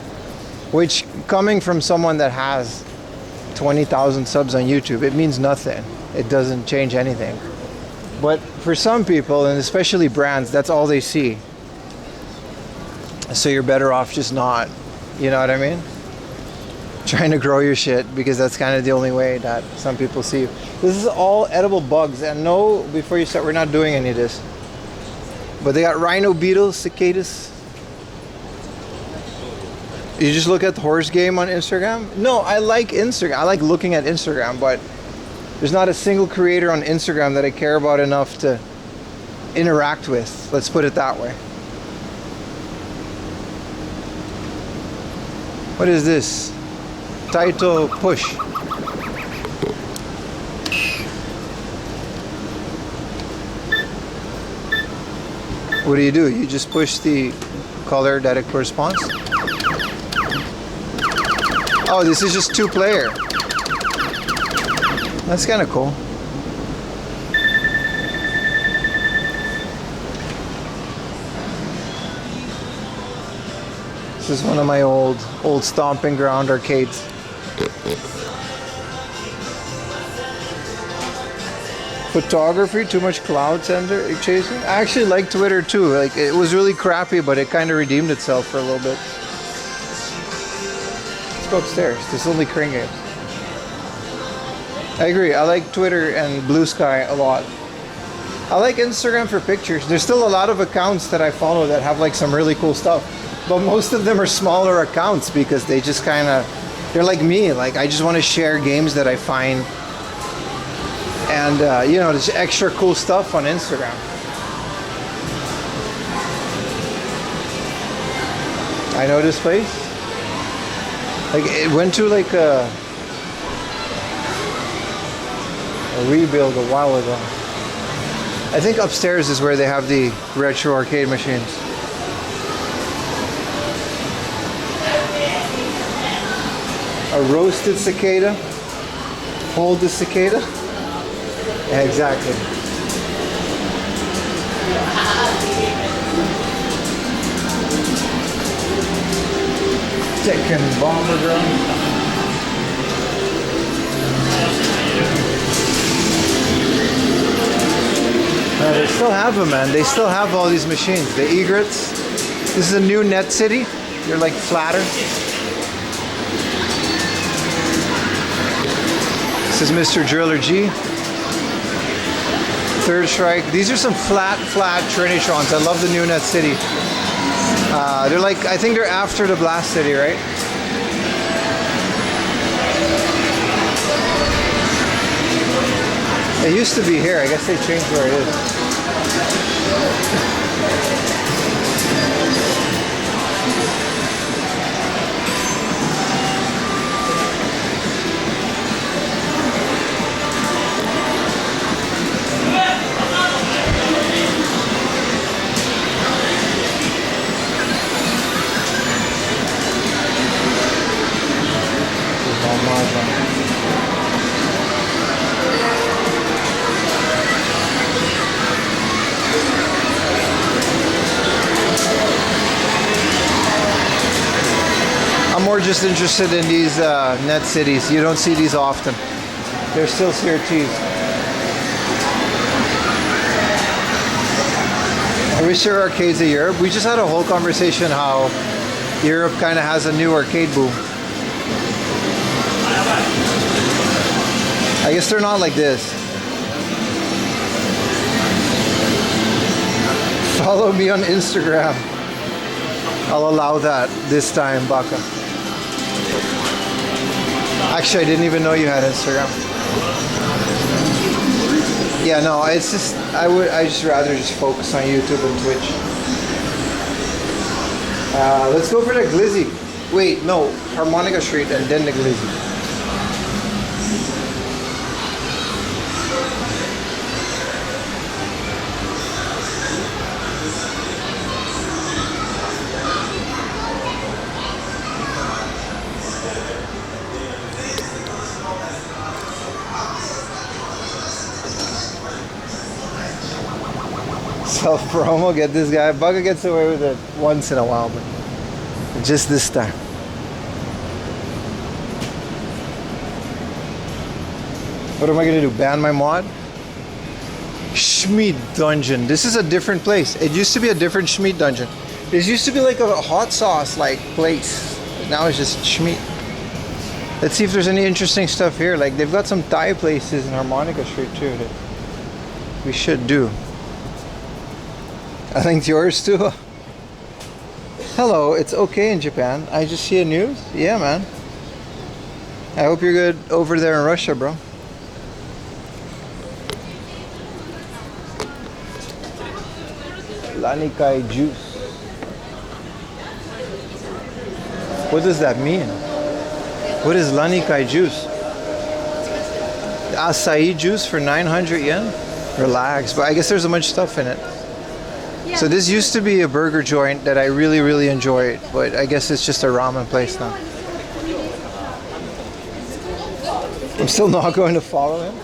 which, coming from someone that has 20,000 subs on YouTube, it means nothing. It doesn't change anything. But for some people, and especially brands, that's all they see. So you're better off just not, you know what I mean? Trying to grow your shit, because that's kind of the only way that some people see you. This is all edible bugs, and no, before you start, we're not doing any of this. But they got rhino beetles, cicadas. You just look at the horse game on Instagram? No, I like Instagram. I like looking at Instagram, but there's not a single creator on Instagram that I care about enough to interact with. Let's put it that way. What is this? Taito push. What do? You just push the color that it corresponds? Oh, this is just 2-player. That's kind of cool. This is one of my old stomping ground arcades. Photography, too much cloud chasing. I actually like Twitter too. Like, it was really crappy, but it kind of redeemed itself for a little bit. Let's go upstairs. There's only crane games. I agree. I like Twitter and Blue Sky a lot. I like Instagram for pictures. There's still a lot of accounts that I follow that have like some really cool stuff, but most of them are smaller accounts because they just kind of, they're like me. Like, I just want to share games that I find, and you know, there's extra cool stuff on Instagram. I know this place. Like, it went to like a rebuild a while ago. I think upstairs is where they have the retro arcade machines. A roasted cicada. Hold the cicada. Yeah, exactly. Tekken bomber drum. They still have them, man. They still have all these machines. The egrets. This is a new Net City. They're like flatter. This is Mr. Driller G. Third Strike. These are some flat Trinitrons. I love the new Net City. They're like, I think they're after the Blast City, right? It used to be here. I guess they changed where it is. I'm more just interested in these Net Cities. You don't see these often. They're still CRTs. I wish there were arcades in Europe. We just had a whole conversation how Europe kind of has a new arcade boom. I guess they're not like this. Follow me on Instagram. I'll allow that this time, Baka. Actually, I didn't even know you had Instagram. Yeah, no, it's just I just rather just focus on YouTube and Twitch. Let's go for the glizzy. Wait, no, Harmonica Street and then the glizzy. Self-promo, get this guy. Bugger gets away with it once in a while, but just this time. What am I gonna do? Ban my mod? Schmeat Dungeon. This is a different place. It used to be a different Schmeat Dungeon. This used to be like a hot sauce like place. Now it's just Schmeat. Let's see if there's any interesting stuff here. Like they've got some Thai places in Harmonica Street too that we should do. I think yours too. Hello, it's okay in Japan. I just see a news. Yeah, man. I hope you're good over there in Russia, bro. Lanikai juice. What does that mean? What is Lanikai juice? Acai juice for 900 yen? Relax, but I guess there's a bunch of stuff in it. So this used to be a burger joint that I really enjoyed, but I guess it's just a ramen place now. I'm still not going to follow him.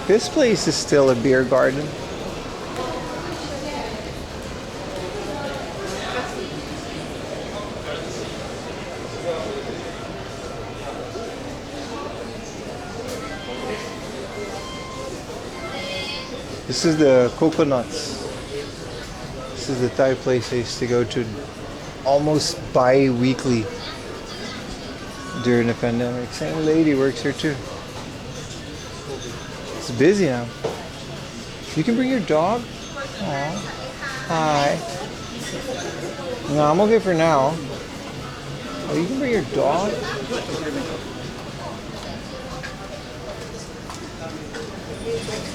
This place is still a beer garden. This is the Coconuts. This is the Thai place I used to go to almost bi-weekly during the pandemic. Same lady works here too. It's busy now. You can bring your dog? Aww. Hi. No, I'm okay for now. Oh, you can bring your dog?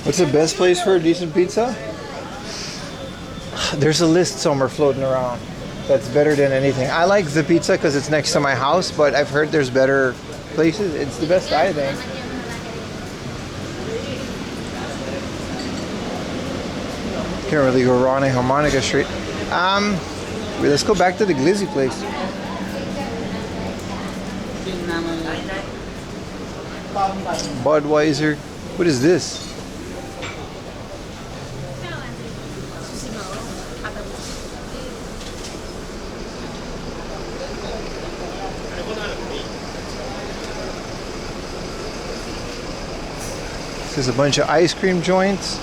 What's the best place for a decent pizza? There's a list somewhere floating around that's better than anything. I like the pizza because it's next to my house, but I've heard there's better places. It's the best, I think. Can't really go wrong in Harmonica Street. Let's go back to the glizzy place. Budweiser. What is this? There's a bunch of ice cream joints.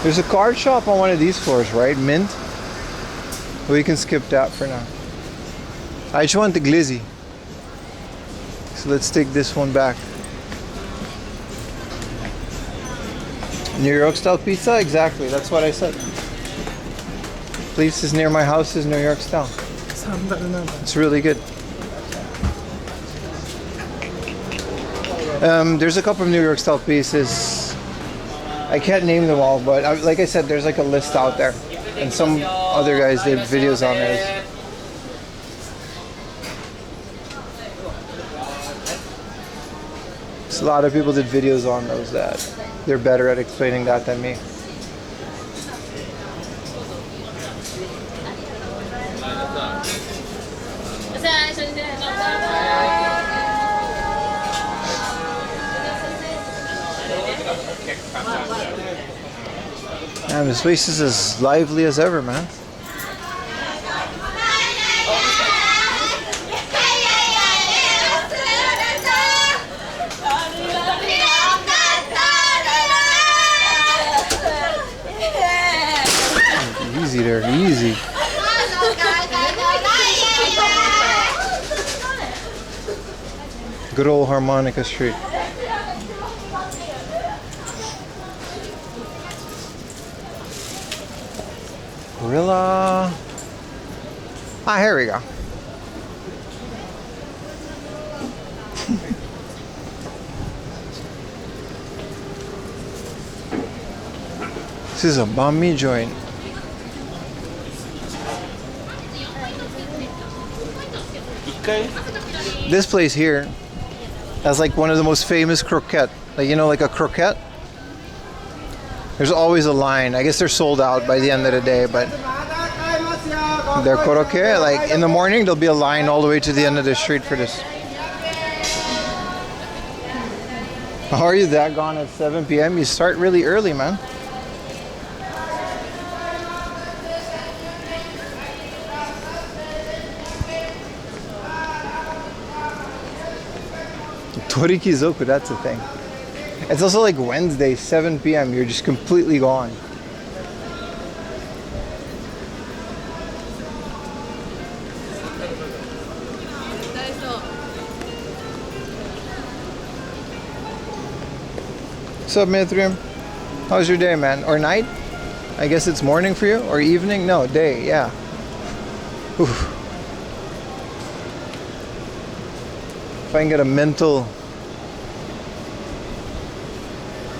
There's a card shop on one of these floors, right? Mint? We can skip that for now. I just want the glizzy. So let's take this one back. New York style pizza? Exactly, that's what I said. Place is near my house is New York style. It's really good. There's a couple of New York style pieces. I can't name them all, but like I said, there's like a list out there. And some other guys did videos on theirs. So a lot of people did videos on those that they're better at explaining that than me. Man, this place is as lively as ever, man. Easy there, easy. Good old Harmonica Street. Gorilla. Ah, here we go. This is a banh mi joint. This place here has like one of the most famous croquette. Like, you know, like a croquette. There's always a line. I guess they're sold out by the end of the day, but they're koroke. Like in the morning, there'll be a line all the way to the end of the street for this. How are you that gone at 7 p.m.? You start really early, man. Torikizoku, that's the thing. It's also like Wednesday, 7 p.m. You're just completely gone. What's up, Mithrium? How's your day, man? Or night? I guess it's morning for you? Or evening? No, day, yeah. Oof. If I can get a mental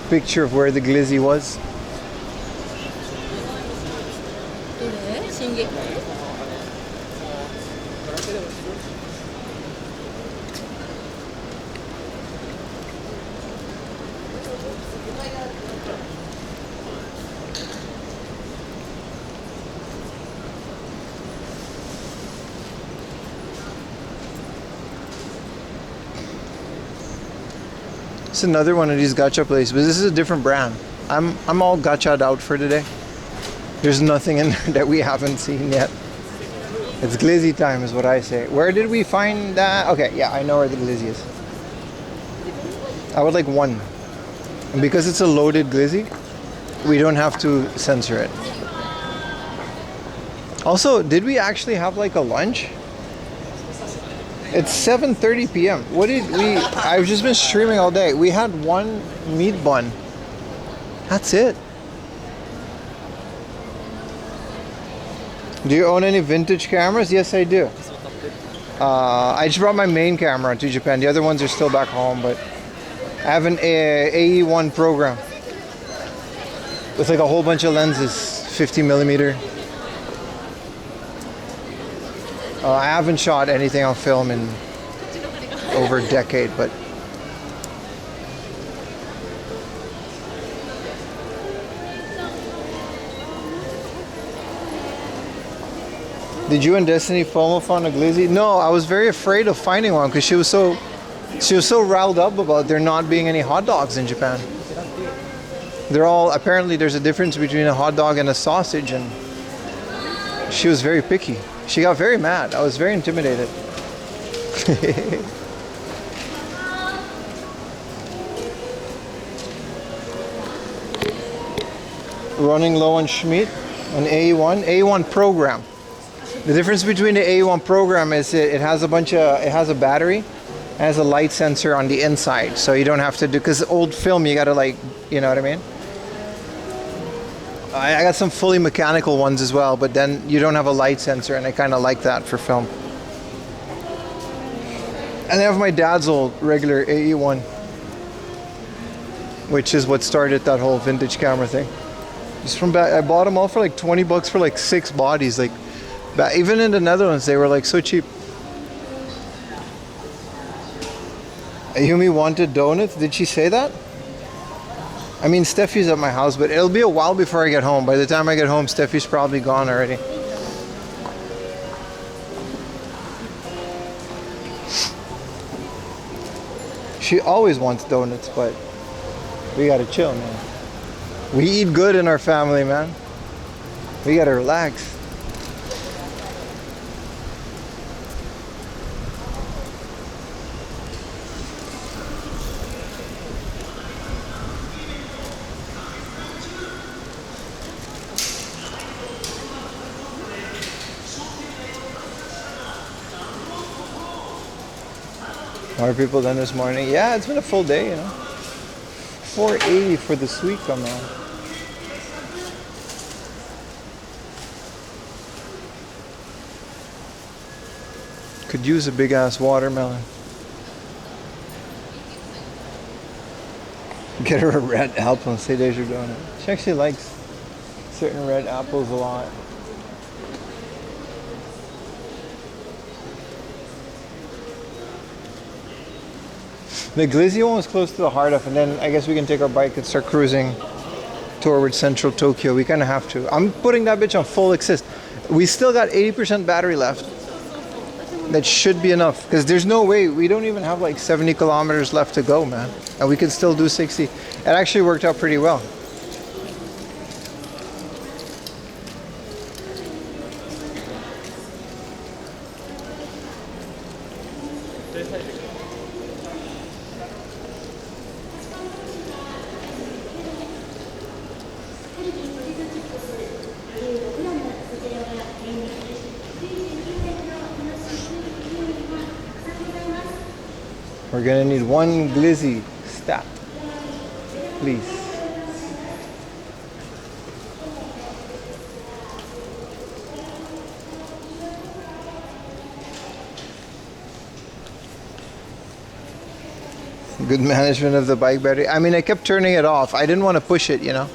picture of where the glizzy was. It's another one of these gacha places, but this is a different brand. I'm all gacha'd out for today. There's nothing in there that we haven't seen yet. It's glizzy time is what I say. Where did we find that? Okay, yeah, I know where the glizzy is. I would like one. And because it's a loaded glizzy, we don't have to censor it. Also, did we actually have like a lunch? It's 7:30 p.m. What did we... I've just been streaming all day. We had one meat bun. That's it. Do you own any vintage cameras? Yes, I do. I just brought my main camera to Japan. The other ones are still back home, but I have an AE1 program with like a whole bunch of lenses, 50mm. I haven't shot anything on film in over a decade, but did you and Destiny FOMO find a glizzy? No, I was very afraid of finding one because she was so riled up about there not being any hot dogs in Japan. They're all, apparently there's a difference between a hot dog and a sausage, and she was very picky. She got very mad. I was very intimidated. Running low on Schmidt, on AE1 program. The difference between the AE1 program is it has a battery, it has a light sensor on the inside, so you don't have to do, because old film you gotta like, you know what I mean? I got some fully mechanical ones as well, but then you don't have a light sensor, and I kind of like that for film. And I have my dad's old regular AE1, which is what started that whole vintage camera thing. Just from back, I bought them all for like 20 bucks for like 6 bodies. Like, even in the Netherlands, they were like so cheap. Ayumi wanted donuts. Did she say that? I mean, Steffi's at my house, but it'll be a while before I get home. By the time I get home, Steffi's probably gone already. She always wants donuts, but we gotta chill, man. We eat good in our family, man. We gotta relax. More people than this morning. Yeah, it's been a full day, you know. 480 for the Suica, man. Could use a big ass watermelon. Get her a red apple and say there's your donut. She actually likes certain red apples a lot. The glizzy one was close to the heart of, and then I guess we can take our bike and start cruising towards central Tokyo. We kind of have to. I'm putting that bitch on full assist. We still got 80% battery left. That should be enough, because there's no way, we don't even have like 70 kilometers left to go, man. And we can still do 60. It actually worked out pretty well. We're gonna need one glizzy stat, please. Good management of the bike battery. I mean, I kept turning it off. I didn't want to push it, you know.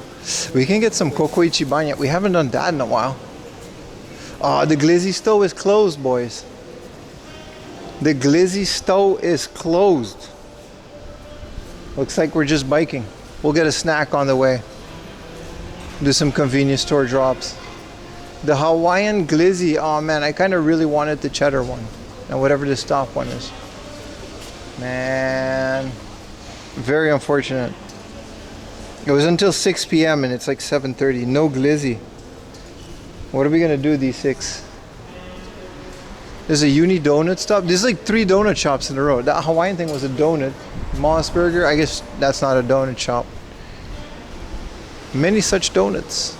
We can get some Koko Ichiban. We haven't done that in a while. Oh, the glizzy stove is closed, boys. The glizzy stove is closed. Looks like we're just biking. We'll get a snack on the way. Do some convenience store drops. The Hawaiian glizzy, oh man, I kind of really wanted the cheddar one. And whatever the stop one is. Man, very unfortunate. It was until 6 p.m. and it's like 7:30. No glizzy. What are we gonna do, these 6? There's a Uni donut stop. There's like 3 donut shops in a row. That Hawaiian thing was a donut. Moss Burger, I guess that's not a donut shop. Many such donuts.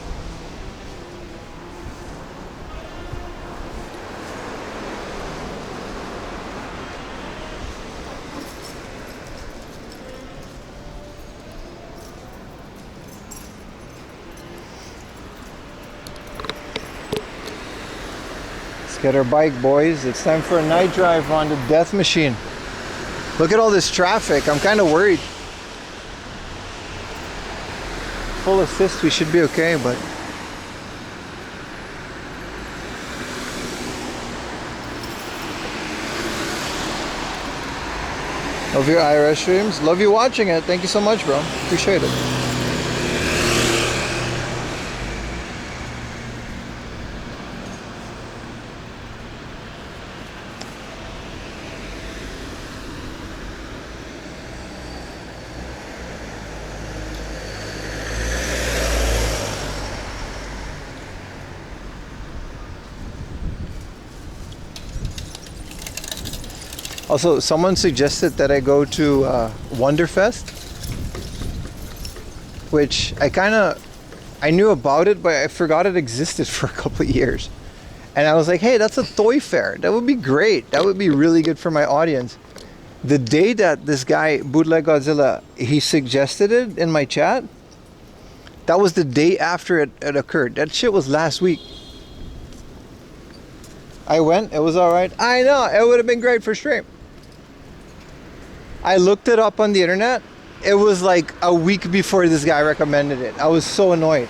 Get our bike, boys. It's time for a night drive on the death machine. Look at all this traffic. I'm kind of worried. Full assist, we should be okay, but love your IRL streams. Love you watching it. Thank you so much, bro. Appreciate it. Also, someone suggested that I go to Wonderfest, which I knew about it, but I forgot it existed for a couple of years. And I was like, hey, that's a toy fair. That would be great. That would be really good for my audience. The day that this guy, Bootleg Godzilla, he suggested it in my chat, that was the day after it occurred. That shit was last week. I went, it was all right. I know, it would have been great for stream. I looked it up on the internet. It was like a week before this guy recommended it. I was so annoyed.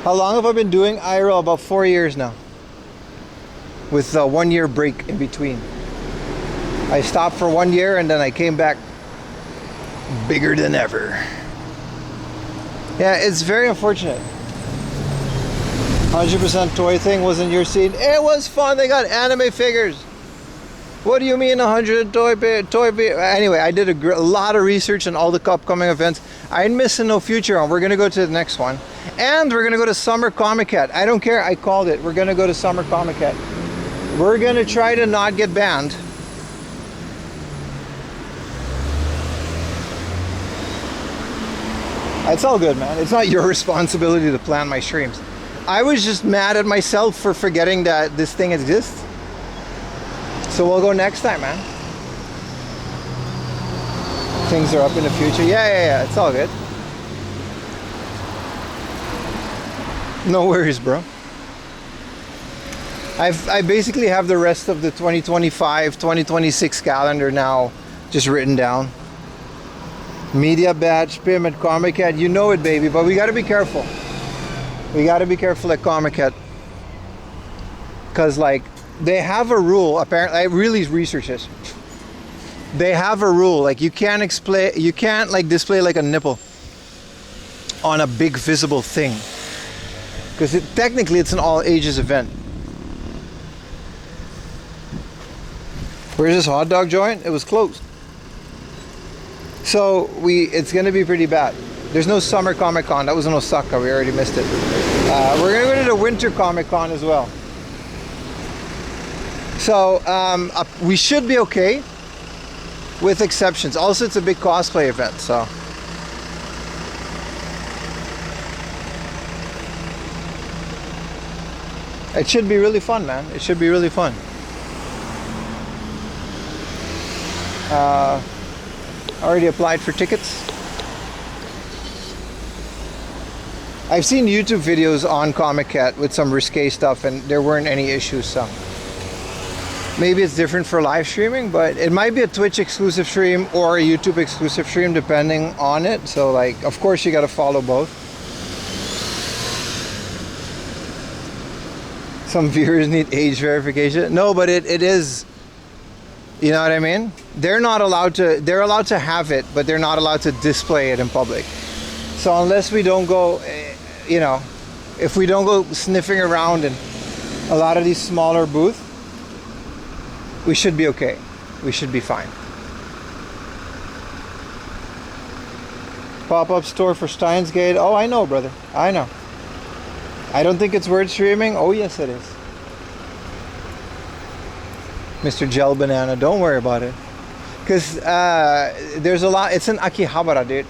How long have I been doing IRL? About 4 years now. With a 1 year break in between. I stopped for 1 year and then I came back bigger than ever. Yeah, it's very unfortunate. 100% toy thing wasn't your scene. It was fun. They got anime figures. What do you mean 100 toy? Anyway, I did a lot of research on all the upcoming events. I ain't missing no future on. We're gonna go to the next one, and we're gonna go to Summer Comic-Con. I don't care. I called it. We're gonna go to Summer Comic-Con. We're gonna try to not get banned. It's all good, man. It's not your responsibility to plan my streams. I was just mad at myself for forgetting that this thing exists. So we'll go next time, man. Things are up in the future. Yeah. It's all good. No worries, bro. I basically have the rest of the 2025, 2026 calendar now just written down. Media Batch, PIM at Comic Cat, you know it, baby, but we gotta be careful. We gotta be careful at Comic Cat. Because, like, they have a rule, apparently, I really researched this. They have a rule, like, you can't like display like a nipple on a big visible thing. Because technically it's an all ages event. Where's this hot dog joint? It was closed. So it's gonna be pretty bad. There's no summer Comic Con. That was in Osaka. We already missed it. We're gonna go to the winter Comic Con as well. So we should be okay, with exceptions. Also, it's a big cosplay event, so. It should be really fun, man. It should be really fun. Already applied for tickets. I've seen YouTube videos on Comic Cat with some risque stuff and there weren't any issues, so. Maybe it's different for live streaming, but it might be a Twitch exclusive stream or a YouTube exclusive stream depending on it. So, like, of course you gotta follow both. Some viewers need age verification. No, but it is, you know what I mean? They're allowed to have it, but they're not allowed to display it in public. So unless we don't go, you know, if we don't go sniffing around in a lot of these smaller booths, we should be okay. We should be fine. Pop-up store for Steins Gate. Oh, I know, brother. I know. I don't think it's worth streaming. Oh, yes, it is. Mr. Gel Banana, don't worry about it. Because there's a lot. It's in Akihabara, dude.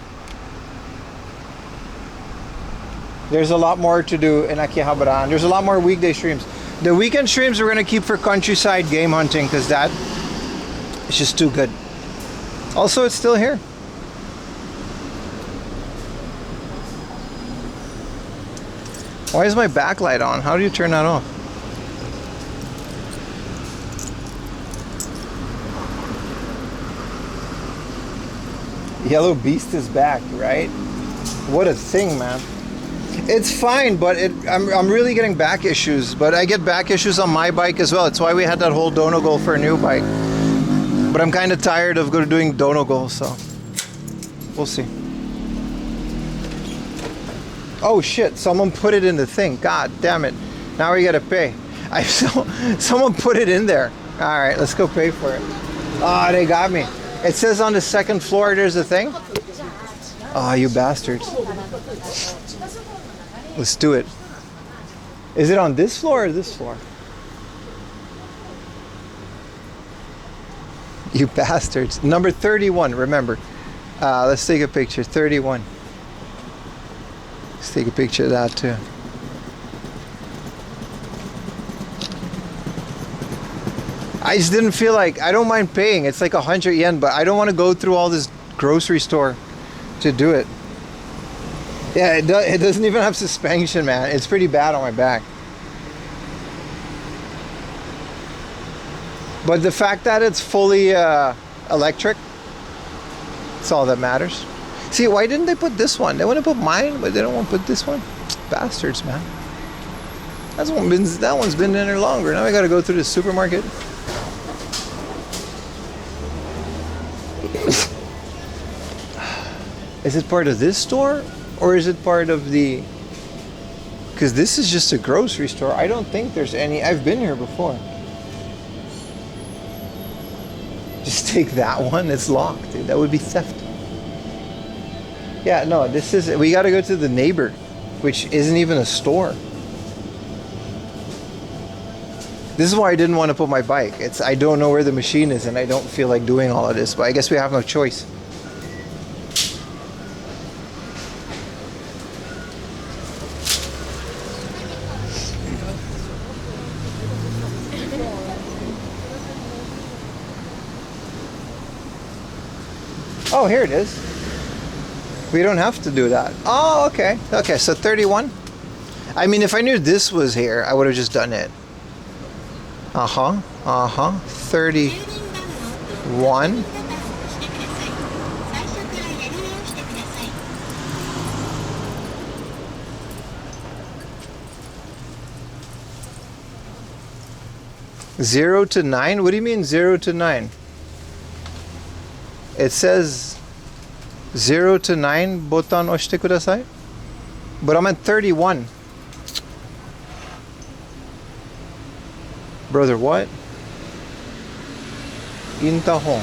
There's a lot more to do in Akihabara. And there's a lot more weekday streams. The weekend streams we're going to keep for countryside game hunting because that is just too good. Also, it's still here. Why is my backlight on? How do you turn that off? Yellow Beast is back, right? What a thing, man. It's fine, but I'm really getting back issues. But I get back issues on my bike as well. It's why we had that whole dono goal for a new bike. But I'm kind of tired of doing dono goals, so we'll see. Oh shit, someone put it in the thing. God damn it. Now we gotta pay. Someone put it in there. All right, let's go pay for it. Oh, they got me. It says on the second floor there's a thing. Oh, you bastards. Let's do it. Is it on this floor or this floor? You bastards. Number 31, remember. Let's take a picture. 31. Let's take a picture of that too. I just didn't feel like, I don't mind paying. It's like 100 yen, but I don't want to go through all this grocery store to do it. Yeah, it doesn't even have suspension, man. It's pretty bad on my back. But the fact that it's fully electric, that's all that matters. See, why didn't they put this one? They want to put mine, but they don't want to put this one. Bastards, man. That one's been in there longer. Now I gotta go through the supermarket. Is it part of this store? Or is it part of the... Because this is just a grocery store. I don't think there's any... I've been here before. Just take that one. It's locked, dude. That would be theft. Yeah, no, this is... We gotta go to the neighbor, which isn't even a store. This is why I didn't want to put my bike. I don't know where the machine is and I don't feel like doing all of this, but I guess we have no choice. Oh, here it is. We don't have to do that. Oh, okay. Okay, so 31. I mean, if I knew this was here, I would have just done it. 31. Zero to 9? What do you mean 0 to 9? It says 0 to 9 botan oshite kudasai. But I'm at 31. Brother, what? Intahon.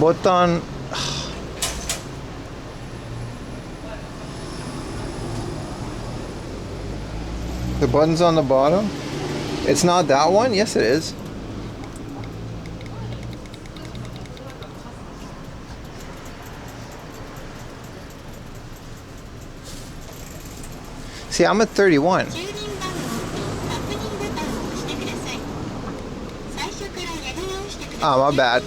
Botan. The button's on the bottom. It's not that one? Yes, it is. See, I'm at 31. Oh, my bad.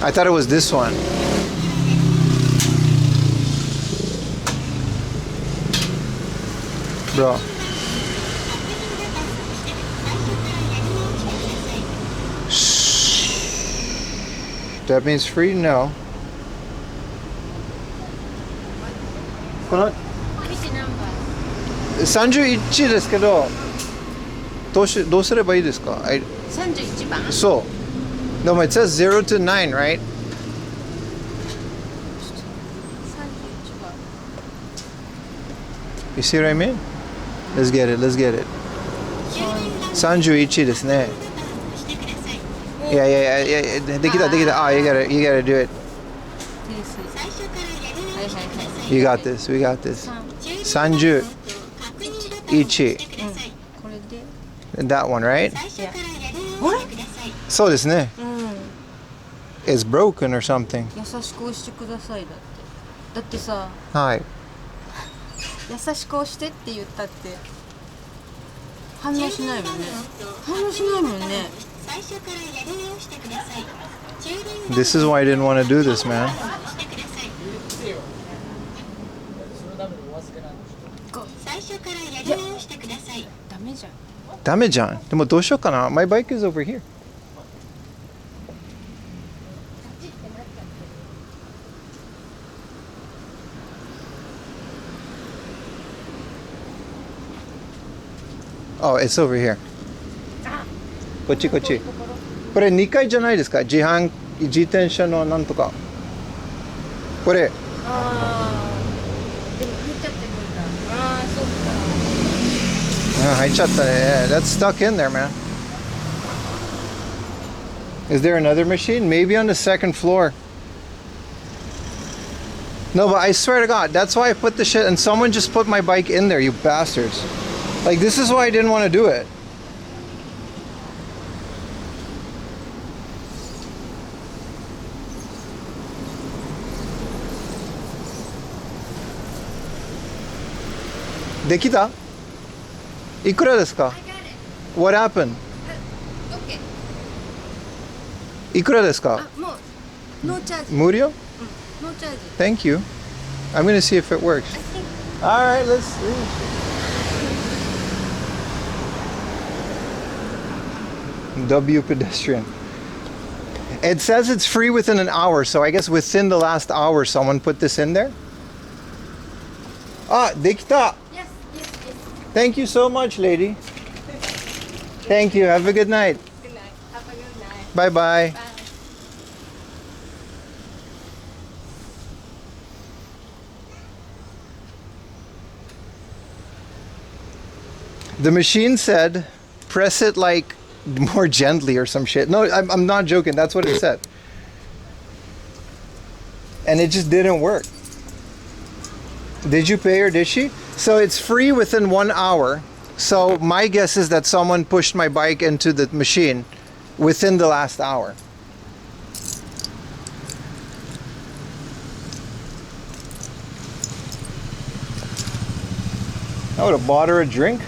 I thought it was this one. Bro. That means free? No. この31ですけど、どうすればいいですか31番そう。でも it says 0 to 9, right? 31番 You see what I mean? Let's get it, let's get it. 31ですね。いやいやいやいや、できたできた。you gotta do it. You got this, we got this. 31. これで That one, right? あれそうですね。It's broken or something. 優しく押してくださいだってさはい。優しく押してって言ったって反応しないもんね反応しないもんね This is why I didn't want to do this, man. ダメじゃんダメじゃん。でもどうしようかな。My bike is over here. Oh, it's over here. こっちこっち。これ2階じゃないですか。自転車のなんとか。これ。あーでも入っちゃってくるんだあーそっか入っちゃったね。That's stuck in there, man. Is there another machine? Maybe on the second floor. No, but I swear to God, that's why I put the shit, and someone just put my bike in there, you bastards. Like, this is why I didn't want to do it. Dekita? いくらですか? What happened? いくらですか? もうノーチャージ無料? ノーチャージ Thank you. I'm gonna see if it works. All right, let's see. W pedestrian. It says it's free within an hour, so I guess within the last hour someone put this in there. Ah, dekita. Yes. Thank you so much, lady. Thank you. Have a good night. Good night. Have a good night. Bye-bye. Bye. The machine said, press it like more gently or some shit. No, I'm not joking. That's what it said. And it just didn't work. Did you pay or did she? So it's free within 1 hour. So my guess is that someone pushed my bike into the machine within the last hour. I would have bought her a drink.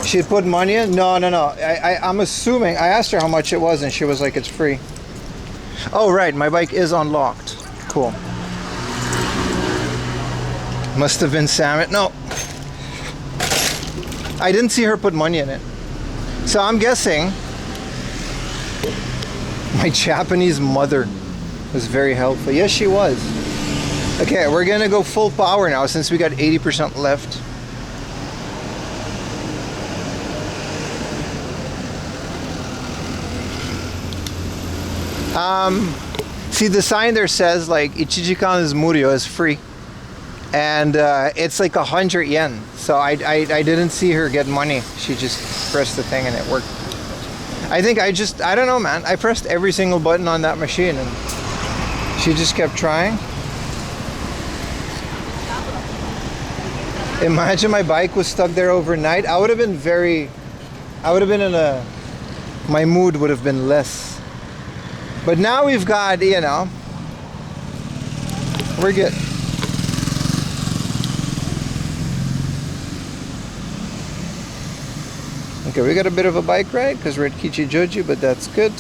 She put money in? No. I'm assuming. I asked her how much it was, and she was like, it's free. Oh, right. My bike is unlocked. Cool. Must have been Sam. No. I didn't see her put money in it. So I'm guessing my Japanese mother was very helpful. Yes, she was. Okay, we're gonna go full power now since we got 80% left. See, the sign there says like Ichijikan is Murio, is free, and it's like 100 yen. So I didn't see her get money. She just pressed the thing and it worked. I think I don't know, man. I pressed every single button on that machine and she just kept trying. Imagine my bike was stuck there overnight. I would have been my mood would have been less. But now we've got, you know, we're good. Okay, we got a bit of a bike ride because we're at Kichijoji, but that's good.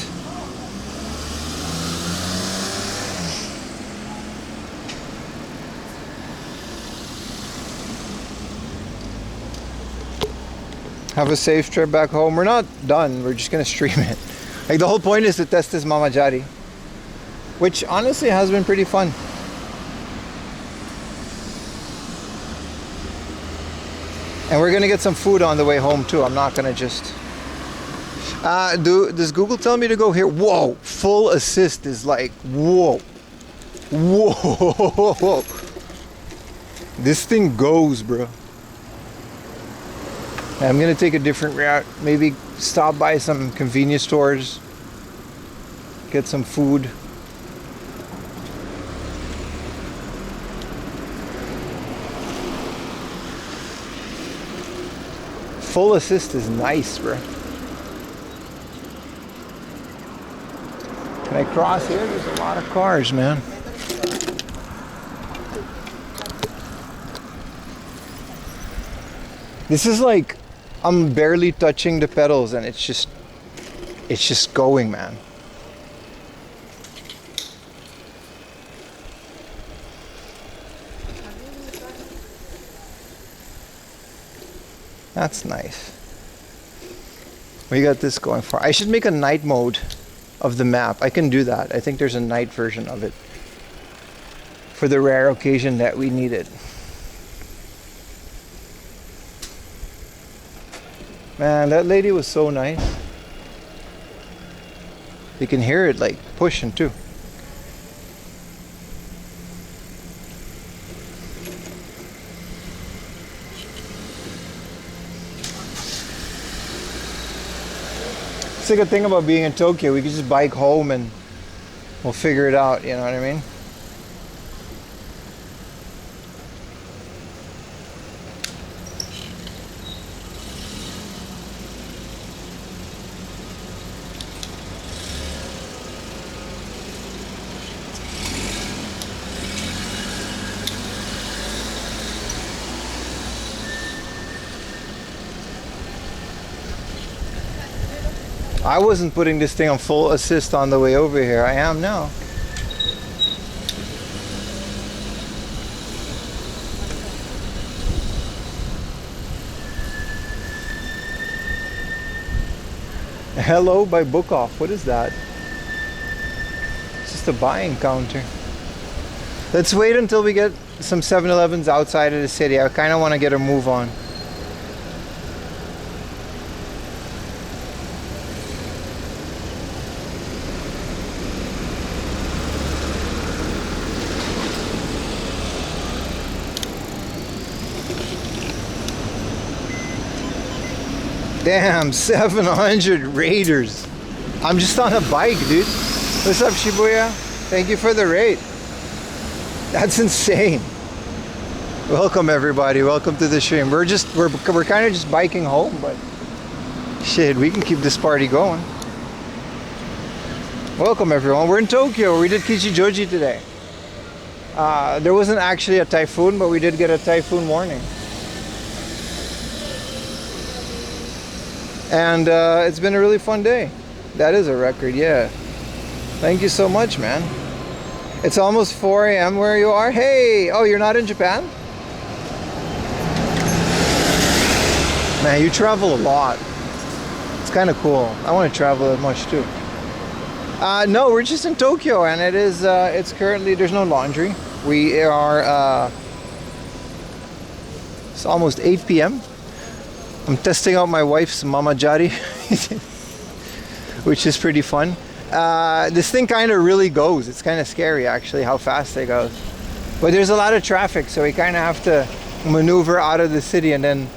Have a safe trip back home. We're not done. We're just gonna stream it. Like, the whole point is to test this MAMACHARI, which honestly has been pretty fun. And we're gonna get some food on the way home too. I'm not gonna just does Google tell me to go here? Whoa, full assist is like, whoa. This thing goes, bro. I'm gonna take a different route. Maybe stop by some convenience stores, get some food. Full assist is nice, bro. Can I cross here? There's a lot of cars, man. This is like, I'm barely touching the pedals and it's just going, man. That's nice. We got this going for. I should make a night mode of the map. I can do that. I think there's a night version of it for the rare occasion that we need it. Man, that lady was so nice. You can hear it like pushing too. It's a good thing about being in Tokyo. We can just bike home and we'll figure it out, you know what I mean? I wasn't putting this thing on full assist on the way over here. I am now. Hello by book off. What is that? It's just a buying counter. Let's wait until we get some 7-Elevens outside of the city. I kind of want to get a move on. Damn, 700 Raiders. I'm just on a bike, dude. What's up, Shibuya? Thank you for the raid. That's insane. Welcome, everybody. Welcome to the stream. We're kind of just biking home, but shit, we can keep this party going. Welcome, everyone. We're in Tokyo. We did Kichijoji today. There wasn't actually a typhoon, but we did get a typhoon warning. And it's been a really fun day. That is a record, yeah. Thank you so much, man. It's almost 4 a.m. where you are. Hey! Oh, you're not in Japan? Man, you travel a lot. It's kind of cool. I want to travel that much too. No, we're just in Tokyo, and it is. It's currently, there's no laundry. We are. It's almost 8 p.m. I'm testing out my wife's MAMACHARI, which is pretty fun. This thing kind of really goes. It's kind of scary actually how fast it goes. But there's a lot of traffic, so we kind of have to maneuver out of the city, and then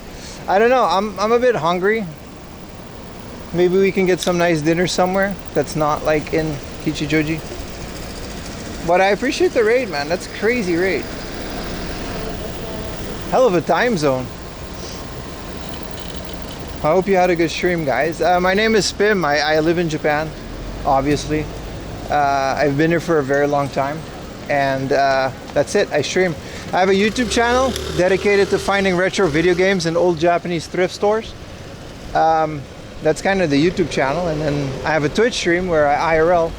I don't know. I'm a bit hungry. Maybe we can get some nice dinner somewhere that's not like in Kichijoji. But I appreciate the raid, man. That's a crazy raid. Hell of a time zone. I hope you had a good stream, guys. My name is Spim. I live in Japan, obviously. I've been here for a very long time. And that's it. I stream. I have a YouTube channel dedicated to finding retro video games in old Japanese thrift stores. That's kind of the YouTube channel. And then I have a Twitch stream where I IRL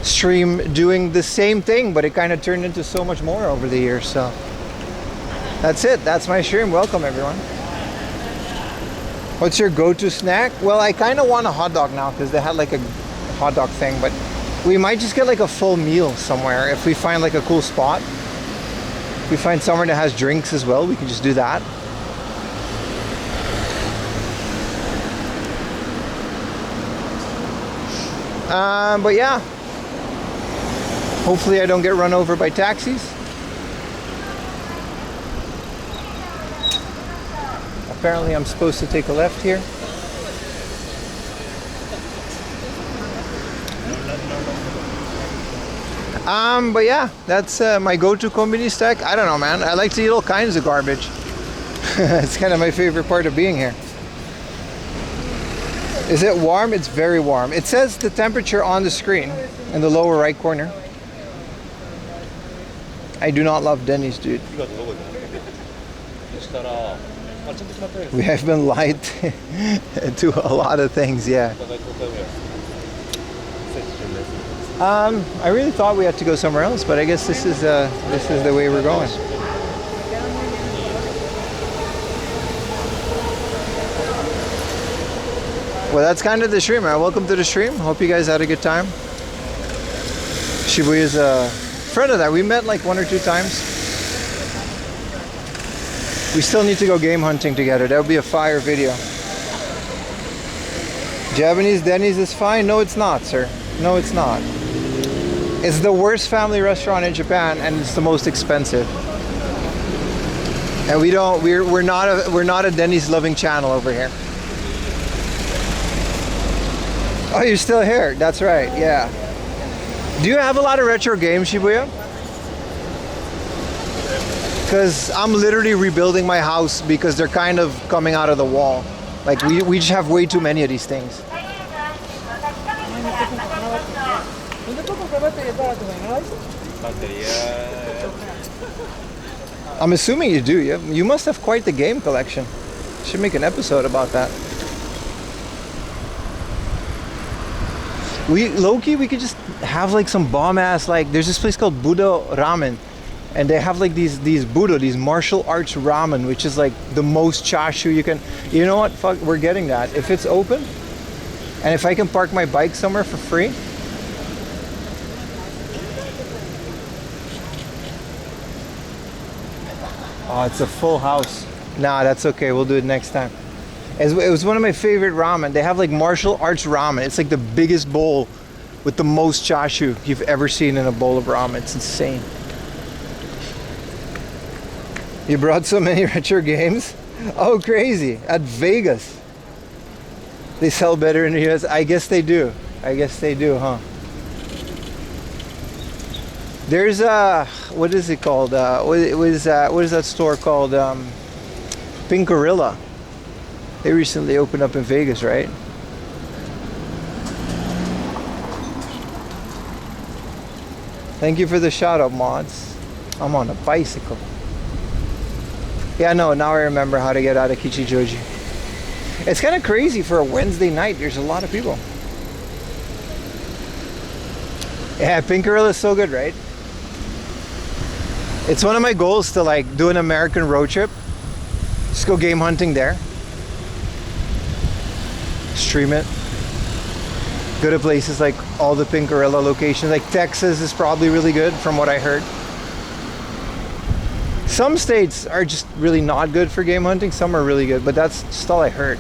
stream doing the same thing, but it kind of turned into so much more over the years. So that's it. That's my stream. Welcome, everyone. What's your go-to snack? Well, I kind of want a hot dog now because they had like a hot dog thing, but we might just get like a full meal somewhere if we find like a cool spot. If we find somewhere that has drinks as well, we can just do that. But yeah, hopefully I don't get run over by taxis. Apparently I'm supposed to take a left here. But yeah, that's my go-to combini stack. I don't know, man. I like to eat all kinds of garbage. It's kind of my favorite part of being here. Is it warm? It's very warm. It says the temperature on the screen in the lower right corner. I do not love Denny's, dude. We have been lied to a lot of things, yeah. I really thought we had to go somewhere else, but I guess this is the way we're going. Well, that's kind of the stream, man. Welcome to the stream. Hope you guys had a good time. Shibuya's a friend of that. We met like 1 or 2 times. We still need to go game hunting together. That would be a fire video. Japanese Denny's is fine. No, it's not, sir. No, it's not. It's the worst family restaurant in Japan, and it's the most expensive. And we're not a Denny's loving channel over here. Oh, you're still here. That's right. Yeah. Do you have a lot of retro games, Shibuya? Because I'm literally rebuilding my house because they're kind of coming out of the wall. Like we just have way too many of these things. I'm assuming you do. You must have quite the game collection. Should make an episode about that. Low-key, we could just have like some bomb-ass, like, there's this place called Budo Ramen, and they have like these Budo, these martial arts ramen, which is like the most chashu you can, you know what, fuck, we're getting that. If it's open, and if I can park my bike somewhere for free. Oh, it's a full house. Nah, that's okay, we'll do it next time. It was one of my favorite ramen. They have like martial arts ramen. It's like the biggest bowl with the most chashu you've ever seen in a bowl of ramen. It's insane. You brought so many retro games? Oh, crazy. At Vegas. They sell better in the US. I guess they do. I guess they do, huh? There's what is it called? What is that store called? Pink Gorilla. They recently opened up in Vegas, right? Thank you for the shout out, mods. I'm on a bicycle. Yeah, no, now I remember how to get out of Kichijoji. It's kind of crazy for a Wednesday night. There's a lot of people. Yeah, Pink Gorilla is so good, right? It's one of my goals to like do an American road trip. Just go game hunting there. Stream it. Go to places like all the Pink Gorilla locations. Like Texas is probably really good from what I heard. Some states are just really not good for game hunting. Some are really good, but that's just all I heard.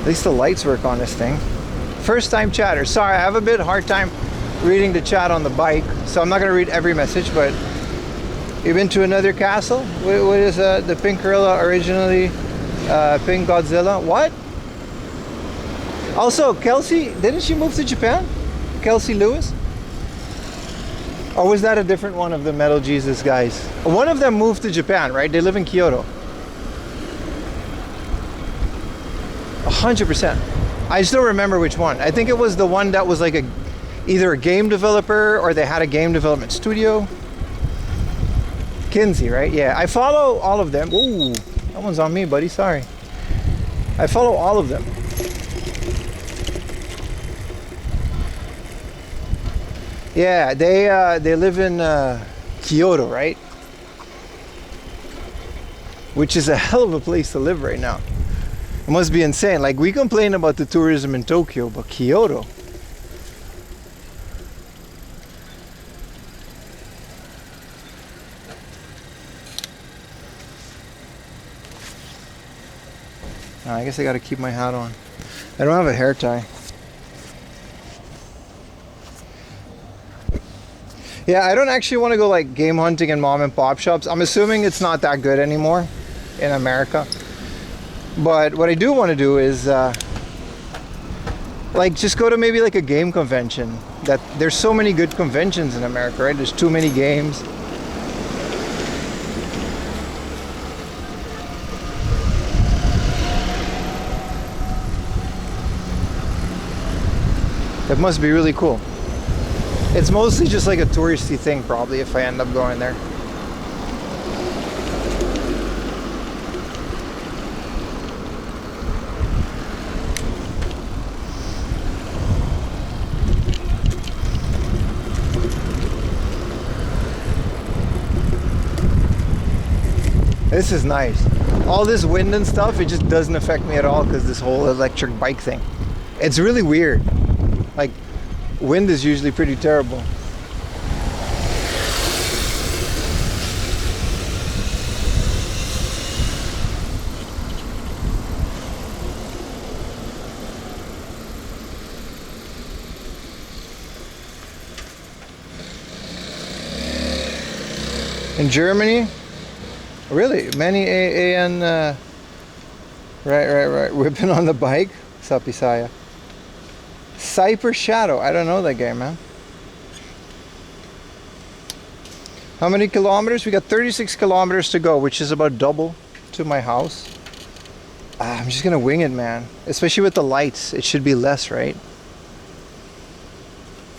At least the lights work on this thing. First time chatter. Sorry, I have a bit hard time reading the chat on the bike, so I'm not going to read every message, but you've been to another castle? What is the Pink Gorilla originally? Pink Godzilla? What? Also, Kelsey, didn't she move to Japan? Kelsey Lewis? Or was that a different one of the Metal Jesus guys? One of them moved to Japan, right? They live in Kyoto. 100%. I just don't remember which one. I think it was the one that was like either a game developer or they had a game development studio. Kinsey, right? Yeah, I follow all of them. Ooh, that one's on me, buddy. Sorry. I follow all of them. Yeah, they live in Kyoto, right? Which is a hell of a place to live right now. It must be insane. Like, we complain about the tourism in Tokyo, but Kyoto. I guess I gotta keep my hat on. I don't have a hair tie. Yeah, I don't actually want to go like game hunting in mom and pop shops. I'm assuming it's not that good anymore in America. But what I do want to do is like just go to maybe like a game convention. That there's so many good conventions in America, right? There's too many games. That must be really cool. It's mostly just like a touristy thing probably if I end up going there. This is nice. All this wind and stuff, it just doesn't affect me at all because this whole electric bike thing. It's really weird. Like, wind is usually pretty terrible. In Germany, really, many AN, right, whipping on the bike. What's up, Isaiah? Cyper Shadow, I don't know that game, man. How many kilometers? We got 36 kilometers to go, which is about double to my house. I'm just gonna wing it, man. Especially with the lights, it should be less, right?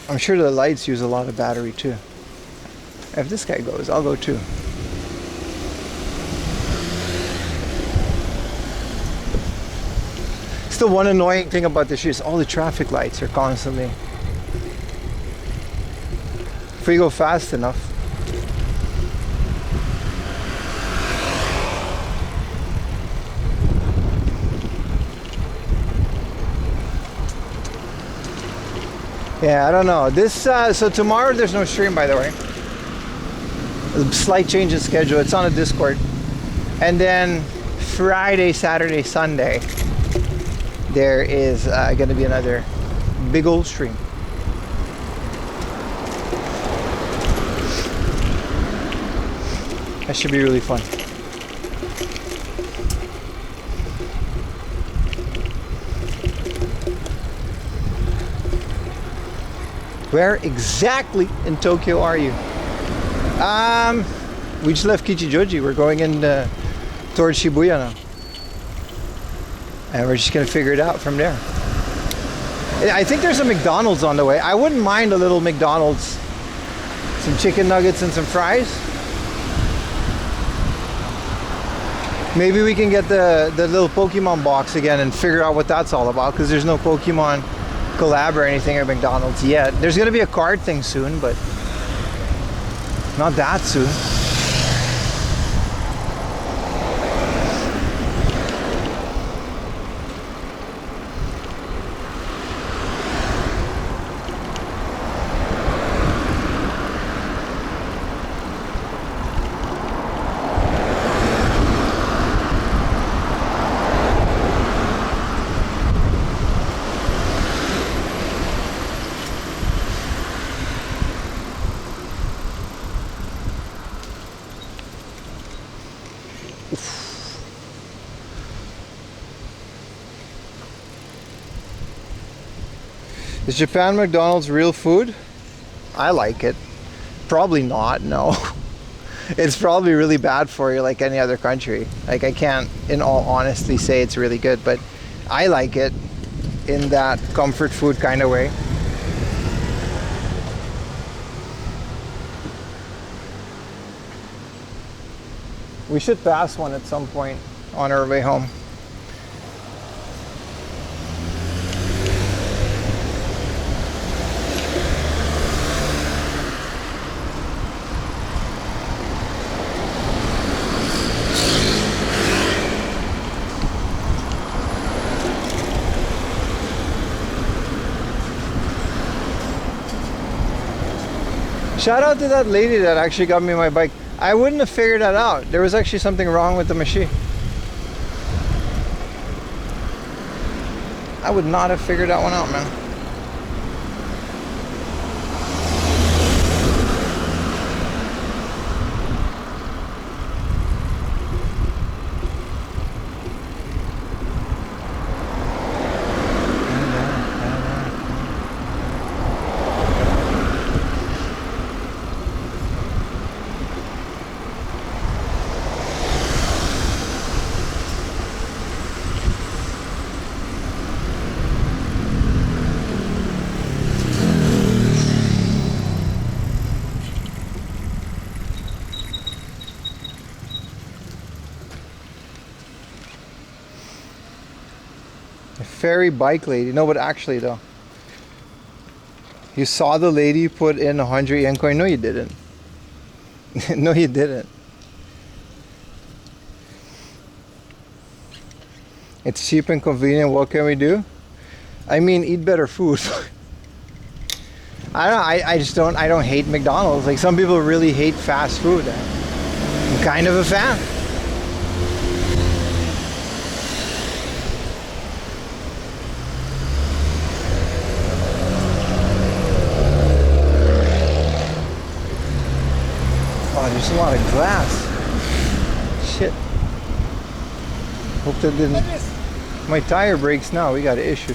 I'm sure the lights use a lot of battery too. If this guy goes, I'll go too. Still, one annoying thing about this is all the traffic lights are constantly. If we go fast enough. Yeah, I don't know. This so tomorrow there's no stream, by the way. A slight change in schedule. It's on a Discord. And then Friday, Saturday, Sunday, there is going to be another big old stream. That should be really fun. Where exactly in Tokyo are you? We just left Kichijoji. We're going in towards Shibuya now. And we're just gonna figure it out from there. I think there's a McDonald's on the way. I wouldn't mind a little McDonald's. Some chicken nuggets and some fries. Maybe we can get the little Pokemon box again and figure out what that's all about, because there's no Pokemon collab or anything at McDonald's yet. There's gonna be a card thing soon, but not that soon. Is Japan McDonald's real food? I like it. Probably not, no. It's probably really bad for you like any other country. Like, I can't in all honesty say it's really good, but I like it in that comfort food kind of way. We should pass one at some point on our way home. Shout out to that lady that actually got me my bike. I wouldn't have figured that out. There was actually something wrong with the machine. I would not have figured that one out, man. Ferry bike lady. No, but actually though, you saw the lady put in 100 yen coin. No, you didn't. No, you didn't. It's cheap and convenient. What can we do? I mean, eat better food. I don't hate McDonald's. Like, some people really hate fast food. I'm kind of a fan. There's a lot of glass. Shit. Hope that didn't. My tire breaks now. We got an issue.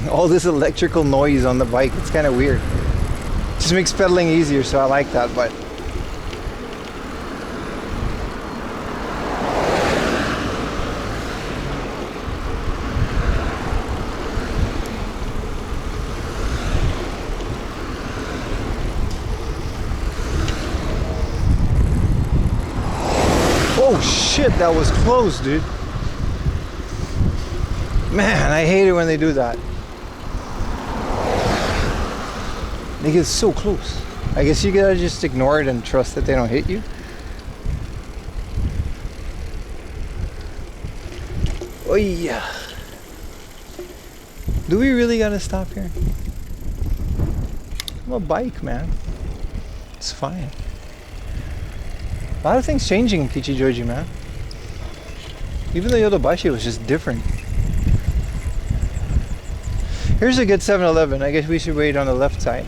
All this electrical noise on the bike, it's kind of weird. Just makes pedaling easier, so I like that. But oh shit, that was close, dude. Man, I hate it when they do that. They get so close. I guess you gotta just ignore it and trust that they don't hit you. Oh yeah. Do we really gotta stop here? I'm a bike, man. It's fine. A lot of things changing in Kichijoji, man. Even the Yodobashi was just different. Here's a good 7-Eleven. I guess we should wait on the left side.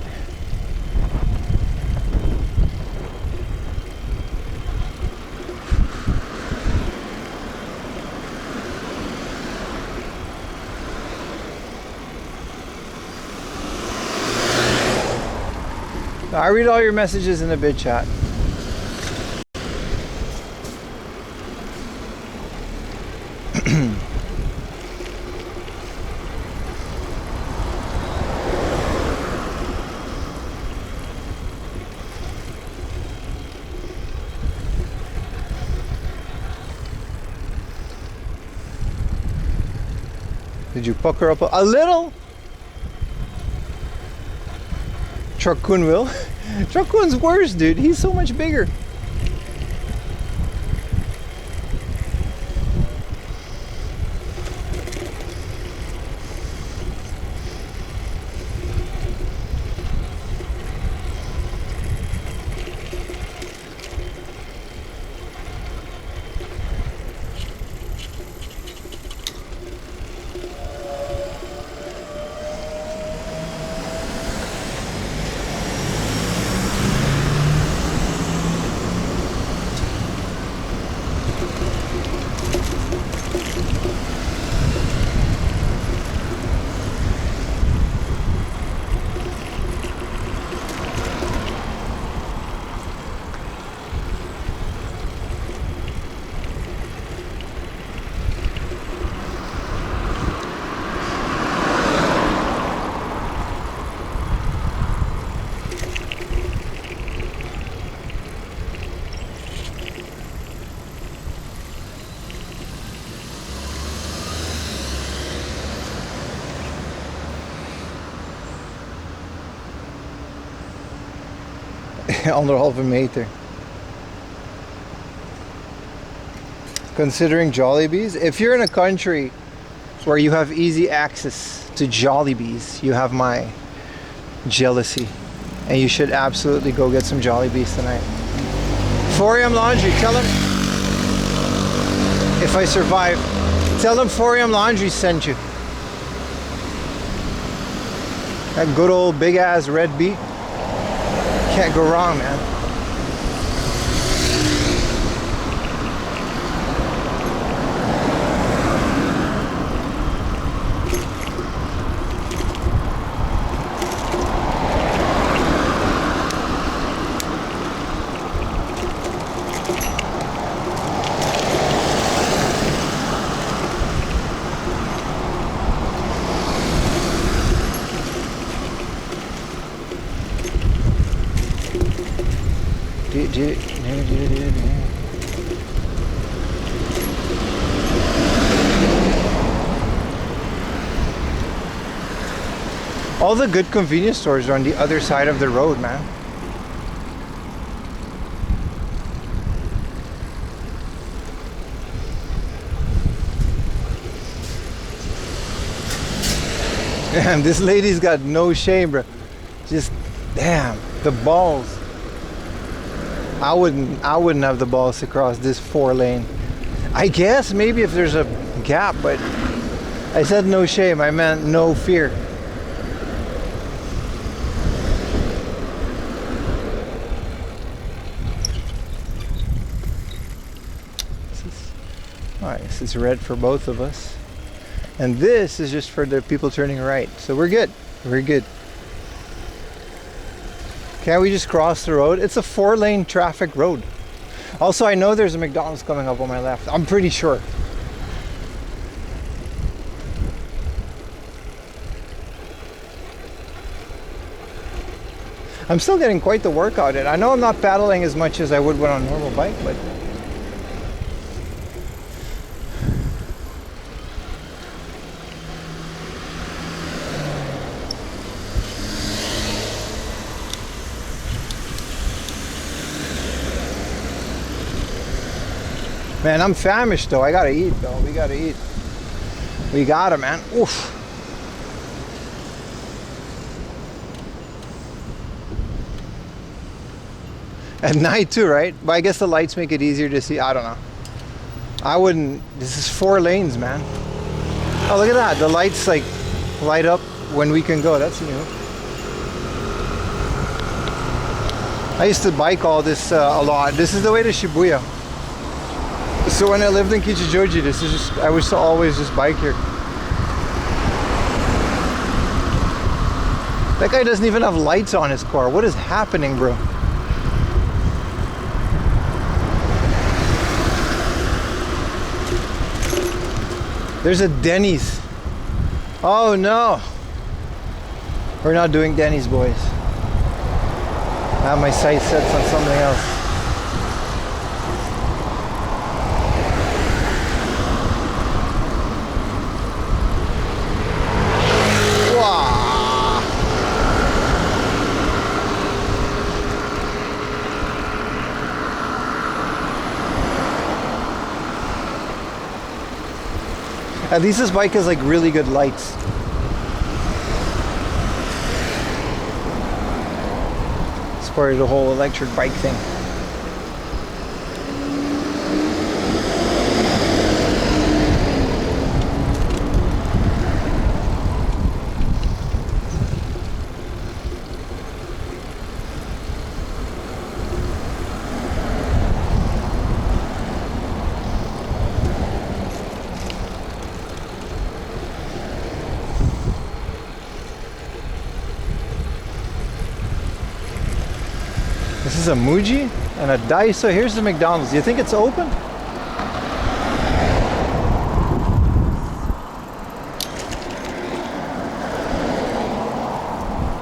I read all your messages in the bid chat. Did you pucker up a little? Truck-kun will? Truck-kun's worse, dude. He's so much bigger. Anderhalve meter. Considering Jollibees, if you're in a country where you have easy access to Jollibees, you have my jealousy, and you should absolutely go get some Jollibees tonight. 4 AM Laundry, tell them if I survive, tell them 4 AM Laundry sent you. That good old big ass red beet. Can't go wrong, man. All the good convenience stores are on the other side of the road, man. Damn, this lady's got no shame, bro. Just, damn, the balls. I wouldn't have the balls to cross this 4-lane. I guess maybe if there's a gap, but I said no shame, I meant no fear. Alright, this is red for both of us. And this is just for the people turning right. So we're good. We're good. Can't we just cross the road? It's a 4-lane traffic road. Also, I know there's a McDonald's coming up on my left. I'm pretty sure. I'm still getting quite the workout in. I know I'm not paddling as much as I would when on a normal bike, but man, I'm famished though. I gotta eat though. We gotta eat. We gotta, man. Oof. At night too, right? But I guess the lights make it easier to see. I don't know. I wouldn't. This is 4 lanes, man. Oh, look at that. The lights like light up when we can go. That's new. I used to bike all this a lot. This is the way to Shibuya. So when I lived in Kichijoji, this is just, I used to always just bike here. That guy doesn't even have lights on his car. What is happening, bro? There's a Denny's. Oh no. We're not doing Denny's, boys. I have my sights set on something else. Wow. At least this bike has like really good lights. It's part of the whole electric bike thing. This is a Muji and a Daiso. Here's the McDonald's. Do you think it's open?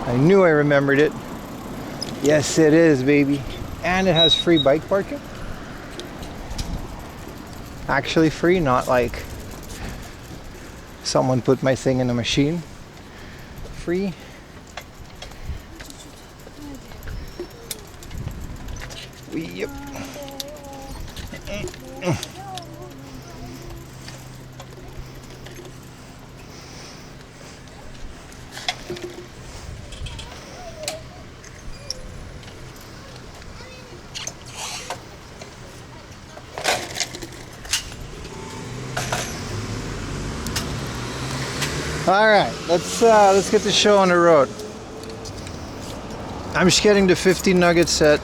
I knew I remembered it. Yes, it is, baby. And it has free bike parking. Actually free, not like someone put my thing in a machine. Free. Yep. All right, let's get the show on the road. I'm just getting the 15 nugget set.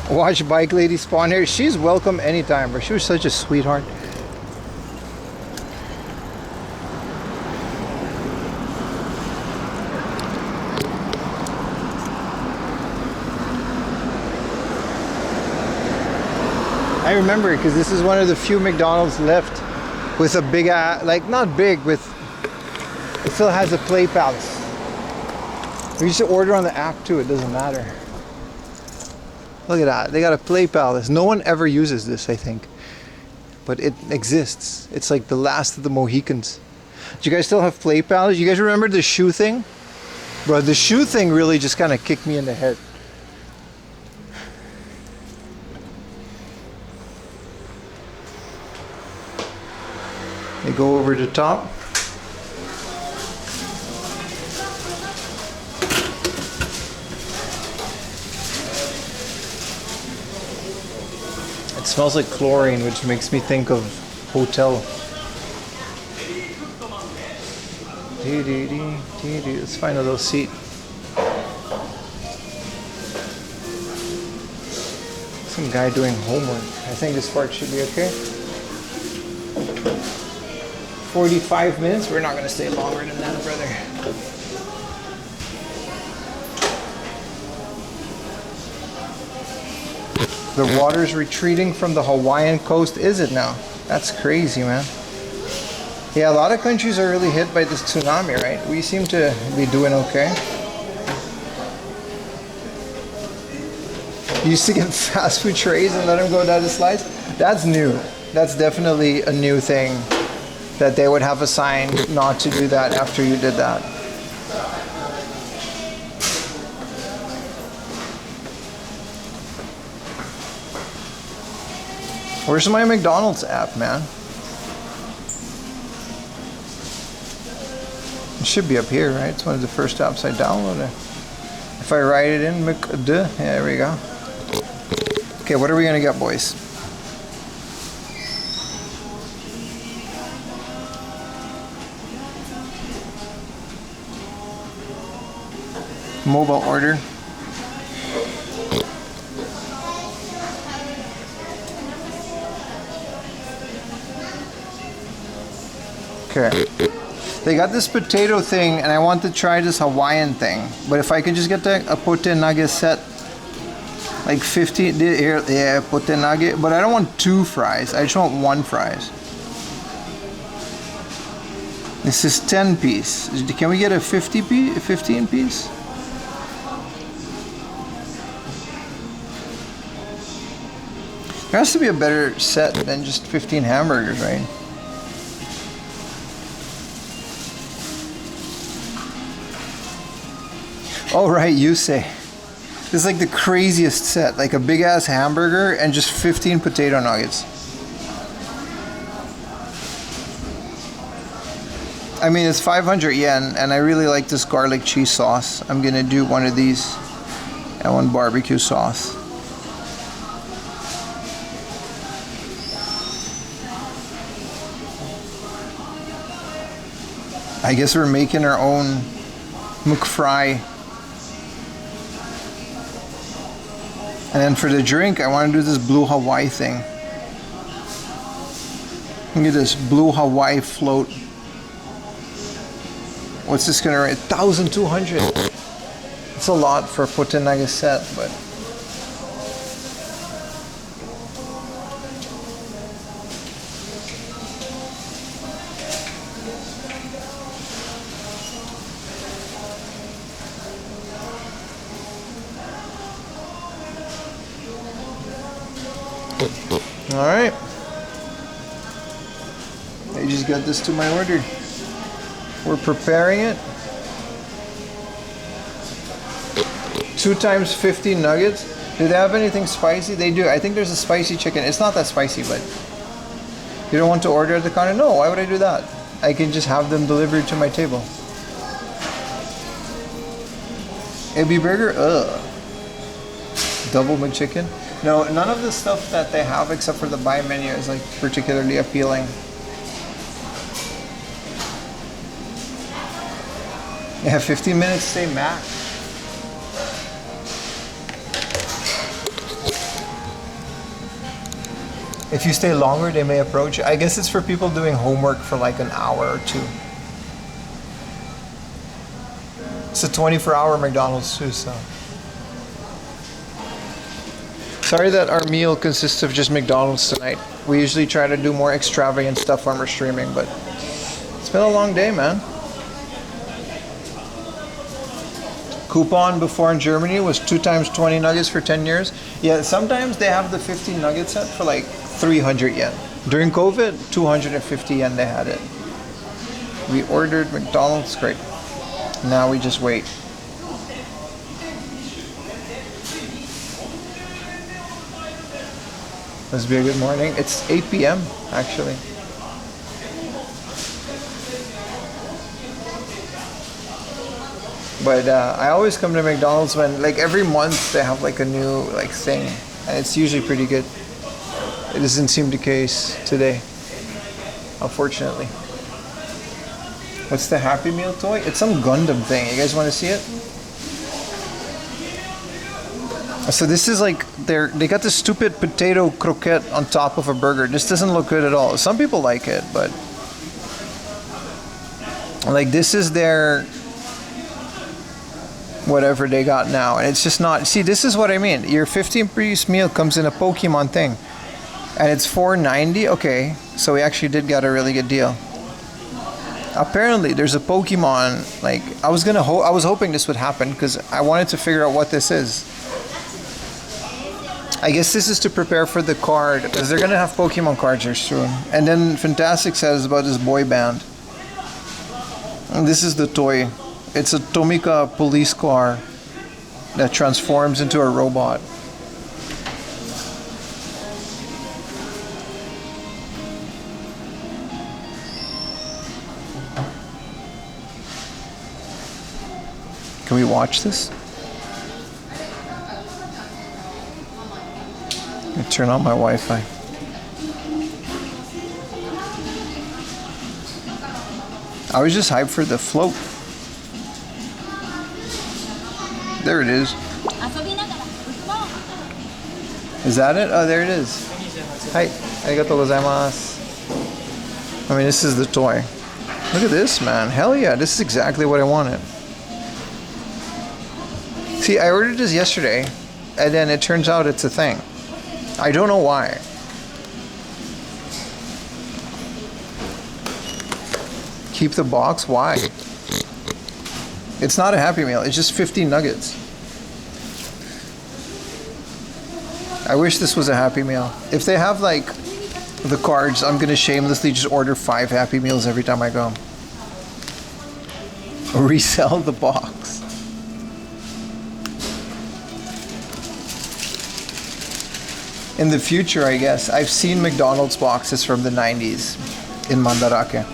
Watch Bike Lady spawn here. She's welcome anytime, bro. She was such a sweetheart. I remember because this is one of the few McDonald's left with a big, like not big, with it still has a Play Palace. We used to order on the app too. It doesn't matter. Look at that. They got a Play Palace. No one ever uses this, I think. But it exists. It's like the last of the Mohicans. Do you guys still have Play Palace? You guys remember the shoe thing? Bro, the shoe thing really just kind of kicked me in the head. They go over the top. It smells like chlorine, which makes me think of hotel. Let's find a little seat. Some guy doing homework. I think this part should be okay. 45 minutes? We're not going to stay longer than that, brother. The water's retreating from the Hawaiian coast, is it now? That's crazy, man. Yeah, a lot of countries are really hit by this tsunami, right? We seem to be doing okay. You used to get fast food trays and let them go down the slides? That's new. That's definitely a new thing, that they would have a sign not to do that after you did that. Where's my McDonald's app, man? It should be up here, right? It's one of the first apps I downloaded. If I write it in, yeah, there we go. Okay, what are we gonna get, boys? Mobile order. Okay. They got this potato thing, and I want to try this Hawaiian thing. But if I could just get a pote nugget set, like 15, here, yeah, pote nugget. But I don't want 2 fries. I just want 1 fries. This is 10 piece. Can we get a 15 piece? There has to be a better set than just 15 hamburgers, right? Oh, right, you say. This is like the craziest set. Like a big ass hamburger and just 15 potato nuggets. I mean, it's 500 yen, and I really like this garlic cheese sauce. I'm gonna do one of these and 1 barbecue sauce. I guess we're making our own McFry. And then for the drink, I want to do this blue Hawaii thing. Look at this blue Hawaii float. What's this gonna rate? 1,200. It's a lot for a pote nugget set, but. All right. I just got this to my order. We're preparing it. 2 times 15 nuggets. Do they have anything spicy? They do. I think there's a spicy chicken. It's not that spicy, but you don't want to order at the counter? No, why would I do that? I can just have them delivered to my table. AB burger? Ugh. Double McChicken? No, none of the stuff that they have except for the buy menu is like particularly appealing. Yeah, 15 minutes stay max. If you stay longer, they may approach you. I guess it's for people doing homework for like an hour or 2. It's a 24-hour McDonald's too, so. Sorry that our meal consists of just McDonald's tonight. We usually try to do more extravagant stuff when we're streaming, but it's been a long day, man. Coupon before in Germany was 2 times 20 nuggets for 10 years. Yeah, sometimes they have the 15 nugget set for like 300 yen. During COVID, 250 yen they had it. We ordered McDonald's, great. Now we just wait. Must be a good morning. It's 8 p.m. actually. But I always come to McDonald's when, like, every month they have like a new like thing, and it's usually pretty good. It doesn't seem the case today, unfortunately. What's the Happy Meal toy? It's some Gundam thing. You guys want to see it? So this is like they got this stupid potato croquette on top of a burger. This doesn't look good at all. Some people like it, but like this is their whatever they got now, and it's just not. See, this is what I mean. Your 15-piece meal comes in a Pokemon thing, and it's $4.90. Okay, so we actually did get a really good deal. Apparently, there's a Pokemon. Like I was hoping this would happen because I wanted to figure out what this is. I guess this is to prepare for the card, because they're gonna have Pokemon cards here soon. And then Fantastic says about this boy band. And this is the toy. It's a Tomica police car that transforms into a robot. Can we watch this? Turn on my Wi-Fi. I was just hyped for the float. There it is. Is that it? Oh, there it is. Hi. Arigatou gozaimasu. I mean, this is the toy. Look at this, man. Hell yeah. This is exactly what I wanted. See, I ordered this yesterday, and then it turns out it's a thing. I don't know why. Keep the box? Why? It's not a Happy Meal. It's just 15 nuggets. I wish this was a Happy Meal. If they have like the cards, I'm gonna shamelessly just order 5 Happy Meals every time I go. Resell the box. In the future, I guess. I've seen McDonald's boxes from the 90s in Mandarake.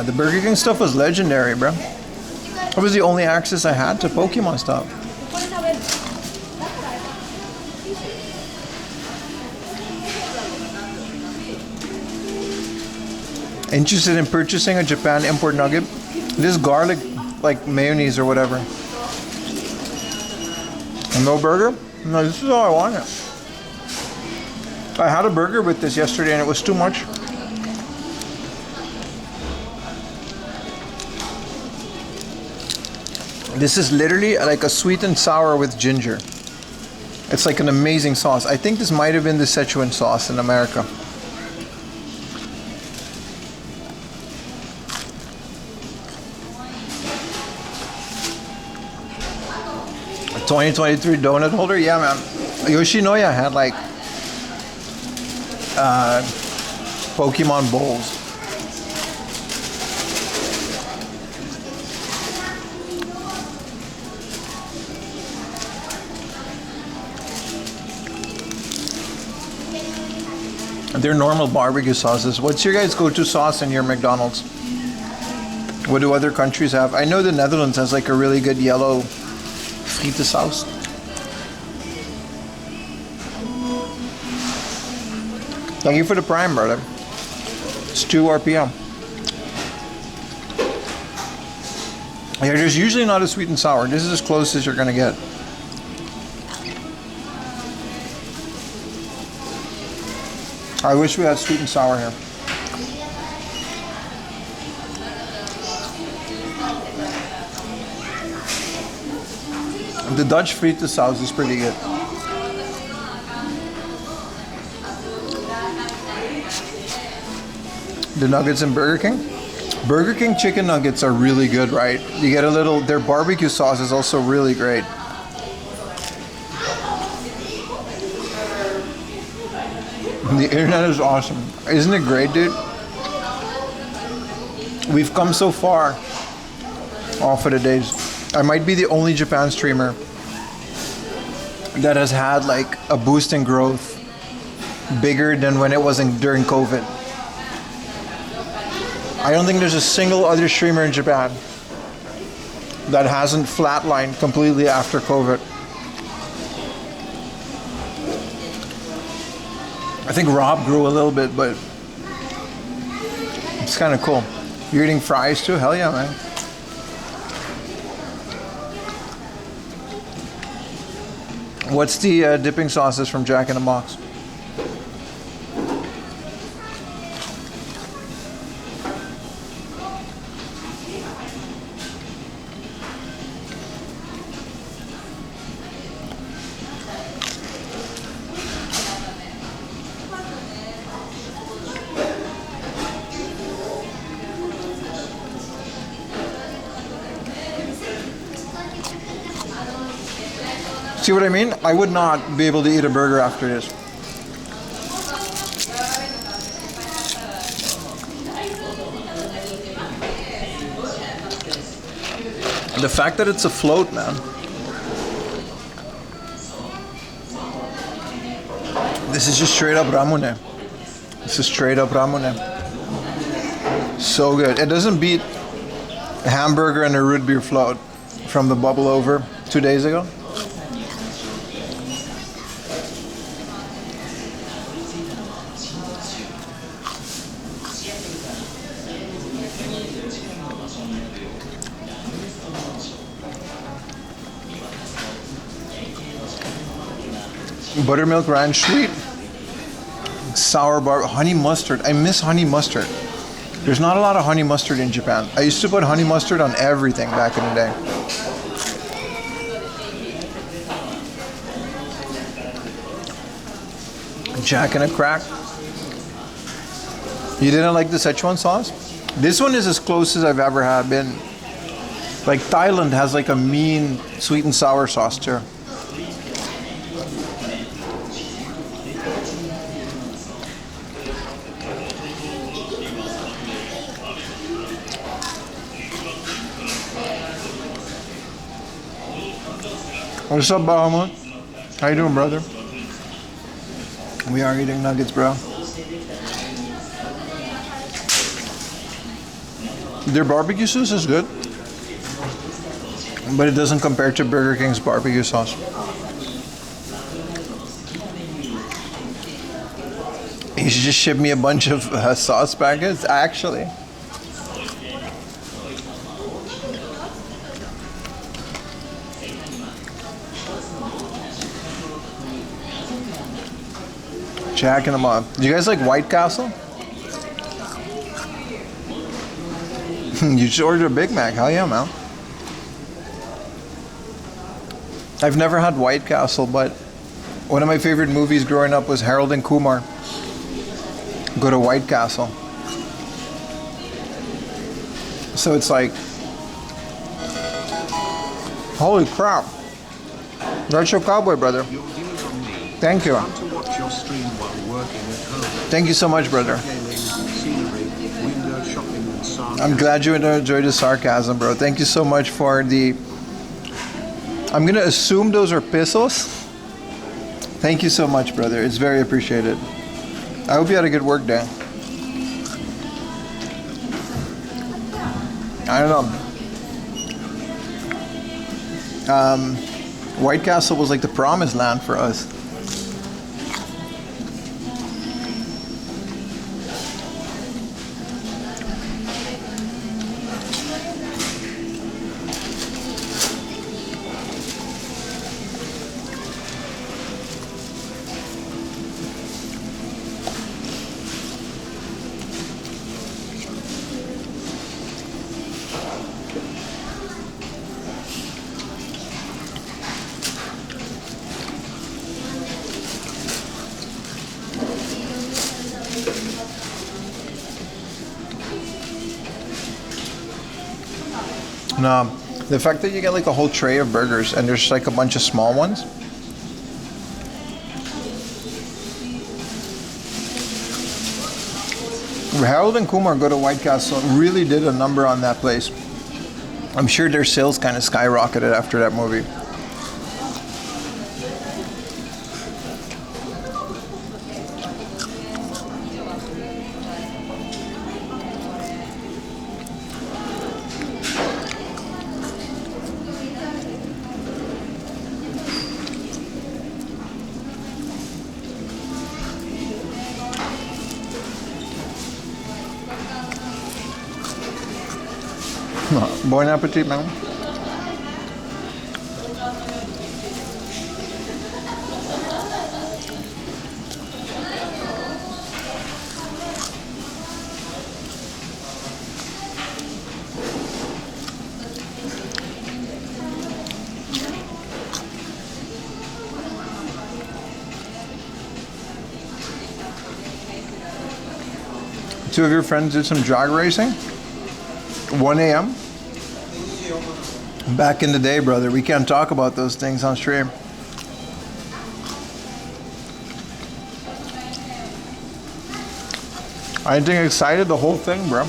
The Burger King stuff was legendary, bro. That was the only access I had to Pokemon stuff. Interested in purchasing a Japan import nugget? This garlic, like mayonnaise or whatever. No burger? No, this is all I wanted. I had a burger with this yesterday and it was too much. This is literally like a sweet and sour with ginger. It's like an amazing sauce. I think this might have been the Szechuan sauce in America. A 2023 donut holder? Yeah, man. Yoshinoya had like Pokemon bowls. They're normal barbecue sauces. What's your guys' go-to sauce in your McDonald's? What do other countries have? I know the Netherlands has like a really good yellow friete sauce. Thank you for the prime, brother. It's 2 RPM. Yeah, there's usually not a sweet and sour. This is as close as you're gonna get. I wish we had sweet and sour here. The Dutch friete sauce is pretty good. The nuggets in Burger King? Burger King chicken nuggets are really good, right? You get a little, their barbecue sauce is also really great. The internet is awesome. Isn't it great, dude? We've come so far off of the days. I might be the only Japan streamer that has had like a boost in growth bigger than when it wasn't during COVID. I don't think there's a single other streamer in Japan that hasn't flatlined completely after COVID. I think Rob grew a little bit, but it's kind of cool. You're eating fries too? Hell yeah, man. What's the dipping sauces from Jack in the Box? See what I mean? I would not be able to eat a burger after this. The fact that it's a float, man. This is just straight up ramune. This is straight up ramune. So good. It doesn't beat A hamburger and a root beer float from the Bubble Over 2 days ago. Buttermilk ranch sweet, sour honey mustard. I miss honey mustard. There's not a lot of honey mustard in Japan. I used to put honey mustard on everything back in the day. Jack and a crack. You didn't like the Szechuan sauce? This one is as close as I've ever had been. Like Thailand has like a mean sweet and sour sauce too. What's up, Bahamut? How you doing, brother? We are eating nuggets, bro. Their barbecue sauce is good, but it doesn't compare to Burger King's barbecue sauce. You should just ship me a bunch of sauce packets, actually. Jacking them up. Do you guys like White Castle? You should order a Big Mac. Hell yeah, man. I've never had White Castle, but one of my favorite movies growing up was Harold and Kumar Go to White Castle. So it's like, holy crap. That's your cowboy, brother. Thank you. Thank you so much, brother. I'm glad you enjoyed the sarcasm, bro. Thank you so much for the... I'm going to assume those are pesos. Thank you so much, brother. It's very appreciated. I hope you had a good work day. I don't know. White Castle was like the promised land for us. No, the fact that you get like a whole tray of burgers and there's like a bunch of small ones. Harold and Kumar Go to White Castle really did a number on that place. I'm sure their sales kind of skyrocketed after that movie. Bon appetit, man. Two of your friends did some jog racing? 1 a.m.? Back in the day, brother. We can't talk about those things on stream. I think excited the whole thing, bro.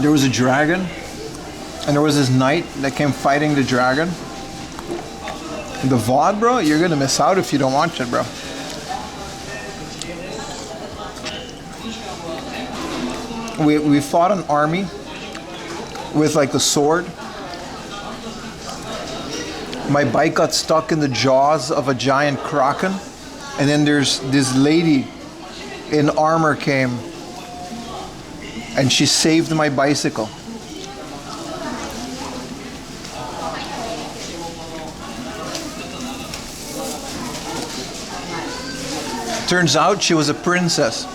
There was a dragon, and there was this knight that came fighting the dragon. The VOD, bro, you're gonna miss out if you don't watch it, bro. We fought an army with like the sword. My bike got stuck in the jaws of a giant kraken, and then there's this lady in armor came and she saved my bicycle. Turns out she was a princess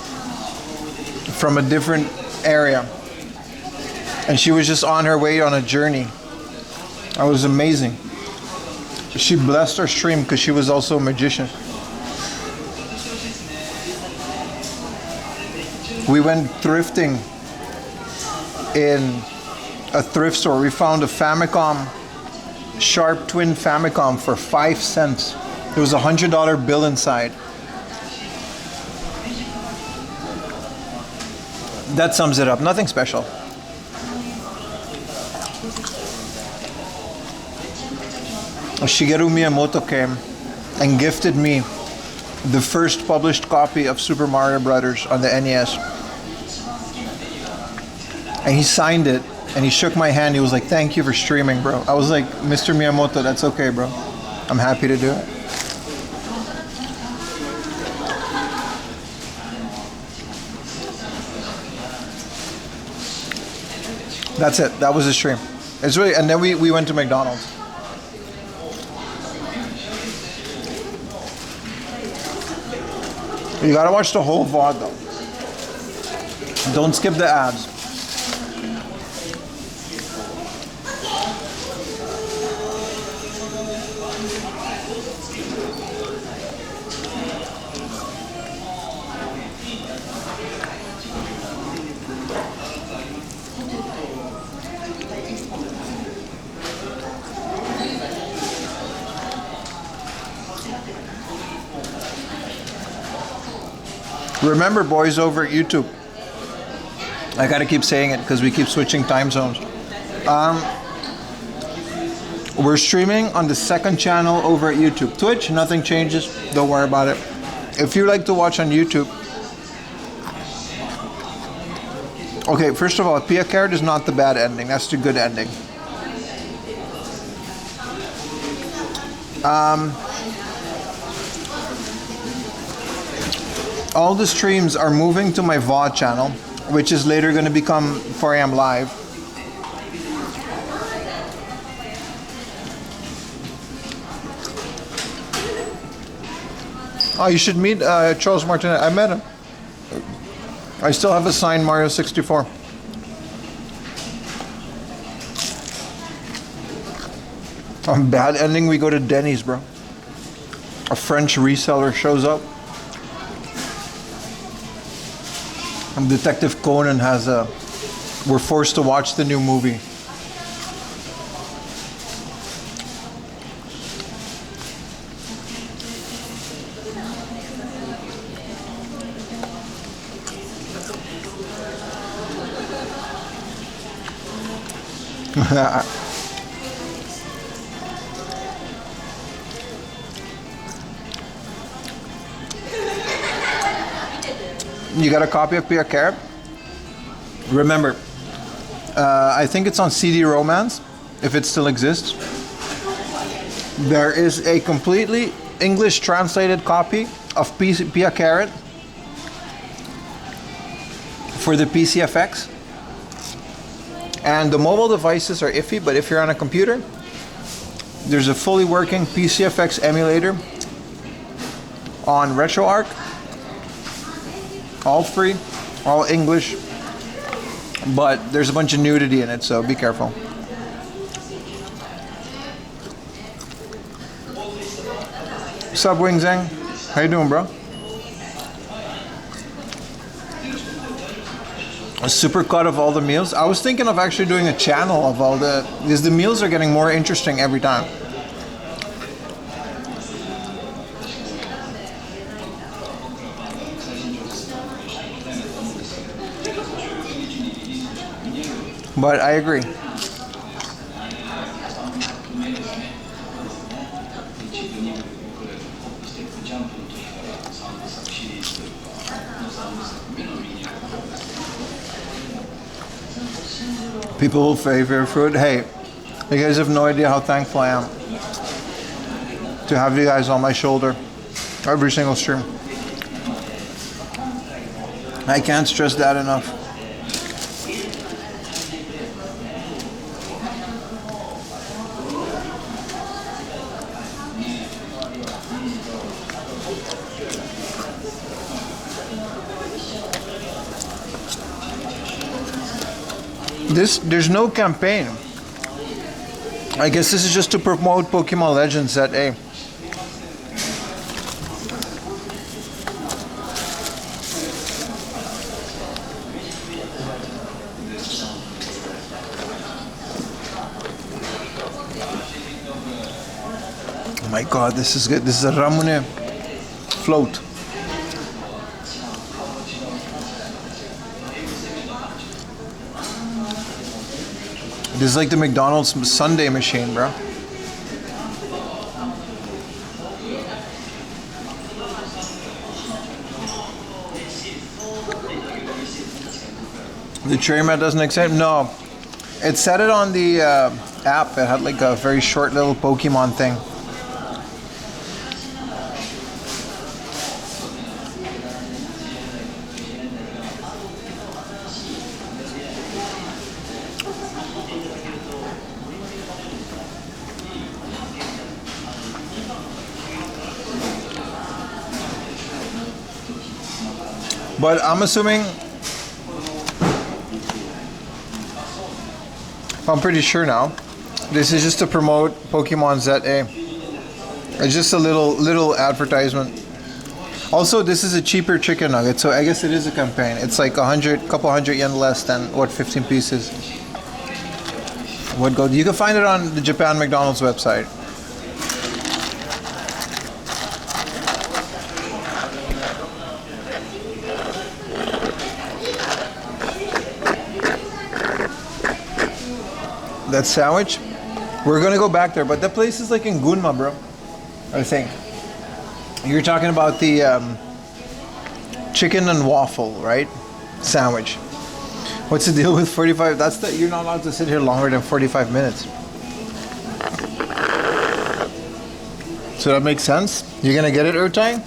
from a different area, and she was just on her way on a journey. That was amazing. She blessed our stream because she was also a magician. We went thrifting in a thrift store. We found a Famicom, Sharp Twin Famicom for 5 cents. There was a $100 bill inside. That sums it up. Nothing special. Shigeru Miyamoto came and gifted me the first published copy of Super Mario Brothers on the NES. And he signed it and he shook my hand. He was like, "Thank you for streaming, bro." I was like, "Mr. Miyamoto, that's okay, bro. I'm happy to do it." That's it. That was the stream. It's really, and then we went to McDonald's. You gotta watch the whole VOD though. Don't skip the ads. Remember, boys over at YouTube, I gotta keep saying it because we keep switching time zones. We're streaming on the second channel over at YouTube. Twitch, nothing changes. Don't worry about it. If you like to watch on YouTube, okay, first of all, Pia Carrot is not the bad ending. That's the good ending. All the streams are moving to my VOD channel, which is later going to become 4 AM Live. Oh, you should meet Charles Martinet. I met him. I still have a signed Mario 64. On bad ending, we go to Denny's, bro. A French reseller shows up. And Detective Conan has a... We're forced to watch the new movie. You got a copy of Pia Carrot? Remember, I think it's on CD Romance, if it still exists. There is a completely English translated copy of Pia Carrot for the PCFX. And the mobile devices are iffy, but if you're on a computer, there's a fully working PCFX emulator on RetroArch. All free, all English, but there's a bunch of nudity in it, so be careful. What's up, Wing Zhang? How you doing, bro? A super cut of all the meals. I was thinking of actually doing a channel of all the, because the meals are getting more interesting every time. But I agree. People favorite food. Hey, you guys have no idea how thankful I am to have you guys on my shoulder every single stream. I can't stress that enough. There's no campaign. I guess this is just to promote Pokemon Legends Set A. Oh my god, this is good. This is a Ramune float. This is like the McDonald's Sunday machine, bro. The cherry mat doesn't accept? No. It said it on the app. It had like a very short little Pokemon thing. But I'm assuming, I'm pretty sure now, this is just to promote Pokemon ZA. It's just a little advertisement. Also, this is a cheaper chicken nugget, so I guess it is a campaign. It's like couple hundred yen less than what 15 pieces would go. You can find it on the Japan McDonald's website. That sandwich, we're gonna go back there, but that place is like in Gunma, bro. I think you're talking about the chicken and waffle, right? Sandwich. What's the deal with 45? That's the, you're not allowed to sit here longer than 45 minutes. So that makes sense. You're gonna get it, Urtai?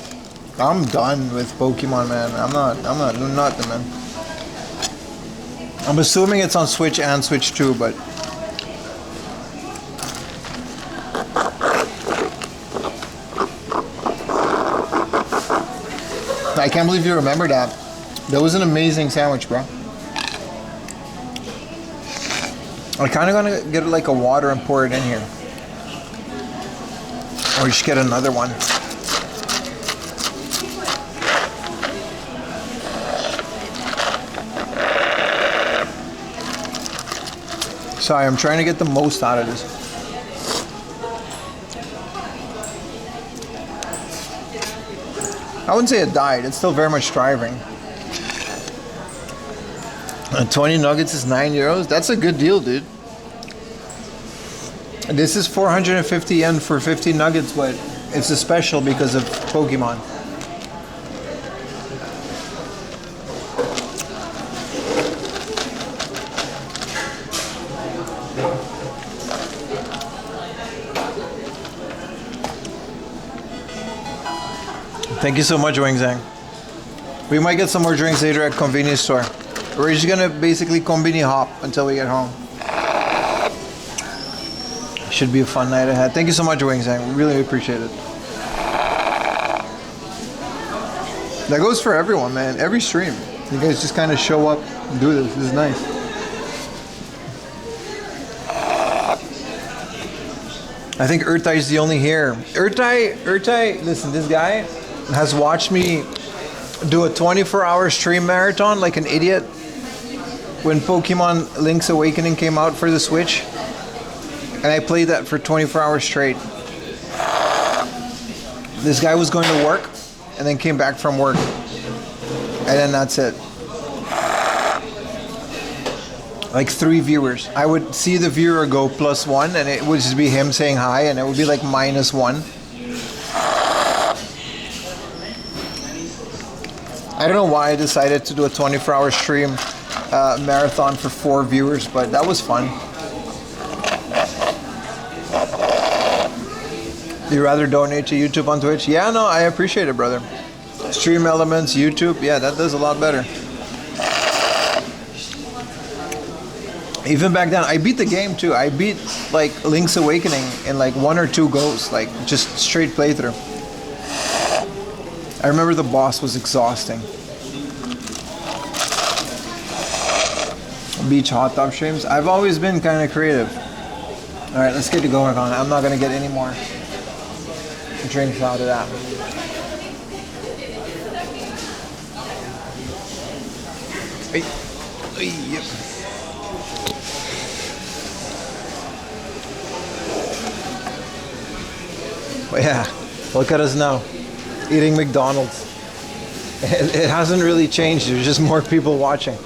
I'm done with Pokemon, man. I'm not the man. I'm assuming it's on Switch and Switch 2, but I can't believe you remember that. That was an amazing sandwich, bro. I'm kind of gonna get like a water and pour it in here, or just get another one. Sorry, I'm trying to get the most out of this. I wouldn't say it died. It's still very much thriving. 20 nuggets is €9. That's a good deal, dude. This is 450 yen for 50 nuggets, but it's a special because of Pokemon. Thank you so much, Wing Zhang. We might get some more drinks later at convenience store. We're just gonna basically combini hop until we get home. Should be a fun night ahead. Thank you so much, Wing Zhang. We really appreciate it. That goes for everyone, man. Every stream. You guys just kind of show up and do this. This is nice. I think Urtai is the only here. Urtai, listen, this guy has watched me do a 24-hour stream marathon like an idiot when Pokemon Link's Awakening came out for the Switch, and I played that for 24 hours straight. This guy was going to work and then came back from work, and then that's it. Like 3 viewers. I would see the viewer go +1 and it would just be him saying hi, and it would be like -1. I don't know why I decided to do a 24-hour stream marathon for 4 viewers, but that was fun. You rather donate to YouTube on Twitch? Yeah, no, I appreciate it, brother. Stream Elements, YouTube, yeah, that does a lot better. Even back then, I beat the game too. I beat like Link's Awakening in like 1 or 2 goes, like just straight playthrough. I remember the boss was exhausting. Beach hot tub streams. I've always been kind of creative. All right, let's get to going on. I'm not gonna get any more drinks out of that. Yep. But yeah, look at us now, eating McDonald's. It hasn't really changed. There's just more people watching.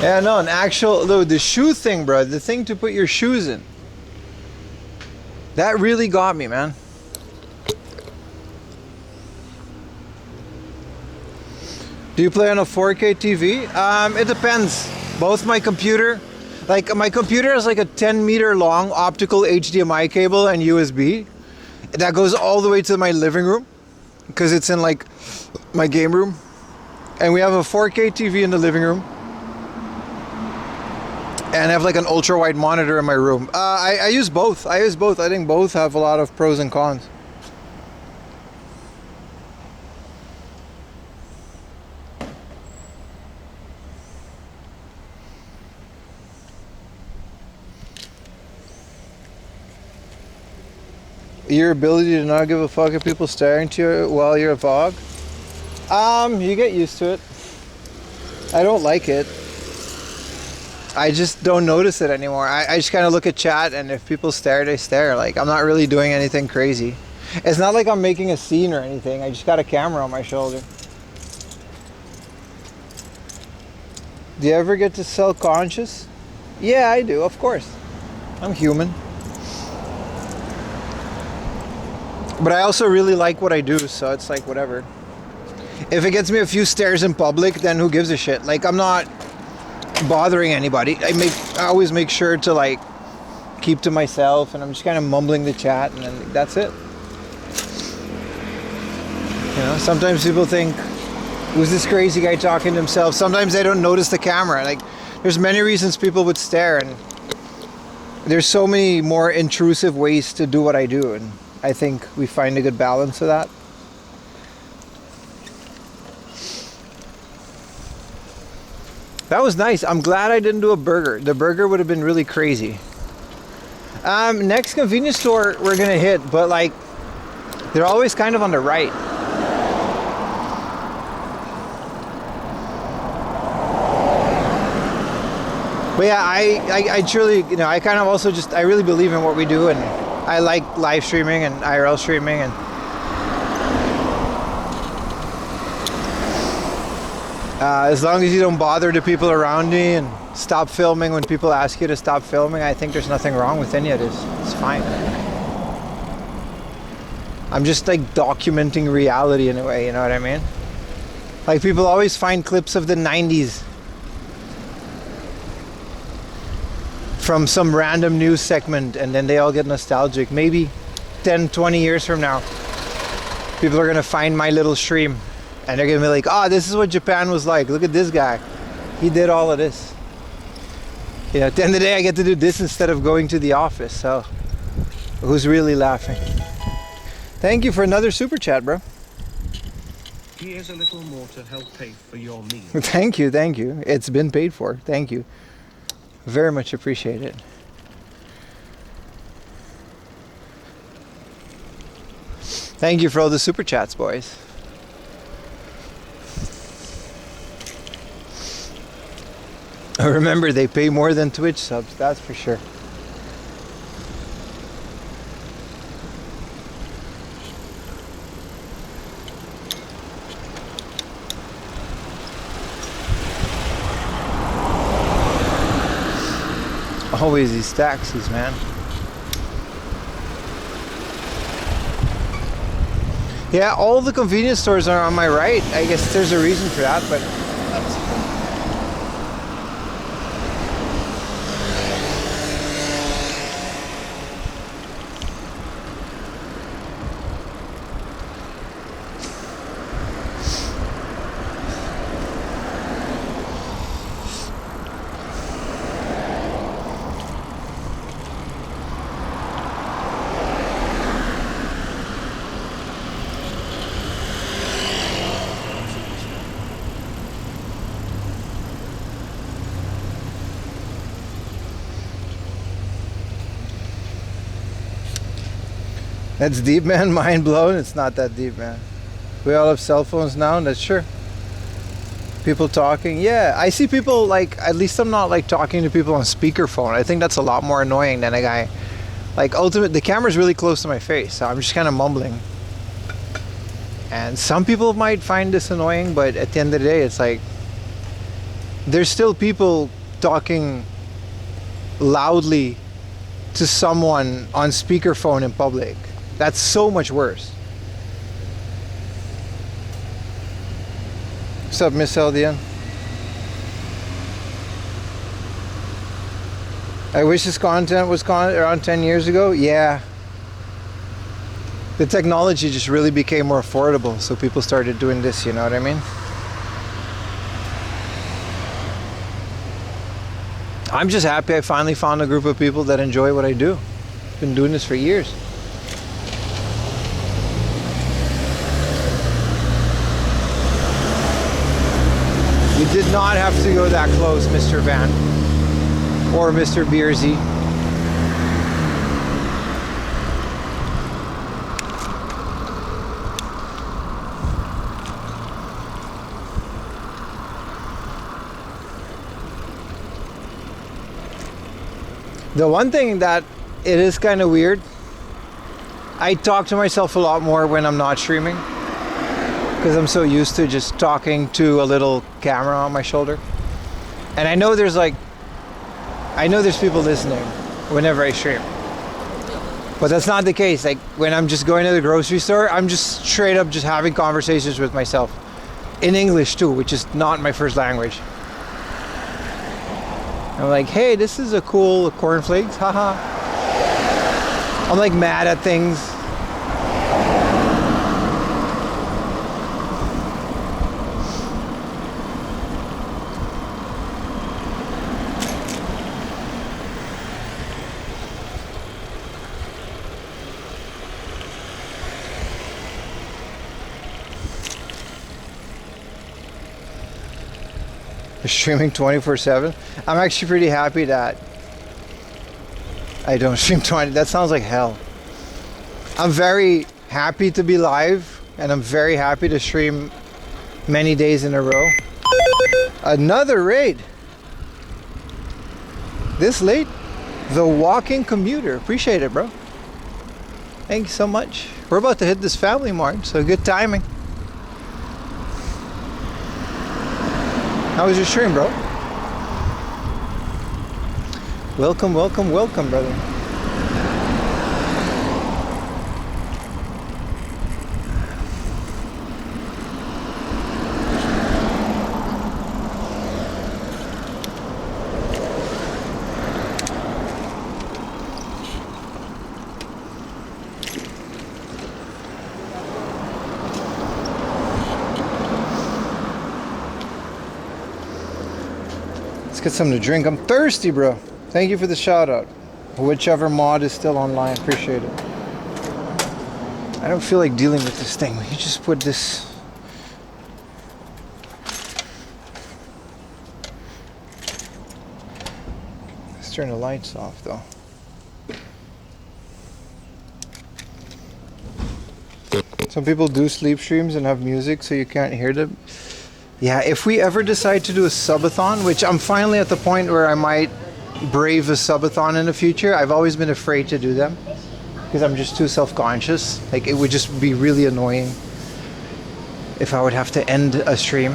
Yeah, no, an actual, the shoe thing, bro, the thing to put your shoes in. That really got me, man. Do you play on a 4K TV? It depends. Both my computer, like my computer has like a 10-meter long optical HDMI cable and USB. That goes all the way to my living room because it's in like my game room. And we have a 4K TV in the living room. And I have like an ultra wide monitor in my room. I use both. I think both have a lot of pros and cons. Your ability to not give a fuck if people staring to you while you're a vlog? You get used to it. I don't like it. I just don't notice it anymore. I just kind of look at chat, and if people stare, they stare. Like, I'm not really doing anything crazy. It's not like I'm making a scene or anything. I just got a camera on my shoulder. Do you ever get to self-conscious? Yeah, I do, of course. I'm human. But I also really like what I do, so it's like, whatever. If it gets me a few stares in public, then who gives a shit? Like, I'm not bothering anybody. I always make sure to like keep to myself, and I'm just kind of mumbling the chat, and then that's it. You know, sometimes people think, who's this crazy guy talking to himself? Sometimes they don't notice the camera. Like, there's many reasons people would stare, and there's so many more intrusive ways to do what I do, and I think we find a good balance of that. That was nice. I'm glad I didn't do a burger. The burger would have been really crazy. Next convenience store we're gonna hit, but like, they're always kind of on the right. But yeah, I truly, you know, I kind of also just, I really believe in what we do, and I like live streaming and IRL streaming, and as long as you don't bother the people around me and stop filming when people ask you to stop filming, I think there's nothing wrong with any of this. It's fine. I'm just like documenting reality in a way, you know what I mean? Like, people always find clips of the 90s from some random news segment, and then they all get nostalgic. Maybe 10, 20 years from now, people are gonna find my little stream, and they're gonna be like, oh, this is what Japan was like. Look at this guy. He did all of this. You know, at the end of the day, I get to do this instead of going to the office. So, who's really laughing? Thank you for another super chat, bro. Here's a little more to help pay for your meal. Thank you, thank you. It's been paid for. Thank you. Very much appreciate it. Thank you for all the super chats, boys. Remember, they pay more than Twitch subs, that's for sure. Always these taxis, man. Yeah, all the convenience stores are on my right. I guess there's a reason for that, but that's deep, man. Mind blown. It's not that deep, man. We all have cell phones now, and that's sure. People talking. Yeah, I see people like, at least I'm not like talking to people on speakerphone. I think that's a lot more annoying than a guy. Like the camera's really close to my face, so I'm just kind of mumbling. And some people might find this annoying, but at the end of the day, it's like, there's still people talking loudly to someone on speakerphone in public. That's so much worse. What's up, Miss LDN? I wish this content was around 10 years ago. Yeah. The technology just really became more affordable, so people started doing this, you know what I mean? I'm just happy I finally found a group of people that enjoy what I do. I've been doing this for years. You did not have to go that close, Mr. Van or Mr. Beersy. The one thing that it is kind of weird, I talk to myself a lot more when I'm not streaming, because I'm so used to just talking to a little camera on my shoulder. And I know there's people listening whenever I stream, but that's not the case. Like when I'm just going to the grocery store, I'm just straight up just having conversations with myself in English too, which is not my first language. I'm like, hey, this is a cool cornflakes, haha. I'm like mad at things. Streaming 24/7. I'm actually pretty happy that I don't stream 20. That sounds like hell. I'm very happy to be live, and I'm very happy to stream many days in a row. Another raid. This late? The walking commuter. Appreciate it, bro. Thank you so much. We're about to hit this family mark, so good timing. How was your stream, bro? Welcome, welcome, welcome, brother. Get something to drink. I'm thirsty, bro. Thank you for the shout out. Whichever mod is still online, appreciate it. I don't feel like dealing with this thing. We can just put this. Let's turn the lights off though. Some people do sleep streams and have music so you can't hear them. Yeah, if we ever decide to do a subathon, which I'm finally at the point where I might brave a subathon in the future. I've always been afraid to do them because I'm just too self-conscious. Like it would just be really annoying if I would have to end a stream,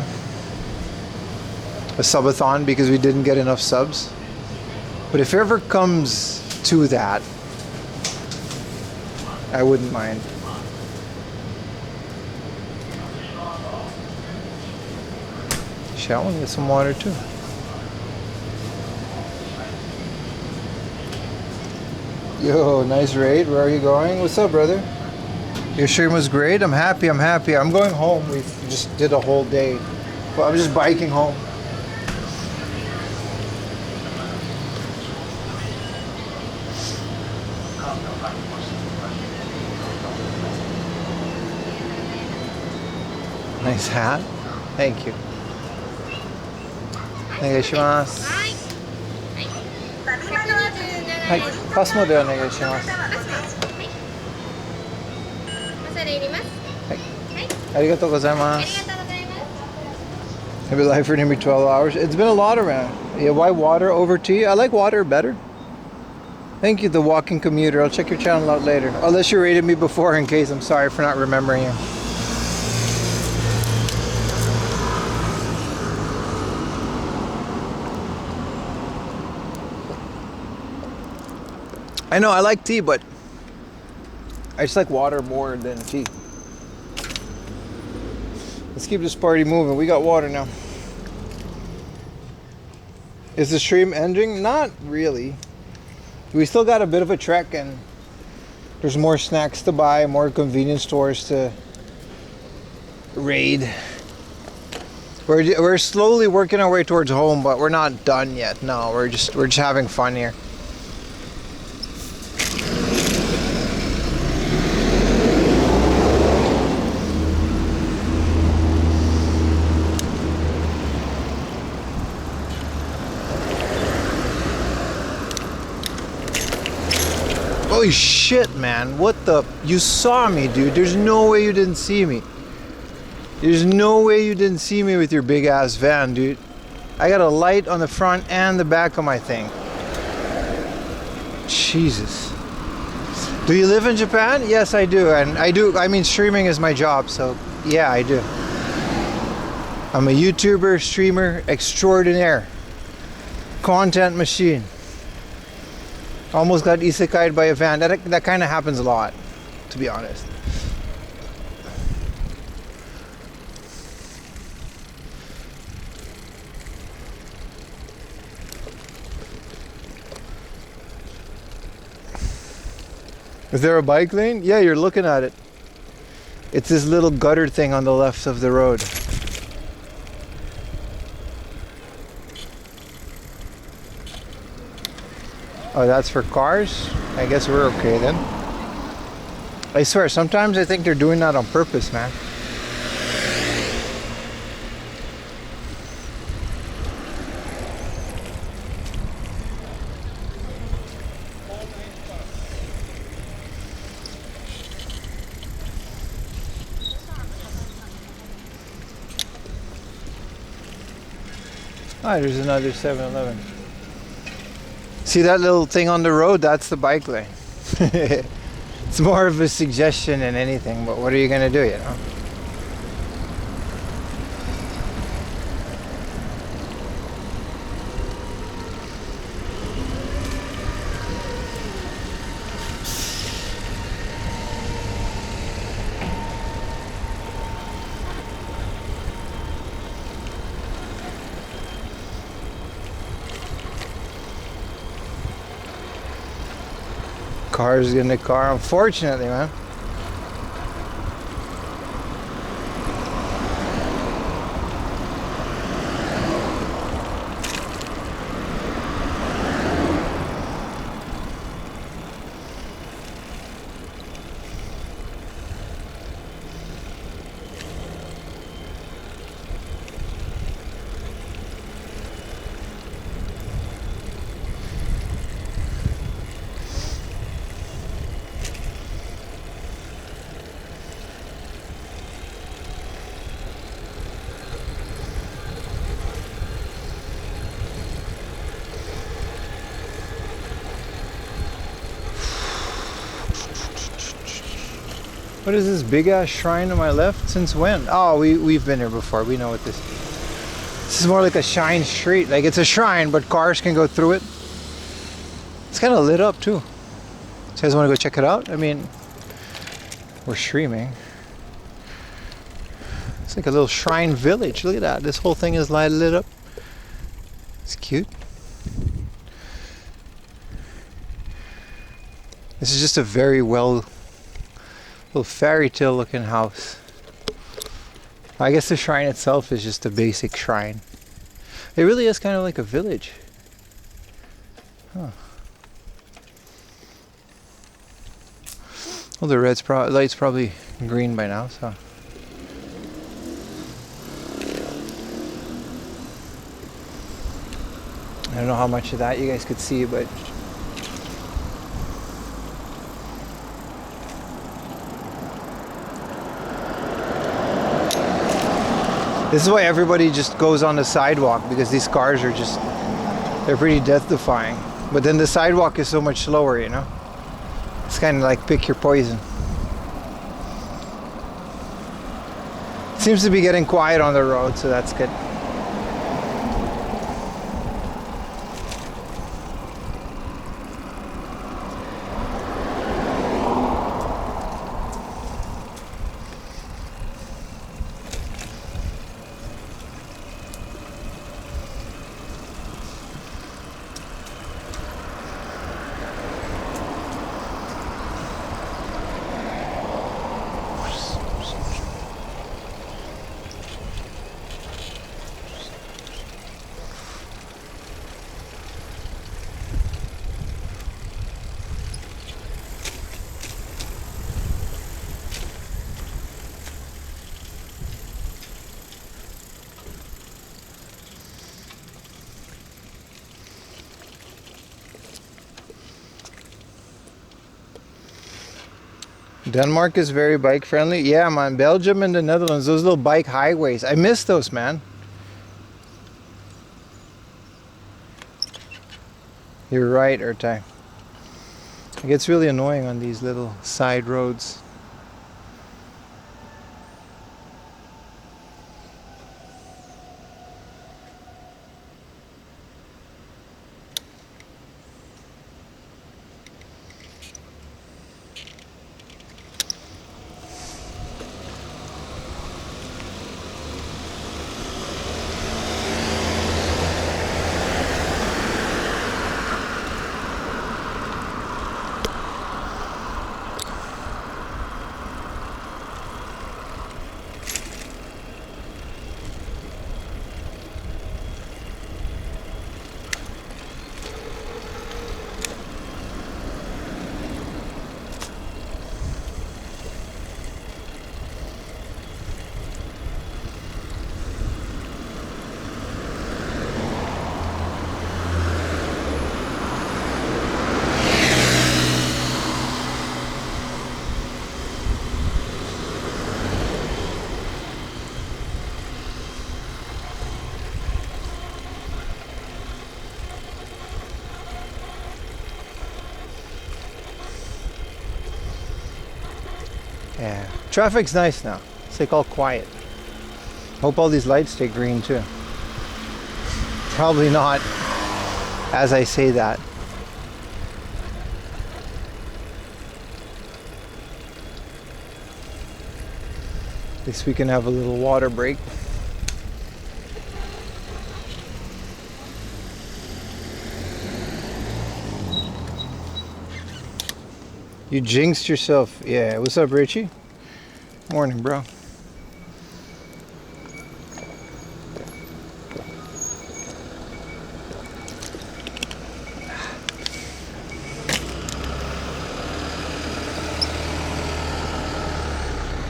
a subathon, because we didn't get enough subs. But if it ever comes to that, I wouldn't mind. Shall we get some water too? Yo, nice raid. Where are you going? What's up, brother? Your stream was great. I'm happy. I'm happy. I'm going home. We just did a whole day. Well, I'm just biking home. Nice hat. Thank you. お願いします。はい、パスモでお願いします。はい、ありがとうございます。I've been live for nearly 12 hours. It's been a lot around. Yeah, why water over tea? I like water better. Thank you, the walking commuter. I'll check your channel out later. Unless you rated me before, in case. I'm sorry for not remembering you. I know I like tea, but I just like water more than tea. Let's keep this party moving. We got water now. Is the stream ending? Not really. We still got a bit of a trek, and there's more snacks to buy, more convenience stores to raid. We're slowly working our way towards home, but we're not done yet. No, we're just having fun here. Holy shit, man. What the? You saw me, dude. There's no way you didn't see me. There's no way you didn't see me with your big ass van, dude. I got a light on the front and the back of my thing. Jesus. Do you live in Japan? Yes, I do. And I mean, streaming is my job, so yeah, I do. I'm a YouTuber, streamer extraordinaire. Content machine. Almost got isekai'd by a van. That kind of happens a lot, to be honest. Is there a bike lane? Yeah, you're looking at it. It's this little gutter thing on the left of the road. Oh, that's for cars? I guess we're okay then. I swear, sometimes I think they're doing that on purpose, man. Ah, there's another 7-Eleven. See that little thing on the road? That's the bike lane. It's more of a suggestion than anything, but what are you gonna do, you know? Cars in the car, unfortunately, man. What is this big ass shrine to my left? Since when? Oh, we've been here before. We know what this is. This is more like a shrine street. Like it's a shrine, but cars can go through it. It's kind of lit up too. So you guys want to go check it out? I mean, we're streaming. It's like a little shrine village. Look at that. This whole thing is lit up. It's cute. This is just a very little fairy tale looking house. I guess the shrine itself is just a basic shrine. It really is kind of like a village. Huh. Well, the light's probably green by now, so. I don't know how much of that you guys could see, but this is why everybody just goes on the sidewalk, because these cars are just, they're pretty death-defying. But then the sidewalk is so much slower, you know? It's kind of like pick your poison. It seems to be getting quiet on the road, so that's good. Denmark is very bike friendly. Yeah, man. Belgium and the Netherlands, those little bike highways. I miss those, man. You're right, Ertai. It gets really annoying on these little side roads. Yeah, traffic's nice now. It's like all quiet. Hope all these lights stay green too. Probably not, as I say that. At least we can have a little water break. You jinxed yourself. Yeah, what's up, Richie? Morning, bro.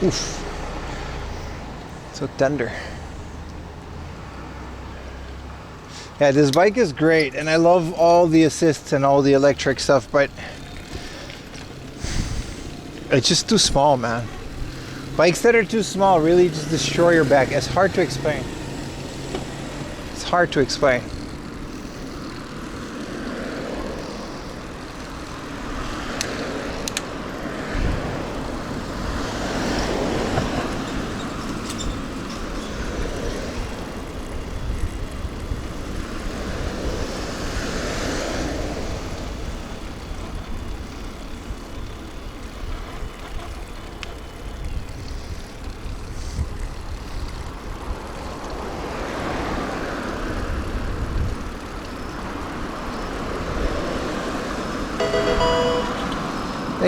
Oof. So tender. Yeah, this bike is great, and I love all the assists and all the electric stuff, but it's just too small, man. Bikes that are too small really just destroy your back. It's hard to explain. It's hard to explain.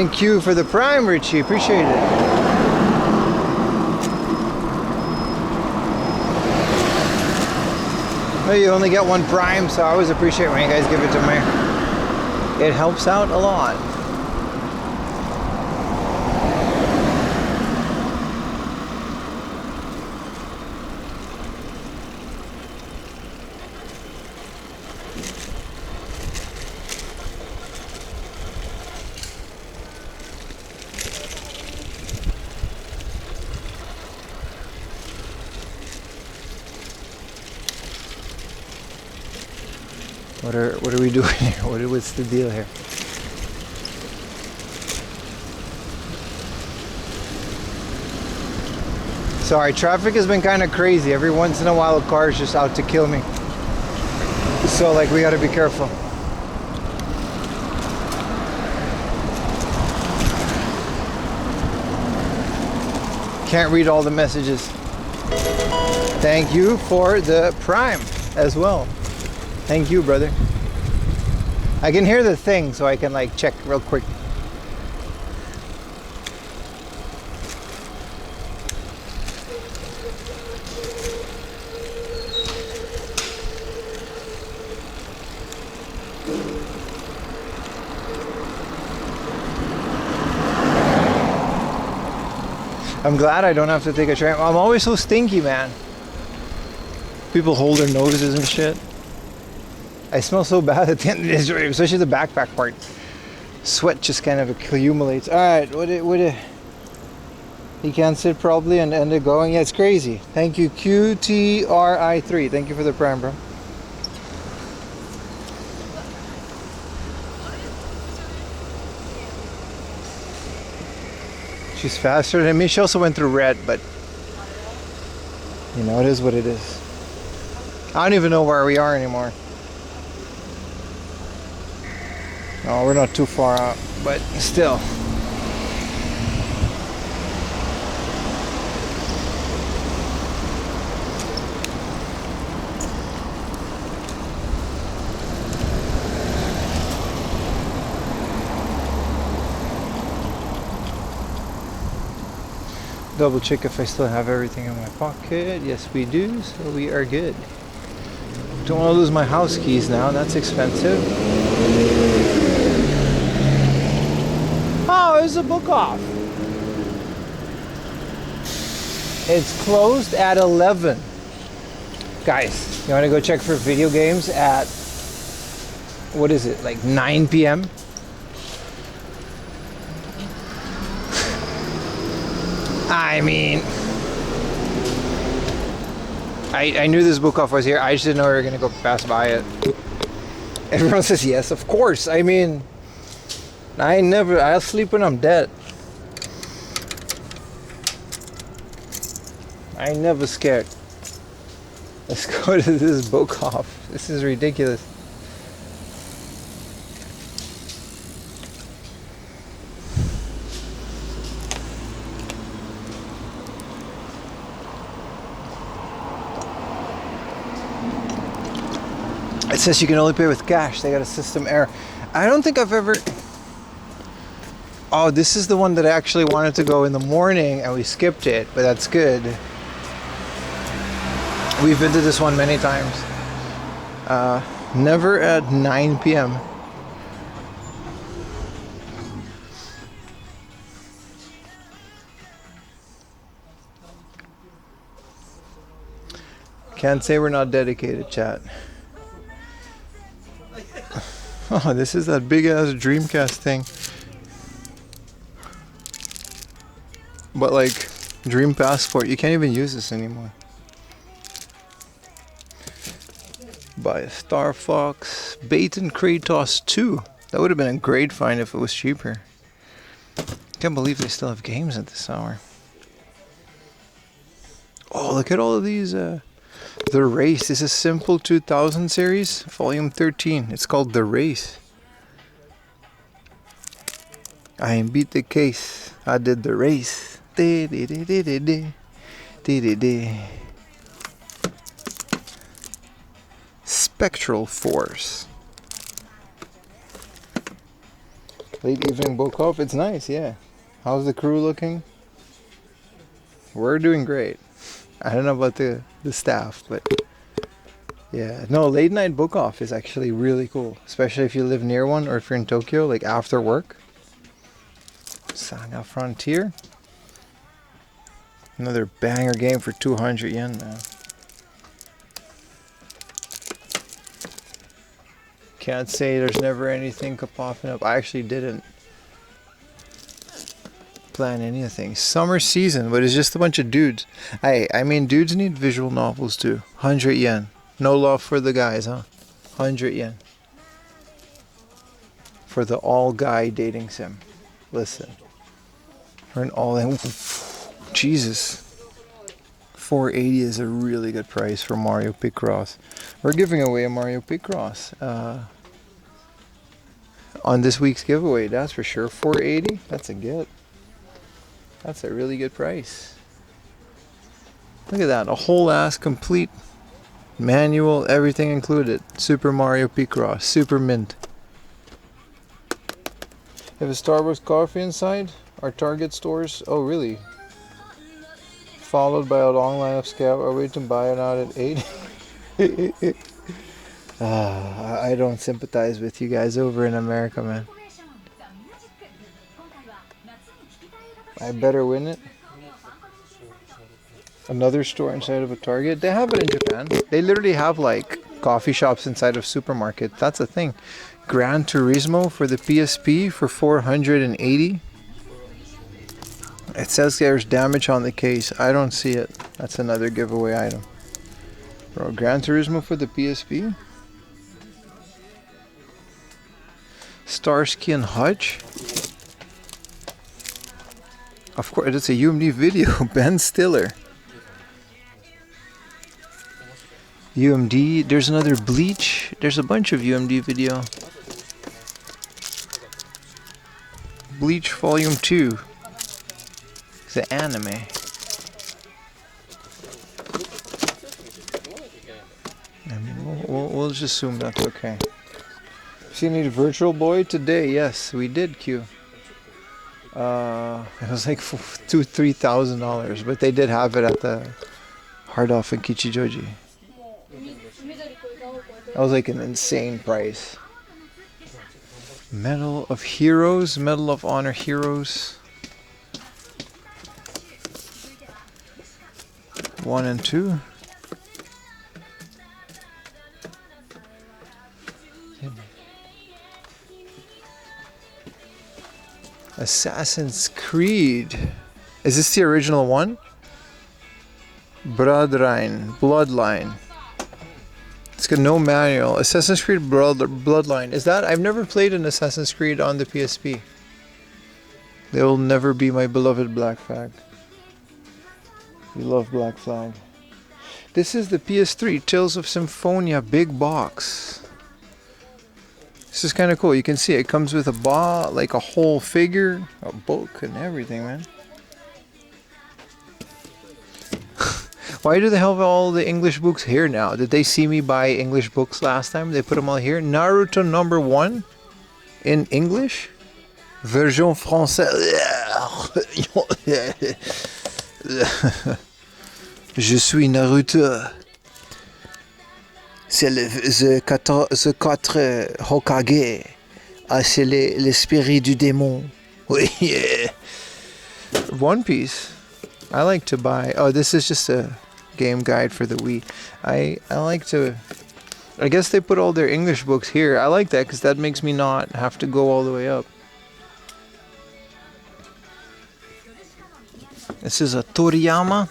Thank you for the Prime, Richie. Appreciate it. Well, you only get one Prime, so I always appreciate when you guys give it to me. It helps out a lot. What are we doing here? What's the deal here? Sorry, traffic has been kind of crazy. Every once in a while a car is just out to kill me. So like we gotta be careful. Can't read all the messages. Thank you for the Prime as well. Thank you, brother. I can hear the thing, so I can like check real quick. I'm glad I don't have to take a train. I'm always so stinky, man. People hold their noses and shit. I smell so bad at the end of this, especially the backpack part. Sweat just kind of accumulates. All right, you can't sit probably and end it going. Yeah, it's crazy. Thank you, QTRI3. Thank you for the Prime, bro. She's faster than me. She also went through red, but you know, it is what it is. I don't even know where we are anymore. No, we're not too far out, but still. Double check if I still have everything in my pocket. Yes, we do, so we are good. Don't want to lose my house keys now, that's expensive. Oh, there's a book off. It's closed at 11. Guys, you want to go check for video games at, what is it, like 9 p.m.? I mean, I knew this book off was here. I just didn't know we were going to go pass by it. Everyone says yes, of course. I mean, I'll sleep when I'm dead. I ain't never scared. Let's go to this book off. This is ridiculous. It says you can only pay with cash. They got a system error. I don't think I've ever... Oh, this is the one that I actually wanted to go in the morning and we skipped it, but that's good. We've been to this one many times. Never at 9 p.m. Can't say we're not dedicated, chat. Oh, this is that big ass Dreamcast thing. But like, Dream Passport, you can't even use this anymore. Buy a Star Fox, Bait and Kratos 2. That would have been a great find if it was cheaper. Can't believe they still have games at this hour. Oh, look at all of these. The Race. This is Simple 2000 series, volume 13. It's called The Race. I beat the case. I did the race. Spectral Force. Late evening book off. It's nice, yeah. How's the crew looking? We're doing great. I don't know about the staff, but yeah. No, late night book off is actually really cool. Especially if you live near one or if you're in Tokyo, like after work. Sanga Frontier. Another banger game for 200 yen, man. Can't say there's never anything popping up. I actually didn't plan anything. Summer season, but it's just a bunch of dudes. I mean, dudes need visual novels too. 100 yen. No love for the guys, huh? 100 yen. For the all-guy dating sim. Listen. For an all-in... Jesus. 480 is a really good price for Mario Picross. We're giving away a Mario Picross on this week's giveaway, that's for sure. 480, that's a get. That's a really good price. Look at that, a whole ass complete manual, everything included. Super Mario Picross, super mint. Have a Starbucks coffee inside our Target stores. Oh really? Followed by a long line of scab. Are we to buy it out at 8? I don't sympathize with you guys over in America, man. I better win it. Another store inside of a Target. They have it in Japan. They literally have like coffee shops inside of supermarkets. That's a thing. Gran Turismo for the PSP for 480. It says there's damage on the case. I don't see it. That's another giveaway item. Bro, Gran Turismo for the PSP? Starsky and Hutch? Of course, it's a UMD video. Ben Stiller. UMD. There's another Bleach. There's a bunch of UMD video. Bleach Volume 2. The anime. We'll just assume that's okay. See any Virtual Boy today? Yes, we did, Q. It was like $2,000-$3,000, but they did have it at the Hard Off in Kichijoji. That was like an insane price. Medal of Heroes, Medal of Honor Heroes. 1 and 2. Assassin's Creed. Is this the original one? Bloodline. It's got no manual. Assassin's Creed Bloodline. Is that? I've never played an Assassin's Creed on the PSP. They will never be my beloved Black Flag. We love Black Flag. This is the PS3 Tales of Symphonia big box. This is kind of cool. You can see it comes with a like a whole figure, a book, and everything, man. Why do they have all the English books here now? Did they see me buy English books last time? They put them all here. Naruto #1 in English. Version française. Je suis Naruto. C'est le 4 Hokage. Ah, c'est l'esprit du démon. Oui. One Piece. I like to buy. Oh, this is just a game guide for the Wii. I like to. I guess they put all their English books here. I like that because that makes me not have to go all the way up. This is a Toriyama.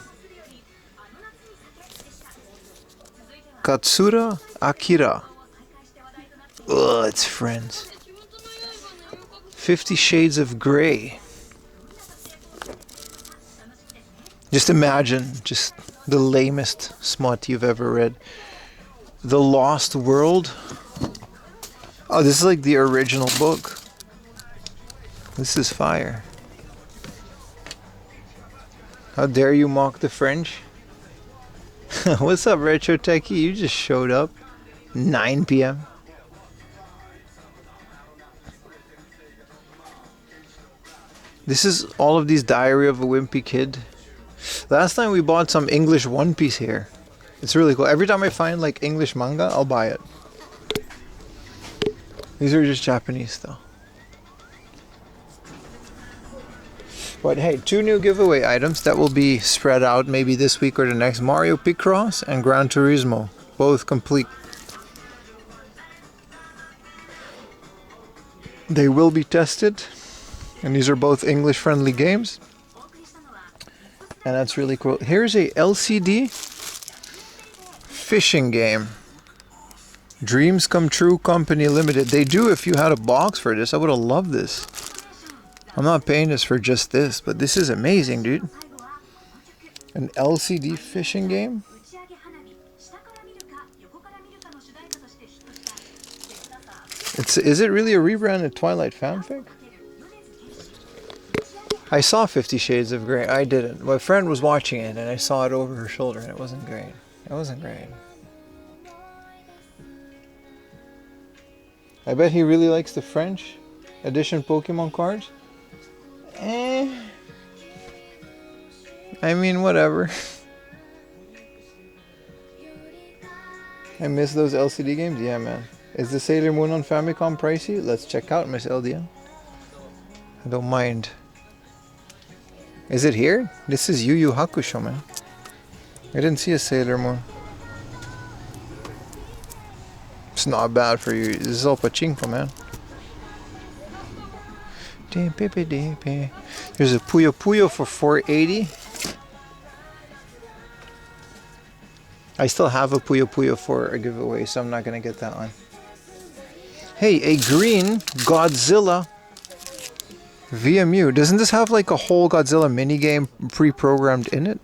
Katsura Akira. Oh, it's friends. 50 Shades of Grey. Just imagine, just the lamest smut you've ever read. The Lost World. Oh, this is like the original book. This is fire. How dare you mock the French? What's up, Retro Techie? You just showed up. 9 p.m. This is all of these Diary of a Wimpy Kid. Last time we bought some English One Piece here. It's really cool. Every time I find like English manga, I'll buy it. These are just Japanese though. But hey, 2 new giveaway items that will be spread out maybe this week or the next. Mario Picross and Gran Turismo. Both complete. They will be tested. And these are both English friendly games. And that's really cool. Here's a LCD fishing game. Dreams Come True Company Limited. They do if you had a box for this. I would have loved this. I'm not paying this for just this, but this is amazing, dude. An LCD fishing game? Is it really a rebranded Twilight fanfic? I saw 50 Shades of Grey. I didn't. My friend was watching it and I saw it over her shoulder and it wasn't great. It wasn't great. I bet he really likes the French edition Pokemon cards. I mean, whatever. I miss those LCD games. Yeah, man. Is the Sailor Moon on Famicom pricey? Let's check out Miss LDN. I don't mind. Is it here? This is Yu Yu Hakusho, man. I didn't see a Sailor Moon. It's not bad for you. This is all pachinko, man. There's a Puyo Puyo for $4.80. I still have a Puyo Puyo for a giveaway, so I'm not gonna get that one. Hey, a green Godzilla VMU. Doesn't this have like a whole Godzilla minigame pre-programmed in it?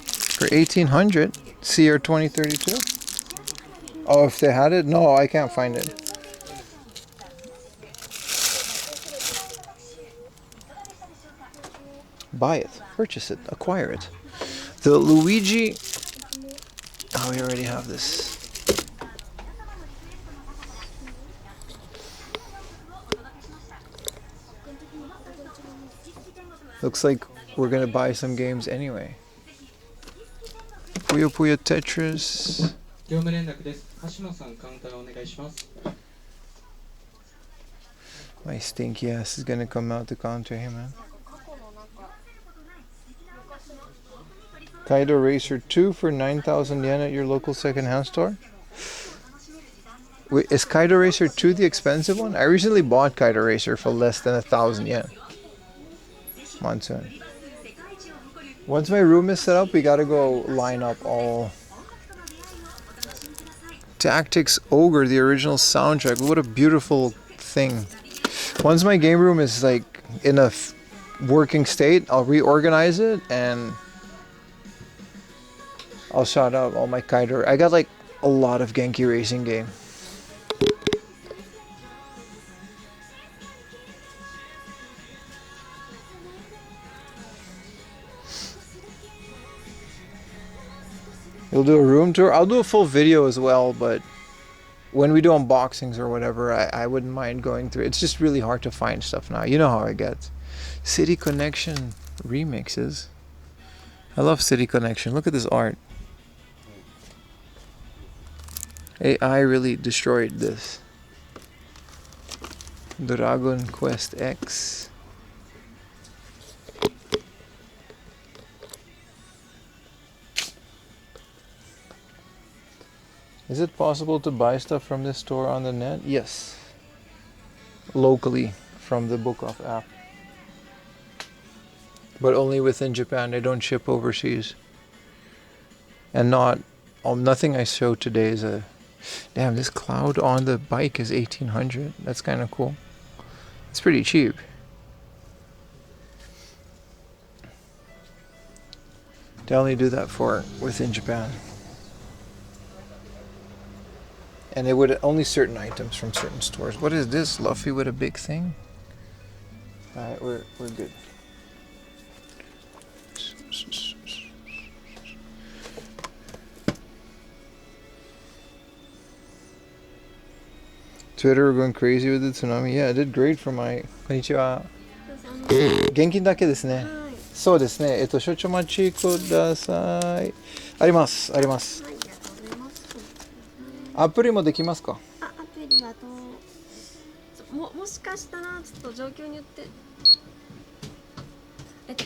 For 1800 CR 2032. Oh, if they had it? No, I can't find it. Buy it, purchase it, acquire it. The Luigi. Oh, we already have this. Looks like we're gonna buy some games anyway. Puyo Puyo Tetris. My stinky ass is gonna come out the counter here, man. Kaido Racer 2 for 9,000 yen at your local second-hand store. Wait, is Kaido Racer 2 the expensive one? I recently bought Kaido Racer for less than 1,000 yen. Monsoon. Once my room is set up, we gotta go line up all. Tactics Ogre, the original soundtrack. What a beautiful thing. Once my game room is like in a working state, I'll reorganize it and I'll shout out all my Kaido. I got like a lot of Genki Racing game. You'll do a room tour? I'll do a full video as well, but when we do unboxings or whatever, I wouldn't mind going through. It's just really hard to find stuff now. You know how it gets. City Connection remixes. I love City Connection. Look at this art. AI really destroyed this. Dragon Quest X. Is it possible to buy stuff from this store on the net? Yes. Locally from the Book Off app. But only within Japan. They don't ship overseas. And nothing I show today is a... Damn, this cloud on the bike is 1,800. That's kind of cool. It's pretty cheap. They only do that for within Japan. And they would only certain items from certain stores. What is this? Luffy with a big thing? Alright, we're good. Twitter going crazy with the tsunami. Yeah, I did great for my... Konnichiwa. 現金だけですね。そうですね。少々お待ちください。あります。あります。はい、ありがとうございます。アプリもできますか？アプリはもしかしたらちょっと状況によって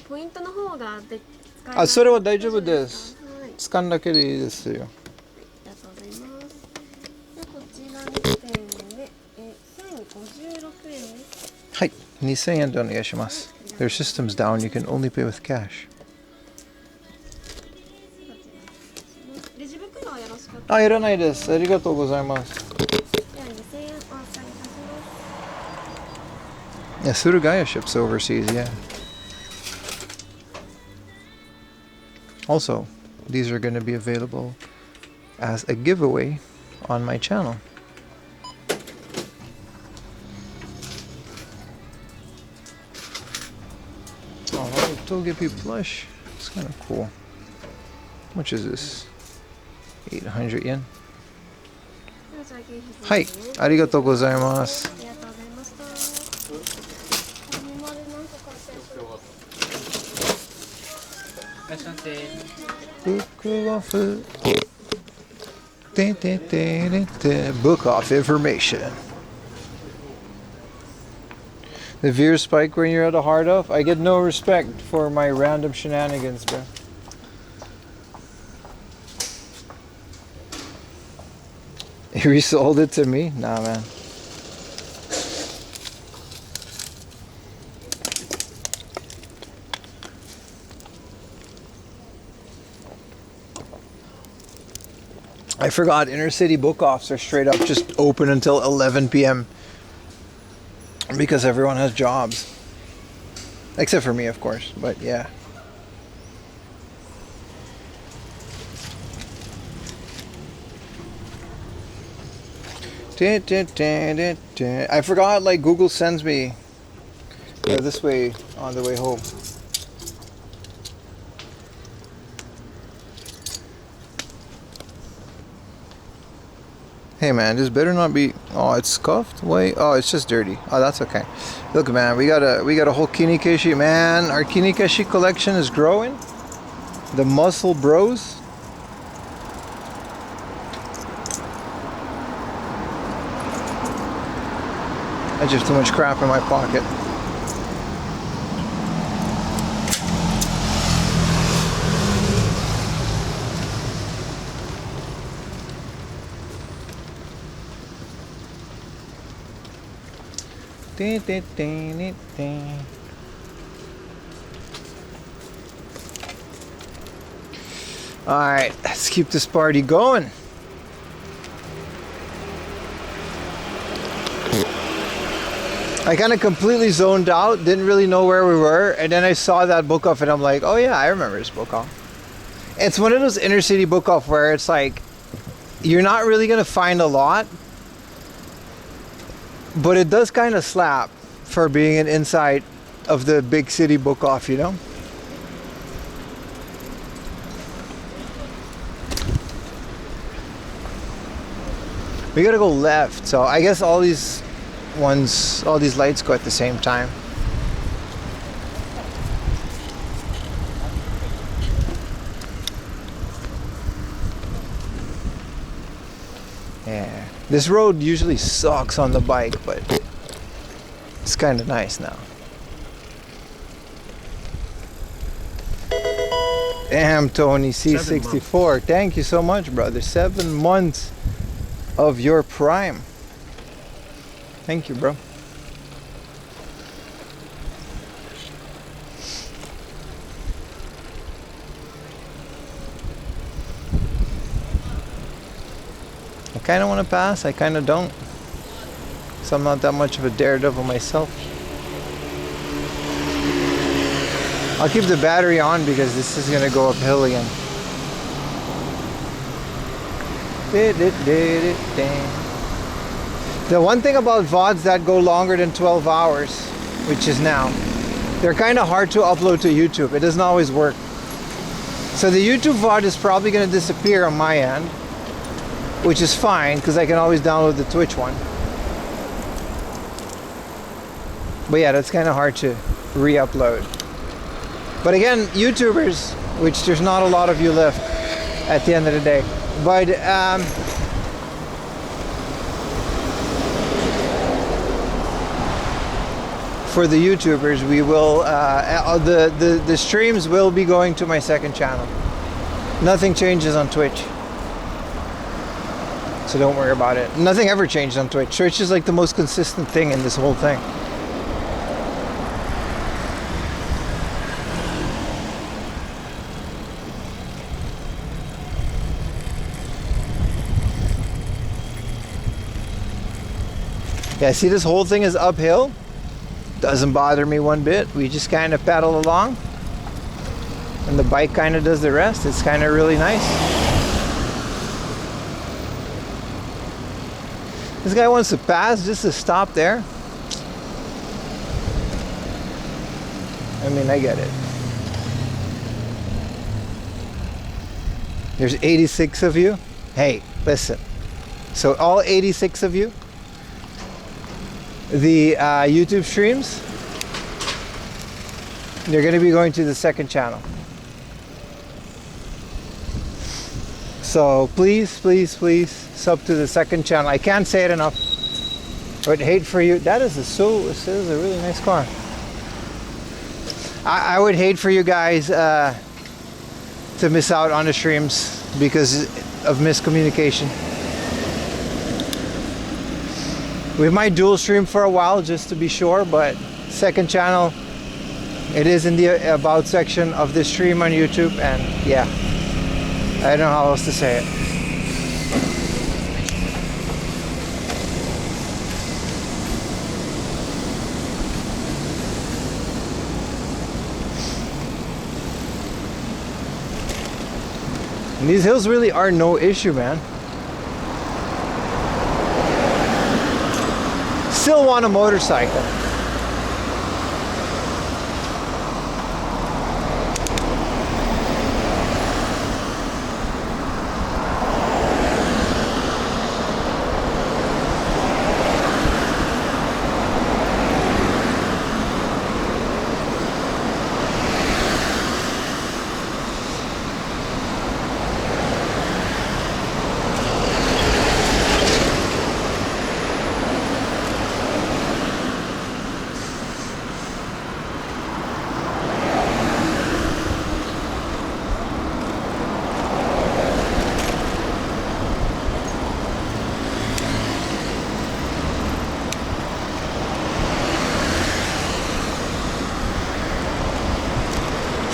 ポイントの方が使えない。それは大丈夫です。はい、使うだけでいいですよ。ありがとうございます。でこちら2点で1056円です。はい、2000円でお願いします。Their system's down. You can only pay with cash. レジ袋はよろしかったら。いらないです。ありがとうございます。では2000円お預かりいたします。Yeah, Surugaya ships overseas, yeah. Also, these are going to be available as a giveaway on my channel. Oh, Togepi plush. It's kind of cool. How much is this? 800 yen. はい、ありがとうございます。ありがとうございました。いらっしゃいませ。ブックオフ。ててててて。Book off information. The veer spike when you're at a hard off. I get no respect for my random shenanigans, bro. You resold it to me? Nah, man. I forgot inner city book offs are straight up just open until 11 p.m. because everyone has jobs. Except for me, of course, but yeah. I forgot, like, Google sends me this way on the way home. Hey man, this better not be. Oh, it's scuffed. Wait. Oh, it's just dirty. Oh, that's okay. Look, man, we got a whole Kinikeshi. Man, our Kinikeshi collection is growing. The Muscle Bros. I just have too much crap in my pocket. Alright, let's keep this party going. I kind of completely zoned out, didn't really know where we were, and then I saw that book off and I'm like, oh yeah, I remember this book off. It's one of those inner city book off where it's like, you're not really going to find a lot, but it does kind of slap for being an inside of the big city book off, you know? We gotta go left, so I guess all these ones, all these lights go at the same time. Yeah, this road usually sucks on the bike, but it's kind of nice now. Damn, Tony C64, thank you so much, brother. 7 months of your prime. Thank you, bro. I kind of want to pass, I kind of don't. So I'm not that much of a daredevil myself. I'll keep the battery on because this is going to go uphill again. The one thing about VODs that go longer than 12 hours, which is now, they're kind of hard to upload to YouTube. It doesn't always work. So the YouTube VOD is probably going to disappear on my end, which is fine because I can always download the Twitch one. But yeah, that's kind of hard to re-upload. But again, YouTubers, which there's not a lot of you left at the end of the day, but for the YouTubers, we will the streams will be going to my second channel. Nothing changes on Twitch, so don't worry about it. Nothing ever changed on Twitch. Twitch is like the most consistent thing in this whole thing. Yeah, see, this whole thing is uphill. Doesn't bother me one bit. We just kind of pedal along and the bike kind of does the rest. It's kind of really nice. This guy wants to pass just to stop there. I mean, I get it. There's 86 of you. Hey, listen. So all 86 of you, the YouTube streams, they're going to be going to the second channel. So please, please, please sub to the second channel. I can't say it enough. I would hate for you. This is a really nice car. I would hate for you guys to miss out on the streams because of miscommunication. We might dual stream for a while just to be sure, but second channel, it is in the about section of the stream on YouTube, and yeah, I don't know how else to say it. And these hills really are no issue, man. Still want a motorcycle.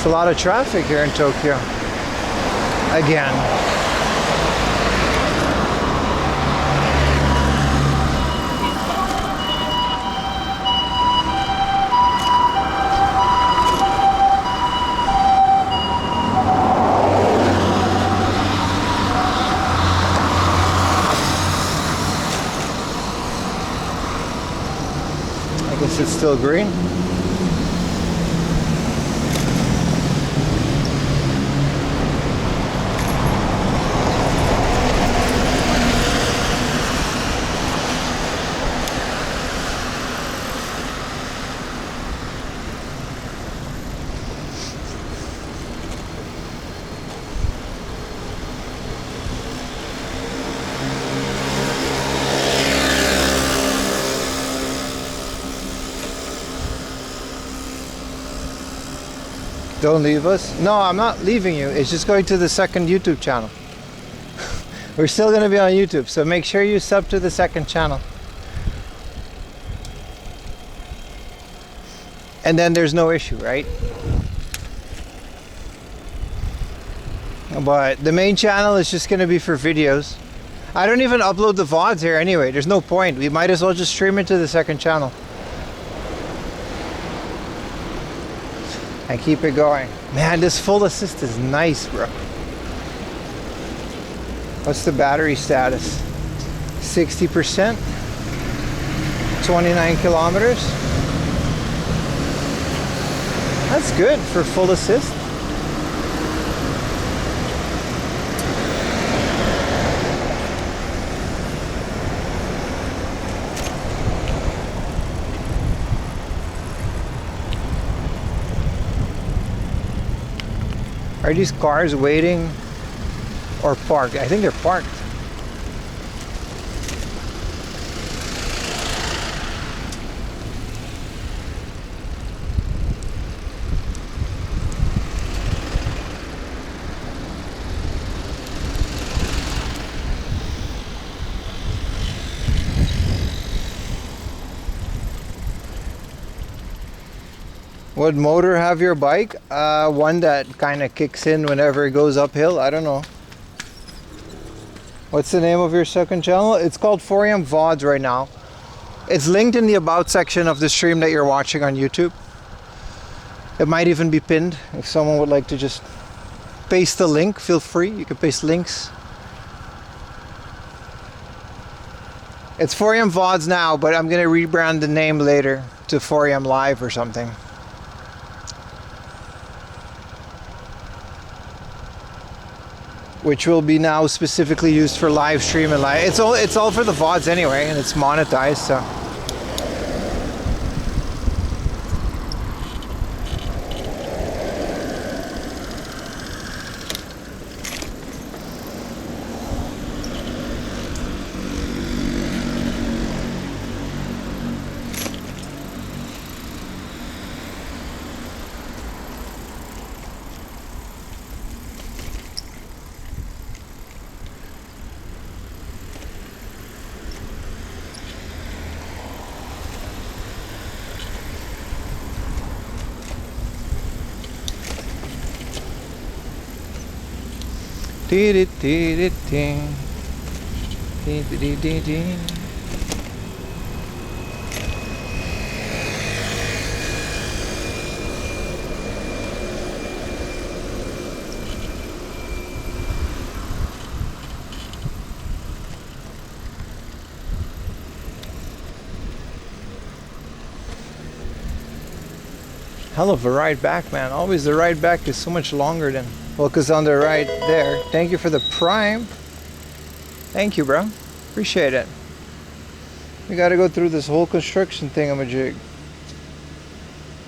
A lot of traffic here in Tokyo again. I guess it's still green. Don't leave us. No, I'm not leaving you. It's just going to the second YouTube channel. We're still going to be on YouTube, so make sure you sub to the second channel. And then there's no issue, right? But the main channel is just going to be for videos. I don't even upload the VODs here anyway. There's no point. We might as well just stream it to the second channel. And keep it going. Man, this full assist is nice, bro. What's the battery status? 60%. 29 kilometers. That's good for full assist. Are these cars waiting or parked? I think they're parked. What motor have your bike? One that kind of kicks in whenever it goes uphill. I don't know. What's the name of your second channel? It's called 4am VODs right now. It's linked in the about section of the stream that you're watching on YouTube. It might even be pinned. If someone would like to just paste the link, feel free. You can paste links. It's 4am VODs now, but I'm gonna rebrand the name later to 4am Live or something. Which will be now specifically used for live stream and live. It's all for the VODs anyway, and it's monetized, so. Hell of a ride back, man. Always the ride back is so much longer than, well, because on the right there. Thank you for the prime. Thank you, bro. Appreciate it. We got to go through this whole construction thingamajig.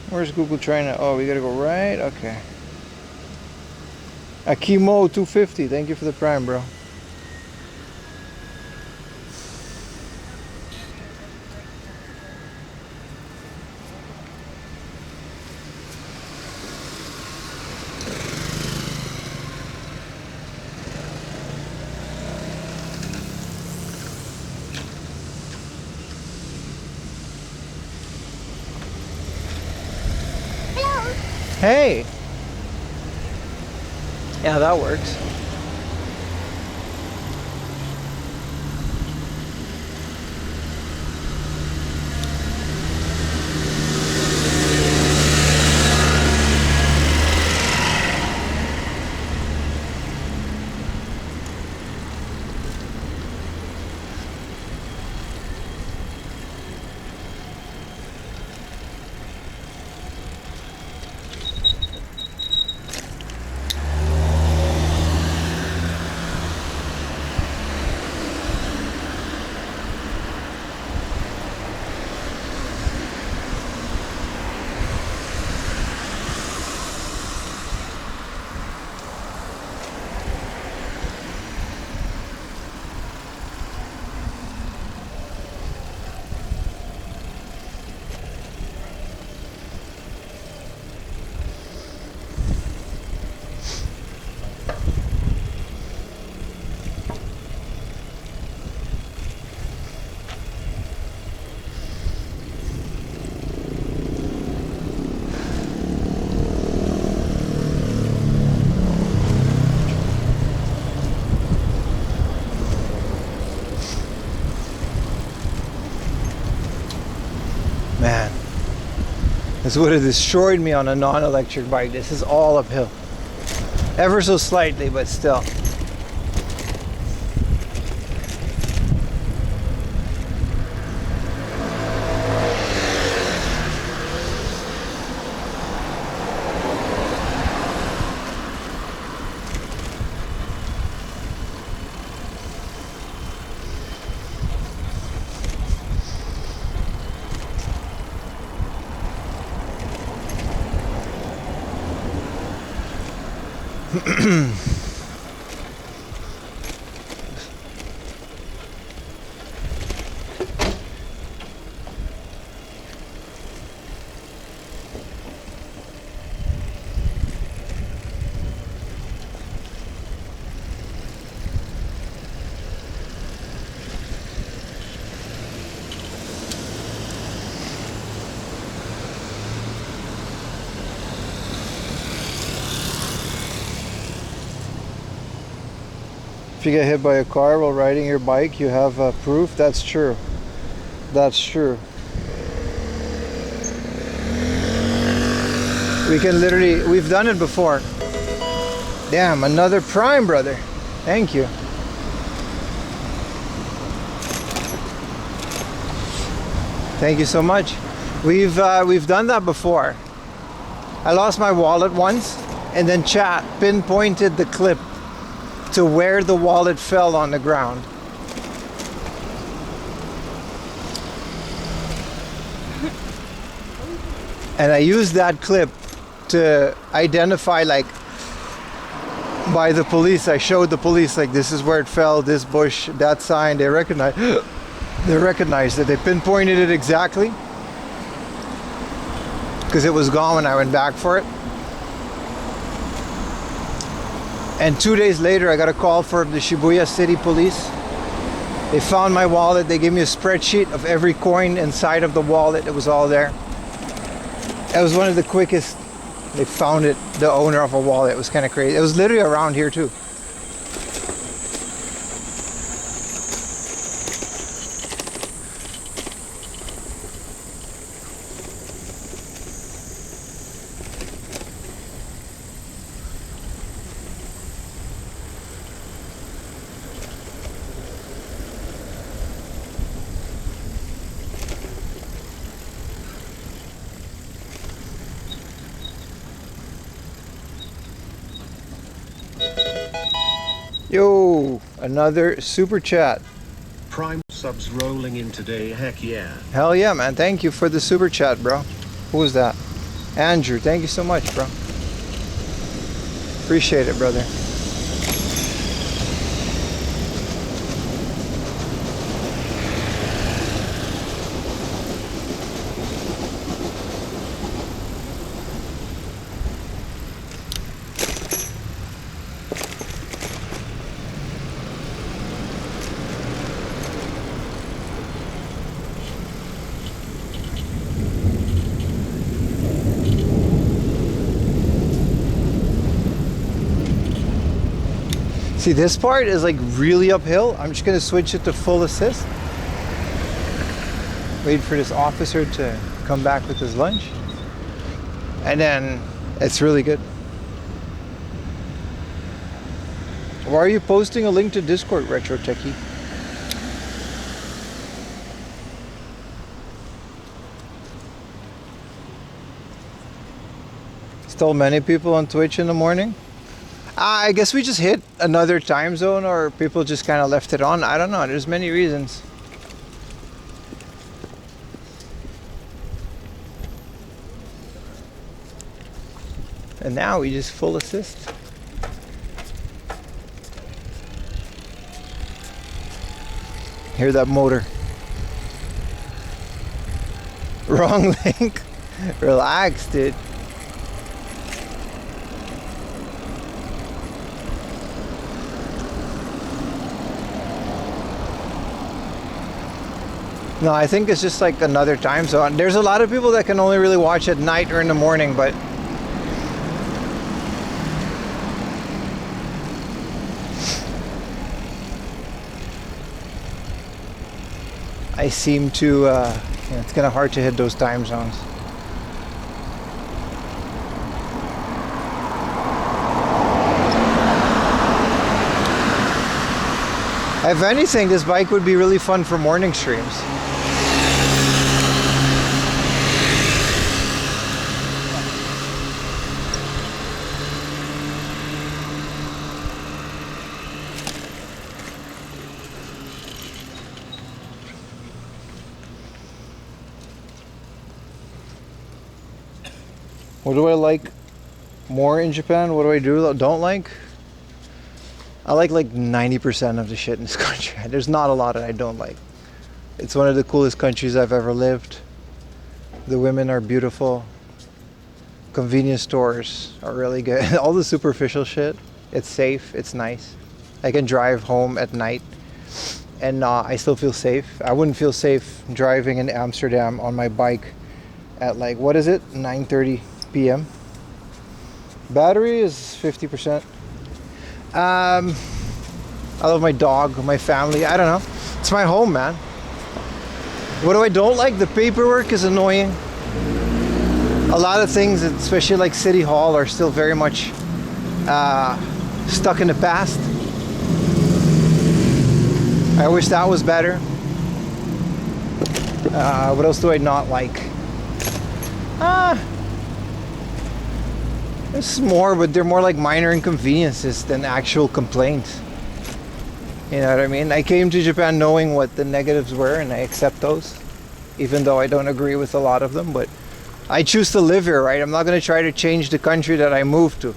Where's Google trying to, oh, we got to go right? Okay. Akimo 250. Thank you for the prime, bro. Hey! Yeah, that works. Man, this would have destroyed me on a non-electric bike. This is all uphill. Ever so slightly, but still. If you get hit by a car while riding your bike, you have proof. That's true. That's true. We can literally, we've done it before. Damn, another Prime, brother. Thank you. Thank you so much. We've done that before. I lost my wallet once, and then chat pinpointed the clip to where the wallet fell on the ground. And I used that clip to identify, like, by the police. I showed the police, like, this is where it fell, this bush, that sign. They recognized it. They pinpointed it exactly because it was gone when I went back for it. And 2 days later, I got a call from the Shibuya City Police. They found my wallet. They gave me a spreadsheet of every coin inside of the wallet. It was all there. It was one of the quickest. They found it, the owner of a wallet. It was kind of crazy. It was literally around here too. Yo, another super chat. Prime subs rolling in today, heck yeah. Hell yeah, man. Thank you for the super chat, bro. Who was that? Andrew, thank you so much, bro. Appreciate it, brother. See, this part is like really uphill. I'm just gonna switch it to full assist. Wait for this officer to come back with his lunch. And then it's really good. Why are you posting a link to Discord, Retro Techie? Still many people on Twitch in the morning? I guess we just hit another time zone, or people just kind of left it on. I don't know. There's many reasons. And now we just full assist. Hear that motor. Wrong link. Relax, dude. No, I think it's just like another time zone. There's a lot of people that can only really watch at night or in the morning, but I seem to, it's kind of hard to hit those time zones. If anything, this bike would be really fun for morning streams. What do I like More in Japan? What do I do? Don't like? I like 90% of the shit in this country. There's not a lot that I don't like. It's one of the coolest countries I've ever lived. The women are beautiful. Convenience stores are really good. All the superficial shit, it's safe, it's nice. I can drive home at night and I still feel safe. I wouldn't feel safe driving in Amsterdam on my bike at like, what is it, 9:30 p.m. Battery is 50%. I love my dog, my family. I don't know. It's my home, man. What do I don't like? The paperwork is annoying. A lot of things, especially like City Hall, are still very much stuck in the past. I wish that was better. What else do I not like? There's more, but they're more like minor inconveniences than actual complaints. You know what I mean? I came to Japan knowing what the negatives were, and I accept those, even though I don't agree with a lot of them. But I choose to live here, right? I'm not going to try to change the country that I moved to.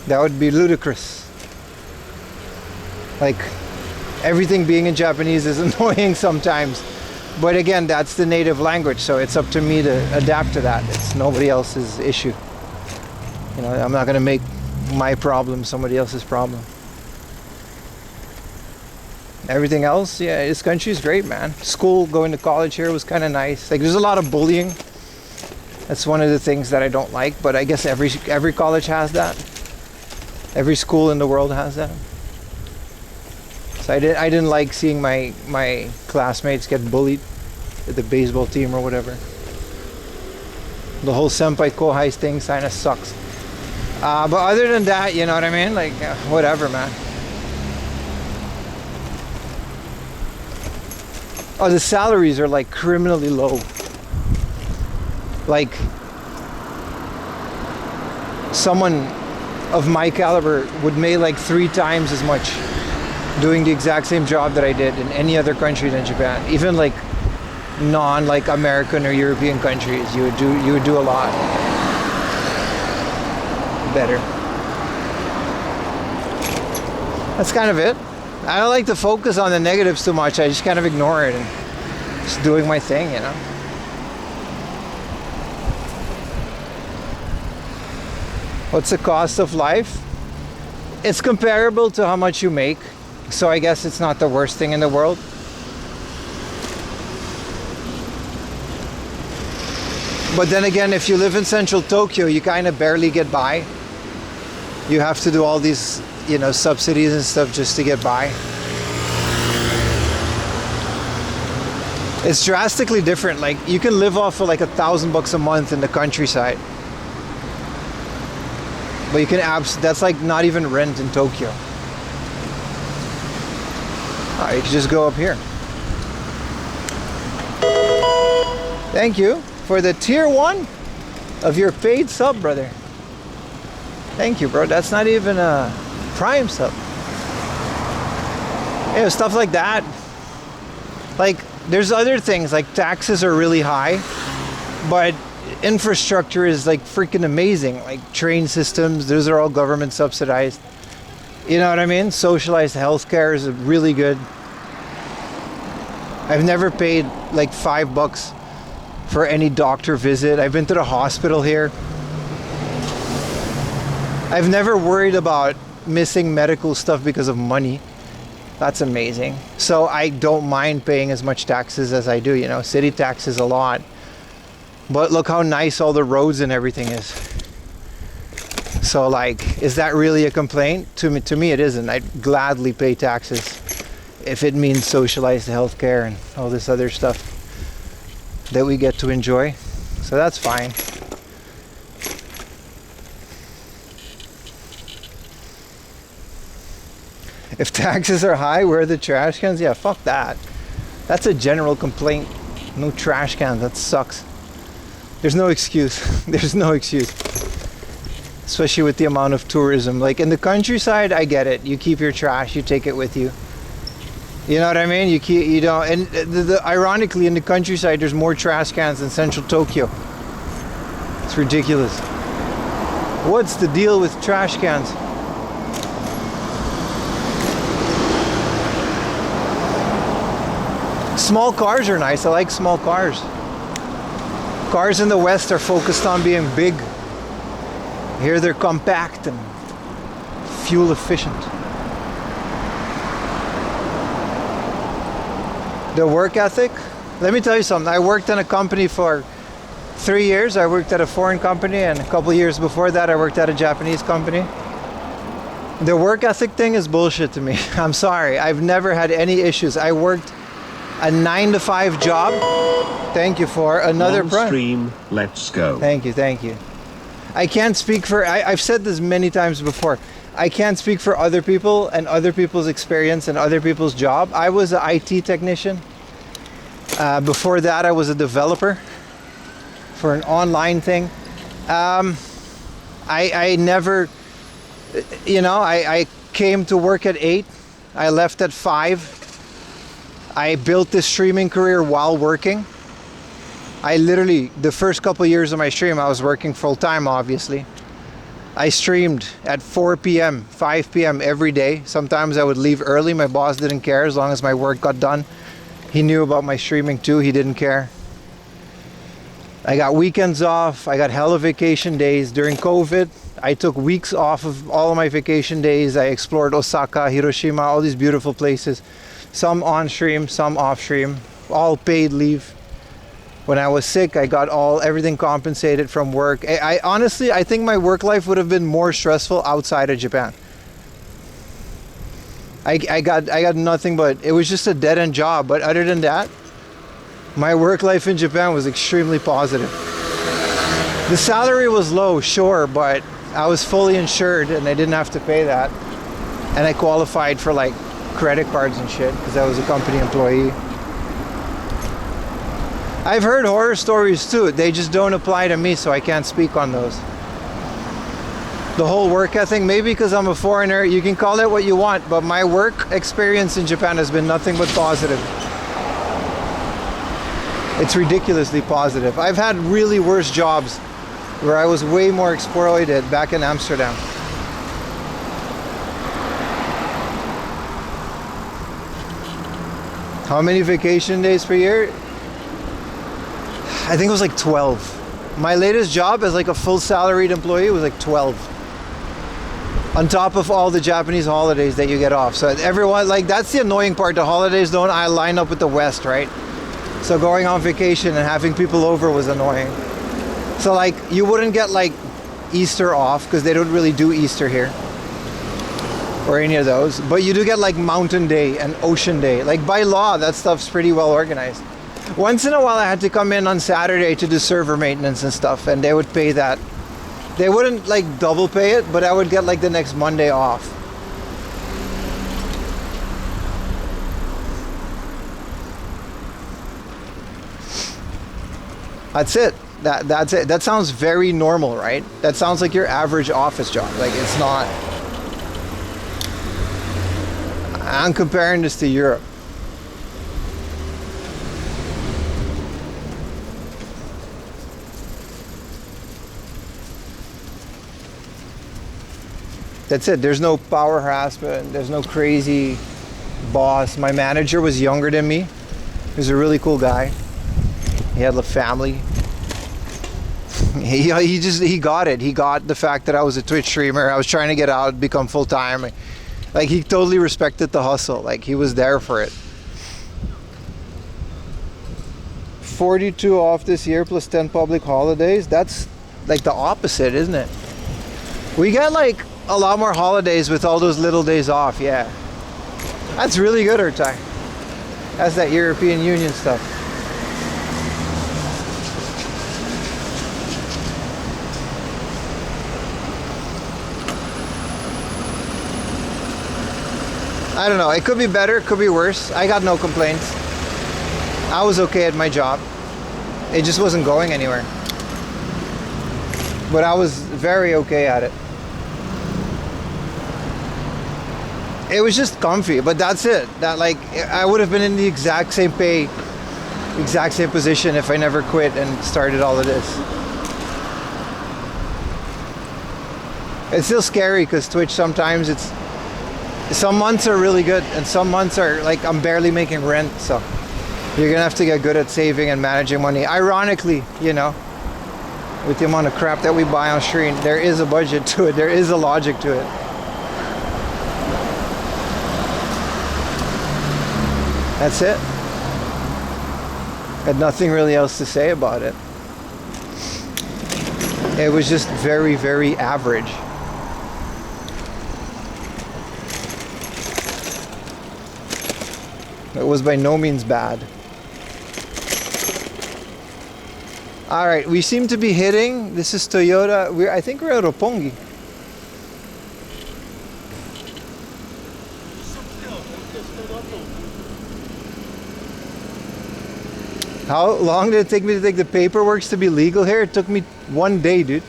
That would be ludicrous. Like, everything being in Japanese is annoying sometimes. But again, that's the native language, so it's up to me to adapt to that. It's nobody else's issue. You know, I'm not going to make my problem somebody else's problem. Everything else, yeah, this country is great, man. School, going to college here was kind of nice. Like, there's a lot of bullying. That's one of the things that I don't like, but I guess every college has that. Every school in the world has that. So I didn't like seeing my classmates get bullied at the baseball team or whatever. The whole senpai kohai thing kind of sucks. But other than that, you know what I mean? Like, whatever, man. Oh, the salaries are like criminally low. Like, someone of my caliber would make like 3 times as much doing the exact same job that I did in any other country than Japan. Even like like American or European countries, you would do a lot better. That's kind of it. I don't like to focus on the negatives too much. I just kind of ignore it and just doing my thing, you know. What's the cost of life? It's comparable to how much you make. So I guess it's not the worst thing in the world. But then again, if you live in central Tokyo, you kind of barely get by. You have to do all these, you know, subsidies and stuff just to get by. It's drastically different. Like, you can live off of like $1,000 a month in the countryside. But you can that's like not even rent in Tokyo. You can just go up here. Thank you for the tier 1 of your paid sub, brother. Thank you, bro. That's not even a Prime sub. Yeah, stuff like that. Like, there's other things, like taxes are really high, but infrastructure is like freaking amazing. Like train systems, those are all government subsidized. You know what I mean? Socialized healthcare is really good. I've never paid like $5 for any doctor visit. I've been to the hospital here. I've never worried about missing medical stuff because of money. That's amazing. So I don't mind paying as much taxes as I do, you know. City tax is a lot. But look how nice all the roads and everything is. So like, is that really a complaint? To me it isn't. I'd gladly pay taxes if it means socialized healthcare and all this other stuff that we get to enjoy. So that's fine. If taxes are high, where are the trash cans? Yeah, fuck that. That's a general complaint. No trash cans, that sucks. There's no excuse. There's no excuse. Especially with the amount of tourism. Like in the countryside, I get it. You keep your trash, you take it with you. You know what I mean? You don't. And ironically, in the countryside, there's more trash cans than central Tokyo. It's ridiculous. What's the deal with trash cans? Small cars are nice. I like small cars. Cars in the West are focused on being big. Here they're compact and fuel efficient. The work ethic, let me tell you something. I worked in a company for 3 years. I worked at a foreign company, and a couple years before that I worked at a Japanese company. The work ethic thing is bullshit to me. I'm sorry. I've never had any issues. I worked a 9-to-5 job. Thank you for another Livestream, let's go. Thank you, thank you. I can't speak for, I've said this many times before. I can't speak for other people and other people's experience and other people's job. I was an IT technician. Before that, I was a developer for an online thing. I never, you know, I came to work at 8. I left at 5. I built this streaming career while working. I literally, the first couple years of my stream, I was working full time, obviously. I streamed at 4 p.m., 5 p.m. every day. Sometimes I would leave early. My boss didn't care as long as my work got done. He knew about my streaming too. He didn't care. I got weekends off. I got hella vacation days. During COVID, I took weeks off of all of my vacation days. I explored Osaka, Hiroshima, all these beautiful places. Some on stream, some off stream, all paid leave. When I was sick, I got everything compensated from work. I honestly, I think my work life would have been more stressful outside of Japan. I got nothing but, it was just a dead-end job. But other than that, my work life in Japan was extremely positive. The salary was low, sure, but I was fully insured and I didn't have to pay that. And I qualified for like credit cards and shit because I was a company employee. I've heard horror stories too. They just don't apply to me, so I can't speak on those. The whole work ethic, maybe because I'm a foreigner, you can call it what you want, but my work experience in Japan has been nothing but positive. It's ridiculously positive. I've had really worse jobs where I was way more exploited back in Amsterdam. How many vacation days per year? I think it was like 12. My latest job as like a full salaried employee was like 12. On top of all the Japanese holidays that you get off. So everyone, like, that's the annoying part. The holidays don't line up with the West, right? So going on vacation and having people over was annoying. So like, you wouldn't get like Easter off because they don't really do Easter here. Or any of those. But you do get like Mountain Day and Ocean Day. Like by law, that stuff's pretty well organized. Once in a while I had to come in on Saturday to do server maintenance and stuff, and they would pay that. They wouldn't like double pay it, but I would get like the next Monday off. That's it. That's it. That sounds very normal, right? That sounds like your average office job. Like, it's not. I'm comparing this to Europe. That's it. There's no power harassment. There's no crazy boss. My manager was younger than me. He was a really cool guy. He had a family. He got it. He got the fact that I was a Twitch streamer. I was trying to get out, become full time. Like, he totally respected the hustle. Like, he was there for it. 42 off this year plus 10 public holidays. That's like the opposite, isn't it? We got like a lot more holidays with all those little days off. Yeah, that's really good, Urtai. That's that European Union stuff. I don't know, it could be better, it could be worse. I got no complaints. I was okay at my job. It just wasn't going anywhere. But I was very okay at it. It was just comfy, but that's it. That, like, I would have been in the exact same pay, exact same position if I never quit and started all of this. It's still scary because Twitch sometimes some months are really good and some months are like I'm barely making rent, so you're gonna have to get good at saving and managing money. Ironically, you know, with the amount of crap that we buy on stream, there is a budget to it, there is a logic to it. That's it. Had nothing really else to say about it. It was just very, very average. It was by no means bad. All right, we seem to be hitting. This is Toyota. I think we're at Roppongi. How long did it take me to take the paperwork to be legal here? It took me 1 day, dude.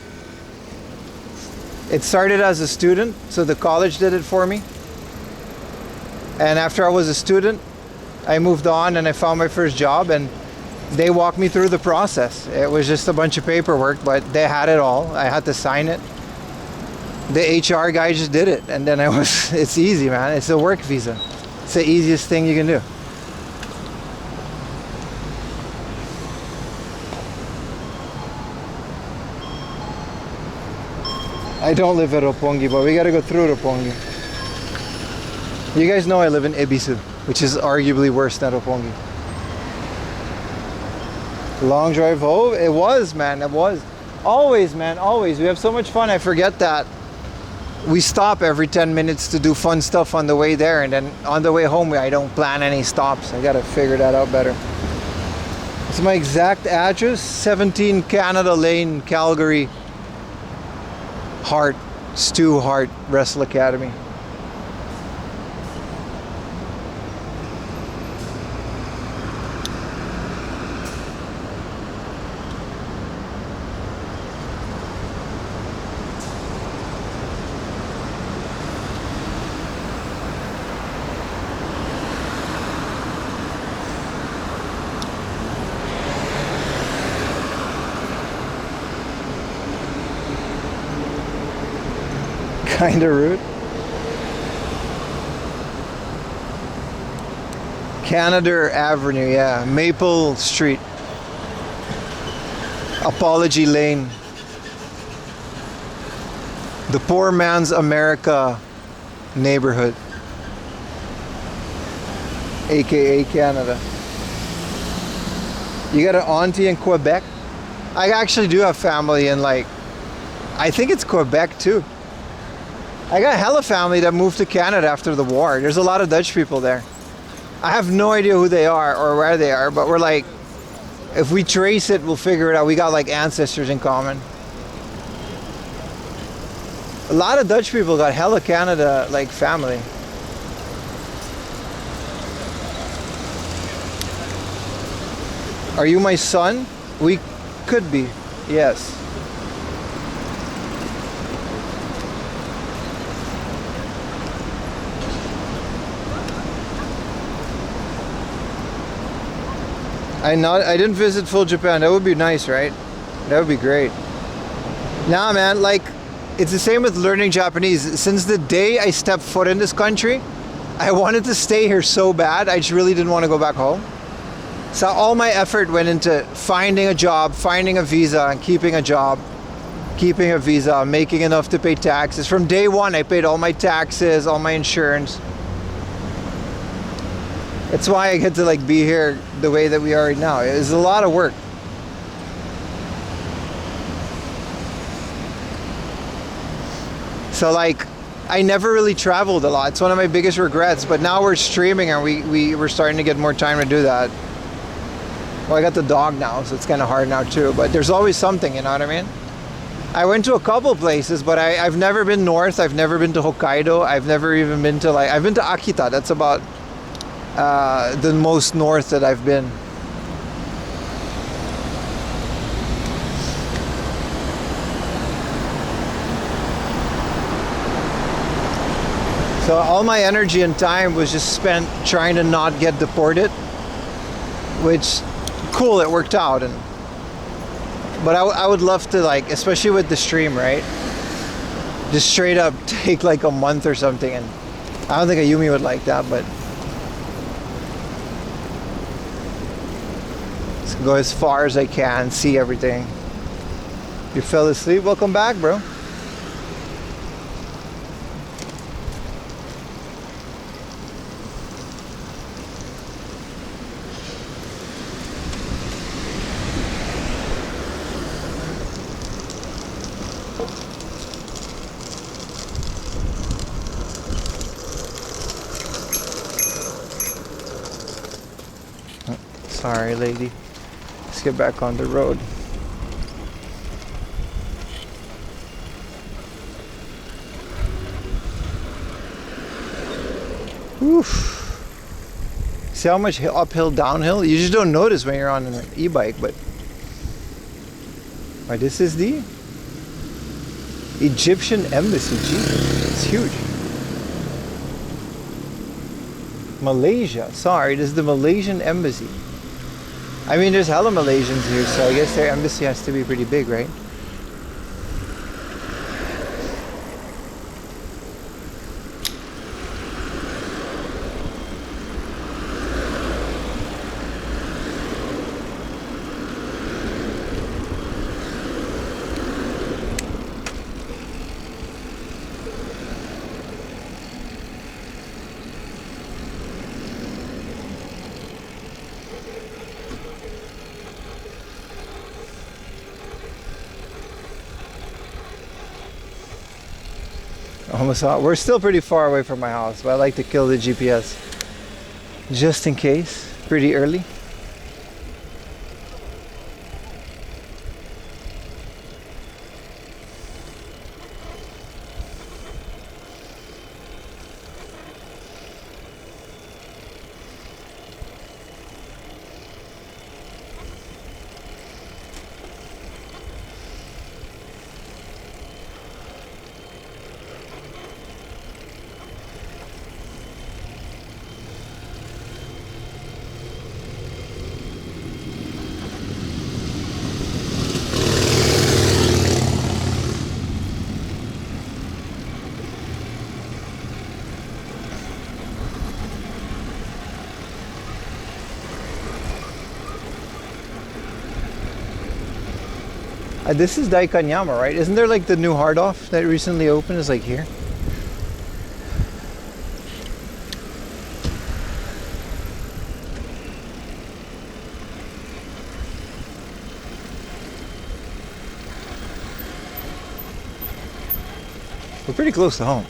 It started as a student, so the college did it for me. And after I was a student, I moved on and I found my first job and they walked me through the process. It was just a bunch of paperwork, but they had it all. I had to sign it. The HR guy just did it. And then it's easy, man. It's a work visa. It's the easiest thing you can do. I don't live at Roppongi, but we gotta go through Roppongi. You guys know I live in Ebisu, which is arguably worse than Roppongi. Long drive home? It was, man, it was. Always, man, always. We have so much fun. I forget that we stop every 10 minutes to do fun stuff on the way there, and then on the way home, I don't plan any stops. I gotta figure that out better. It's my exact address, 17 Canada Lane, Calgary. Stu Hart Wrestle Academy. Kind of rude. Canada Avenue, yeah. Maple Street. Apology Lane. The Poor Man's America neighborhood. AKA Canada. You got an auntie in Quebec? I actually do have family in I think it's Quebec too. I got hella family that moved to Canada after the war. There's a lot of Dutch people there. I have no idea who they are or where they are, but we're if we trace it, we'll figure it out. We got ancestors in common. A lot of Dutch people got hella Canada family. Are you my son? We could be, yes. I didn't visit full Japan. That would be nice, right? That would be great. Nah, man, it's the same with learning Japanese. Since the day I stepped foot in this country, I wanted to stay here so bad. I just really didn't want to go back home. So all my effort went into finding a job, finding a visa, and keeping a job, keeping a visa, making enough to pay taxes. From day one, I paid all my taxes, all my insurance. That's why I get to be here the way that we are right now. It's a lot of work. So I never really traveled a lot. It's one of my biggest regrets, but now we're streaming and we're starting to get more time to do that. Well, I got the dog now, so it's kind of hard now too, but there's always something, you know what I mean? I went to a couple places, but I've never been north. I've never been to Hokkaido. I've never even been to I've been to Akita. That's about the most north that I've been. So all my energy and time was just spent trying to not get deported, which cool, it worked out. But I would love to especially with the stream, right? Just straight up take like a month or something, and I don't think a Yumi would like that, but let's go as far as I can, see everything. You fell asleep? Welcome back, bro. Sorry, lady. Let's get back on the road. Oof. See how much uphill, downhill? You just don't notice when you're on an e-bike, but... Why, this is the Egyptian embassy. Jesus, it's huge. Malaysia. Sorry, this is the Malaysian embassy. I mean, there's hella Malaysians here, so I guess their embassy has to be pretty big, right? Almost out. We're still pretty far away from my house, but I like to kill the GPS just in case. Pretty early. This is Daikanyama, right? Isn't there like the new hard off that recently opened is like here? We're pretty close to home.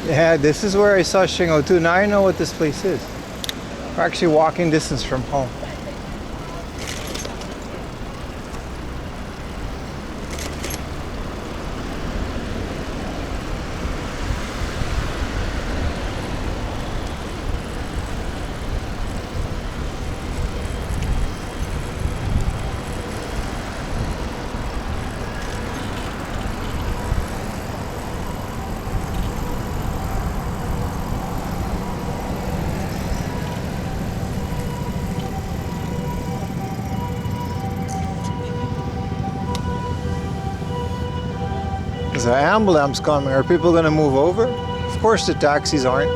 Yeah, this is where I saw Shingo too. Now I know what this place is. We're actually walking distance from home. There's an ambulance coming. Are people gonna move over? Of course the taxis aren't.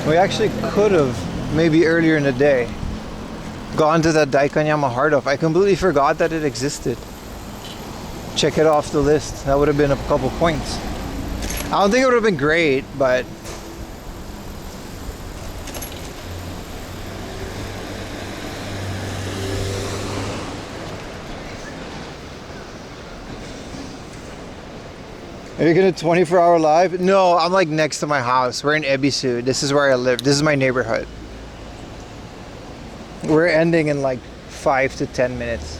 We actually could have, maybe earlier in the day, gone to that Daikanyama Heart Off. I completely forgot that it existed. Check it off the list. That would have been a couple points. I don't think it would have been great, but are you gonna 24-hour live? No, I'm like next to my house. We're in Ebisu. This is where I live. This is my neighborhood. We're ending in like 5 to 10 minutes.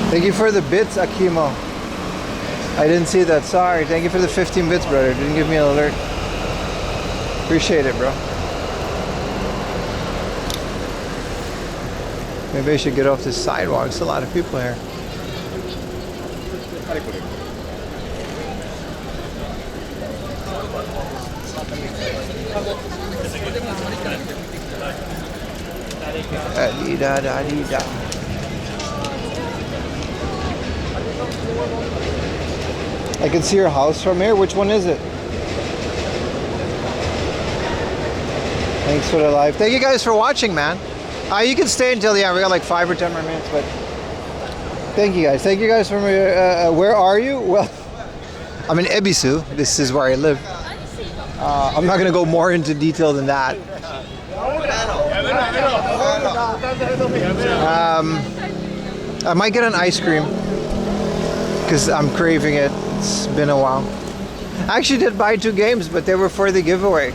Thank you for the bits, Akimo. I didn't see that. Sorry. Thank you for the 15 bits, brother. Didn't give me an alert. Appreciate it, bro. Maybe I should get off this sidewalk. There's a lot of people here. I can see your house from here. Which one is it? Thanks for the live. Thank you guys for watching, man. You can stay until the end. We got like 5 or 10 more minutes, but thank you guys. Thank you guys for where are you? Well, I'm in Ebisu. This is where I live. I'm not gonna go more into detail than that. I might get an ice cream because I'm craving it. It's been a while. I actually did buy 2 games, but they were for the giveaway.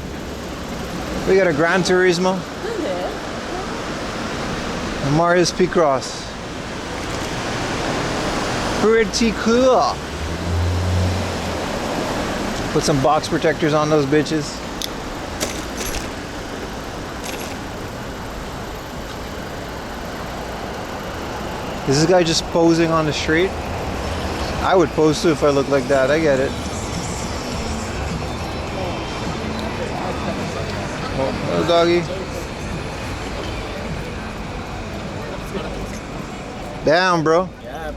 We got a Gran Turismo, a Marius Picross. Pretty cool. Put some box protectors on those bitches. Is this guy just posing on the street? I would pose too if I looked like that. I get it. Oh, hello, doggy. Damn, bro. Yeah,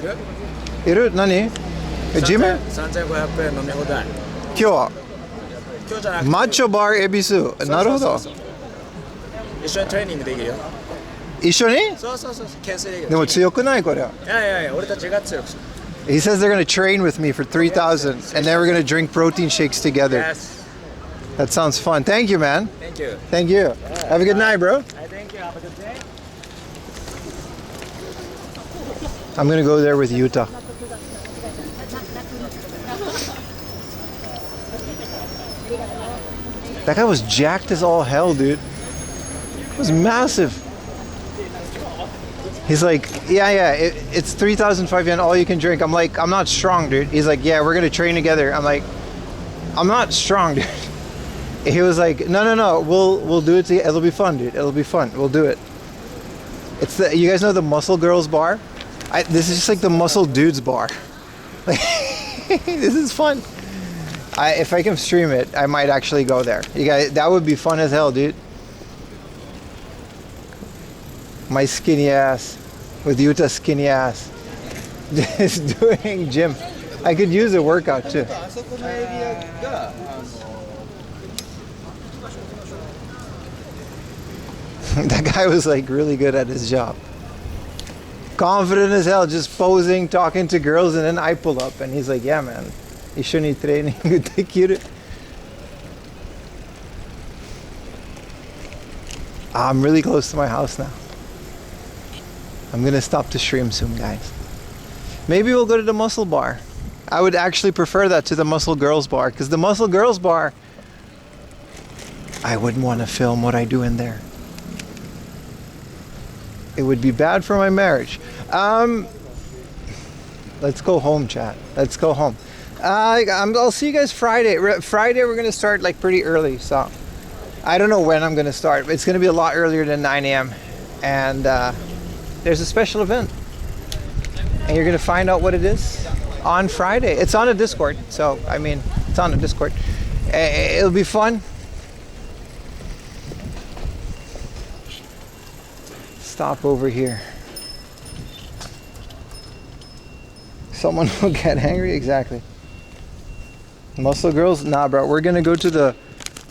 bro. Iru? Nani? Jime? 3500円飲み放題。今日は今日じゃなくてマッチョバー恵比寿。なるほど。一緒にトレーニングできるよ。一緒に？そうそうそう、懸垂できる。でも強くないこれ。いやいやいや、俺たちが強くする。He says they're gonna train with me for 3,000, and then we're gonna drink protein shakes together. Yes. That sounds fun. Thank you, man. Thank you. Thank you. Have a good night, bro. Thank you. Have a good day. I'm gonna go there with Utah. That guy was jacked as all hell, dude. It was massive. He's like, yeah, it's 3,005 yen, all you can drink. I'm like, I'm not strong, dude. He's like, yeah, we're gonna train together. I'm like, I'm not strong, dude. He was like, no, we'll do it together. It'll be fun, dude. It'll be fun. We'll do it. It's the, you guys know the Muscle Girls bar? This is just like the Muscle Dudes bar. Like, this is fun. If I can stream it, I might actually go there. You guys, that would be fun as hell, dude. My skinny ass with Utah's skinny ass. Just doing gym. I could use a workout too. That guy was like really good at his job. Confident as hell, just posing, talking to girls, and then I pull up and he's like, yeah man,一緒にトレーニングできる. I'm really close to my house now. I'm gonna stop the stream soon, guys. Maybe we'll go to the Muscle Bar. I would actually prefer that to the Muscle Girls Bar, because the Muscle Girls Bar, I wouldn't want to film what I do in there. It would be bad for my marriage. Let's go home, chat. Let's go home. I'll see you guys Friday. Friday we're gonna start like pretty early, so I don't know when I'm gonna start. It's gonna be a lot earlier than 9 a.m. and there's a special event, and you're gonna find out what it is on Friday. It's on a Discord, so I mean, it's on a Discord. It'll be fun. Stop over here. Someone will get angry. Exactly. Muscle Girls? Nah, bro. We're gonna go to the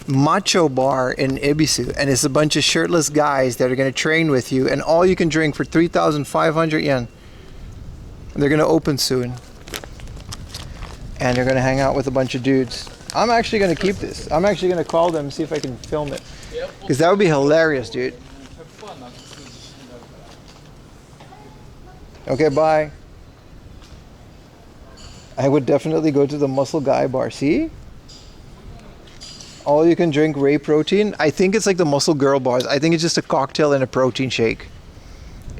Macho Bar in Ibisu, and it's a bunch of shirtless guys that are gonna train with you, and all you can drink for 3,500 yen. They're gonna open soon, and they're gonna hang out with a bunch of dudes. I'm actually gonna keep this. I'm actually gonna call them, see if I can film it, because that would be hilarious, dude. Okay, bye. I would definitely go to the Muscle Guy Bar. See? All you can drink whey protein. I think it's like the Muscle Girl bars. I think it's just a cocktail and a protein shake.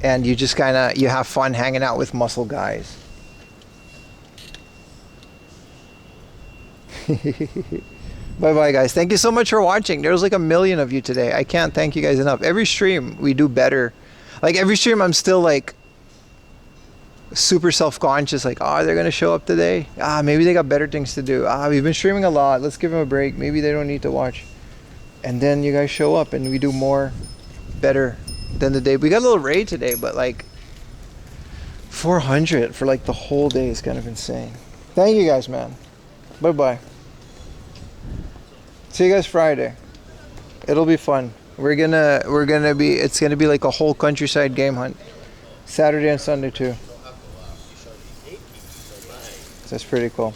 And you just kind of, you have fun hanging out with muscle guys. Bye-bye, guys. Thank you so much for watching. There's like 1 million of you today. I can't thank you guys enough. Every stream, we do better. Like every stream, I'm still like, super self-conscious, like, oh, they're gonna show up today, maybe they got better things to do, we've been streaming a lot, let's give them a break, maybe they don't need to watch. And then you guys show up and we do more better than the day. We got a little raid today, but like 400 for like the whole day is kind of insane. Thank you guys, man. Bye-bye. See you guys Friday. It'll be fun. It's gonna be like a whole countryside game hunt, Saturday and Sunday too. That's pretty cool.